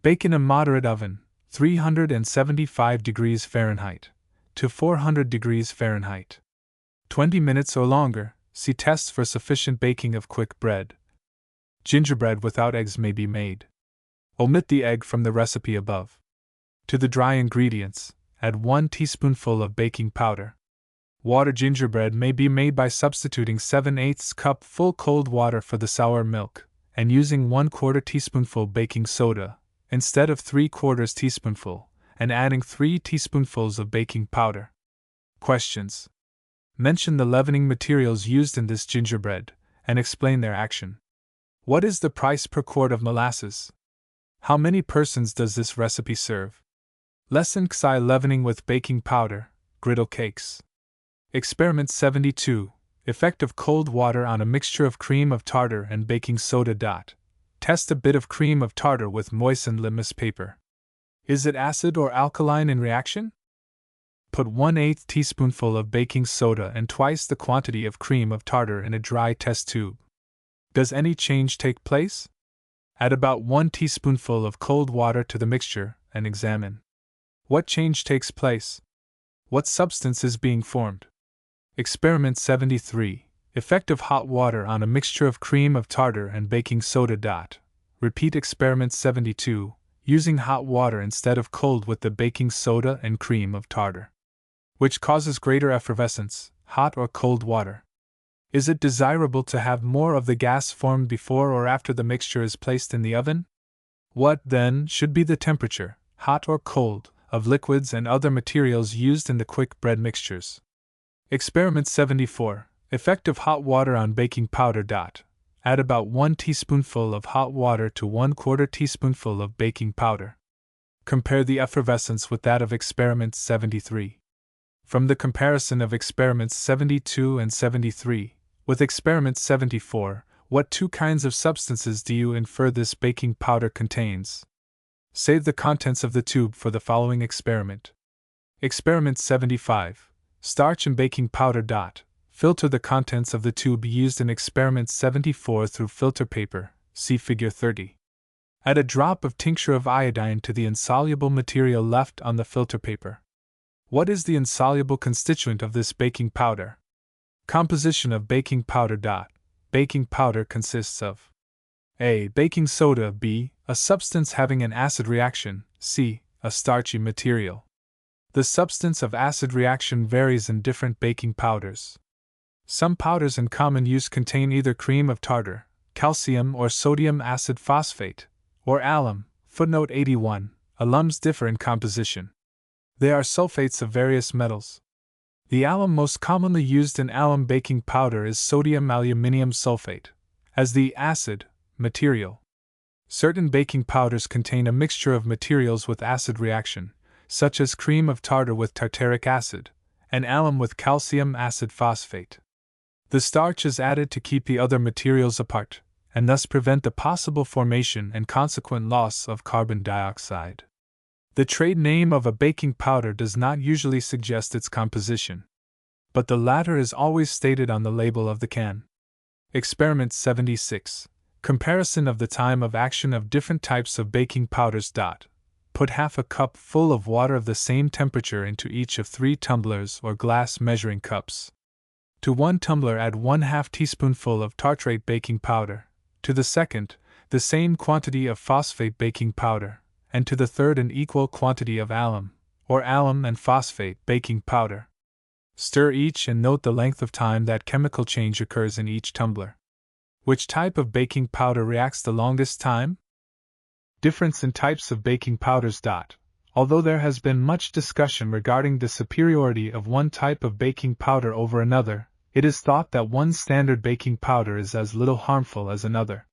Speaker 1: Bake in a moderate oven, 375 degrees Fahrenheit to 400 degrees Fahrenheit. 20 minutes or longer. See tests for sufficient baking of quick bread. Gingerbread without eggs may be made. Omit the egg from the recipe above. To the dry ingredients, add 1 teaspoonful of baking powder. Water gingerbread may be made by substituting 7/8 cup full cold water for the sour milk, and using 1/4 teaspoonful baking soda, instead of 3/4 teaspoonful, and adding 3 teaspoonfuls of baking powder. Questions. Mention the leavening materials used in this gingerbread, and explain their action. What is the price per quart of molasses? How many persons does this recipe serve? Lesson Xi leavening with baking powder, griddle cakes. Experiment 72. Effect of cold water on a mixture of cream of tartar and baking soda. Test a bit of cream of tartar with moistened litmus paper. Is it acid or alkaline in reaction? Put 1/8 teaspoonful of baking soda and twice the quantity of cream of tartar in a dry test tube. Does any change take place? Add about 1 teaspoonful of cold water to the mixture and examine. What change takes place? What substance is being formed? Experiment 73. Effect of hot water on a mixture of cream of tartar and baking soda. Repeat experiment 72, using hot water instead of cold with the baking soda and cream of tartar. Which causes greater effervescence, hot or cold water? Is it desirable to have more of the gas formed before or after the mixture is placed in the oven? What, then, should be the temperature, hot or cold, of liquids and other materials used in the quick bread mixtures? Experiment 74. Effect of hot water on baking powder. Add about 1 teaspoonful of hot water to 1/4 teaspoonful of baking powder. Compare the effervescence with that of experiment 73. From the comparison of experiments 72 and 73, with experiment 74, what 2 kinds of substances do you infer this baking powder contains? Save the contents of the tube for the following experiment. Experiment 75. Starch and baking powder. Filter the contents of the tube used in experiment 74 through filter paper, see figure 30. Add a drop of tincture of iodine to the insoluble material left on the filter paper. What is the insoluble constituent of this baking powder? Composition of baking powder. Baking powder consists of A. Baking soda. B. A substance having an acid reaction. C. A starchy material. The substance of acid reaction varies in different baking powders. Some powders in common use contain either cream of tartar, calcium or sodium acid phosphate, or alum. Footnote 81. Alums differ in composition. They are sulfates of various metals. The alum most commonly used in alum baking powder is sodium aluminium sulfate, as the acid material. Certain baking powders contain a mixture of materials with acid reaction, such as cream of tartar with tartaric acid, and alum with calcium acid phosphate. The starch is added to keep the other materials apart, and thus prevent the possible formation and consequent loss of carbon dioxide. The trade name of a baking powder does not usually suggest its composition, but the latter is always stated on the label of the can. Experiment 76. Comparison of the time of action of different types of baking powders. Put half a cup full of water of the same temperature into each of 3 tumblers or glass measuring cups. To 1 tumbler add 1/2 teaspoonful of tartrate baking powder, to the second, the same quantity of phosphate baking powder, and to the third an equal quantity of alum, or alum and phosphate baking powder. Stir each and note the length of time that chemical change occurs in each tumbler. Which type of baking powder reacts the longest time? Difference in types of baking powders. Although there has been much discussion regarding the superiority of one type of baking powder over another, it is thought that one standard baking powder is as little harmful as another.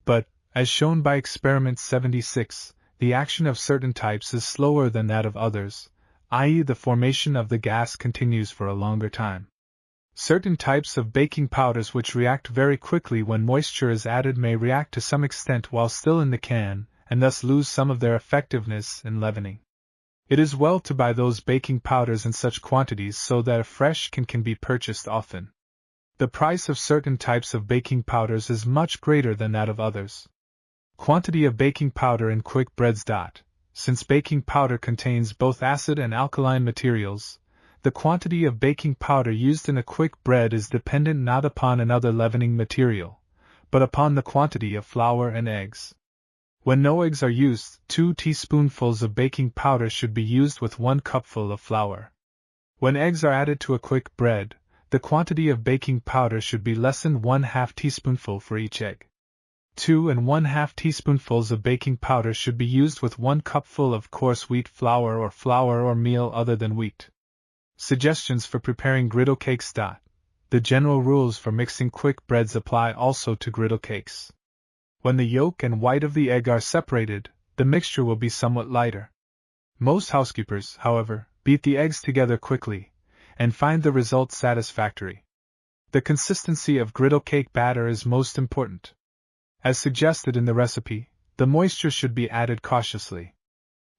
Speaker 1: But, as shown by experiment 76, the action of certain types is slower than that of others, i.e., the formation of the gas continues for a longer time. Certain types of baking powders which react very quickly when moisture is added may react to some extent while still in the can, and thus lose some of their effectiveness in leavening. It is well to buy those baking powders in such quantities so that a fresh can be purchased often. The price of certain types of baking powders is much greater than that of others. Quantity of baking powder in quick breads. Since baking powder contains both acid and alkaline materials, the quantity of baking powder used in a quick bread is dependent not upon another leavening material, but upon the quantity of flour and eggs. When no eggs are used, 2 teaspoonfuls of baking powder should be used with 1 cupful of flour. When eggs are added to a quick bread, the quantity of baking powder should be lessened 1/2 teaspoonful for each egg. 2 1/2 teaspoonfuls of baking powder should be used with 1 cupful of coarse wheat flour or meal other than wheat. Suggestions for preparing griddle cakes. The general rules for mixing quick breads apply also to griddle cakes. When the yolk and white of the egg are separated, the mixture will be somewhat lighter. Most housekeepers, however, beat the eggs together quickly, and find the result satisfactory. The consistency of griddle cake batter is most important. As suggested in the recipe, the moisture should be added cautiously.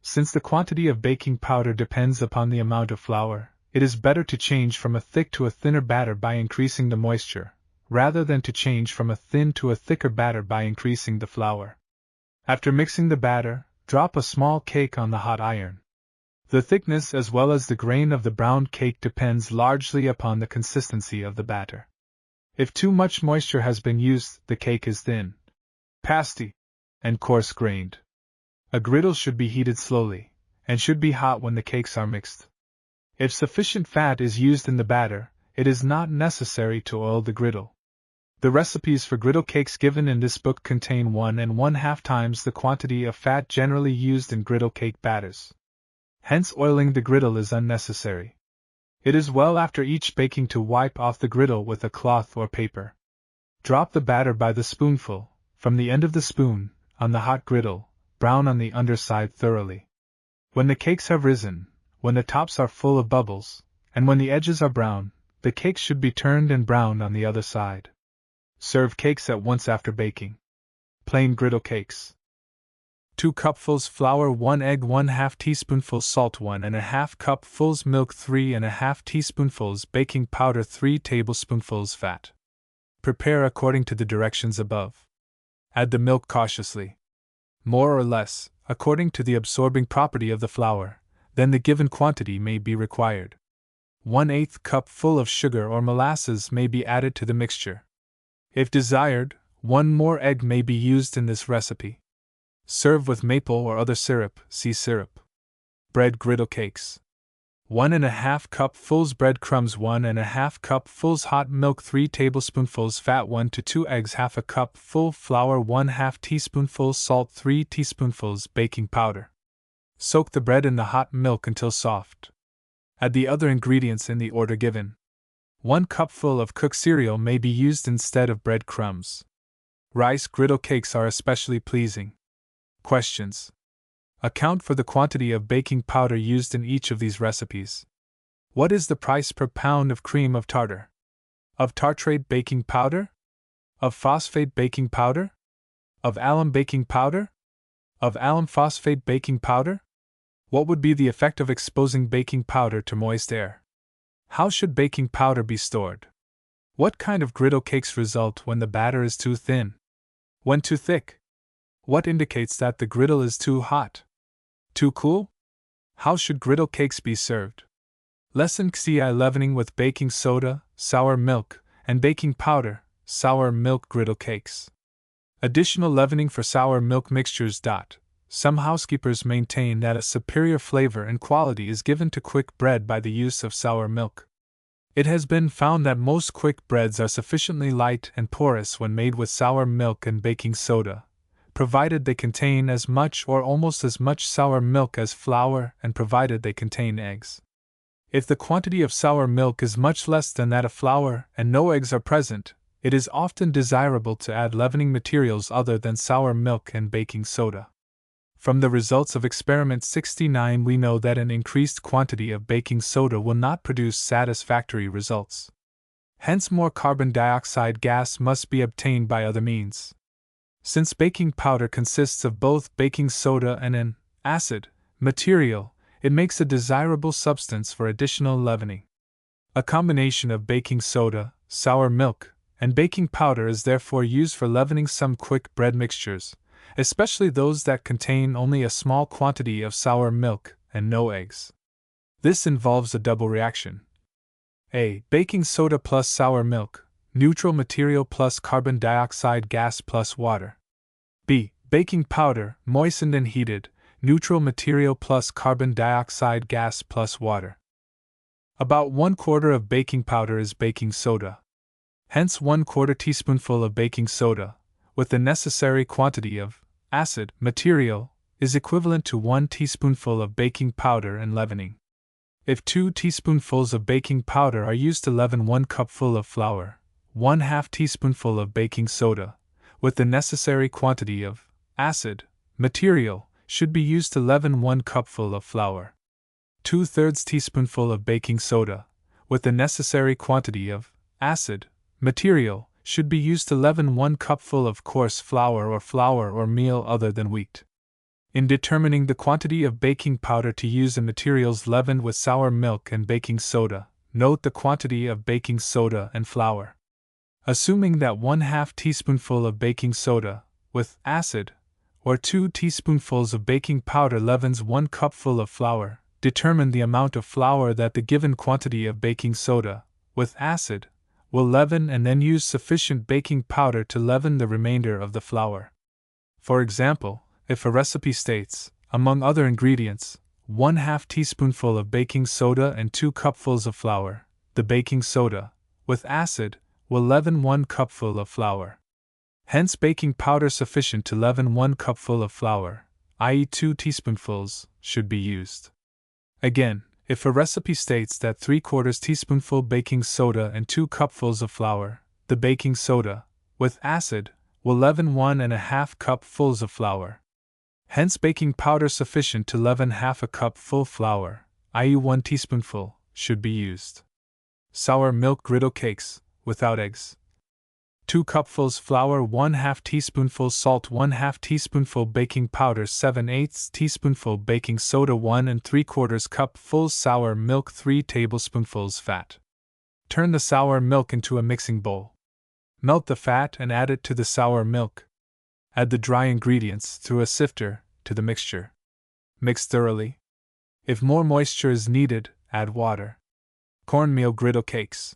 Speaker 1: Since the quantity of baking powder depends upon the amount of flour, it is better to change from a thick to a thinner batter by increasing the moisture, rather than to change from a thin to a thicker batter by increasing the flour. After mixing the batter, drop a small cake on the hot iron. The thickness as well as the grain of the browned cake depends largely upon the consistency of the batter. If too much moisture has been used, the cake is thin, pasty, and coarse-grained. A griddle should be heated slowly, and should be hot when the cakes are mixed. If sufficient fat is used in the batter, it is not necessary to oil the griddle. The recipes for griddle cakes given in this book contain 1 1/2 times the quantity of fat generally used in griddle cake batters. Hence oiling the griddle is unnecessary. It is well after each baking to wipe off the griddle with a cloth or paper. Drop the batter by the spoonful, from the end of the spoon, on the hot griddle, brown on the underside thoroughly. When the cakes have risen, when the tops are full of bubbles, and when the edges are brown, the cakes should be turned and browned on the other side. Serve cakes at once after baking. Plain griddle cakes. 2 cupfuls flour, 1 egg, 1/2 teaspoonful salt, 1 1/2 cupfuls milk, 3 1/2 teaspoonfuls baking powder, 3 tablespoonfuls fat. Prepare according to the directions above. Add the milk cautiously. More or less, according to the absorbing property of the flour, then the given quantity may be required. 1/8 cupful of sugar or molasses may be added to the mixture. If desired, 1 more egg may be used in this recipe. Serve with maple or other syrup, see syrup. Bread griddle cakes. 1 1/2 cupfuls breadcrumbs, 1 1/2 cupfuls hot milk, 3 tablespoonfuls fat, 1 to 2 eggs, 1/2 cupful flour, 1/2 teaspoonful salt, 3 teaspoonfuls baking powder. Soak the bread in the hot milk until soft. Add the other ingredients in the order given. 1 cupful of cooked cereal may be used instead of bread crumbs. Rice griddle cakes are especially pleasing. Questions. Account for the quantity of baking powder used in each of these recipes. What is the price per pound of cream of tartar? Of tartrate baking powder? Of phosphate baking powder? Of alum baking powder? Of alum phosphate baking powder? What would be the effect of exposing baking powder to moist air? How should baking powder be stored? What kind of griddle cakes result when the batter is too thin? When too thick? What indicates that the griddle is too hot? Too cool? How should griddle cakes be served? Lesson XI: Leavening with baking soda, sour milk, and baking powder, sour milk griddle cakes. Additional leavening for sour milk mixtures. Some housekeepers maintain that a superior flavor and quality is given to quick bread by the use of sour milk. It has been found that most quick breads are sufficiently light and porous when made with sour milk and baking soda, provided they contain as much or almost as much sour milk as flour and provided they contain eggs. If the quantity of sour milk is much less than that of flour and no eggs are present, it is often desirable to add leavening materials other than sour milk and baking soda. From the results of experiment 69, we know that an increased quantity of baking soda will not produce satisfactory results. Hence, more carbon dioxide gas must be obtained by other means. Since baking powder consists of both baking soda and an acid material, it makes a desirable substance for additional leavening. A combination of baking soda, sour milk, and baking powder is therefore used for leavening some quick bread mixtures, especially those that contain only a small quantity of sour milk and no eggs. This involves a double reaction. A. Baking soda plus sour milk, neutral material plus carbon dioxide gas plus water. B. Baking powder, moistened and heated, neutral material plus carbon dioxide gas plus water. About 1/4 of baking powder is baking soda. Hence 1/4 teaspoonful of baking soda, with the necessary quantity of acid material, is equivalent to 1 teaspoonful of baking powder and leavening. If 2 teaspoonfuls of baking powder are used to leaven 1 cupful of flour, 1/2 teaspoonful of baking soda, with the necessary quantity of acid material, should be used to leaven 1 cupful of flour. 2/3 teaspoonful of baking soda, with the necessary quantity of acid material, should be used to leaven 1 cupful of coarse flour or meal other than wheat. In determining the quantity of baking powder to use in materials leavened with sour milk and baking soda, note the quantity of baking soda and flour. Assuming that 1/2 teaspoonful of baking soda, with acid, or 2 teaspoonfuls of baking powder leavens 1 cupful of flour, determine the amount of flour that the given quantity of baking soda, with acid, will leaven and then use sufficient baking powder to leaven the remainder of the flour. For example, if a recipe states, among other ingredients, 1/2 teaspoonful of baking soda and 2 cupfuls of flour, the baking soda, with acid, will leaven 1 cupful of flour. Hence, baking powder sufficient to leaven 1 cupful of flour, i.e. 2 teaspoonfuls, should be used. Again, if a recipe states that 3/4 teaspoonful baking soda and 2 cupfuls of flour, the baking soda, with acid, will leaven 1.5 cupfuls of flour. Hence, baking powder sufficient to leaven 1/2 cup full flour, i.e. 1 teaspoonful, should be used. Sour milk griddle cakes, without eggs. 2 cupfuls flour, 1/2 teaspoonful salt, 1/2 teaspoonful baking powder, 7/8 teaspoonful baking soda, 1 3/4 cup full sour milk, 3 tablespoonfuls fat. Turn the sour milk into a mixing bowl. Melt the fat and add it to the sour milk. Add the dry ingredients through a sifter to the mixture. Mix thoroughly. If more moisture is needed, add water. Cornmeal griddle cakes.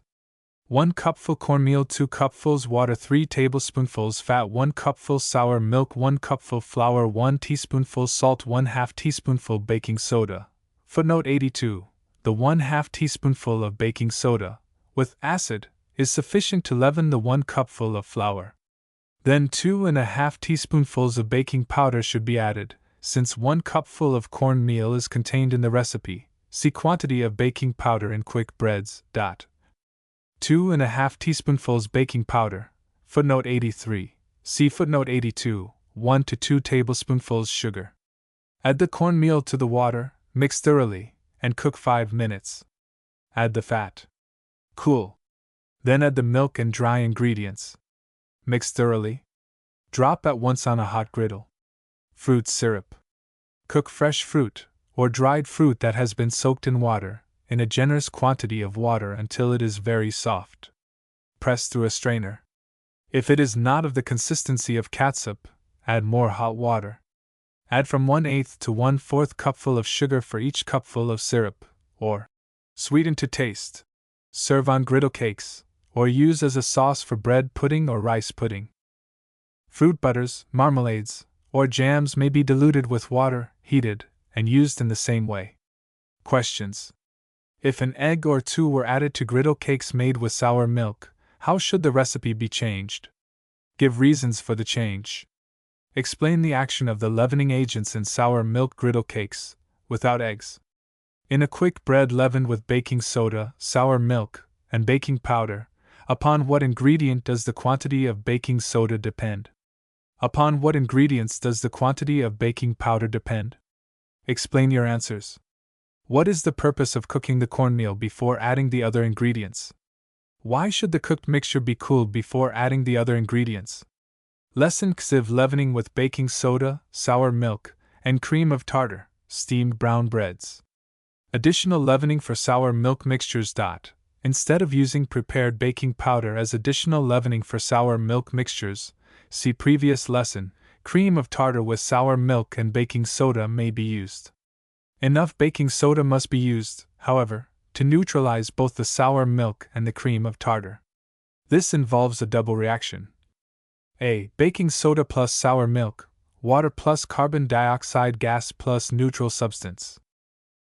Speaker 1: 1 cupful cornmeal, 2 cupfuls water, 3 tablespoonfuls fat, 1 cupful sour milk, 1 cupful flour, 1 teaspoonful salt, 1/2 teaspoonful baking soda. Footnote 82. The 1/2 teaspoonful of baking soda, with acid, is sufficient to leaven the 1 cupful of flour. Then 2.5 teaspoonfuls of baking powder should be added, since 1 cupful of cornmeal is contained in the recipe. See quantity of baking powder in quick breads. 2.5 teaspoonfuls baking powder. Footnote 83. See footnote 82. 1 to 2 tablespoonfuls sugar. Add the cornmeal to the water, mix thoroughly, and cook 5 minutes. Add the fat. Cool. Then add the milk and dry ingredients. Mix thoroughly. Drop at once on a hot griddle. Fruit syrup. Cook fresh fruit, or dried fruit that has been soaked in water, in a generous quantity of water until it is very soft. Press through a strainer. If it is not of the consistency of catsup, add more hot water. Add from 1/8 to 1/4 cupful of sugar for each cupful of syrup, or sweeten to taste. Serve on griddle cakes, or use as a sauce for bread pudding or rice pudding. Fruit butters, marmalades, or jams may be diluted with water, heated, and used in the same way. Questions. If an egg or two were added to griddle cakes made with sour milk, how should the recipe be changed? Give reasons for the change. Explain the action of the leavening agents in sour milk griddle cakes, without eggs. In a quick bread leavened with baking soda, sour milk, and baking powder, upon what ingredient does the quantity of baking soda depend? Upon what ingredients does the quantity of baking powder depend? Explain your answers. What is the purpose of cooking the cornmeal before adding the other ingredients? Why should the cooked mixture be cooled before adding the other ingredients? Lesson Xiv leavening with baking soda, sour milk, and cream of tartar, steamed brown breads. Additional leavening for sour milk mixtures. Instead of using prepared baking powder as additional leavening for sour milk mixtures, see previous lesson, cream of tartar with sour milk and baking soda may be used. Enough baking soda must be used, however, to neutralize both the sour milk and the cream of tartar. This involves a double reaction. A. Baking soda plus sour milk, water plus carbon dioxide gas plus neutral substance.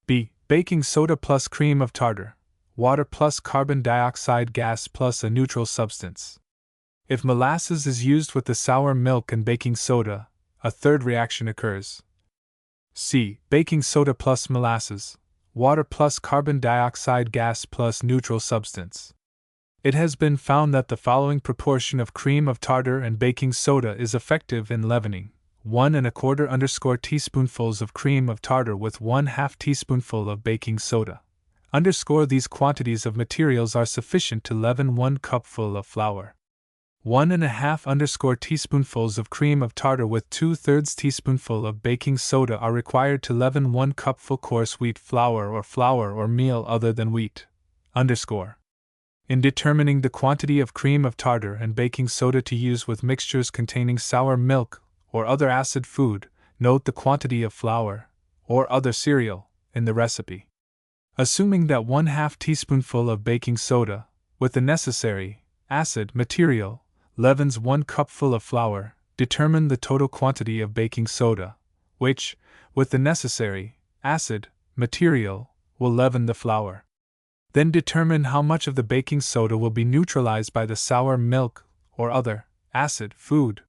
Speaker 1: B. Baking soda plus cream of tartar, water plus carbon dioxide gas plus a neutral substance. If molasses is used with the sour milk and baking soda, a third reaction occurs. C. Baking soda plus molasses, water plus carbon dioxide gas plus neutral substance. It has been found that the following proportion of cream of tartar and baking soda is effective in leavening: 1 1/4 teaspoonfuls of cream of tartar with 1/2 teaspoonful of baking soda. These quantities of materials are sufficient to leaven 1 cupful of flour. 1 1/2 teaspoonfuls of cream of tartar with 2/3 teaspoonful of baking soda are required to leaven 1 cupful coarse wheat flour or meal other than wheat. In determining the quantity of cream of tartar and baking soda to use with mixtures containing sour milk or other acid food, note the quantity of flour, or other cereal, in the recipe. Assuming that 1/2 teaspoonful of baking soda, with the necessary acid material, leavens 1 cupful of flour, determine the total quantity of baking soda, which, with the necessary acid material, will leaven the flour. Then determine how much of the baking soda will be neutralized by the sour milk or other acid food.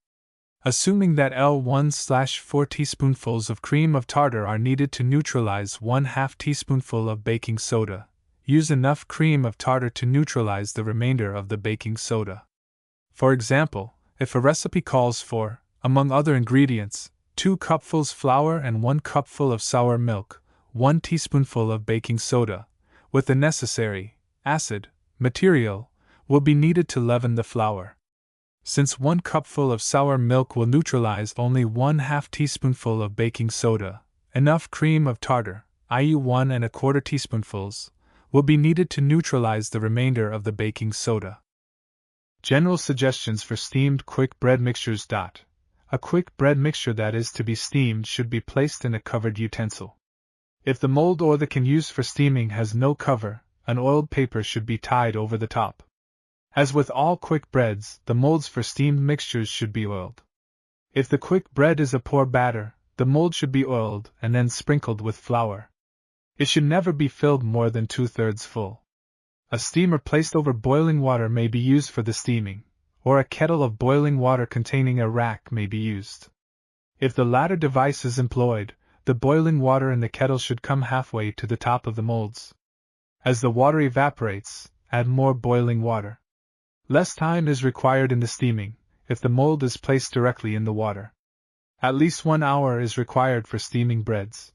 Speaker 1: Assuming that L1/4 teaspoonfuls of cream of tartar are needed to neutralize 1/2 teaspoonful of baking soda, use enough cream of tartar to neutralize the remainder of the baking soda. For example, if a recipe calls for, among other ingredients, 2 cupfuls flour and 1 cupful of sour milk, 1 teaspoonful of baking soda, with the necessary acid material, will be needed to leaven the flour. Since 1 cupful of sour milk will neutralize only 1/2 teaspoonful of baking soda, enough cream of tartar, i.e. 1 1/4 teaspoonfuls, will be needed to neutralize the remainder of the baking soda. General suggestions for steamed quick bread mixtures. A quick bread mixture that is to be steamed should be placed in a covered utensil. If the mold or the can used for steaming has no cover, an oiled paper should be tied over the top. As with all quick breads, the molds for steamed mixtures should be oiled. If the quick bread is a poor batter, the mold should be oiled and then sprinkled with flour. It should never be filled more than 2/3 full. A steamer placed over boiling water may be used for the steaming, or a kettle of boiling water containing a rack may be used. If the latter device is employed, the boiling water in the kettle should come halfway to the top of the molds. As the water evaporates, add more boiling water. Less time is required in the steaming, if the mold is placed directly in the water. At least 1 hour is required for steaming breads.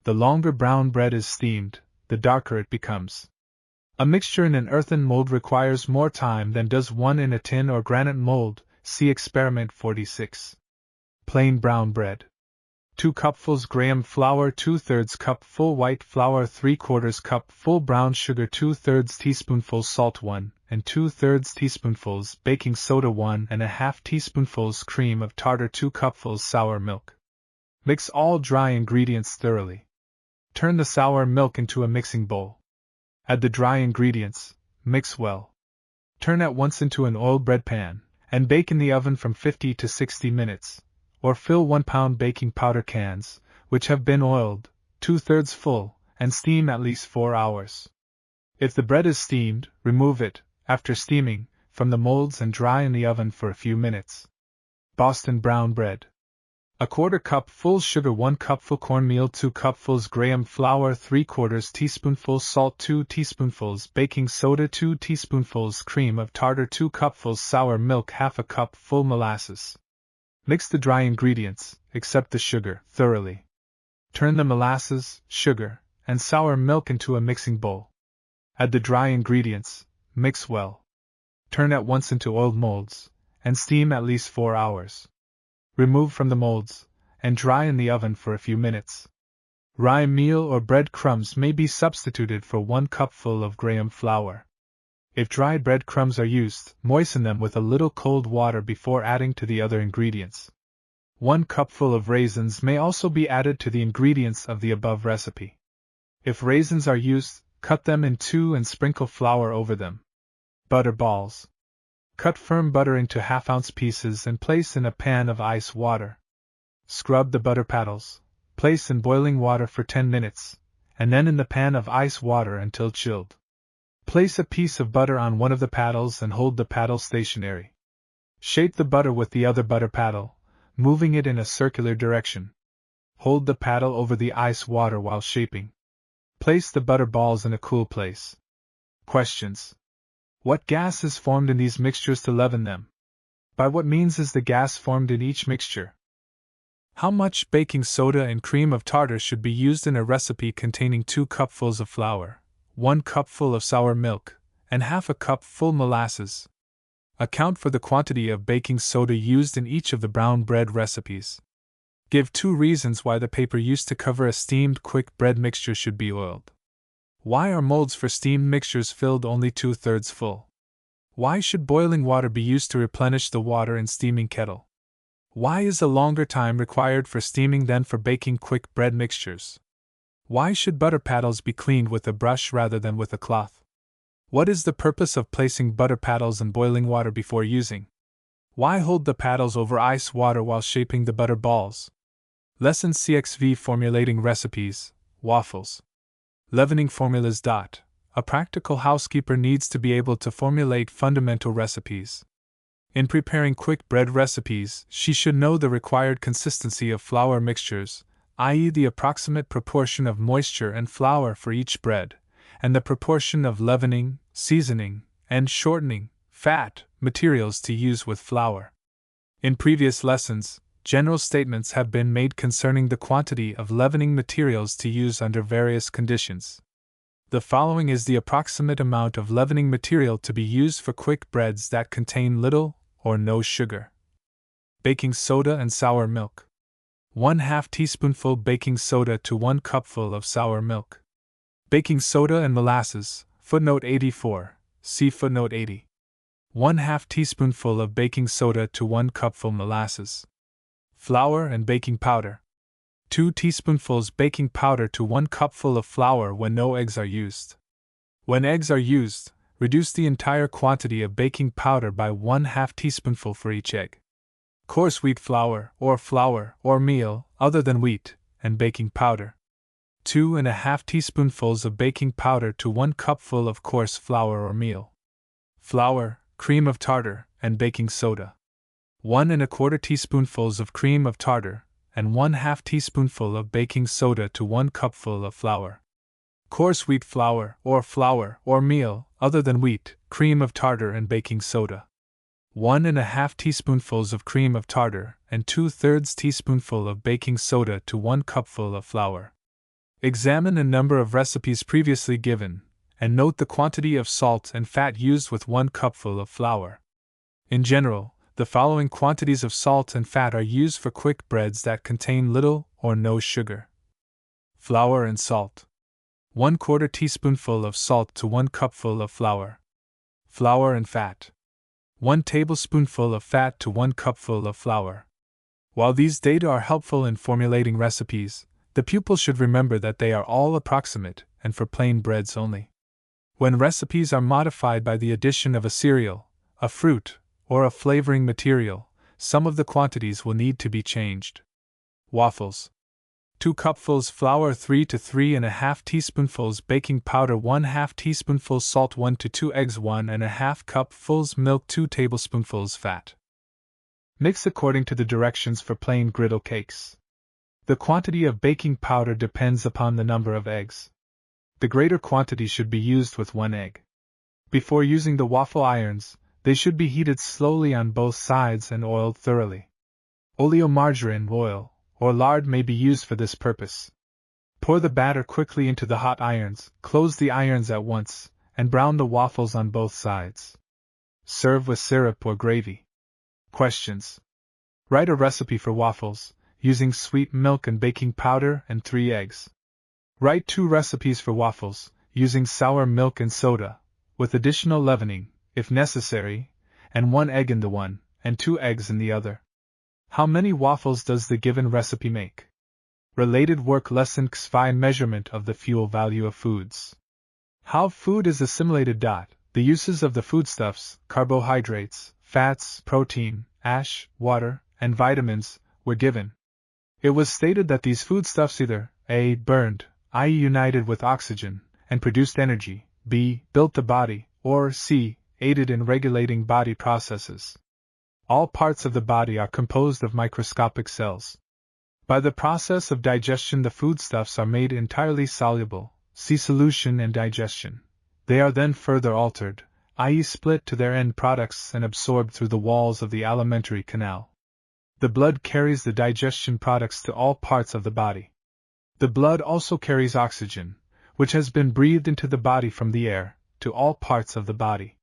Speaker 1: The longer brown bread is steamed, the darker it becomes. A mixture in an earthen mold requires more time than does one in a tin or granite mold, see experiment 46. Plain brown bread. 2 cupfuls graham flour, 2/3 cupful white flour, 3/4 cupful brown sugar, 2/3 teaspoonful salt, 1 and 2/3 teaspoonfuls baking soda, 1½ teaspoonfuls cream of tartar, 2 cupfuls sour milk. Mix all dry ingredients thoroughly. Turn the sour milk into a mixing bowl. Add the dry ingredients, mix well. Turn at once into an oiled bread pan, and bake in the oven from 50 to 60 minutes, or fill 1-pound baking powder cans, which have been oiled, 2/3 full, and steam at least 4 hours. If the bread is steamed, remove it, after steaming, from the molds and dry in the oven for a few minutes. Boston brown bread. 1/4 cupful sugar, 1 cupful cornmeal, 2 cupfuls graham flour, 3/4 teaspoonful salt, 2 teaspoonfuls baking soda, 2 teaspoonfuls cream of tartar, 2 cupfuls sour milk, ½ cupful molasses. Mix the dry ingredients, except the sugar, thoroughly. Turn the molasses, sugar, and sour milk into a mixing bowl. Add the dry ingredients, mix well. Turn at once into oiled molds, and steam at least 4 hours. Remove from the molds, and dry in the oven for a few minutes. Rye meal or bread crumbs may be substituted for 1 cupful of graham flour. If dried bread crumbs are used, moisten them with a little cold water before adding to the other ingredients. 1 cupful of raisins may also be added to the ingredients of the above recipe. If raisins are used, cut them in 2 and sprinkle flour over them. Butter balls. Cut firm butter into ½ ounce pieces and place in a pan of ice water. Scrub the butter paddles, place in boiling water for 10 minutes, and then in the pan of ice water until chilled. Place a piece of butter on one of the paddles and hold the paddle stationary. Shape the butter with the other butter paddle, moving it in a circular direction. Hold the paddle over the ice water while shaping. Place the butter balls in a cool place. Questions. What gas is formed in these mixtures to leaven them? By what means is the gas formed in each mixture? How much baking soda and cream of tartar should be used in a recipe containing 2 cupfuls of flour, 1 cupful of sour milk, and ½ cupful molasses? Account for the quantity of baking soda used in each of the brown bread recipes. Give 2 reasons why the paper used to cover a steamed quick bread mixture should be oiled. Why are molds for steamed mixtures filled only 2/3 full? Why should boiling water be used to replenish the water in steaming kettle? Why is a longer time required for steaming than for baking quick bread mixtures? Why should butter paddles be cleaned with a brush rather than with a cloth? What is the purpose of placing butter paddles in boiling water before using? Why hold the paddles over ice water while shaping the butter balls? Lesson CXV. Formulating recipes, waffles. Leavening formulas. A practical housekeeper needs to be able to formulate fundamental recipes. In preparing quick bread recipes, she should know the required consistency of flour mixtures, i.e., the approximate proportion of moisture and flour for each bread, and the proportion of leavening, seasoning, and shortening, fat, materials to use with flour. In previous lessons, general statements have been made concerning the quantity of leavening materials to use under various conditions. The following is the approximate amount of leavening material to be used for quick breads that contain little or no sugar. Baking soda and sour milk. 1/2 teaspoonful baking soda to 1 cupful of sour milk. Baking soda and molasses, footnote 84, see footnote 80. 1/2 teaspoonful of baking soda to 1 cupful molasses. Flour and baking powder. 2 teaspoonfuls baking powder to 1 cupful of flour when no eggs are used. When eggs are used, reduce the entire quantity of baking powder by 1/2 teaspoonful for each egg. Coarse wheat flour or meal, other than wheat, and baking powder. 2½ teaspoonfuls of baking powder to 1 cupful of coarse flour or meal. Flour, cream of tartar, and baking soda. 1¼ teaspoonfuls of cream of tartar, and 1/2 teaspoonful of baking soda to 1 cupful of flour. Coarse wheat flour or meal, other than wheat, cream of tartar and baking soda. 1½ teaspoonfuls of cream of tartar, and 2/3 teaspoonful of baking soda to 1 cupful of flour. Examine a number of recipes previously given, and note the quantity of salt and fat used with 1 cupful of flour. In general, The following quantities of salt and fat are used for quick breads that contain little or no sugar. Flour and salt. 1/4 teaspoonful of salt to 1 cupful of flour. Flour and fat. 1 tablespoonful of fat to 1 cupful of flour. While these data are helpful in formulating recipes, the pupil should remember that they are all approximate and for plain breads only. When recipes are modified by the addition of a cereal, a fruit, or a flavoring material, some of the quantities will need to be changed. Waffles. 2 cupfuls flour, 3 to 3½ teaspoonfuls baking powder, 1/2 teaspoonful salt, 1 to 2 eggs, 1½ cupfuls milk, 2 tablespoonfuls fat. Mix according to the directions for plain griddle cakes. The quantity of baking powder depends upon the number of eggs. The greater quantity should be used with 1 egg. Before using the waffle irons, they should be heated slowly on both sides and oiled thoroughly. Oleomargarine, oil, or lard may be used for this purpose. Pour the batter quickly into the hot irons, close the irons at once, and brown the waffles on both sides. Serve with syrup or gravy. Questions. Write a recipe for waffles, using sweet milk and baking powder and 3 eggs. Write 2 recipes for waffles, using sour milk and soda, with additional leavening, if necessary, and 1 egg in the one, and 2 eggs in the other. How many waffles does the given recipe make? Related work lesson X5 Measurement of the fuel value of foods. How food is assimilated. The uses of the foodstuffs, carbohydrates, fats, protein, ash, water, and vitamins, were given. It was stated that these foodstuffs either A. burned, i.e. united with oxygen, and produced energy, B. built the body, or C. aided in regulating body processes. All parts of the body are composed of microscopic cells. By the process of digestion, the foodstuffs are made entirely soluble, see solution and digestion. They are then further altered, i.e. split to their end products and absorbed through the walls of the alimentary canal. The blood carries the digestion products to all parts of the body. The blood also carries oxygen, which has been breathed into the body from the air, to all parts of the body.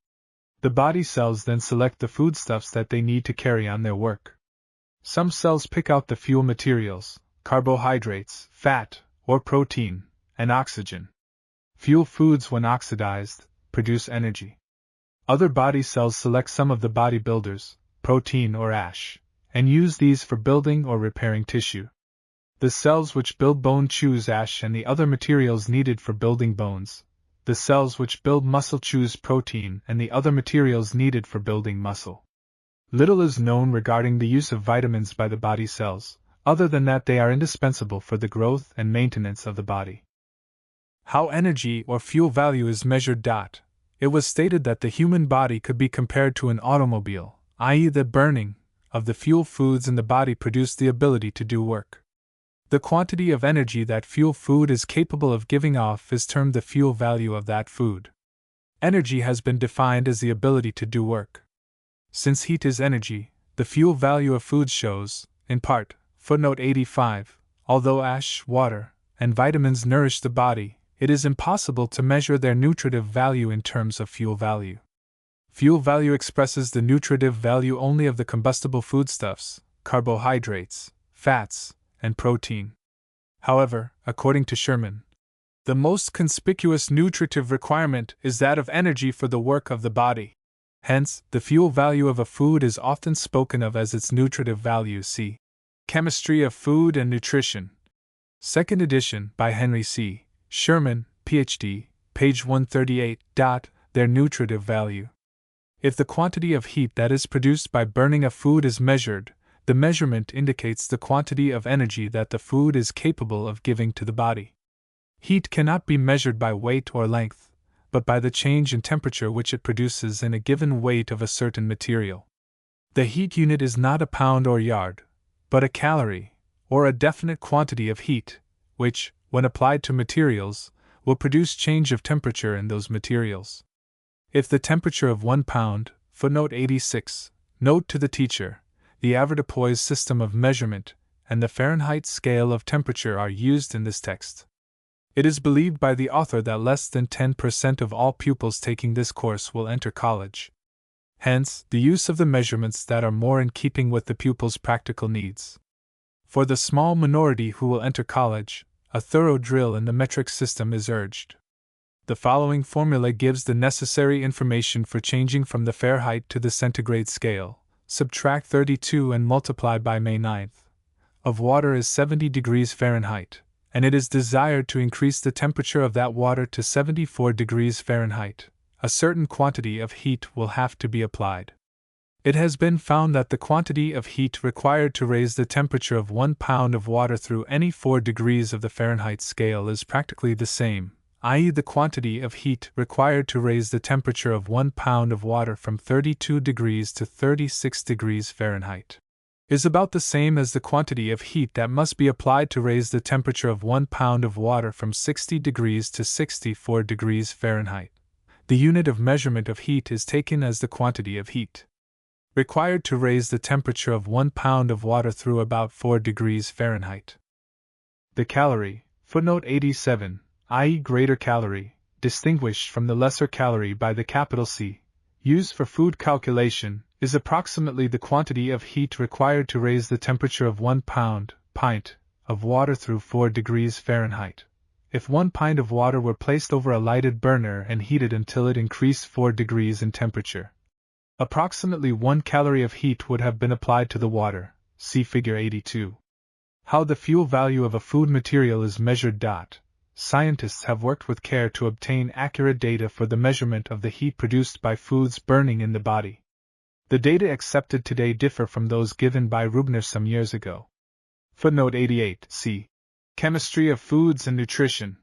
Speaker 1: The body cells then select the foodstuffs that they need to carry on their work. Some cells pick out the fuel materials, carbohydrates, fat, or protein, and oxygen. Fuel foods, when oxidized, produce energy. Other body cells select some of the body builders, protein or ash, and use these for building or repairing tissue. The cells which build bone choose ash and the other materials needed for building bones. The cells which build muscle choose protein and the other materials needed for building muscle. Little is known regarding the use of vitamins by the body cells, other than that they are indispensable for the growth and maintenance of the body. How energy or fuel value is measured. It was stated that the human body could be compared to an automobile, i.e. the burning of the fuel foods in the body produced the ability to do work. The quantity of energy that fuel food is capable of giving off is termed the fuel value of that food. Energy has been defined as the ability to do work. Since heat is energy, the fuel value of foods shows, in part, footnote 85, although ash, water, and vitamins nourish the body, it is impossible to measure their nutritive value in terms of fuel value. Fuel value expresses the nutritive value only of the combustible foodstuffs, carbohydrates, fats, and protein. However, according to Sherman, the most conspicuous nutritive requirement is that of energy for the work of the body. Hence, the fuel value of a food is often spoken of as its nutritive value. See Chemistry of Food and Nutrition. Second edition by Henry C. Sherman, Ph.D., page 138. Their nutritive value. If the quantity of heat that is produced by burning a food is measured, the measurement indicates the quantity of energy that the food is capable of giving to the body. Heat cannot be measured by weight or length, but by the change in temperature which it produces in a given weight of a certain material. The heat unit is not a pound or yard, but a calorie, or a definite quantity of heat, which, when applied to materials, will produce change of temperature in those materials. If the temperature of 1 pound, footnote 86, note to the teacher, the avoirdupois system of measurement, and the Fahrenheit scale of temperature are used in this text. It is believed by the author that less than 10% of all pupils taking this course will enter college. Hence, the use of the measurements that are more in keeping with the pupil's practical needs. For the small minority who will enter college, a thorough drill in the metric system is urged. The following formula gives the necessary information for changing from the Fahrenheit to the centigrade scale. Subtract 32 and multiply by May 9th. Of water is 70 degrees Fahrenheit, and it is desired to increase the temperature of that water to 74 degrees Fahrenheit. A certain quantity of heat will have to be applied. It has been found that the quantity of heat required to raise the temperature of 1 pound of water through any 4 degrees of the Fahrenheit scale is practically the same, i.e., the quantity of heat required to raise the temperature of 1 pound of water from 32 degrees to 36 degrees Fahrenheit is about the same as the quantity of heat that must be applied to raise the temperature of 1 pound of water from 60 degrees to 64 degrees Fahrenheit. The unit of measurement of heat is taken as the quantity of heat required to raise the temperature of 1 pound of water through about 4 degrees Fahrenheit. The calorie, footnote 87, i.e. greater calorie, distinguished from the lesser calorie by the capital C, used for food calculation, is approximately the quantity of heat required to raise the temperature of 1 pint of water through 4 degrees Fahrenheit. If 1 pint of water were placed over a lighted burner and heated until it increased 4 degrees in temperature, approximately 1 calorie of heat would have been applied to the water. See Figure 82. How the fuel value of a food material is measured. Scientists have worked with care to obtain accurate data for the measurement of the heat produced by foods burning in the body. The data accepted today differ from those given by Rubner some years ago. Footnote 88, c. Chemistry of Foods and Nutrition.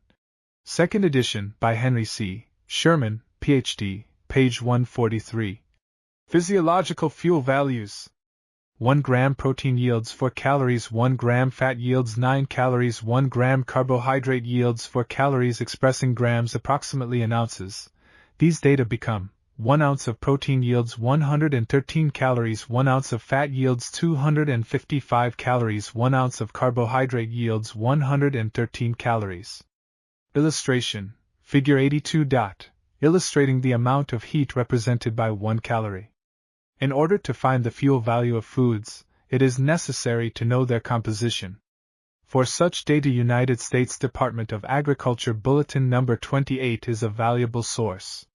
Speaker 1: Second edition, by Henry C. Sherman, Ph.D., page 143. Physiological fuel values. 1 gram protein yields 4 calories, 1 gram fat yields 9 calories, 1 gram carbohydrate yields 4 calories, expressing grams approximately in ounces. These data become: 1 ounce of protein yields 113 calories, 1 ounce of fat yields 255 calories, 1 ounce of carbohydrate yields 113 calories. Illustration, Figure 82. Illustrating the amount of heat represented by 1 calorie. In order to find the fuel value of foods, it is necessary to know their composition. For such data, United States Department of Agriculture Bulletin No. 28 is a valuable source.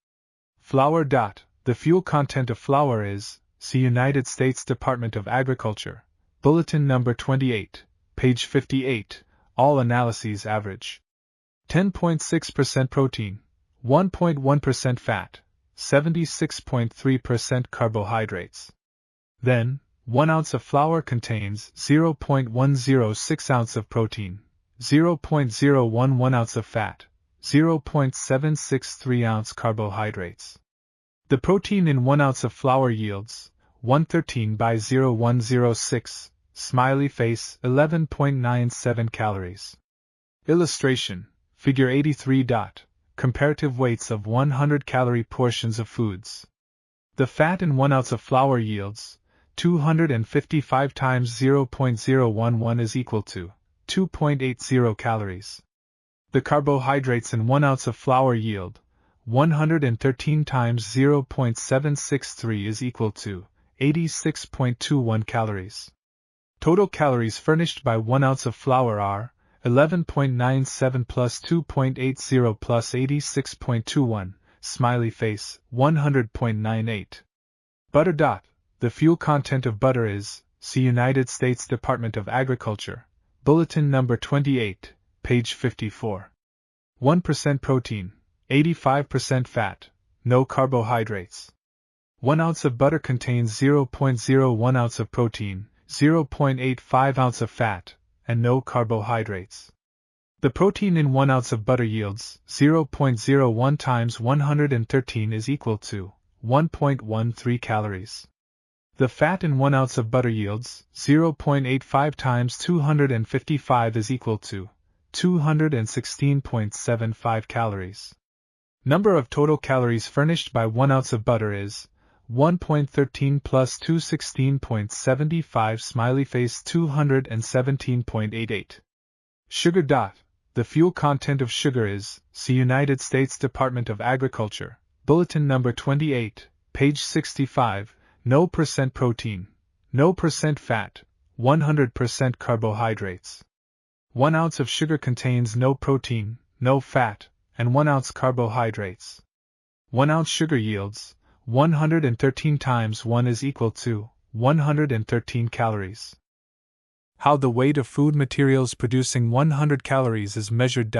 Speaker 1: Flour. The fuel content of flour is, see United States Department of Agriculture, Bulletin No. 28, page 58, all analyses average 10.6% protein, 1.1% fat, 76.3% carbohydrates. Then, 1 ounce of flour contains 0.106 ounce of protein, 0.011 ounce of fat, 0.763 ounce carbohydrates. The protein in 1 ounce of flour yields 113 by 0106, smiley face, 11.97 calories. Illustration, Figure 83. Comparative weights of 100-calorie portions of foods. The fat in 1 ounce of flour yields 255 times 0.011 is equal to 2.80 calories. The carbohydrates in 1 ounce of flour yield 113 times 0.763 is equal to 86.21 calories. Total calories furnished by 1 ounce of flour are 11.97 plus 2.80 plus 86.21, smiley face, 100.98. Butter. The fuel content of butter is, see United States Department of Agriculture, Bulletin No. 28, page 54. 1% protein, 85% fat, no carbohydrates. 1 ounce of butter contains 0.01 ounce of protein, 0.85 ounce of fat, and no carbohydrates. The protein in 1 ounce of butter yields 0.01 times 113 is equal to 1.13 calories. The fat in 1 ounce of butter yields 0.85 times 255 is equal to 216.75 calories. Number of total calories furnished by 1 ounce of butter is 1.13 plus 216.75 smiley face 217.88. Sugar. The fuel content of sugar is, see United States Department of Agriculture, Bulletin No. 28, page 65, no percent protein, no percent fat, 100% carbohydrates. 1 ounce of sugar contains no protein, no fat, and 1 ounce carbohydrates. 1 ounce sugar yields 113 times 1 is equal to 113 calories. How the weight of food materials producing 100 calories is measured.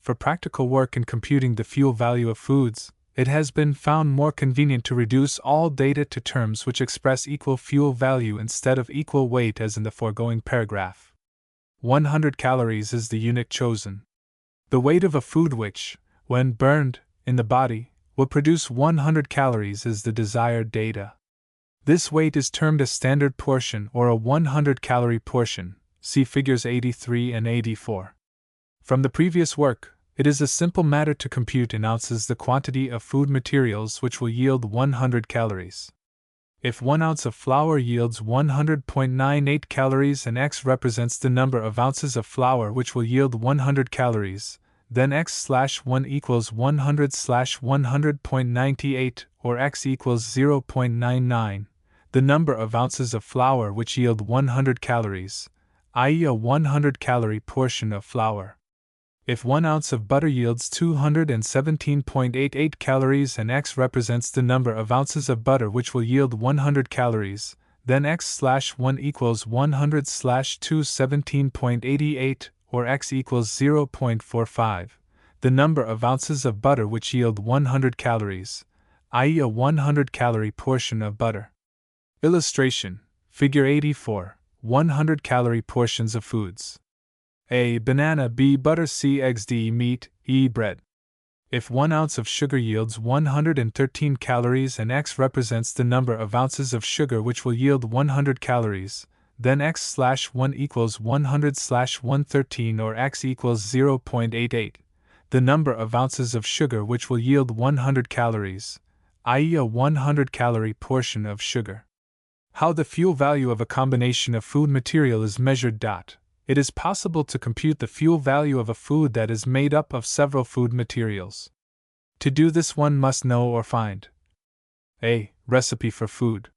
Speaker 1: For practical work in computing the fuel value of foods, it has been found more convenient to reduce all data to terms which express equal fuel value instead of equal weight as in the foregoing paragraph. 100 calories is the unit chosen. The weight of a food which, when burned in the body, will produce 100 calories is the desired data. This weight is termed a standard portion or a 100-calorie portion, see figures 83 and 84. From the previous work, it is a simple matter to compute in ounces the quantity of food materials which will yield 100 calories. If 1 ounce of flour yields 100.98 calories and X represents the number of ounces of flour which will yield 100 calories, then X/1 equals 100/100.98 or X equals 0.99, the number of ounces of flour which yield 100 calories, i.e. a 100-calorie portion of flour. If 1 ounce of butter yields 217.88 calories and X represents the number of ounces of butter which will yield 100 calories, then X/1 equals 100/217.88 or X equals 0.45, the number of ounces of butter which yield 100 calories, i.e. a 100-calorie portion of butter. Illustration, figure 84, 100-calorie portions of foods. A. Banana, B. Butter, C. Eggs, D. Meat, E. Bread. If 1 ounce of sugar yields 113 calories and X represents the number of ounces of sugar which will yield 100 calories, then X/1 equals 100/113 or X equals 0.88, the number of ounces of sugar which will yield 100 calories, i.e. a 100-calorie portion of sugar. How the fuel value of a combination of food material is measured. It is possible to compute the fuel value of a food that is made up of several food materials. To do this, one must know or find a. Recipe for food,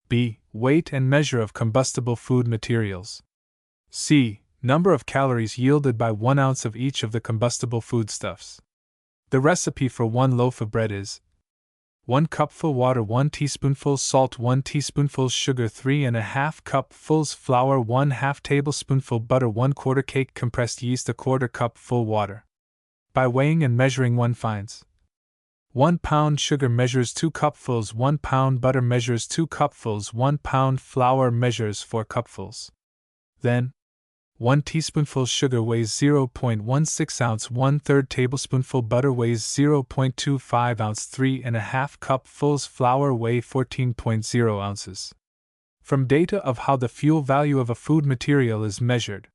Speaker 1: b. Weight and measure of combustible food materials, c. Number of calories yielded by 1 ounce of each of the combustible foodstuffs. The recipe for 1 loaf of bread is 1 cupful water, 1 teaspoonful salt, 1 teaspoonful sugar, 3½ cupfuls flour, 1/2 tablespoonful butter, 1/4 cake compressed yeast, 1/4 cupful water. By weighing and measuring, one finds 1 pound sugar measures 2 cupfuls, 1 pound butter measures 2 cupfuls, 1 pound flour measures 4 cupfuls. Then, 1 teaspoonful sugar weighs 0.16 ounce, 1/3 tablespoonful butter weighs 0.25 ounce, 3½ cupfuls flour weigh 14.0 ounces. From data of how the fuel value of a food material is measured,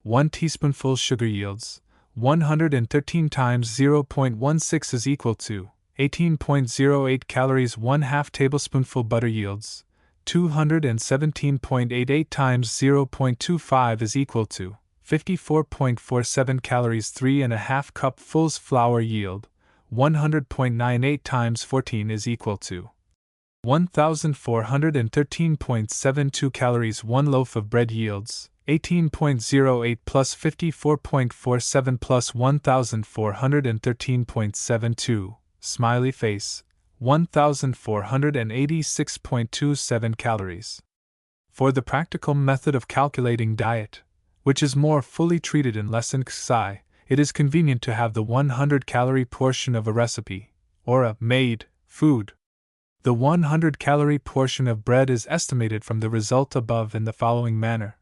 Speaker 1: 1 teaspoonful sugar yields 113 times 0.16 is equal to 18.08 calories. 1/2 tablespoonful butter yields 217.88 times 0.25 is equal to 54.47 calories. 3½ cupfuls flour yield 100.98 times 14 is equal to 1413.72 calories. 1 loaf of bread yields 18.08 plus 54.47 plus 1413.72, smiley face, 1486.27 calories. For the practical method of calculating diet, which is more fully treated in Lesson XI, it is convenient to have the 100-calorie portion of a recipe, or a made food. The 100-calorie portion of bread is estimated from the result above in the following manner.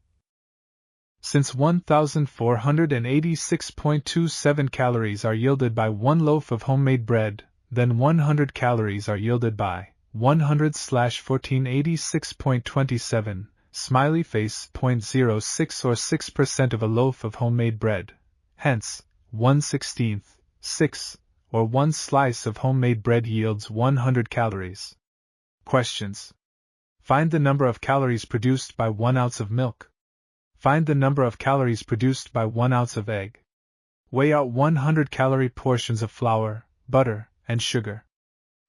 Speaker 1: Since 1486.27 calories are yielded by 1 loaf of homemade bread, then 100 calories are yielded by 100/1486.27, smiley face, 0.06 or 6% of a loaf of homemade bread. Hence, 1/16, 6, or 1 slice of homemade bread yields 100 calories. Questions. Find the number of calories produced by 1 ounce of milk. Find the number of calories produced by 1 ounce of egg. Weigh out 100-calorie portions of flour, butter, and sugar.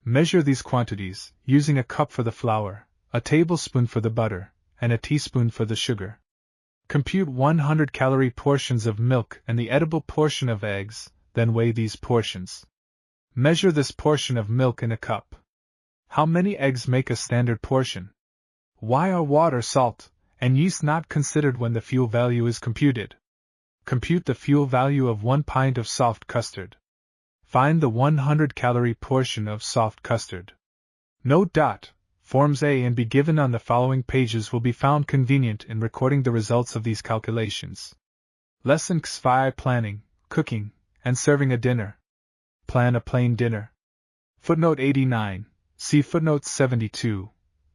Speaker 1: Measure these quantities, using a cup for the flour, a tablespoon for the butter, and a teaspoon for the sugar. Compute 100-calorie portions of milk and the edible portion of eggs, then weigh these portions. Measure this portion of milk in a cup. How many eggs make a standard portion? Why are water, salt, and yeast not considered when the fuel value is computed? Compute the fuel value of 1 pint of soft custard. Find the 100-calorie portion of soft custard. Note: Forms A and B given on the following pages will be found convenient in recording the results of these calculations. Lesson XV: Planning, Cooking, and Serving a Dinner. Plan a plain dinner. Footnote 89. See footnote 72.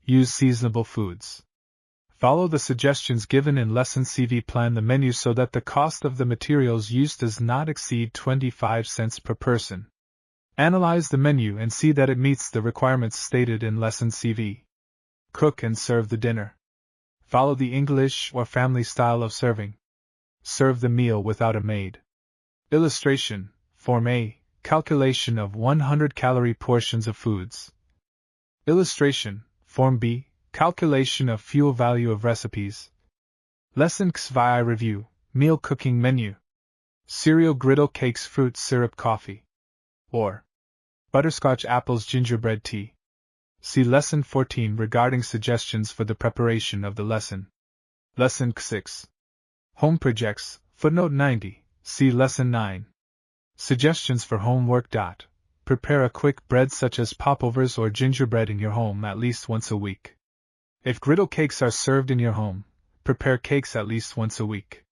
Speaker 1: Use seasonable foods. Follow the suggestions given in Lesson CV. Plan the menu so that the cost of the materials used does not exceed 25 cents per person. Analyze the menu and see that it meets the requirements stated in Lesson CV. Cook and serve the dinner. Follow the English or family style of serving. Serve the meal without a maid. Illustration: Form A, calculation of 100-calorie portions of foods. Illustration: Form B, calculation of fuel value of recipes. Lesson XVI Review, Meal Cooking Menu. Cereal, griddle, cakes, fruit, syrup, coffee. Or butterscotch, apples, gingerbread tea. See Lesson 14 regarding suggestions for the preparation of the lesson. Lesson XVI. Home projects, footnote 90, see Lesson 9. Suggestions for homework. Prepare a quick bread such as popovers or gingerbread in your home at least once a week. If griddle cakes are served in your home, prepare cakes at least once a week.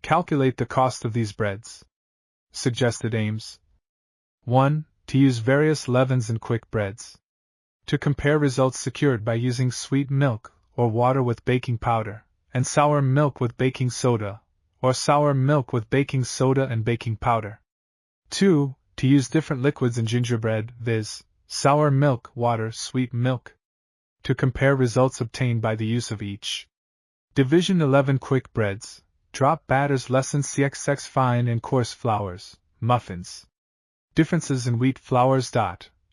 Speaker 1: Calculate the cost of these breads. Suggested aims: 1. To use various leavens in quick breads. To compare results secured by using sweet milk or water with baking powder, and sour milk with baking soda, or sour milk with baking soda and baking powder. 2. To use different liquids in gingerbread, viz., sour milk, water, sweet milk. To compare results obtained by the use of each. Division 11 Quick breads. Drop batters. Lesson CXX Fine and coarse flours, muffins. Differences in wheat flours.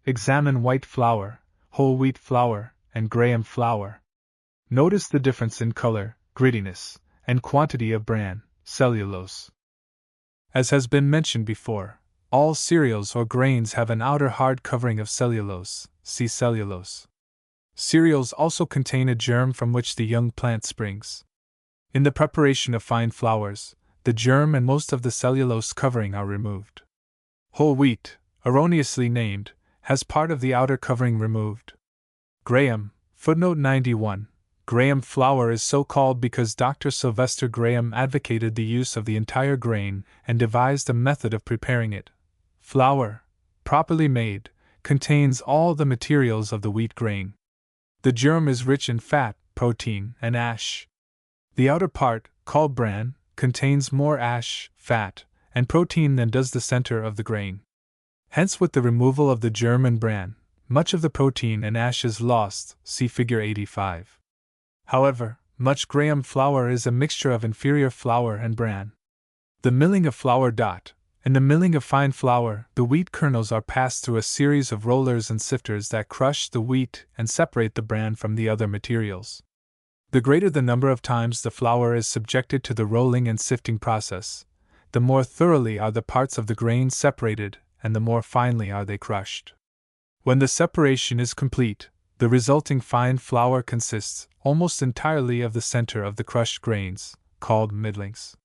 Speaker 1: Examine white flour, whole wheat flour, and graham flour. Notice the difference in color, grittiness, and quantity of bran, cellulose. As has been mentioned before, all cereals or grains have an outer hard covering of cellulose. See cellulose. Cereals also contain a germ from which the young plant springs. In the preparation of fine flours, the germ and most of the cellulose covering are removed. Whole wheat, erroneously named, has part of the outer covering removed. Graham, footnote 91. Graham flour is so called because Dr. Sylvester Graham advocated the use of the entire grain and devised a method of preparing it. Flour, properly made, contains all the materials of the wheat grain. The germ is rich in fat, protein, and ash. The outer part, called bran, contains more ash, fat, and protein than does the center of the grain. Hence, with the removal of the germ and bran, much of the protein and ash is lost, see figure 85. However, much graham flour is a mixture of inferior flour and bran. The milling of flour. In the milling of fine flour, the wheat kernels are passed through a series of rollers and sifters that crush the wheat and separate the bran from the other materials. The greater the number of times the flour is subjected to the rolling and sifting process, the more thoroughly are the parts of the grain separated and the more finely are they crushed. When the separation is complete, the resulting fine flour consists almost entirely of the center of the crushed grains, called middlings.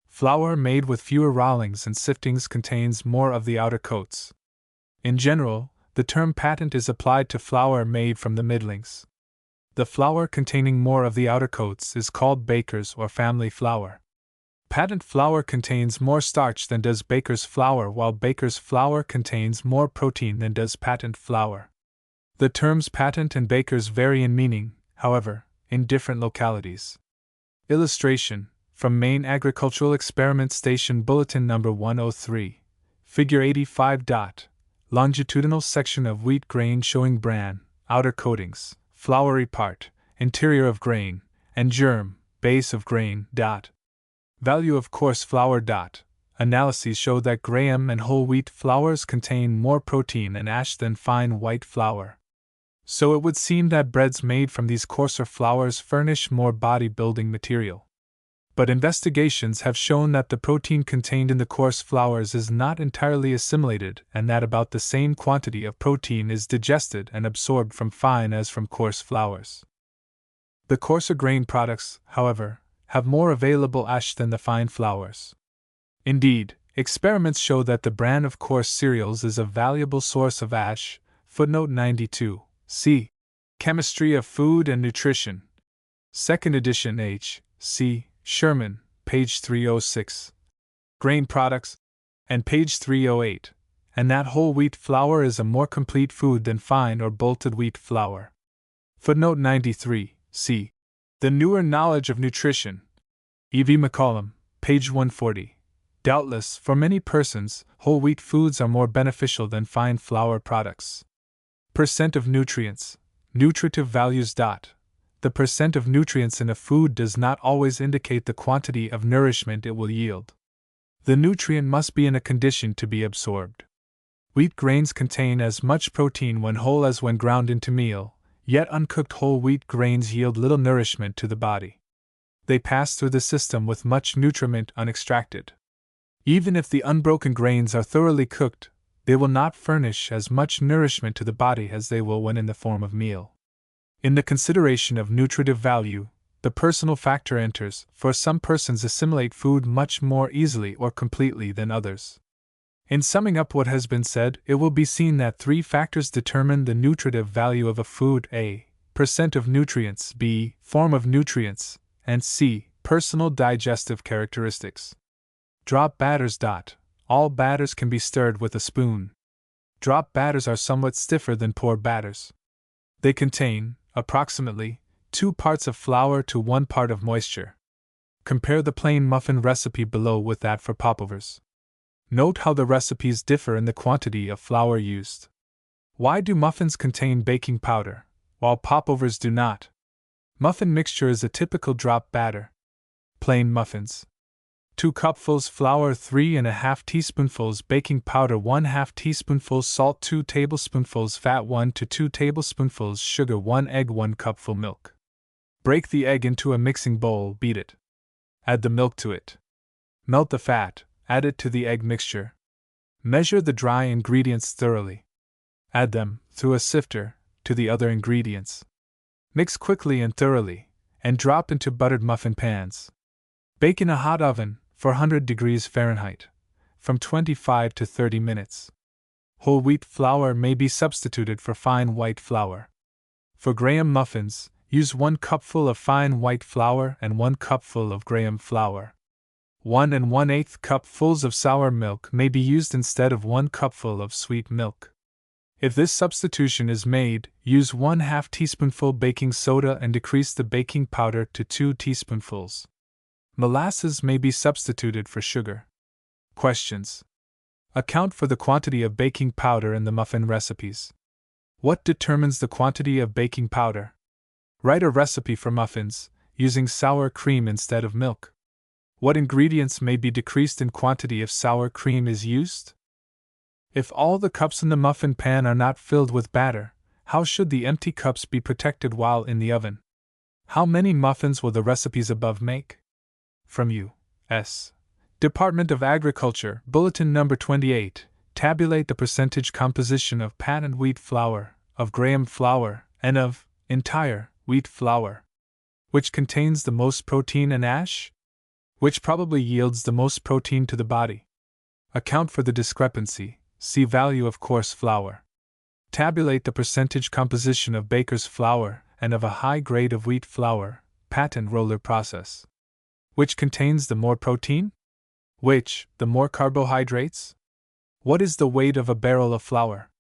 Speaker 1: Flour made with fewer rollings and siftings contains more of the outer coats. In general, the term patent is applied to flour made from the middlings. The flour containing more of the outer coats is called baker's or family flour. Patent flour contains more starch than does baker's flour, while baker's flour contains more protein than does patent flour. The terms patent and baker's vary in meaning, however, in different localities. Illustration: from Maine Agricultural Experiment Station Bulletin No. 103, Figure 85. Longitudinal section of wheat grain showing bran, outer coatings, floury part, interior of grain, and germ, base of grain. Value of coarse flour. Analyses show that graham and whole wheat flours contain more protein and ash than fine white flour. So it would seem that breads made from these coarser flours furnish more body-building material. But investigations have shown that the protein contained in the coarse flours is not entirely assimilated and that about the same quantity of protein is digested and absorbed from fine as from coarse flours. The coarser grain products, however, have more available ash than the fine flours. Indeed, experiments show that the bran of coarse cereals is a valuable source of ash. Footnote 92. C. Chemistry of Food and Nutrition. 2nd edition H. C. Sherman, page 306. Grain products, and page 308, and that whole wheat flour is a more complete food than fine or bolted wheat flour. Footnote 93. C. The Newer Knowledge of Nutrition. E.V. McCollum, page 140. Doubtless, for many persons, whole wheat foods are more beneficial than fine flour products. Percent of nutrients. Nutritive values. The percent of nutrients in a food does not always indicate the quantity of nourishment it will yield. The nutrient must be in a condition to be absorbed. Wheat grains contain as much protein when whole as when ground into meal, yet uncooked whole wheat grains yield little nourishment to the body. They pass through the system with much nutriment unextracted. Even if the unbroken grains are thoroughly cooked, they will not furnish as much nourishment to the body as they will when in the form of meal. In the consideration of nutritive value, the personal factor enters, for some persons assimilate food much more easily or completely than others. In summing up what has been said, it will be seen that 3 factors determine the nutritive value of a food: A. Percent of nutrients, B. Form of nutrients, and C. Personal digestive characteristics. Drop batters. All batters can be stirred with a spoon. Drop batters are somewhat stiffer than pour batters. They contain, approximately, 2 parts of flour to 1 part of moisture. Compare the plain muffin recipe below with that for popovers. Note how the recipes differ in the quantity of flour used. Why do muffins contain baking powder, while popovers do not? Muffin mixture is a typical drop batter. Plain muffins. 2 cupfuls flour, 3½ teaspoonfuls baking powder, 1/2 teaspoonful salt, 2 tablespoonfuls fat, 1 to 2 tablespoonfuls sugar, 1 egg, 1 cupful milk. Break the egg into a mixing bowl, beat it. Add the milk to it. Melt the fat, add it to the egg mixture. Measure the dry ingredients thoroughly. Add them, through a sifter, to the other ingredients. Mix quickly and thoroughly, and drop into buttered muffin pans. Bake in a hot oven, 400 degrees Fahrenheit, from 25 to 30 minutes. Whole wheat flour may be substituted for fine white flour. For graham muffins, use 1 cupful of fine white flour and 1 cupful of graham flour. 1 1/8 cupfuls of sour milk may be used instead of 1 cupful of sweet milk. If this substitution is made, use 1/2 teaspoonful baking soda and decrease the baking powder to 2 teaspoonfuls. Molasses may be substituted for sugar. Questions. Account for the quantity of baking powder in the muffin recipes. What determines the quantity of baking powder? Write a recipe for muffins, using sour cream instead of milk. What ingredients may be decreased in quantity if sour cream is used? If all the cups in the muffin pan are not filled with batter, how should the empty cups be protected while in the oven? How many muffins will the recipes above make? From U.S. Department of Agriculture, Bulletin No. 28, tabulate the percentage composition of patent wheat flour, of graham flour, and of entire wheat flour. Which contains the most protein and ash? Which probably yields the most protein to the body? Account for the discrepancy. See value of coarse flour. Tabulate the percentage composition of baker's flour and of a high grade of wheat flour, patent roller process. Which contains the more protein? Which, the more carbohydrates? What is the weight of a barrel of flour?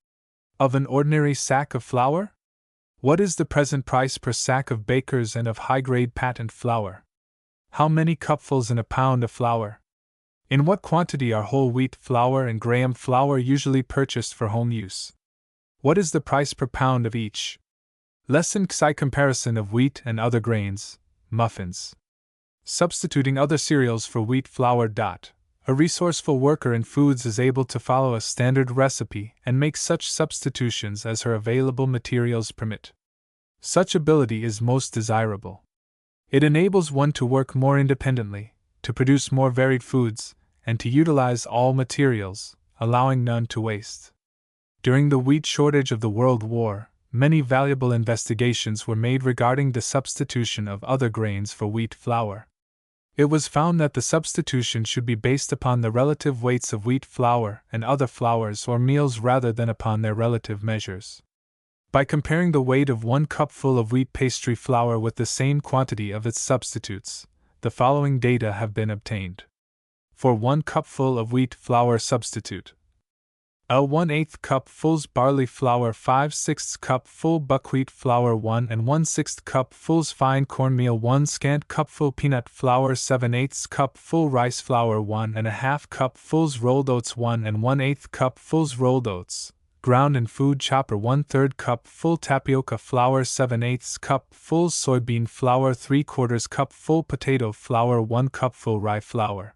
Speaker 1: Of an ordinary sack of flour? What is the present price per sack of baker's and of high-grade patent flour? How many cupfuls in a pound of flour? In what quantity are whole wheat flour and graham flour usually purchased for home use? What is the price per pound of each? Lesson XI. Comparison of wheat and other grains, muffins. Substituting other cereals for wheat flour. A resourceful worker in foods is able to follow a standard recipe and make such substitutions as her available materials permit. Such ability is most desirable. It enables one to work more independently, to produce more varied foods, and to utilize all materials, allowing none to waste. During the wheat shortage of the World War, many valuable investigations were made regarding the substitution of other grains for wheat flour. It was found that the substitution should be based upon the relative weights of wheat flour and other flours or meals rather than upon their relative measures. By comparing the weight of 1 cupful of wheat pastry flour with the same quantity of its substitutes, the following data have been obtained. For 1 cupful of wheat flour substitute: L 1/8 cupfuls barley flour, 5/6 cupful buckwheat flour, 1 1/6 cupfuls fine cornmeal, 1 scant cupful peanut flour, 7/8 cupful rice flour, 1 1/2 cupfuls rolled oats, 1 1/8 cupfuls rolled oats, ground in food chopper, 1/3 cupful tapioca flour, 7/8 cupfuls soybean flour, 3/4 cupful potato flour, 1 cupful rye flour.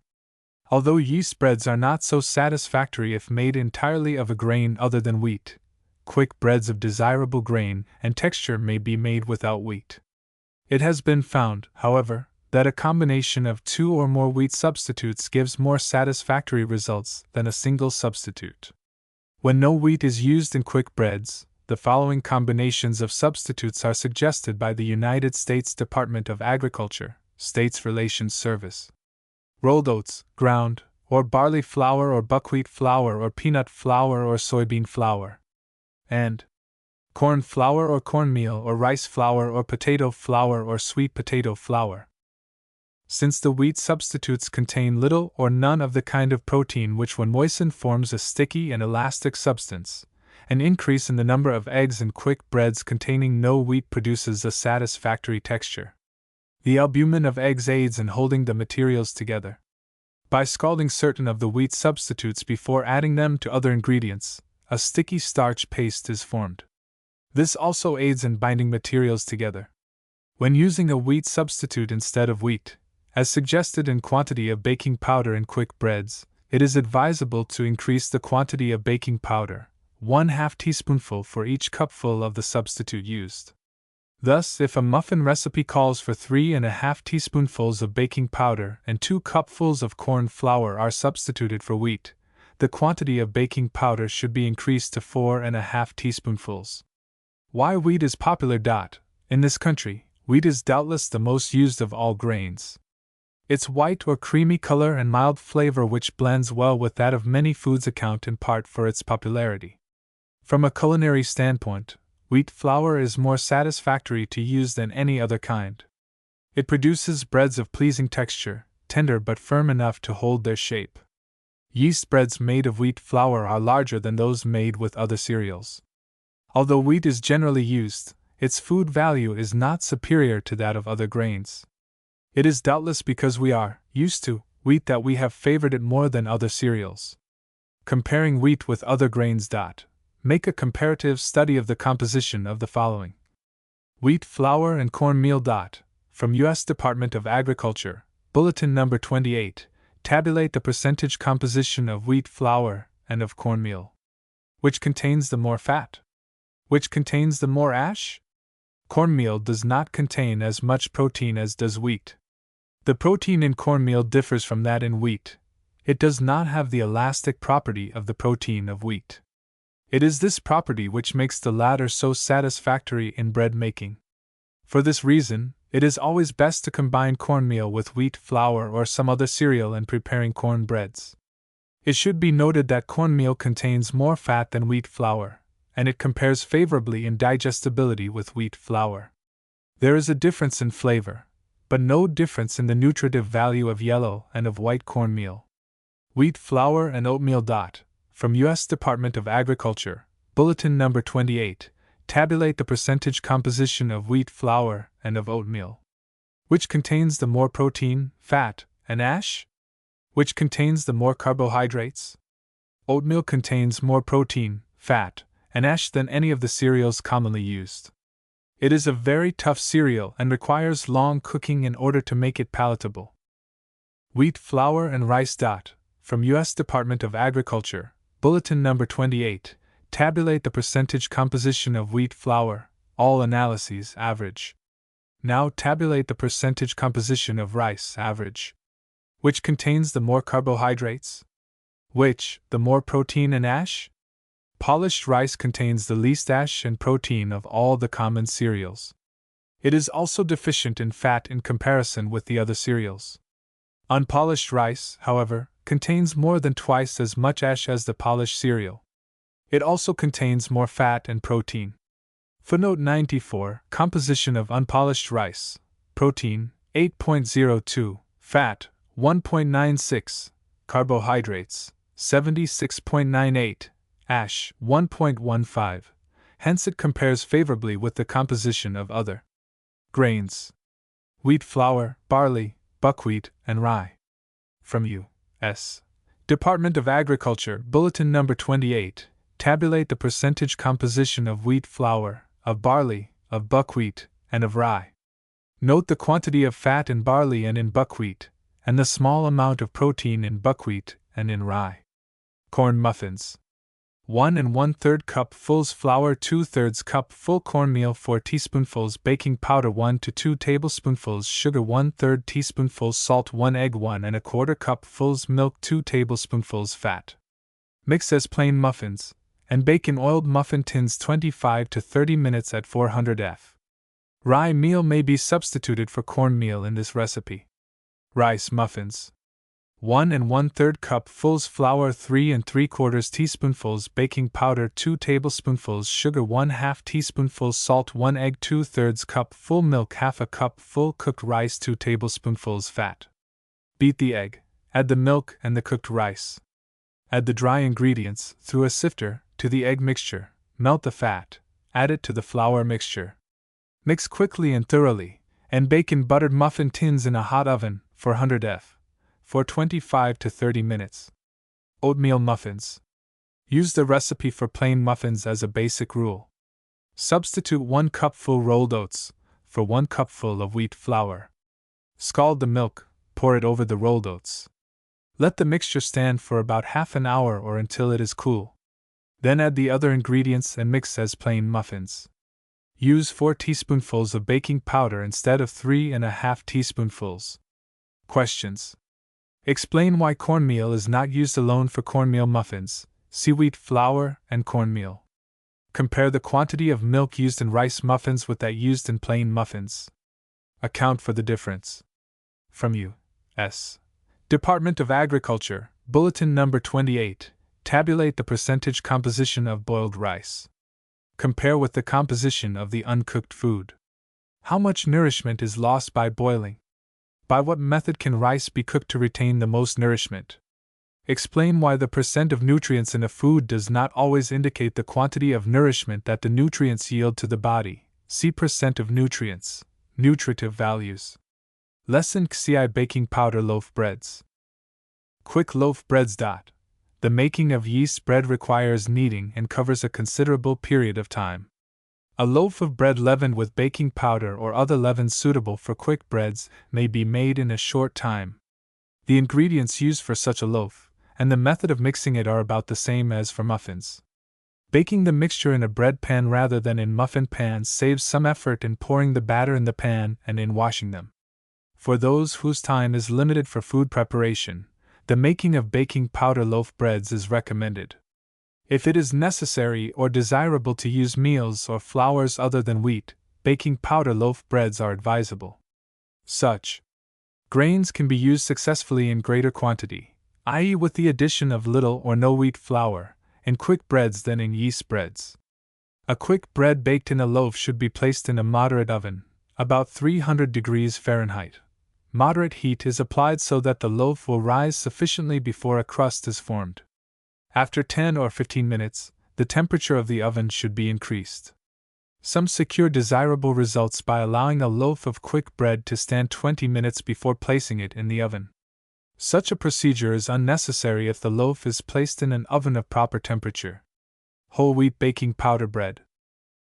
Speaker 1: Although yeast breads are not so satisfactory if made entirely of a grain other than wheat, quick breads of desirable grain and texture may be made without wheat. It has been found, however, that a combination of 2 or more wheat substitutes gives more satisfactory results than a single substitute. When no wheat is used in quick breads, the following combinations of substitutes are suggested by the United States Department of Agriculture, States Relations Service. Rolled oats, ground, or barley flour or buckwheat flour or peanut flour or soybean flour. And corn flour or cornmeal or rice flour or potato flour or sweet potato flour. Since the wheat substitutes contain little or none of the kind of protein which when moistened forms a sticky and elastic substance, an increase in the number of eggs in quick breads containing no wheat produces a satisfactory texture. The albumin of eggs aids in holding the materials together. By scalding certain of the wheat substitutes before adding them to other ingredients, a sticky starch paste is formed. This also aids in binding materials together. When using a wheat substitute instead of wheat, as suggested in quantity of baking powder in quick breads, it is advisable to increase the quantity of baking powder, 1/2 teaspoonful for each cupful of the substitute used. Thus, if a muffin recipe calls for 3½ teaspoonfuls of baking powder and 2 cupfuls of corn flour are substituted for wheat, the quantity of baking powder should be increased to 4½ teaspoonfuls. Why wheat is popular. In this country, wheat is doubtless the most used of all grains. Its white or creamy color and mild flavor, which blends well with that of many foods, account in part for its popularity. From a culinary standpoint, wheat flour is more satisfactory to use than any other kind. It produces breads of pleasing texture, tender but firm enough to hold their shape. Yeast breads made of wheat flour are larger than those made with other cereals. Although wheat is generally used, its food value is not superior to that of other grains. It is doubtless because we are used to wheat that we have favored it more than other cereals. Comparing wheat with other grains. Make a comparative study of the composition of the following: wheat flour and cornmeal. From U.S. Department of Agriculture, Bulletin No. 28, tabulate the percentage composition of wheat flour and of cornmeal. Which contains the more fat? Which contains the more ash? Cornmeal does not contain as much protein as does wheat. The protein in cornmeal differs from that in wheat. It does not have the elastic property of the protein of wheat. It is this property which makes the latter so satisfactory in bread making. For this reason, it is always best to combine cornmeal with wheat flour or some other cereal in preparing corn breads. It should be noted that cornmeal contains more fat than wheat flour, and it compares favorably in digestibility with wheat flour. There is a difference in flavor, but no difference in the nutritive value of yellow and of white cornmeal. Wheat flour and oatmeal. From U.S. Department of Agriculture, Bulletin No. 28, tabulate the percentage composition of wheat flour and of oatmeal. Which contains the more protein, fat, and ash? Which contains the more carbohydrates? Oatmeal contains more protein, fat, and ash than any of the cereals commonly used. It is a very tough cereal and requires long cooking in order to make it palatable. Wheat flour and rice. From U.S. Department of Agriculture, Bulletin Number 28, tabulate the percentage composition of wheat flour, all analyses, average. Now tabulate the percentage composition of rice, average. Which contains the more carbohydrates? Which, the more protein and ash? Polished rice contains the least ash and protein of all the common cereals. It is also deficient in fat in comparison with the other cereals. Unpolished rice, however, contains more than twice as much ash as the polished cereal. It also contains more fat and protein. Footnote 94, composition of unpolished rice: protein, 8.02, fat, 1.96, carbohydrates, 76.98, ash, 1.15. Hence it compares favorably with the composition of other grains: wheat flour, barley, buckwheat, and rye. From U.S. Department of Agriculture, Bulletin Number 28, tabulate the percentage composition of wheat flour, of barley, of buckwheat, and of rye. Note the quantity of fat in barley and in buckwheat, and the small amount of protein in buckwheat and in rye. Corn muffins: 1 1/3 cupfuls flour, 2/3 cup full cornmeal, 4 teaspoonfuls baking powder, 1 to 2 tablespoonfuls sugar, 1/3 teaspoonful salt, 1 egg, 1 1/4 cupfuls milk, 2 tablespoonfuls fat. Mix as plain muffins, and bake in oiled muffin tins 25 to 30 minutes at 400 F. Rye meal may be substituted for cornmeal in this recipe. Rice muffins: 1 1/3 cupfuls flour, 3 3/4 teaspoonfuls baking powder, 2 tablespoonfuls sugar, 1/2 teaspoonful salt, 1 egg, 2/3 cup full milk, 1/2 cup full cooked rice, 2 tablespoonfuls fat. Beat the egg, add the milk and the cooked rice. Add the dry ingredients, through a sifter, to the egg mixture, melt the fat, add it to the flour mixture. Mix quickly and thoroughly, and bake in buttered muffin tins in a hot oven, 400 F. for 25 to 30 minutes. Oatmeal muffins: use the recipe for plain muffins as a basic rule. Substitute 1 cupful rolled oats for 1 cupful of wheat flour. Scald the milk, pour it over the rolled oats. Let the mixture stand for about half an hour or until it is cool. Then add the other ingredients and mix as plain muffins. Use 4 teaspoonfuls of baking powder instead of 3½ teaspoonfuls. Questions: explain why cornmeal is not used alone for cornmeal muffins. See wheat flour and cornmeal. Compare the quantity of milk used in rice muffins with that used in plain muffins. Account for the difference. From U.S. Department of Agriculture, Bulletin Number 28, tabulate the percentage composition of boiled rice. Compare with the composition of the uncooked food. How much nourishment is lost by boiling? By what method can rice be cooked to retain the most nourishment? Explain why the percent of nutrients in a food does not always indicate the quantity of nourishment that the nutrients yield to the body. See percent of nutrients, nutritive values. Lesson XI Baking powder loaf breads. Quick loaf breads. The making of yeast bread requires kneading and covers a considerable period of time. A loaf of bread leavened with baking powder or other leavens suitable for quick breads may be made in a short time. The ingredients used for such a loaf, and the method of mixing it are about the same as for muffins. Baking the mixture in a bread pan rather than in muffin pans saves some effort in pouring the batter in the pan and in washing them. For those whose time is limited for food preparation, the making of baking powder loaf breads is recommended. If it is necessary or desirable to use meals or flours other than wheat, baking powder loaf breads are advisable. Such grains can be used successfully in greater quantity, i.e., with the addition of little or no wheat flour, in quick breads than in yeast breads. A quick bread baked in a loaf should be placed in a moderate oven, about 300 degrees Fahrenheit. Moderate heat is applied so that the loaf will rise sufficiently before a crust is formed. After 10 or 15 minutes, the temperature of the oven should be increased. Some secure desirable results by allowing a loaf of quick bread to stand 20 minutes before placing it in the oven. Such a procedure is unnecessary if the loaf is placed in an oven of proper temperature. Whole wheat baking powder bread.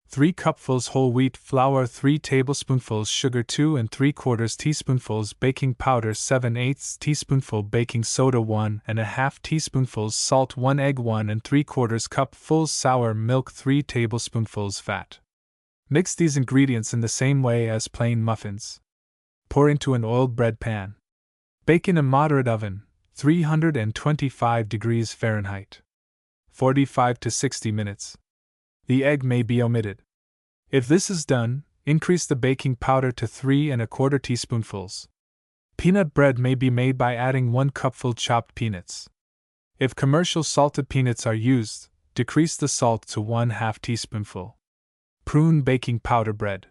Speaker 1: 3 cupfuls whole wheat flour, 3 tablespoonfuls sugar, 2 3/4 teaspoonfuls baking powder, 7/8 teaspoonful baking soda, 1½ teaspoonfuls salt, 1 egg, 1 3/4 cupfuls sour milk, 3 tablespoonfuls fat. Mix these ingredients in the same way as plain muffins. Pour into an oiled bread pan. Bake in a moderate oven, 325 degrees Fahrenheit. 45 to 60 minutes. The egg may be omitted. If this is done, increase the baking powder to 3 1/4 teaspoonfuls. Peanut bread may be made by adding 1 cupful chopped peanuts. If commercial salted peanuts are used, decrease the salt to 1/2 teaspoonful. Prune baking powder bread.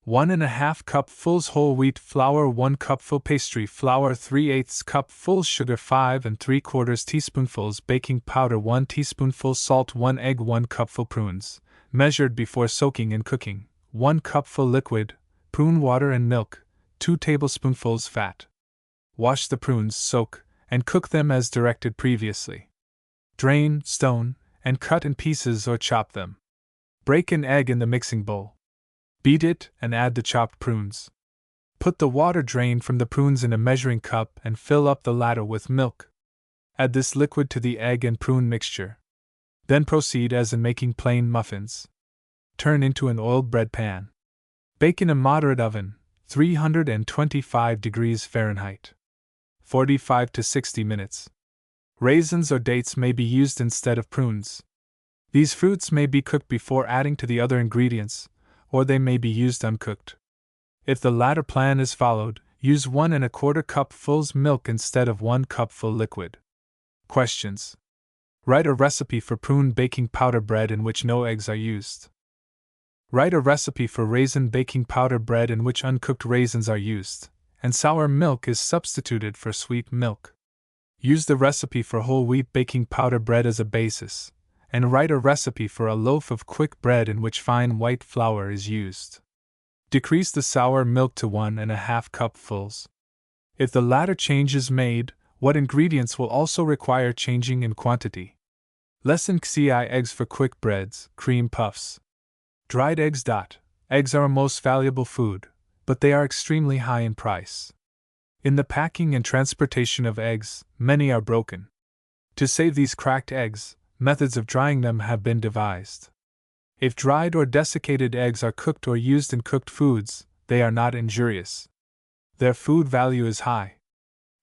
Speaker 1: 1½ cupfuls whole wheat flour, 1 cupful pastry flour, 3/8 cupfuls sugar, 5 3/4 teaspoonfuls baking powder, 1 teaspoonful salt, 1 egg, 1 cupful prunes, measured before soaking and cooking, 1 cupful liquid, prune water and milk, 2 tablespoonfuls fat. Wash the prunes, soak, and cook them as directed previously. Drain, stone, and cut in pieces or chop them. Break an egg in the mixing bowl. Beat it and add the chopped prunes. Put the water drained from the prunes in a measuring cup and fill up the latter with milk. Add this liquid to the egg and prune mixture. Then proceed as in making plain muffins. Turn into an oiled bread pan. Bake in a moderate oven, 325 degrees Fahrenheit. 45 to 60 minutes. Raisins or dates may be used instead of prunes. These fruits may be cooked before adding to the other ingredients, or they may be used uncooked. If the latter plan is followed, use 1 1/4 cupfuls milk instead of 1 cupful liquid. Questions. Write a recipe for prune baking powder bread in which no eggs are used. Write a recipe for raisin baking powder bread in which uncooked raisins are used, and sour milk is substituted for sweet milk. Use the recipe for whole wheat baking powder bread as a basis, and write a recipe for a loaf of quick bread in which fine white flour is used. Decrease the sour milk to 1 1/2 cupfuls. If the latter change is made, what ingredients will also require changing in quantity? Lesson XI Eggs for quick breads, cream puffs. Dried eggs. Eggs are a most valuable food, but they are extremely high in price. In the packing and transportation of eggs, many are broken. To save these cracked eggs, methods of drying them have been devised. If dried or desiccated eggs are cooked or used in cooked foods, they are not injurious. Their food value is high.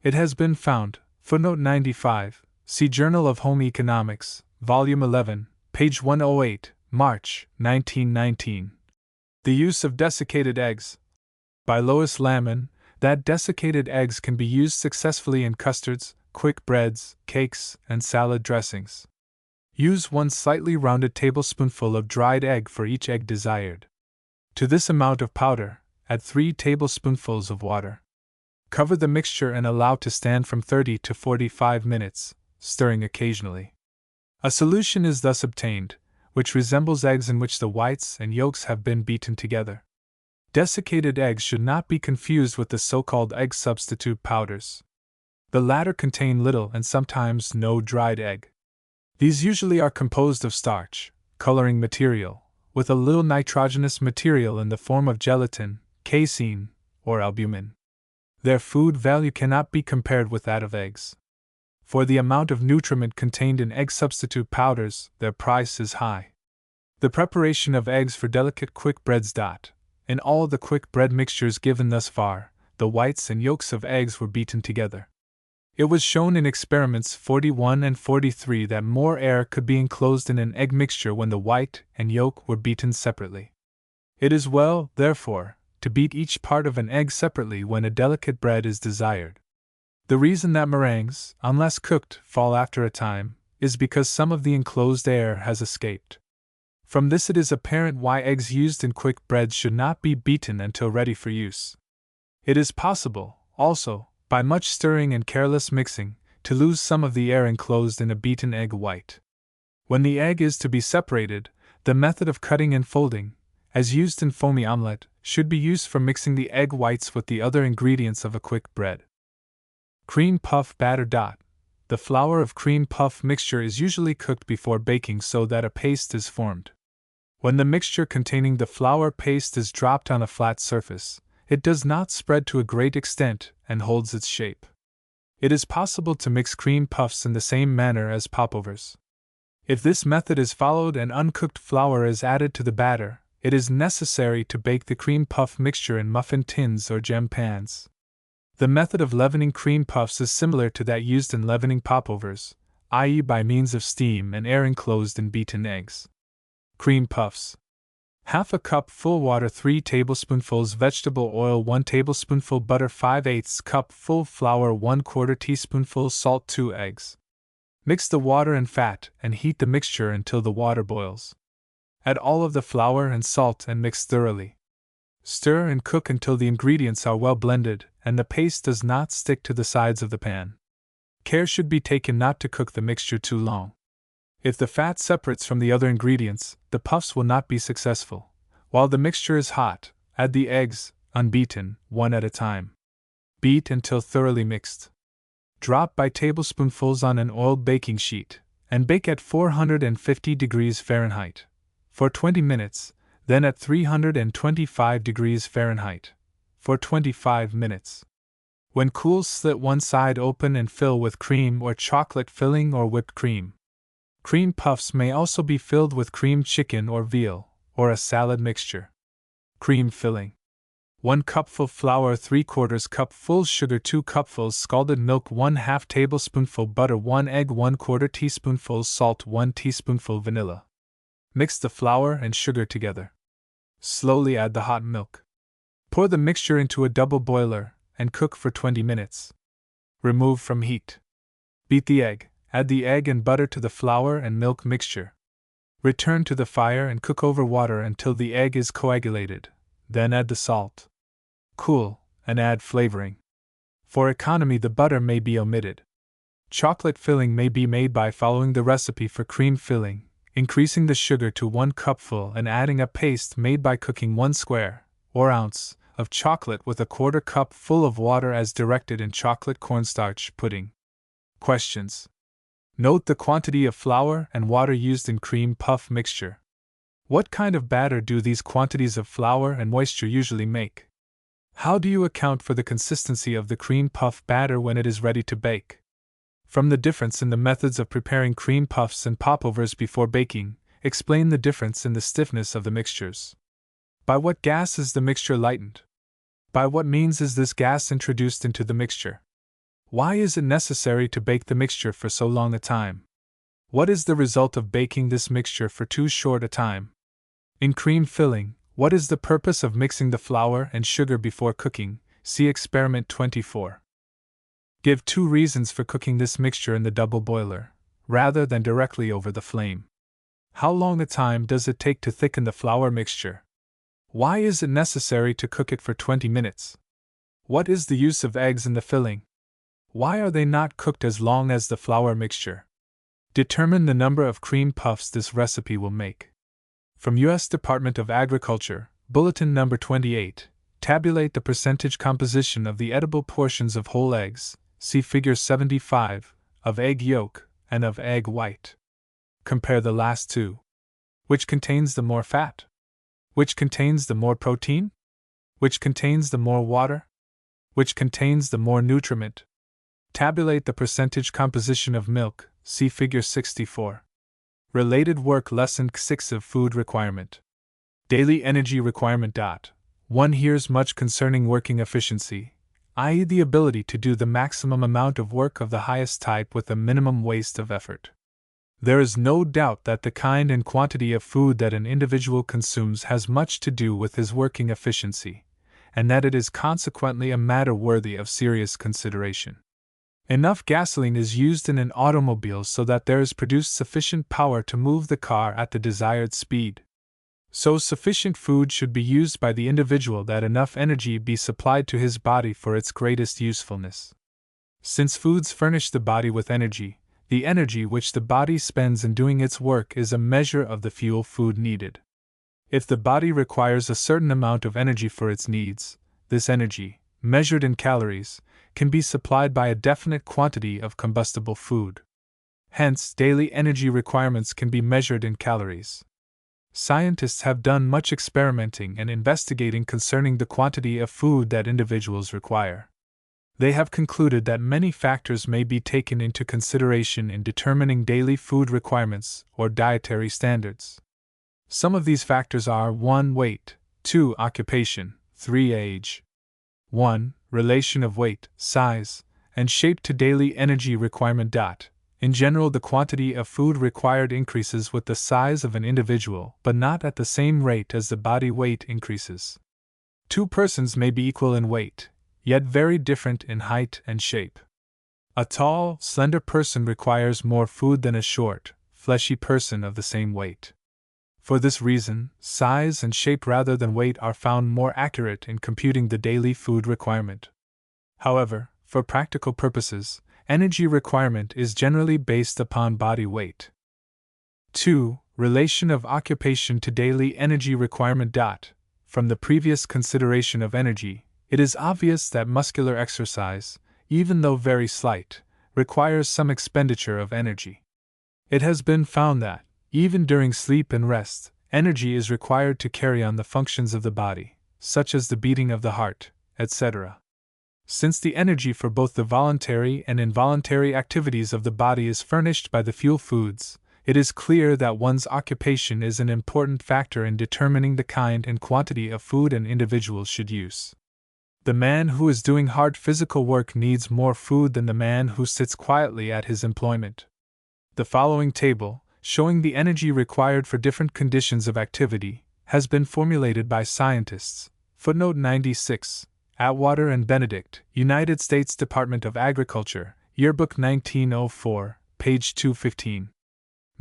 Speaker 1: It has been found, footnote 95, see Journal of Home Economics, Volume 11, page 108, March, 1919. The use of desiccated eggs. By Lois Lamon, that desiccated eggs can be used successfully in custards, quick breads, cakes, and salad dressings. Use 1 slightly rounded tablespoonful of dried egg for each egg desired. To this amount of powder, add 3 tablespoonfuls of water. Cover the mixture and allow to stand from 30 to 45 minutes, stirring occasionally. A solution is thus obtained, which resembles eggs in which the whites and yolks have been beaten together. Desiccated eggs should not be confused with the so-called egg substitute powders. The latter contain little and sometimes no dried egg. These usually are composed of starch, coloring material, with a little nitrogenous material in the form of gelatin, casein, or albumin. Their food value cannot be compared with that of eggs. For the amount of nutriment contained in egg substitute powders, their price is high. The preparation of eggs for delicate quick breads. In all the quick bread mixtures given thus far, the whites and yolks of eggs were beaten together. It was shown in experiments 41 and 43 that more air could be enclosed in an egg mixture when the white and yolk were beaten separately. It is well, therefore, to beat each part of an egg separately when a delicate bread is desired. The reason that meringues, unless cooked, fall after a time, is because some of the enclosed air has escaped. From this it is apparent why eggs used in quick breads should not be beaten until ready for use. It is possible, also, by much stirring and careless mixing, to lose some of the air enclosed in a beaten egg white. When the egg is to be separated, the method of cutting and folding, as used in foamy omelette, should be used for mixing the egg whites with the other ingredients of a quick bread. Cream puff batter. The flour of cream puff mixture is usually cooked before baking so that a paste is formed. When the mixture containing the flour paste is dropped on a flat surface, it does not spread to a great extent and holds its shape. It is possible to mix cream puffs in the same manner as popovers. If this method is followed and uncooked flour is added to the batter, it is necessary to bake the cream puff mixture in muffin tins or gem pans. The method of leavening cream puffs is similar to that used in leavening popovers, i.e., by means of steam and air enclosed in beaten eggs. Cream puffs. Half a cup full water, 3 tablespoonfuls vegetable oil, 1 tablespoonful butter, 5/8 cup full flour, 1/4 teaspoonful salt, 2 eggs. Mix the water and fat and heat the mixture until the water boils. Add all of the flour and salt and mix thoroughly. Stir and cook until the ingredients are well blended and the paste does not stick to the sides of the pan. Care should be taken not to cook the mixture too long. If the fat separates from the other ingredients, the puffs will not be successful. While the mixture is hot, add the eggs, unbeaten, one at a time. Beat until thoroughly mixed. Drop by tablespoonfuls on an oiled baking sheet, and bake at 450 degrees Fahrenheit for 20 minutes, then at 325 degrees Fahrenheit for 25 minutes. When cool, slit one side open and fill with cream or chocolate filling or whipped cream. Cream puffs may also be filled with creamed chicken or veal, or a salad mixture. Cream filling. 1 cupful flour, 3/4 cupful sugar, 2 cupfuls scalded milk, 1/2 tablespoonful butter, 1 egg, 1/4 teaspoonful salt, 1 teaspoonful vanilla. Mix the flour and sugar together. Slowly add the hot milk. Pour the mixture into a double boiler and cook for 20 minutes. Remove from heat. Beat the egg. Add the egg and butter to the flour and milk mixture. Return to the fire and cook over water until the egg is coagulated, then add the salt. Cool, and add flavoring. For economy, the butter may be omitted. Chocolate filling may be made by following the recipe for cream filling, increasing the sugar to 1 cupful and adding a paste made by cooking 1 square, or ounce, of chocolate with a 1/4 cup full of water as directed in chocolate cornstarch pudding. Questions. Note the quantity of flour and water used in cream puff mixture. What kind of batter do these quantities of flour and moisture usually make? How do you account for the consistency of the cream puff batter when it is ready to bake? From the difference in the methods of preparing cream puffs and popovers before baking, explain the difference in the stiffness of the mixtures. By what gas is the mixture lightened? By what means is this gas introduced into the mixture? Why is it necessary to bake the mixture for so long a time? What is the result of baking this mixture for too short a time? In cream filling, what is the purpose of mixing the flour and sugar before cooking? See Experiment 24. Give 2 reasons for cooking this mixture in the double boiler, rather than directly over the flame. How long a time does it take to thicken the flour mixture? Why is it necessary to cook it for 20 minutes? What is the use of eggs in the filling? Why are they not cooked as long as the flour mixture? Determine the number of cream puffs this recipe will make. From U.S. Department of Agriculture, Bulletin Number 28, tabulate the percentage composition of the edible portions of whole eggs, see Figure 75, of egg yolk, and of egg white. Compare the last two. Which contains the more fat? Which contains the more protein? Which contains the more water? Which contains the more nutriment? Tabulate the percentage composition of milk, see Figure 64. Related work Lesson 6 of Food Requirement. Daily Energy Requirement. 1 hears much concerning working efficiency, i.e., the ability to do the maximum amount of work of the highest type with a minimum waste of effort. There is no doubt that the kind and quantity of food that an individual consumes has much to do with his working efficiency, and that it is consequently a matter worthy of serious consideration. Enough gasoline is used in an automobile so that there is produced sufficient power to move the car at the desired speed. So sufficient food should be used by the individual that enough energy be supplied to his body for its greatest usefulness. Since foods furnish the body with energy, the energy which the body spends in doing its work is a measure of the fuel food needed. If the body requires a certain amount of energy for its needs, this energy, measured in calories, can be supplied by a definite quantity of combustible food. Hence, daily energy requirements can be measured in calories. Scientists have done much experimenting and investigating concerning the quantity of food that individuals require. They have concluded that many factors may be taken into consideration in determining daily food requirements or dietary standards. Some of these factors are 1. Weight, 2. Occupation, 3. Age. 1. Relation of weight, size, and shape to daily energy requirement. In general, the quantity of food required increases with the size of an individual, but not at the same rate as the body weight increases. Two persons may be equal in weight, yet very different in height and shape. A tall, slender person requires more food than a short, fleshy person of the same weight. For this reason, size and shape rather than weight are found more accurate in computing the daily food requirement. However, for practical purposes, energy requirement is generally based upon body weight. 2. Relation of occupation to daily energy requirement. From the previous consideration of energy, it is obvious that muscular exercise, even though very slight, requires some expenditure of energy. It has been found that, even during sleep and rest, energy is required to carry on the functions of the body, such as the beating of the heart, etc. Since the energy for both the voluntary and involuntary activities of the body is furnished by the fuel foods, it is clear that one's occupation is an important factor in determining the kind and quantity of food an individual should use. The man who is doing hard physical work needs more food than the man who sits quietly at his employment. The following table, showing the energy required for different conditions of activity, has been formulated by scientists. Footnote 96. Atwater and Benedict, United States Department of Agriculture, Yearbook 1904, page 215.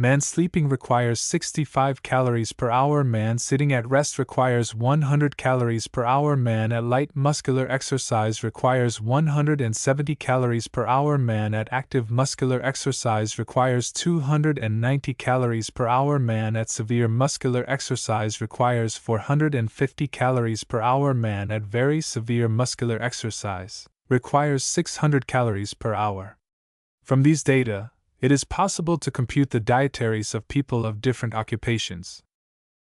Speaker 1: Man sleeping requires 65 calories per hour. Man sitting at rest requires 100 calories per hour. Man at light muscular exercise requires 170 calories per hour. Man at active muscular exercise requires 290 calories per hour. Man at severe muscular exercise requires 450 calories per hour. Man at very severe muscular exercise requires 600 calories per hour. From these data, it is possible to compute the dietaries of people of different occupations.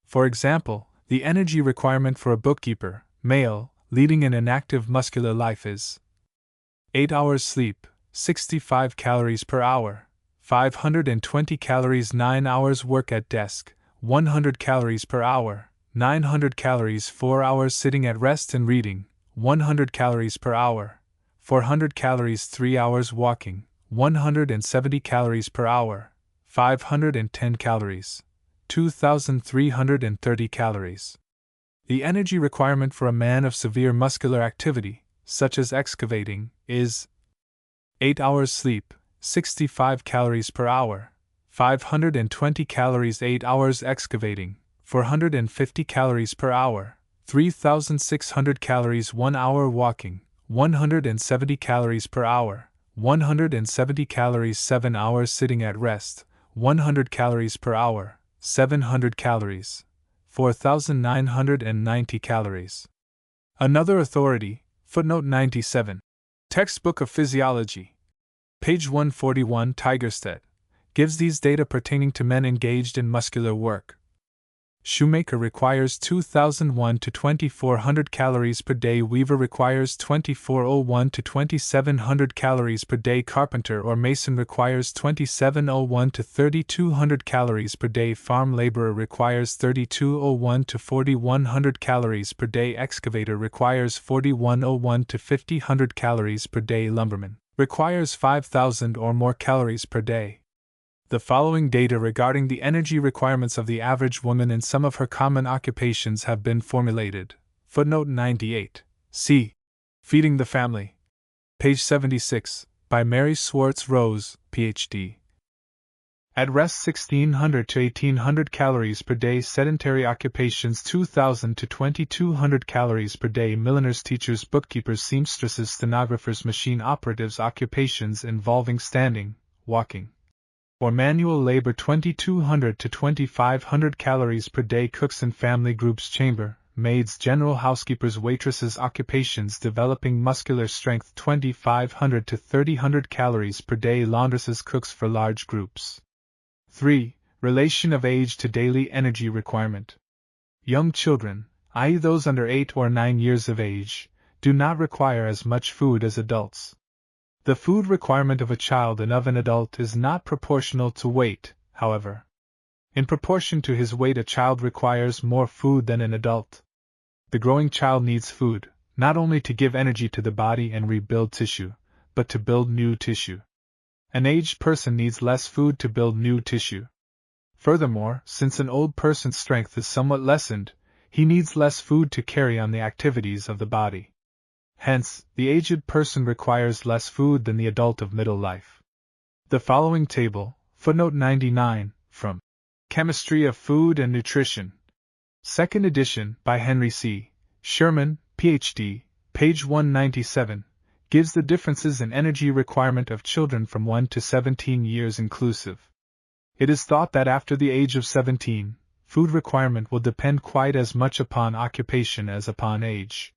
Speaker 1: For example, the energy requirement for a bookkeeper, male, leading an inactive muscular life is 8 hours sleep, 65 calories per hour, 520 calories 9 hours work at desk, 100 calories per hour, 900 calories 4 hours sitting at rest and reading, 100 calories per hour, 400 calories 3 hours walking, 170 calories per hour, 510 calories, 2,330 calories. The energy requirement for a man of severe muscular activity, such as excavating, is 8 hours sleep, 65 calories per hour, 520 calories 8 hours excavating, 450 calories per hour, 3,600 calories 1 hour walking, 170 calories per hour, 170 calories 7 hours sitting at rest, 100 calories per hour, 700 calories, 4,990 calories. Another authority, footnote 97. Textbook of Physiology. Page 141 Tigerstedt, gives these data pertaining to men engaged in muscular work. Shoemaker requires 2,001 to 2,400 calories per day. Weaver requires 2,401 to 2,700 calories per day. Carpenter or mason requires 2,701 to 3,200 calories per day. Farm laborer requires 3,201 to 4,100 calories per day. Excavator requires 4,101 to 5,000 calories per day. Lumberman requires 5,000 or more calories per day. The following data regarding the energy requirements of the average woman in some of her common occupations have been formulated. Footnote 98. C. Feeding the Family. Page 76, by Mary Swartz Rose, Ph.D. At rest 1,600 to 1,800 calories per day. Sedentary occupations 2,000 to 2,200 calories per day. Milliners, teachers, bookkeepers, seamstresses, stenographers, machine operatives. Occupations involving standing, walking, or manual labor 2,200 to 2,500 calories per day. Cooks and family groups, chamber maids, general housekeepers, waitresses. Occupations developing muscular strength 2,500 to 3,000 calories per day. Laundresses, cooks for large groups. 3. Relation of age to daily energy requirement. Young children, i.e., those under 8 or 9 years of age, do not require as much food as adults. The food requirement of a child and of an adult is not proportional to weight, however. In proportion to his weight, a child requires more food than an adult. The growing child needs food, not only to give energy to the body and rebuild tissue, but to build new tissue. An aged person needs less food to build new tissue. Furthermore, since an old person's strength is somewhat lessened, he needs less food to carry on the activities of the body. Hence, the aged person requires less food than the adult of middle life. The following table, footnote 99, from Chemistry of Food and Nutrition, 2nd edition, by Henry C. Sherman, Ph.D., page 197, gives the differences in energy requirement of children from 1 to 17 years inclusive. It is thought that after the age of 17, food requirement will depend quite as much upon occupation as upon age.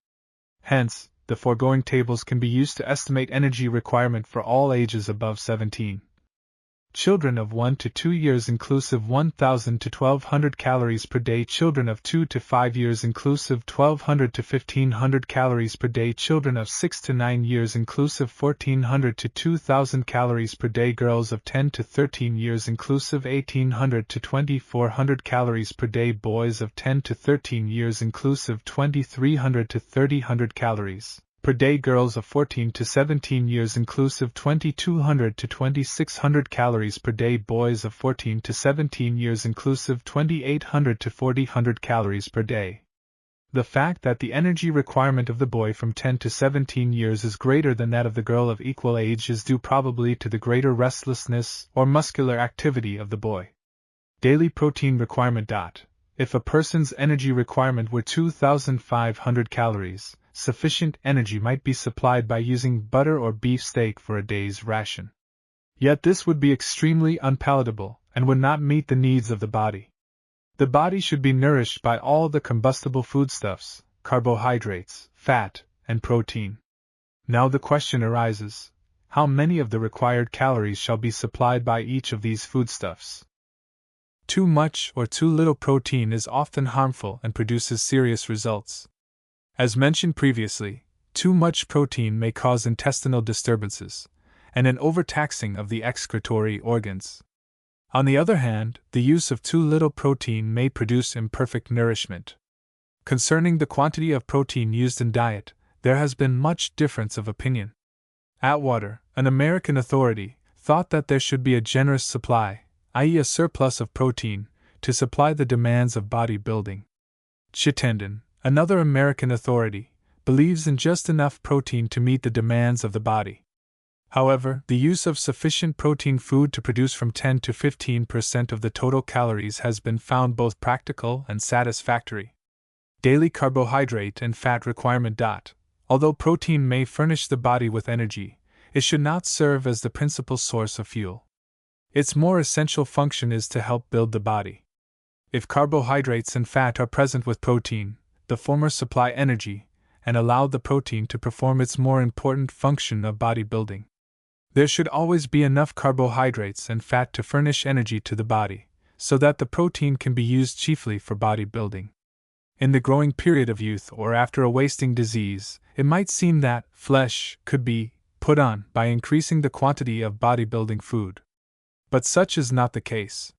Speaker 1: Hence, the foregoing tables can be used to estimate energy requirement for all ages above 17. Children of 1 to 2 years inclusive 1,000 to 1,200 calories per day. Children of 2 to 5 years inclusive 1,200 to 1,500 calories per day. Children of 6 to 9 years inclusive 1,400 to 2,000 calories per day. Girls of 10 to 13 years inclusive 1,800 to 2,400 calories per day. Boys of 10 to 13 years inclusive 2,300 to 3,000 calories per day. Girls of 14 to 17 years inclusive 2,200 to 2,600 calories per day. Boys of 14 to 17 years inclusive 2,800 to 4,000 calories per day. The fact that the energy requirement of the boy from 10 to 17 years is greater than that of the girl of equal age is due probably to the greater restlessness or muscular activity of the boy. Daily protein requirement. If a person's energy requirement were 2,500 calories, sufficient energy might be supplied by using butter or beef steak for a day's ration. Yet this would be extremely unpalatable and would not meet the needs of the body. The body should be nourished by all the combustible foodstuffs, carbohydrates, fat, and protein. Now the question arises, how many of the required calories shall be supplied by each of these foodstuffs? Too much or too little protein is often harmful and produces serious results. As mentioned previously, too much protein may cause intestinal disturbances and an overtaxing of the excretory organs. On the other hand, the use of too little protein may produce imperfect nourishment. Concerning the quantity of protein used in diet, there has been much difference of opinion. Atwater, an American authority, thought that there should be a generous supply, i.e., a surplus of protein, to supply the demands of bodybuilding. Chittenden, another American authority, believes in just enough protein to meet the demands of the body. However, the use of sufficient protein food to produce from 10 to 15% of the total calories has been found both practical and satisfactory. Daily carbohydrate and fat requirement. Although protein may furnish the body with energy, it should not serve as the principal source of fuel. Its more essential function is to help build the body. If carbohydrates and fat are present with protein, the former supply energy and allow the protein to perform its more important function of bodybuilding. There should always be enough carbohydrates and fat to furnish energy to the body, so that the protein can be used chiefly for bodybuilding. In the growing period of youth or after a wasting disease, it might seem that flesh could be put on by increasing the quantity of bodybuilding food. But such is not the case.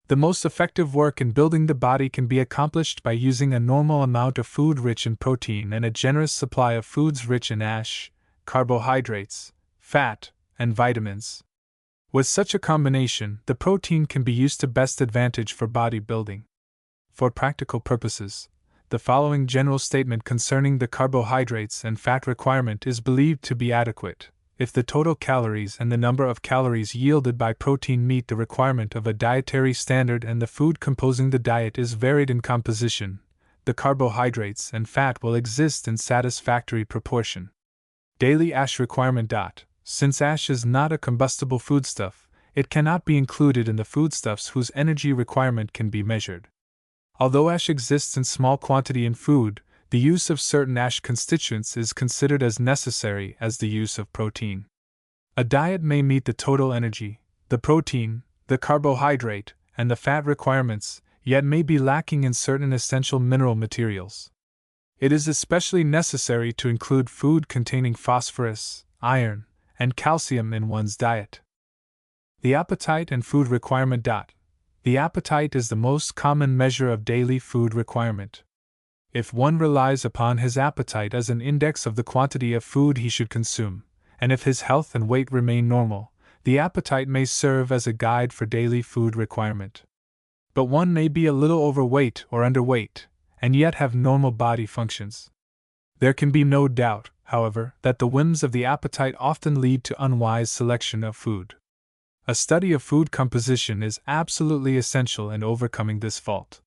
Speaker 1: The most effective work in building the body can be accomplished by using a normal amount of food rich in protein and a generous supply of foods rich in ash, carbohydrates, fat, and vitamins. With such a combination, the protein can be used to best advantage for bodybuilding. For practical purposes, the following general statement concerning the carbohydrates and fat requirement is believed to be adequate. If the total calories and the number of calories yielded by protein meet the requirement of a dietary standard and the food composing the diet is varied in composition, the carbohydrates and fat will exist in satisfactory proportion. Daily ash requirement. Since ash is not a combustible foodstuff, it cannot be included in the foodstuffs whose energy requirement can be measured. Although ash exists in small quantity in food, the use of certain ash constituents is considered as necessary as the use of protein. A diet may meet the total energy, the protein, the carbohydrate, and the fat requirements, yet may be lacking in certain essential mineral materials. It is especially necessary to include food containing phosphorus, iron, and calcium in one's diet. The appetite and food requirement. The appetite is the most common measure of daily food requirement. If one relies upon his appetite as an index of the quantity of food he should consume, and if his health and weight remain normal, the appetite may serve as a guide for daily food requirement. But one may be a little overweight or underweight, and yet have normal body functions. There can be no doubt, however, that the whims of the appetite often lead to unwise selection of food. A study of food composition is absolutely essential in overcoming this fault.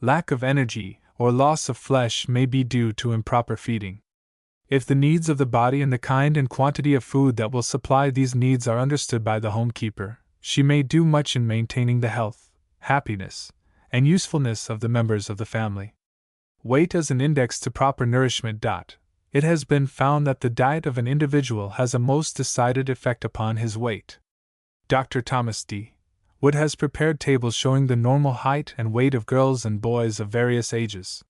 Speaker 1: Lack of energy or loss of flesh may be due to improper feeding. If the needs of the body and the kind and quantity of food that will supply these needs are understood by the homekeeper, she may do much in maintaining the health, happiness, and usefulness of the members of the family. Weight as an index to proper nourishment. It has been found that the diet of an individual has a most decided effect upon his weight. Dr. Thomas D. Wood has prepared tables showing the normal height and weight of girls and boys of various ages.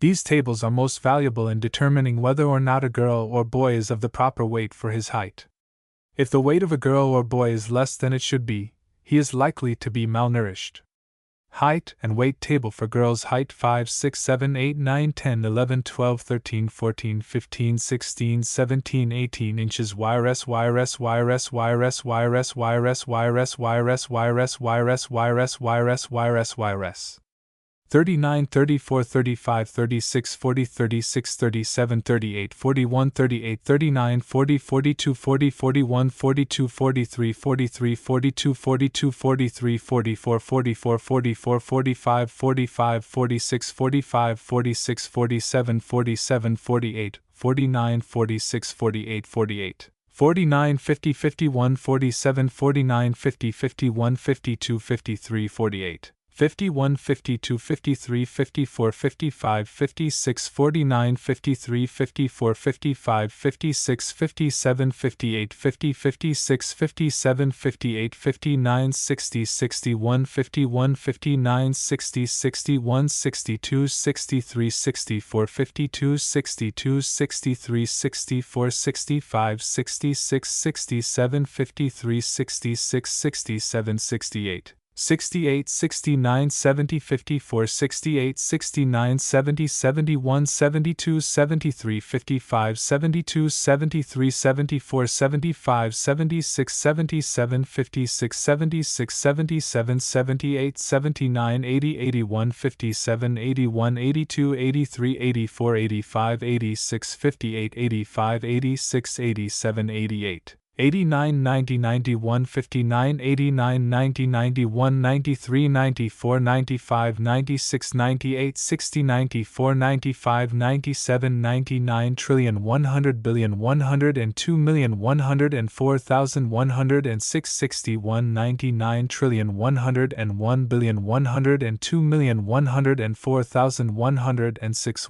Speaker 1: These tables are most valuable in determining whether or not a girl or boy is of the proper weight for his height. If the weight of a girl or boy is less than it should be, he is likely to be malnourished. Height and weight table for girls: height 5, 6, 7, 8, 9, 10, 11, 12, 13, 14, 15, 16, 17, 18 inches. YRS YRS YRS YRS YRS YRS YRS YRS YRS YRS YRS YRS YRS YRS 39, 34, 35, 36, 40, 36, 37, 38, 41, 38, 39, 40, 42, 40, 41, 42, 43, 43, 42, 42, 43, 44, 44, 44, 45, 45, 46, 45, 46, 47, 47, 48, 49, 46, 48, 48. 49, 50, 51, 47, 49, 50, 51, 52, 53, 48. 51, 52, 53, 54, 55, 56, 49, 53, 54, 55, 56, 57, 58, 50, 56, 57, 58, 59, 60, 61, 51, 59, 60, 61, 62, 63, 64, 52, 62, 63, 64, 65, 66, 67, 53, 66, 67, 68. 68, 69, 70, 54, 68, 69, 70, 71, 72, 73, 55, 72, 73, 74, 75, 76, 77, 56, 76, 77, 78, 79, 80, 81, 57, 81, 82, 83, 84, 85, 86, 58, 85, 86, 87, 88. 89, 90, 91, 59, 89, 90, 91, 93, 94, 95, 96, 98, 60, 94, 95, 97, 99 trillion 100 billion 102 million 104,106 61 99 trillion 101 billion 102 million 104,106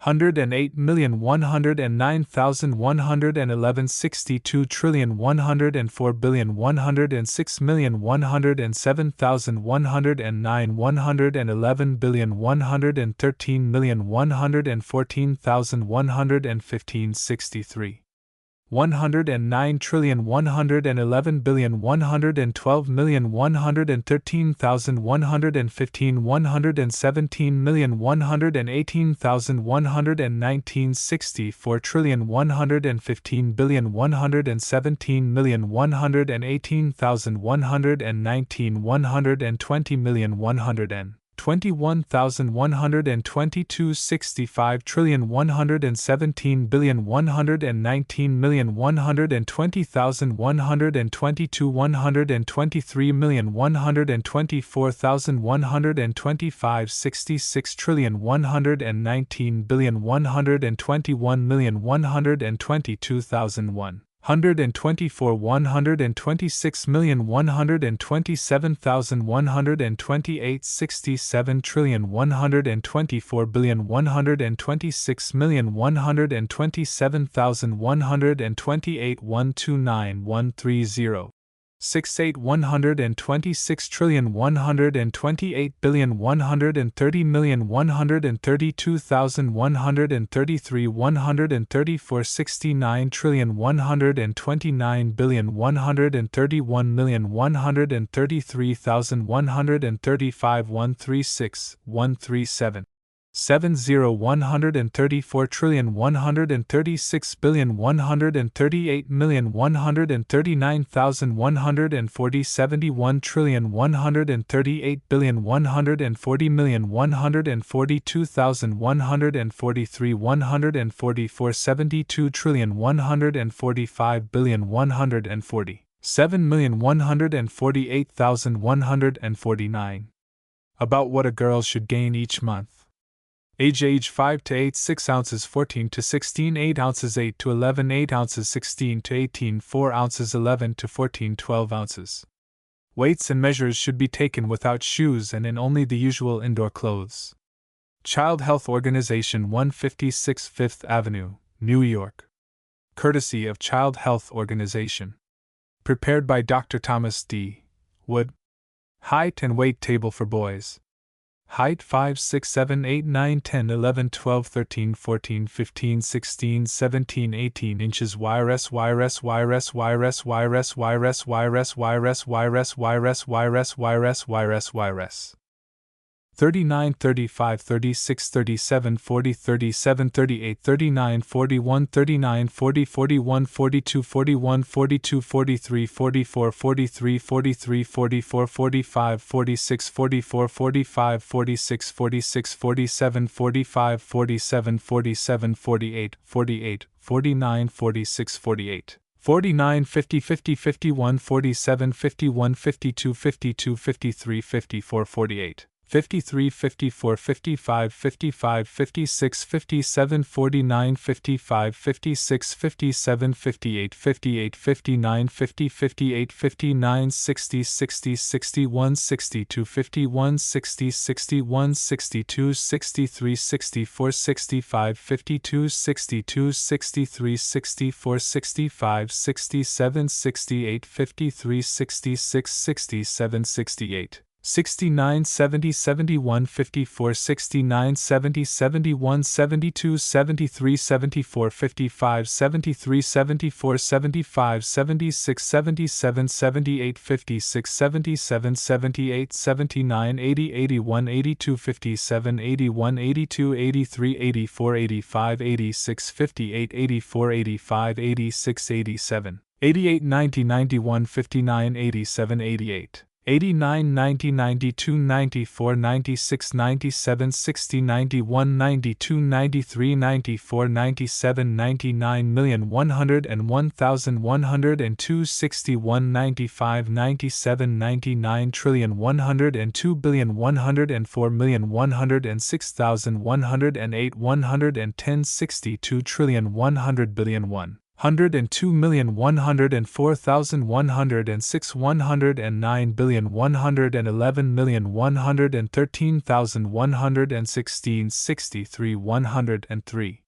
Speaker 1: 108,109,111 62 trillion 104 billion 106 million 107,109 111 billion 113 million 114,115 63 109 trillion 111 billion 112 million 113,115 117 million 118,119 64 trillion 115 billion 117 million 118,119 120 million 21,122 65 trillion 117 billion 119 million 120,122 123 million 124,125 66 trillion 119 billion 121 million 122,001 124 126 million 127,128 67 trillion 124 billion 126 million 127,128 129 130 136,132,135,135,136,135,137. 7,148,148,148,148,147,2,143,144,148,148,149. About what a girl should gain each month. Age 5 to 8 6 ounces 14 to 16 8 ounces 8 to 11 8 ounces 16 to 18 4 ounces 11 to 14 12 ounces. Weights and measures should be taken without shoes and in only the usual indoor clothes. Child Health Organization, 156 Fifth Avenue, New York. Courtesy of Child Health Organization. Prepared by Dr. Thomas D. Wood. Height and weight table for boys. Height 5, 6, 7, 8, 9, 10, 11, 12, 13, 14, 15, 16, 17, 18 inches. YRS 39, 35, 36, 37, 40, 37, 38, 39, 41, 39, 40, 41, 42, 41, 42, 43, 44, 43, 43, 44, 45, 46, 44, 45, 46, 46, 47, 45, 47, 47, 48, 48, 49, 46, 48. 49, 50, 50, 51, 47, 51, 52, 52, 53, 54, 48. 53, 54, 55, 55, 56, 57, 49, 55, 56, 57, 58, 58, 59, 50, 58, 59, 60, 60, 61, 62, 51, 60, 61, 62, 63, 64, 65, 52, 62, 63, 64, 65, 67, 68, 53, 66, 67, 68. 69, 70, 71, 54, 69, 70, 71, 72, 73, 74, 55, 73, 74, 75, 76, 77, 78, 56, 77, 78, 79, 80, 81, 82, 57, 81, 82, 83, 84, 85, 86, 58, 84, 85, 86, 87, 88, 90, 91, 59, 87, 88. 89, 90, 92, 94, 96, 97, 60, 91, 92, 93, 94, 97, 99 million 101,102, 61, 95, 97, 99 trillion 102 billion 104 million 106,108 110 62 trillion 100 billion 102,104,106 109,111,113,116 63 103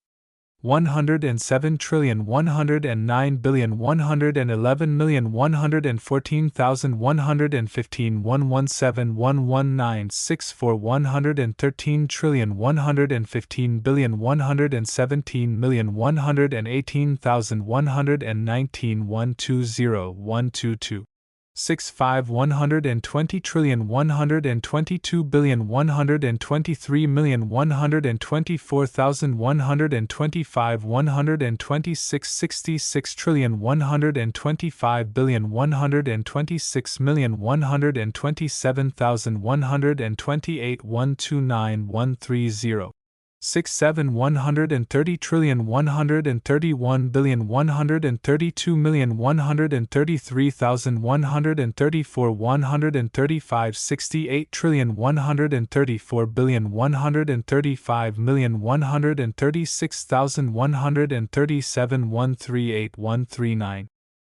Speaker 1: 107,109,111,114,115 117,119,64 113,117,118,119 120,122 65 120,122,123,124,125 126 66 trillion 125 billion 126 million 127,128 129 130 67 130 trillion 131 billion 132 million 133,134 135 68 trillion 134 billion 135 million 136,137 138 139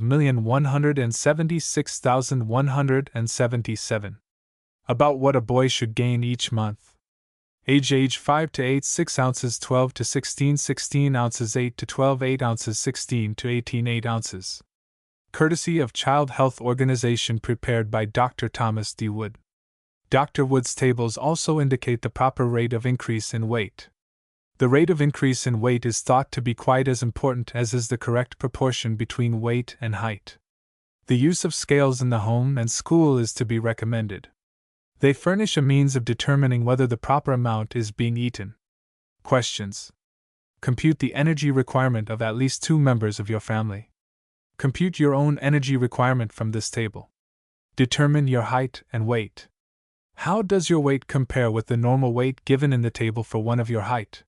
Speaker 1: 5,176,177. About what a boy should gain each month. Age 5 to 8 6 ounces, 12 to 16 16 ounces, 8 to 12 8 ounces, 16 to 18 8 ounces. Courtesy of Child Health Organization, prepared by Dr. Thomas D. Wood. Dr. Wood's tables also indicate the proper rate of increase in weight. The rate of increase in weight is thought to be quite as important as is the correct proportion between weight and height. The use of scales in the home and school is to be recommended. They furnish a means of determining whether the proper amount is being eaten. Questions. Compute the energy requirement of at least 2 members of your family. Compute your own energy requirement from this table. Determine your height and weight. How does your weight compare with the normal weight given in the table for one of your height?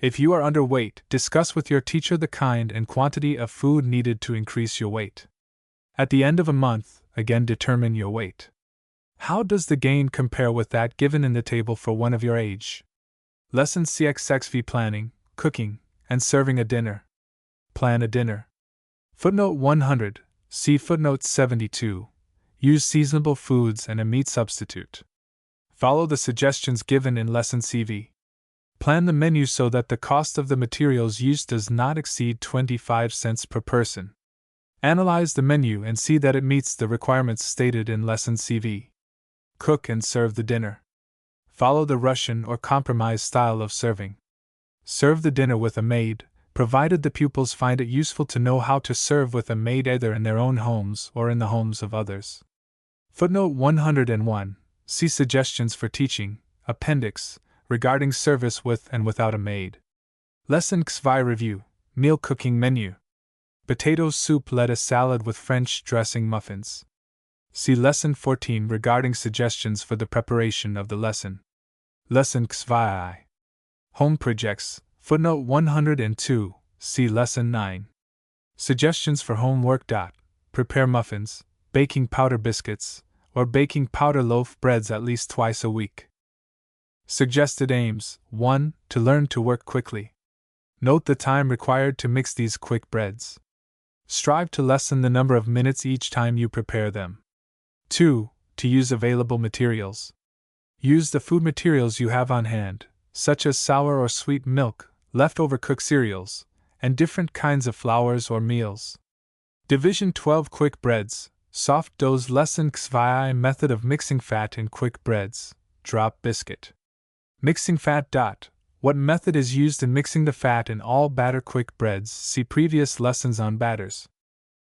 Speaker 1: If you are underweight, discuss with your teacher the kind and quantity of food needed to increase your weight. At the end of a month, again determine your weight. How does the gain compare with that given in the table for one of your age? Lesson CXXV: Planning, Cooking, and Serving a Dinner. Plan a dinner. Footnote 100, see footnote 72. Use seasonable foods and a meat substitute. Follow the suggestions given in Lesson CV. Plan the menu so that the cost of the materials used does not exceed 25 cents per person. Analyze the menu and see that it meets the requirements stated in Lesson CV. Cook and serve the dinner. Follow the Russian or compromise style of serving. Serve the dinner with a maid, provided the pupils find it useful to know how to serve with a maid either in their own homes or in the homes of others. Footnote 101. See suggestions for teaching, appendix, regarding service with and without a maid. Lesson XVI Review, Meal Cooking Menu. Potato soup, lettuce salad with French dressing, muffins. See Lesson 14 regarding suggestions for the preparation of the lesson. Lesson XVI. Home Projects, footnote 102, see Lesson 9. Suggestions for homework. Prepare muffins, baking powder biscuits, or baking powder loaf breads at least twice a week. Suggested aims: 1. To learn to work quickly. Note the time required to mix these quick breads. Strive to lessen the number of minutes each time you prepare them. 2. To use available materials. Use the food materials you have on hand, such as sour or sweet milk, leftover cooked cereals, and different kinds of flours or meals. Division 12 Quick breads, soft doughs. Lesson XVI Method of mixing fat in quick breads. Drop biscuit. Mixing fat. What method is used in mixing the fat in all batter quick breads? See previous lessons on batters.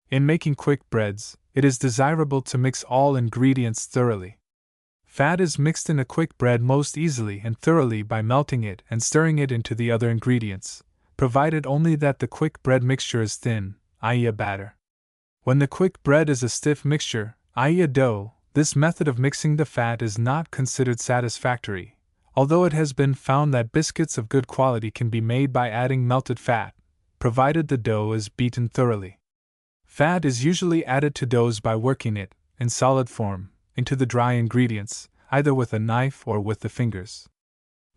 Speaker 1: In making quick breads, it is desirable to mix all ingredients thoroughly. Fat is mixed in a quick bread most easily and thoroughly by melting it and stirring it into the other ingredients, provided only that the quick bread mixture is thin, i.e. a batter. When the quick bread is a stiff mixture, i.e. a dough, this method of mixing the fat is not considered satisfactory, although it has been found that biscuits of good quality can be made by adding melted fat, provided the dough is beaten thoroughly. Fat is usually added to doughs by working it, in solid form, into the dry ingredients, either with a knife or with the fingers.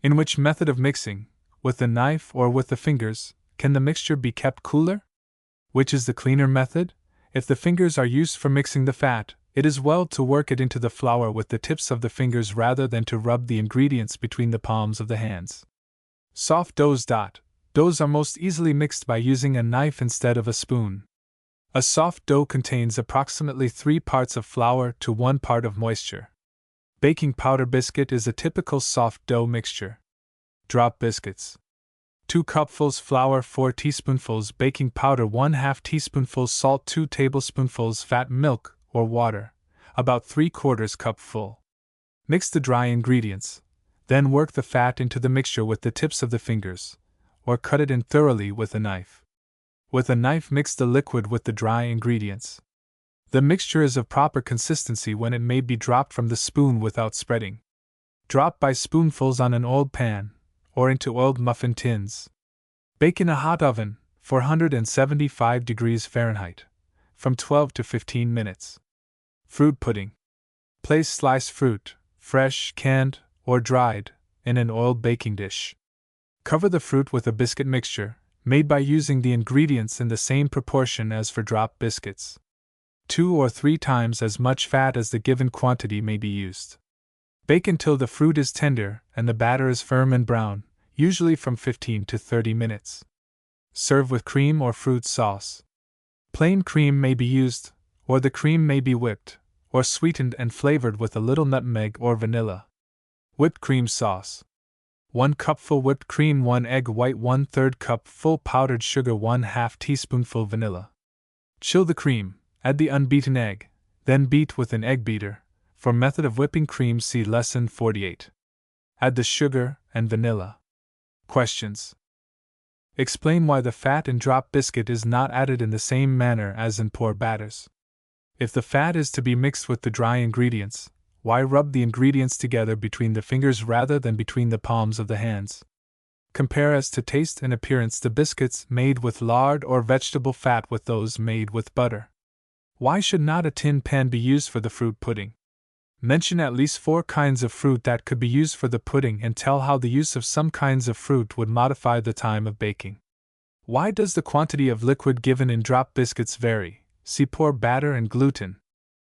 Speaker 1: In which method of mixing, with the knife or with the fingers, can the mixture be kept cooler? Which is the cleaner method? If the fingers are used for mixing the fat, it is well to work it into the flour with the tips of the fingers rather than to rub the ingredients between the palms of the hands. Soft doughs. Doughs are most easily mixed by using a knife instead of a spoon. A soft dough contains approximately 3 parts of flour to 1 part of moisture. Baking powder biscuit is a typical soft dough mixture. Drop biscuits. 2 cupfuls flour, 4 teaspoonfuls baking powder, 1/2 teaspoonful salt, 2 tablespoonfuls fat, milk or water, about 3/4 cup full. Mix the dry ingredients, then work the fat into the mixture with the tips of the fingers, or cut it in thoroughly with a knife. With a knife, mix the liquid with the dry ingredients. The mixture is of proper consistency when it may be dropped from the spoon without spreading. Drop by spoonfuls on an oiled pan, or into oiled muffin tins. Bake in a hot oven, 475 degrees Fahrenheit, from 12 to 15 minutes. Fruit pudding. Place sliced fruit, fresh, canned, or dried, in an oiled baking dish. Cover the fruit with a biscuit mixture, made by using the ingredients in the same proportion as for drop biscuits. 2 or 3 times as much fat as the given quantity may be used. Bake until the fruit is tender and the batter is firm and brown, usually from 15 to 30 minutes. Serve with cream or fruit sauce. Plain cream may be used, or the cream may be whipped, or sweetened and flavored with a little nutmeg or vanilla. Whipped cream sauce. 1 cupful whipped cream, 1 egg white, 1/3 cup full powdered sugar, 1/2 teaspoonful vanilla. Chill the cream, add the unbeaten egg, then beat with an egg beater. For method of whipping cream, see Lesson 48. Add the sugar and vanilla. Questions. Explain why the fat in drop biscuit is not added in the same manner as in pour batters. If the fat is to be mixed with the dry ingredients, why rub the ingredients together between the fingers rather than between the palms of the hands? Compare as to taste and appearance the biscuits made with lard or vegetable fat with those made with butter. Why should not a tin pan be used for the fruit pudding? Mention at least 4 kinds of fruit that could be used for the pudding and tell how the use of some kinds of fruit would modify the time of baking. Why does the quantity of liquid given in drop biscuits vary? See pour batter and gluten.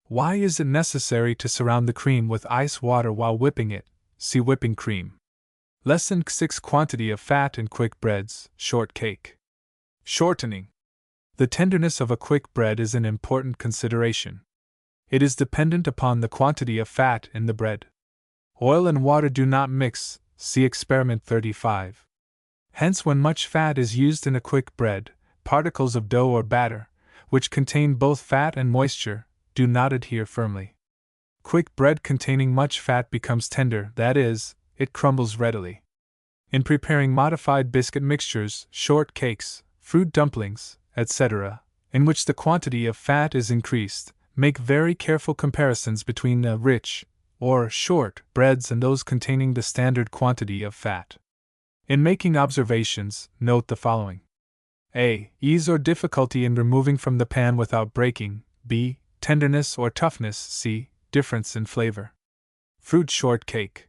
Speaker 1: Why is it necessary to surround the cream with ice water while whipping it? See whipping cream. Lesson 6. Quantity of fat in quick breads, short cake. Shortening. The tenderness of a quick bread is an important consideration. It is dependent upon the quantity of fat in the bread. Oil and water do not mix, see Experiment 35. Hence, when much fat is used in a quick bread, particles of dough or batter, which contain both fat and moisture, do not adhere firmly. Quick bread containing much fat becomes tender, that is, it crumbles readily. In preparing modified biscuit mixtures, short cakes, fruit dumplings, etc., in which the quantity of fat is increased, make very careful comparisons between the rich, or short, breads and those containing the standard quantity of fat. In making observations, note the following. A. Ease or difficulty in removing from the pan without breaking. B. Tenderness or toughness. C. Difference in flavor. Fruit short cake.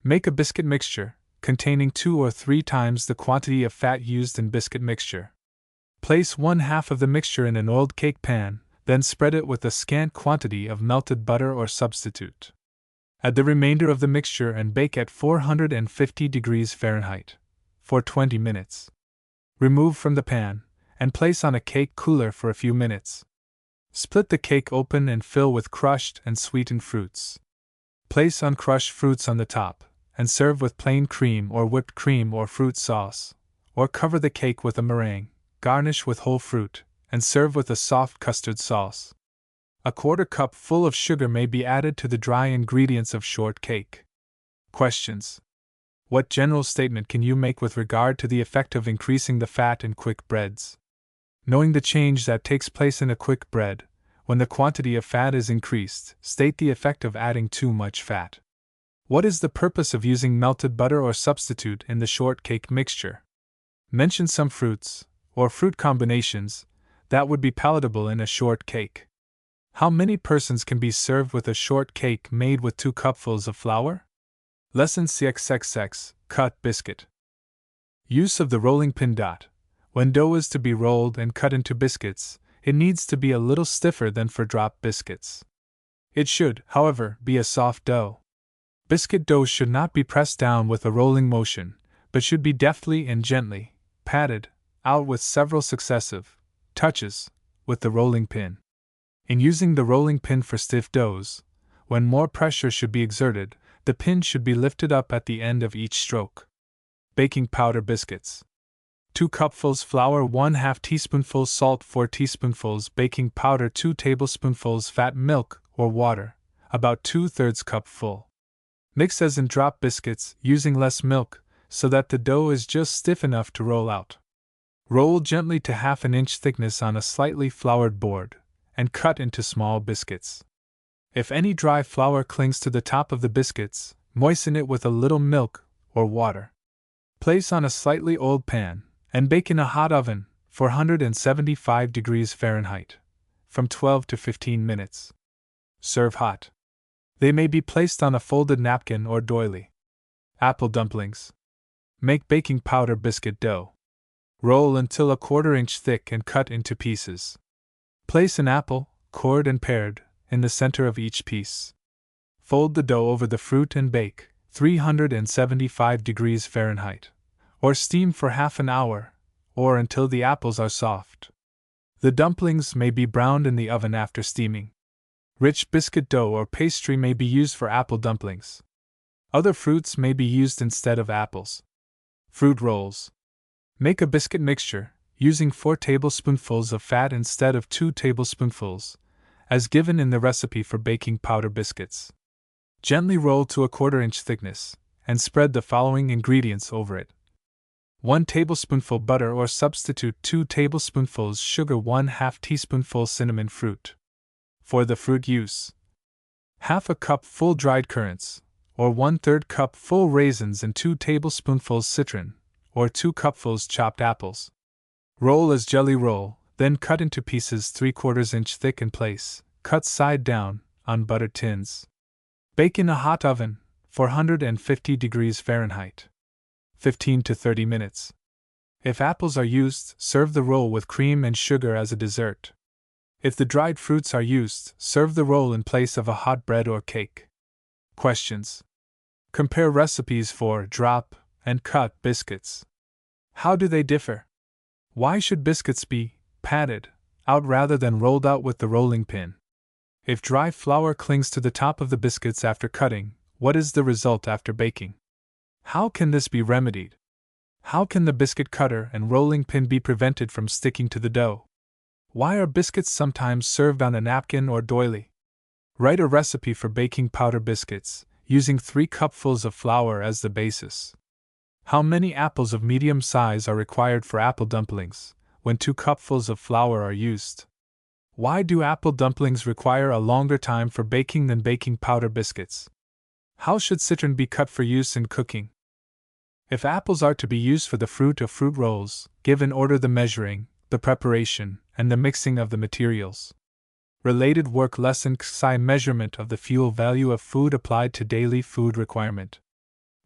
Speaker 1: Make a biscuit mixture, containing 2 or 3 times the quantity of fat used in biscuit mixture. Place 1/2 of the mixture in an oiled cake pan, then spread it with a scant quantity of melted butter or substitute. Add the remainder of the mixture and bake at 450 degrees Fahrenheit for 20 minutes. Remove from the pan and place on a cake cooler for a few minutes. Split the cake open and fill with crushed and sweetened fruits. Place uncrushed fruits on the top and serve with plain cream or whipped cream or fruit sauce, or cover the cake with a meringue, garnish with whole fruit, and serve with a soft custard sauce. A 1/4 cup full of sugar may be added to the dry ingredients of short cake. Questions. What general statement can you make with regard to the effect of increasing the fat in quick breads? Knowing the change that takes place in a quick bread, when the quantity of fat is increased, state the effect of adding too much fat. What is the purpose of using melted butter or substitute in the short cake mixture? Mention some fruits, or fruit combinations, that would be palatable in a short cake. How many persons can be served with a short cake made with 2 cupfuls of flour? Lesson 6. Cut biscuit. Use of the rolling pin. When dough is to be rolled and cut into biscuits, it needs to be a little stiffer than for drop biscuits. It should, however, be a soft dough. Biscuit dough should not be pressed down with a rolling motion, but should be deftly and gently patted out with several successive touches with the rolling pin. In using the rolling pin for stiff doughs, when more pressure should be exerted, the pin should be lifted up at the end of each stroke. Baking powder biscuits. 2 cupfuls flour, 1/2 teaspoonful salt, 4 teaspoonfuls baking powder, 2 tablespoonfuls fat, milk or water, about 2/3 cup full. Mix as in drop biscuits, using less milk, so that the dough is just stiff enough to roll out. Roll gently to 1/2 inch thickness on a slightly floured board, and cut into small biscuits. If any dry flour clings to the top of the biscuits, moisten it with a little milk or water. Place on a slightly oiled pan, and bake in a hot oven, 475 degrees Fahrenheit, from 12 to 15 minutes. Serve hot. They may be placed on a folded napkin or doily. Apple dumplings. Make baking powder biscuit dough. Roll until a 1/4 inch thick and cut into pieces. Place an apple, cored and pared, in the center of each piece. Fold the dough over the fruit and bake, 375 degrees Fahrenheit, or steam for 1/2 hour, or until the apples are soft. The dumplings may be browned in the oven after steaming. Rich biscuit dough or pastry may be used for apple dumplings. Other fruits may be used instead of apples. Fruit rolls. Make a biscuit mixture, using 4 tablespoonfuls of fat instead of 2 tablespoonfuls, as given in the recipe for baking powder biscuits. Gently roll to a 1/4 inch thickness, and spread the following ingredients over it. 1 tablespoonful butter or substitute 2 tablespoonfuls sugar, 1/2 teaspoonful cinnamon fruit. For the fruit use, 1/2 cup full dried currants, or 1/3 cup full raisins and 2 tablespoonfuls citron, or 2 cupfuls chopped apples. Roll as jelly roll, then cut into pieces 3/4 inch thick and place, cut side down, on buttered tins. Bake in a hot oven, 450 degrees Fahrenheit, 15 to 30 minutes. If apples are used, serve the roll with cream and sugar as a dessert. If the dried fruits are used, serve the roll in place of a hot bread or cake. Questions. Compare recipes for drop and cut biscuits. How do they differ? Why should biscuits be patted out rather than rolled out with the rolling pin? If dry flour clings to the top of the biscuits after cutting, what is the result after baking? How can this be remedied? How can the biscuit cutter and rolling pin be prevented from sticking to the dough? Why are biscuits sometimes served on a napkin or doily? Write a recipe for baking powder biscuits, using 3 cupfuls of flour as the basis. How many apples of medium size are required for apple dumplings, when 2 cupfuls of flour are used? Why do apple dumplings require a longer time for baking than baking powder biscuits? How should citron be cut for use in cooking? If apples are to be used for the fruit or fruit rolls, give in order the measuring, the preparation, and the mixing of the materials. Related work lesson XI measurement of the fuel value of food applied to daily food requirement.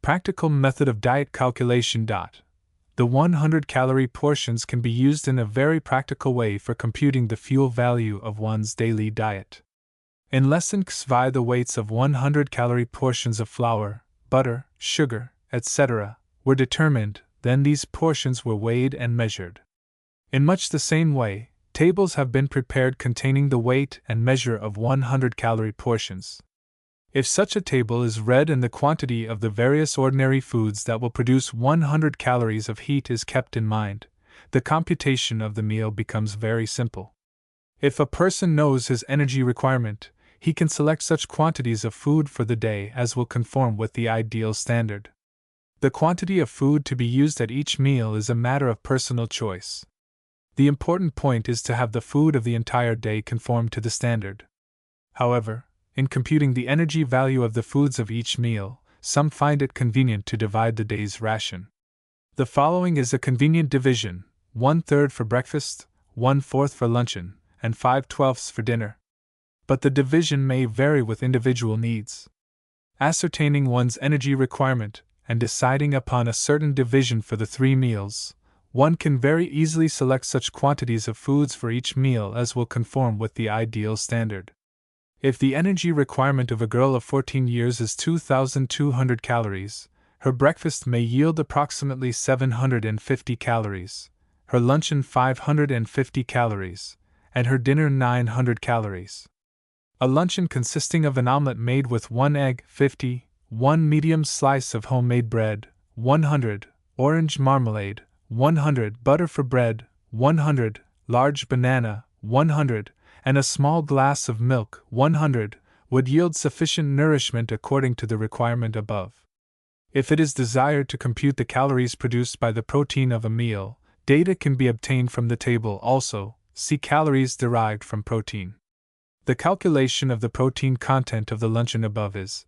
Speaker 1: Practical method of diet calculation. The 100-calorie portions can be used in a very practical way for computing the fuel value of one's daily diet. In lesson XI, the weights of 100-calorie portions of flour, butter, sugar, etc. were determined, then these portions were weighed and measured. In much the same way, tables have been prepared containing the weight and measure of 100-calorie portions. If such a table is read and the quantity of the various ordinary foods that will produce 100 calories of heat is kept in mind, the computation of the meal becomes very simple. If a person knows his energy requirement, he can select such quantities of food for the day as will conform with the ideal standard. The quantity of food to be used at each meal is a matter of personal choice. The important point is to have the food of the entire day conform to the standard. However, in computing the energy value of the foods of each meal, some find it convenient to divide the day's ration. The following is a convenient division: 1/3 for breakfast, 1/4 for luncheon, and 5/12 for dinner. But the division may vary with individual needs. Ascertaining one's energy requirement and deciding upon a certain division for the 3 meals, One can very easily select such quantities of foods for each meal as will conform with the ideal standard. If the energy requirement of a girl of 14 years is 2,200 calories, her breakfast may yield approximately 750 calories, her luncheon 550 calories, and her dinner 900 calories. A luncheon consisting of an omelette made with 1 egg, 50, 1 medium slice of homemade bread, 100, orange marmalade, 100, butter for bread, 100, large banana, 100, and a small glass of milk, 100, would yield sufficient nourishment according to the requirement above. If it is desired to compute the calories produced by the protein of a meal, data can be obtained from the table also, see calories derived from protein. The calculation of the protein content of the luncheon above is: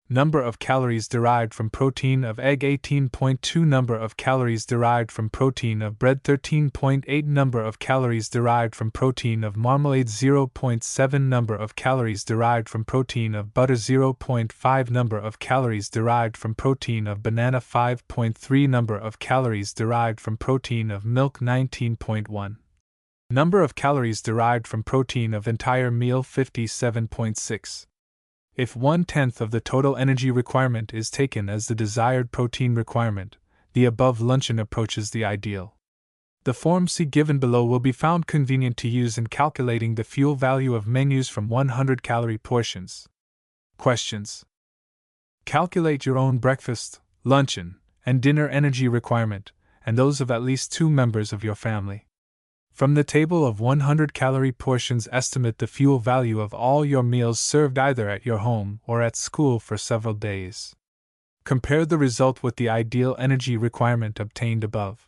Speaker 1: number of calories derived from protein of egg 18.2, number of calories derived from protein of bread 13.8, number of calories derived from protein of marmalade 0.7, number of calories derived from protein of butter 0.5, number of calories derived from protein of banana 5.3, number of calories derived from protein of milk 19.1. Number of calories derived from protein of entire meal 57.6. If 1/10 of the total energy requirement is taken as the desired protein requirement, the above luncheon approaches the ideal. The form C given below will be found convenient to use in calculating the fuel value of menus from 100-calorie portions. Questions: calculate your own breakfast, luncheon, and dinner energy requirement, and those of at least 2 members of your family. From the table of 100-calorie portions, estimate the fuel value of all your meals served either at your home or at school for several days. Compare the result with the ideal energy requirement obtained above.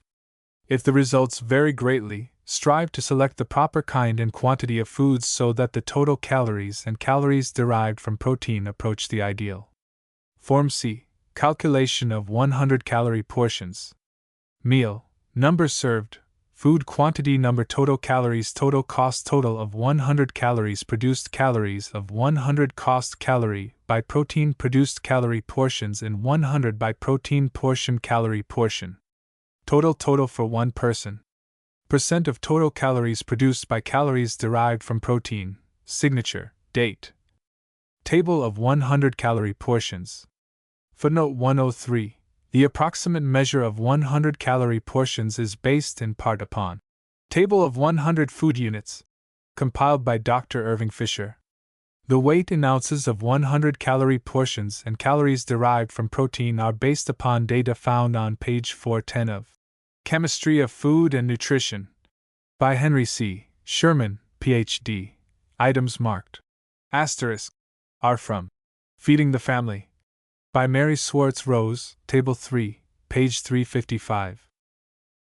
Speaker 1: If the results vary greatly, strive to select the proper kind and quantity of foods so that the total calories and calories derived from protein approach the ideal. Form C: calculation of 100-calorie portions. Meal: number served, food quantity, number, total calories, total cost, total of 100 calories produced, calories of 100, cost, calorie by protein produced, calorie portions in 100 by protein portion, calorie portion. Total for one person. Percent of total calories produced by calories derived from protein. Signature, date. Table of 100-calorie portions. Footnote 103. The approximate measure of 100-calorie portions is based in part upon Table of 100 Food Units, compiled by Dr. Irving Fisher. The weight in ounces of 100-calorie portions and calories derived from protein are based upon data found on page 410 of Chemistry of Food and Nutrition by Henry C. Sherman, Ph.D. Items marked * are from Feeding the Family by Mary Swartz Rose, Table 3, page 355.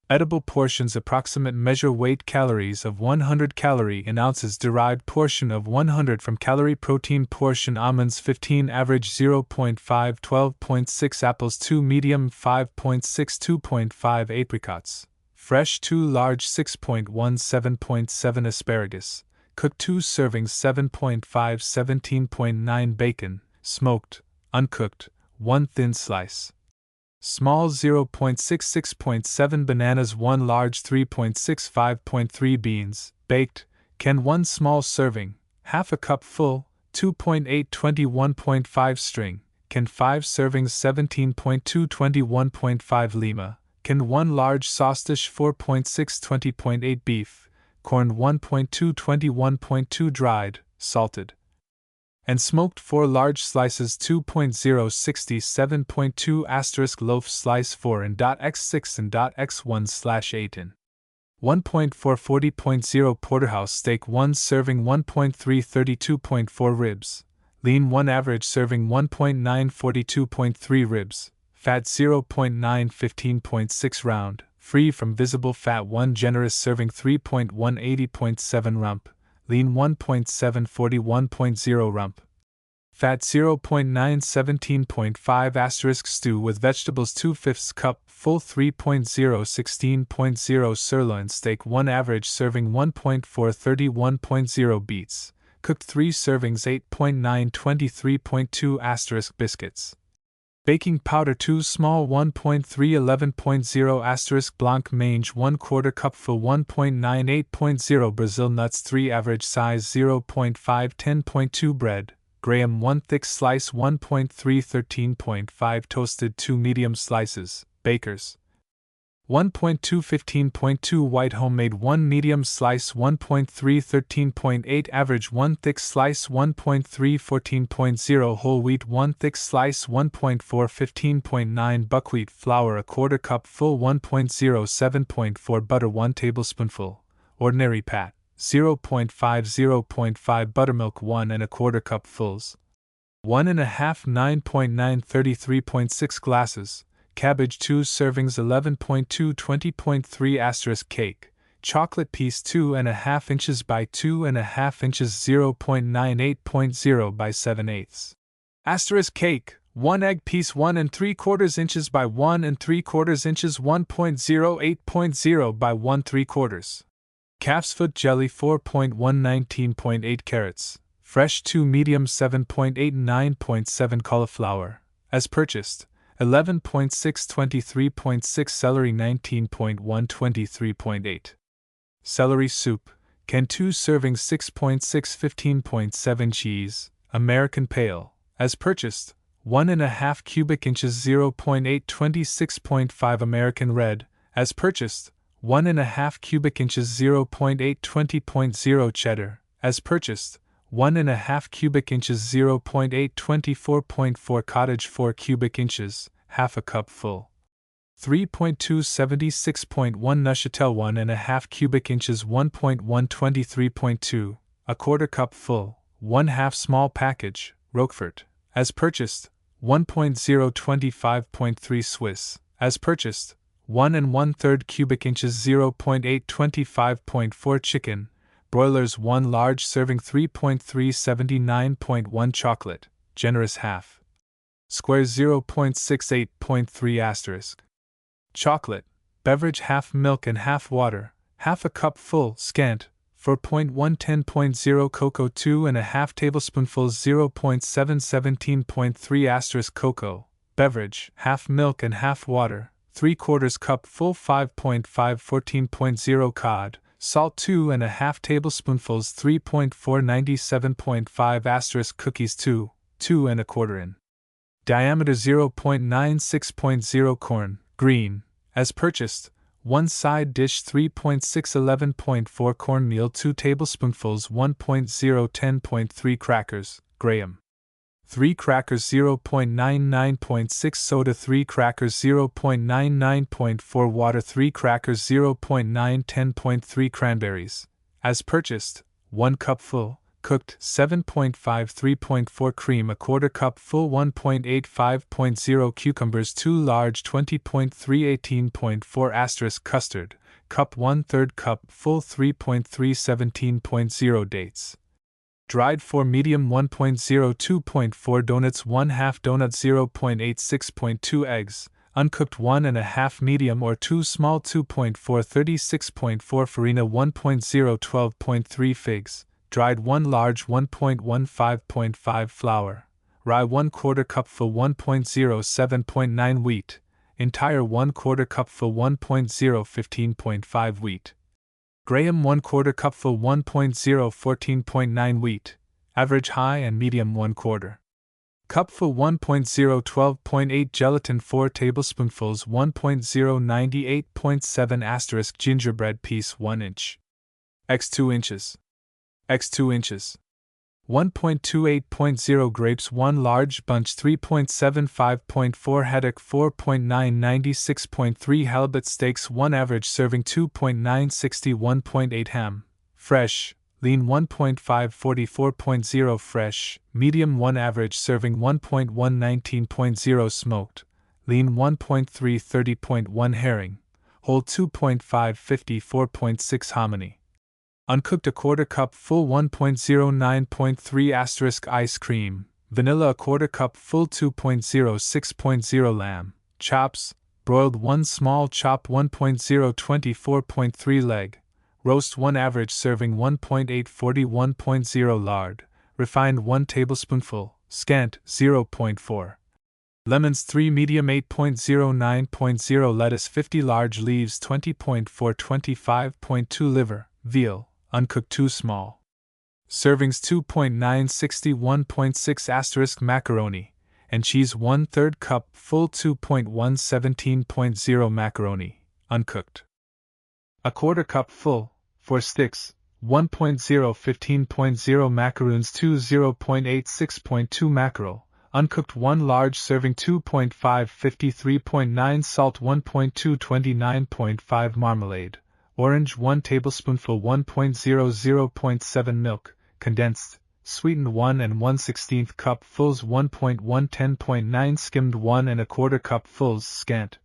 Speaker 1: Edible portions, approximate measure weight, calories of 100 calorie in ounces, derived portion of 100 from calorie, protein portion, almonds 15, average 0.5, 12.6, apples 2, medium 5.6, 2.5, apricots fresh 2, large 6.1, 7.7, asparagus cooked 2 servings, 7.5, 17.9, bacon smoked, uncooked, 1 thin slice. Small 0.66.7, bananas 1, large 3.65.3, beans, baked, can 1 small serving, half a cup full, 2.8, 21.5, string, can 5 servings, 17.2, 21.5, lima, can 1 large sauce dish, 4.6, 20.8, beef, corn 1.2, 21.2, dried, salted and smoked 4 large slices, 2.0, 67.2 * loaf slice 4 in .x6 and .x1/8 in 1.4, 40.0, porterhouse steak 1 serving, 1.3, 32.4, ribs lean 1, average serving 1.9, 42.3, ribs fat 0.9, 15.6, round free from visible fat 1, generous serving 3.1, 80.7, rump lean 1.7, 41.0, rump fat 0.9, 17.5 * stew with vegetables 2/5 cup full 3.0, 16.0, sirloin steak 1, average serving 1.4, 31.0, beets cooked 3 servings 8.9, 23.2 * biscuits Baking powder 2 small 1.3 11.0 * blanc mange 1/4 cupful 1.98.0 Brazil nuts 3 average size 0.5 10.2 bread, graham 1 thick slice 1.3 13.5 toasted 2 medium slices, bakers 1.2 15.2 white homemade 1 medium slice 1.3 13.8 average 1 thick slice 1.3 14.0 whole wheat 1 thick slice 1.4 15.9 buckwheat flour 1/4 cup full 1.0 7.4 butter 1 tablespoonful ordinary pat 0.5 0.5 buttermilk 1 1/4 cupfuls 1 1/2 9.9 33.6 glasses cabbage 2 servings 11.2 20.3 * cake, chocolate piece 2 1/2 inches by 2 1/2 inches 0.98.0 by 7/8. Cake, 1 egg piece 1 3/4 inches by 1 3/4 inches 1.08.0 by 1 3/4. Calf's foot jelly 4.1 19.8 carrots, fresh 2 medium 7.8 9.7 cauliflower, as purchased. 11.6 23.6 celery 19.1 23.8. Celery soup, can 2 servings 6.6 15.7 cheese, American Pale, as purchased, 1 1/2 cubic inches 0.8 26.5 American Red, as purchased, 1 1/2 cubic inches 0.8 20.0 cheddar, as purchased, 1 1/2 cubic inches 0.8 24.4 cottage 4 cubic inches, half a cup full. 3.2 76.1 Neuchâtel 1 1/2 cubic inches 1.1 23.2, 1/4 cup full, 1/2 small package, Roquefort, as purchased, 1.0 25.3 Swiss, as purchased, 1 1/3 cubic inches 0.8 25.4 chicken, broilers 1 large serving 3.3 79.1 chocolate, generous half. Squares 0.68.3 *. Chocolate, beverage half milk and half water, half a cup full, scant, 4.1 10.0 cocoa 2 1/2 tablespoonfuls 0.7 17.3 * cocoa, beverage, half milk and half water, 3/4 cup full 5.5 14.0 cod, salt 2 1/2 tablespoonfuls 3.4 97.5 * cookies 2 1/4 in. Diameter 0.96.0 corn, green, as purchased, 1 side dish 3.6 11.4 cornmeal 2 tablespoonfuls 1.0 10.3 crackers, graham. 3 crackers 0.99.6 soda 3 crackers 0.99.4 water 3 crackers 0.9 10.3 cranberries, as purchased, 1 cup full, cooked 7.5 3.4 cream 1/4 cup full 1.85.0 cucumbers 2 large 20.3 18.4 * custard, cup 1/3 cup full 3.3 17.0 dates. Dried 4 medium 1.0 2.4 donuts 1/2 donut 0.86.2 eggs, uncooked 1 1/2 medium or 2 small 2.4 36.4 farina 1.0 12.3 figs, dried 1 large 1.15.5 flour, rye 1/4 cupful 1.0 7.9 wheat, entire 1/4 cupful 1.0 15.5 wheat. Graham 1/4 cupful 1.0 14.9 wheat, average high and medium 1/4 cupful 1.0 12.8 gelatin 4 tablespoonfuls 1.0 98.7 * gingerbread piece 1 inch. X 2 inches. X 2 inches. 1.28.0 grapes 1 large bunch 3.75.4 haddock 4.9 96.3 halibut steaks 1 average serving 2.9 61.8 ham, fresh, lean 1.5 44.0 fresh, medium 1 average serving 1.1 19.0 smoked, lean 1.3 30.1 herring, whole 2.5 54.6 hominy. Uncooked 1/4 cup full 1.09.3 * ice cream, vanilla 1/4 cup full 2.0 6.0 lamb, chops, broiled 1 small chop 1.0 24.3 leg, roast 1 average serving 1.8 41.0 lard, refined 1 tablespoonful, scant 0.4. Lemons 3 medium 8.09.0 lettuce 50 large leaves 20.4 25.2 liver, veal, uncooked 2 small. Servings 2.961.6 * macaroni, and cheese 1/3 cup full 2.117.0 macaroni, uncooked. A quarter cup full, 4 sticks, 1.015.0 macaroons 20.86.2 mackerel, uncooked 1 large serving 2.553.9 salt 1.229.5 marmalade, orange 1 tablespoonful 1.00.7 milk, condensed, sweetened 1 1/16 cupfuls 1.110.9 skimmed 1 1/4 cupfuls scant,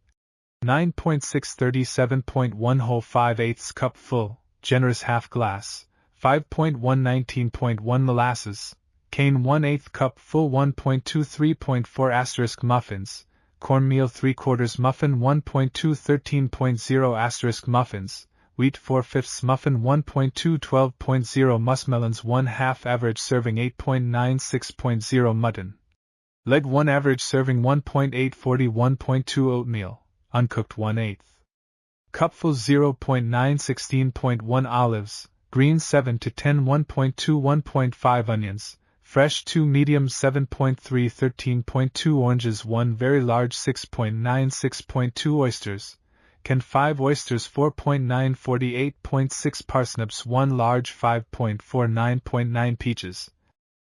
Speaker 1: 9.637.1 whole 5/8 cup full, generous half glass, 5.119.1 molasses, cane 1/8 cup full 1.23.4 * muffins, cornmeal 3/4 muffin 1.213.0 * muffins, wheat 4/5 muffin 1.212.0 mussmelons 1/2 average serving 8.96.0 mutton, leg 1 average serving 1.841.2 oatmeal, uncooked 1/8 cupful 0.916.1 olives, green 7 to 10 1.2 onions, fresh 2 medium 7.3 13.2 oranges 1 very large 6.96.2 oysters, canned 5 oysters 4.9 48.6 parsnips 1 large 5.49.9 peaches,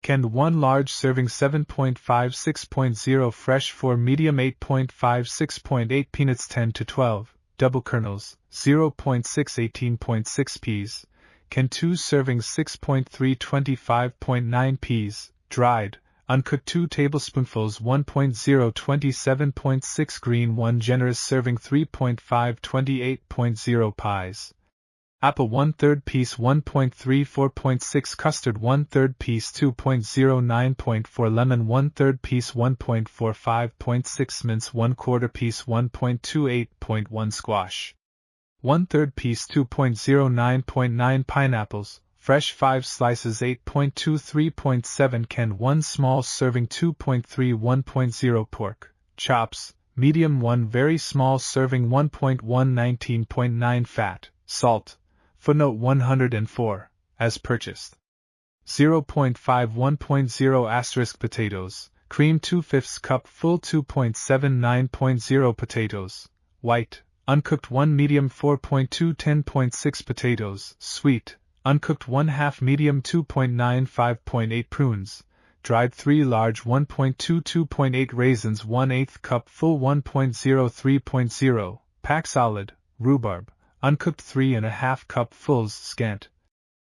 Speaker 1: canned 1 large serving 7.56.0 fresh 4 medium 8.56.8 peanuts 10 to 12, double kernels, 0.6 18.6 peas, canned 2 servings 6.3 25.9 peas, dried, uncooked 2 tablespoonfuls 1.0 27.6 green 1 generous serving 3.5 28.0 pies, apple 1/3 piece 1.34.6 custard 1/3 piece 2.09.4 lemon 1/3 piece 1.45.6 mince 1/4 piece 1.28.1 squash, 1/3 piece 2.09.9 pineapples, fresh 5 slices 8.23.7 canned 1 small serving 2.31.0 pork, chops, medium 1 very small serving 1.119.9 fat, salt, footnote 104, as purchased. 0.51.0 * potatoes, cream 2/5 cup full 2.79.0 potatoes, white, uncooked 1 medium 4.2 10.6 potatoes, sweet, uncooked 1/2 medium 2.95.8 prunes, dried 3 large 1.22.8 raisins 1/8 cup full 1.03.0, pack solid, rhubarb, uncooked 3 1/2 cupfuls scant,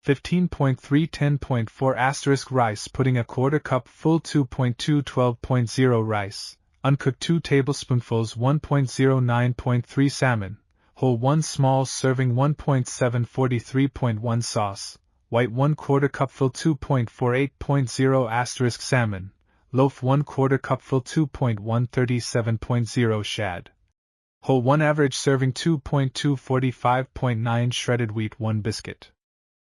Speaker 1: 15.3 10.4 * rice pudding a quarter cup full 2.2 12.0 rice, uncooked 2 tablespoonfuls 1.09.3 salmon, whole 1 small serving 1.7 43.1 sauce, white 1/4 cupful 2.48.0 * salmon, loaf 1/4 cupful 2.137.0 shad, whole 1 average serving 2.245.9 shredded wheat 1 biscuit,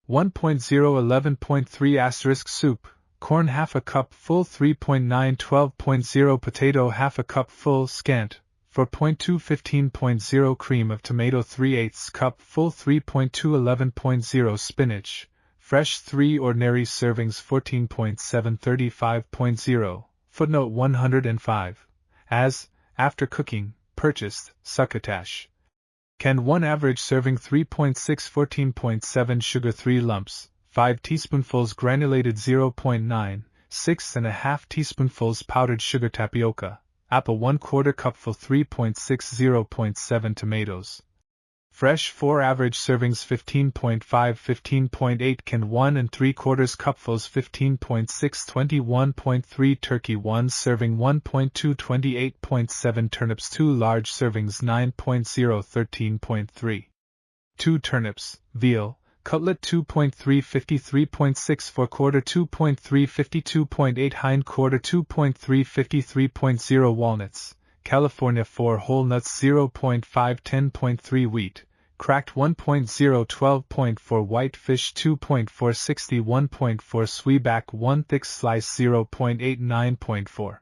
Speaker 1: 1.011.3 * soup, corn 1/2 cup full 3.9 12.0 potato 1/2 cup full scant, 4.2 cream of tomato 3/8 cup full 3.2 spinach, fresh 3 ordinary servings 14.7 footnote 105, as, after cooking, purchased, succotash. Canned 1 average serving 3.6 14.7 sugar 3 lumps, 5 teaspoonfuls granulated 0.9, 6 1/2 teaspoonfuls powdered sugar tapioca, apple 1/4 cupful 3.60.7 tomatoes. Fresh 4 average servings 15.5 15.8 canned 1 3/4 cupfuls 15.6 21.3 turkey 1 serving 1.2 28.7 turnips 2 large servings 9.0 13.3. 2 turnips, veal, cutlet 2.3 53.6 4/4 2.3 52.8 hind quarter 2.3 53.0 walnuts, California 4 whole nuts 0.5 10.3 wheat, cracked 1.0 12.4 white fish 2.4 61.4 sweetback 1 thick slice 0.89.4.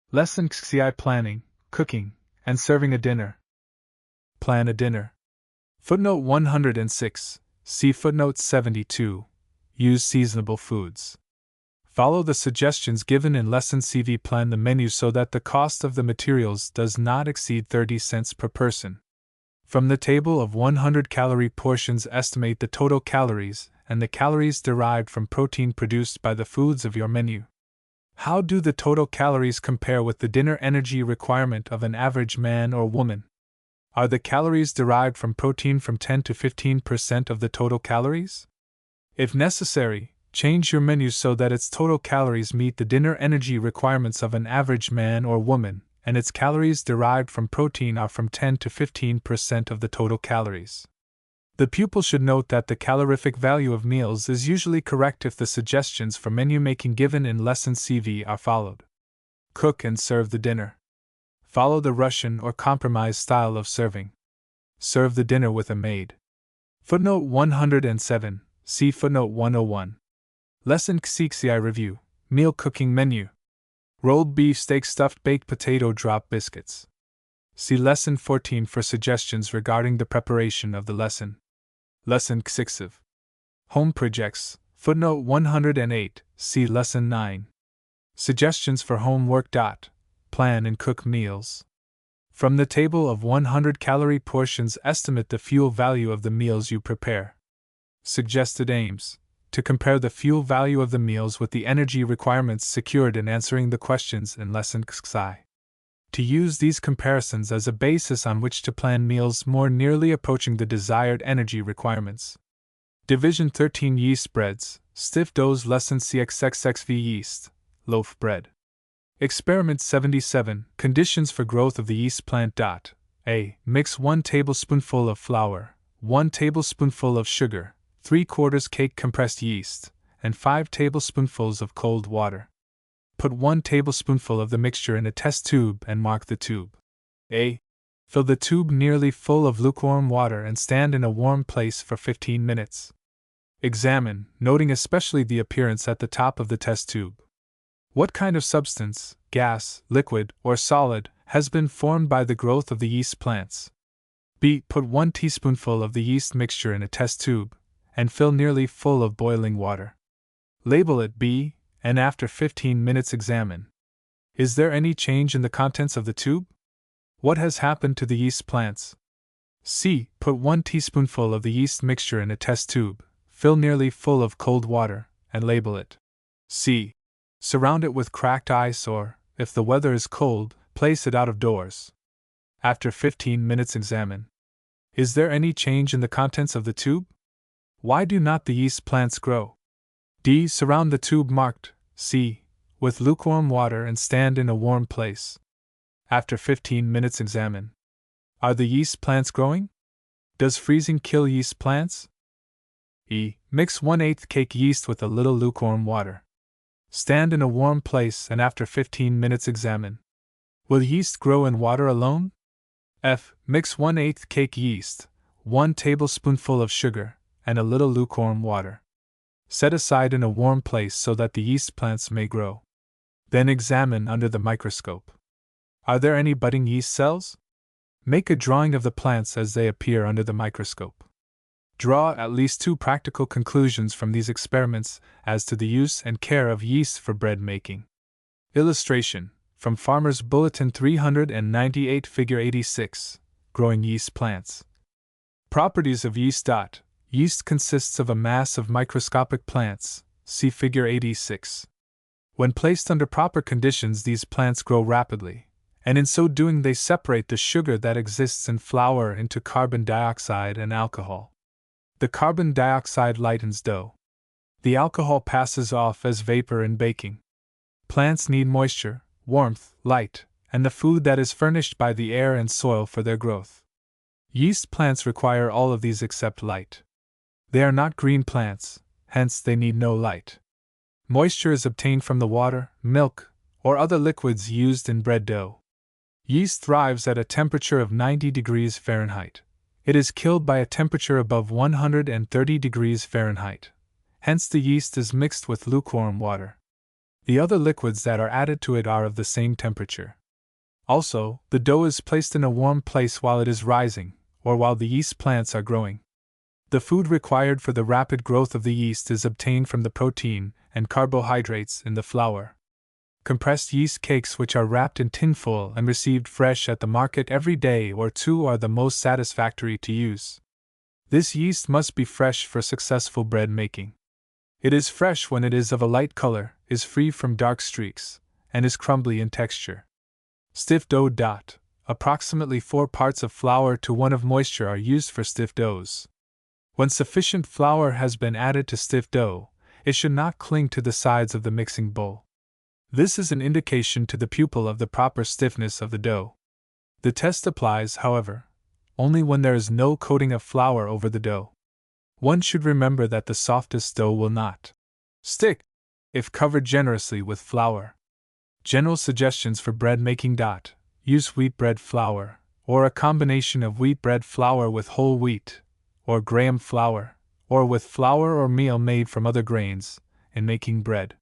Speaker 1: Lesson XCI: Planning, Cooking, and Serving a Dinner. Plan a dinner. Footnote 106. See footnote 72. Use seasonable foods. Follow the suggestions given in Lesson CV. Plan the menu so that the cost of the materials does not exceed 30 cents per person. From the table of 100 calorie portions, estimate the total calories and the calories derived from protein produced by the foods of your menu. How do the total calories compare with the dinner energy requirement of an average man or woman? Are the calories derived from protein from 10 to 15% of the total calories? If necessary, change your menu so that its total calories meet the dinner energy requirements of an average man or woman, and its calories derived from protein are from 10 to 15% of the total calories. The pupil should note that the calorific value of meals is usually correct if the suggestions for menu making given in Lesson CV are followed. Cook and serve the dinner. Follow the Russian or compromise style of serving. Serve the dinner with a maid. Footnote 107. See footnote 101. Lesson XCI Review. Meal cooking menu. Rolled beef, steak, stuffed baked potato, drop biscuits. See Lesson 14 for suggestions regarding the preparation of the lesson. Lesson XCIV. Home projects. Footnote 108. See Lesson 9. Suggestions for homework. Plan and cook meals. From the table of 100 calorie portions, estimate the fuel value of the meals you prepare. Suggested aims: to compare the fuel value of the meals with the energy requirements secured in answering the questions in Lesson XCI. To use these comparisons as a basis on which to plan meals more nearly approaching the desired energy requirements. Division 13. Yeast breads, stiff doughs. Lesson CXXXV. Yeast, loaf bread. Experiment 77. Conditions for growth of the yeast plant. A. Mix 1 tablespoonful of flour, 1 tablespoonful of sugar, 3/4 cake compressed yeast, and 5 tablespoonfuls of cold water. Put 1 tablespoonful of the mixture in a test tube and mark the tube. A. Fill the tube nearly full of lukewarm water and stand in a warm place for 15 minutes. Examine, noting especially the appearance at the top of the test tube. What kind of substance, gas, liquid, or solid, has been formed by the growth of the yeast plants? B. Put 1 teaspoonful of the yeast mixture in a test tube and fill nearly full of boiling water. Label it B, and after 15 minutes examine. Is there any change in the contents of the tube? What has happened to the yeast plants? C. Put 1 teaspoonful of the yeast mixture in a test tube, fill nearly full of cold water, and label it C. Surround it with cracked ice or, if the weather is cold, place it out of doors. After 15 minutes examine. Is there any change in the contents of the tube? Why do not the yeast plants grow? D. Surround the tube marked C with lukewarm water and stand in a warm place. After 15 minutes examine. Are the yeast plants growing? Does freezing kill yeast plants? E. Mix 1/8 cake yeast with a little lukewarm water. Stand in a warm place and after 15 minutes examine. Will yeast grow in water alone? F. Mix 1/8 cake yeast, 1 tablespoonful of sugar, and a little lukewarm water. Set aside in a warm place so that the yeast plants may grow. Then examine under the microscope. Are there any budding yeast cells? Make a drawing of the plants as they appear under the microscope. Draw at least 2 practical conclusions from these experiments as to the use and care of yeast for bread making. Illustration from Farmer's Bulletin 398, Figure 86, Growing Yeast Plants. Properties of yeast. Yeast consists of a mass of microscopic plants, see Figure 86. When placed under proper conditions, these plants grow rapidly, and in so doing they separate the sugar that exists in flour into carbon dioxide and alcohol. The carbon dioxide lightens dough. The alcohol passes off as vapor in baking. Plants need moisture, warmth, light, and the food that is furnished by the air and soil for their growth. Yeast plants require all of these except light. They are not green plants, hence they need no light. Moisture is obtained from the water, milk, or other liquids used in bread dough. Yeast thrives at a temperature of 90 degrees Fahrenheit. It is killed by a temperature above 130 degrees Fahrenheit. Hence the yeast is mixed with lukewarm water. The other liquids that are added to it are of the same temperature. Also, the dough is placed in a warm place while it is rising, or while the yeast plants are growing. The food required for the rapid growth of the yeast is obtained from the protein and carbohydrates in the flour. Compressed yeast cakes which are wrapped in tinfoil and received fresh at the market every day or two are the most satisfactory to use. This yeast must be fresh for successful bread making. It is fresh when it is of a light color, is free from dark streaks, and is crumbly in texture. Stiff dough. Approximately 4 parts of flour to 1 of moisture are used for stiff doughs. When sufficient flour has been added to stiff dough, it should not cling to the sides of the mixing bowl. This is an indication to the pupil of the proper stiffness of the dough. The test applies, however, only when there is no coating of flour over the dough. One should remember that the softest dough will not stick if covered generously with flour. General suggestions for bread making. Use wheat bread flour, or a combination of wheat bread flour with whole wheat, or graham flour, or with flour or meal made from other grains, in making bread.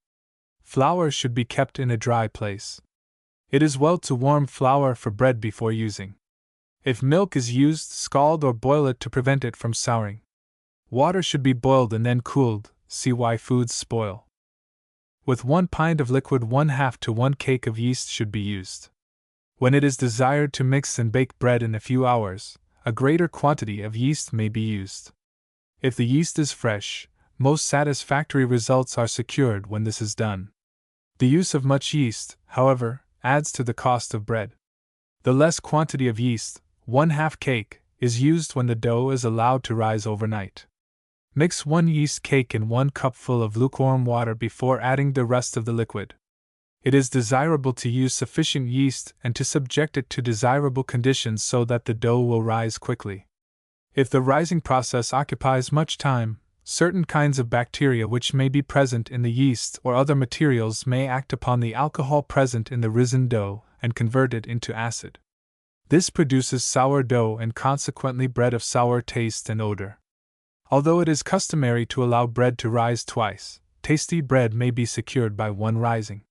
Speaker 1: Flour should be kept in a dry place. It is well to warm flour for bread before using. If milk is used, scald or boil it to prevent it from souring. Water should be boiled and then cooled, see why foods spoil. With 1 pint of liquid 1/2 to 1 cake of yeast should be used. When it is desired to mix and bake bread in a few hours, a greater quantity of yeast may be used. If the yeast is fresh, most satisfactory results are secured when this is done. The use of much yeast, however, adds to the cost of bread. The less quantity of yeast, 1/2 cake, is used when the dough is allowed to rise overnight. Mix 1 yeast cake in 1 cupful of lukewarm water before adding the rest of the liquid. It is desirable to use sufficient yeast and to subject it to desirable conditions so that the dough will rise quickly. If the rising process occupies much time, certain kinds of bacteria which may be present in the yeast or other materials may act upon the alcohol present in the risen dough and convert it into acid. This produces sour dough and consequently bread of sour taste and odor. Although it is customary to allow bread to rise twice, tasty bread may be secured by 1 rising.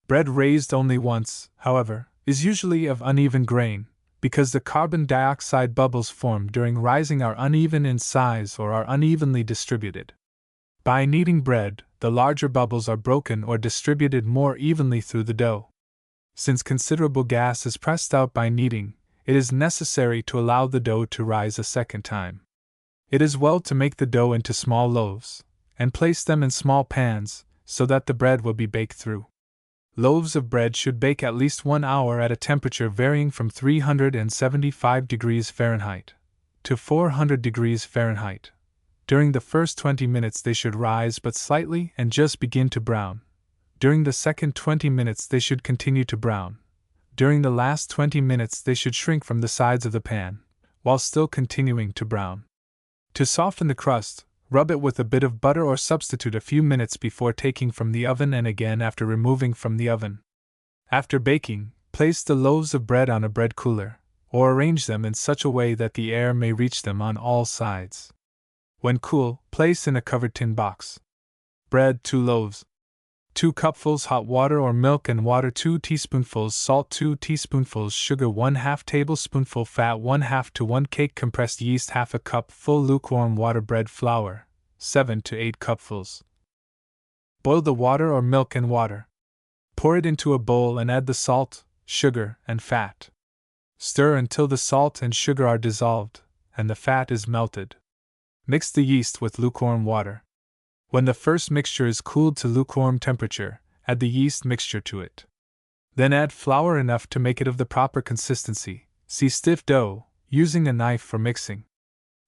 Speaker 1: Bread raised only once, however, is usually of uneven grain, because the carbon dioxide bubbles formed during rising are uneven in size or are unevenly distributed. By kneading bread, the larger bubbles are broken or distributed more evenly through the dough. Since considerable gas is pressed out by kneading, it is necessary to allow the dough to rise a second time. It is well to make the dough into small loaves, and place them in small pans, so that the bread will be baked through. Loaves of bread should bake at least 1 hour at a temperature varying from 375 degrees Fahrenheit to 400 degrees Fahrenheit. During the first 20 minutes they should rise but slightly and just begin to brown. During the second 20 minutes they should continue to brown. During the last 20 minutes they should shrink from the sides of the pan, while still continuing to brown. To soften the crust, rub it with a bit of butter or substitute a few minutes before taking from the oven and again after removing from the oven. After baking, place the loaves of bread on a bread cooler, or arrange them in such a way that the air may reach them on all sides. When cool, place in a covered tin box. Bread 2 loaves. 2 cupfuls hot water or milk and water, 2 teaspoonfuls salt, 2 teaspoonfuls sugar, 1/2 tablespoonful fat, 1/2 to 1 cake compressed yeast, 1/2 cup full lukewarm water, bread flour, 7 to 8 cupfuls. Boil the water or milk and water. Pour it into a bowl and add the salt, sugar, and fat. Stir until the salt and sugar are dissolved, and the fat is melted. Mix the yeast with lukewarm water. When the first mixture is cooled to lukewarm temperature, add the yeast mixture to it. Then add flour enough to make it of the proper consistency, see stiff dough, using a knife for mixing.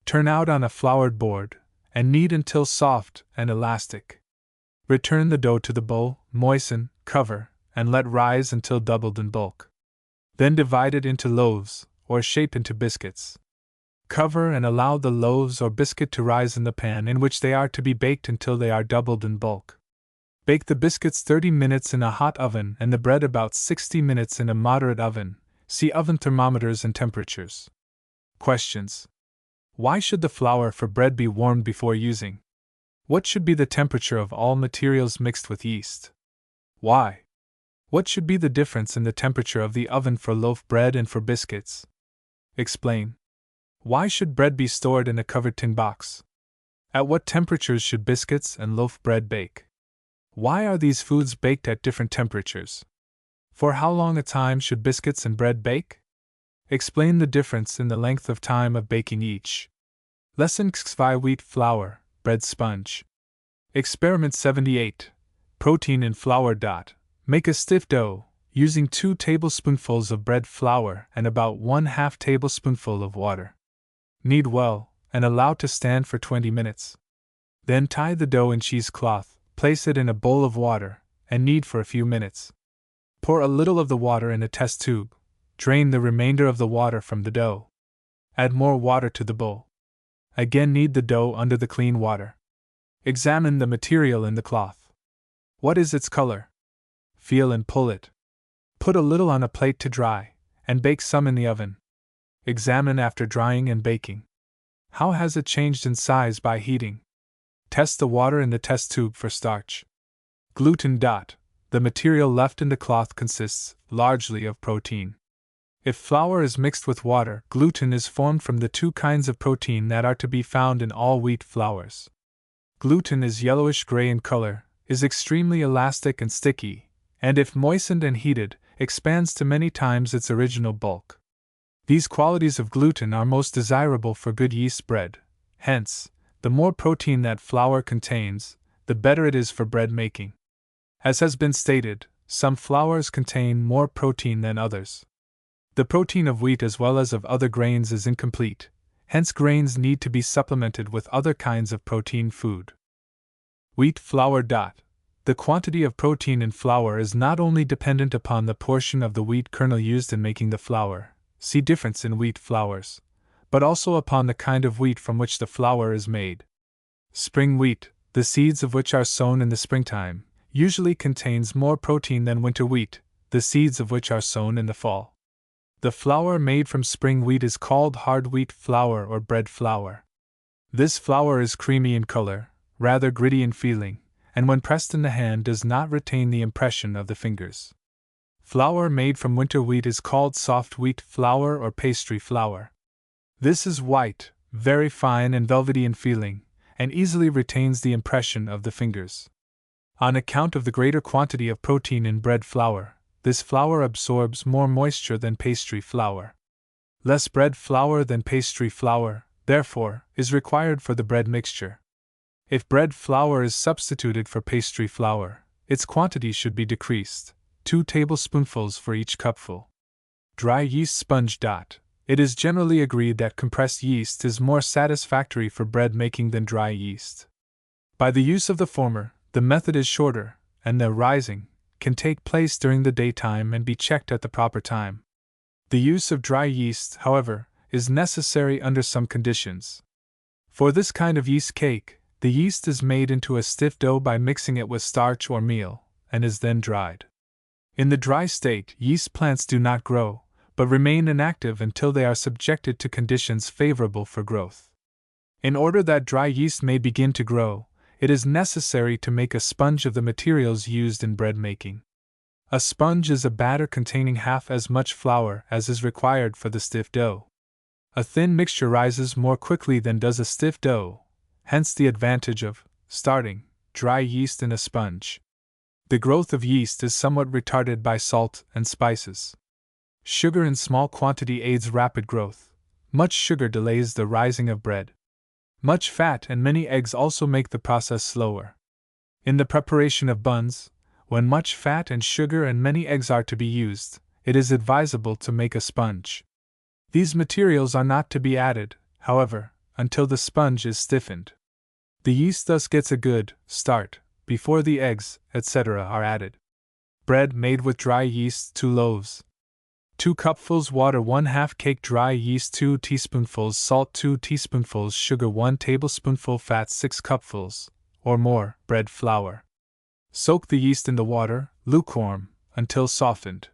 Speaker 1: Turn out on a floured board, and knead until soft and elastic. Return the dough to the bowl, moisten, cover, and let rise until doubled in bulk. Then divide it into loaves, or shape into biscuits. Cover and allow the loaves or biscuit to rise in the pan in which they are to be baked until they are doubled in bulk. Bake the biscuits 30 minutes in a hot oven and the bread about 60 minutes in a moderate oven. See oven thermometers and temperatures. Questions. Why should the flour for bread be warmed before using? What should be the temperature of all materials mixed with yeast? Why? What should be the difference in the temperature of the oven for loaf bread and for biscuits? Explain. Why should bread be stored in a covered tin box? At what temperatures should biscuits and loaf bread bake? Why are these foods baked at different temperatures? For how long a time should biscuits and bread bake? Explain the difference in the length of time of baking each. Lesson 5 Wheat flour, bread sponge. Experiment 78. Protein in flour. Make a stiff dough, using 2 tablespoonfuls of bread flour and about 1/2 tablespoonful of water. Knead well, and allow to stand for 20 minutes. Then tie the dough in cheesecloth, place it in a bowl of water, and knead for a few minutes. Pour a little of the water in a test tube. Drain the remainder of the water from the dough. Add more water to the bowl. Again knead the dough under the clean water. Examine the material in the cloth. What is its color? Feel and pull it. Put a little on a plate to dry, and bake some in the oven. Examine after drying and baking. How has it changed in size by heating? Test the water in the test tube for starch. Gluten. The material left in the cloth consists largely of protein. If flour is mixed with water, gluten is formed from the 2 kinds of protein that are to be found in all wheat flours. Gluten is yellowish-gray in color, is extremely elastic and sticky, and if moistened and heated, expands to many times its original bulk. These qualities of gluten are most desirable for good yeast bread. Hence, the more protein that flour contains, the better it is for bread making. As has been stated, some flours contain more protein than others. The protein of wheat as well as of other grains is incomplete, hence grains need to be supplemented with other kinds of protein food. Wheat flour. The quantity of protein in flour is not only dependent upon the portion of the wheat kernel used in making the flour, see difference in wheat flours, but also upon the kind of wheat from which the flour is made. Spring wheat, the seeds of which are sown in the springtime, usually contains more protein than winter wheat, the seeds of which are sown in the fall. The flour made from spring wheat is called hard wheat flour or bread flour. This flour is creamy in color, rather gritty in feeling, and when pressed in the hand does not retain the impression of the fingers. Flour made from winter wheat is called soft wheat flour or pastry flour. This is white, very fine and velvety in feeling, and easily retains the impression of the fingers. On account of the greater quantity of protein in bread flour, this flour absorbs more moisture than pastry flour. Less bread flour than pastry flour, therefore, is required for the bread mixture. If bread flour is substituted for pastry flour, its quantity should be decreased, 2 tablespoonfuls for each cupful. Dry yeast sponge. It is generally agreed that compressed yeast is more satisfactory for bread making than dry yeast. By the use of the former, the method is shorter, and the rising can take place during the daytime and be checked at the proper time. The use of dry yeast, however, is necessary under some conditions. For this kind of yeast cake, the yeast is made into a stiff dough by mixing it with starch or meal, and is then dried. In the dry state, yeast plants do not grow, but remain inactive until they are subjected to conditions favorable for growth. In order that dry yeast may begin to grow, it is necessary to make a sponge of the materials used in bread making. A sponge is a batter containing half as much flour as is required for the stiff dough. A thin mixture rises more quickly than does a stiff dough, hence the advantage of starting dry yeast in a sponge. The growth of yeast is somewhat retarded by salt and spices. Sugar in small quantity aids rapid growth. Much sugar delays the rising of bread. Much fat and many eggs also make the process slower. In the preparation of buns, when much fat and sugar and many eggs are to be used, it is advisable to make a sponge. These materials are not to be added, however, until the sponge is stiffened. The yeast thus gets a good start before the eggs, etc., are added. Bread made with dry yeast. 2 loaves. 2 cupfuls water, 1/2 cake dry yeast, 2 teaspoonfuls salt, 2 teaspoonfuls sugar, 1 tablespoonful fat, 6 cupfuls, or more, bread flour. Soak the yeast in the water, lukewarm, until softened.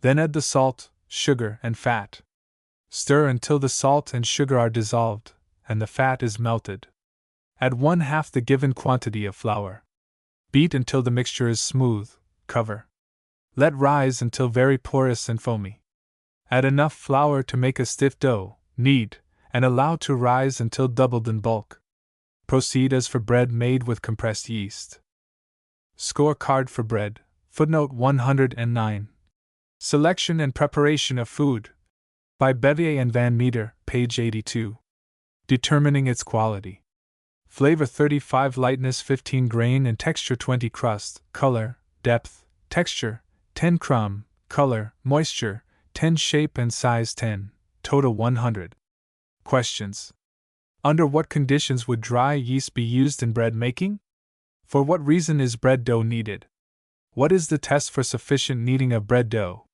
Speaker 1: Then add the salt, sugar, and fat. Stir until the salt and sugar are dissolved, and the fat is melted. Add 1/2 the given quantity of flour. Beat until the mixture is smooth, cover. Let rise until very porous and foamy. Add enough flour to make a stiff dough, knead, and allow to rise until doubled in bulk. Proceed as for bread made with compressed yeast. Scorecard for bread, footnote 109. Selection and preparation of food. By Bevier and Van Meter, page 82. Determining its quality. Flavor 35, lightness 15, grain and texture 20, crust, color, depth, texture 10, crumb, color, moisture 10, shape and size 10, total 100. Questions. Under what conditions would dry yeast be used in bread making? For what reason is bread dough kneaded? What is the test for sufficient kneading of bread dough?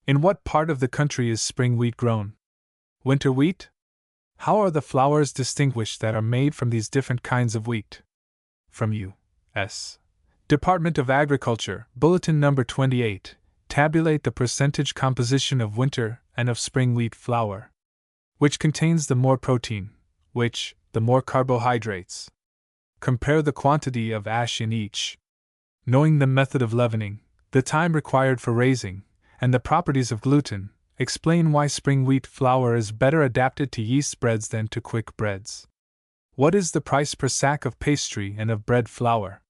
Speaker 1: In what part of the country is spring wheat grown? Winter wheat? How are the flours distinguished that are made from these different kinds of wheat? From U.S. Department of Agriculture, Bulletin No. 28, tabulate the percentage composition of winter and of spring wheat flour. Which contains the more protein, which, the more carbohydrates. Compare the quantity of ash in each. Knowing the method of leavening, the time required for raising, and the properties of gluten, explain why spring wheat flour is better adapted to yeast breads than to quick breads. What is the price per sack of pastry and of bread flour?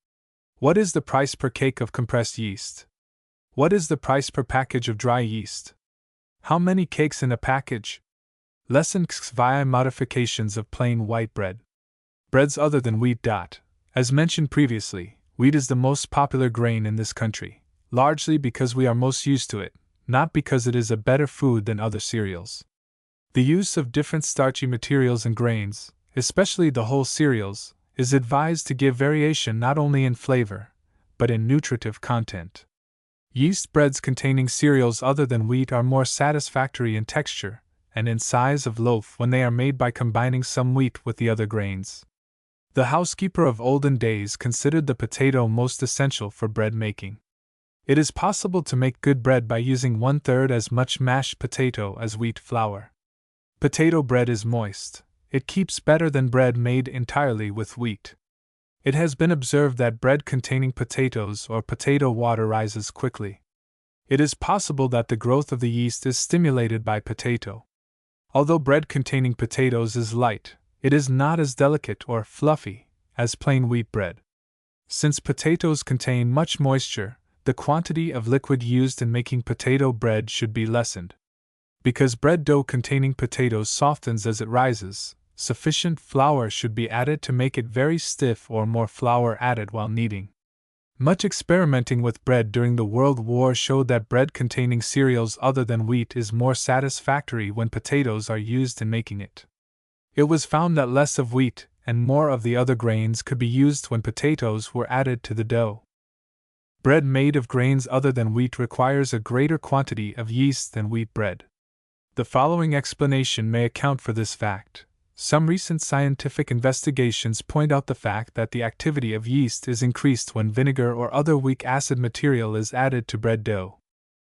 Speaker 1: What is the price per cake of compressed yeast? What is the price per package of dry yeast? How many cakes in a package? Lesson X via modifications of plain white bread. Breads other than wheat. As mentioned previously, wheat is the most popular grain in this country, largely because we are most used to it, not because it is a better food than other cereals. The use of different starchy materials and grains, especially the whole cereals, is advised to give variation not only in flavor, but in nutritive content. Yeast breads containing cereals other than wheat are more satisfactory in texture and in size of loaf when they are made by combining some wheat with the other grains. The housekeeper of olden days considered the potato most essential for bread making. It is possible to make good bread by using 1/3 as much mashed potato as wheat flour. Potato bread is moist. It keeps better than bread made entirely with wheat. It has been observed that bread containing potatoes or potato water rises quickly. It is possible that the growth of the yeast is stimulated by potato. Although bread containing potatoes is light, it is not as delicate or fluffy as plain wheat bread. Since potatoes contain much moisture, the quantity of liquid used in making potato bread should be lessened. Because bread dough containing potatoes softens as it rises, sufficient flour should be added to make it very stiff or more flour added while kneading. Much experimenting with bread during the World War showed that bread containing cereals other than wheat is more satisfactory when potatoes are used in making it. It was found that less of wheat and more of the other grains could be used when potatoes were added to the dough. Bread made of grains other than wheat requires a greater quantity of yeast than wheat bread. The following explanation may account for this fact. Some recent scientific investigations point out the fact that the activity of yeast is increased when vinegar or other weak acid material is added to bread dough.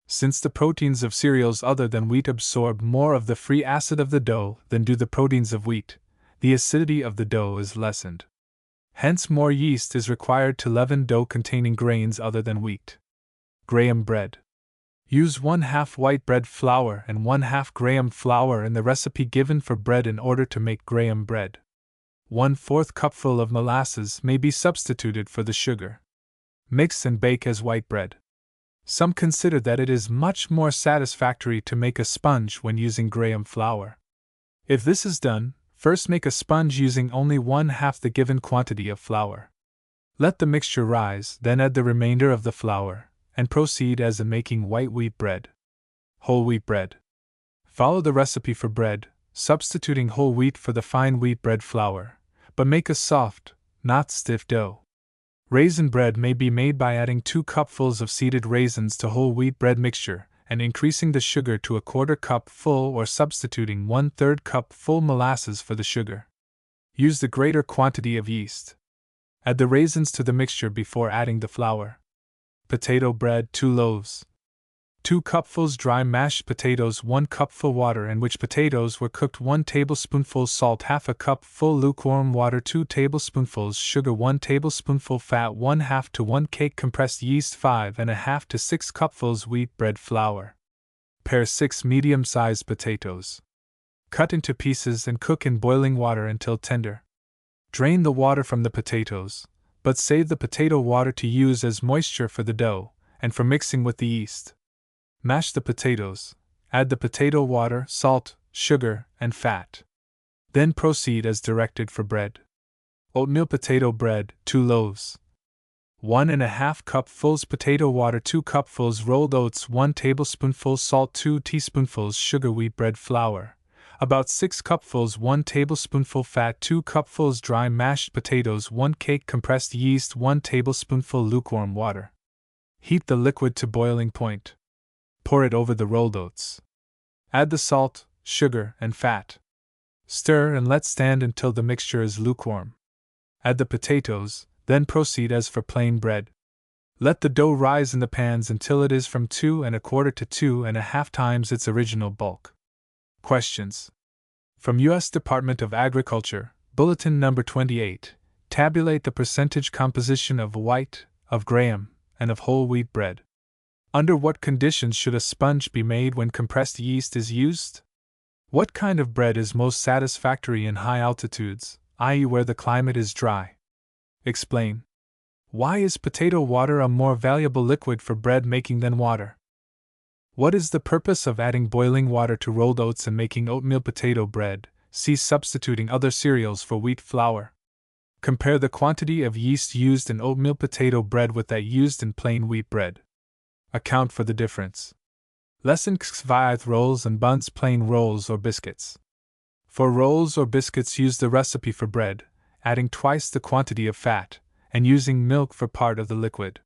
Speaker 1: Since the proteins of cereals other than wheat absorb more of the free acid of the dough than do the proteins of wheat, the acidity of the dough is lessened. Hence, more yeast is required to leaven dough containing grains other than wheat. Graham bread. Use 1/2 white bread flour and 1/2 graham flour in the recipe given for bread in order to make graham bread. 1/4 cupful of molasses may be substituted for the sugar. Mix and bake as white bread. Some consider that it is much more satisfactory to make a sponge when using graham flour. If this is done, first make a sponge using only 1/2 the given quantity of flour. Let the mixture rise, then add the remainder of the flour, and proceed as in making white wheat bread. Whole wheat bread. Follow the recipe for bread, substituting whole wheat for the fine wheat bread flour, but make a soft, not stiff dough. Raisin bread may be made by adding 2 cupfuls of seeded raisins to whole wheat bread mixture and increasing the sugar to a 1/4 cup full or substituting 1/3 cup full molasses for the sugar. Use the greater quantity of yeast. Add the raisins to the mixture before adding the flour. Potato bread, 2 loaves. 2 cupfuls dry mashed potatoes, 1 cupful water in which potatoes were cooked, 1 tablespoonful salt, half a cup full lukewarm water, 2 tablespoonfuls sugar, 1 tablespoonful fat, 1/2 to 1 cake compressed yeast, 5½ to 6 cupfuls wheat bread flour. Pare 6 medium-sized potatoes. Cut into pieces and cook in boiling water until tender. Drain the water from the potatoes, but save the potato water to use as moisture for the dough and for mixing with the yeast. Mash the potatoes, add the potato water, salt, sugar, and fat. Then proceed as directed for bread. Oatmeal potato bread, 2 loaves. 1½ cupfuls potato water, 2 cupfuls rolled oats, 1 tablespoonful salt, 2 teaspoonfuls sugar, wheat bread flour, about 6 cupfuls, 1 tablespoonful fat, 2 cupfuls dry mashed potatoes, 1 cake compressed yeast, 1 tablespoonful lukewarm water. Heat the liquid to boiling point. Pour it over the rolled oats. Add the salt, sugar, and fat. Stir and let stand until the mixture is lukewarm. Add the potatoes, then proceed as for plain bread. Let the dough rise in the pans until it is from 2¼ to 2½ times its original bulk. Questions. From U.S. Department of Agriculture, Bulletin Number 28. Tabulate the percentage composition of white, of graham, and of whole wheat bread. Under what conditions should a sponge be made when compressed yeast is used? What kind of bread is most satisfactory in high altitudes, i.e., where the climate is dry? Explain. Why is potato water a more valuable liquid for bread making than water? What is the purpose of adding boiling water to rolled oats and making oatmeal potato bread? See substituting other cereals for wheat flour. Compare the quantity of yeast used in oatmeal potato bread with that used in plain wheat bread. Account for the difference. Lesson 5. Rolls and buns, plain rolls or biscuits. For rolls or biscuits, use the recipe for bread, adding twice the quantity of fat, and using milk for part of the liquid.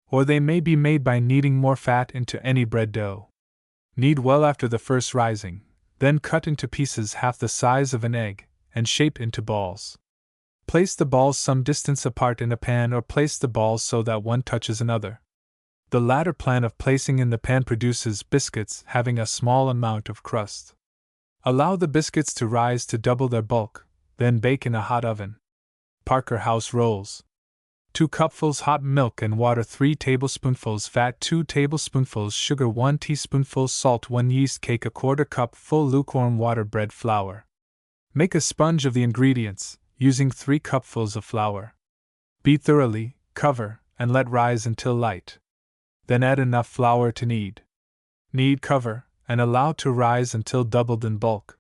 Speaker 1: Or they may be made by kneading more fat into any bread dough. Knead well after the first rising, then cut into pieces half the size of an egg, and shape into balls. Place the balls some distance apart in a pan or place the balls so that one touches another. The latter plan of placing in the pan produces biscuits having a small amount of crust. Allow the biscuits to rise to double their bulk, then bake in a hot oven. Parker House rolls. 2 cupfuls hot milk and water, 3 tablespoonfuls fat, 2 tablespoonfuls sugar, 1 teaspoonful salt, 1 yeast cake, 1/4 cup full lukewarm water bread flour. Make a sponge of the ingredients, using 3 cupfuls of flour. Beat thoroughly, cover, and let rise until light. Then add enough flour to knead. Knead, cover, and allow to rise until doubled in bulk.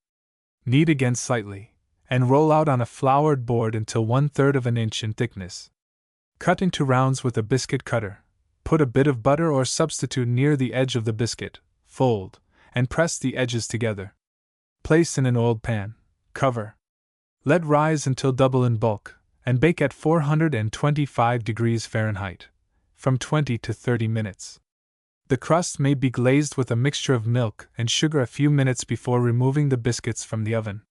Speaker 1: Knead again slightly, and roll out on a floured board until 1/3 of an inch in thickness. Cut into rounds with a biscuit cutter. Put a bit of butter or substitute near the edge of the biscuit, fold, and press the edges together. Place in an oiled pan, cover. Let rise until double in bulk, and bake at 425 degrees Fahrenheit, from 20 to 30 minutes. The crust may be glazed with a mixture of milk and sugar a few minutes before removing the biscuits from the oven.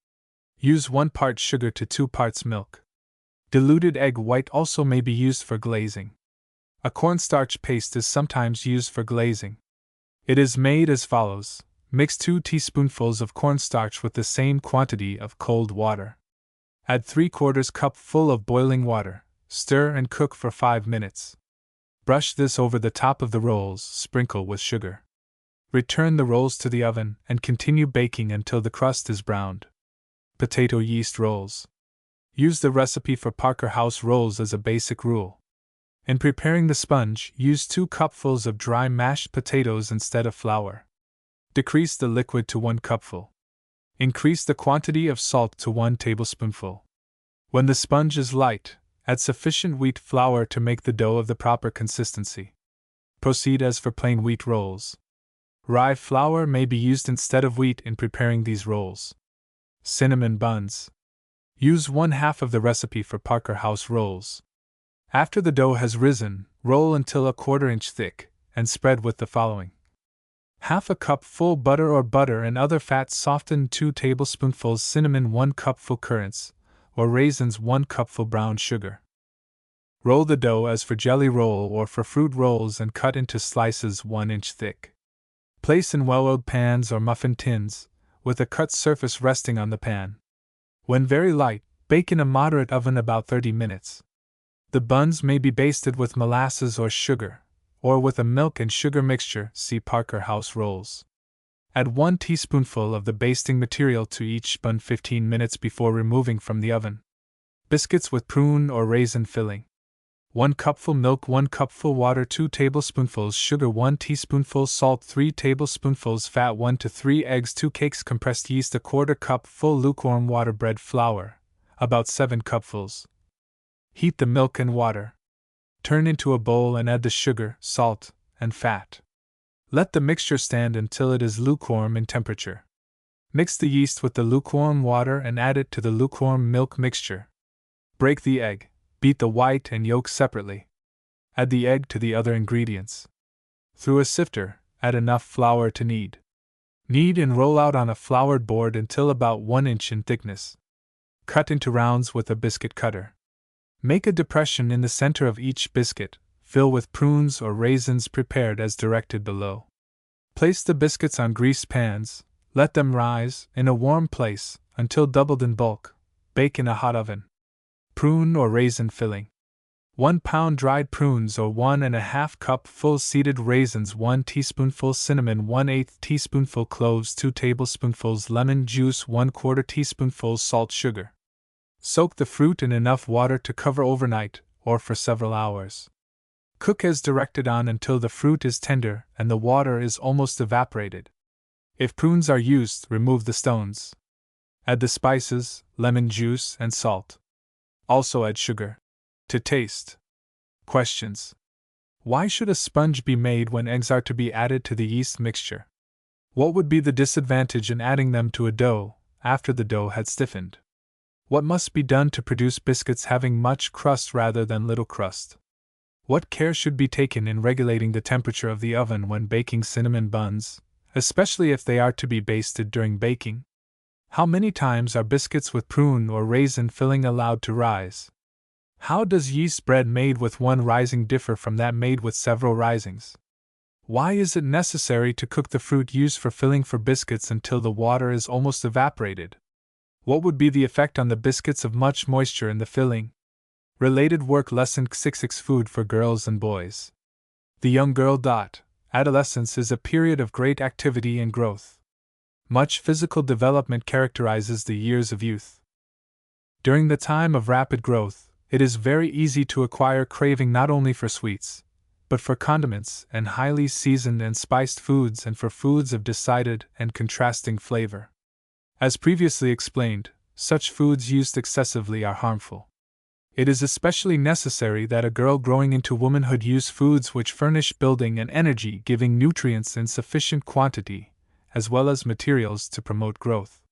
Speaker 1: Use 1 part sugar to 2 parts milk. Diluted egg white also may be used for glazing. A cornstarch paste is sometimes used for glazing. It is made as follows: mix 2 teaspoonfuls of cornstarch with the same quantity of cold water. Add 3/4 cup full of boiling water, stir and cook for 5 minutes. Brush this over the top of the rolls, sprinkle with sugar. Return the rolls to the oven and continue baking until the crust is browned. Potato yeast rolls. Use the recipe for Parker House rolls as a basic rule. In preparing the sponge, use 2 cupfuls of dry mashed potatoes instead of flour. Decrease the liquid to 1 cupful. Increase the quantity of salt to 1 tablespoonful. When the sponge is light, add sufficient wheat flour to make the dough of the proper consistency. Proceed as for plain wheat rolls. Rye flour may be used instead of wheat in preparing these rolls. Cinnamon buns. Use 1/2 of the recipe for Parker House rolls. After the dough has risen, roll until 1/4 inch thick, and spread with the following: half a cup full butter or butter and other fats softened, 2 tablespoonfuls cinnamon, 1 cupful currants, or raisins, 1 cupful brown sugar. Roll the dough as for jelly roll or for fruit rolls and cut into slices 1 inch thick. Place in well-oiled pans or muffin tins, with a cut surface resting on the pan. When very light, bake in a moderate oven about 30 minutes. The buns may be basted with molasses or sugar, or with a milk and sugar mixture. See Parker House rolls. Add 1 teaspoonful of the basting material to each bun 15 minutes before removing from the oven. Biscuits with prune or raisin filling. 1 cupful milk, 1 cupful water, 2 tablespoonfuls sugar, 1 teaspoonful salt, 3 tablespoonfuls fat, 1 to 3 eggs, 2 cakes compressed yeast, a quarter cup full lukewarm water, bread flour, about 7 cupfuls. Heat the milk and water. Turn into a bowl and add the sugar, salt, and fat. Let the mixture stand until it is lukewarm in temperature. Mix the yeast with the lukewarm water and add it to the lukewarm milk mixture. Break the egg. Beat the white and yolk separately. Add the egg to the other ingredients. Through a sifter, add enough flour to knead. Knead and roll out on a floured board until about 1 inch in thickness. Cut into rounds with a biscuit cutter. Make a depression in the center of each biscuit, fill with prunes or raisins prepared as directed below. Place the biscuits on greased pans, let them rise, in a warm place, until doubled in bulk. Bake in a hot oven. Prune or raisin filling. 1 pound dried prunes or 1½ cup full seeded raisins, 1 teaspoonful cinnamon, 1/8 teaspoonful cloves, 2 tablespoonfuls lemon juice, 1/4 teaspoonful salt, sugar. Soak the fruit in enough water to cover overnight, or for several hours. Cook as directed on until the fruit is tender and the water is almost evaporated. If prunes are used, remove the stones. Add the spices, lemon juice, and salt. Also add sugar. To taste. Questions. Why should a sponge be made when eggs are to be added to the yeast mixture? What would be the disadvantage in adding them to a dough after the dough had stiffened? What must be done to produce biscuits having much crust rather than little crust? What care should be taken in regulating the temperature of the oven when baking cinnamon buns, especially if they are to be basted during baking? How many times are biscuits with prune or raisin filling allowed to rise? How does yeast bread made with 1 rising differ from that made with several risings? Why is it necessary to cook the fruit used for filling for biscuits until the water is almost evaporated? What would be the effect on the biscuits of much moisture in the filling? Related work Lesson 6 Food for Girls and Boys. The young girl. Adolescence is a period of great activity and growth. Much physical development characterizes the years of youth. During the time of rapid growth, it is very easy to acquire craving not only for sweets, but for condiments and highly seasoned and spiced foods, and for foods of decided and contrasting flavor. As previously explained, such foods used excessively are harmful. It is especially necessary that a girl growing into womanhood use foods which furnish building and energy-giving nutrients in sufficient quantity, as well as materials to promote growth.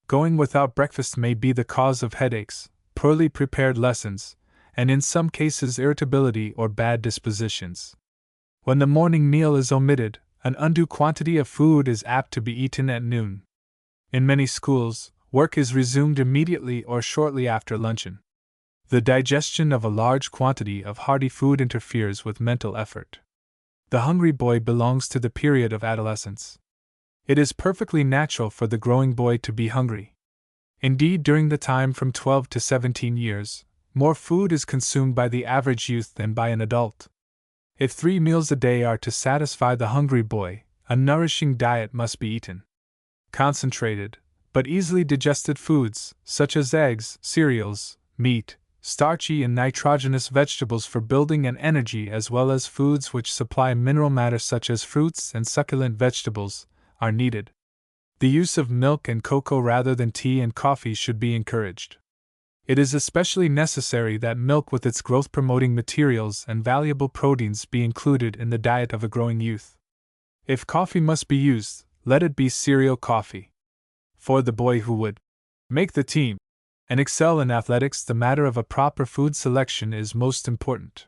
Speaker 1: Going without breakfast may be the cause of headaches, poorly prepared lessons, and in some cases irritability or bad dispositions. When the morning meal is omitted, an undue quantity of food is apt to be eaten at noon. In many schools, work is resumed immediately or shortly after luncheon. The digestion of a large quantity of hearty food interferes with mental effort. The hungry boy belongs to the period of adolescence. It is perfectly natural for the growing boy to be hungry. Indeed, during the time from 12 to 17 years, more food is consumed by the average youth than by an adult. If 3 meals a day are to satisfy the hungry boy, a nourishing diet must be eaten. Concentrated, but easily digested foods, such as eggs, cereals, meat, starchy and nitrogenous vegetables for building and energy, as well as foods which supply mineral matter such as fruits and succulent vegetables, are needed. The use of milk and cocoa rather than tea and coffee should be encouraged. It is especially necessary that milk with its growth-promoting materials and valuable proteins be included in the diet of a growing youth. If coffee must be used, let it be cereal coffee. For the boy who would make the team and excel in athletics, the matter of a proper food selection is most important.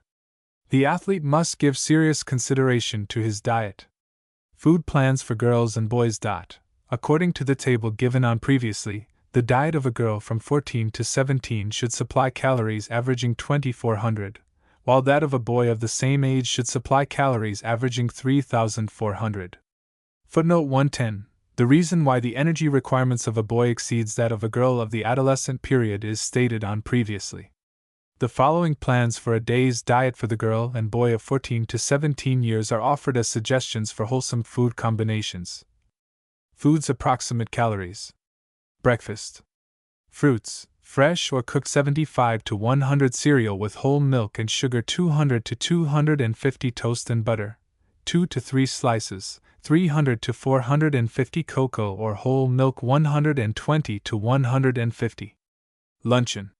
Speaker 1: The athlete must give serious consideration to his diet. Food plans for girls and boys. According to the table given on previously, the diet of a girl from 14 to 17 should supply calories averaging 2,400, while that of a boy of the same age should supply calories averaging 3,400. Footnote 110. The reason why the energy requirements of a boy exceeds that of a girl of the adolescent period is stated on previously. The following plans for a day's diet for the girl and boy of 14 to 17 years are offered as suggestions for wholesome food combinations. Food's approximate calories. Breakfast. Fruits, fresh or cooked 75 to 100 cereal with whole milk and sugar 200 to 250 toast and butter, 2 to 3 slices, 300 to 450 cocoa or whole milk 120 to 150. Luncheon.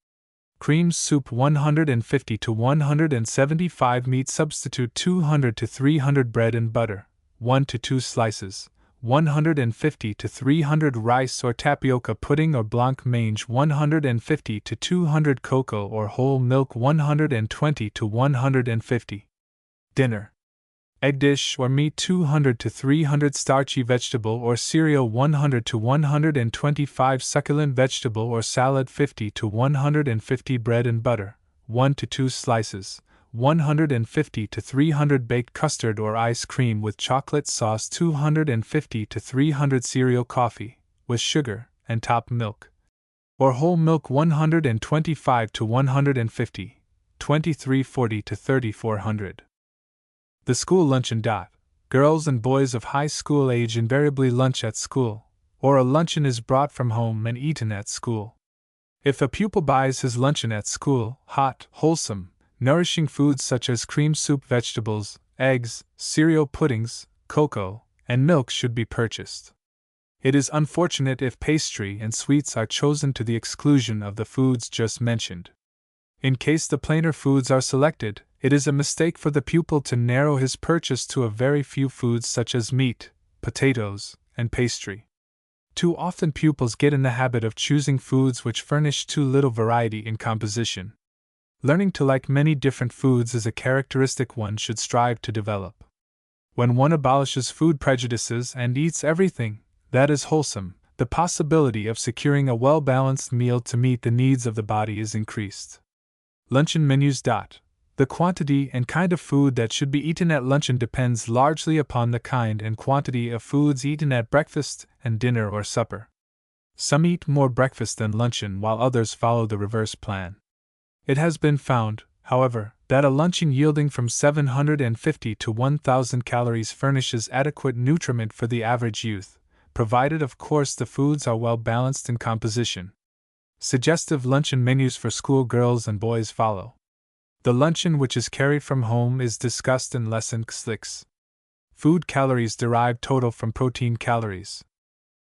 Speaker 1: Cream soup 150 to 175 meat substitute 200 to 300 bread and butter, 1 to 2 slices, 150 to 300 rice or tapioca pudding or blanc mange 150 to 200 cocoa or whole milk 120 to 150. Dinner. Egg dish or meat 200 to 300 starchy vegetable or cereal 100 to 125 succulent vegetable or salad 50 to 150 bread and butter, 1 to 2 slices, 150 to 300 baked custard or ice cream with chocolate sauce 250 to 300 cereal coffee, with sugar, and top milk, or whole milk 125 to 150, 2340 to 3400. The school luncheon. Girls and boys of high school age invariably lunch at school, or a luncheon is brought from home and eaten at school. If a pupil buys his luncheon at school, hot, wholesome, nourishing foods such as cream soup, vegetables, eggs, cereal, puddings, cocoa, and milk should be purchased. It is unfortunate if pastry and sweets are chosen to the exclusion of the foods just mentioned. In case the plainer foods are selected, it is a mistake for the pupil to narrow his purchase to a very few foods such as meat, potatoes, and pastry. Too often pupils get in the habit of choosing foods which furnish too little variety in composition. Learning to like many different foods is a characteristic one should strive to develop. When one abolishes food prejudices and eats everything that is wholesome, the possibility of securing a well-balanced meal to meet the needs of the body is increased. Luncheon menus. The quantity and kind of food that should be eaten at luncheon depends largely upon the kind and quantity of foods eaten at breakfast and dinner or supper. Some eat more breakfast than luncheon while others follow the reverse plan. It has been found, however, that a luncheon yielding from 750 to 1,000 calories furnishes adequate nutriment for the average youth, provided of course the foods are well balanced in composition. Suggestive luncheon menus for school girls and boys follow. The luncheon which is carried from home is discussed in Lesson 6. Food calories derived total from protein calories.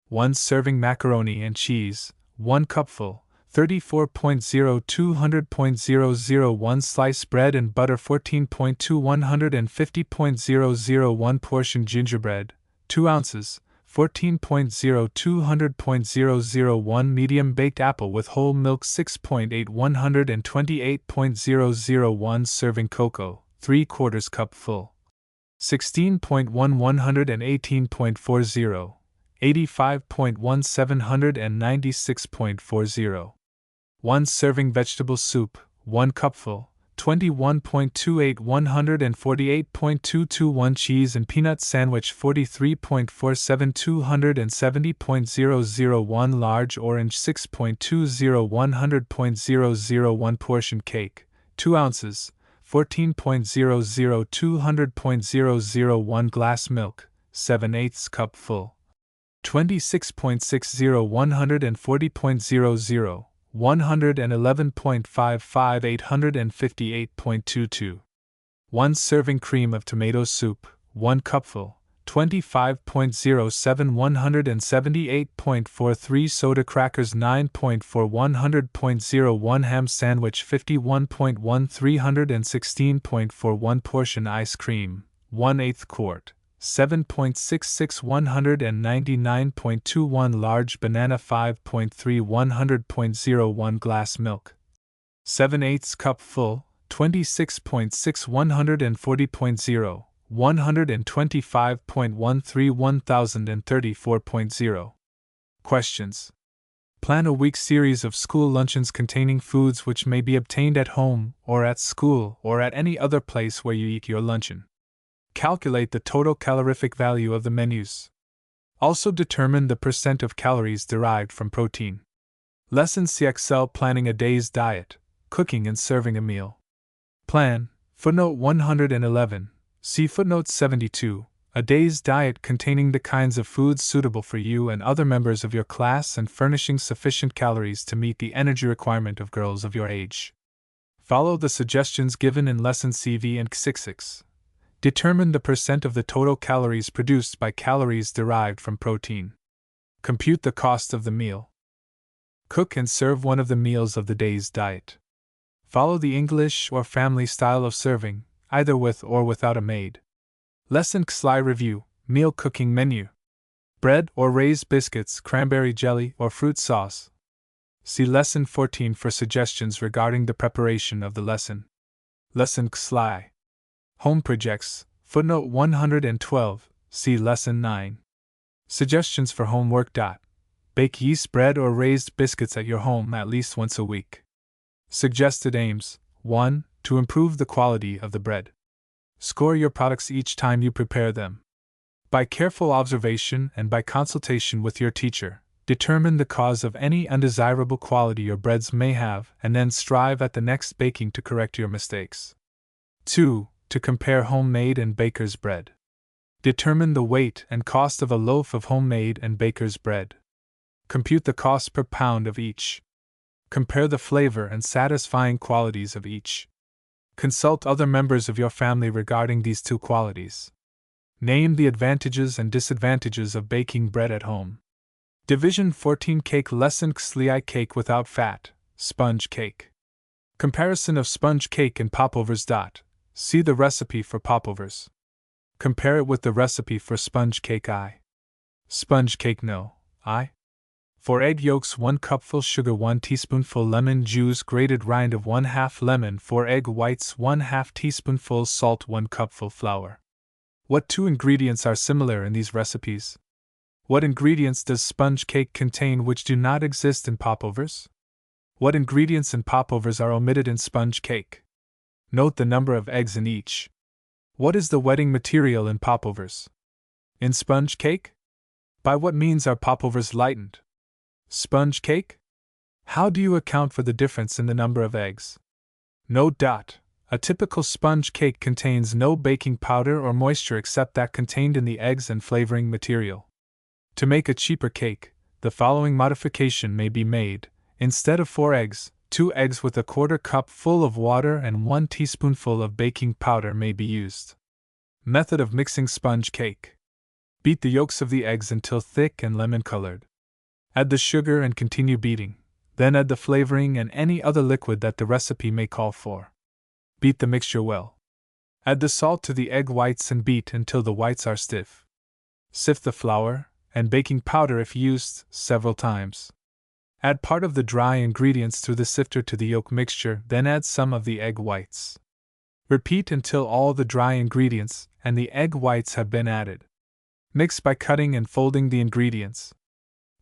Speaker 1: 1 serving macaroni and cheese, 1 cupful, 34.0 200.001 1 slice bread and butter 14.2 150.001 1 portion gingerbread, 2 ounces, 14.0 200.001 medium baked apple with whole milk 6.8 128.001 serving cocoa, 3/4 cup full. 16.1 118.40, 85.1 796.40. 1 serving vegetable soup, 1 cupful, 21.28 148.221 cheese and peanut sandwich 43.47 270.001 large orange 6.20 100.001 portion cake, 2 ounces, 14.00 200.001 glass milk, 7/8 cup full. 26.60 140.00 111.55 858.22. 1 serving cream of tomato soup, 1 cupful, 25.07 178.43 soda crackers 9.4 100.01 ham sandwich 51.1 316.41 portion ice cream, 1/8 quart. 7.66 199.21 large banana 5.3 100.01 glass milk. 7/8 cup full, 26.6 140.0, 125.13 1034.0. Questions. Plan a week series of school luncheons containing foods which may be obtained at home, or at school, or at any other place where you eat your luncheon. Calculate the total calorific value of the menus. Also determine the percent of calories derived from protein. Lesson CXL Planning a Day's Diet, Cooking and Serving a Meal. Plan, footnote 111, see footnote 72, a day's diet containing the kinds of foods suitable for you and other members of your class and furnishing sufficient calories to meet the energy requirement of girls of your age. Follow the suggestions given in Lesson CV and CXX. Determine the percent of the total calories produced by calories derived from protein. Compute the cost of the meal. Cook and serve one of the meals of the day's diet. Follow the English or family style of serving, either with or without a maid. Lesson XLI Review, Meal Cooking Menu. Bread or raised biscuits, cranberry jelly, or fruit sauce. See Lesson 14 for suggestions regarding the preparation of the lesson. Lesson XLI. Home Projects, footnote 112, see Lesson 9. Suggestions for homework. Bake yeast bread or raised biscuits at your home at least once a week. Suggested aims: 1. To improve the quality of the bread. Score your products each time you prepare them. By careful observation and by consultation with your teacher, determine the cause of any undesirable quality your breads may have and then strive at the next baking to correct your mistakes. 2. To compare homemade and baker's bread. Determine the weight and cost of a loaf of homemade and baker's bread. Compute the cost per pound of each. Compare the flavor and satisfying qualities of each. Consult other members of your family regarding these two qualities. Name the advantages and disadvantages of baking bread at home. Division 14 Cake Lesson XLI Cake without fat, sponge cake. Comparison of sponge cake and popovers. See the recipe for popovers. Compare it with the recipe for sponge cake. Sponge cake no. 4 egg yolks, 1 cupful sugar, 1 teaspoonful lemon juice, grated rind of 1/2 lemon, 4 egg whites, 1/2 teaspoonful salt, 1 cupful flour. What two ingredients are similar in these recipes? What ingredients does sponge cake contain which do not exist in popovers? What ingredients in popovers are omitted in sponge cake? Note the number of eggs in each. What is the wetting material in popovers? In sponge cake? By what means are popovers lightened? Sponge cake? How do you account for the difference in the number of eggs? Note. A typical sponge cake contains no baking powder or moisture except that contained in the eggs and flavoring material. To make a cheaper cake, the following modification may be made: instead of 4 eggs, 2 eggs with a 1/4 cup full of water and 1 teaspoonful of baking powder may be used. Method of mixing sponge cake. Beat the yolks of the eggs until thick and lemon-colored. Add the sugar and continue beating, then add the flavoring and any other liquid that the recipe may call for. Beat the mixture well. Add the salt to the egg whites and beat until the whites are stiff. Sift the flour, and baking powder if used, several times. Add part of the dry ingredients through the sifter to the yolk mixture, then add some of the egg whites. Repeat until all the dry ingredients and the egg whites have been added. Mix by cutting and folding the ingredients.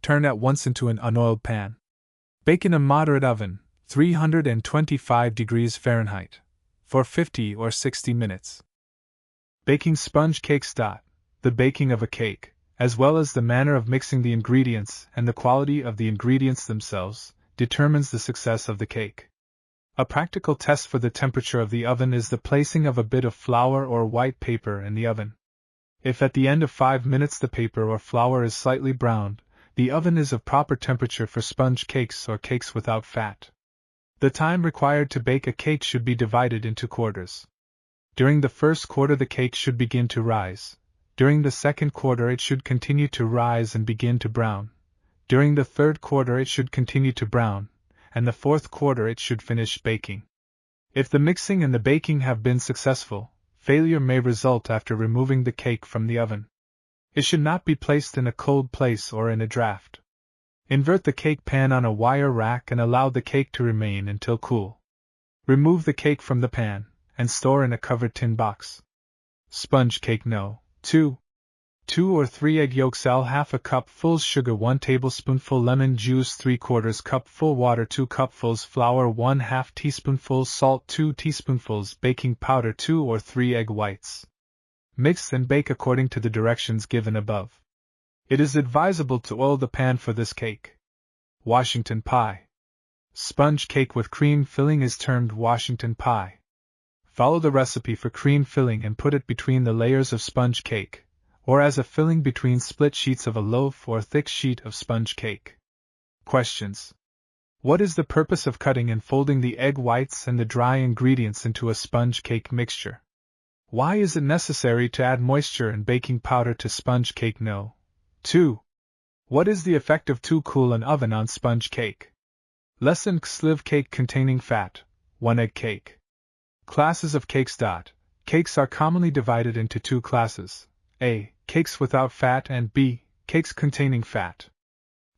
Speaker 1: Turn at once into an unoiled pan. Bake in a moderate oven, 325 degrees Fahrenheit, for 50 or 60 minutes. Baking sponge cakes. The baking of a cake, as well as the manner of mixing the ingredients and the quality of the ingredients themselves, determines the success of the cake. A practical test for the temperature of the oven is the placing of a bit of flour or white paper in the oven. If at the end of 5 minutes the paper or flour is slightly browned, the oven is of proper temperature for sponge cakes or cakes without fat. The time required to bake a cake should be divided into quarters. During the first quarter the cake should begin to rise. During the second quarter it should continue to rise and begin to brown. During the third quarter it should continue to brown, and the fourth quarter it should finish baking. If the mixing and the baking have been successful, failure may result after removing the cake from the oven. It should not be placed in a cold place or in a draft. Invert the cake pan on a wire rack and allow the cake to remain until cool. Remove the cake from the pan and store in a covered tin box. Sponge cake No. 2 or 3 egg yolks, 1/2 cup full sugar, 1 tablespoonful lemon juice, 3/4 cup full water, 2 cupfuls flour, 1/2 teaspoonful salt, 2 teaspoonfuls baking powder, 2 or 3 egg whites. Mix and bake according to the directions given above. It is advisable to oil the pan for this cake. Washington pie. Sponge cake with cream filling is termed Washington pie. Follow the recipe for cream filling and put it between the layers of sponge cake, or as a filling between split sheets of a loaf or thick sheet of sponge cake. Questions. What is the purpose of cutting and folding the egg whites and the dry ingredients into a sponge cake mixture? Why is it necessary to add moisture and baking powder to sponge cake? No. 2. What is the effect of too cool an oven on sponge cake? Lesson: Slive cake containing fat, 1 egg cake. Classes of cakes. Cakes are commonly divided into 2 classes: A. Cakes without fat, and B. Cakes containing fat.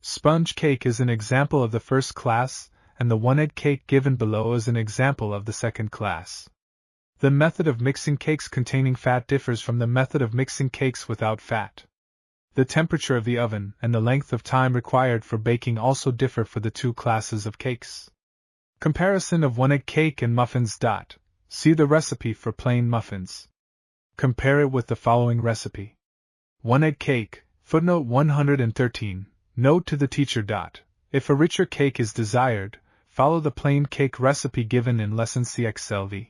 Speaker 1: Sponge cake is an example of the first class, and the 1 egg cake given below is an example of the second class. The method of mixing cakes containing fat differs from the method of mixing cakes without fat. The temperature of the oven and the length of time required for baking also differ for the 2 classes of cakes. Comparison of 1 egg cake and muffins. See the recipe for plain muffins. Compare it with the following recipe. 1 egg cake, footnote 113, note to the teacher. If a richer cake is desired, follow the plain cake recipe given in lesson CXLV.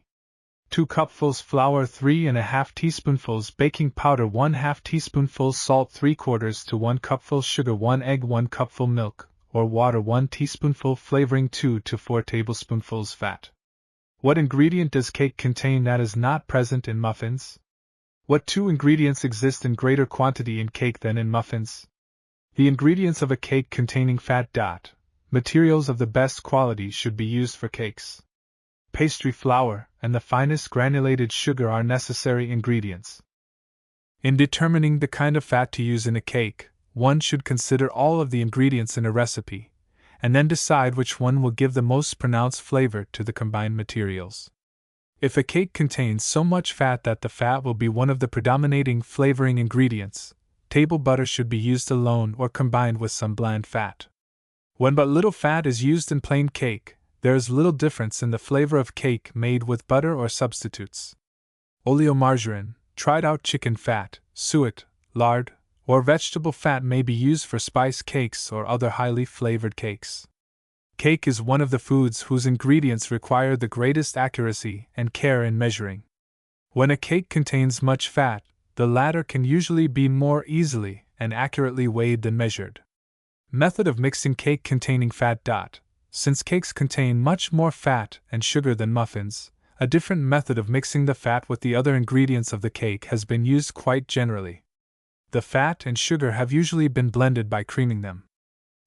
Speaker 1: 2 cupfuls flour, 3½ teaspoonfuls baking powder, 1/2 teaspoonful salt, 3/4 to 1 cupful sugar, 1 egg, 1 cupful milk, or water, 1 teaspoonful flavoring, 2 to 4 tablespoonfuls fat. What ingredient does cake contain that is not present in muffins? What 2 ingredients exist in greater quantity in cake than in muffins? The ingredients of a cake containing fat. Materials of the best quality should be used for cakes. Pastry flour and the finest granulated sugar are necessary ingredients. In determining the kind of fat to use in a cake, one should consider all of the ingredients in a recipe, and then decide which one will give the most pronounced flavor to the combined materials. If a cake contains so much fat that the fat will be one of the predominating flavoring ingredients, table butter should be used alone or combined with some bland fat. When but little fat is used in plain cake, there is little difference in the flavor of cake made with butter or substitutes. Oleomargarine, tried out chicken fat, suet, lard, or vegetable fat may be used for spice cakes or other highly flavored cakes. Cake is one of the foods whose ingredients require the greatest accuracy and care in measuring. When a cake contains much fat, the latter can usually be more easily and accurately weighed than measured. Method of mixing cake containing fat. Since cakes contain much more fat and sugar than muffins, a different method of mixing the fat with the other ingredients of the cake has been used quite generally. The fat and sugar have usually been blended by creaming them.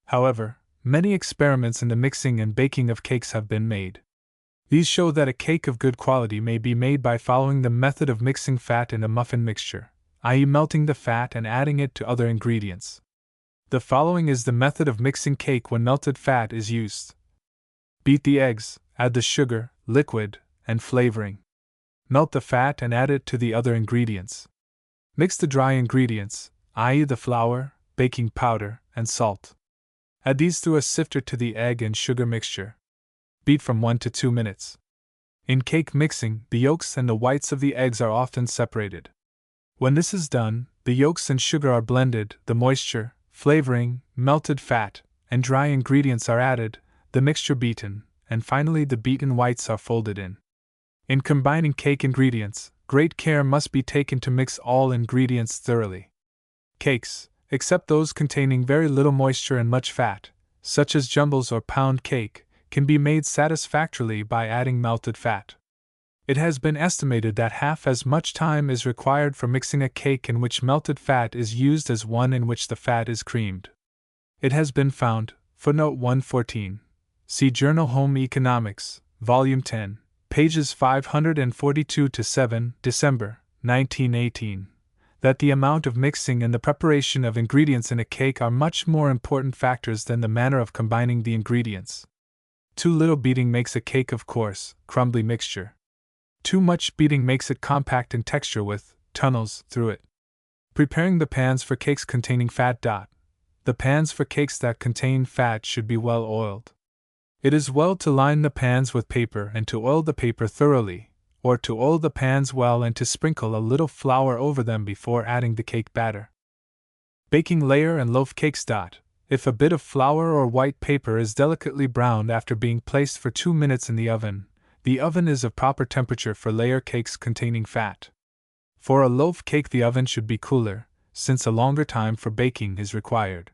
Speaker 1: However, many experiments in the mixing and baking of cakes have been made. These show that a cake of good quality may be made by following the method of mixing fat in a muffin mixture, i.e., melting the fat and adding it to other ingredients. The following is the method of mixing cake when melted fat is used. Beat the eggs, add the sugar, liquid, and flavoring. Melt the fat and add it to the other ingredients. Mix the dry ingredients, i.e., the flour, baking powder, and salt. Add these through a sifter to the egg and sugar mixture. Beat from 1 to 2 minutes. In cake mixing, the yolks and the whites of the eggs are often separated. When this is done, the yolks and sugar are blended, the moisture, flavoring, melted fat, and dry ingredients are added, the mixture beaten, and finally the beaten whites are folded in. In combining cake ingredients, great care must be taken to mix all ingredients thoroughly. Cakes, except those containing very little moisture and much fat, such as jumbles or pound cake, can be made satisfactorily by adding melted fat. It has been estimated that half as much time is required for mixing a cake in which melted fat is used as one in which the fat is creamed. It has been found, footnote 114. See Journal Home Economics, Volume 10, pages 542-7, December, 1918, that the amount of mixing and the preparation of ingredients in a cake are much more important factors than the manner of combining the ingredients. Too little beating makes a cake of coarse, crumbly mixture. Too much beating makes it compact in texture with tunnels through it. Preparing the pans for cakes containing fat. The pans for cakes that contain fat should be well oiled. It is well to line the pans with paper and to oil the paper thoroughly, or to oil the pans well and to sprinkle a little flour over them before adding the cake batter. Baking layer and loaf cakes. If a bit of flour or white paper is delicately browned after being placed for 2 minutes in the oven is of proper temperature for layer cakes containing fat. For a loaf cake, the oven should be cooler, since a longer time for baking is required.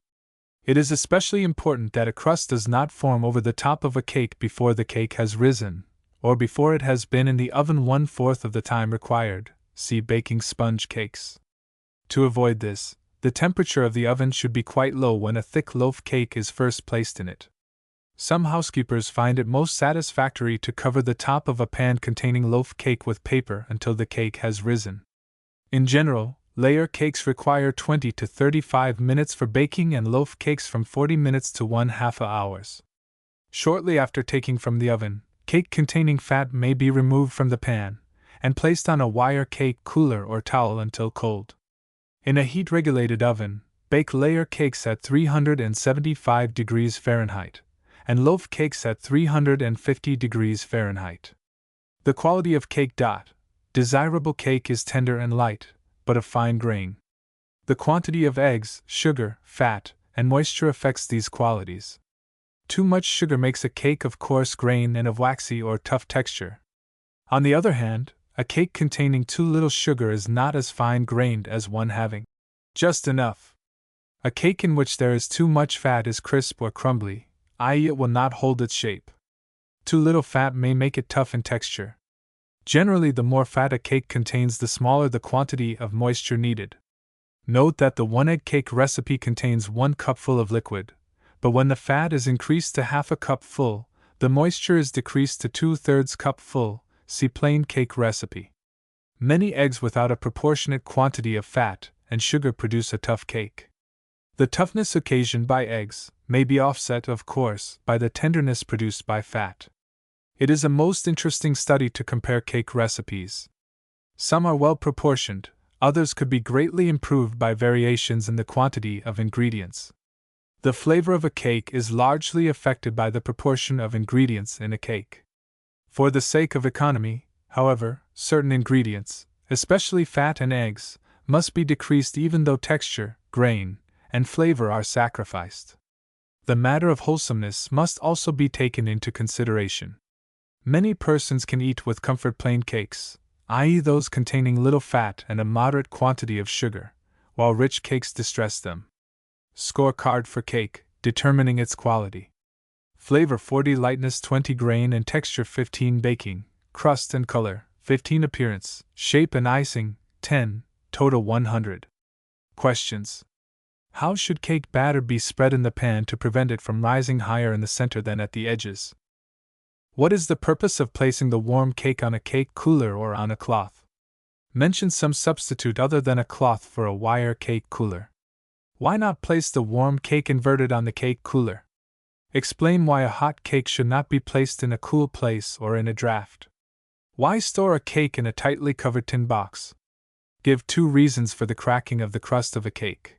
Speaker 1: It is especially important that a crust does not form over the top of a cake before the cake has risen, or before it has been in the oven 1/4 of the time required. See baking sponge cakes. To avoid this, the temperature of the oven should be quite low when a thick loaf cake is first placed in it. Some housekeepers find it most satisfactory to cover the top of a pan containing loaf cake with paper until the cake has risen. In general, layer cakes require 20 to 35 minutes for baking and loaf cakes from 40 minutes to 1/2 hours. Shortly after taking from the oven, cake containing fat may be removed from the pan and placed on a wire cake cooler or towel until cold. In a heat-regulated oven, bake layer cakes at 375 degrees Fahrenheit and loaf cakes at 350 degrees Fahrenheit. The quality of cake. Desirable cake is tender and light, but of fine grain. The quantity of eggs, sugar, fat, and moisture affects these qualities. Too much sugar makes a cake of coarse grain and of waxy or tough texture. On the other hand, a cake containing too little sugar is not as fine-grained as one having just enough. A cake in which there is too much fat is crisp or crumbly, i.e., it will not hold its shape. Too little fat may make it tough in texture. Generally, the more fat a cake contains, the smaller the quantity of moisture needed. Note that the 1-egg cake recipe contains 1 cupful of liquid, but when the fat is increased to 1/2 cup full, the moisture is decreased to 2/3 cup full. See plain cake recipe. Many eggs without a proportionate quantity of fat and sugar produce a tough cake. The toughness occasioned by eggs may be offset, of course, by the tenderness produced by fat. It is a most interesting study to compare cake recipes. Some are well proportioned, others could be greatly improved by variations in the quantity of ingredients. The flavor of a cake is largely affected by the proportion of ingredients in a cake. For the sake of economy, however, certain ingredients, especially fat and eggs, must be decreased even though texture, grain, and flavor are sacrificed. The matter of wholesomeness must also be taken into consideration. Many persons can eat with comfort plain cakes, i.e., those containing little fat and a moderate quantity of sugar, while rich cakes distress them. Scorecard for cake, determining its quality. Flavor 40, lightness 20, grain and texture 15, baking, crust and color 15, appearance, shape and icing 10, total 100. Questions. How should cake batter be spread in the pan to prevent it from rising higher in the center than at the edges? What is the purpose of placing the warm cake on a cake cooler or on a cloth? Mention some substitute other than a cloth for a wire cake cooler. Why not place the warm cake inverted on the cake cooler? Explain why a hot cake should not be placed in a cool place or in a draft. Why store a cake in a tightly covered tin box? Give 2 reasons for the cracking of the crust of a cake.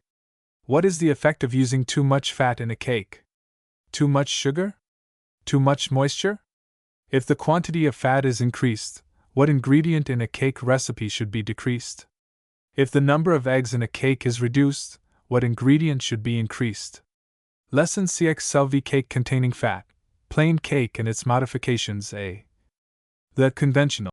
Speaker 1: What is the effect of using too much fat in a cake? Too much sugar? Too much moisture? If the quantity of fat is increased, what ingredient in a cake recipe should be decreased? If the number of eggs in a cake is reduced, what ingredient should be increased? Lesson CX cake containing fat, plain cake and its modifications. A. The conventional